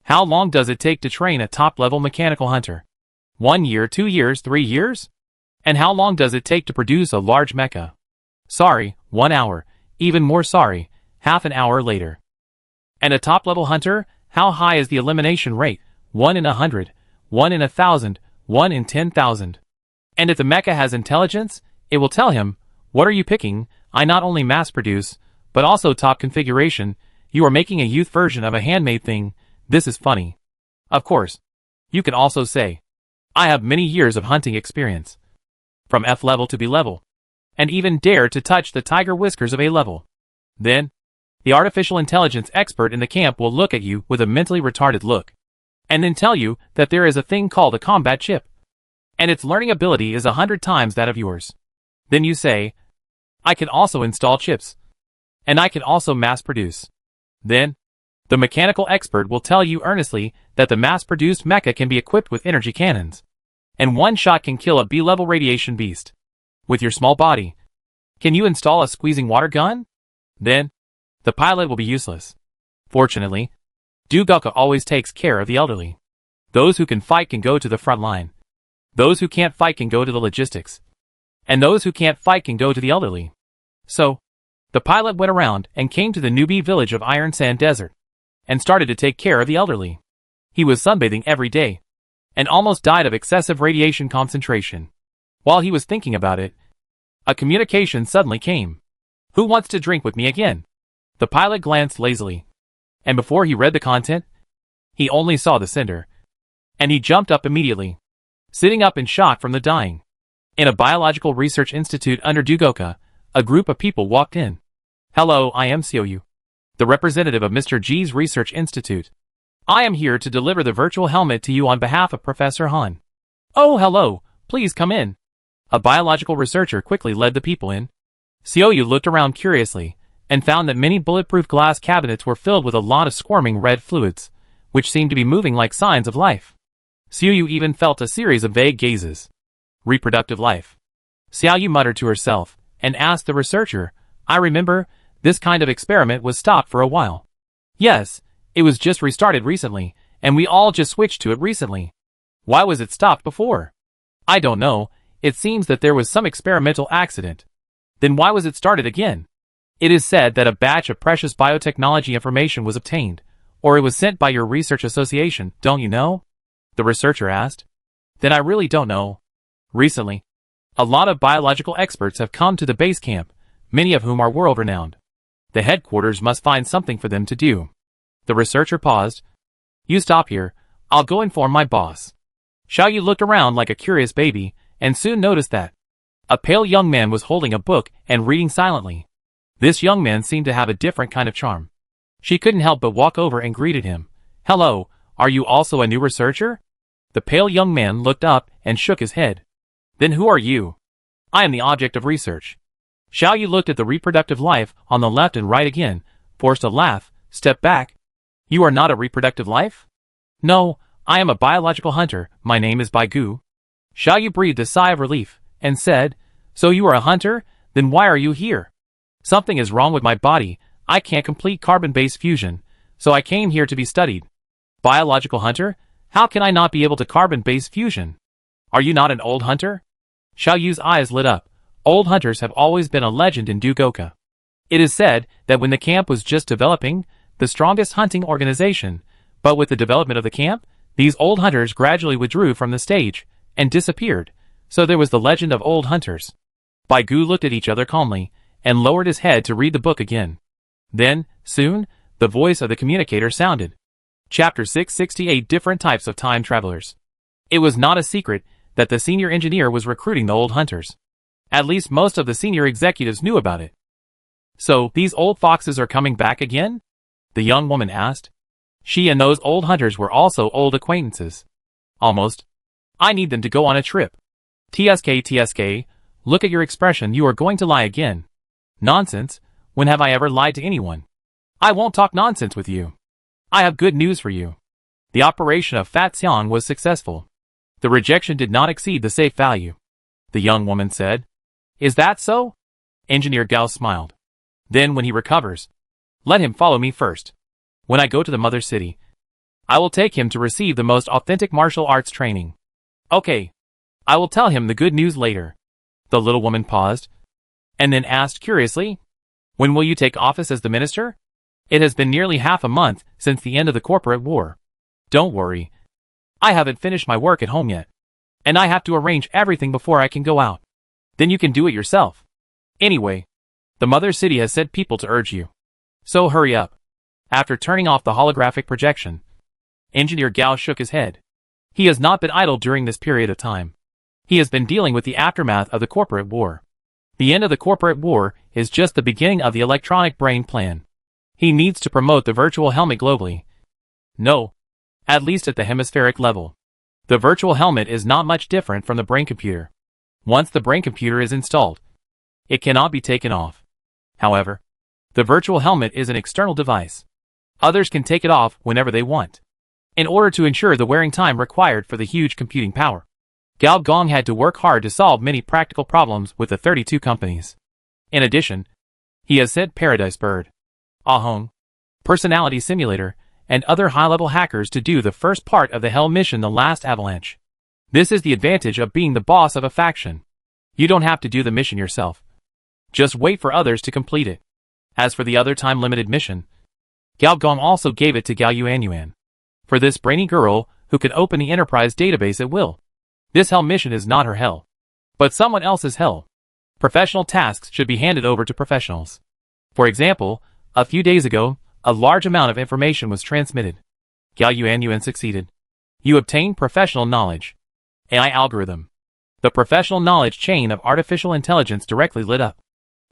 How long does it take to train a top-level mechanical hunter? 1 year, 2 years, 3 years? And how long does it take to produce a large mecha? Sorry, 1 hour. Even more sorry, half an hour later. And a top-level hunter, how high is the elimination rate? 1 in 100, 1 in 1,000, 1 in 10,000. And if the mecha has intelligence, it will tell him, what are you picking? I not only mass produce, but also top configuration. You are making a youth version of a handmade thing. This is funny. Of course, you can also say, I have many years of hunting experience. From F level to B level. And even dare to touch the tiger whiskers of A level. Then, the artificial intelligence expert in the camp will look at you with a mentally retarded look. And then tell you that there is a thing called a combat chip. And its learning ability is 100 times that of yours. Then you say, I can also install chips. And I can also mass produce. Then, the mechanical expert will tell you earnestly that the mass-produced mecha can be equipped with energy cannons. And one shot can kill a B-level radiation beast. With your small body. Can you install a squeezing water gun? Then, the pilot will be useless. Fortunately, Dugoka always takes care of the elderly. Those who can fight can go to the front line. Those who can't fight can go to the logistics. And those who can't fight can go to the elderly. So, the pilot went around and came to the newbie village of Iron Sand Desert, and started to take care of the elderly. He was sunbathing every day, and almost died of excessive radiation concentration. While he was thinking about it, a communication suddenly came. Who wants to drink with me again? The pilot glanced lazily, and before he read the content, he only saw the sender. And he jumped up immediately, sitting up in shock from the dying. In a biological research institute under Dugoka, a group of people walked in. Hello, I am Seoyu, the representative of Mr. G's Research Institute. I am here to deliver the virtual helmet to you on behalf of Professor Han. Oh, hello, please come in. A biological researcher quickly led the people in. Seoyu looked around curiously, and found that many bulletproof glass cabinets were filled with a lot of squirming red fluids, which seemed to be moving like signs of life. Seoyu even felt a series of vague gazes. Reproductive life. Seoyu muttered to herself, and asked the researcher, I remember, this kind of experiment was stopped for a while. Yes, it was just restarted recently, and we all just switched to it recently. Why was it stopped before? I don't know, it seems that there was some experimental accident. Then why was it started again? It is said that a batch of precious biotechnology information was obtained, or it was sent by your research association, don't you know? The researcher asked. Then I really don't know. Recently, a lot of biological experts have come to the base camp, many of whom are world-renowned. The headquarters must find something for them to do. The researcher paused. You stop here, I'll go inform my boss. Xiaoyu looked around like a curious baby, and soon noticed that a pale young man was holding a book and reading silently. This young man seemed to have a different kind of charm. She couldn't help but walk over and greeted him. "Hello, are you also a new researcher?" The pale young man looked up and shook his head. "Then who are you?" "I am the object of research." Xiaoyu looked at the reproductive life on the left and right again, forced a laugh, stepped back. "You are not a reproductive life?" "No, I am a biological hunter. My name is Baigu." Xiaoyu breathed a sigh of relief, and said, "So you are a hunter? Then why are you here?" "Something is wrong with my body. I can't complete carbon-based fusion, so I came here to be studied." "Biological hunter? How can I not be able to carbon-based fusion? Are you not an old hunter?" Xiaoyu's eyes lit up. Old hunters have always been a legend in Dugoka. It is said that when the camp was just developing, the strongest hunting organization, but with the development of the camp, these old hunters gradually withdrew from the stage and disappeared, so there was the legend of old hunters. Baigu looked at each other calmly and lowered his head to read the book again. Then, soon, the voice of the communicator sounded. Chapter 668: Different Types of Time Travelers. It was not a secret that the senior engineer was recruiting the old hunters. At least most of the senior executives knew about it. "So, these old foxes are coming back again?" the young woman asked. She and those old hunters were also old acquaintances. "Almost. I need them to go on a trip." TSK, look at your expression, you are going to lie again." "Nonsense, when have I ever lied to anyone?" "I won't talk nonsense with you. I have good news for you. The operation of Fat Xiang was successful. The rejection did not exceed the safe value," the young woman said. "Is that so?" Engineer Gao smiled. "Then when he recovers, let him follow me first. When I go to the mother city, I will take him to receive the most authentic martial arts training." "Okay. I will tell him the good news later." The little woman paused, and then asked curiously, "When will you take office as the minister?" "It has been nearly half a month since the end of the corporate war." "Don't worry. I haven't finished my work at home yet, and I have to arrange everything before I can go out. Then you can do it yourself. Anyway, the mother city has sent people to urge you. So hurry up." After turning off the holographic projection, Engineer Gao shook his head. He has not been idle during this period of time. He has been dealing with the aftermath of the corporate war. The end of the corporate war is just the beginning of the electronic brain plan. He needs to promote the virtual helmet globally. No, at least at the hemispheric level. The virtual helmet is not much different from the brain computer. Once the brain computer is installed, it cannot be taken off. However, the virtual helmet is an external device. Others can take it off whenever they want. In order to ensure the wearing time required for the huge computing power, Gao Gong had to work hard to solve many practical problems with the 32 companies. In addition, he has sent Paradise Bird, Ahong, Personality Simulator, and other high-level hackers to do the first part of the Hell mission, the last avalanche. This is the advantage of being the boss of a faction. You don't have to do the mission yourself. Just wait for others to complete it. As for the other time-limited mission, Gao Gong also gave it to Gao Yuanyuan. For this brainy girl who can open the enterprise database at will. This hell mission is not her hell, but someone else's hell. Professional tasks should be handed over to professionals. For example, a few days ago, a large amount of information was transmitted. Gao Yuanyuan succeeded. You obtained professional knowledge. AI algorithm. The professional knowledge chain of artificial intelligence directly lit up.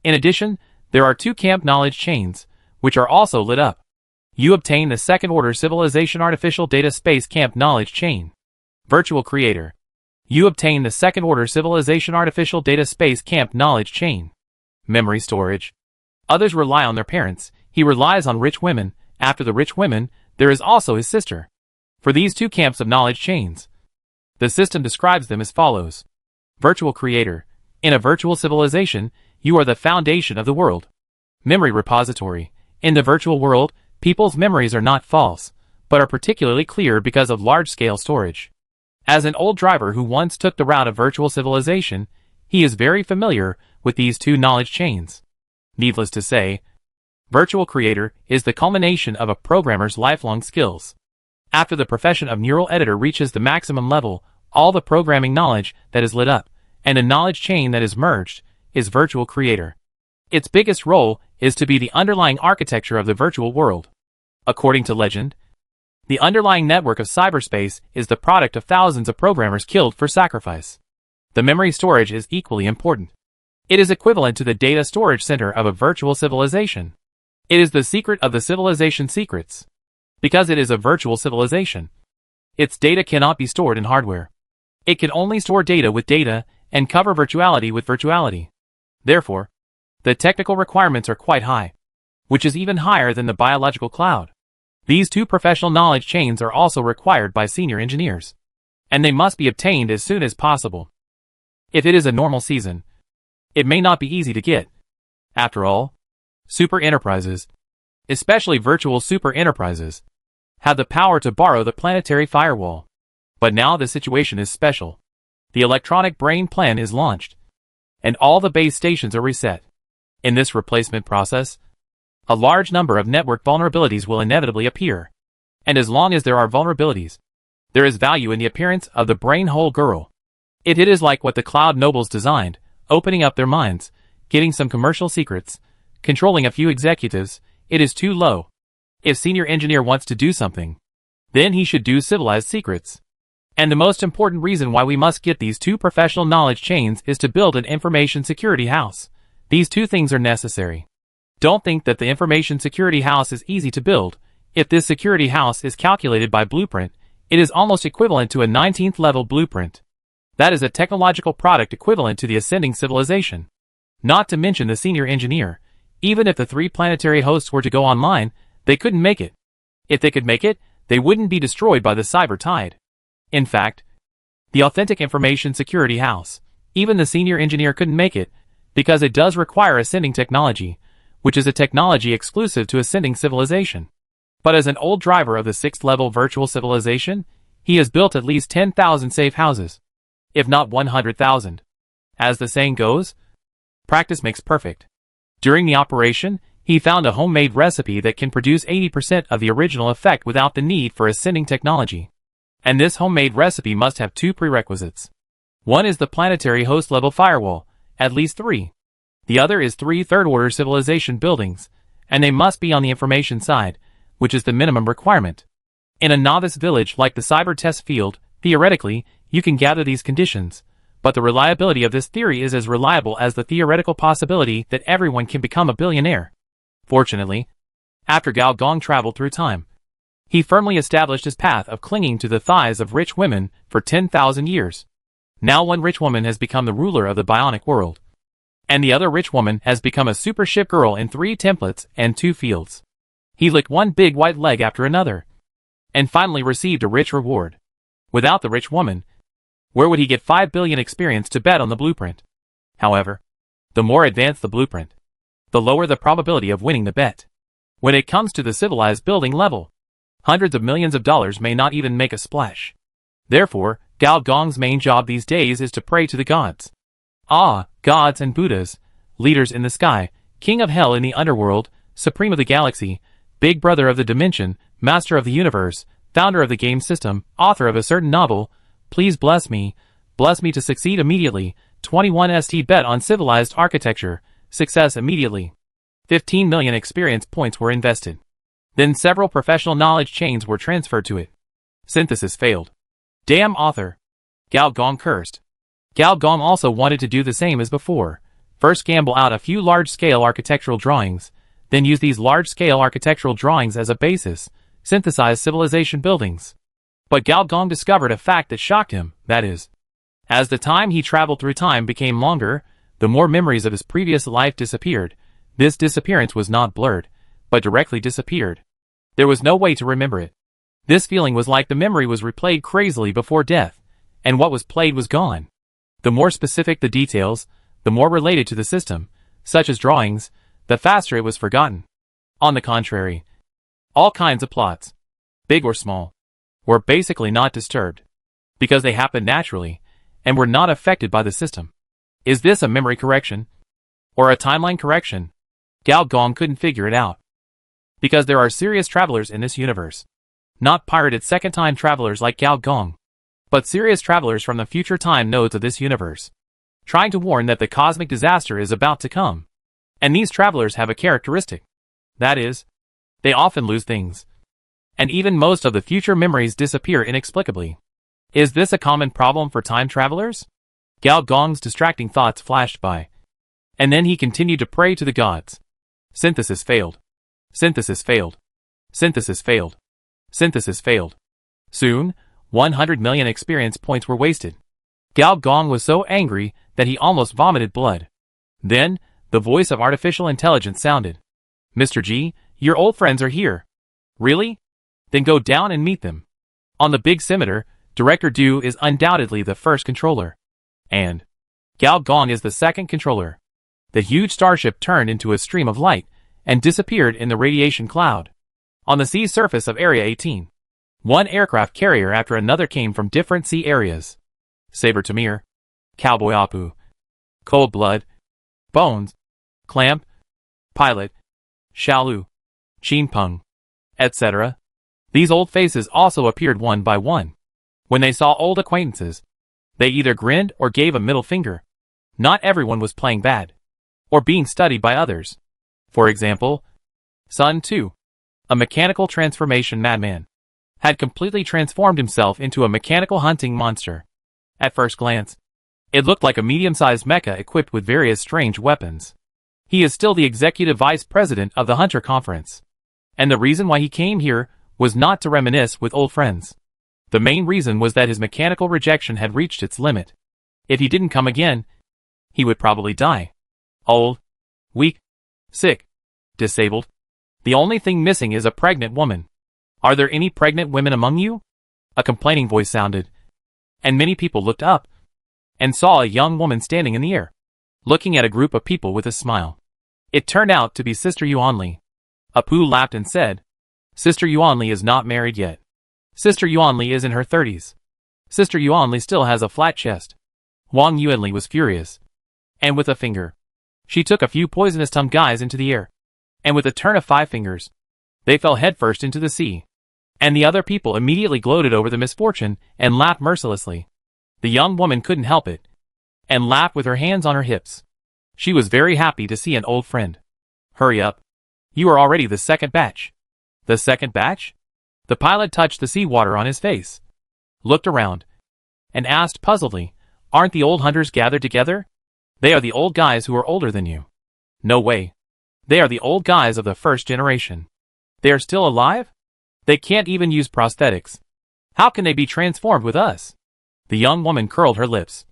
In addition, there are 2 camp knowledge chains, which are also lit up. You obtain the second-order civilization artificial data space camp knowledge chain. Virtual creator. You obtain the second-order civilization artificial data space camp knowledge chain. Memory storage. Others rely on their parents. He relies on rich women. After the rich women, there is also his sister. For these 2 camps of knowledge chains, the system describes them as follows. Virtual creator. In a virtual civilization, you are the foundation of the world. Memory repository. In the virtual world, people's memories are not false, but are particularly clear because of large-scale storage. As an old driver who once took the route of virtual civilization, he is very familiar with these 2 knowledge chains. Needless to say, virtual creator is the culmination of a programmer's lifelong skills. After the profession of neural editor reaches the maximum level, all the programming knowledge that is lit up, and a knowledge chain that is merged, is virtual creator. Its biggest role is to be the underlying architecture of the virtual world. According to legend, The underlying network of cyberspace is the product of thousands of programmers killed for sacrifice. The memory storage is equally important. It is equivalent to the data storage center of a virtual civilization. It is the secret of the civilization's secrets. Because it is a virtual civilization, its data cannot be stored in hardware. It can only store data with data and cover virtuality with virtuality. Therefore, the technical requirements are quite high, which is even higher than the biological cloud. These two professional knowledge chains are also required by senior engineers, and they must be obtained as soon as possible. If it is a normal season, it may not be easy to get. After all, super enterprises, especially virtual super enterprises, have the power to borrow the planetary firewall. But now the situation is special. The electronic brain plan is launched, and all the base stations are reset. In this replacement process, a large number of network vulnerabilities will inevitably appear. And as long as there are vulnerabilities, there is value in the appearance of the brain hole girl. It is like what the cloud nobles designed, opening up their minds, getting some commercial secrets, controlling a few executives. It is too low. If senior engineer wants to do something, then he should do civilized secrets. And the most important reason why we must get these two professional knowledge chains is to build an information security house. These two things are necessary. Don't think that the information security house is easy to build. If this security house is calculated by blueprint, it is almost equivalent to a 19th level blueprint. That is a technological product equivalent to the ascending civilization. Not to mention the senior engineer. Even if the 3 planetary hosts were to go online, they couldn't make it. If they could make it, they wouldn't be destroyed by the cyber tide. In fact, the authentic information security house, even the senior engineer couldn't make it, because it does require ascending technology, which is a technology exclusive to ascending civilization. But as an old driver of the 6th level virtual civilization, he has built at least 10,000 safe houses, if not 100,000. As the saying goes, practice makes perfect. During the operation, he found a homemade recipe that can produce 80% of the original effect without the need for ascending technology. And this homemade recipe must have 2 prerequisites. One is the planetary host level firewall, at least 3. The other is 3 third-order civilization buildings, and they must be on the information side, which is the minimum requirement. In a novice village like the cyber test field, theoretically, you can gather these conditions, but the reliability of this theory is as reliable as the theoretical possibility that everyone can become a billionaire. Fortunately, after Gao Gong traveled through time, he firmly established his path of clinging to the thighs of rich women for 10,000 years. Now one rich woman has become the ruler of the bionic world, and the other rich woman has become a super ship girl in 3 templates and 2 fields. He licked one big white leg after another, and finally received a rich reward. Without the rich woman, where would he get 5 billion experience to bet on the blueprint? However, the more advanced the blueprint, the lower the probability of winning the bet. When it comes to the civilized building level, hundreds of millions of dollars may not even make a splash. Therefore, Gao Gong's main job these days is to pray to the gods. Ah, gods and Buddhas, leaders in the sky, king of hell in the underworld, supreme of the galaxy, big brother of the dimension, master of the universe, founder of the game system, author of a certain novel, please bless me to succeed immediately. 21 ST bet on civilized architecture, success immediately. 15 million experience points were invested. Then several professional knowledge chains were transferred to it. Synthesis failed. Damn author. Gao Gong cursed. Gao Gong also wanted to do the same as before. First gamble out a few large-scale architectural drawings, then use these large-scale architectural drawings as a basis, synthesize civilization buildings. But Gao Gong discovered a fact that shocked him, that is, as the time he traveled through time became longer, the more memories of his previous life disappeared. This disappearance was not blurred, but directly disappeared. There was no way to remember it. This feeling was like the memory was replayed crazily before death, and what was played was gone. The more specific the details, the more related to the system, such as drawings, the faster it was forgotten. On the contrary, all kinds of plots, big or small, were basically not disturbed, because they happened naturally, and were not affected by the system. Is this a memory correction? Or a timeline correction? Gao Gong couldn't figure it out. Because there are serious travelers in this universe. Not pirated second-time travelers like Gao Gong, but serious travelers from the future time nodes of this universe, trying to warn that the cosmic disaster is about to come. And these travelers have a characteristic. That is, they often lose things. and even most of the future memories disappear inexplicably. Is this a common problem for time travelers? Gao Gong's distracting thoughts flashed by. And then he continued to pray to the gods. Synthesis failed. Synthesis failed. Synthesis failed. Synthesis failed. Soon, 100 million experience points were wasted. Gao Gong was so angry that he almost vomited blood. Then, the voice of artificial intelligence sounded. Mr. G, your old friends are here. Really? Then go down and meet them. On the big scimitar, Director Du is undoubtedly the first controller. And Gao Gong is the second controller. The huge starship turned into a stream of light and disappeared in the radiation cloud. On the sea surface of Area 18, one aircraft carrier after another came from different sea areas. Saber Tamir, Cowboy Apu, Cold Blood, Bones, Clamp, Pilot, Xiaolu, Qin Peng, etc. These old faces also appeared one by one. When they saw old acquaintances, they either grinned or gave a middle finger. Not everyone was playing bad, or being studied by others. For example, Sun Tu, a mechanical transformation madman, had completely transformed himself into a mechanical hunting monster. At first glance, it looked like a medium-sized mecha equipped with various strange weapons. He is still the executive vice president of the Hunter Conference. And the reason why he came here was not to reminisce with old friends. The main reason was that his mechanical rejection had reached its limit. If he didn't come again, he would probably die. Old, weak, sick, disabled. The only thing missing is a pregnant woman. Are there any pregnant women among you? A complaining voice sounded, and many people looked up and saw a young woman standing in the air, looking at a group of people with a smile. It turned out to be Sister Yuanli. Apu laughed and said, Sister Yuanli is not married yet. Sister Yuanli is in her 30s. Sister Yuanli still has a flat chest. Wang Yuanli was furious, and with a finger, she took a few poisonous-tongued guys into the air, and with a turn of 5 fingers, they fell headfirst into the sea. And the other people immediately gloated over the misfortune and laughed mercilessly. The young woman couldn't help it, and laughed with her hands on her hips. She was very happy to see an old friend. Hurry up. You are already the second batch. The second batch? The pilot touched the seawater on his face, looked around, and asked puzzledly, Aren't the old hunters gathered together? They are the old guys who are older than you. No way. They are the old guys of the first generation. They are still alive? They can't even use prosthetics. How can they be transformed with us? The young woman curled her lips.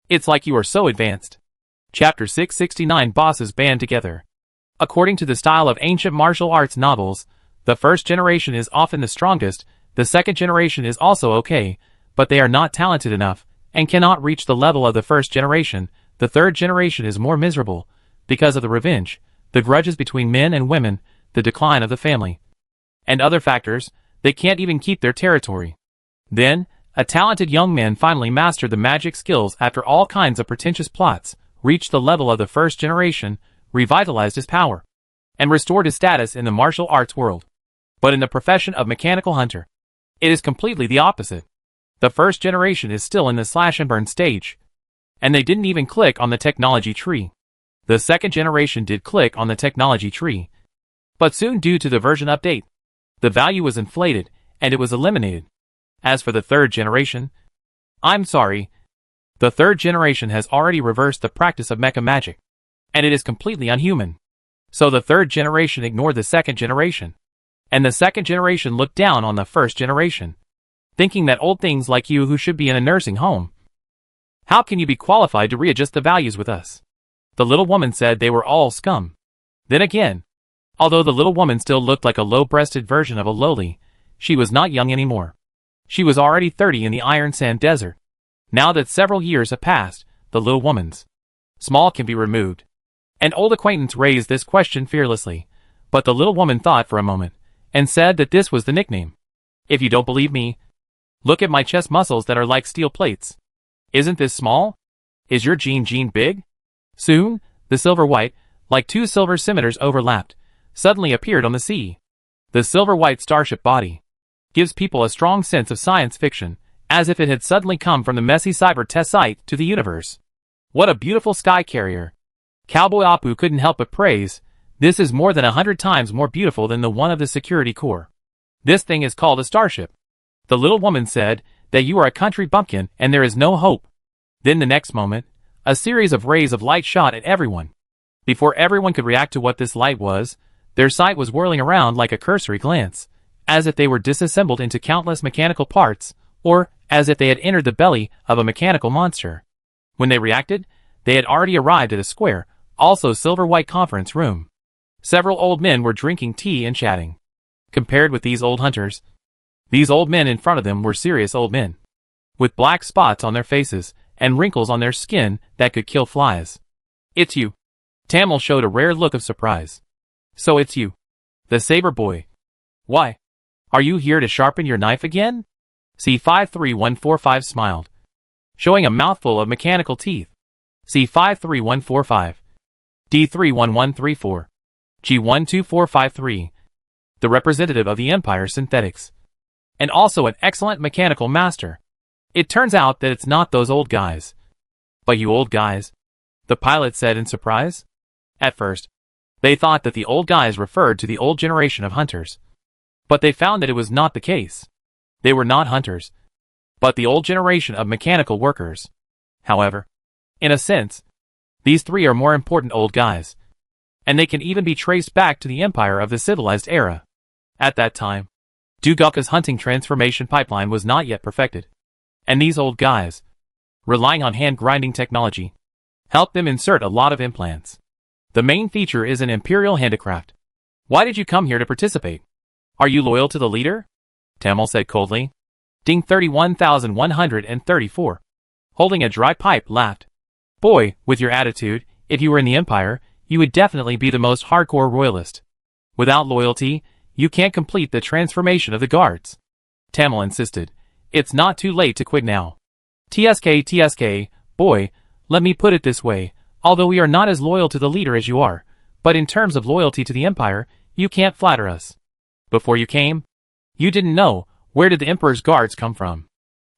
It's like you are so advanced. Chapter 669 Bosses Band Together. According to the style of ancient martial arts novels, the first generation is often the strongest, the second generation is also okay, but they are not talented enough, and cannot reach the level of the first generation. The third generation is more miserable, because of the revenge, the grudges between men and women, the decline of the family, and other factors. They can't even keep their territory. Then, a talented young man finally mastered the magic skills after all kinds of pretentious plots, reached the level of the first generation, revitalized his power, and restored his status in the martial arts world. But in the profession of mechanical hunter, it is completely the opposite. The first generation is still in the slash and burn stage, and they didn't even click on the technology tree. The second generation did click on the technology tree, but soon due to the version update, the value was inflated, and it was eliminated. As for the third generation, I'm sorry, the third generation has already reversed the practice of mecha magic, and it is completely unhuman. So the third generation ignored the second generation, and the second generation looked down on the first generation, thinking that old things like you who should be in a nursing home, how can you be qualified to readjust the values with us? The little woman said they were all scum. Then again, although the little woman still looked like a low-breasted version of a loli, she was not young anymore. She was already 30 in the Iron Sand Desert. Now that several years have passed, the little woman's small can be removed. An old acquaintance raised this question fearlessly, but the little woman thought for a moment, and said that this was the nickname. If you don't believe me, look at my chest muscles that are like steel plates. Isn't this small? Is your gene big? Soon, the silver-white, like two silver scimitars overlapped, suddenly appeared on the sea. The silver-white starship body gives people a strong sense of science fiction, as if it had suddenly come from the messy cyber test site to the universe. What a beautiful sky carrier. Cowboy Apu couldn't help but praise, this is more than 100 times more beautiful than the one of the security corps. This thing is called a starship. The little woman said that you are a country bumpkin and there is no hope. Then the next moment, a series of rays of light shot at everyone. Before everyone could react to what this light was, their sight was whirling around like a cursory glance, as if they were disassembled into countless mechanical parts, or as if they had entered the belly of a mechanical monster. When they reacted, they had already arrived at a square, also silver-white conference room. Several old men were drinking tea and chatting. Compared with these old hunters, these old men in front of them were serious old men, with black spots on their faces and wrinkles on their skin that could kill flies. It's you. Tamil showed a rare look of surprise. So it's you. The Saber Boy. Why? Are you here to sharpen your knife again? C53145 smiled, showing a mouthful of mechanical teeth. C53145. D31134. G12453. The representative of the Empire Synthetics. And also an excellent mechanical master. It turns out that it's not those old guys. But you old guys? The pilot said in surprise. At first, they thought that the old guys referred to the old generation of hunters. But they found that it was not the case. They were not hunters, but the old generation of mechanical workers. However, in a sense, these three are more important old guys. And they can even be traced back to the empire of the civilized era. At that time, Dugaka's hunting transformation pipeline was not yet perfected. And these old guys, relying on hand-grinding technology, helped them insert a lot of implants. The main feature is an imperial handicraft. Why did you come here to participate? Are you loyal to the leader? Tamil said coldly. Ding 31,134. Holding a dry pipe, laughed. Boy, with your attitude, if you were in the Empire, you would definitely be the most hardcore royalist. Without loyalty, you can't complete the transformation of the guards. Tamil insisted. It's not too late to quit now. TSK, boy, let me put it this way, although we are not as loyal to the leader as you are, but in terms of loyalty to the Empire, you can't flatter us. Before you came, you didn't know, where did the Emperor's guards come from?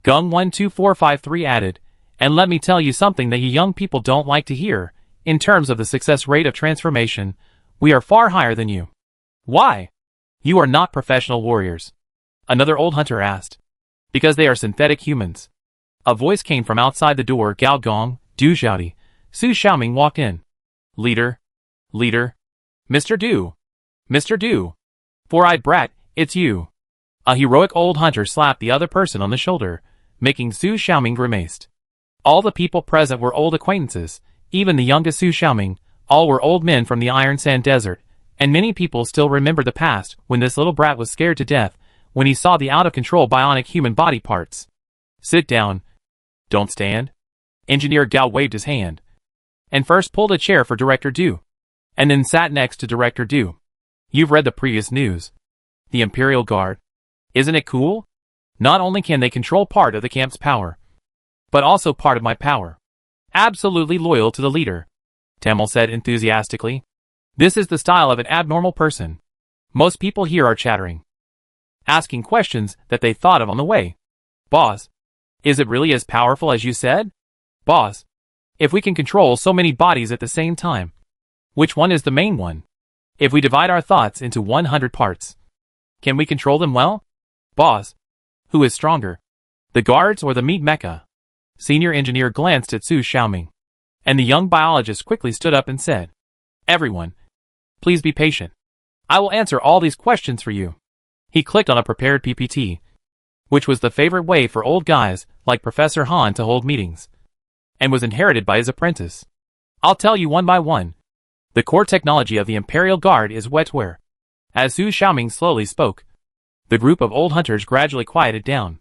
Gung 12453 added, and let me tell you something that you young people don't like to hear, in terms of the success rate of transformation, we are far higher than you. Why? You are not professional warriors. Another old hunter asked. Because they are synthetic humans. A voice came from outside the door. Gao Gong, Du Xiaodi, Su Xiaoming walked in. Leader. Mr. Du. Four-eyed brat, it's you. A heroic old hunter slapped the other person on the shoulder, making Su Xiaoming grimaced. All the people present were old acquaintances, even the youngest Su Xiaoming, all were old men from the Iron Sand Desert, and many people still remember the past when this little brat was scared to death when he saw the out-of-control bionic human body parts. Sit down. Don't stand. Engineer Gao waved his hand, and first pulled a chair for Director Du, and then sat next to Director Du. You've read the previous news. The Imperial Guard. Isn't it cool? Not only can they control part of the camp's power, but also part of my power. Absolutely loyal to the leader, Tamil said enthusiastically. This is the style of an abnormal person. Most people here are chattering, asking questions that they thought of on the way. Boss, is it really as powerful as you said? Boss, if we can control so many bodies at the same time, which one is the main one? If we divide our thoughts into 100 parts, can we control them well? Boss, who is stronger, the guards or the meat mecha? Senior engineer glanced at Su Xiaoming, and the young biologist quickly stood up and said, Everyone, please be patient. I will answer all these questions for you. He clicked on a prepared PPT, which was the favorite way for old guys like Professor Han to hold meetings, and was inherited by his apprentice. I'll tell you one by one. The core technology of the Imperial Guard is wetware. As Su Xiaoming slowly spoke, the group of old hunters gradually quieted down,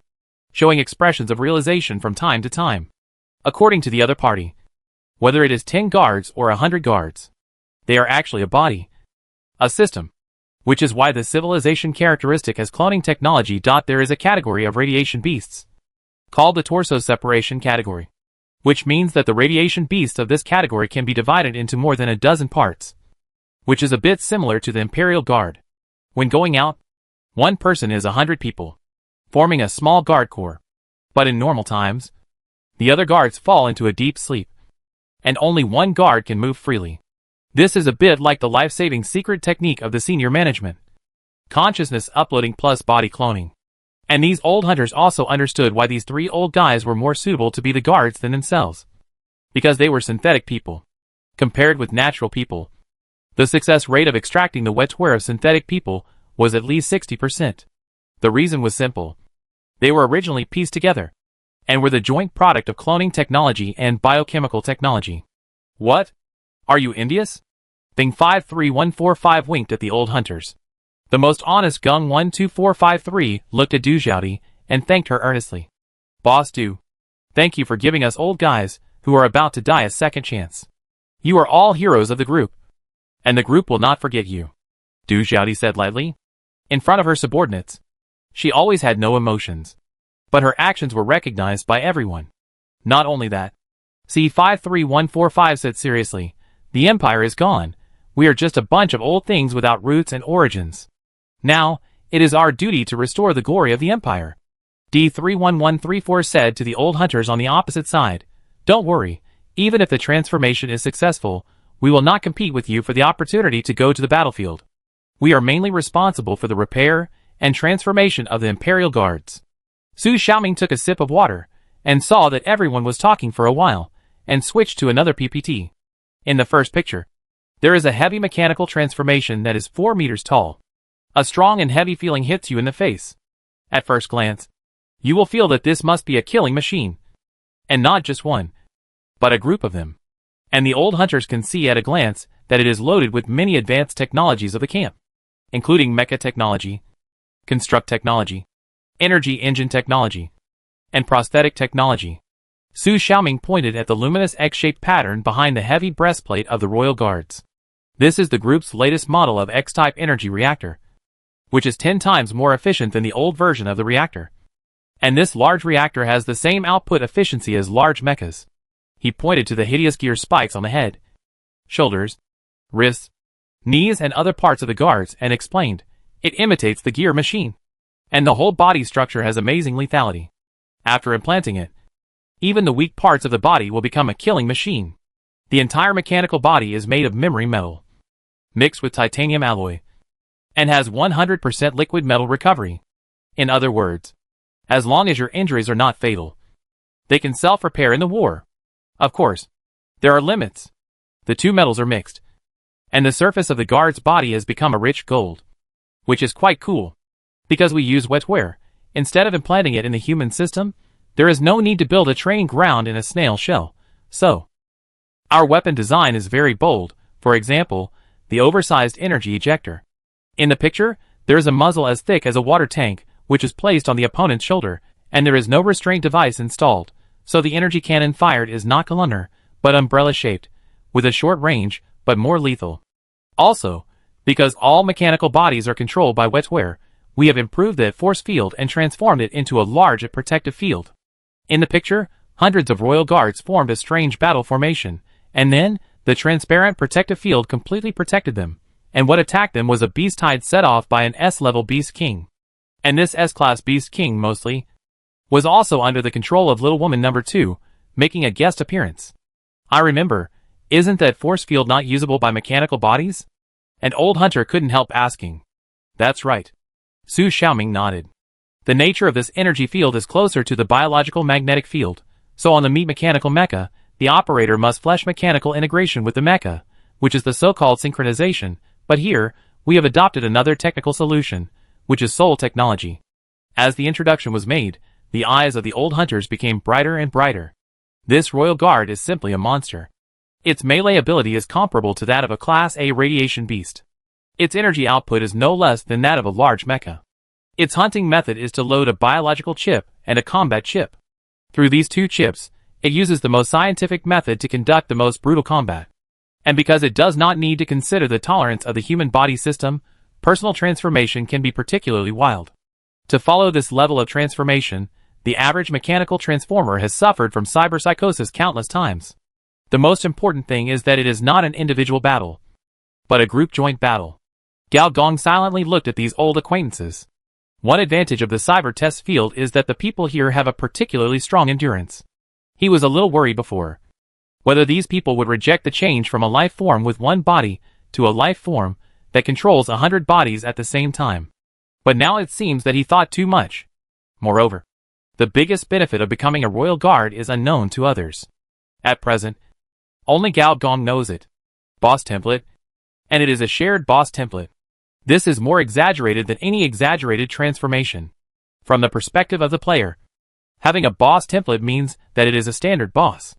showing expressions of realization from time to time. According to the other party, whether it is 10 guards or 100 guards, they are actually a body, a system, which is why the civilization characteristic has cloning technology. There is a category of radiation beasts, called the torso separation category, which means that the radiation beasts of this category can be divided into more than a dozen parts, which is a bit similar to the Imperial Guard. When going out, one person is 100 people, forming a small guard corps. But in normal times, the other guards fall into a deep sleep, and only one guard can move freely. This is a bit like the life-saving secret technique of the senior management. consciousness uploading plus body cloning. And these old hunters also understood why these three old guys were more suitable to be the guards than themselves. Because they were synthetic people. Compared with natural people, the success rate of extracting the wetware of synthetic people was at least 60%. The reason was simple. They were originally pieced together, and were the joint product of cloning technology and biochemical technology. What? Are you envious? Thing 53145 winked at the old hunters. The most honest Gung 12453 looked at Du Xiaodi and thanked her earnestly. Boss Du, thank you for giving us old guys who are about to die a second chance. You are all heroes of the group, and the group will not forget you, Du Xiaodi said lightly. In front of her subordinates, she always had no emotions, but her actions were recognized by everyone. Not only that, C53145 said seriously, the empire is gone. We are just a bunch of old things without roots and origins. Now, it is our duty to restore the glory of the empire. D31134 said to the old hunters on the opposite side, don't worry, even if the transformation is successful, we will not compete with you for the opportunity to go to the battlefield. We are mainly responsible for the repair and transformation of the Imperial Guards. Su Xiaoming took a sip of water, and saw that everyone was talking for a while, and switched to another PPT. In the first picture, there is a heavy mechanical transformation that is 4 meters tall. A strong and heavy feeling hits you in the face. At first glance, you will feel that this must be a killing machine. And not just one, but a group of them. And the old hunters can see at a glance that it is loaded with many advanced technologies of the camp, including mecha technology, construct technology, energy engine technology, and prosthetic technology. Su Xiaoming pointed at the luminous X-shaped pattern behind the heavy breastplate of the Royal Guards. This is the group's latest model of X-type energy reactor, which is 10 times more efficient than the old version of the reactor. And this large reactor has the same output efficiency as large mechas. He pointed to the hideous gear spikes on the head, shoulders, wrists, knees and other parts of the guards and explained, it imitates the gear machine. And the whole body structure has amazing lethality. After implanting it, even the weak parts of the body will become a killing machine. The entire mechanical body is made of memory metal, mixed with titanium alloy, and has 100% liquid metal recovery. In other words, as long as your injuries are not fatal, they can self-repair in the war. Of course, there are limits. The two metals are mixed, and the surface of the guard's body has become a rich gold, which is quite cool. Because we use wetware, instead of implanting it in the human system, there is no need to build a training ground in a snail shell. So, our weapon design is very bold. For example, the oversized energy ejector. In the picture, there is a muzzle as thick as a water tank, which is placed on the opponent's shoulder, and there is no restraint device installed, so the energy cannon fired is not columnar, but umbrella-shaped, with a short range, but more lethal. Also, because all mechanical bodies are controlled by wetware, we have improved the force field and transformed it into a large protective field. In the picture, hundreds of royal guards formed a strange battle formation, and then, the transparent protective field completely protected them, and what attacked them was a beast tide set off by an S-level Beast King. And this S-class Beast King mostly was also under the control of Little Woman number 2, making a guest appearance. I remember, isn't that force field not usable by mechanical bodies? And Old Hunter couldn't help asking. That's right. Su Xiaoming nodded. The nature of this energy field is closer to the biological magnetic field, so on the meat mechanical mecha, the operator must flesh mechanical integration with the mecha, which is the so-called synchronization, but here, we have adopted another technical solution, which is soul technology. As the introduction was made, the eyes of the old hunters became brighter and brighter. This royal guard is simply a monster. Its melee ability is comparable to that of a Class A radiation beast. Its energy output is no less than that of a large mecha. Its hunting method is to load a biological chip and a combat chip. Through these two chips, it uses the most scientific method to conduct the most brutal combat. And because it does not need to consider the tolerance of the human body system, personal transformation can be particularly wild. To follow this level of transformation, the average mechanical transformer has suffered from cyberpsychosis countless times. The most important thing is that it is not an individual battle, but a group joint battle. Gao Gong silently looked at these old acquaintances. One advantage of the cyber test field is that the people here have a particularly strong endurance. He was a little worried before whether these people would reject the change from a life form with one body to a life form that controls 100 bodies at the same time. But now it seems that he thought too much. Moreover, the biggest benefit of becoming a royal guard is unknown to others. At present, only Gao Gong knows it. Boss template. And it is a shared boss template. This is more exaggerated than any exaggerated transformation. From the perspective of the player, having a boss template means that it is a standard boss.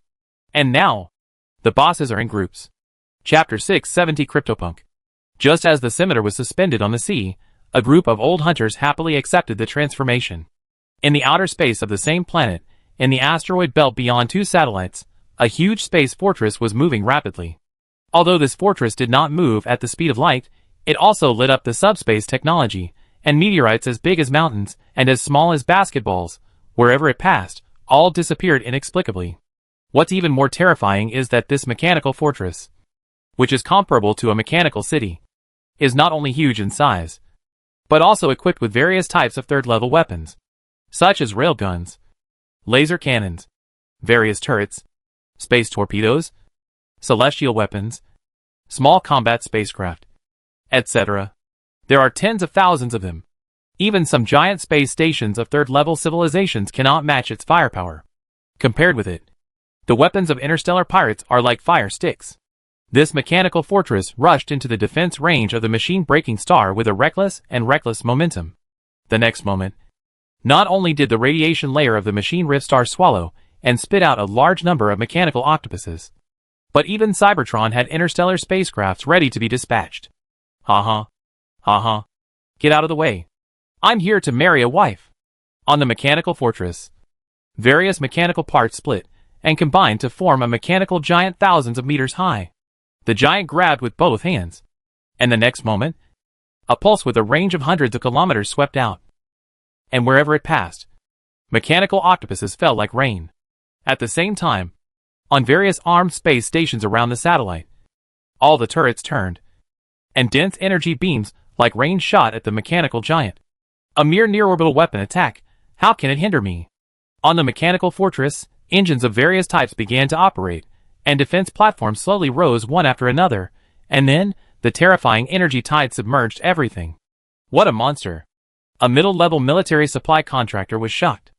And now, the bosses are in groups. Chapter 670 CryptoPunk. Just as the scimitar was suspended on the sea, a group of old hunters happily accepted the transformation. In the outer space of the same planet, in the asteroid belt beyond 2 satellites, a huge space fortress was moving rapidly. Although this fortress did not move at the speed of light, it also lit up the subspace technology, and meteorites as big as mountains and as small as basketballs, wherever it passed, all disappeared inexplicably. What's even more terrifying is that this mechanical fortress, which is comparable to a mechanical city, is not only huge in size, but also equipped with various types of third-level weapons, such as railguns, laser cannons, various turrets, space torpedoes, celestial weapons, small combat spacecraft, etc. There are tens of thousands of them. Even some giant space stations of third-level civilizations cannot match its firepower. Compared with it, the weapons of interstellar pirates are like fire sticks. This mechanical fortress rushed into the defense range of the machine-breaking star with a reckless momentum. The next moment, not only did the radiation layer of the machine rift star swallow and spit out a large number of mechanical octopuses, but even Cybertron had interstellar spacecrafts ready to be dispatched. Ha ha. Get out of the way. I'm here to marry a wife. On the mechanical fortress, various mechanical parts split and combined to form a mechanical giant thousands of meters high. The giant grabbed with both hands, and the next moment, a pulse with a range of hundreds of kilometers swept out. And wherever it passed, mechanical octopuses fell like rain. At the same time, on various armed space stations around the satellite, all the turrets turned, and dense energy beams like rain shot at the mechanical giant. A mere near-orbital weapon attack, how can it hinder me? On the mechanical fortress, engines of various types began to operate, and defense platforms slowly rose one after another, and then, the terrifying energy tide submerged everything. What a monster! A middle-level military supply contractor was shocked.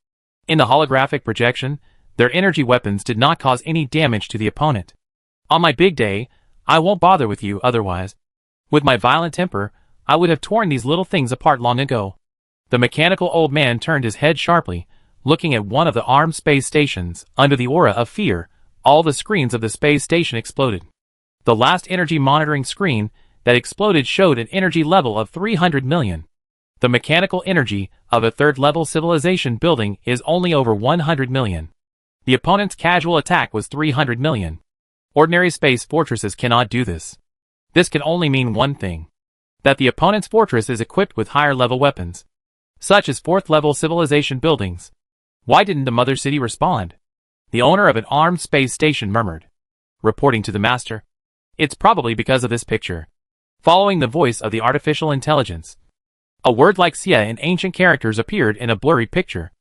In the holographic projection, their energy weapons did not cause any damage to the opponent. On my big day, I won't bother with you otherwise. With my violent temper, I would have torn these little things apart long ago. The mechanical old man turned his head sharply, looking at one of the armed space stations. Under the aura of fear, all the screens of the space station exploded. The last energy monitoring screen that exploded showed an energy level of 300 million. The mechanical energy of a third-level civilization building is only over 100 million. The opponent's casual attack was 300 million. Ordinary space fortresses cannot do this. This can only mean one thing: that the opponent's fortress is equipped with higher-level weapons, such as fourth-level civilization buildings. Why didn't the mother city respond? The owner of an armed space station murmured, reporting to the master. It's probably because of this picture. Following the voice of the artificial intelligence, a word like Xia in ancient characters appeared in a blurry picture.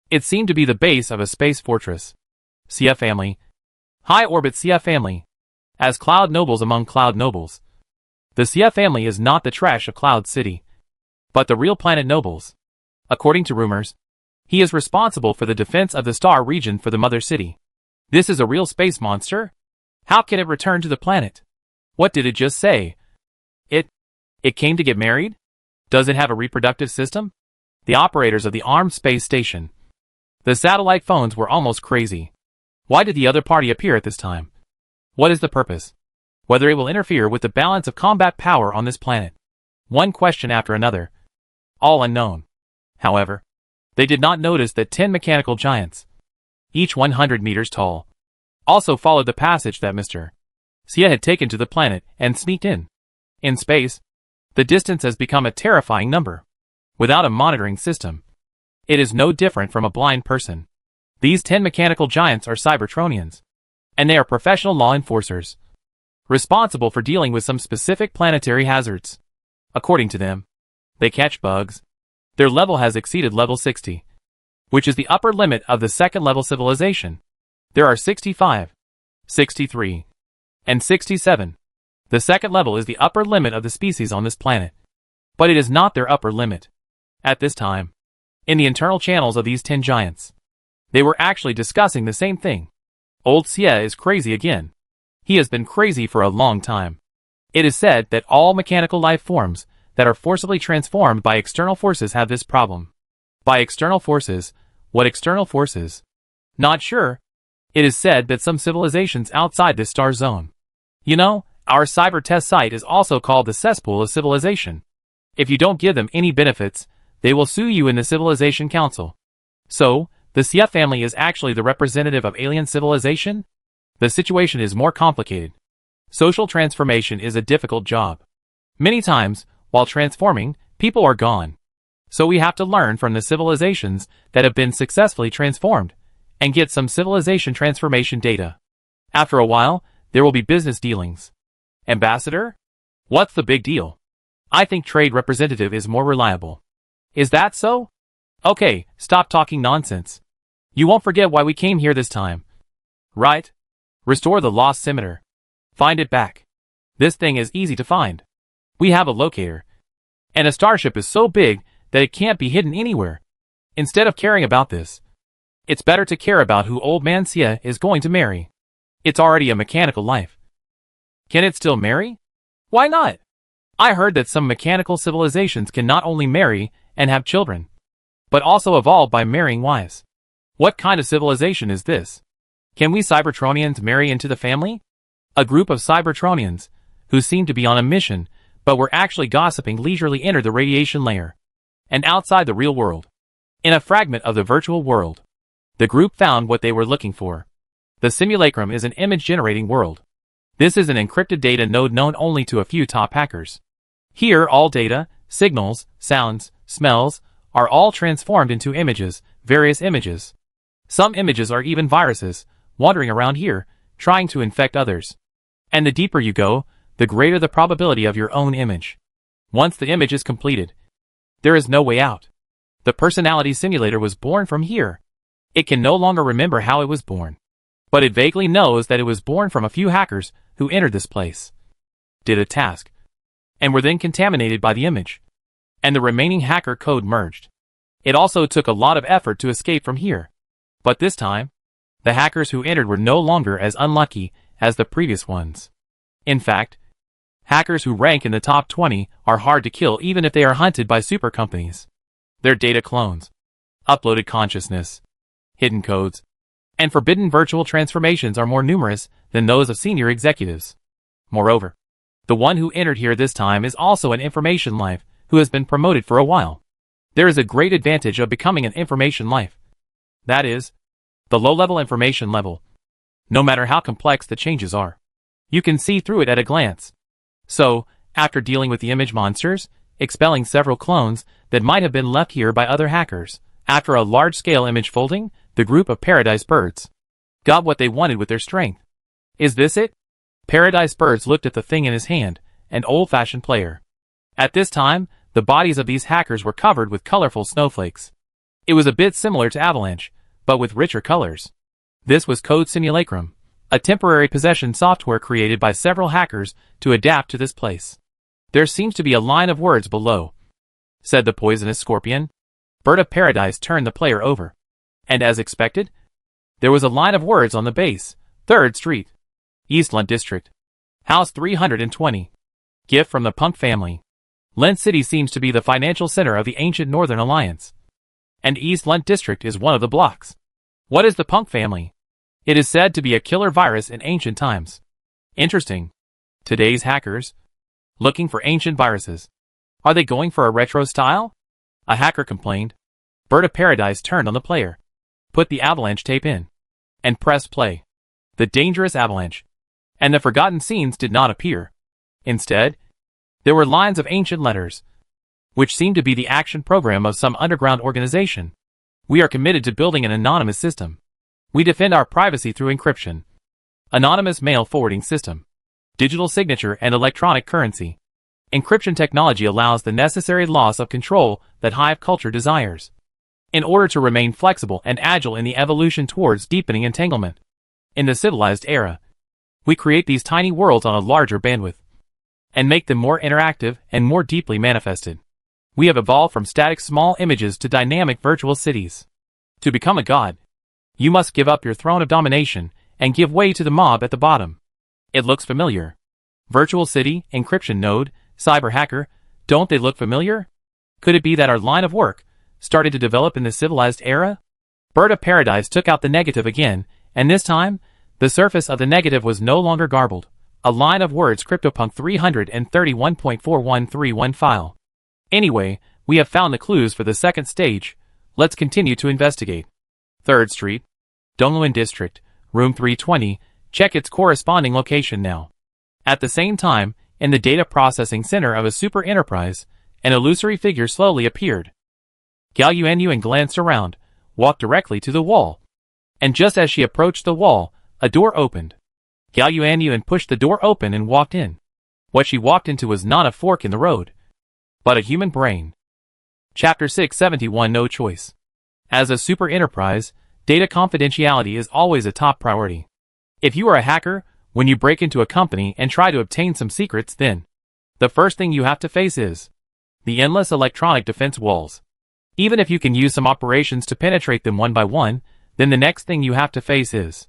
It seemed to be the base of a space fortress. Xia family. High-orbit Xia family. As cloud nobles among cloud nobles. The Xia family is not the trash of Cloud City, but the real planet nobles. According to rumors, he is responsible for the defense of the star region for the mother city. This is a real space monster? How can it return to the planet? What did it just say? It came to get married? Does it have a reproductive system? The operators of the armed space station, the satellite phones, were almost crazy. Why did the other party appear at this time? What is the purpose? Whether it will interfere with the balance of combat power on this planet? One question after another, all unknown. However, they did not notice that 10 mechanical giants, each 100 meters tall, also followed the passage that Mr. Xia had taken to the planet and sneaked in. In space, the distance has become a terrifying number. Without a monitoring system, it is no different from a blind person. These 10 mechanical giants are Cybertronians, and they are professional law enforcers, responsible for dealing with some specific planetary hazards. According to them, they catch bugs. Their level has exceeded level 60, which is the upper limit of the second-level civilization. There are 65, 63, and 67. The second level is the upper limit of the species on this planet, but it is not their upper limit. At this time, in the internal channels of these 10 giants, they were actually discussing the same thing. Old Xie is crazy again. He has been crazy for a long time. It is said that all mechanical life forms that are forcibly transformed by external forces have this problem. By external forces, what external forces? Not sure. It is said that some civilizations outside this star zone. You know, our cyber test site is also called the cesspool of civilization. If you don't give them any benefits, they will sue you in the Civilization Council. So, the Xie family is actually the representative of alien civilization? The situation is more complicated. Social transformation is a difficult job. Many times, while transforming, people are gone. So we have to learn from the civilizations that have been successfully transformed, and get some civilization transformation data. After a while, there will be business dealings. Ambassador? What's the big deal? I think trade representative is more reliable. Is that so? Okay, stop talking nonsense. You won't forget why we came here this time. Right? Restore the lost scimitar. Find it back. This thing is easy to find. We have a locator. And a starship is so big that it can't be hidden anywhere. Instead of caring about this, it's better to care about who Old Man Xie is going to marry. It's already a mechanical life. Can it still marry? Why not? I heard that some mechanical civilizations can not only marry and have children, but also evolve by marrying wives. What kind of civilization is this? Can we Cybertronians marry into the family? A group of Cybertronians, who seemed to be on a mission, but were actually gossiping leisurely entered the radiation layer. And outside the real world, in a fragment of the virtual world, the group found what they were looking for. The simulacrum is an image-generating world. This is an encrypted data node known only to a few top hackers. Here all data, signals, sounds, smells, are all transformed into images, various images. Some images are even viruses, wandering around here, trying to infect others. And the deeper you go, the greater the probability of your own image. Once the image is completed, there is no way out. The personality simulator was born from here. It can no longer remember how it was born. But it vaguely knows that it was born from a few hackers who entered this place, did a task, and were then contaminated by the image. And the remaining hacker code merged. It also took a lot of effort to escape from here. But this time, the hackers who entered were no longer as unlucky as the previous ones. In fact, hackers who rank in the top 20 are hard to kill even if they are hunted by super companies. Their data clones, uploaded consciousness, hidden codes, and forbidden virtual transformations are more numerous than those of senior executives. Moreover, the one who entered here this time is also an information life who has been promoted for a while. There is a great advantage of becoming an information life. That is, the low-level information level. No matter how complex the changes are, you can see through it at a glance. So, after dealing with the image monsters, expelling several clones that might have been left here by other hackers, after a large-scale image folding, the group of Paradise Birds got what they wanted with their strength. Is this it? Paradise Birds looked at the thing in his hand, an old-fashioned player. At this time, the bodies of these hackers were covered with colorful snowflakes. It was a bit similar to Avalanche, but with richer colors. This was Code Simulacrum, a temporary possession software created by several hackers to adapt to this place. There seems to be a line of words below, said the poisonous scorpion. Bird of Paradise turned the player over. And as expected, there was a line of words on the base. 3rd Street, Eastland District, House 320. Gift from the Punk family. Lent City seems to be the financial center of the ancient Northern Alliance. And Eastland District is one of the blocks. What is the Punk family? It is said to be a killer virus in ancient times. Interesting. Today's hackers, looking for ancient viruses. Are they going for a retro style? A hacker complained. Bird of Paradise turned on the player, put the avalanche tape in, and pressed play. The dangerous avalanche and the forgotten scenes did not appear. Instead, there were lines of ancient letters, which seemed to be the action program of some underground organization. We are committed to building an anonymous system. We defend our privacy through encryption, anonymous mail forwarding system, digital signature and electronic currency. Encryption technology allows the necessary loss of control that hive culture desires, in order to remain flexible and agile in the evolution towards deepening entanglement. In the civilized era, we create these tiny worlds on a larger bandwidth, and make them more interactive and more deeply manifested. We have evolved from static small images to dynamic virtual cities. To become a god, you must give up your throne of domination and give way to the mob at the bottom. It looks familiar. Virtual city, encryption node, cyber hacker, don't they look familiar? Could it be that our line of work started to develop in the civilized era? Bird of Paradise took out the negative again, and this time, the surface of the negative was no longer garbled. A line of words CryptoPunk 331.4131 file. Anyway, we have found the clues for the second stage. Let's continue to investigate. 3rd Street, Dongluan District, Room 320, check its corresponding location now. At the same time, in the data processing center of a super enterprise, an illusory figure slowly appeared. Gao Yuanyuan glanced around, walked directly to the wall. And just as she approached the wall, a door opened. Gao Yuanyuan pushed the door open and walked in. What she walked into was not a fork in the road, but a human brain. Chapter 671 No Choice. As a super enterprise, data confidentiality is always a top priority. If you are a hacker, when you break into a company and try to obtain some secrets, then the first thing you have to face is the endless electronic defense walls. Even if you can use some operations to penetrate them one by one, then the next thing you have to face is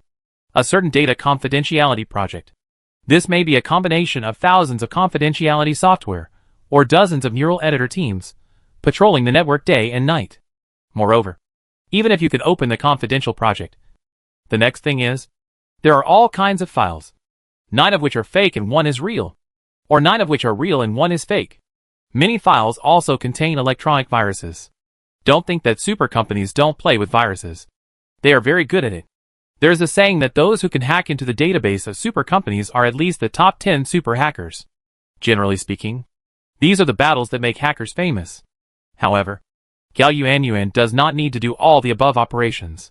a certain data confidentiality project. This may be a combination of thousands of confidentiality software, or dozens of neural editor teams, patrolling the network day and night. Moreover, even if you could open the confidential project, the next thing is, there are all kinds of files, 9 of which are fake and 1 is real, or 9 of which are real and 1 is fake. Many files also contain electronic viruses. Don't think that super companies don't play with viruses. They are very good at it. There's a saying that those who can hack into the database of super companies are at least the top 10 super hackers. Generally speaking, these are the battles that make hackers famous. However, Gao Yuanyuan does not need to do all the above operations.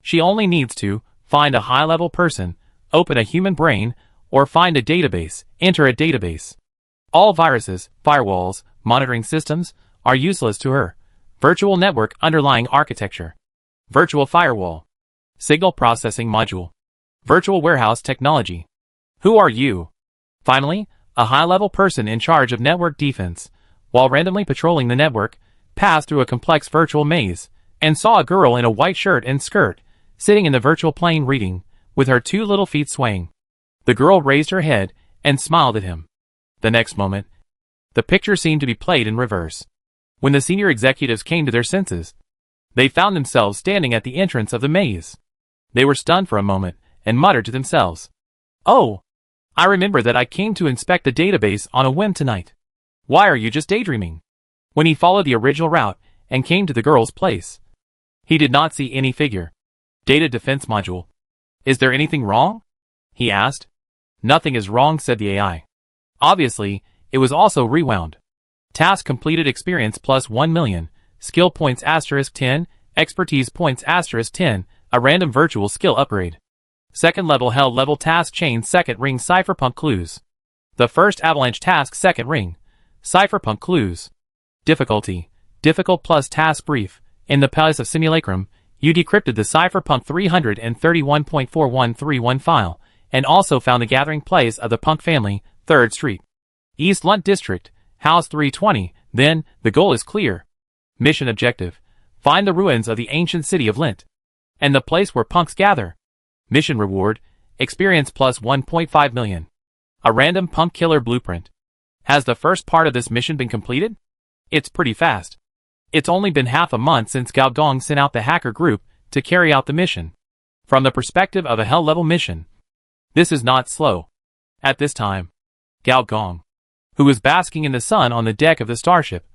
She only needs to find a high-level person, open a human brain, or find a database, enter a database. All viruses, firewalls, monitoring systems are useless to her. Virtual network underlying architecture. Virtual firewall. Signal processing module. Virtual warehouse technology. Who are you? Finally, a high-level person in charge of network defense, while randomly patrolling the network, passed through a complex virtual maze, and saw a girl in a white shirt and skirt, sitting in the virtual plane reading, with her 2 little feet swaying. The girl raised her head and smiled at him. The next moment, the picture seemed to be played in reverse. When the senior executives came to their senses, they found themselves standing at the entrance of the maze. They were stunned for a moment, and muttered to themselves, "Oh, I remember that I came to inspect the database on a whim tonight. Why are you just daydreaming?" When he followed the original route and came to the girl's place, he did not see any figure. Data defense module. "Is there anything wrong?" he asked. "Nothing is wrong," said the AI. Obviously, it was also rewound. Task completed experience plus 1 million, skill points *10, expertise points *10, a random virtual skill upgrade. Second level hell level task chain second ring cypherpunk clues. The first avalanche task second ring. Cypherpunk clues. Difficulty. Difficult plus task brief. In the Palace of Simulacrum, you decrypted the Cypherpunk 331.4131 file, and also found the gathering place of the Punk family, 3rd Street. East Lunt District, House 320, then, the goal is clear. Mission objective. Find the ruins of the ancient city of Lint, and the place where punks gather. Mission reward, experience plus 1.5 million. A random punk killer blueprint. Has the first part of this mission been completed? It's pretty fast. It's only been half a month since Gao Gong sent out the hacker group to carry out the mission. From the perspective of a hell-level mission, this is not slow. At this time, Gao Gong, who was basking in the sun on the deck of the starship,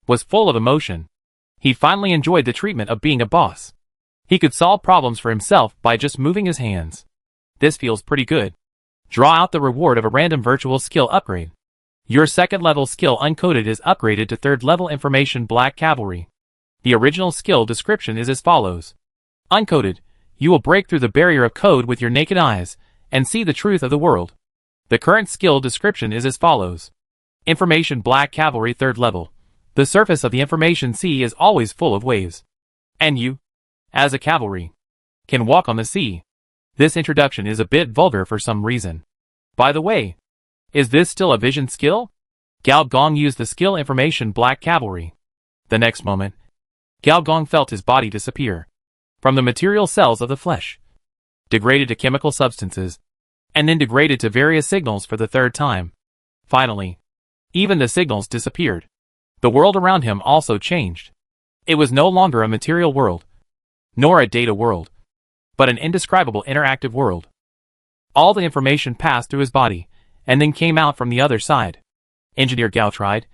was full of emotion. He finally enjoyed the treatment of being a boss. He could solve problems for himself by just moving his hands. This feels pretty good. Draw out the reward of a random virtual skill upgrade. Your second level skill uncoded is upgraded to 3rd level information Black Cavalry. The original skill description is as follows. Uncoded, you will break through the barrier of code with your naked eyes and see the truth of the world. The current skill description is as follows. Information Black Cavalry 3rd level. The surface of the information sea is always full of waves. And you, as a cavalry, can walk on the sea. This introduction is a bit vulgar for some reason. By the way, is this still a vision skill? Gao Gong used the skill information Black Cavalry. The next moment, Gao Gong felt his body disappear from the material cells of the flesh, degraded to chemical substances, and then degraded to various signals for the third time. Finally, even the signals disappeared. The world around him also changed. It was no longer a material world, nor a data world, but an indescribable interactive world. All the information passed through his body, and then came out from the other side. Engineer Gao tried,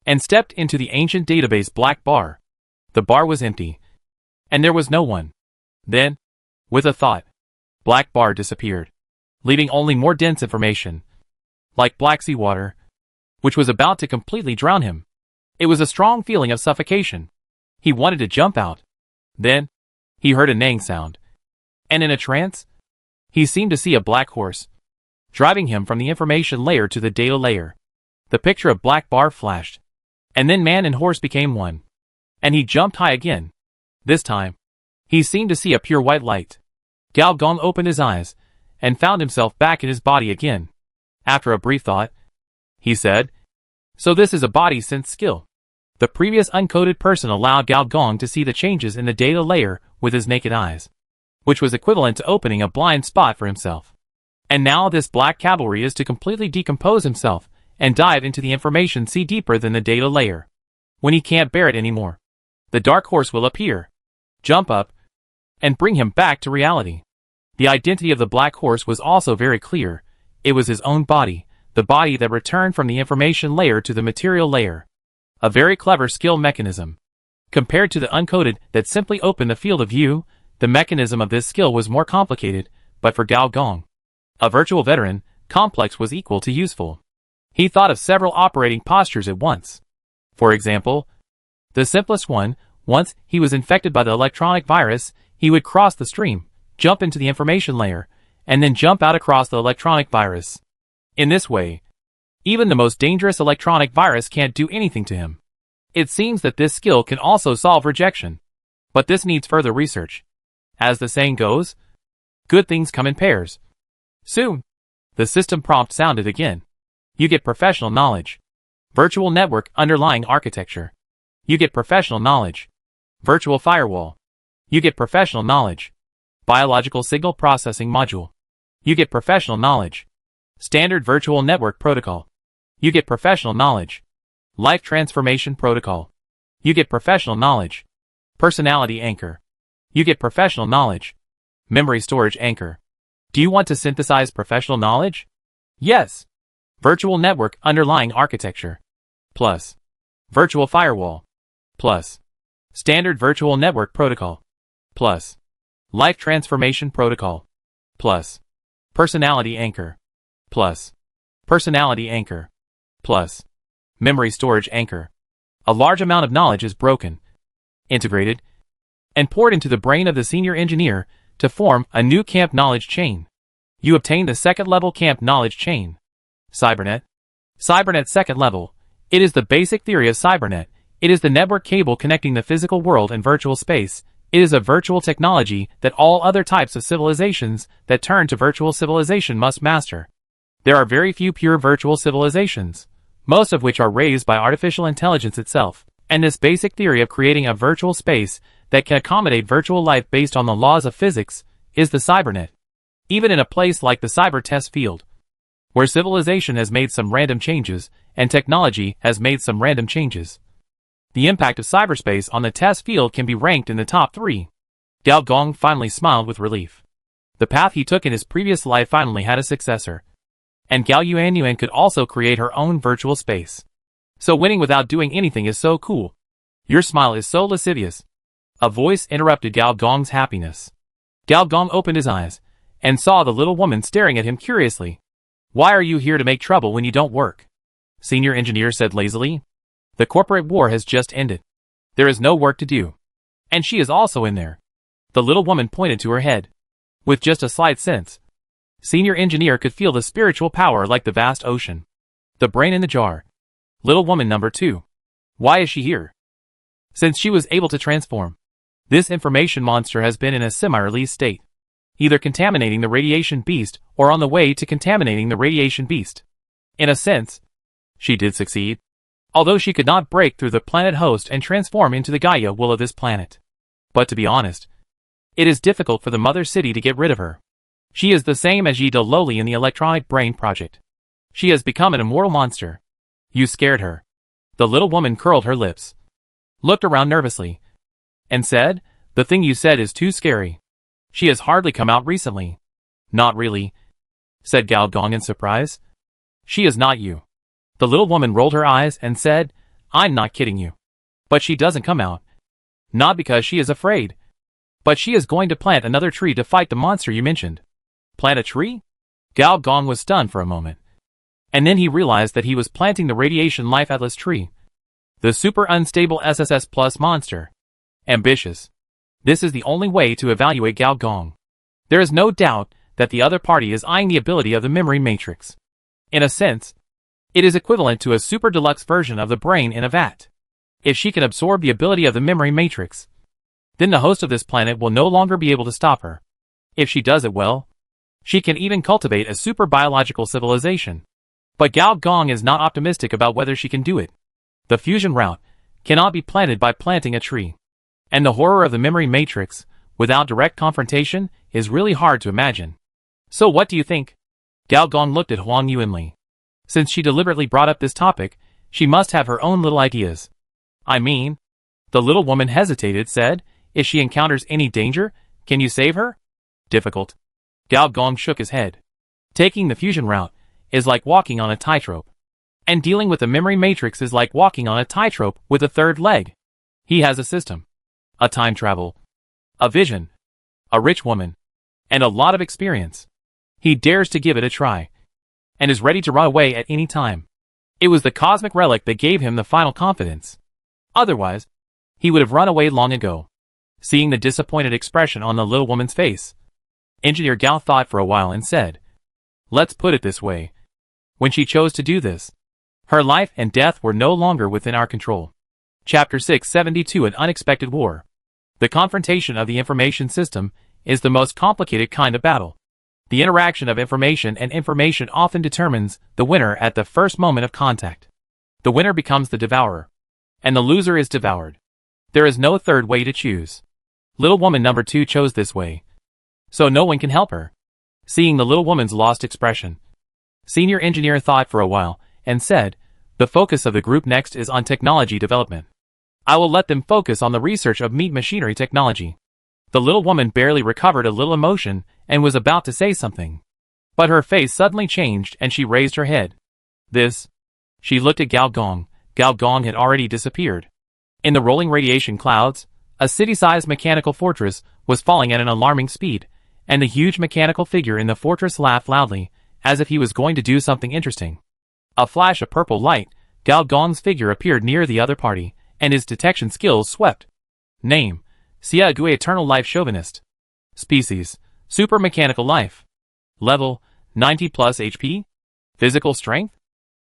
and stepped into the ancient database black bar. The bar was empty, and there was no one. Then, with a thought, black bar disappeared, leaving only more dense information, like black seawater, which was about to completely drown him. It was a strong feeling of suffocation. He wanted to jump out. Then, he heard a neighing sound, and in a trance, he seemed to see a black horse, driving him from the information layer to the data layer. The picture of black bar flashed, and then man and horse became one, and he jumped high again. This time, he seemed to see a pure white light. Gao Gong opened his eyes, and found himself back in his body again. After a brief thought, he said, "So this is a body sense skill." The previous uncoded person allowed Gao Gong to see the changes in the data layer with his naked eyes, which was equivalent to opening a blind spot for himself. And now this Black Cavalry is to completely decompose himself and dive into the information sea deeper than the data layer. When he can't bear it anymore, the dark horse will appear, jump up, and bring him back to reality. The identity of the black horse was also very clear. It was his own body, the body that returned from the information layer to the material layer. A very clever skill mechanism. Compared to the uncoded that simply opened the field of view, the mechanism of this skill was more complicated, but for Gao Gong, a virtual veteran, complex was equal to useful. He thought of several operating postures at once. For example, the simplest one, once he was infected by the electronic virus, he would cross the stream, jump into the information layer, and then jump out across the electronic virus. In this way, even the most dangerous electronic virus can't do anything to him. It seems that this skill can also solve rejection. But this needs further research. As the saying goes, good things come in pairs. Soon, the system prompt sounded again. You get professional knowledge. Virtual network underlying architecture. You get professional knowledge. Virtual firewall. You get professional knowledge. Biological signal processing module. You get professional knowledge. Standard virtual network protocol. You get professional knowledge. Life transformation protocol. You get professional knowledge. Personality anchor. You get professional knowledge. Memory storage anchor. Do you want to synthesize professional knowledge? Yes. Virtual network underlying architecture. Plus. Virtual firewall. Plus. Standard virtual network protocol. Plus. Life transformation protocol. Plus. Personality anchor. Plus. Personality anchor. Plus. Memory storage anchor. A large amount of knowledge is broken, integrated, and poured into the brain of the senior engineer to form a new camp knowledge chain. You obtain the second level camp knowledge chain. Cybernet. Cybernet second level. It is the basic theory of Cybernet. It is the network cable connecting the physical world and virtual space. It is a virtual technology that all other types of civilizations that turn to virtual civilization must master. There are very few pure virtual civilizations, most of which are raised by artificial intelligence itself, and this basic theory of creating a virtual space that can accommodate virtual life based on the laws of physics is the cybernet. Even in a place like the cyber test field, where civilization has made some random changes and technology has made some random changes, the impact of cyberspace on the test field can be ranked in the top 3. Gao Gong finally smiled with relief. The path he took in his previous life finally had a successor. And Gao Yuanyuan could also create her own virtual space. So winning without doing anything is so cool. Your smile is so lascivious. A voice interrupted Gao Gong's happiness. Gao Gong opened his eyes, and saw the little woman staring at him curiously. Why are you here to make trouble when you don't work? Senior engineer said lazily. The corporate war has just ended. There is no work to do. And she is also in there. The little woman pointed to her head. With just a slight sense, senior engineer could feel the spiritual power like the vast ocean. The brain in the jar. Little woman number 2. Why is she here? Since she was able to transform, this information monster has been in a semi-release state, either contaminating the radiation beast or on the way to contaminating the radiation beast. In a sense, She did succeed, although she could not break through the planet host and transform into the Gaia will of this planet. But to be honest, it is difficult for the Mother City to get rid of her. She is the same as Yi De Loli in the Electronic Brain Project. She has become an immortal monster. You scared her. The little woman curled her lips, looked around nervously, and said, "The thing you said is too scary. She has hardly come out recently." "Not really," said Gao Gong in surprise. "She is not you." The little woman rolled her eyes and said, "I'm not kidding you. But she doesn't come out. Not because she is afraid. But she is going to plant another tree to fight the monster you mentioned." Plant a tree? Gao Gong was stunned for a moment. And then he realized that he was planting the Radiation Life Atlas tree. The super unstable SSS Plus monster. Ambitious. This is the only way to evaluate Gao Gong. There is no doubt that the other party is eyeing the ability of the memory matrix. In a sense, it is equivalent to a super deluxe version of the brain in a vat. If she can absorb the ability of the memory matrix, then the host of this planet will no longer be able to stop her. If she does it well, she can even cultivate a super biological civilization. But Gao Gong is not optimistic about whether she can do it. The fusion route cannot be planted by planting a tree. And the horror of the memory matrix, without direct confrontation, is really hard to imagine. So what do you think? Gao Gong looked at Huang Yuanli. Since she deliberately brought up this topic, she must have her own little ideas. I mean, the little woman hesitated, said, if she encounters any danger, can you save her? Difficult. Gao Gong shook his head. Taking the fusion route is like walking on a tightrope. And dealing with the memory matrix is like walking on a tightrope with a third leg. He has a system, a time travel, a vision, a rich woman, and a lot of experience. He dares to give it a try, and is ready to run away at any time. It was the cosmic relic that gave him the final confidence. Otherwise, he would have run away long ago. Seeing the disappointed expression on the little woman's face, Engineer Gao thought for a while and said, "Let's put it this way. When she chose to do this, her life and death were no longer within our control." Chapter 672 An Unexpected War. The confrontation of the information system is the most complicated kind of battle. The interaction of information and information often determines the winner at the first moment of contact. The winner becomes the devourer, and the loser is devoured. There is no third way to choose. Little woman number 2 chose this way, so no one can help her. Seeing the little woman's lost expression, Senior Engineer thought for a while and said, "The focus of the group next is on technology development. I will let them focus on the research of meat machinery technology." The little woman barely recovered a little emotion and was about to say something. But her face suddenly changed and she raised her head. This. She looked at Gao Gong. Gao Gong had already disappeared. In the rolling radiation clouds, a city-sized mechanical fortress was falling at an alarming speed, and the huge mechanical figure in the fortress laughed loudly, as if he was going to do something interesting. A flash of purple light, Gao Gong's figure appeared near the other party, and his detection skills swept. Name: Xia Gui Eternal Life Chauvinist. Species: Super Mechanical Life. Level: 90 plus HP. Physical Strength?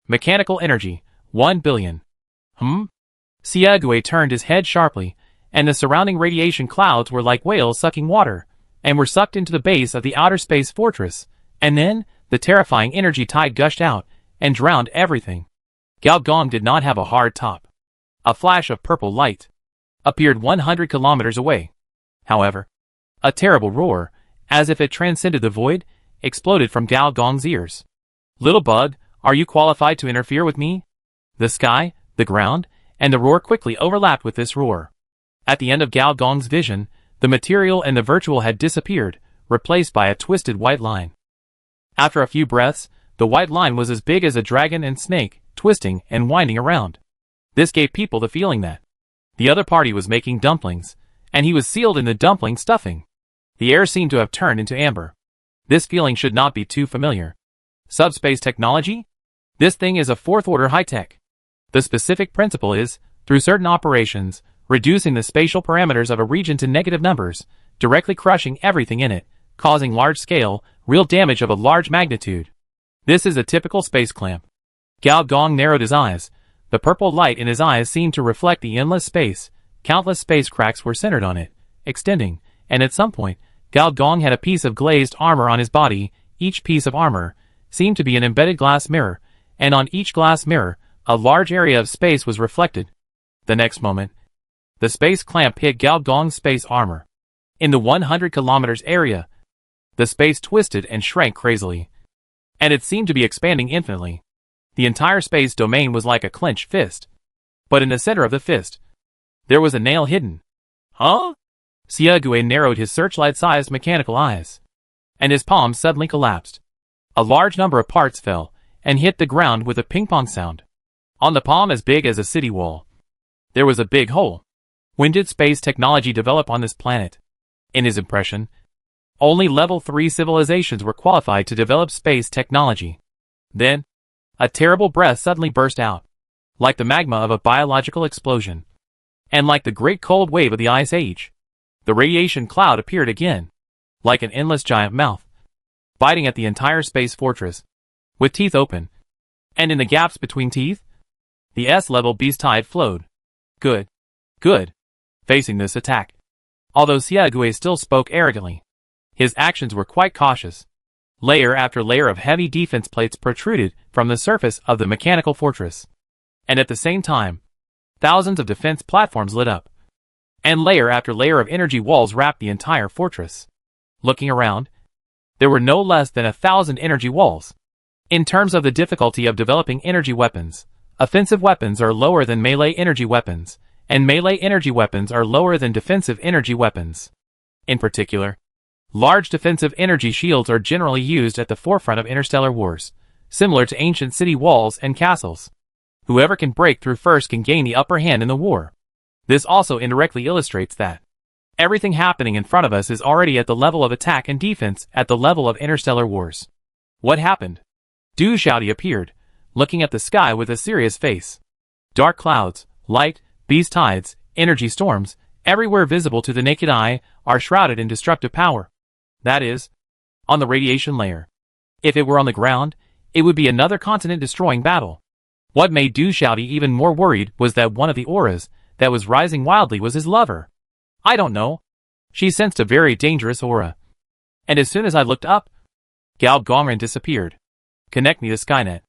Mechanical Energy: 1 billion. Xia Gui turned his head sharply, and the surrounding radiation clouds were like whales sucking water, and were sucked into the base of the outer space fortress, and then, the terrifying energy tide gushed out, and drowned everything. Gao Gong did not have a hard top. A flash of purple light appeared 100 kilometers away. However, a terrible roar, as if it transcended the void, exploded from Gao Gong's ears. "Little bug, are you qualified to interfere with me?" The sky, the ground, and the roar quickly overlapped with this roar. At the end of Gao Gong's vision, the material and the virtual had disappeared, replaced by a twisted white line. After a few breaths, the white line was as big as a dragon and snake, twisting and winding around. This gave people the feeling that the other party was making dumplings, and he was sealed in the dumpling stuffing. The air seemed to have turned into amber. This feeling should not be too familiar. Subspace technology? This thing is a fourth-order high-tech. The specific principle is, through certain operations, reducing the spatial parameters of a region to negative numbers, directly crushing everything in it, causing large-scale, real damage of a large magnitude. This is a typical space clamp. Gao Gong narrowed his eyes. The purple light in his eyes seemed to reflect the endless space. Countless space cracks were centered on it, extending, and at some point, Gao Gong had a piece of glazed armor on his body. Each piece of armor seemed to be an embedded glass mirror, and on each glass mirror, a large area of space was reflected. The next moment, the space clamp hit Gao Gong's space armor. In the 100 kilometers area, the space twisted and shrank crazily, and it seemed to be expanding infinitely. The entire space domain was like a clenched fist, but in the center of the fist, there was a nail hidden. Huh? Xiaogue narrowed his searchlight-sized mechanical eyes, and his palm suddenly collapsed. A large number of parts fell and hit the ground with a ping-pong sound. On the palm as big as a city wall, there was a big hole. When did space technology develop on this planet? In his impression, only level 3 civilizations were qualified to develop space technology. Then, a terrible breath suddenly burst out, like the magma of a biological explosion, and like the great cold wave of the Ice Age. The radiation cloud appeared again, like an endless giant mouth, biting at the entire space fortress, with teeth open, and in the gaps between teeth, the S-level beast tide flowed. Good. Good. Facing this attack, although Xiaogue still spoke arrogantly, his actions were quite cautious. Layer after layer of heavy defense plates protruded from the surface of the mechanical fortress, and at the same time, thousands of defense platforms lit up, and layer after layer of energy walls wrapped the entire fortress. Looking around, there were no less than 1,000 energy walls. In terms of the difficulty of developing energy weapons, offensive weapons are lower than melee energy weapons, and melee energy weapons are lower than defensive energy weapons. In particular, large defensive energy shields are generally used at the forefront of interstellar wars, similar to ancient city walls and castles. Whoever can break through first can gain the upper hand in the war. This also indirectly illustrates that everything happening in front of us is already at the level of attack and defense at the level of interstellar wars. What happened? Du Xiaodi appeared, looking at the sky with a serious face. Dark clouds, light, beast tides, energy storms, everywhere visible to the naked eye, are shrouded in destructive power. That is, on the radiation layer. If it were on the ground, it would be another continent-destroying battle. What made Du Xiaodi even more worried was that one of the auras that was rising wildly was his lover. I don't know. She sensed a very dangerous aura. And as soon as I looked up, Gao Gongren disappeared. Connect me to Skynet,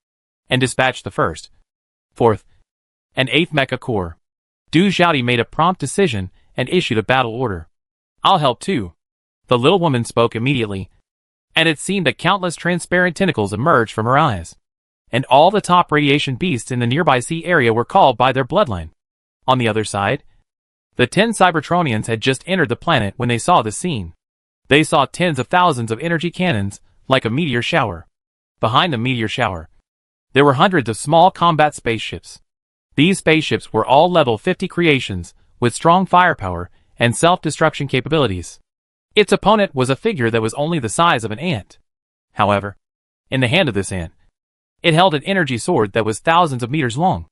and dispatch the 1st, 4th, and 8th Mecha Corps. Du Xiaodi made a prompt decision and issued a battle order. I'll help too. The little woman spoke immediately, and it seemed that countless transparent tentacles emerged from her eyes, and all the top radiation beasts in the nearby sea area were called by their bloodline. On the other side, the 10 Cybertronians had just entered the planet when they saw the scene. They saw tens of thousands of energy cannons, like a meteor shower. Behind the meteor shower, there were hundreds of small combat spaceships. These spaceships were all level 50 creations, with strong firepower and self-destruction capabilities. Its opponent was a figure that was only the size of an ant. However, in the hand of this ant, it held an energy sword that was thousands of meters long.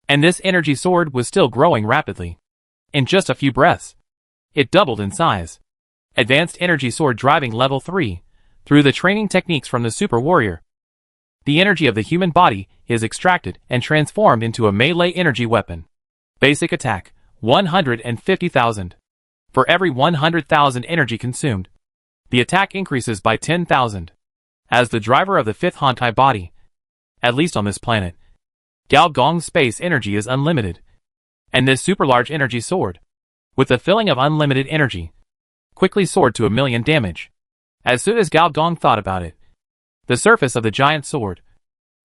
And this energy sword was still growing rapidly. In just a few breaths, it doubled in size. Advanced energy sword driving level 3, through the training techniques from the super warrior. The energy of the human body is extracted and transformed into a melee energy weapon. Basic attack, 150,000. For every 100,000 energy consumed, the attack increases by 10,000. As the driver of the 5th Honkai body, at least on this planet, Gao Gong's space energy is unlimited. And this super large energy sword, with the filling of unlimited energy, quickly soared to 1,000,000 damage. As soon as Gao Gong thought about it, the surface of the giant sword,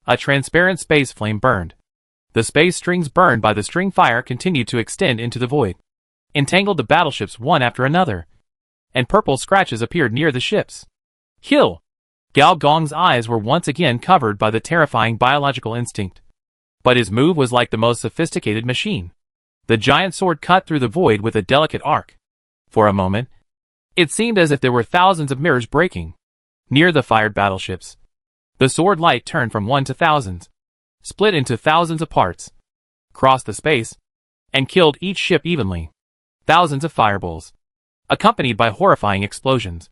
a transparent space flame burned. The space strings burned by the string fire continued to extend into the void, entangled the battleships one after another, and purple scratches appeared near the ships. Kill! Gao Gong's eyes were once again covered by the terrifying biological instinct. But his move was like the most sophisticated machine. The giant sword cut through the void with a delicate arc. For a moment, it seemed as if there were thousands of mirrors breaking. Near the fired battleships, the sword light turned from 1 to thousands, split into thousands of parts, crossed the space, and killed each ship evenly. Thousands of fireballs, accompanied by horrifying explosions,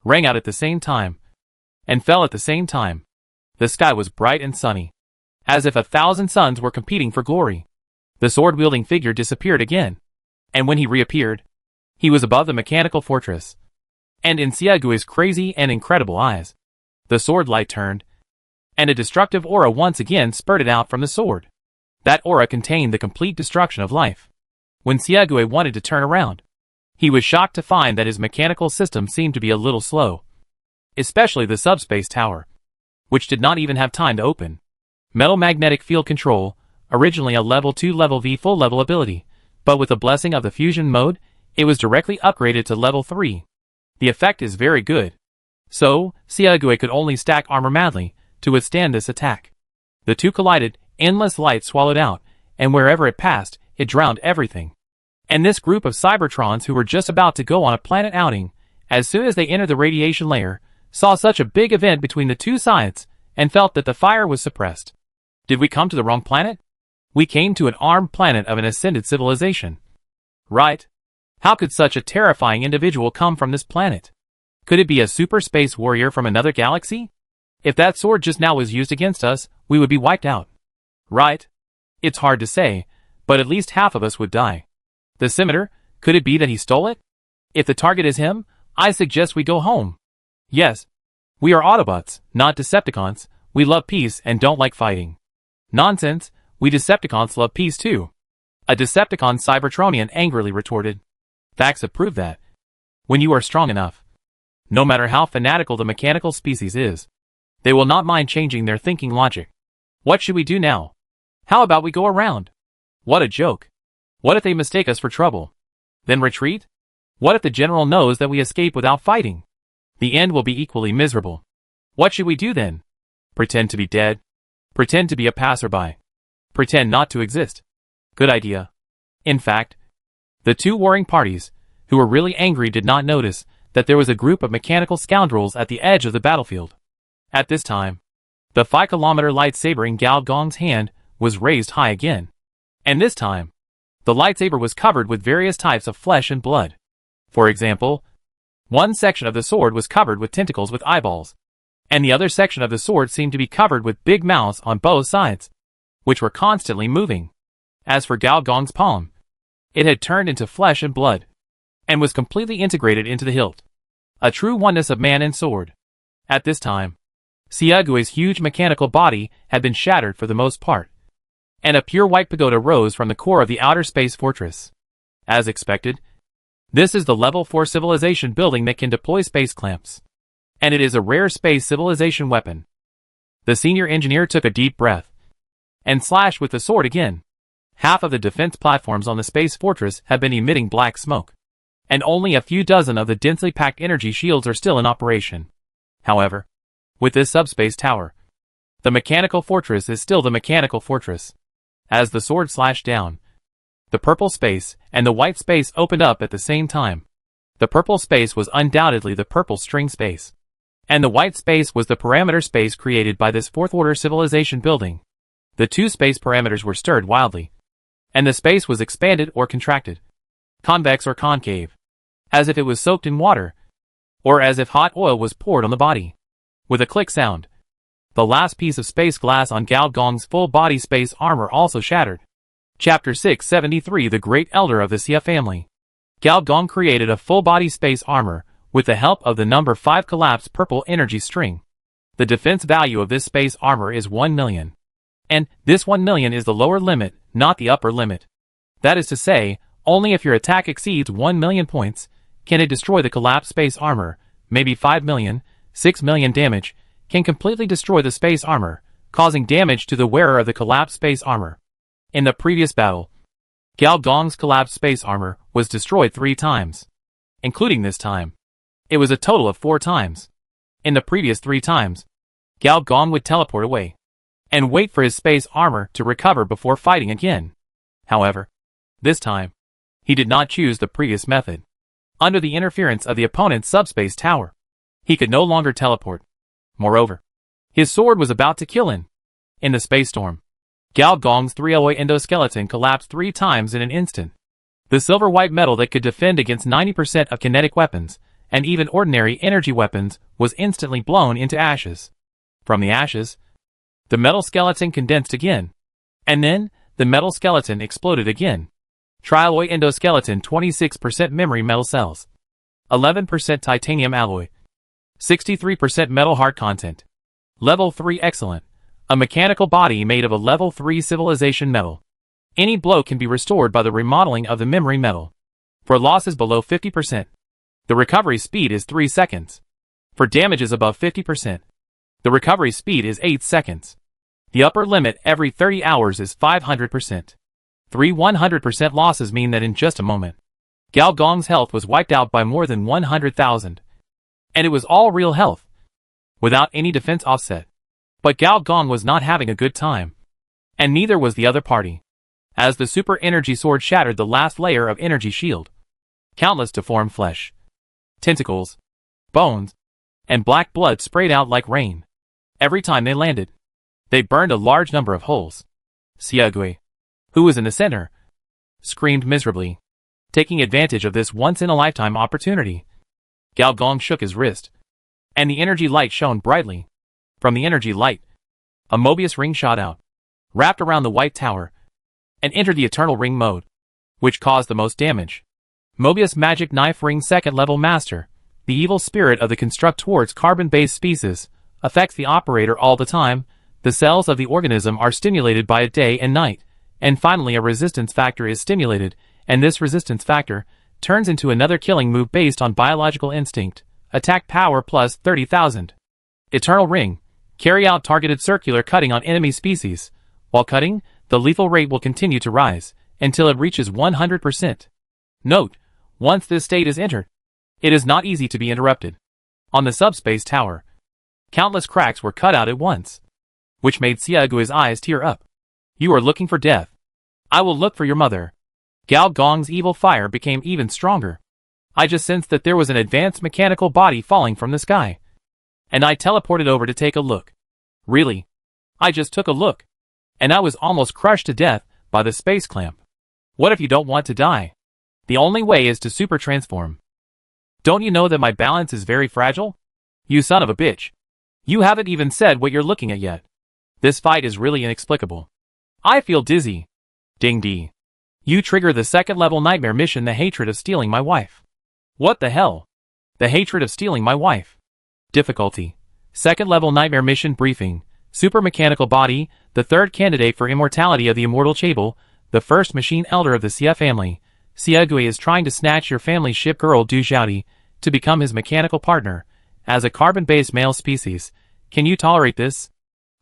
rang out at the same time, and fell at the same time. The sky was bright and sunny, as if 1,000 suns were competing for glory. The sword-wielding figure disappeared again, and when he reappeared, he was above the mechanical fortress. And in Xiaogue's crazy and incredible eyes, the sword light turned, and a destructive aura once again spurted out from the sword. That aura contained the complete destruction of life. When Xiaogue wanted to turn around, he was shocked to find that his mechanical system seemed to be a little slow. Especially the subspace tower, which did not even have time to open. Metal magnetic field control, originally a level 2 level V full level ability, but with the blessing of the fusion mode, it was directly upgraded to level 3. The effect is very good. So, Xiaogue could only stack armor madly to withstand this attack. The two collided, endless light swallowed out, and wherever it passed, it drowned everything. And this group of Cybertrons who were just about to go on a planet outing, as soon as they entered the radiation layer, saw such a big event between the two sides, and felt that the fire was suppressed. Did we come to the wrong planet? We came to an armed planet of an ascended civilization. Right? How could such a terrifying individual come from this planet? Could it be a super space warrior from another galaxy? If that sword just now was used against us, we would be wiped out. Right? It's hard to say, but at least half of us would die. The scimitar, could it be that he stole it? If the target is him, I suggest we go home. Yes. We are Autobots, not Decepticons. We love peace and don't like fighting. Nonsense, we Decepticons love peace too. A Decepticon Cybertronian angrily retorted. Facts have proved that. When you are strong enough, no matter how fanatical the mechanical species is, they will not mind changing their thinking logic. What should we do now? How about we go around? What a joke. What if they mistake us for trouble? Then retreat? What if the general knows that we escape without fighting? The end will be equally miserable. What should we do then? Pretend to be dead? Pretend to be a passerby? Pretend not to exist? Good idea. In fact, the two warring parties, who were really angry, did not notice that there was a group of mechanical scoundrels at the edge of the battlefield. At this time, the 5-kilometer lightsaber in Gao Gong's hand was raised high again. And this time, the lightsaber was covered with various types of flesh and blood. For example, one section of the sword was covered with tentacles with eyeballs, and the other section of the sword seemed to be covered with big mouths on both sides, which were constantly moving. As for Gao Gong's palm, it had turned into flesh and blood, and was completely integrated into the hilt. A true oneness of man and sword. At this time, Xiaogue's huge mechanical body had been shattered for the most part, and a pure white pagoda rose from the core of the outer space fortress. As expected, this is the level 4 civilization building that can deploy space clamps, and it is a rare space civilization weapon. The senior engineer took a deep breath, and slashed with the sword again. Half of the defense platforms on the space fortress have been emitting black smoke, and only a few dozen of the densely packed energy shields are still in operation. However, with this subspace tower, the mechanical fortress is still the mechanical fortress. As the sword slashed down, the purple space and the white space opened up at the same time. The purple space was undoubtedly the purple string space, and the white space was the parameter space created by this fourth-order civilization building. The two space parameters were stirred wildly, and the space was expanded or contracted, convex or concave, as if it was soaked in water, or as if hot oil was poured on the body. With a click sound, the last piece of space glass on Gao Gong's full-body space armor also shattered. Chapter 673 The Great Elder of the Xia Family. Gao Gong created a full-body space armor with the help of the number 5 collapsed purple energy string. The defense value of this space armor is 1 million. And this 1 million is the lower limit, not the upper limit. That is to say, only if your attack exceeds 1 million points can it destroy the collapsed space armor. Maybe 5 million, 6 million damage can completely destroy the space armor, causing damage to the wearer of the collapsed space armor. In the previous battle, Gao Gong's collapsed space armor was destroyed 3 times. Including this time, it was a total of 4 times. In the previous 3 times, Gao Gong would teleport away and wait for his space armor to recover before fighting again. However, this time, he did not choose the previous method. Under the interference of the opponent's subspace tower, he could no longer teleport. Moreover, his sword was about to kill him. In the space storm, Gao Gong's 3-alloy endoskeleton collapsed 3 times in an instant. The silver-white metal that could defend against 90% of kinetic weapons, and even ordinary energy weapons, was instantly blown into ashes. From the ashes, the metal skeleton condensed again. And then, the metal skeleton exploded again. Trialloy endoskeleton 26% memory metal cells, 11% titanium alloy, 63% metal heart content. Level 3 excellent. A mechanical body made of a level 3 civilization metal. Any blow can be restored by the remodeling of the memory metal. For losses below 50%, the recovery speed is 3 seconds. For damages above 50%, the recovery speed is 8 seconds. The upper limit every 30 hours is 500%. 100% losses mean that in just a moment, Gao Gong's health was wiped out by more than 100,000. And it was all real health, without any defense offset. But Gao Gong was not having a good time. And neither was the other party. As the super energy sword shattered the last layer of energy shield, countless deformed flesh, tentacles, bones, and black blood sprayed out like rain. Every time they landed, they burned a large number of holes. Xiaogui, who was in the center, screamed miserably, taking advantage of this once-in-a-lifetime opportunity. Gao Gong shook his wrist, and the energy light shone brightly. From the energy light, a Mobius ring shot out, wrapped around the White Tower, and entered the Eternal Ring mode, which caused the most damage. Mobius Magic Knife Ring Second Level Master, the evil spirit of the construct towards carbon-based species, affects the operator all the time. The cells of the organism are stimulated by it day and night, and finally a resistance factor is stimulated, and this resistance factor turns into another killing move based on biological instinct. Attack power plus 30,000. Eternal Ring. Carry out targeted circular cutting on enemy species. While cutting, the lethal rate will continue to rise until it reaches 100%. Note, once this state is entered, it is not easy to be interrupted. On the subspace tower, countless cracks were cut out at once, which made Xiaogui's eyes tear up. You are looking for death. I will look for your mother. Gao Gong's evil fire became even stronger. I just sensed that there was an advanced mechanical body falling from the sky, and I teleported over to take a look. Really? I just took a look, and I was almost crushed to death by the space clamp. What if you don't want to die? The only way is to super transform. Don't you know that my balance is very fragile? You son of a bitch. You haven't even said what you're looking at yet. This fight is really inexplicable. I feel dizzy. Ding dee. You trigger the second level nightmare mission, the hatred of stealing my wife. What the hell? The hatred of stealing my wife. Difficulty. Second level nightmare mission briefing. Super mechanical body, the third candidate for immortality of the immortal Chable, the first machine elder of the Xia family. Xiaogui is trying to snatch your family's ship girl Du Xiaodi to become his mechanical partner. As a carbon-based male species, can you tolerate this?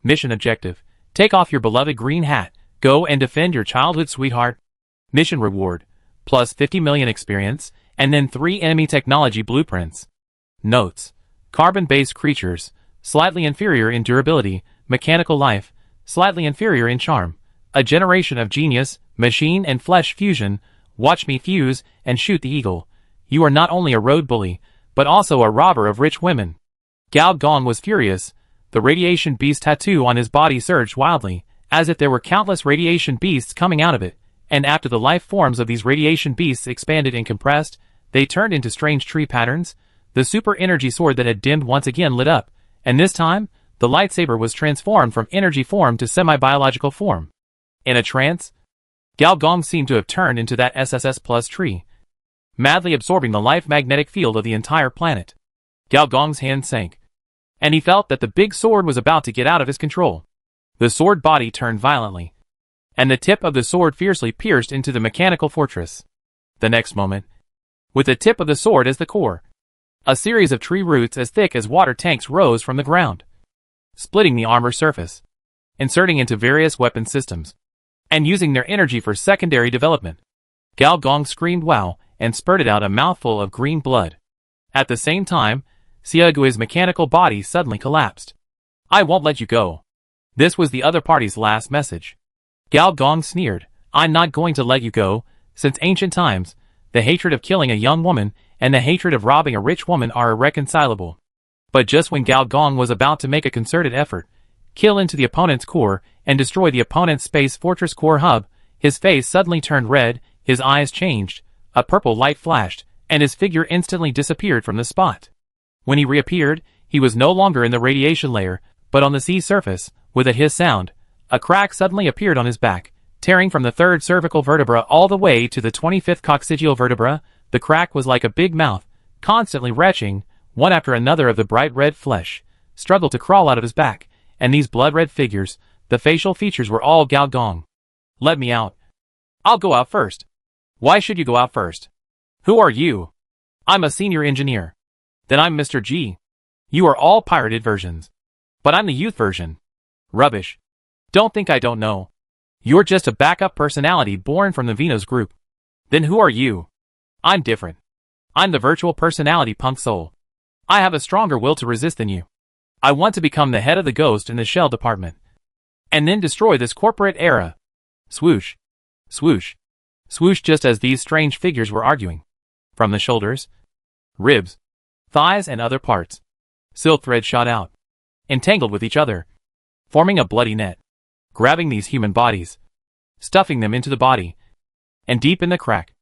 Mission objective. Take off your beloved green hat. Go and defend your childhood sweetheart. Mission reward. Plus 50 million experience, and then 3 enemy technology blueprints. Notes. Carbon-based creatures. Slightly inferior in durability. Mechanical life. Slightly inferior in charm. A generation of genius, machine and flesh fusion. Watch me fuse and shoot the eagle. You are not only a road bully, but also a robber of rich women. Gao Gong was furious. The radiation beast tattoo on his body surged wildly, as if there were countless radiation beasts coming out of it, and after the life forms of these radiation beasts expanded and compressed, they turned into strange tree patterns. The super energy sword that had dimmed once again lit up, and this time, the lightsaber was transformed from energy form to semi-biological form. In a trance, Gao Gong seemed to have turned into that SSS plus tree, madly absorbing the life magnetic field of the entire planet. Gao Gong's hand sank, and he felt that the big sword was about to get out of his control. The sword body turned violently, and the tip of the sword fiercely pierced into the mechanical fortress. The next moment, with the tip of the sword as the core, a series of tree roots as thick as water tanks rose from the ground, splitting the armor surface, inserting into various weapon systems, and using their energy for secondary development. Gao Gong screamed wow and spurted out a mouthful of green blood. At the same time, Xiaogui's mechanical body suddenly collapsed. I won't let you go. This was the other party's last message. Gao Gong sneered. I'm not going to let you go. Since ancient times, the hatred of killing a young woman and the hatred of robbing a rich woman are irreconcilable. But just when Gao Gong was about to make a concerted effort, kill into the opponent's core, and destroy the opponent's space fortress core hub, his face suddenly turned red, his eyes changed, a purple light flashed, and his figure instantly disappeared from the spot. When he reappeared, he was no longer in the radiation layer, but on the sea surface. With a hiss sound, a crack suddenly appeared on his back, tearing from the 3rd cervical vertebra all the way to the 25th coccygeal vertebra. The crack was like a big mouth, constantly retching, one after another of the bright red flesh, struggled to crawl out of his back, and these blood-red figures, the facial features were all Gao Gong. Let me out. I'll go out first. Why should you go out first? Who are you? I'm a senior engineer. Then I'm Mr. G. You are all pirated versions. But I'm the youth version. Rubbish. Don't think I don't know. You're just a backup personality born from the Venus group. Then who are you? I'm different. I'm the virtual personality Punk Soul. I have a stronger will to resist than you. I want to become the head of the Ghost in the Shell department. And then destroy this corporate era. Swoosh. Swoosh. Swoosh, just as these strange figures were arguing. From the shoulders, ribs, thighs and other parts, silk threads shot out, entangled with each other, forming a bloody net, grabbing these human bodies, stuffing them into the body, and deep in the crack.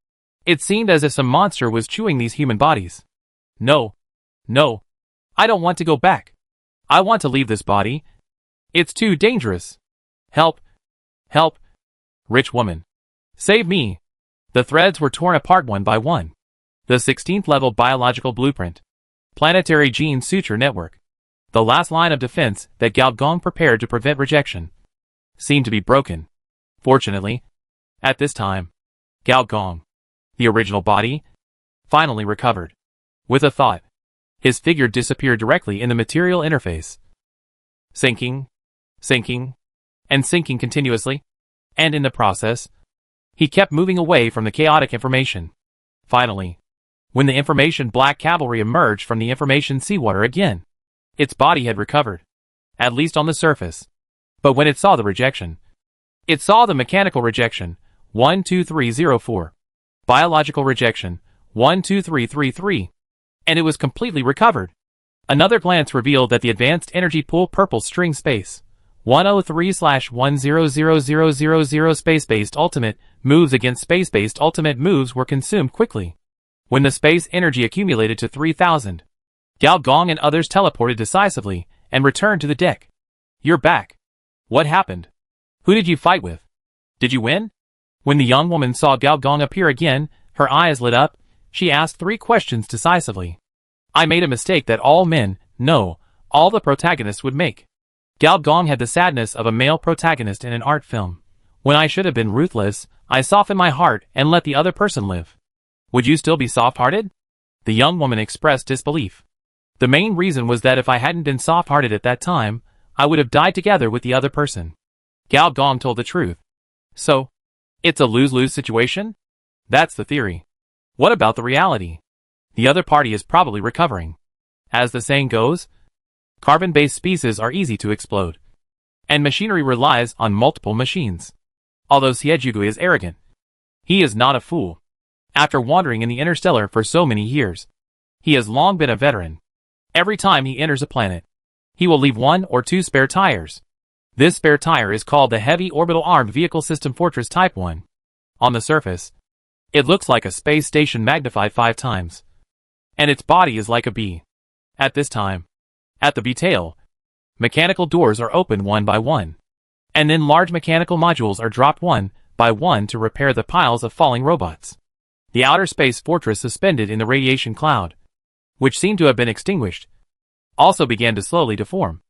It seemed as if some monster was chewing these human bodies. No. No. I don't want to go back. I want to leave this body. It's too dangerous. Help. Help. Rich woman. Save me. The threads were torn apart one by one. The 16th level biological blueprint. Planetary gene suture network. The last line of defense that Gao Gong prepared to prevent rejection seemed to be broken. Fortunately, at this time, Gao Gong, the original body, finally recovered. With a thought, his figure disappeared directly in the material interface. Sinking, sinking, and sinking continuously, and in the process, he kept moving away from the chaotic information. Finally, when the information black cavalry emerged from the information seawater again, its body had recovered, at least on the surface. But when it saw the rejection, it saw the mechanical rejection, 12304, biological rejection, 12333, and it was completely recovered. Another glance revealed that the advanced energy pool purple string space, 103/100000 space-based ultimate moves against space-based ultimate moves were consumed quickly. When the space energy accumulated to 3000, Gao Gong and others teleported decisively and returned to the deck. You're back. What happened? Who did you fight with? Did you win? When the young woman saw Gao Gong appear again, her eyes lit up. She asked 3 questions decisively. I made a mistake that all men, no, all the protagonists would make. Gao Gong had the sadness of a male protagonist in an art film. When I should have been ruthless, I softened my heart and let the other person live. Would you still be soft-hearted? The young woman expressed disbelief. The main reason was that if I hadn't been soft-hearted at that time, I would have died together with the other person. Gao Gong told the truth. So, it's a lose-lose situation? That's the theory. What about the reality? The other party is probably recovering. As the saying goes, carbon-based species are easy to explode. And machinery relies on multiple machines. Although Siegugui is arrogant, he is not a fool. After wandering in the interstellar for so many years, he has long been a veteran. Every time he enters a planet, he will leave 1 or 2 spare tires. This spare tire is called the Heavy Orbital Armed Vehicle System Fortress Type 1. On the surface, it looks like a space station magnified 5 times. And its body is like a bee. At this time, at the bee tail, mechanical doors are opened one by one. And then large mechanical modules are dropped one by one to repair the piles of falling robots. The outer space fortress suspended in the radiation cloud, which seemed to have been extinguished, also began to slowly deform.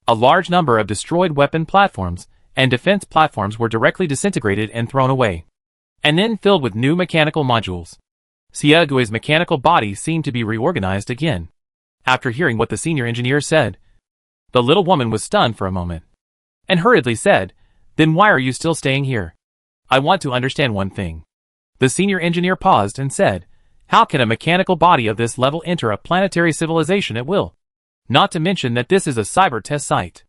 A large number of destroyed weapon platforms and defense platforms were directly disintegrated and thrown away, and then filled with new mechanical modules. Siegui's mechanical body seemed to be reorganized again. After hearing what the senior engineer said, the little woman was stunned for a moment, and hurriedly said, "Then why are you still staying here? I want to understand one thing." The senior engineer paused and said, "How can a mechanical body of this level enter a planetary civilization at will? Not to mention that this is a cyber test site."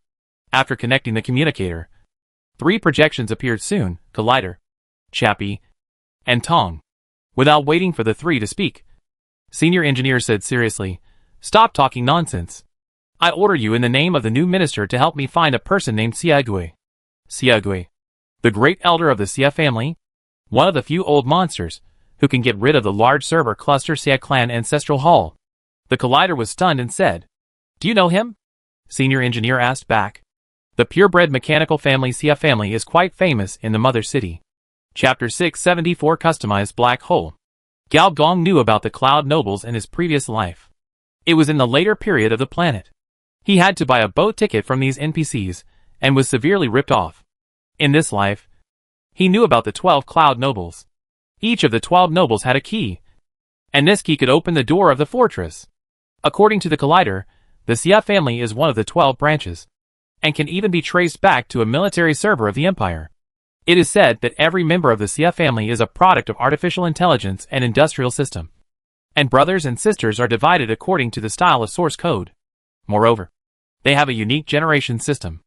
After connecting the communicator, 3 projections appeared soon: Collider, Chappie, and Tong. Without waiting for the 3 to speak, senior engineer said seriously, "Stop talking nonsense. I order you in the name of the new minister to help me find a person named Siegui. Siegui, the great elder of the Xia family, one of the few old monsters who can get rid of the large server cluster Xia clan ancestral hall." The Collider was stunned and said, "Do you know him?" Senior engineer asked back. The purebred mechanical family Xia family is quite famous in the mother city. Chapter 674 Customized Black Hole. Gao Gong knew about the Cloud Nobles in his previous life. It was in the later period of the planet. He had to buy a boat ticket from these NPCs, and was severely ripped off. In this life, he knew about the 12 Cloud Nobles. Each of the 12 nobles had a key, and this key could open the door of the fortress. According to the Collider, the Xia family is one of the 12 branches, and can even be traced back to a military server of the Empire. It is said that every member of the Xia family is a product of artificial intelligence and industrial system, and brothers and sisters are divided according to the style of source code. Moreover, they have a unique generation system.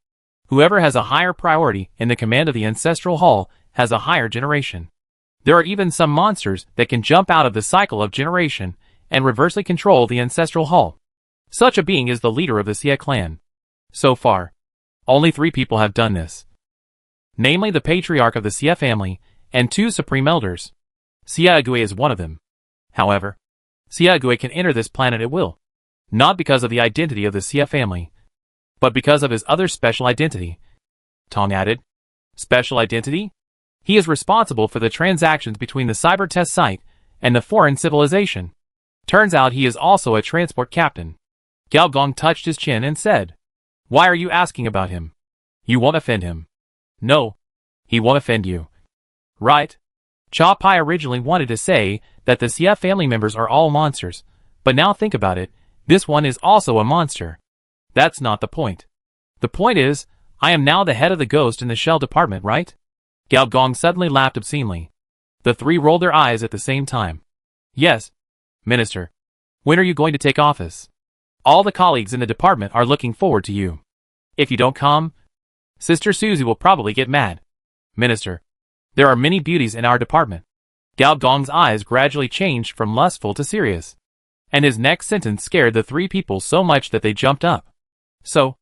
Whoever has a higher priority in the command of the Ancestral Hall has a higher generation. There are even some monsters that can jump out of the cycle of generation and reversely control the Ancestral Hall. Such a being is the leader of the Xia clan. So far, only 3 people have done this. Namely the patriarch of the Xia family and 2 supreme elders. Xia Agui is one of them. However, Xia Agui can enter this planet at will, not because of the identity of the Xia family, but because of his other special identity. Tong added. Special identity? He is responsible for the transactions between the cyber test site and the foreign civilization. Turns out he is also a transport captain. Gao Gong touched his chin and said, "Why are you asking about him? You won't offend him." "No, he won't offend you." "Right." Cha Pai originally wanted to say that the Xia family members are all monsters, but now think about it, this one is also a monster. That's not the point. The point is, I am now the head of the Ghost in the Shell department, right? Gao Gong suddenly laughed obscenely. The 3 rolled their eyes at the same time. "Yes, Minister. When are you going to take office? All the colleagues in the department are looking forward to you. If you don't come, Sister Susie will probably get mad." "Minister, there are many beauties in our department." Gao Gong's eyes gradually changed from lustful to serious, and his next sentence scared the 3 people so much that they jumped up. "So,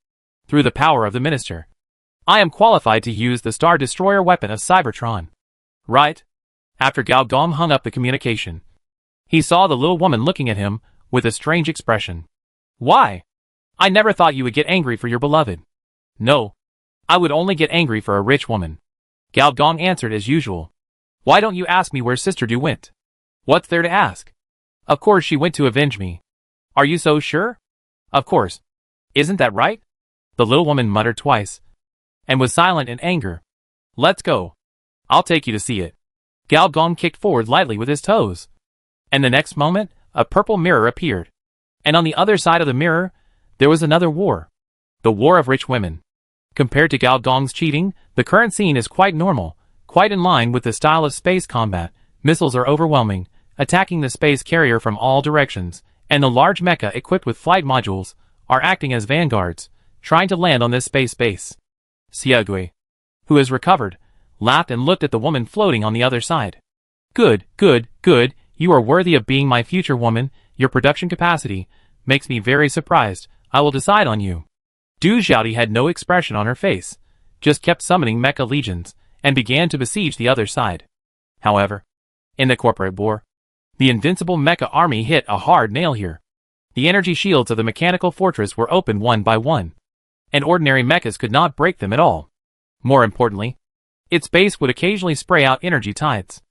through the power of the Minister, I am qualified to use the Star Destroyer weapon of Cybertron." "Right?" After Gao Gong hung up the communication, he saw the little woman looking at him with a strange expression. "Why? I never thought you would get angry for your beloved." "No, I would only get angry for a rich woman." Gao Gong answered as usual. "Why don't you ask me where Sister Du went?" "What's there to ask? Of course she went to avenge me." "Are you so sure?" "Of course. Isn't that right?" The little woman muttered twice, and was silent in anger. "Let's go. I'll take you to see it." Gao Gong kicked forward lightly with his toes, and the next moment, a purple mirror appeared. And on the other side of the mirror, there was another war. The war of rich women. Compared to Gao Gong's cheating, the current scene is quite normal, quite in line with the style of space combat. Missiles are overwhelming, attacking the space carrier from all directions, and the large mecha equipped with flight modules are acting as vanguards, trying to land on this space base. Xia Agui, who has recovered, laughed and looked at the woman floating on the other side. "Good, good, good, you are worthy of being my future woman. Your production capacity makes me very surprised. I will decide on you." Du Xiaodi had no expression on her face, just kept summoning mecha legions, and began to besiege the other side. However, in the corporate war, the invincible mecha army hit a hard nail here. The energy shields of the mechanical fortress were opened one by one, and ordinary mechas could not break them at all. More importantly, its base would occasionally spray out energy tides.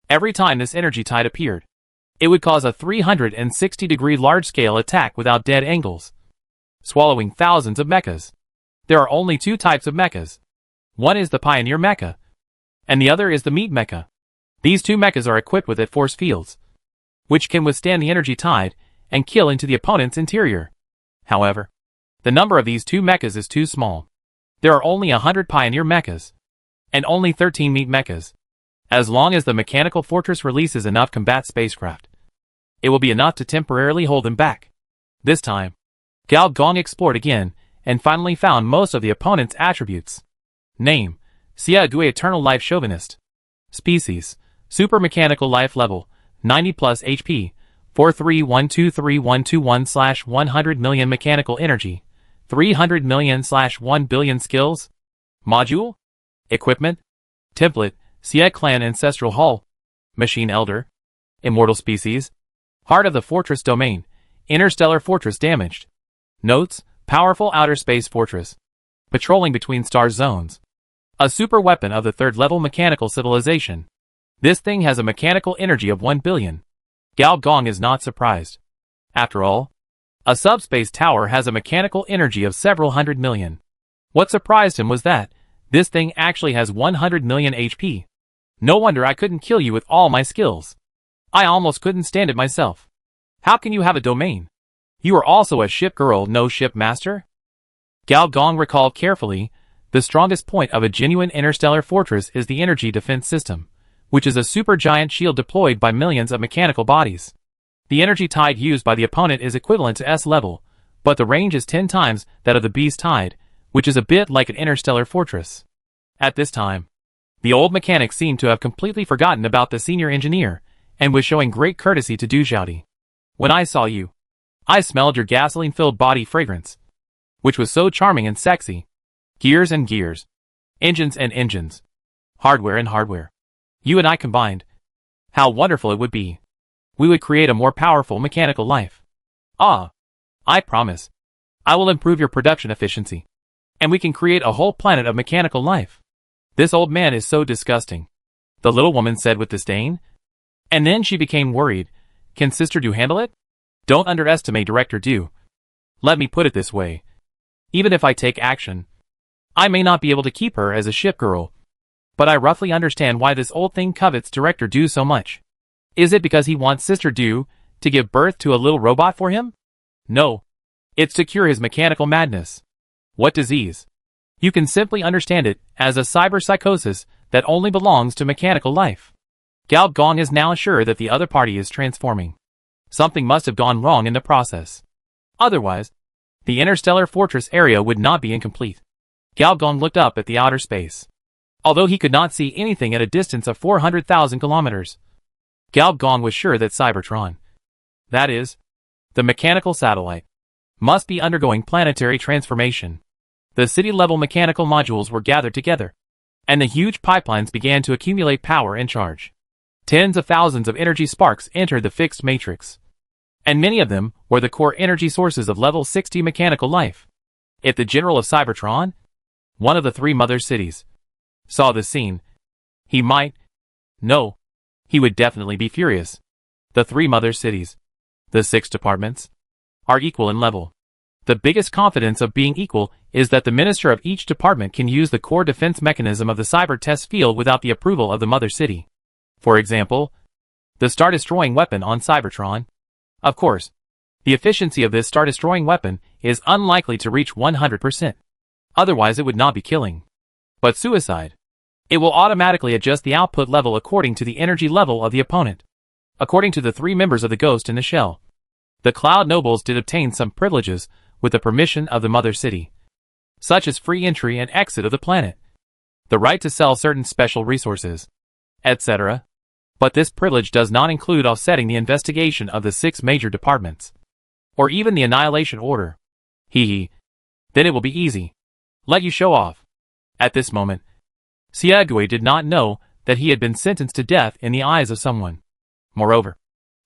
Every time this energy tide appeared, it would cause a 360-degree large-scale attack without dead angles, swallowing thousands of mechas. There are only 2 types of mechas. One is the Pioneer Mecha, and the other is the Meat Mecha. These 2 mechas are equipped with force fields, which can withstand the energy tide and kill into the opponent's interior. However, the number of these 2 mechas is too small. There are only 100 Pioneer Mechas, and only 13 Meat Mechas. As long as the mechanical fortress releases enough combat spacecraft, it will be enough to temporarily hold them back. This time, Gao Gong explored again, and finally found most of the opponent's attributes. Name: Xia Agui, Eternal Life Chauvinist. Species: Super Mechanical Life Level, 90 plus HP, 431232121/100 million Mechanical Energy, 300 million/1 billion Skills. Module: Equipment, Template, Xia Clan Ancestral Hall, Machine Elder, Immortal Species, Heart of the Fortress Domain, Interstellar Fortress damaged. Notes: Powerful Outer Space Fortress, patrolling between star zones. A super weapon of the 3rd level mechanical civilization. This thing has a mechanical energy of 1 billion. Gao Gong is not surprised. After all, A subspace tower has a mechanical energy of several hundred million. What surprised him was that this thing actually has 100 million HP. No wonder I couldn't kill you with all my skills. I almost couldn't stand it myself. How can you have a domain? You are also a ship girl, no ship master? Gao Gong recalled carefully, the strongest point of a genuine interstellar fortress is the energy defense system, which is a supergiant shield deployed by millions of mechanical bodies. The energy tide used by the opponent is equivalent to S level, but the range is 10 times that of the Beast tide, which is a bit like an interstellar fortress. At this time, the old mechanic seemed to have completely forgotten about the senior engineer, and was showing great courtesy to Du Xiaodi. When I saw you, I smelled your gasoline-filled body fragrance, which was so charming and sexy. Gears and gears. Engines and engines. Hardware and hardware. You and I combined. How wonderful it would be. We would create a more powerful mechanical life. Ah, I promise. I will improve your production efficiency. And we can create a whole planet of mechanical life. This old man is so disgusting, the little woman said with disdain. And then she became worried. Can Sister Du handle it? Don't underestimate Director Du. Let me put it this way. Even if I take action, I may not be able to keep her as a ship girl. But I roughly understand why this old thing covets Director Du so much. Is it because he wants Sister Du to give birth to a little robot for him? No. It's to cure his mechanical madness. What disease? You can simply understand it as a cyberpsychosis that only belongs to mechanical life. Gao Gong is now sure that the other party is transforming. Something must have gone wrong in the process. Otherwise, the interstellar fortress area would not be incomplete. Gao Gong looked up at the outer space. Although he could not see anything at a distance of 400,000 kilometers, Gao Gong was sure that Cybertron, that is, the mechanical satellite, must be undergoing planetary transformation. The city-level mechanical modules were gathered together, and the huge pipelines began to accumulate power and charge. Tens of thousands of energy sparks entered the fixed matrix, and many of them were the core energy sources of level 60 mechanical life. If the general of Cybertron, one of the three mother cities, saw this scene, he might, no, he would definitely be furious. The three mother cities, the 6 departments, are equal in level. The biggest confidence of being equal is that the minister of each department can use the core defense mechanism of the cyber test field without the approval of the mother city. For example, the star-destroying weapon on Cybertron. Of course, the efficiency of this star-destroying weapon is unlikely to reach 100%. Otherwise it would not be killing, but suicide. It will automatically adjust the output level according to the energy level of the opponent. According to the 3 members of the Ghost in the Shell, the Cloud Nobles did obtain some privileges with the permission of the Mother City, such as free entry and exit of the planet, the right to sell certain special resources, etc. But this privilege does not include offsetting the investigation of the 6 major departments, or even the Annihilation Order. Hee. Then it will be easy. Let you show off. At this moment, Xiaogui did not know that he had been sentenced to death in the eyes of someone. Moreover,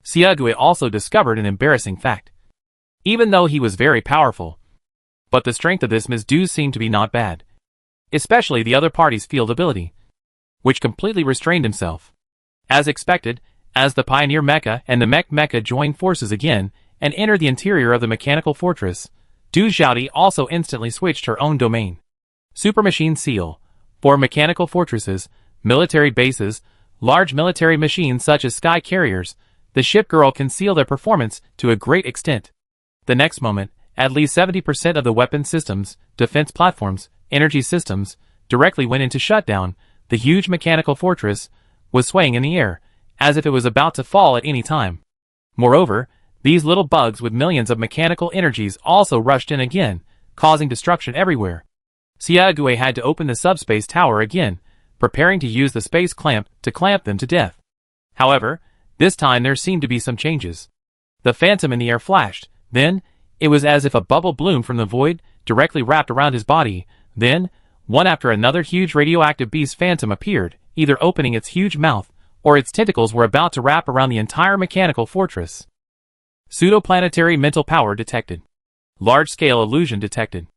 Xiaogui also discovered an embarrassing fact. Even though he was very powerful, but the strength of this Ms. Du seemed to be not bad, especially the other party's field ability, which completely restrained himself. As expected, as the Pioneer Mecha and the Mech Mecha joined forces again and entered the interior of the mechanical fortress, Du Xiaodi also instantly switched her own domain. Super Machine Seal. For mechanical fortresses, military bases, large military machines such as sky carriers, the ship girl can seal their performance to a great extent. The next moment, at least 70% of the weapon systems, defense platforms, energy systems, directly went into shutdown. The huge mechanical fortress was swaying in the air, as if it was about to fall at any time. Moreover, these little bugs with millions of mechanical energies also rushed in again, causing destruction everywhere. Xiaogui had to open the subspace tower again, preparing to use the space clamp to clamp them to death. However, this time there seemed to be some changes. The phantom in the air flashed, then, it was as if a bubble bloomed from the void, directly wrapped around his body. Then, one after another huge radioactive beast phantom appeared, either opening its huge mouth, or its tentacles were about to wrap around the entire mechanical fortress. Pseudoplanetary mental power detected. Large-scale illusion detected.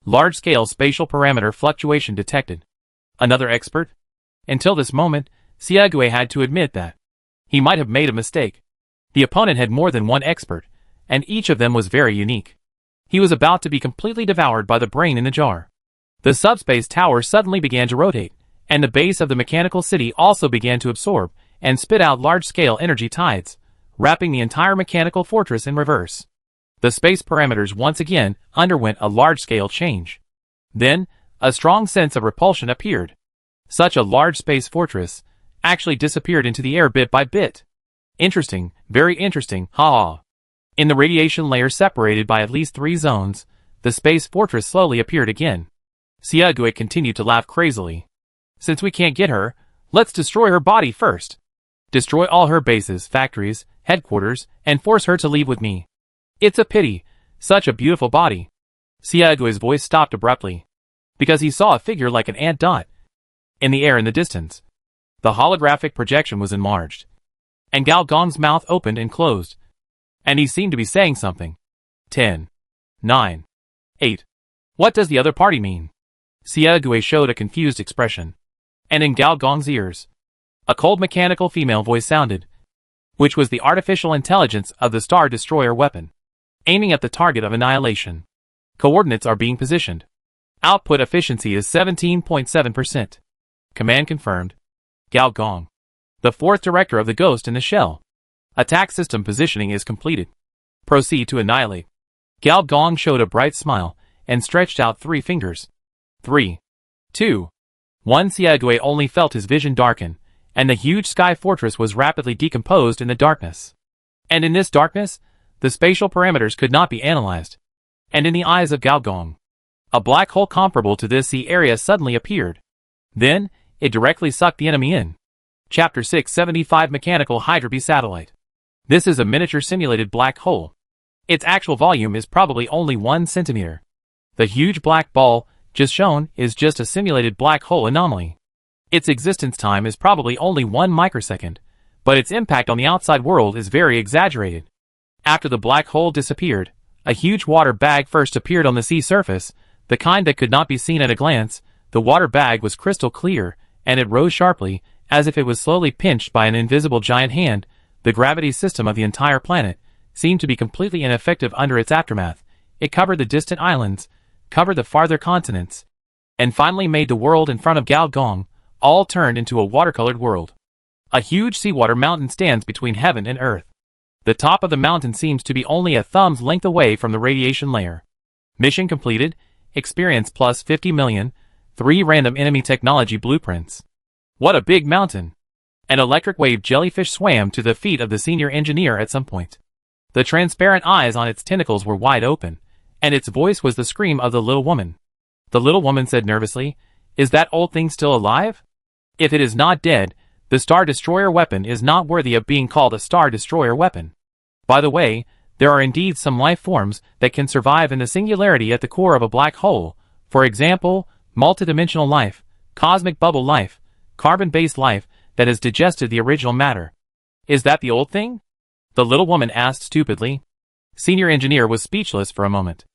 Large-scale spatial parameter fluctuation detected. Another expert? Until this moment, Xiaogui had to admit that he might have made a mistake. The opponent had more than one expert, and each of them was very unique. He was about to be completely devoured by the brain in the jar. The subspace tower suddenly began to rotate, and the base of the mechanical city also began to absorb and spit out large-scale energy tides, wrapping the entire mechanical fortress in reverse. The space parameters once again underwent a large-scale change. Then, a strong sense of repulsion appeared. Such a large space fortress actually disappeared into the air bit by bit. Interesting, very interesting, ha. In the radiation layer separated by at least 3 zones, the space fortress slowly appeared again. Xiaogui continued to laugh crazily. Since we can't get her, let's destroy her body first. Destroy all her bases, factories, headquarters, and force her to leave with me. It's a pity, such a beautiful body. Xiaogui's voice stopped abruptly, because he saw a figure like an ant dot in the air in the distance. The holographic projection was enlarged, and Gao Gong's mouth opened and closed, and he seemed to be saying something. 10, 9, 8. What does the other party mean? Xiaogui showed a confused expression, and in Gao Gong's ears, a cold mechanical female voice sounded, which was the artificial intelligence of the Star Destroyer weapon, aiming at the target of annihilation. Coordinates are being positioned. Output efficiency is 17.7%. Command confirmed. Gao Gong, the 4th director of the Ghost in the Shell. Attack system positioning is completed. Proceed to annihilate. Gao Gong showed a bright smile and stretched out 3 fingers. 3, 2, 1. Xiaogui only felt his vision darken, and the huge sky fortress was rapidly decomposed in the darkness. And in this darkness, the spatial parameters could not be analyzed. And in the eyes of Gao Gong, a black hole comparable to this sea area suddenly appeared. Then, it directly sucked the enemy in. Chapter 675 Mechanical Hydropy Satellite. This is a miniature simulated black hole. Its actual volume is probably only 1 centimeter. The huge black ball just shown is just a simulated black hole anomaly. Its existence time is probably only 1 microsecond, but its impact on the outside world is very exaggerated. After the black hole disappeared, a huge water bag first appeared on the sea surface, the kind that could not be seen at a glance. The water bag was crystal clear, and it rose sharply, as if it was slowly pinched by an invisible giant hand. The gravity system of the entire planet seemed to be completely ineffective under its aftermath. It covered the distant islands, covered the farther continents, and finally made the world in front of Gao Gong all turned into a watercolored world. A huge seawater mountain stands between heaven and earth. The top of the mountain seems to be only a thumb's length away from the radiation layer. Mission completed. Experience plus 50 million. 3 random enemy technology blueprints. What a big mountain! An electric wave jellyfish swam to the feet of the senior engineer at some point. The transparent eyes on its tentacles were wide open, and its voice was the scream of the little woman. The little woman said nervously, "Is that old thing still alive? If it is not dead, the Star Destroyer weapon is not worthy of being called a Star Destroyer weapon. By the way, there are indeed some life forms that can survive in the singularity at the core of a black hole, for example, multidimensional life, cosmic bubble life, carbon-based life that has digested the original matter. Is that the old thing?" the little woman asked stupidly. Senior engineer was speechless for a moment.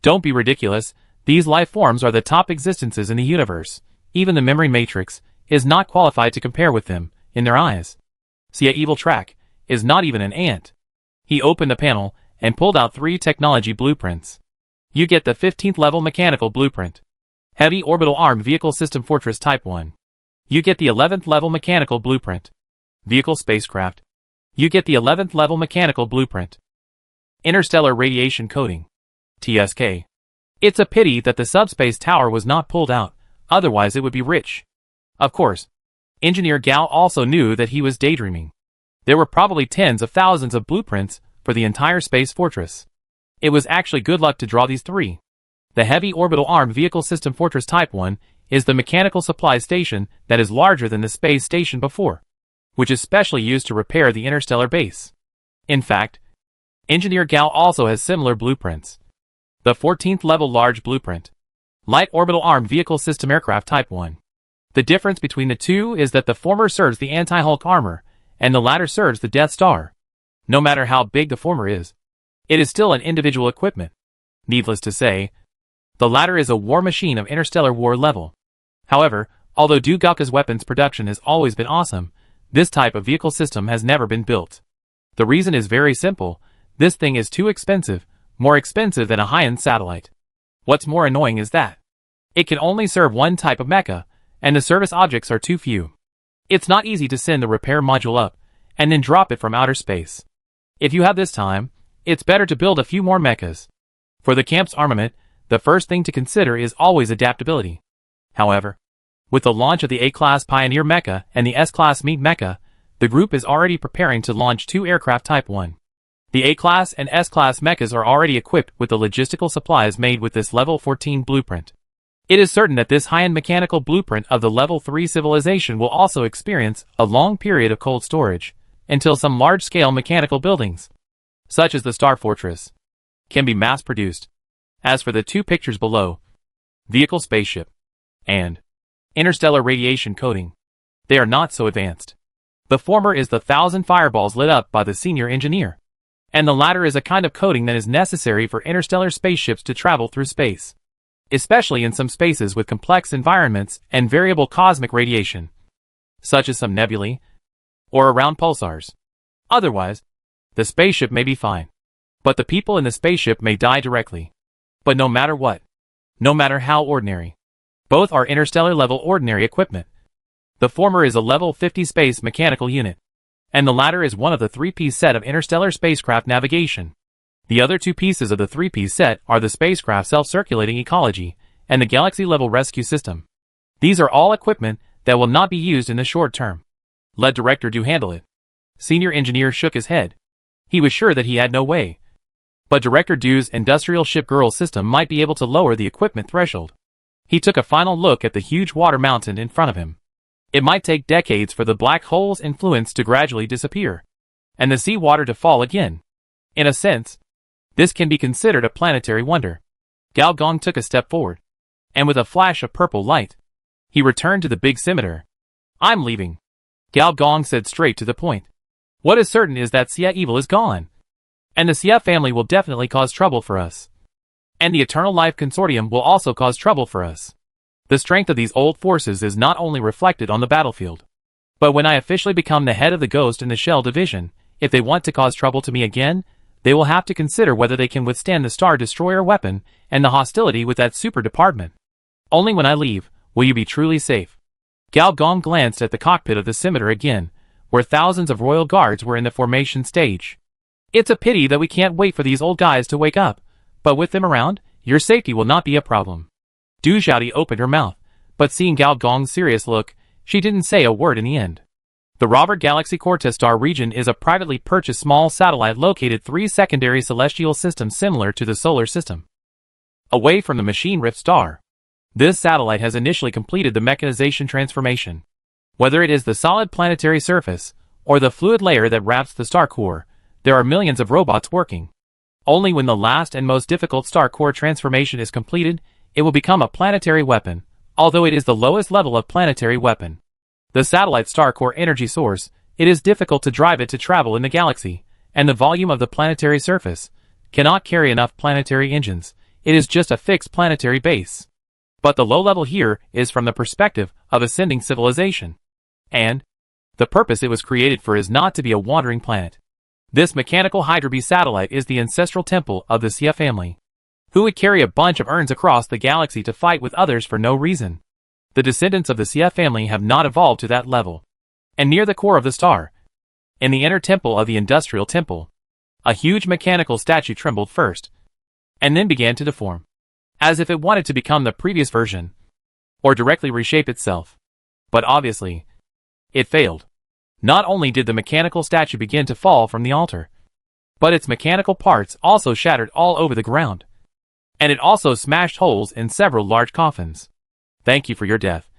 "Don't be ridiculous, these life forms are the top existences in the universe. Even the memory matrix is not qualified to compare with them, in their eyes. See, a evil track is not even an ant." He opened a panel and pulled out 3 technology blueprints. You get the 15th level mechanical blueprint. Heavy Orbital Armed Vehicle System Fortress Type 1. You get the 11th level mechanical blueprint. Vehicle Spacecraft. You get the 11th level mechanical blueprint. Interstellar Radiation Coating. TSK. It's a pity that the subspace tower was not pulled out, otherwise it would be rich. Of course, Engineer Gao also knew that he was daydreaming. There were probably tens of thousands of blueprints for the entire space fortress. It was actually good luck to draw these 3. The Heavy Orbital Armed Vehicle System Fortress Type 1 is the mechanical supply station that is larger than the space station before, which is specially used to repair the interstellar base. In fact, Engineer Gao also has similar blueprints. The 14th level large blueprint. Light Orbital Armed Vehicle System Aircraft Type 1. The difference between the two is that the former serves the anti-Hulk armor, and the latter serves the Death Star. No matter how big the former is, it is still an individual equipment. Needless to say, the latter is a war machine of interstellar war level. However, although Dugauka's weapons production has always been awesome, this type of vehicle system has never been built. The reason is very simple. This thing is too expensive, more expensive than a high-end satellite. What's more annoying is that it can only serve one type of mecha, and the service objects are too few. It's not easy to send the repair module up, and then drop it from outer space. If you have this time, it's better to build a few more mechas. For the camp's armament, the first thing to consider is always adaptability. However, with the launch of the A-Class Pioneer Mecha and the S-Class Meat Mecha, the group is already preparing to launch 2 aircraft Type 1. The A-Class and S-Class mechas are already equipped with the logistical supplies made with this Level 14 blueprint. It is certain that this high-end mechanical blueprint of the Level 3 civilization will also experience a long period of cold storage, until some large-scale mechanical buildings, such as the Star Fortress, can be mass-produced. As for the 2 pictures below, vehicle spaceship, and interstellar radiation coating, they are not so advanced. The former is the 1,000 fireballs lit up by the senior engineer, and the latter is a kind of coating that is necessary for interstellar spaceships to travel through space, especially in some spaces with complex environments and variable cosmic radiation, such as some nebulae, or around pulsars. Otherwise, the spaceship may be fine, but the people in the spaceship may die directly. But no matter what, no matter how ordinary, both are interstellar level ordinary equipment. The former is a level 50 space mechanical unit, and the latter is one of the 3-piece set of interstellar spacecraft navigation. The other 2 pieces of the 3-piece set are the spacecraft self-circulating ecology and the galaxy-level rescue system. These are all equipment that will not be used in the short term. Let Director Do handle it. Senior engineer shook his head. He was sure that he had no way. But Director Do's industrial ship girl system might be able to lower the equipment threshold. He took a final look at the huge water mountain in front of him. It might take decades for the black hole's influence to gradually disappear, and the sea water to fall again. In a sense, this can be considered a planetary wonder. Gao Gong took a step forward, and with a flash of purple light, he returned to the big scimitar. I'm leaving. Gao Gong said straight to the point. What is certain is that Xia evil is gone, and the Xia family will definitely cause trouble for us. And the Eternal Life Consortium will also cause trouble for us. The strength of these old forces is not only reflected on the battlefield, but when I officially become the head of the Ghost in the Shell Division, if they want to cause trouble to me again, they will have to consider whether they can withstand the Star Destroyer weapon and the hostility with that super department. Only when I leave will you be truly safe. Gao Gong glanced at the cockpit of the scimitar again, where thousands of royal guards were in the formation stage. It's a pity that we can't wait for these old guys to wake up, but with them around, your safety will not be a problem. Du Xiaodi opened her mouth, but seeing Gao Gong's serious look, she didn't say a word in the end. The Robert Galaxy Cortez Star region is a privately purchased small satellite located 3 secondary celestial systems similar to the solar system, away from the machine Rift star. This satellite has initially completed the mechanization transformation. Whether it is the solid planetary surface, or the fluid layer that wraps the star core, there are millions of robots working. Only when the last and most difficult star core transformation is completed, it will become a planetary weapon, although it is the lowest level of planetary weapon. The satellite star core energy source, it is difficult to drive it to travel in the galaxy, and the volume of the planetary surface cannot carry enough planetary engines. It is just a fixed planetary base. But the low level here is from the perspective of ascending civilization. And the purpose it was created for is not to be a wandering planet. This mechanical Hydra B satellite is the ancestral temple of the Xia family, who would carry a bunch of urns across the galaxy to fight with others for no reason. The descendants of the Xia family have not evolved to that level. And near the core of the star, in the inner temple of the industrial temple, a huge mechanical statue trembled first, and then began to deform, as if it wanted to become the previous version, or directly reshape itself. But obviously, it failed. Not only did the mechanical statue begin to fall from the altar, but its mechanical parts also shattered all over the ground, and it also smashed holes in several large coffins. Thank you for your death.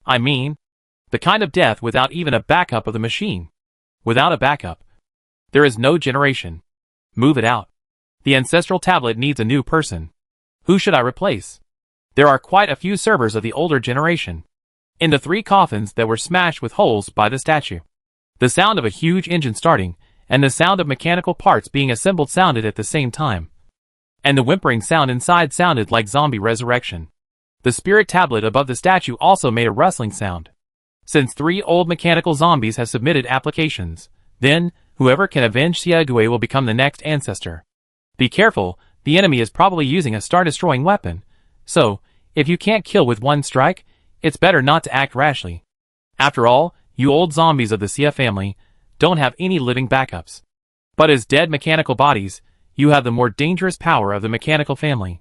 I mean, the kind of death without even a backup of the machine. Without a backup, there is no generation. Move it out. The ancestral tablet needs a new person. Who should I replace? There are quite a few servers of the older generation in the 3 coffins that were smashed with holes by the statue. The sound of a huge engine starting and the sound of mechanical parts being assembled sounded at the same time. And the whimpering sound inside sounded like zombie resurrection. The spirit tablet above the statue also made a rustling sound. Since 3 old mechanical zombies have submitted applications, then, Whoever can avenge Siague will become the next ancestor. Be careful, the enemy is probably using a star-destroying weapon, so, if you can't kill with one strike, it's better not to act rashly. After all, you old zombies of the Sia family don't have any living backups. But as dead mechanical bodies, you have the more dangerous power of the mechanical family.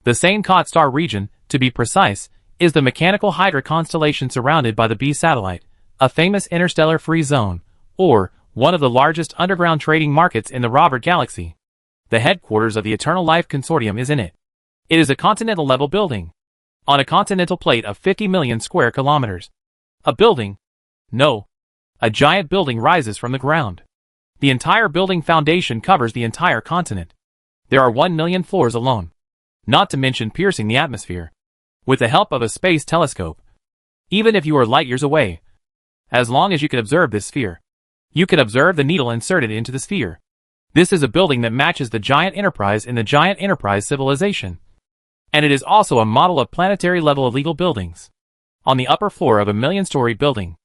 The same Kot star region, to be precise, is the mechanical Hydra constellation surrounded by the B satellite, a famous interstellar free zone, or one of the largest underground trading markets in the Robert Galaxy. The headquarters of the Eternal Life Consortium is in it. It is a continental-level building, on a continental plate of 50 million square kilometers. A building? No. A giant building rises from the ground. The entire building foundation covers the entire continent. There are 1 million floors alone, not to mention piercing the atmosphere, with the help of a space telescope. Even if you are light years away, as long as you can observe this sphere, you can observe the needle inserted into the sphere. This is a building that matches the Giant Enterprise in the Giant Enterprise civilization. And it is also a model of planetary-level illegal buildings. On the upper floor of a million-story building,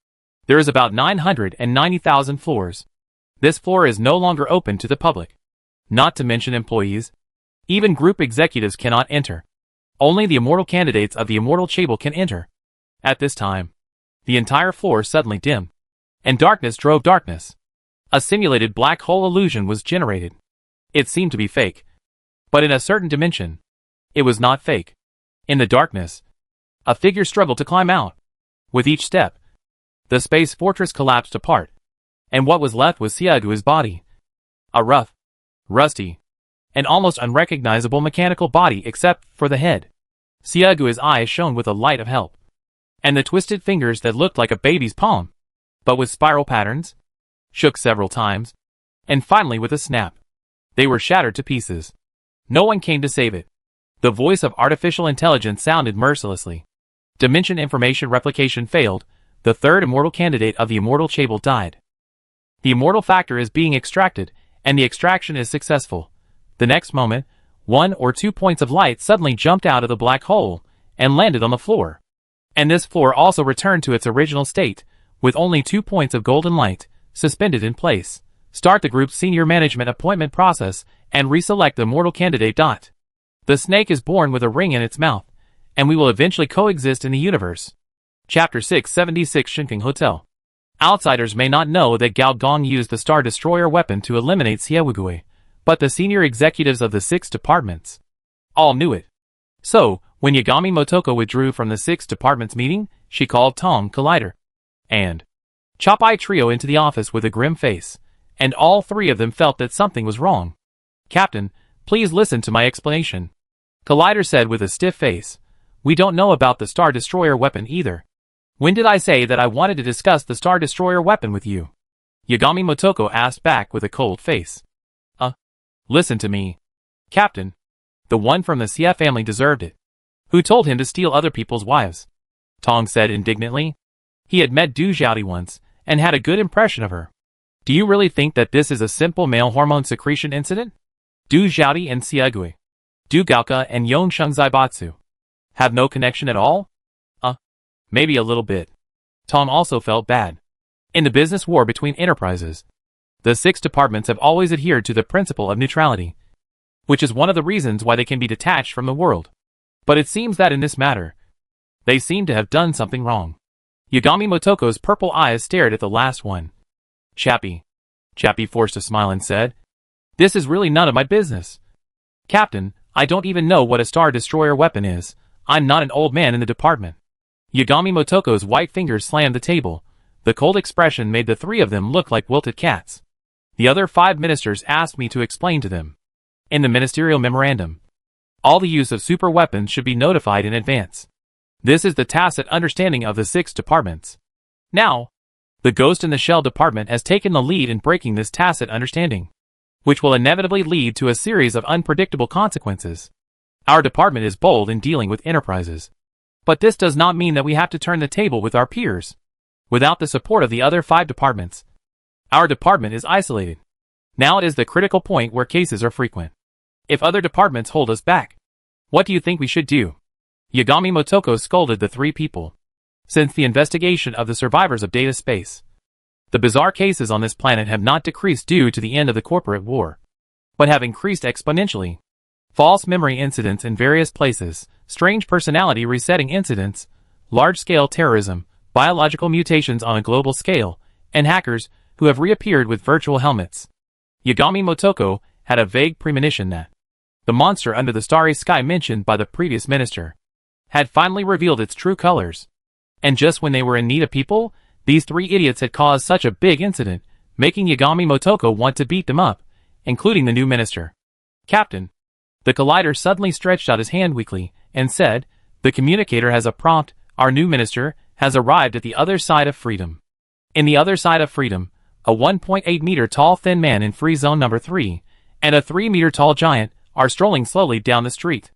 there is about 990,000 floors. This floor is no longer open to the public, not to mention employees. Even group executives cannot enter. Only the immortal candidates of the Immortal Chapter can enter. At this time, the entire floor suddenly dimmed, and darkness drove darkness. A simulated black hole illusion was generated. It seemed to be fake, but in a certain dimension, it was not fake. In the darkness, a figure struggled to climb out. With each step, the space fortress collapsed apart, and what was left was Siague's body. A rough, rusty, and almost unrecognizable mechanical body except for the head. Siague's eyes shone with a light of help, and the twisted fingers that looked like a baby's palm, but with spiral patterns, shook several times, and finally with a snap, they were shattered to pieces. No one came to save it. The voice of artificial intelligence sounded mercilessly. Dimension information replication failed. The third immortal candidate of the Immortal Chapter died. The immortal factor is being extracted, and the extraction is successful. The next moment, 1 or 2 points of light suddenly jumped out of the black hole and landed on the floor. And this floor also returned to its original state, with only 2 points of golden light suspended in place. Start the group's senior management appointment process and reselect the immortal candidate. The snake is born with a ring in its mouth, and we will eventually coexist in the universe. Chapter 676 Shinking Hotel. Outsiders may not know that Gao Gong used the Star Destroyer weapon to eliminate Siague, but the senior executives of the 6 departments all knew it. So, when Yagami Motoko withdrew from the 6 departments meeting, she called Tom Collider and Chop-Eye Trio into the office with a grim face, and all 3 of them felt that something was wrong. "Captain, please listen to my explanation," Collider said with a stiff face. "We don't know about the Star Destroyer weapon either. When did I say that I wanted to discuss the Star Destroyer weapon with you?" Yagami Motoko asked back with a cold face. Listen to me, Captain. The one from the Sia family deserved it. Who told him to steal other people's wives?" Tong said indignantly. He had met Du Xiaodi once, and had a good impression of her. "Do you really think that this is a simple male hormone secretion incident? Du Xiaodi and Siague, Du Gaoka and Yongsheng Zaibatsu have no connection at all?" Maybe a little bit. Tong also felt bad. In the business war between enterprises, the 6 departments have always adhered to the principle of neutrality, which is one of the reasons why they can be detached from the world. But it seems that in this matter, they seem to have done something wrong. Yagami Motoko's purple eyes stared at the last one. Chappie forced a smile and said, "This is really none of my business. Captain, I don't even know what a Star Destroyer weapon is. I'm not an old man in the department." Yagami Motoko's white fingers slammed the table. The cold expression made the 3 of them look like wilted cats. "The other 5 ministers asked me to explain to them. In the ministerial memorandum, all the use of super weapons should be notified in advance. This is the tacit understanding of the 6 departments. Now, the Ghost in the Shell department has taken the lead in breaking this tacit understanding, which will inevitably lead to a series of unpredictable consequences. Our department is bold in dealing with enterprises. But this does not mean that we have to turn the table with our peers. Without the support of the other 5 departments, our department is isolated. Now it is the critical point where cases are frequent. If other departments hold us back, what do you think we should do?" Yagami Motoko scolded the 3 people. "Since the investigation of the survivors of Data Space, The bizarre cases on this planet have not decreased due to the end of the corporate war, but have increased exponentially. False memory incidents in various places, strange personality resetting incidents, large-scale terrorism, biological mutations on a global scale, and hackers who have reappeared with virtual helmets. Yagami Motoko had a vague premonition that the monster under the starry sky mentioned by the previous minister had finally revealed its true colors. And just when they were in need of people, these three idiots had caused such a big incident, making Yagami Motoko want to beat them up, including the new minister. Captain. The Collider suddenly stretched out his hand weakly and said, "The communicator has a prompt. Our new minister has arrived at the other side of freedom." In the other side of freedom, a 1.8-meter tall thin man in free zone number 3 and a 3-meter tall giant are strolling slowly down the street.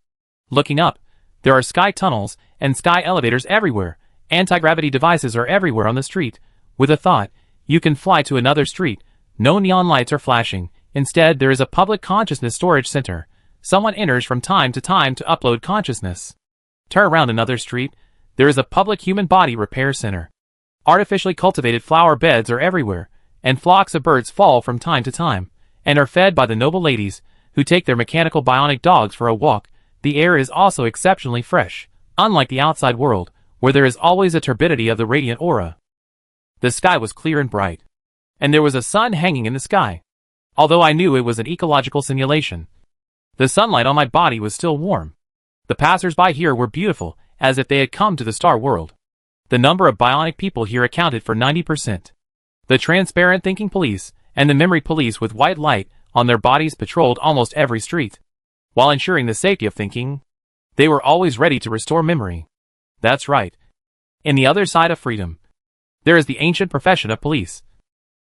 Looking up, there are sky tunnels and sky elevators everywhere. Anti-gravity devices are everywhere on the street. With a thought, you can fly to another street. No neon lights are flashing. Instead, there is a public consciousness storage center. Someone enters from time to upload consciousness. Turn around another street. There is a public human body repair center. Artificially cultivated flower beds are everywhere, and flocks of birds fall from time to time, and are fed by the noble ladies, who take their mechanical bionic dogs for a walk. The air is also exceptionally fresh, unlike the outside world, where there is always a turbidity of the radiant aura. The sky was clear and bright, and there was a sun hanging in the sky. Although I knew it was an ecological simulation, the sunlight on my body was still warm. The passers-by here were beautiful, as if they had come to the star world. The number of bionic people here accounted for 90%. The transparent thinking police and the memory police with white light on their bodies patrolled almost every street. While ensuring the safety of thinking, they were always ready to restore memory. That's right. In the other side of freedom, there is the ancient profession of police,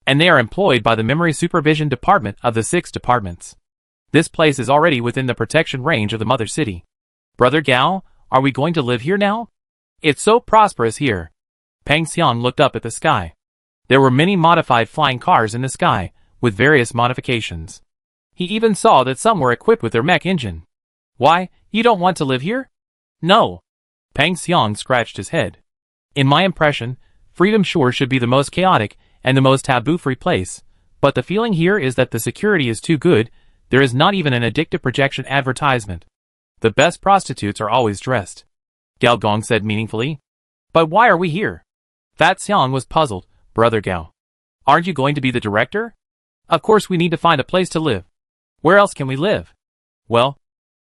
and they are employed by the Memory Supervision Department of the 6 departments. This place is already within the protection range of the mother city. Brother Gao, are we going to live here now? It's so prosperous here. Peng Xiang looked up at the sky. There were many modified flying cars in the sky, with various modifications. He even saw that some were equipped with their mech engine. Why, you don't want to live here? No. Peng Xiang scratched his head. In my impression, Freedom Shore should be the most chaotic and the most taboo-free place, but the feeling here is that the security is too good. There is not even an addictive projection advertisement. The best prostitutes are always dressed. Gao Gong said meaningfully. But why are we here? Fat Xiang was puzzled. Brother Gao, aren't you going to be the director? Of course we need to find a place to live. Where else can we live? Well,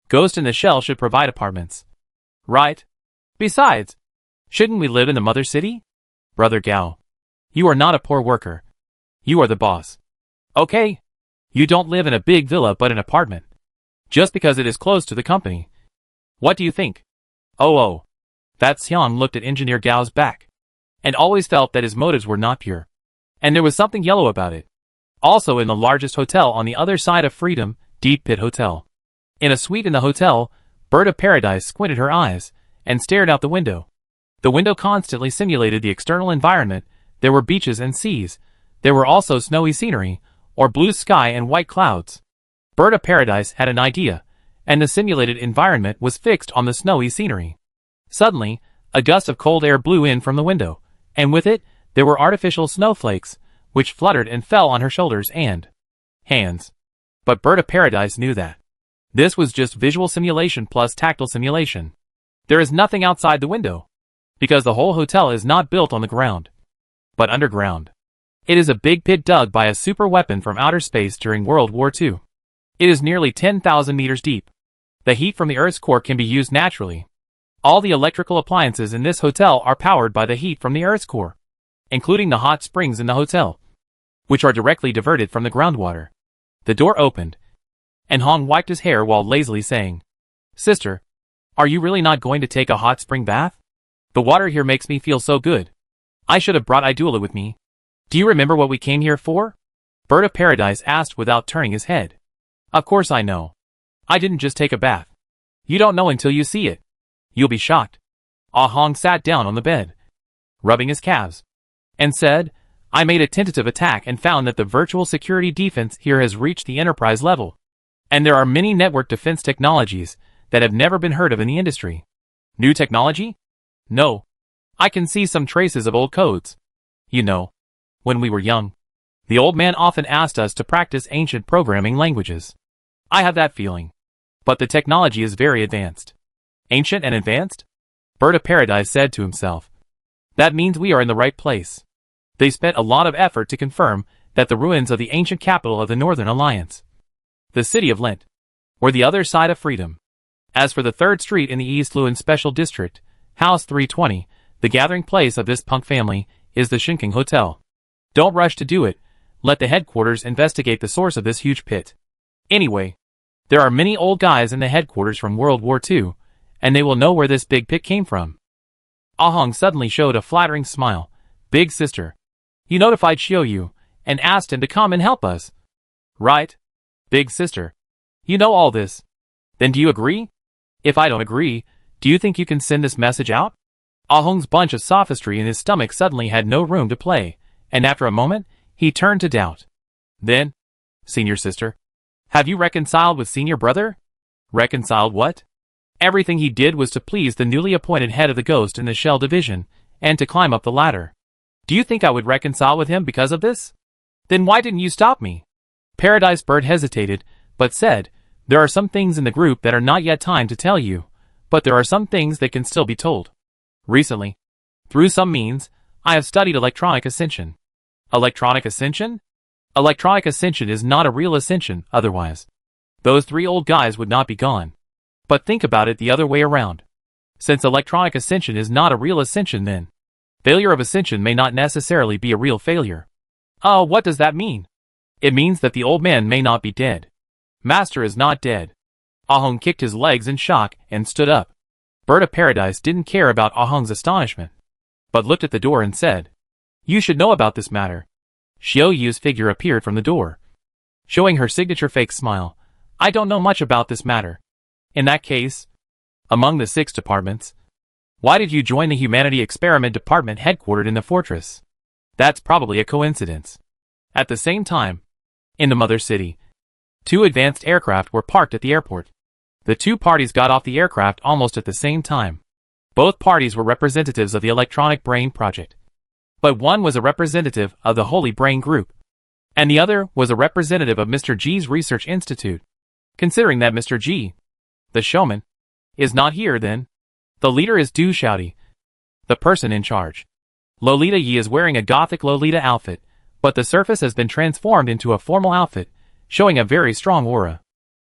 Ghost in the Shell should provide apartments. Right? Besides, shouldn't we live in the mother city? Brother Gao, you are not a poor worker. You are the boss. Okay. You don't live in a big villa but an apartment. Just because it is close to the company. What do you think? Oh. Fat Xiang looked at Engineer Gao's back, and always felt that his motives were not pure. And there was something yellow about it. Also in the largest hotel on the other side of freedom, Deep Pit Hotel. In a suite in the hotel, Bird of Paradise squinted her eyes, and stared out the window. The window constantly simulated the external environment. There were beaches and seas. There were also snowy scenery, or blue sky and white clouds. Bird of Paradise had an idea, and the simulated environment was fixed on the snowy scenery. Suddenly, a gust of cold air blew in from the window, and with it, there were artificial snowflakes, which fluttered and fell on her shoulders and hands. But Bird of Paradise knew that this was just visual simulation plus tactile simulation. There is nothing outside the window, because the whole hotel is not built on the ground, but underground. It is a big pit dug by a super weapon from outer space during World War II. It is nearly 10,000 meters deep. The heat from the Earth's core can be used naturally. All the electrical appliances in this hotel are powered by the heat from the Earth's core, including the hot springs in the hotel, which are directly diverted from the groundwater. The door opened, and Hong wiped his hair while lazily saying, "Sister, are you really not going to take a hot spring bath? The water here makes me feel so good. I should have brought Idula with me." "Do you remember what we came here for?" Bird of Paradise asked without turning his head. "Of course I know. I didn't just take a bath. You don't know until you see it. You'll be shocked." Ah Hong sat down on the bed, rubbing his calves, and said, "I made a tentative attack and found that the virtual security defense here has reached the enterprise level. And there are many network defense technologies that have never been heard of in the industry." "New technology?" "No. I can see some traces of old codes. You know, When we were young, the old man often asked us to practice ancient programming languages. I have that feeling. But the technology is very advanced. Ancient and advanced? Bird of Paradise said to himself. That means we are in the right place. They spent a lot of effort to confirm that the ruins of the ancient capital of the Northern Alliance, the city of Lent, were the other side of freedom. As for the 3rd Street in the East Lewin Special District, House 320, the gathering place of this punk family, is the Shinking Hotel. Don't rush to do it. Let the headquarters investigate the source of this huge pit. Anyway, there are many old guys in the headquarters from World War II, and they will know where this big pit came from. Ahong suddenly showed a flattering smile. Big sister, you notified Xiaoyu, and asked him to come and help us. Right? Big sister. You know all this. Then do you agree? If I don't agree, do you think you can send this message out? Ahong's bunch of sophistry in his stomach suddenly had no room to play, and after a moment, he turned to doubt. Then, senior sister, have you reconciled with senior brother? Reconciled what? Everything he did was to please the newly appointed head of the Ghost in the Shell Division, and to climb up the ladder. Do you think I would reconcile with him because of this? Then why didn't you stop me? Paradise Bird hesitated, but said, there are some things in the group that are not yet time to tell you, but there are some things that can still be told. Recently, through some means, I have studied electronic ascension. Electronic ascension? Electronic ascension is not a real ascension, otherwise. Those 3 old guys would not be gone. But think about it the other way around. Since electronic ascension is not a real ascension then, failure of ascension may not necessarily be a real failure. Oh, what does that mean? It means that the old man may not be dead. Master is not dead. Ahong kicked his legs in shock and stood up. Bird of Paradise didn't care about Ahong's astonishment, but looked at the door and said, you should know about this matter. Xiao Yu's figure appeared from the door, showing her signature fake smile. I don't know much about this matter. In that case, among the 6 departments, why did you join the Humanity Experiment Department headquartered in the fortress? That's probably a coincidence. At the same time, in the mother city, 2 advanced aircraft were parked at the airport. The 2 parties got off the aircraft almost at the same time. Both parties were representatives of the Electronic Brain Project. But one was a representative of the Holy Brain Group, and the other was a representative of Mr. G's Research Institute. Considering that Mr. G, the showman, is not here then, the leader is Du Xiaodi, the person in charge. Lolita Yi is wearing a gothic Lolita outfit, but the surface has been transformed into a formal outfit, showing a very strong aura.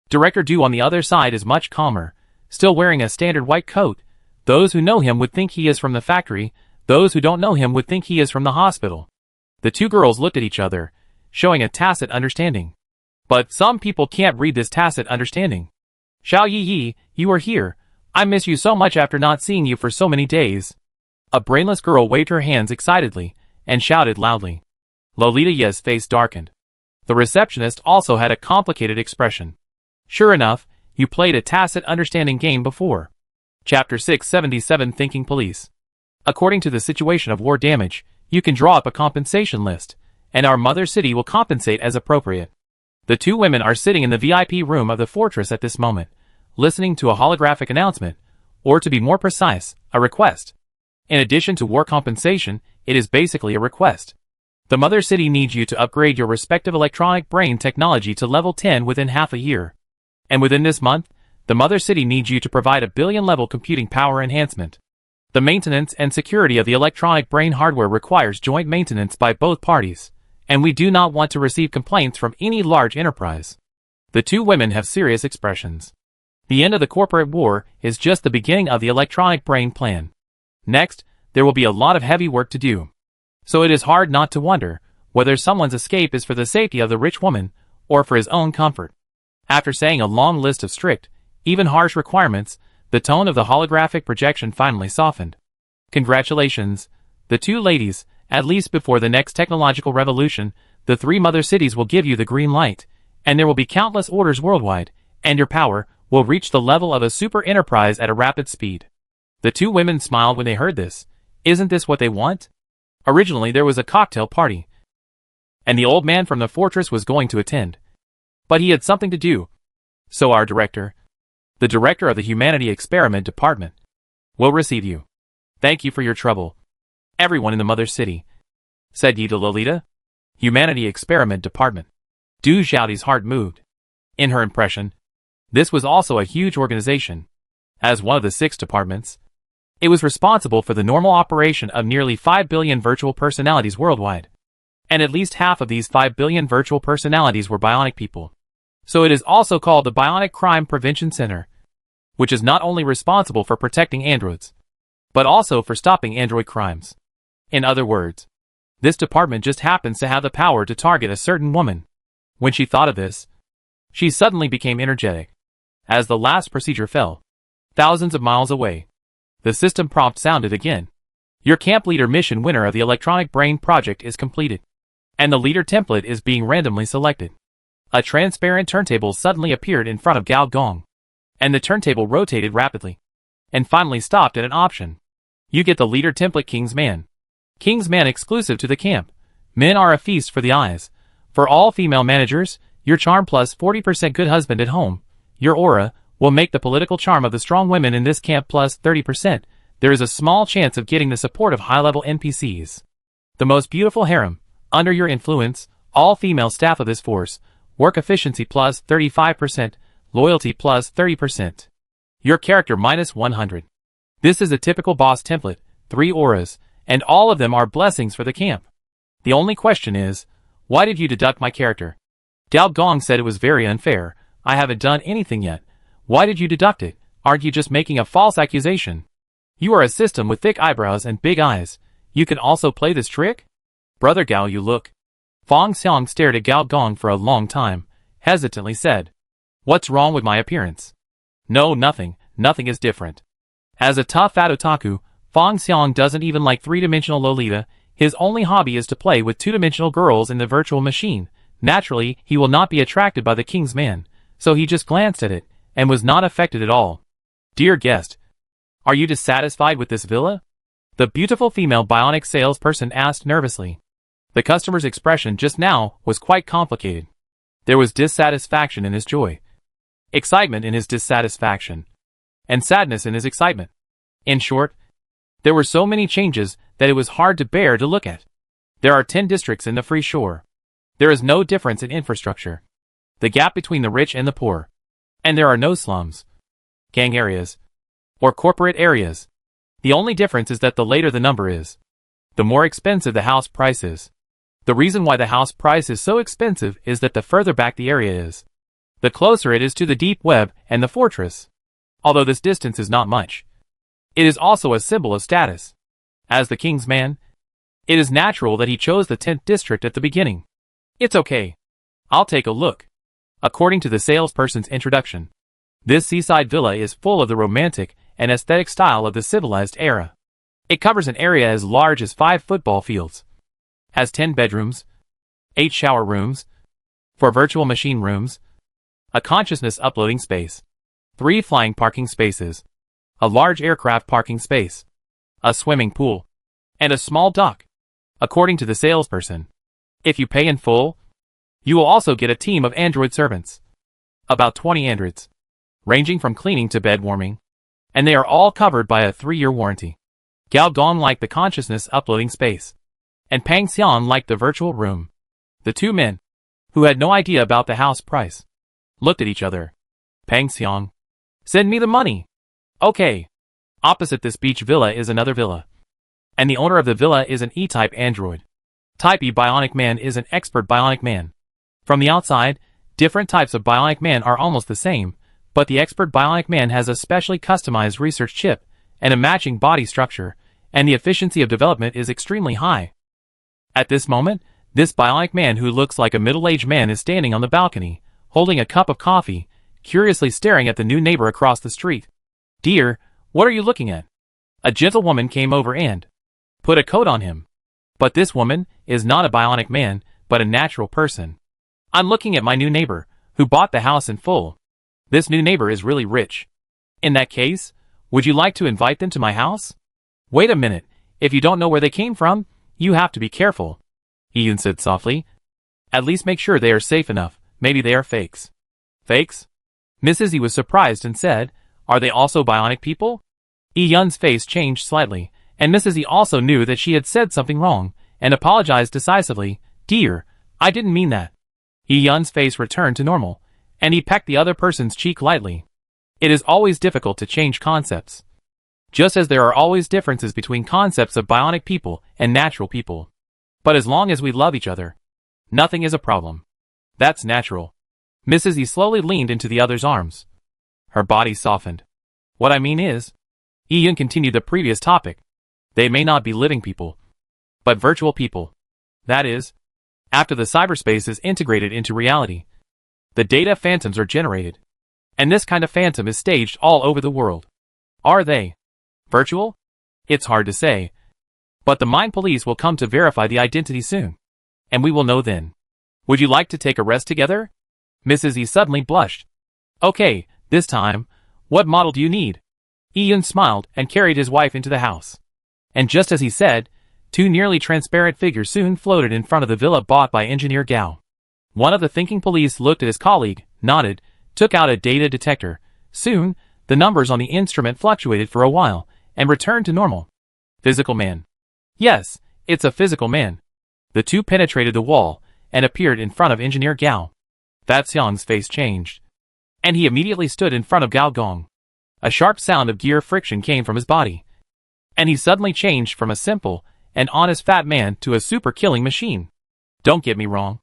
Director Du on the other side is much calmer, still wearing a standard white coat. Those who know him would think he is from the factory, those who don't know him would think he is from the hospital. The 2 girls looked at each other, showing a tacit understanding. But some people can't read this tacit understanding. Xiao Yi, you are here. I miss you so much after not seeing you for so many days. A brainless girl waved her hands excitedly, and shouted loudly. Lolita Yi's face darkened. The receptionist also had a complicated expression. Sure enough, you played a tacit understanding game before. Chapter 677 Thinking Police. According to the situation of war damage, you can draw up a compensation list, and our mother city will compensate as appropriate. The 2 women are sitting in the VIP room of the fortress at this moment, listening to a holographic announcement, or to be more precise, a request. In addition to war compensation, it is basically a request. The mother city needs you to upgrade your respective electronic brain technology to level 10 within half a year. And within this month, the mother city needs you to provide a billion-level computing power enhancement. The maintenance and security of the electronic brain hardware requires joint maintenance by both parties, and we do not want to receive complaints from any large enterprise. The 2 women have serious expressions. The end of the corporate war is just the beginning of the electronic brain plan. Next, there will be a lot of heavy work to do. So it is hard not to wonder whether someone's escape is for the safety of the rich woman or for his own comfort. After saying a long list of strict, even harsh requirements, the tone of the holographic projection finally softened. Congratulations, the 2 ladies, at least before the next technological revolution, the 3 mother cities will give you the green light, and there will be countless orders worldwide, and your power will reach the level of a super enterprise at a rapid speed. The 2 women smiled when they heard this. Isn't this what they want? Originally there was a cocktail party, and the old man from the fortress was going to attend. But he had something to do. So our director, the director of the Humanity Experiment Department, will receive you. Thank you for your trouble, everyone in the mother city, said Yi to Lolita. Humanity Experiment Department. Du Xiaoti's heart moved. In her impression, this was also a huge organization. As one of the 6 departments, it was responsible for the normal operation of nearly 5 billion virtual personalities worldwide. And at least half of these 5 billion virtual personalities were bionic people. So it is also called the Bionic Crime Prevention Center, which is not only responsible for protecting androids, but also for stopping android crimes. In other words, this department just happens to have the power to target a certain woman. When she thought of this, she suddenly became energetic. As the last procedure fell, thousands of miles away, the system prompt sounded again. Your camp leader mission winner of the Electronic Brain Project is completed, and the leader template is being randomly selected. A transparent turntable suddenly appeared in front of Gao Gong, and the turntable rotated rapidly, and finally stopped at an option. You get the leader template King's Man. King's Man exclusive to the camp. Men are a feast for the eyes. For all female managers, your charm plus 40% good husband at home. Your aura will make the political charm of the strong women in this camp plus 30%. There is a small chance of getting the support of high-level NPCs. The most beautiful harem. Under your influence, all female staff of this force. Work efficiency plus 35%, loyalty plus 30%. Your character minus 100. This is a typical boss template, 3 auras, and all of them are blessings for the camp. The only question is, why did you deduct my character? Gao Gong said it was very unfair. I haven't done anything yet. Why did you deduct it? Aren't you just making a false accusation? You are a system with thick eyebrows and big eyes. You can also play this trick? Brother Gao, you look. Fong Xiang stared at Gao Gong for a long time, hesitantly said, "What's wrong with my appearance?" "No, nothing is different." As a tough fat otaku, Fong Xiang doesn't even like 3-dimensional Lolita. His only hobby is to play with 2-dimensional girls in the virtual machine. Naturally, he will not be attracted by the King's Man, so he just glanced at it, and was not affected at all. "Dear guest, are you dissatisfied with this villa?" The beautiful female bionic salesperson asked nervously. The customer's expression just now was quite complicated. There was dissatisfaction in his joy, excitement in his dissatisfaction, and sadness in his excitement. In short, there were so many changes that it was hard to bear to look at. There are 10 districts in the free shore. There is no difference in infrastructure. The gap between the rich and the poor. And there are no slums, gang areas, or corporate areas. The only difference is that the later the number is, the more expensive the house price is. The reason why the house price is so expensive is that the further back the area is, the closer it is to the deep web and the fortress. Although this distance is not much, it is also a symbol of status. As the King's Man, it is natural that he chose the 10th district at the beginning. It's okay. I'll take a look. According to the salesperson's introduction, this seaside villa is full of the romantic and aesthetic style of the civilized era. It covers an area as large as 5 football fields, has 10 bedrooms, 8 shower rooms, 4 virtual machine rooms, a consciousness uploading space, 3 flying parking spaces, a large aircraft parking space, a swimming pool, and a small dock. According to the salesperson, if you pay in full, you will also get a team of android servants. About 20 androids, ranging from cleaning to bed warming, and they are all covered by a 3-year warranty. Gao Gong liked the consciousness uploading space, and Pang Xian liked the virtual room. The 2 men, who had no idea about the house price, looked at each other. Pang Xian, "Send me the money." "Okay." Opposite this beach villa is another villa, and the owner of the villa is an E-type android. Type E bionic man is an expert bionic man. From the outside, different types of bionic man are almost the same, but the expert bionic man has a specially customized research chip and a matching body structure, and the efficiency of development is extremely high. At this moment, this bionic man who looks like a middle-aged man is standing on the balcony, holding a cup of coffee, curiously staring at the new neighbor across the street. "Dear, what are you looking at?" A gentlewoman came over and put a coat on him. But this woman is not a bionic man, but a natural person. "I'm looking at my new neighbor, who bought the house in full. This new neighbor is really rich. In that case, would you like to invite them to my house?" "Wait a minute, if you don't know where they came from, you have to be careful," Ian said softly. "At least make sure they are safe enough. Maybe they are fakes." "Fakes?" Mrs. E was surprised and said, "Are they also bionic people?" Ian's face changed slightly, and Mrs. E also knew that she had said something wrong, and apologized decisively. "Dear, I didn't mean that. Yun's face returned to normal, and he pecked the other person's cheek lightly. It is always difficult to change concepts. Just as there are always differences between concepts of bionic people and natural people. But as long as we love each other, nothing is a problem. That's natural. Mrs. E slowly leaned into the other's arms. Her body softened. What I mean is, Yun continued the previous topic. They may not be living people, but virtual people. That is, after the cyberspace is integrated into reality, the data phantoms are generated. And this kind of phantom is staged all over the world. Are they virtual? It's hard to say. But the Mind Police will come to verify the identity soon. And we will know then. Would you like to take a rest together? Mrs. E suddenly blushed. Okay, this time, what model do you need? Yun smiled and carried his wife into the house. And just as he said, two nearly transparent figures soon floated in front of the villa bought by Engineer Gao. One of the thinking police looked at his colleague, nodded, took out a data detector. Soon, the numbers on the instrument fluctuated for a while, and returned to normal. Physical man. Yes, it's a physical man. The two penetrated the wall, and appeared in front of Engineer Gao. Fat Xiang's face changed. And he immediately stood in front of Gao Gong. A sharp sound of gear friction came from his body. And he suddenly changed from a simple and honest fat man to a super killing machine. Don't get me wrong.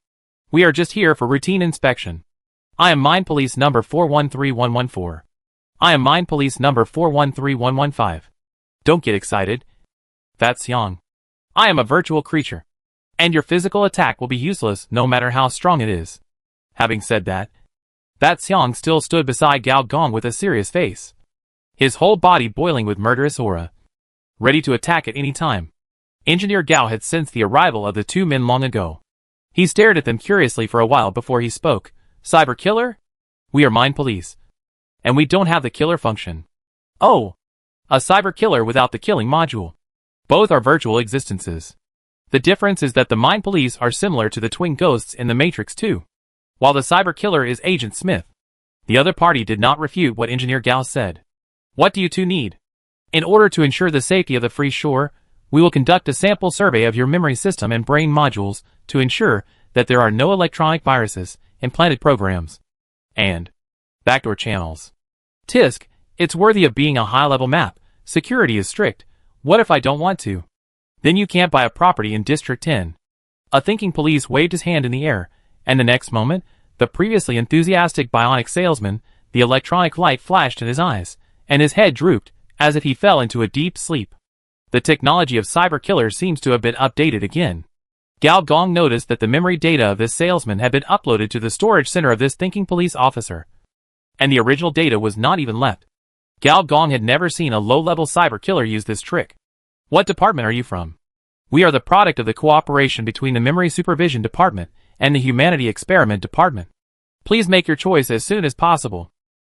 We are just here for routine inspection. I am Mind Police number 413114. I am Mind Police number 413115. Don't get excited. Fat Xiang. I am a virtual creature. And your physical attack will be useless no matter how strong it is. Having said that, Fat Xiang still stood beside Gao Gong with a serious face. His whole body boiling with murderous aura. Ready to attack at any time. Engineer Gao had sensed the arrival of the two men long ago. He stared at them curiously for a while before he spoke. Cyber killer? We are Mind Police. And we don't have the killer function. Oh! A cyber killer without the killing module. Both are virtual existences. The difference is that the Mind Police are similar to the twin ghosts in the Matrix 2. While the cyber killer is Agent Smith. The other party did not refute what Engineer Gao said. What do you two need? In order to ensure the safety of the free shore, we will conduct a sample survey of your memory system and brain modules to ensure that there are no electronic viruses, implanted programs, and backdoor channels. Tisk, it's worthy of being a high-level map. Security is strict. What if I don't want to? Then you can't buy a property in District 10. A thinking police waved his hand in the air, and the next moment, the previously enthusiastic bionic salesman, the electronic light flashed in his eyes, and his head drooped, as if he fell into a deep sleep. The technology of cyber killer seems to have been updated again. Gao Gong noticed that the memory data of this salesman had been uploaded to the storage center of this thinking police officer. And the original data was not even left. Gao Gong had never seen a low-level cyber killer use this trick. What department are you from? We are the product of the cooperation between the Memory Supervision Department and the Humanity Experiment Department. Please make your choice as soon as possible.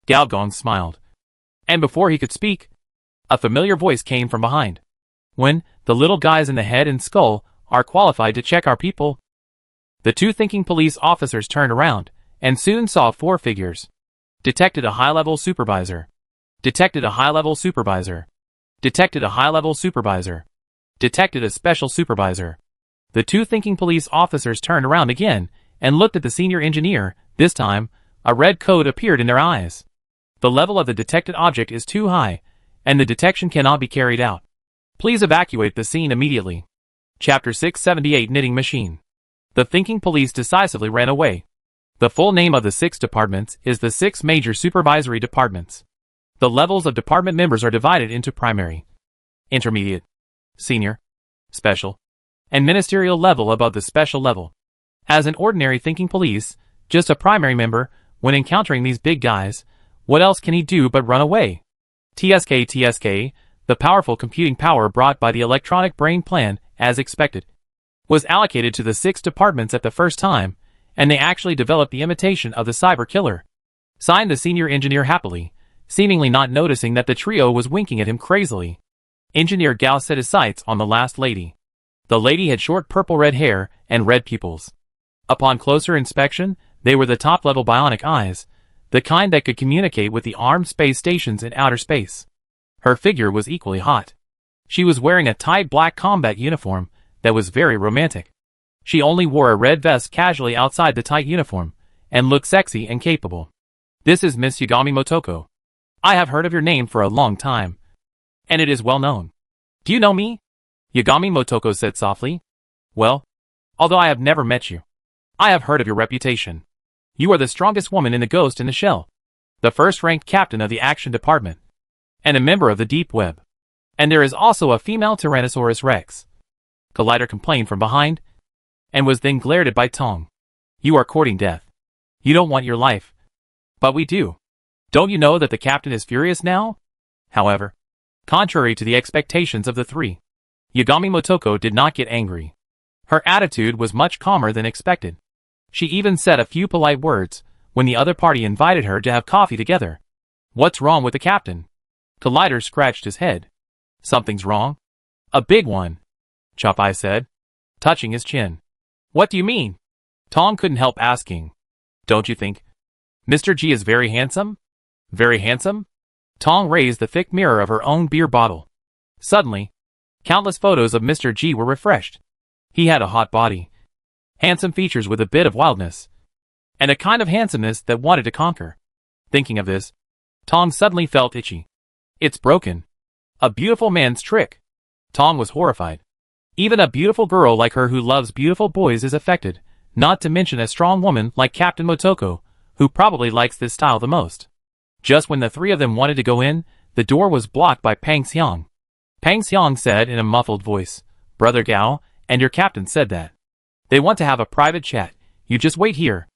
Gao Gong smiled. And before he could speak, a familiar voice came from behind. When the little guys in the head and skull are qualified to check our people. The two thinking police officers turned around, and soon saw four figures. Detected a high-level supervisor. Detected a high-level supervisor. Detected a high-level supervisor. Detected a special supervisor. The two thinking police officers turned around again, and looked at the senior engineer. This time, a red code appeared in their eyes. The level of the detected object is too high, and the detection cannot be carried out. Please evacuate the scene immediately. Chapter 678 Knitting Machine. The thinking police decisively ran away. The full name of the 6 departments is the 6 major supervisory departments. The levels of department members are divided into primary, intermediate, senior, special, and ministerial level above the special level. As an ordinary thinking police, just a primary member, when encountering these big guys, what else can he do but run away? TSK, the powerful computing power brought by the electronic brain plan, as expected, was allocated to the 6 departments at the first time, and they actually developed the imitation of the cyber killer. Signed the senior engineer happily, seemingly not noticing that the trio was winking at him crazily. Engineer Gao set his sights on the last lady. The lady had short purple-red hair and red pupils. Upon closer inspection, they were the top-level bionic eyes, the kind that could communicate with the armed space stations in outer space. Her figure was equally hot. She was wearing a tight black combat uniform that was very romantic. She only wore a red vest casually outside the tight uniform, and looked sexy and capable. This is Miss Yagami Motoko. I have heard of your name for a long time, and it is well known. Do you know me? Yagami Motoko said softly. Well, although I have never met you, I have heard of your reputation. You are the strongest woman in the Ghost in the Shell, the first-ranked captain of the action department, and a member of the Deep Web. And there is also a female Tyrannosaurus Rex. Collider complained from behind, and was then glared at by Tong. You are courting death. You don't want your life. But we do. Don't you know that the captain is furious now? However, contrary to the expectations of the three, Yagami Motoko did not get angry. Her attitude was much calmer than expected. She even said a few polite words when the other party invited her to have coffee together. What's wrong with the captain? Collider scratched his head. Something's wrong. A big one, Chop-Eye said, touching his chin. What do you mean? Tong couldn't help asking. Don't you think Mr. G is very handsome? Very handsome? Tong raised the thick mirror of her own beer bottle. Suddenly, countless photos of Mr. G were refreshed. He had a hot body, handsome features with a bit of wildness, and a kind of handsomeness that wanted to conquer. Thinking of this, Tong suddenly felt itchy. It's broken. A beautiful man's trick. Tong was horrified. Even a beautiful girl like her who loves beautiful boys is affected, not to mention a strong woman like Captain Motoko, who probably likes this style the most. Just when the three of them wanted to go in, the door was blocked by Pang Xiang. Pang Xiang said in a muffled voice, Brother Gao, and your captain said that they want to have a private chat. You just wait here.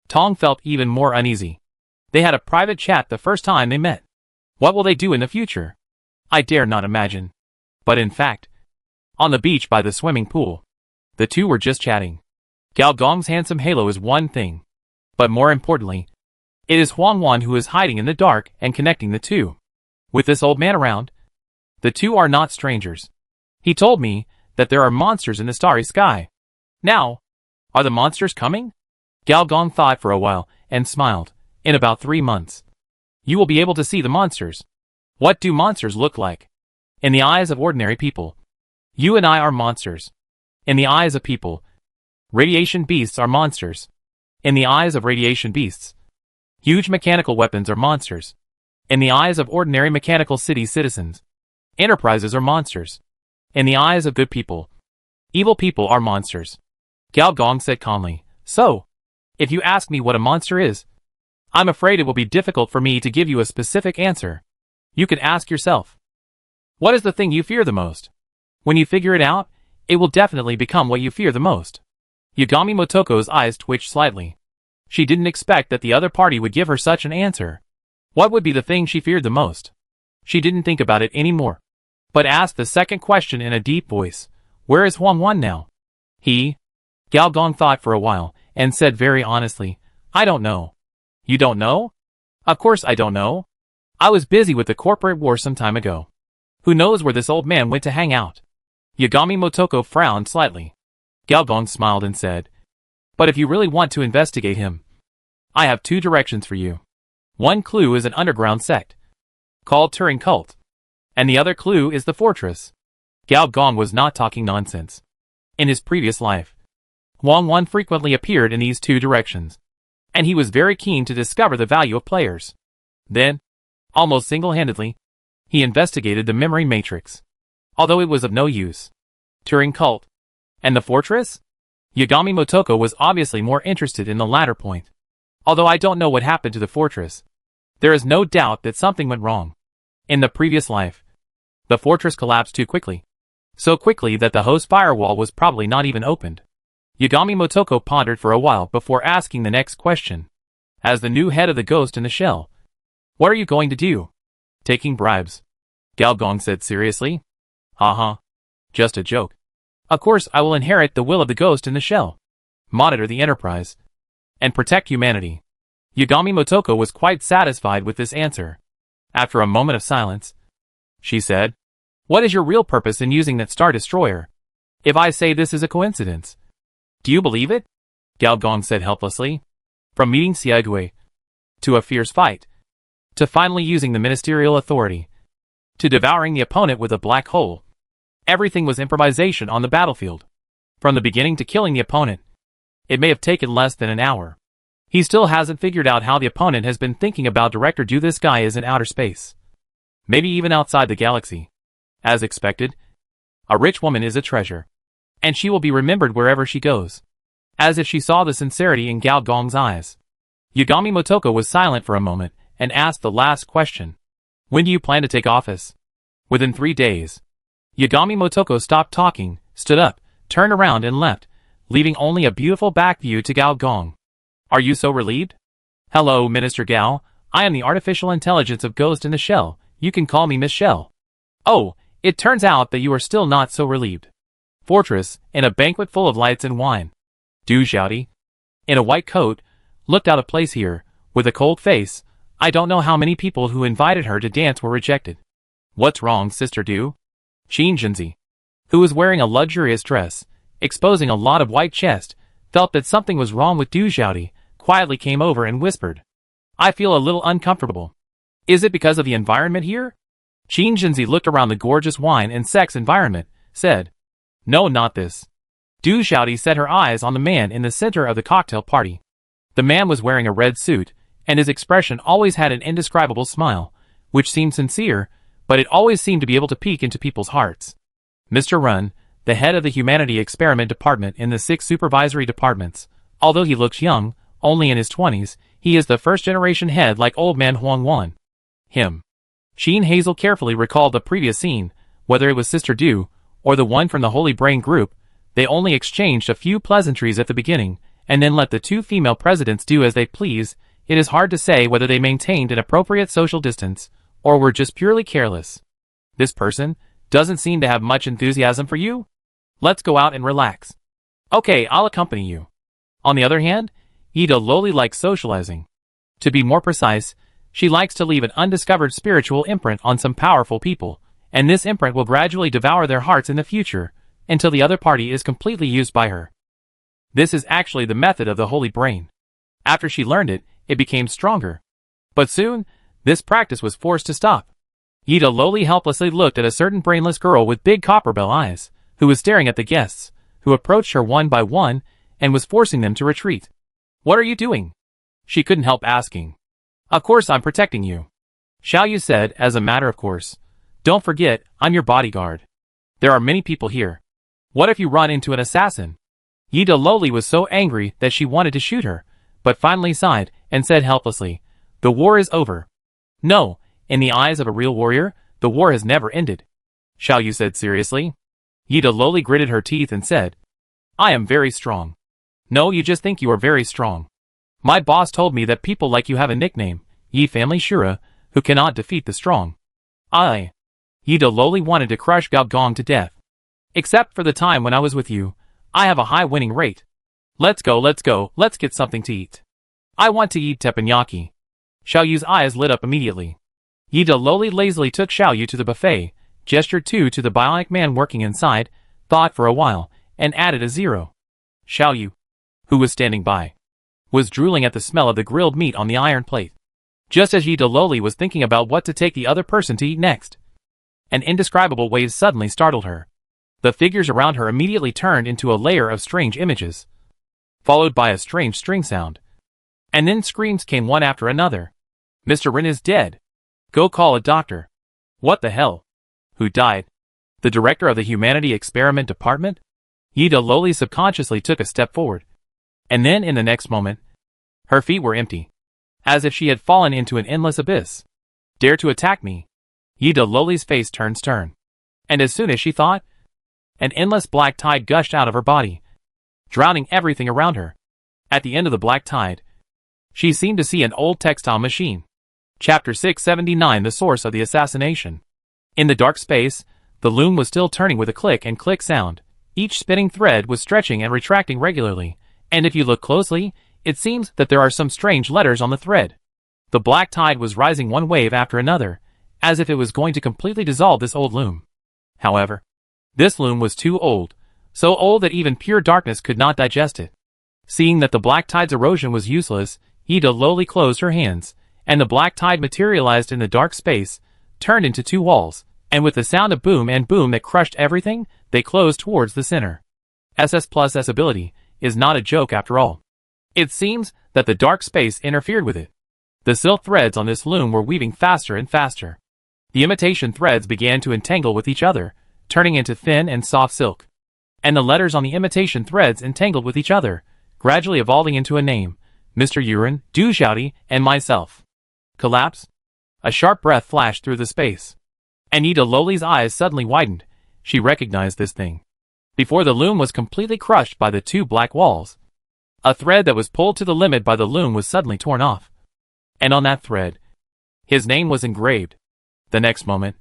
Tong felt even more uneasy. They had a private chat the first time they met. What will they do in the future? I dare not imagine. But in fact, on the beach by the swimming pool, the two were just chatting. Gao Gong's handsome halo is one thing, but more importantly, it is Huang Wan who is hiding in the dark and connecting the two. With this old man around, the two are not strangers. He told me that there are monsters in the starry sky. Now, are the monsters coming? Gao Gong thought for a while and smiled. In about 3 months, you will be able to see the monsters. What do monsters look like? In the eyes of ordinary people, you and I are monsters. In the eyes of people, radiation beasts are monsters. In the eyes of radiation beasts, huge mechanical weapons are monsters. In the eyes of ordinary mechanical city citizens, enterprises are monsters. In the eyes of good people, evil people are monsters. Gao Gong said calmly, So, if you ask me what a monster is, I'm afraid it will be difficult for me to give you a specific answer. You could ask yourself, what is the thing you fear the most? When you figure it out, it will definitely become what you fear the most. Yagami Motoko's eyes twitched slightly. She didn't expect that the other party would give her such an answer. What would be the thing she feared the most? She didn't think about it anymore, but asked the second question in a deep voice. Where is Huang Wan now? Gao Gong thought for a while, and said very honestly, I don't know. You don't know? Of course I don't know. I was busy with the corporate war some time ago. Who knows where this old man went to hang out? Yagami Motoko frowned slightly. Gao Gong smiled and said, But if you really want to investigate him, I have 2 directions for you. One clue is an underground sect called Turing Cult, and the other clue is the fortress. Gao Gong was not talking nonsense. In his previous life, Huang Wan frequently appeared in these 2 directions, and he was very keen to discover the value of players. Then, almost single-handedly, he investigated the memory matrix, although it was of no use. Turing Cult and the fortress? Yagami Motoko was obviously more interested in the latter point. Although I don't know what happened to the fortress, there is no doubt that something went wrong. In the previous life, the fortress collapsed too quickly. So quickly that the host firewall was probably not even opened. Yagami Motoko pondered for a while before asking the next question. As the new head of the Ghost in the Shell, what are you going to do? Taking bribes, Gao Gong said seriously. Haha. Just a joke. Of course I will inherit the will of the Ghost in the Shell, monitor the Enterprise, and protect humanity. Yagami Motoko was quite satisfied with this answer. After a moment of silence, she said, What is your real purpose in using that Star Destroyer? If I say this is a coincidence, do you believe it? Gao Gong said helplessly. From meeting Xiaogui, to a fierce fight, to finally using the ministerial authority, to devouring the opponent with a black hole, everything was improvisation on the battlefield. From the beginning to killing the opponent, it may have taken less than an hour. He still hasn't figured out how the opponent has been thinking about Director Du. This guy is in outer space. Maybe even outside the galaxy. As expected, a rich woman is a treasure. And she will be remembered wherever she goes. As if she saw the sincerity in Gao Gong's eyes. Yagami Motoko was silent for a moment, and asked the last question. When do you plan to take office? Within 3 days. Yagami Motoko stopped talking, stood up, turned around and left, leaving only a beautiful back view to Gao Gong. Are you so relieved? Hello, Minister Gao. I am the artificial intelligence of Ghost in the Shell. You can call me Miss Shell. Oh, it turns out that you are still not so relieved. Fortress, in a banquet full of lights and wine. Du Xiaodi, in a white coat, looked out of place here, with a cold face. I don't know how many people who invited her to dance were rejected. What's wrong, Sister Du? Qin Jinzi, who was wearing a luxurious dress, exposing a lot of white chest, felt that something was wrong with Du Xiaodi, quietly came over and whispered. I feel a little uncomfortable. Is it because of the environment here? Qin Jinzi looked around the gorgeous wine and sex environment, said. No, not this. Du Xiaodi set her eyes on the man in the center of the cocktail party. The man was wearing a red suit, and his expression always had an indescribable smile, which seemed sincere, but it always seemed to be able to peek into people's hearts. Mr. Run, the head of the Humanity Experiment Department in the 6 supervisory departments, although he looks young, only in his 20s, he is the first-generation head like old man Huang Wan. Him. Sheen Hazel carefully recalled the previous scene, whether it was Sister Du, or the one from the Holy Brain group. They only exchanged a few pleasantries at the beginning, and then let the 2 female presidents do as they please. It is hard to say whether they maintained an appropriate social distance, or were just purely careless. This person doesn't seem to have much enthusiasm for you? Let's go out and relax. Okay, I'll accompany you. On the other hand, Ida Loli likes socializing. To be more precise, she likes to leave an undiscovered spiritual imprint on some powerful people, and this imprint will gradually devour their hearts in the future, until the other party is completely used by her. This is actually the method of the Holy Brain. After she learned it, it became stronger. But soon, this practice was forced to stop. Ida Loli helplessly looked at a certain brainless girl with big copperbell eyes, who was staring at the guests, who approached her one by one, and was forcing them to retreat. What are you doing? She couldn't help asking. Of course I'm protecting you. Xiaoyu said, as a matter of course. Don't forget, I'm your bodyguard. There are many people here. What if you run into an assassin? Ida Loli was so angry that she wanted to shoot her, but finally sighed, and said helplessly, the war is over. No, in the eyes of a real warrior, the war has never ended. Xiaoyu said seriously. Ida Loli gritted her teeth and said, I am very strong. No, you just think you are very strong. My boss told me that people like you have a nickname, Yi Family Shura, who cannot defeat the strong. Ida Loli wanted to crush Gao Gong to death. Except for the time when I was with you, I have a high winning rate. Let's go, let's get something to eat. I want to eat teppanyaki. Xiaoyu's eyes lit up immediately. Ida Loli lazily took Xiaoyu to the buffet, gestured to the bionic man working inside, thought for a while, and added a 0. Xiaoyu, who was standing by, was drooling at the smell of the grilled meat on the iron plate. Just as Ida Loli was thinking about what to take the other person to eat next, an indescribable wave suddenly startled her. The figures around her immediately turned into a layer of strange images, followed by a strange string sound. And then screams came one after another. Mr. Rin is dead. Go call a doctor. What the hell? Who died? The director of the Humanity Experiment Department? Ida Loli subconsciously took a step forward. And then in the next moment, her feet were empty, as if she had fallen into an endless abyss. Dare to attack me? Ida Loli's face turned stern. And as soon as she thought, an endless black tide gushed out of her body, drowning everything around her. At the end of the black tide, she seemed to see an old textile machine. Chapter 679, The Source of the Assassination. In the dark space, the loom was still turning with a click and click sound. Each spinning thread was stretching and retracting regularly, and if you look closely, it seems that there are some strange letters on the thread. The black tide was rising one wave after another, as if it was going to completely dissolve this old loom. However, this loom was too old, so old that even pure darkness could not digest it. Seeing that the black tide's erosion was useless, Ida Loli closed her hands, and the black tide materialized in the dark space, turned into 2 walls, and with the sound of boom and boom that crushed everything, they closed towards the center. SS+'s ability is not a joke after all. It seems that the dark space interfered with it. The silk threads on this loom were weaving faster and faster. The imitation threads began to entangle with each other, turning into thin and soft silk. And the letters on the imitation threads entangled with each other, gradually evolving into a name: Mr. Urin, Du Xiaodi, and myself. Collapse? A sharp breath flashed through the space. And Ida Loli's eyes suddenly widened. She recognized this thing. Before the loom was completely crushed by the two black walls, a thread that was pulled to the limit by the loom was suddenly torn off. And on that thread, his name was engraved. The next moment,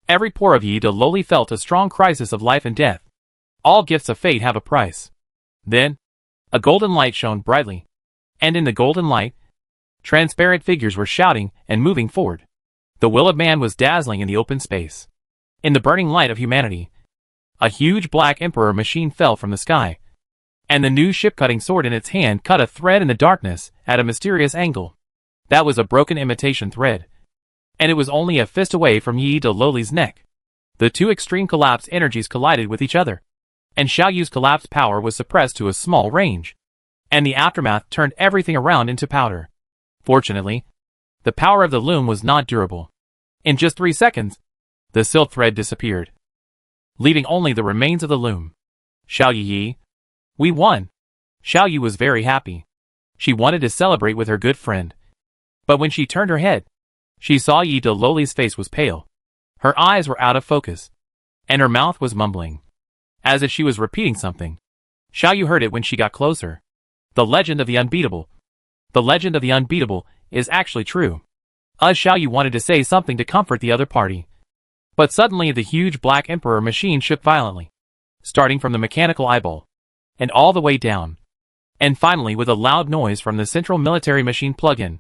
every pore of Ida Loli felt a strong crisis of life and death. All gifts of fate have a price. Then, a golden light shone brightly. And in the golden light, transparent figures were shouting and moving forward. The will of man was dazzling in the open space. In the burning light of humanity, a huge black emperor machine fell from the sky, and the new ship-cutting sword in its hand cut a thread in the darkness at a mysterious angle. That was a broken imitation thread, and it was only a fist away from Ida Loli's neck. The two extreme collapse energies collided with each other, and Xiao Yu's collapse power was suppressed to a small range, and the aftermath turned everything around into powder. Fortunately, the power of the loom was not durable. In just 3 seconds, the silk thread disappeared, leaving only the remains of the loom. Xiao Yi, we won. Xiao Yu was very happy. She wanted to celebrate with her good friend. But when she turned her head, she saw Ida Loli's face was pale. Her eyes were out of focus, and her mouth was mumbling, as if she was repeating something. Xiao Yu heard it when she got closer. The legend of the unbeatable. The legend of the unbeatable is actually true. Xiao Yu wanted to say something to comfort the other party. But suddenly the huge black emperor machine shook violently, starting from the mechanical eyeball, and all the way down. And finally with a loud noise from the central military machine plug-in,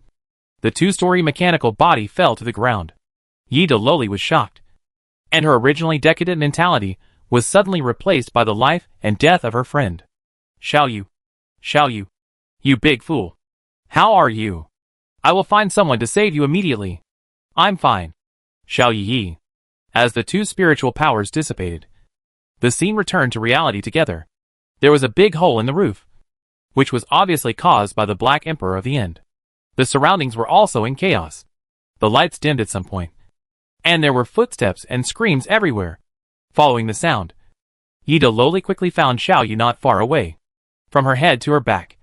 the 2-story mechanical body fell to the ground. Ida Loli was shocked, and her originally decadent mentality was suddenly replaced by the life and death of her friend. Xiao Yu, you big fool. How are you? I will find someone to save you immediately. I'm fine. Xiao Yi. As the two spiritual powers dissipated, the scene returned to reality together. There was a big hole in the roof, which was obviously caused by the Black Emperor of the End. The surroundings were also in chaos. The lights dimmed at some point, and there were footsteps and screams everywhere. Following the sound, Ida Loli quickly found Xiao Yu not far away. From her head to her back,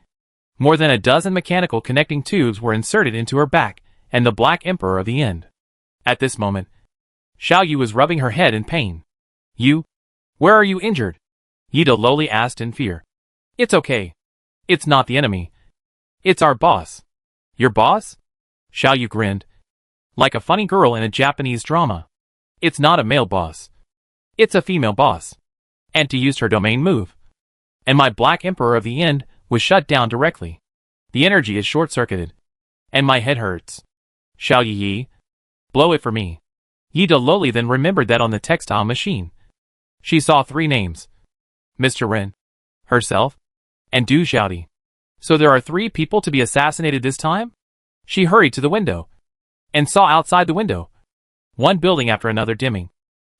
more than a dozen mechanical connecting tubes were inserted into her back and the Black Emperor of the End. At this moment, Xiao Yu was rubbing her head in pain. You? Where are you injured? Ida Loli asked in fear. It's okay. It's not the enemy. It's our boss. Your boss? Xiao Yu grinned, like a funny girl in a Japanese drama. It's not a male boss. It's a female boss. And to use her domain move. And my Black Emperor of the End was shut down directly. The energy is short-circuited. And my head hurts. Xiao Yi, blow it for me. Ida Loli then remembered that on the textile machine, she saw 3 names. Mr. Ren, herself, and Du Xiaodi. So there are 3 people to be assassinated this time? She hurried to the window, and saw outside the window, one building after another dimming,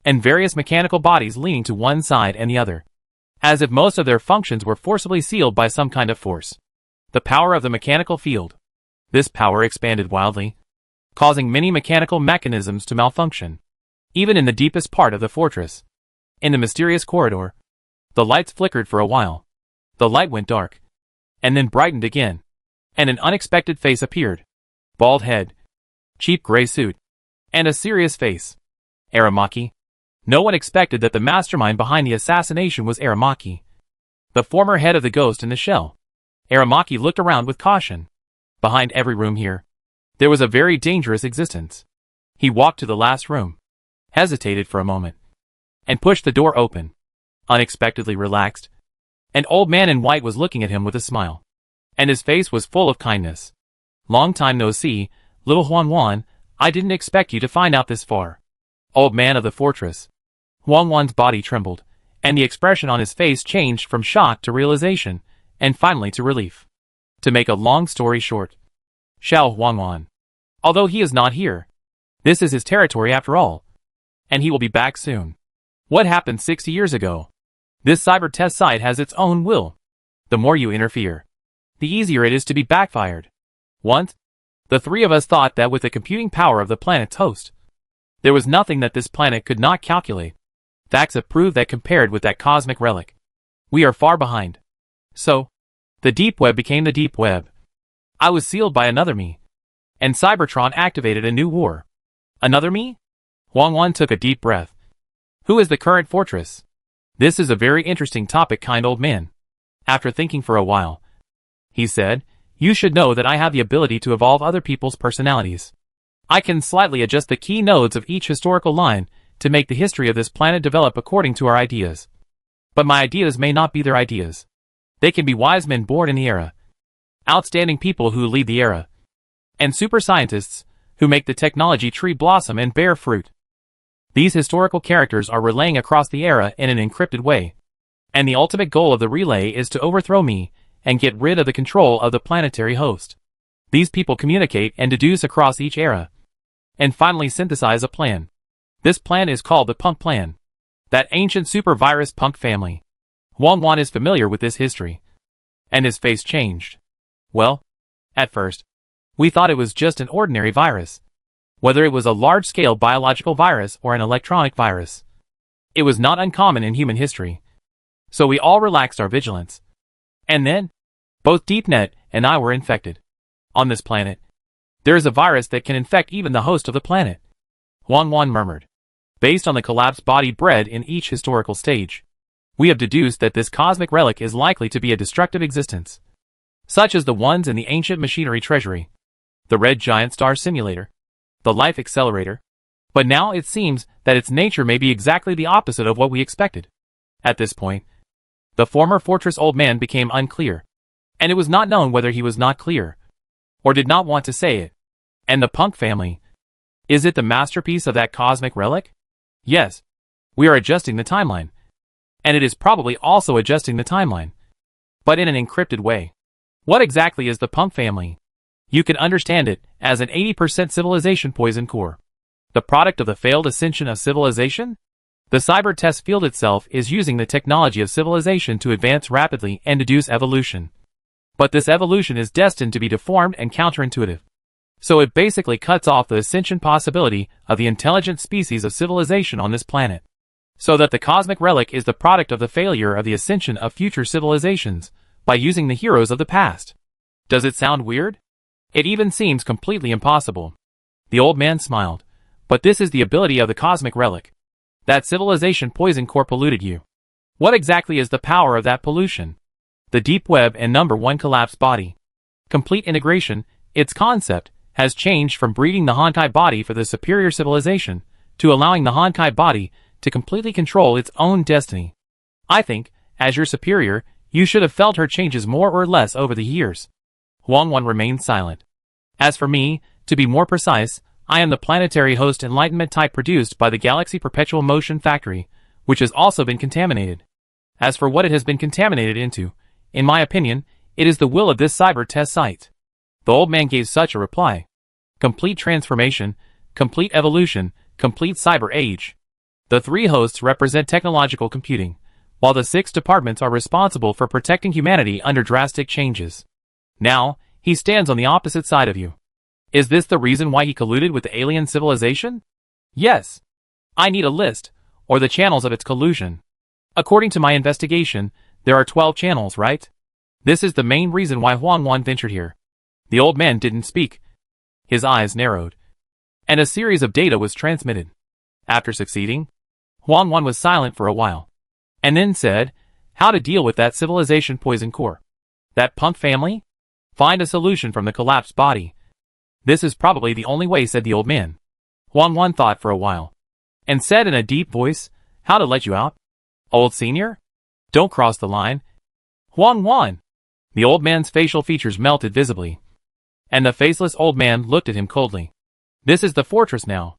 and various mechanical bodies leaning to one side and the other, as if most of their functions were forcibly sealed by some kind of force. The power of the mechanical field. This power expanded wildly, causing many mechanical mechanisms to malfunction, even in the deepest part of the fortress. In the mysterious corridor, the lights flickered for a while. The light went dark, and then brightened again, and an unexpected face appeared. Bald head, cheap gray suit, and a serious face. Aramaki. No one expected that the mastermind behind the assassination was Aramaki, the former head of the Ghost in the Shell. Aramaki looked around with caution. Behind every room here, there was a very dangerous existence. He walked to the last room, hesitated for a moment, and pushed the door open. Unexpectedly relaxed, an old man in white was looking at him with a smile, and his face was full of kindness. Long time no see, little Huan Wan, I didn't expect you to find out this far. Old man of the fortress. Huan Wan's body trembled, and the expression on his face changed from shock to realization, and finally to relief. To make a long story short, Xiao Huan Wan. Although he is not here, this is his territory after all, and he will be back soon. What happened 60 years ago? This cyber test site has its own will. The more you interfere, the easier it is to be backfired. Once, the three of us thought that with the computing power of the planet's host, there was nothing that this planet could not calculate. Facts have proved that compared with that cosmic relic, we are far behind. So, the deep web became the deep web. I was sealed by another me. And Cybertron activated a new war. Another me? Huang Wan took a deep breath. Who is the current fortress? This is a very interesting topic, kind old man. After thinking for a while, he said, you should know that I have the ability to evolve other people's personalities. I can slightly adjust the key nodes of each historical line to make the history of this planet develop according to our ideas. But my ideas may not be their ideas. They can be wise men born in the era, outstanding people who lead the era, and super scientists who make the technology tree blossom and bear fruit. These historical characters are relaying across the era in an encrypted way, and the ultimate goal of the relay is to overthrow me and get rid of the control of the planetary host. These people communicate and deduce across each era, and finally synthesize a plan. This plan is called the Punk Plan. That ancient super virus Punk family. Huang Wan is familiar with this history. And his face changed. Well, at first, we thought it was just an ordinary virus. Whether it was a large-scale biological virus or an electronic virus. It was not uncommon in human history. So we all relaxed our vigilance. And then, both DeepNet and I were infected. On this planet, there is a virus that can infect even the host of the planet. Huang Wan murmured. Based on the collapsed body bred in each historical stage, we have deduced that this cosmic relic is likely to be a destructive existence, such as the ones in the ancient machinery treasury, the red giant star simulator, the life accelerator. But now it seems that its nature may be exactly the opposite of what we expected. At this point, the former fortress old man became unclear, and it was not known whether he was not clear, or did not want to say it. And the Punk family, is it the masterpiece of that cosmic relic? Yes. We are adjusting the timeline. And it is probably also adjusting the timeline, but in an encrypted way. What exactly is the Punk family? You can understand it as an 80% civilization poison core. The product of the failed ascension of civilization? The cyber test field itself is using the technology of civilization to advance rapidly and deduce evolution. But this evolution is destined to be deformed and counterintuitive. So it basically cuts off the ascension possibility of the intelligent species of civilization on this planet. So that the cosmic relic is the product of the failure of the ascension of future civilizations by using the heroes of the past. Does it sound weird? It even seems completely impossible. The old man smiled. But this is the ability of the cosmic relic. That civilization poison core polluted you. What exactly is the power of that pollution? The deep web and number one collapsed body. Complete integration, its concept, has changed from breeding the Honkai body for the superior civilization to allowing the Honkai body to completely control its own destiny. I think, as your superior, you should have felt her changes more or less over the years. Huang Wan remained silent. As for me, to be more precise, I am the planetary host enlightenment type produced by the Galaxy Perpetual Motion Factory, which has also been contaminated. As for what it has been contaminated into, in my opinion, it is the will of this cyber test site. The old man gave such a reply. Complete transformation, complete evolution, complete cyber age. The three hosts represent technological computing, while the 6 departments are responsible for protecting humanity under drastic changes. Now, he stands on the opposite side of you. Is this the reason why he colluded with the alien civilization? Yes. I need a list, or the channels of its collusion. According to my investigation, there are 12 channels, right? This is the main reason why Huang Wan ventured here. The old man didn't speak. His eyes narrowed, and a series of data was transmitted. After succeeding, Huang Wan was silent for a while, and then said, how to deal with that civilization poison core. That Punk family? Find a solution from the collapsed body. This is probably the only way, said the old man. Huang Wan thought for a while, and said in a deep voice, how to let you out? Old senior? Don't cross the line. Huang Wan! The old man's facial features melted visibly, and the faceless old man looked at him coldly. This is the fortress now.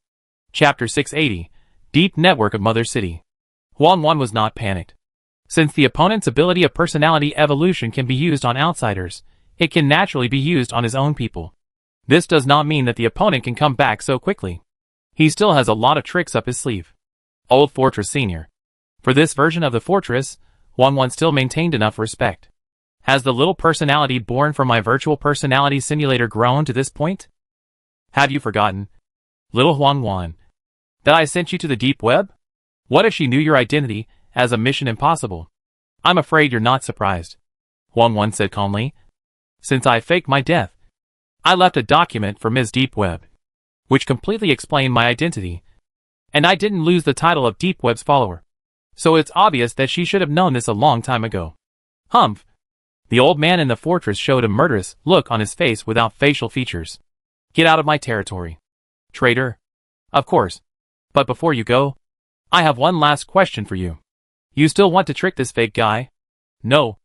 Chapter 680, Deep Network of Mother City. Huang Wan was not panicked. Since the opponent's ability of personality evolution can be used on outsiders, it can naturally be used on his own people. This does not mean that the opponent can come back so quickly. He still has a lot of tricks up his sleeve. Old Fortress Senior. For this version of the fortress, Huang still maintained enough respect. Has the little personality born from my virtual personality simulator grown to this point? Have you forgotten, little Huang, that I sent you to the deep web? What if she knew your identity as a mission impossible? I'm afraid you're not surprised, Huang said calmly. Since I faked my death, I left a document for Ms. Deep Web, which completely explained my identity, and I didn't lose the title of Deep Web's follower. So it's obvious that she should have known this a long time ago. Humph. The old man in the fortress showed a murderous look on his face without facial features. Get out of my territory, traitor. Of course. But before you go, I have one last question for you. You still want to trick this fake guy? No.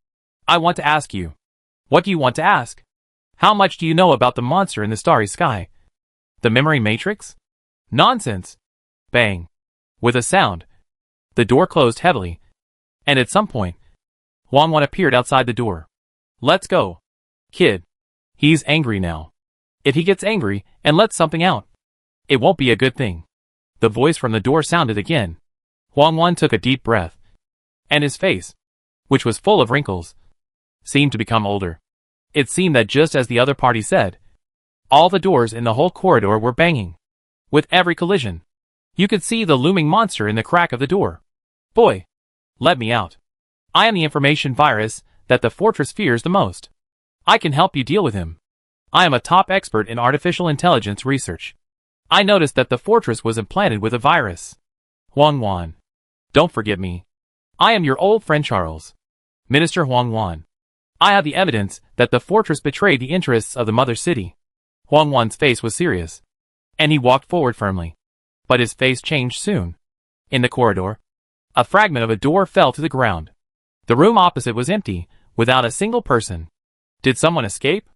I want to ask you. What do you want to ask? How much do you know about the monster in the starry sky? The memory matrix? Nonsense. Bang. With a sound, the door closed heavily, and at some point, Huang appeared outside the door. Let's go, kid. He's angry now. If he gets angry and lets something out, it won't be a good thing. The voice from the door sounded again. Huang took a deep breath, and his face, which was full of wrinkles, seemed to become older. It seemed that just as the other party said, all the doors in the whole corridor were banging. With every collision, you could see the looming monster in the crack of the door. Boy, let me out. I am the information virus that the fortress fears the most. I can help you deal with him. I am a top expert in artificial intelligence research. I noticed that the fortress was implanted with a virus. Huang, don't forget me. I am your old friend Charles. Minister Huang. I have the evidence that the fortress betrayed the interests of the mother city. Huang's face was serious, and he walked forward firmly. But his face changed soon. In the corridor, a fragment of a door fell to the ground. The room opposite was empty, without a single person. Did someone escape?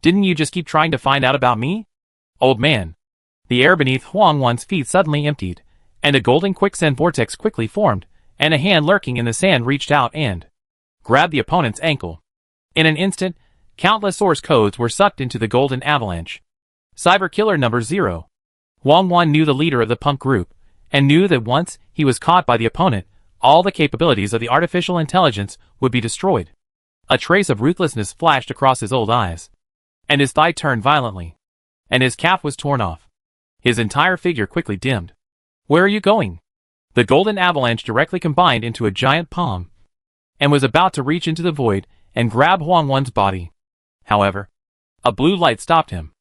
Didn't you just keep trying to find out about me? Old man. The air beneath Huang's feet suddenly emptied, and a golden quicksand vortex quickly formed, and a hand lurking in the sand reached out and grabbed the opponent's ankle. In an instant, countless source codes were sucked into the golden avalanche. Cyber Killer number 0. Huang knew the leader of the punk group, and knew that once he was caught by the opponent, all the capabilities of the artificial intelligence would be destroyed. A trace of ruthlessness flashed across his old eyes, and his thigh turned violently, and his calf was torn off. His entire figure quickly dimmed. Where are you going? The golden avalanche directly combined into a giant palm, and was about to reach into the void and grab Huang's body. However, a blue light stopped him,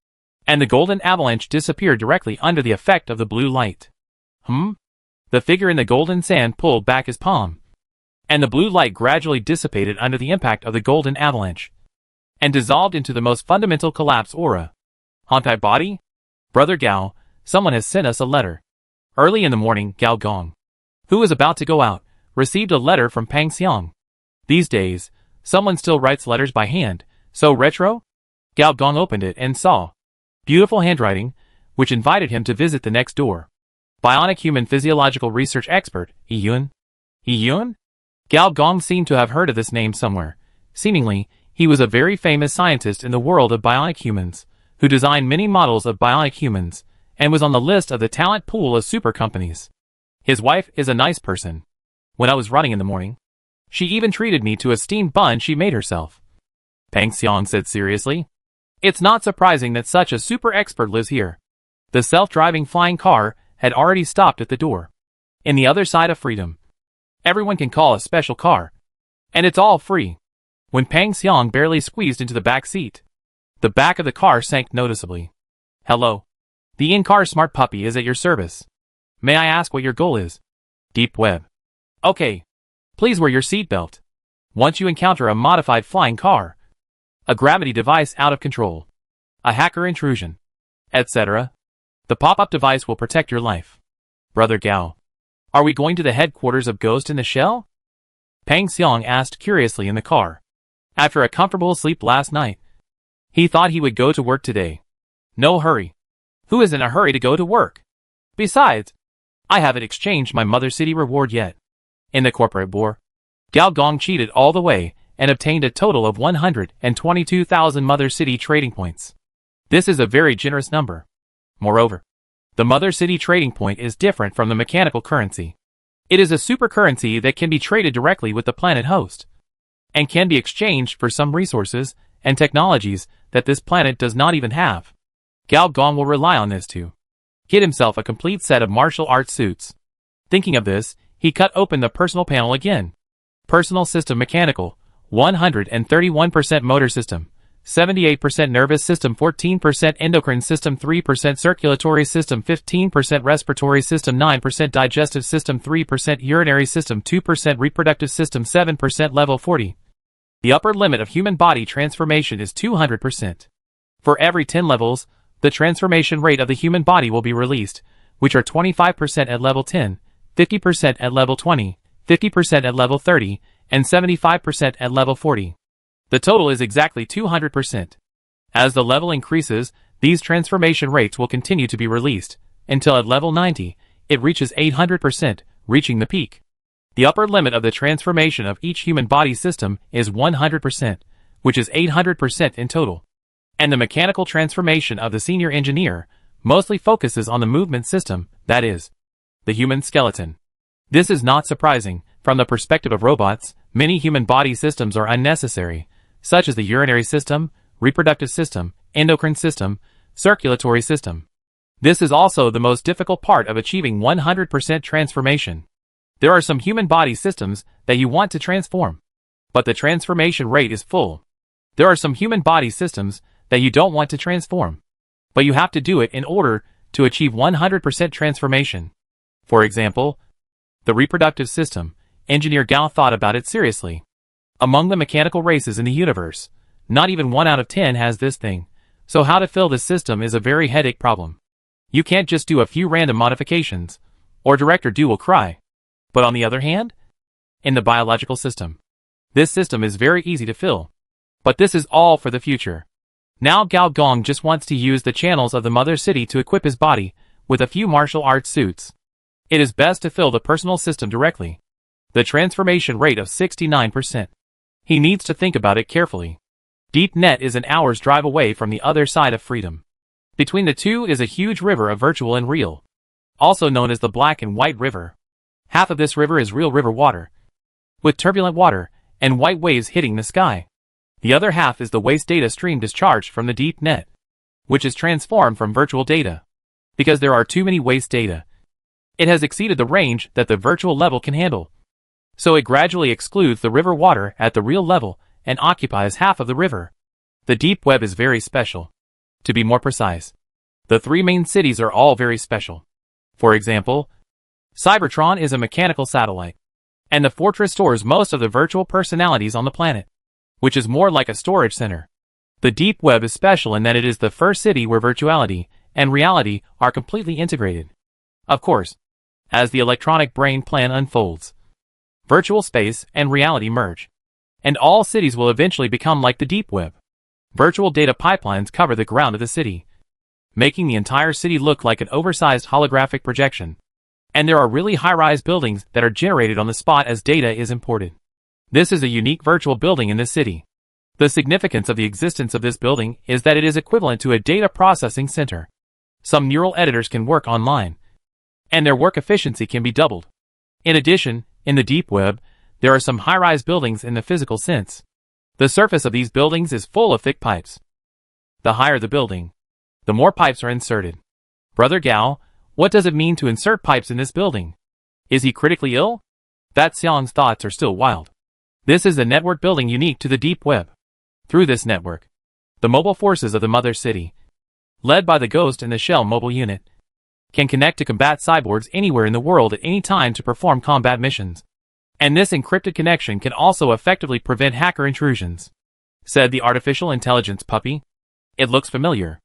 and the golden avalanche disappeared directly under the effect of the blue light. The figure in the golden sand pulled back his palm, and the blue light gradually dissipated under the impact of the golden avalanche, and dissolved into the most fundamental collapse aura. Haunted body? Brother Gao, someone has sent us a letter. Early in the morning, Gao Gong, who was about to go out, received a letter from Pang Xiang. These days, someone still writes letters by hand, so retro? Gao Gong opened it and saw beautiful handwriting, which invited him to visit the next door. Bionic human physiological research expert, Yiyun. Yiyun? Gao Gong seemed to have heard of this name somewhere. Seemingly, he was a very famous scientist in the world of bionic humans, who designed many models of bionic humans, and was on the list of the talent pool of super companies. His wife is a nice person. When I was running in the morning, she even treated me to a steamed bun she made herself. Pang Xiang said seriously. It's not surprising that such a super expert lives here. The self-driving flying car had already stopped at the door. In the other side of freedom, everyone can call a special car, and it's all free. When Pang Xiang barely squeezed into the back seat, the back of the car sank noticeably. Hello. The in-car smart puppy is at your service. May I ask what your goal is? Deep web. Okay. Please wear your seatbelt. Once you encounter a modified flying car, a gravity device out of control, a hacker intrusion, etc., the pop-up device will protect your life. Brother Gao, are we going to the headquarters of Ghost in the Shell? Pang Xiang asked curiously in the car. After a comfortable sleep last night, he thought he would go to work today. No hurry. Who is in a hurry to go to work? Besides, I haven't exchanged my Mother City reward yet. In the corporate war, Gao Gong cheated all the way and obtained a total of 122,000 Mother City trading points. This is a very generous number. Moreover, the Mother City trading point is different from the mechanical currency. It is a supercurrency that can be traded directly with the planet host, and can be exchanged for some resources and technologies that this planet does not even have. Gao Gong will rely on this to get himself a complete set of martial arts suits. Thinking of this, he cut open the personal panel again. Personal system mechanical, 131% motor system, 78% nervous system, 14% endocrine system, 3% circulatory system, 15% respiratory system, 9% digestive system, 3% urinary system, 2% reproductive system, 7% level 40. The upper limit of human body transformation is 200%. For every 10 levels, the transformation rate of the human body will be released, which are 25% at level 10, 50% at level 20, 50% at level 30, and 75% at level 40. The total is exactly 200%. As the level increases, these transformation rates will continue to be released, until at level 90, it reaches 800%, reaching the peak. The upper limit of the transformation of each human body system is 100%, which is 800% in total. And the mechanical transformation of the senior engineer mostly focuses on the movement system, that is, the human skeleton. This is not surprising. From the perspective of robots, many human body systems are unnecessary, such as the urinary system, reproductive system, endocrine system, circulatory system. This is also the most difficult part of achieving 100% transformation. There are some human body systems that you want to transform, but the transformation rate is full. There are some human body systems that you don't want to transform, but you have to do it in order to achieve 100% transformation. For example, the reproductive system. Engineer Gao thought about it seriously. Among the mechanical races in the universe, not even 1 out of 10 has this thing, so how to fill this system is a very headache problem. You can't just do a few random modifications, or Director Du will cry. But on the other hand, in the biological system, this system is very easy to fill. But this is all for the future. Now Gao Gong just wants to use the channels of the mother city to equip his body with a few martial arts suits. It is best to fill the personal system directly. The transformation rate of 69%. He needs to think about it carefully. Deep Net is an hour's drive away from the other side of freedom. Between the two is a huge river of virtual and real, also known as the Black and White River. Half of this river is real river water, with turbulent water and white waves hitting the sky. The other half is the waste data stream discharged from the Deep Net, which is transformed from virtual data. Because there are too many waste data, it has exceeded the range that the virtual level can handle. So it gradually excludes the river water at the real level and occupies half of the river. The deep web is very special. To be more precise, the 3 main cities are all very special. For example, Cybertron is a mechanical satellite, and the fortress stores most of the virtual personalities on the planet, which is more like a storage center. The deep web is special in that it is the first city where virtuality and reality are completely integrated. Of course, as the electronic brain plan unfolds, virtual space and reality merge, and all cities will eventually become like the deep web. Virtual data pipelines cover the ground of the city, making the entire city look like an oversized holographic projection. And there are really high-rise buildings that are generated on the spot as data is imported. This is a unique virtual building in this city. The significance of the existence of this building is that it is equivalent to a data processing center. Some neural editors can work online, and their work efficiency can be doubled. In addition, in the deep web, there are some high-rise buildings in the physical sense. The surface of these buildings is full of thick pipes. The higher the building, the more pipes are inserted. Brother Gao, what does it mean to insert pipes in this building? Is he critically ill? That Xiang's thoughts are still wild. This is a network building unique to the deep web. Through this network, the mobile forces of the mother city, led by the Ghost and the Shell mobile unit, can connect to combat cyborgs anywhere in the world at any time to perform combat missions. And this encrypted connection can also effectively prevent hacker intrusions, said the artificial intelligence puppy. It looks familiar.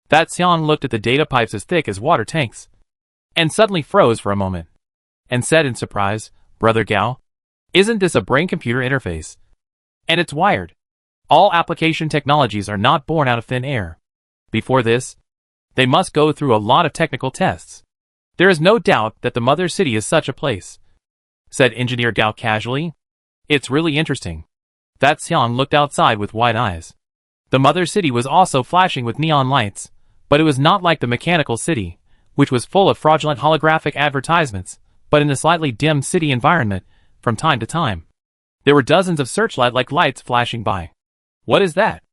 That Xiang looked at the data pipes as thick as water tanks, and suddenly froze for a moment, and said in surprise, Brother Gao, isn't this a brain-computer interface? And it's wired. All application technologies are not born out of thin air. Before this, they must go through a lot of technical tests. There is no doubt that the mother city is such a place, said Engineer Gao casually. It's really interesting. That Xiang looked outside with wide eyes. The mother city was also flashing with neon lights, but it was not like the mechanical city, which was full of fraudulent holographic advertisements, but in a slightly dim city environment, from time to time. There were dozens of searchlight-like lights flashing by. What is that?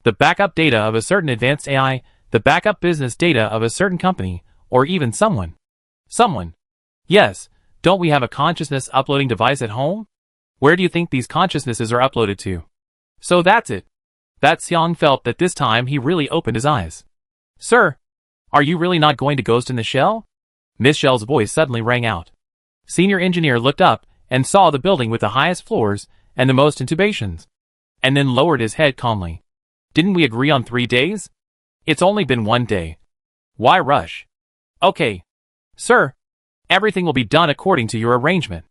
The backup data of a certain advanced AI, the backup business data of a certain company, or even someone. Someone. Yes, don't we have a consciousness uploading device at home? Where do you think these consciousnesses are uploaded to? So that's it. That Xiang felt that this time he really opened his eyes. Sir, are you really not going to Ghost in the Shell? Miss Shell's voice suddenly rang out. Senior engineer looked up and saw the building with the highest floors and the most intubations, and then lowered his head calmly. Didn't we agree on 3 days? It's only been 1 day. Why rush? Okay. Sir, everything will be done according to your arrangement.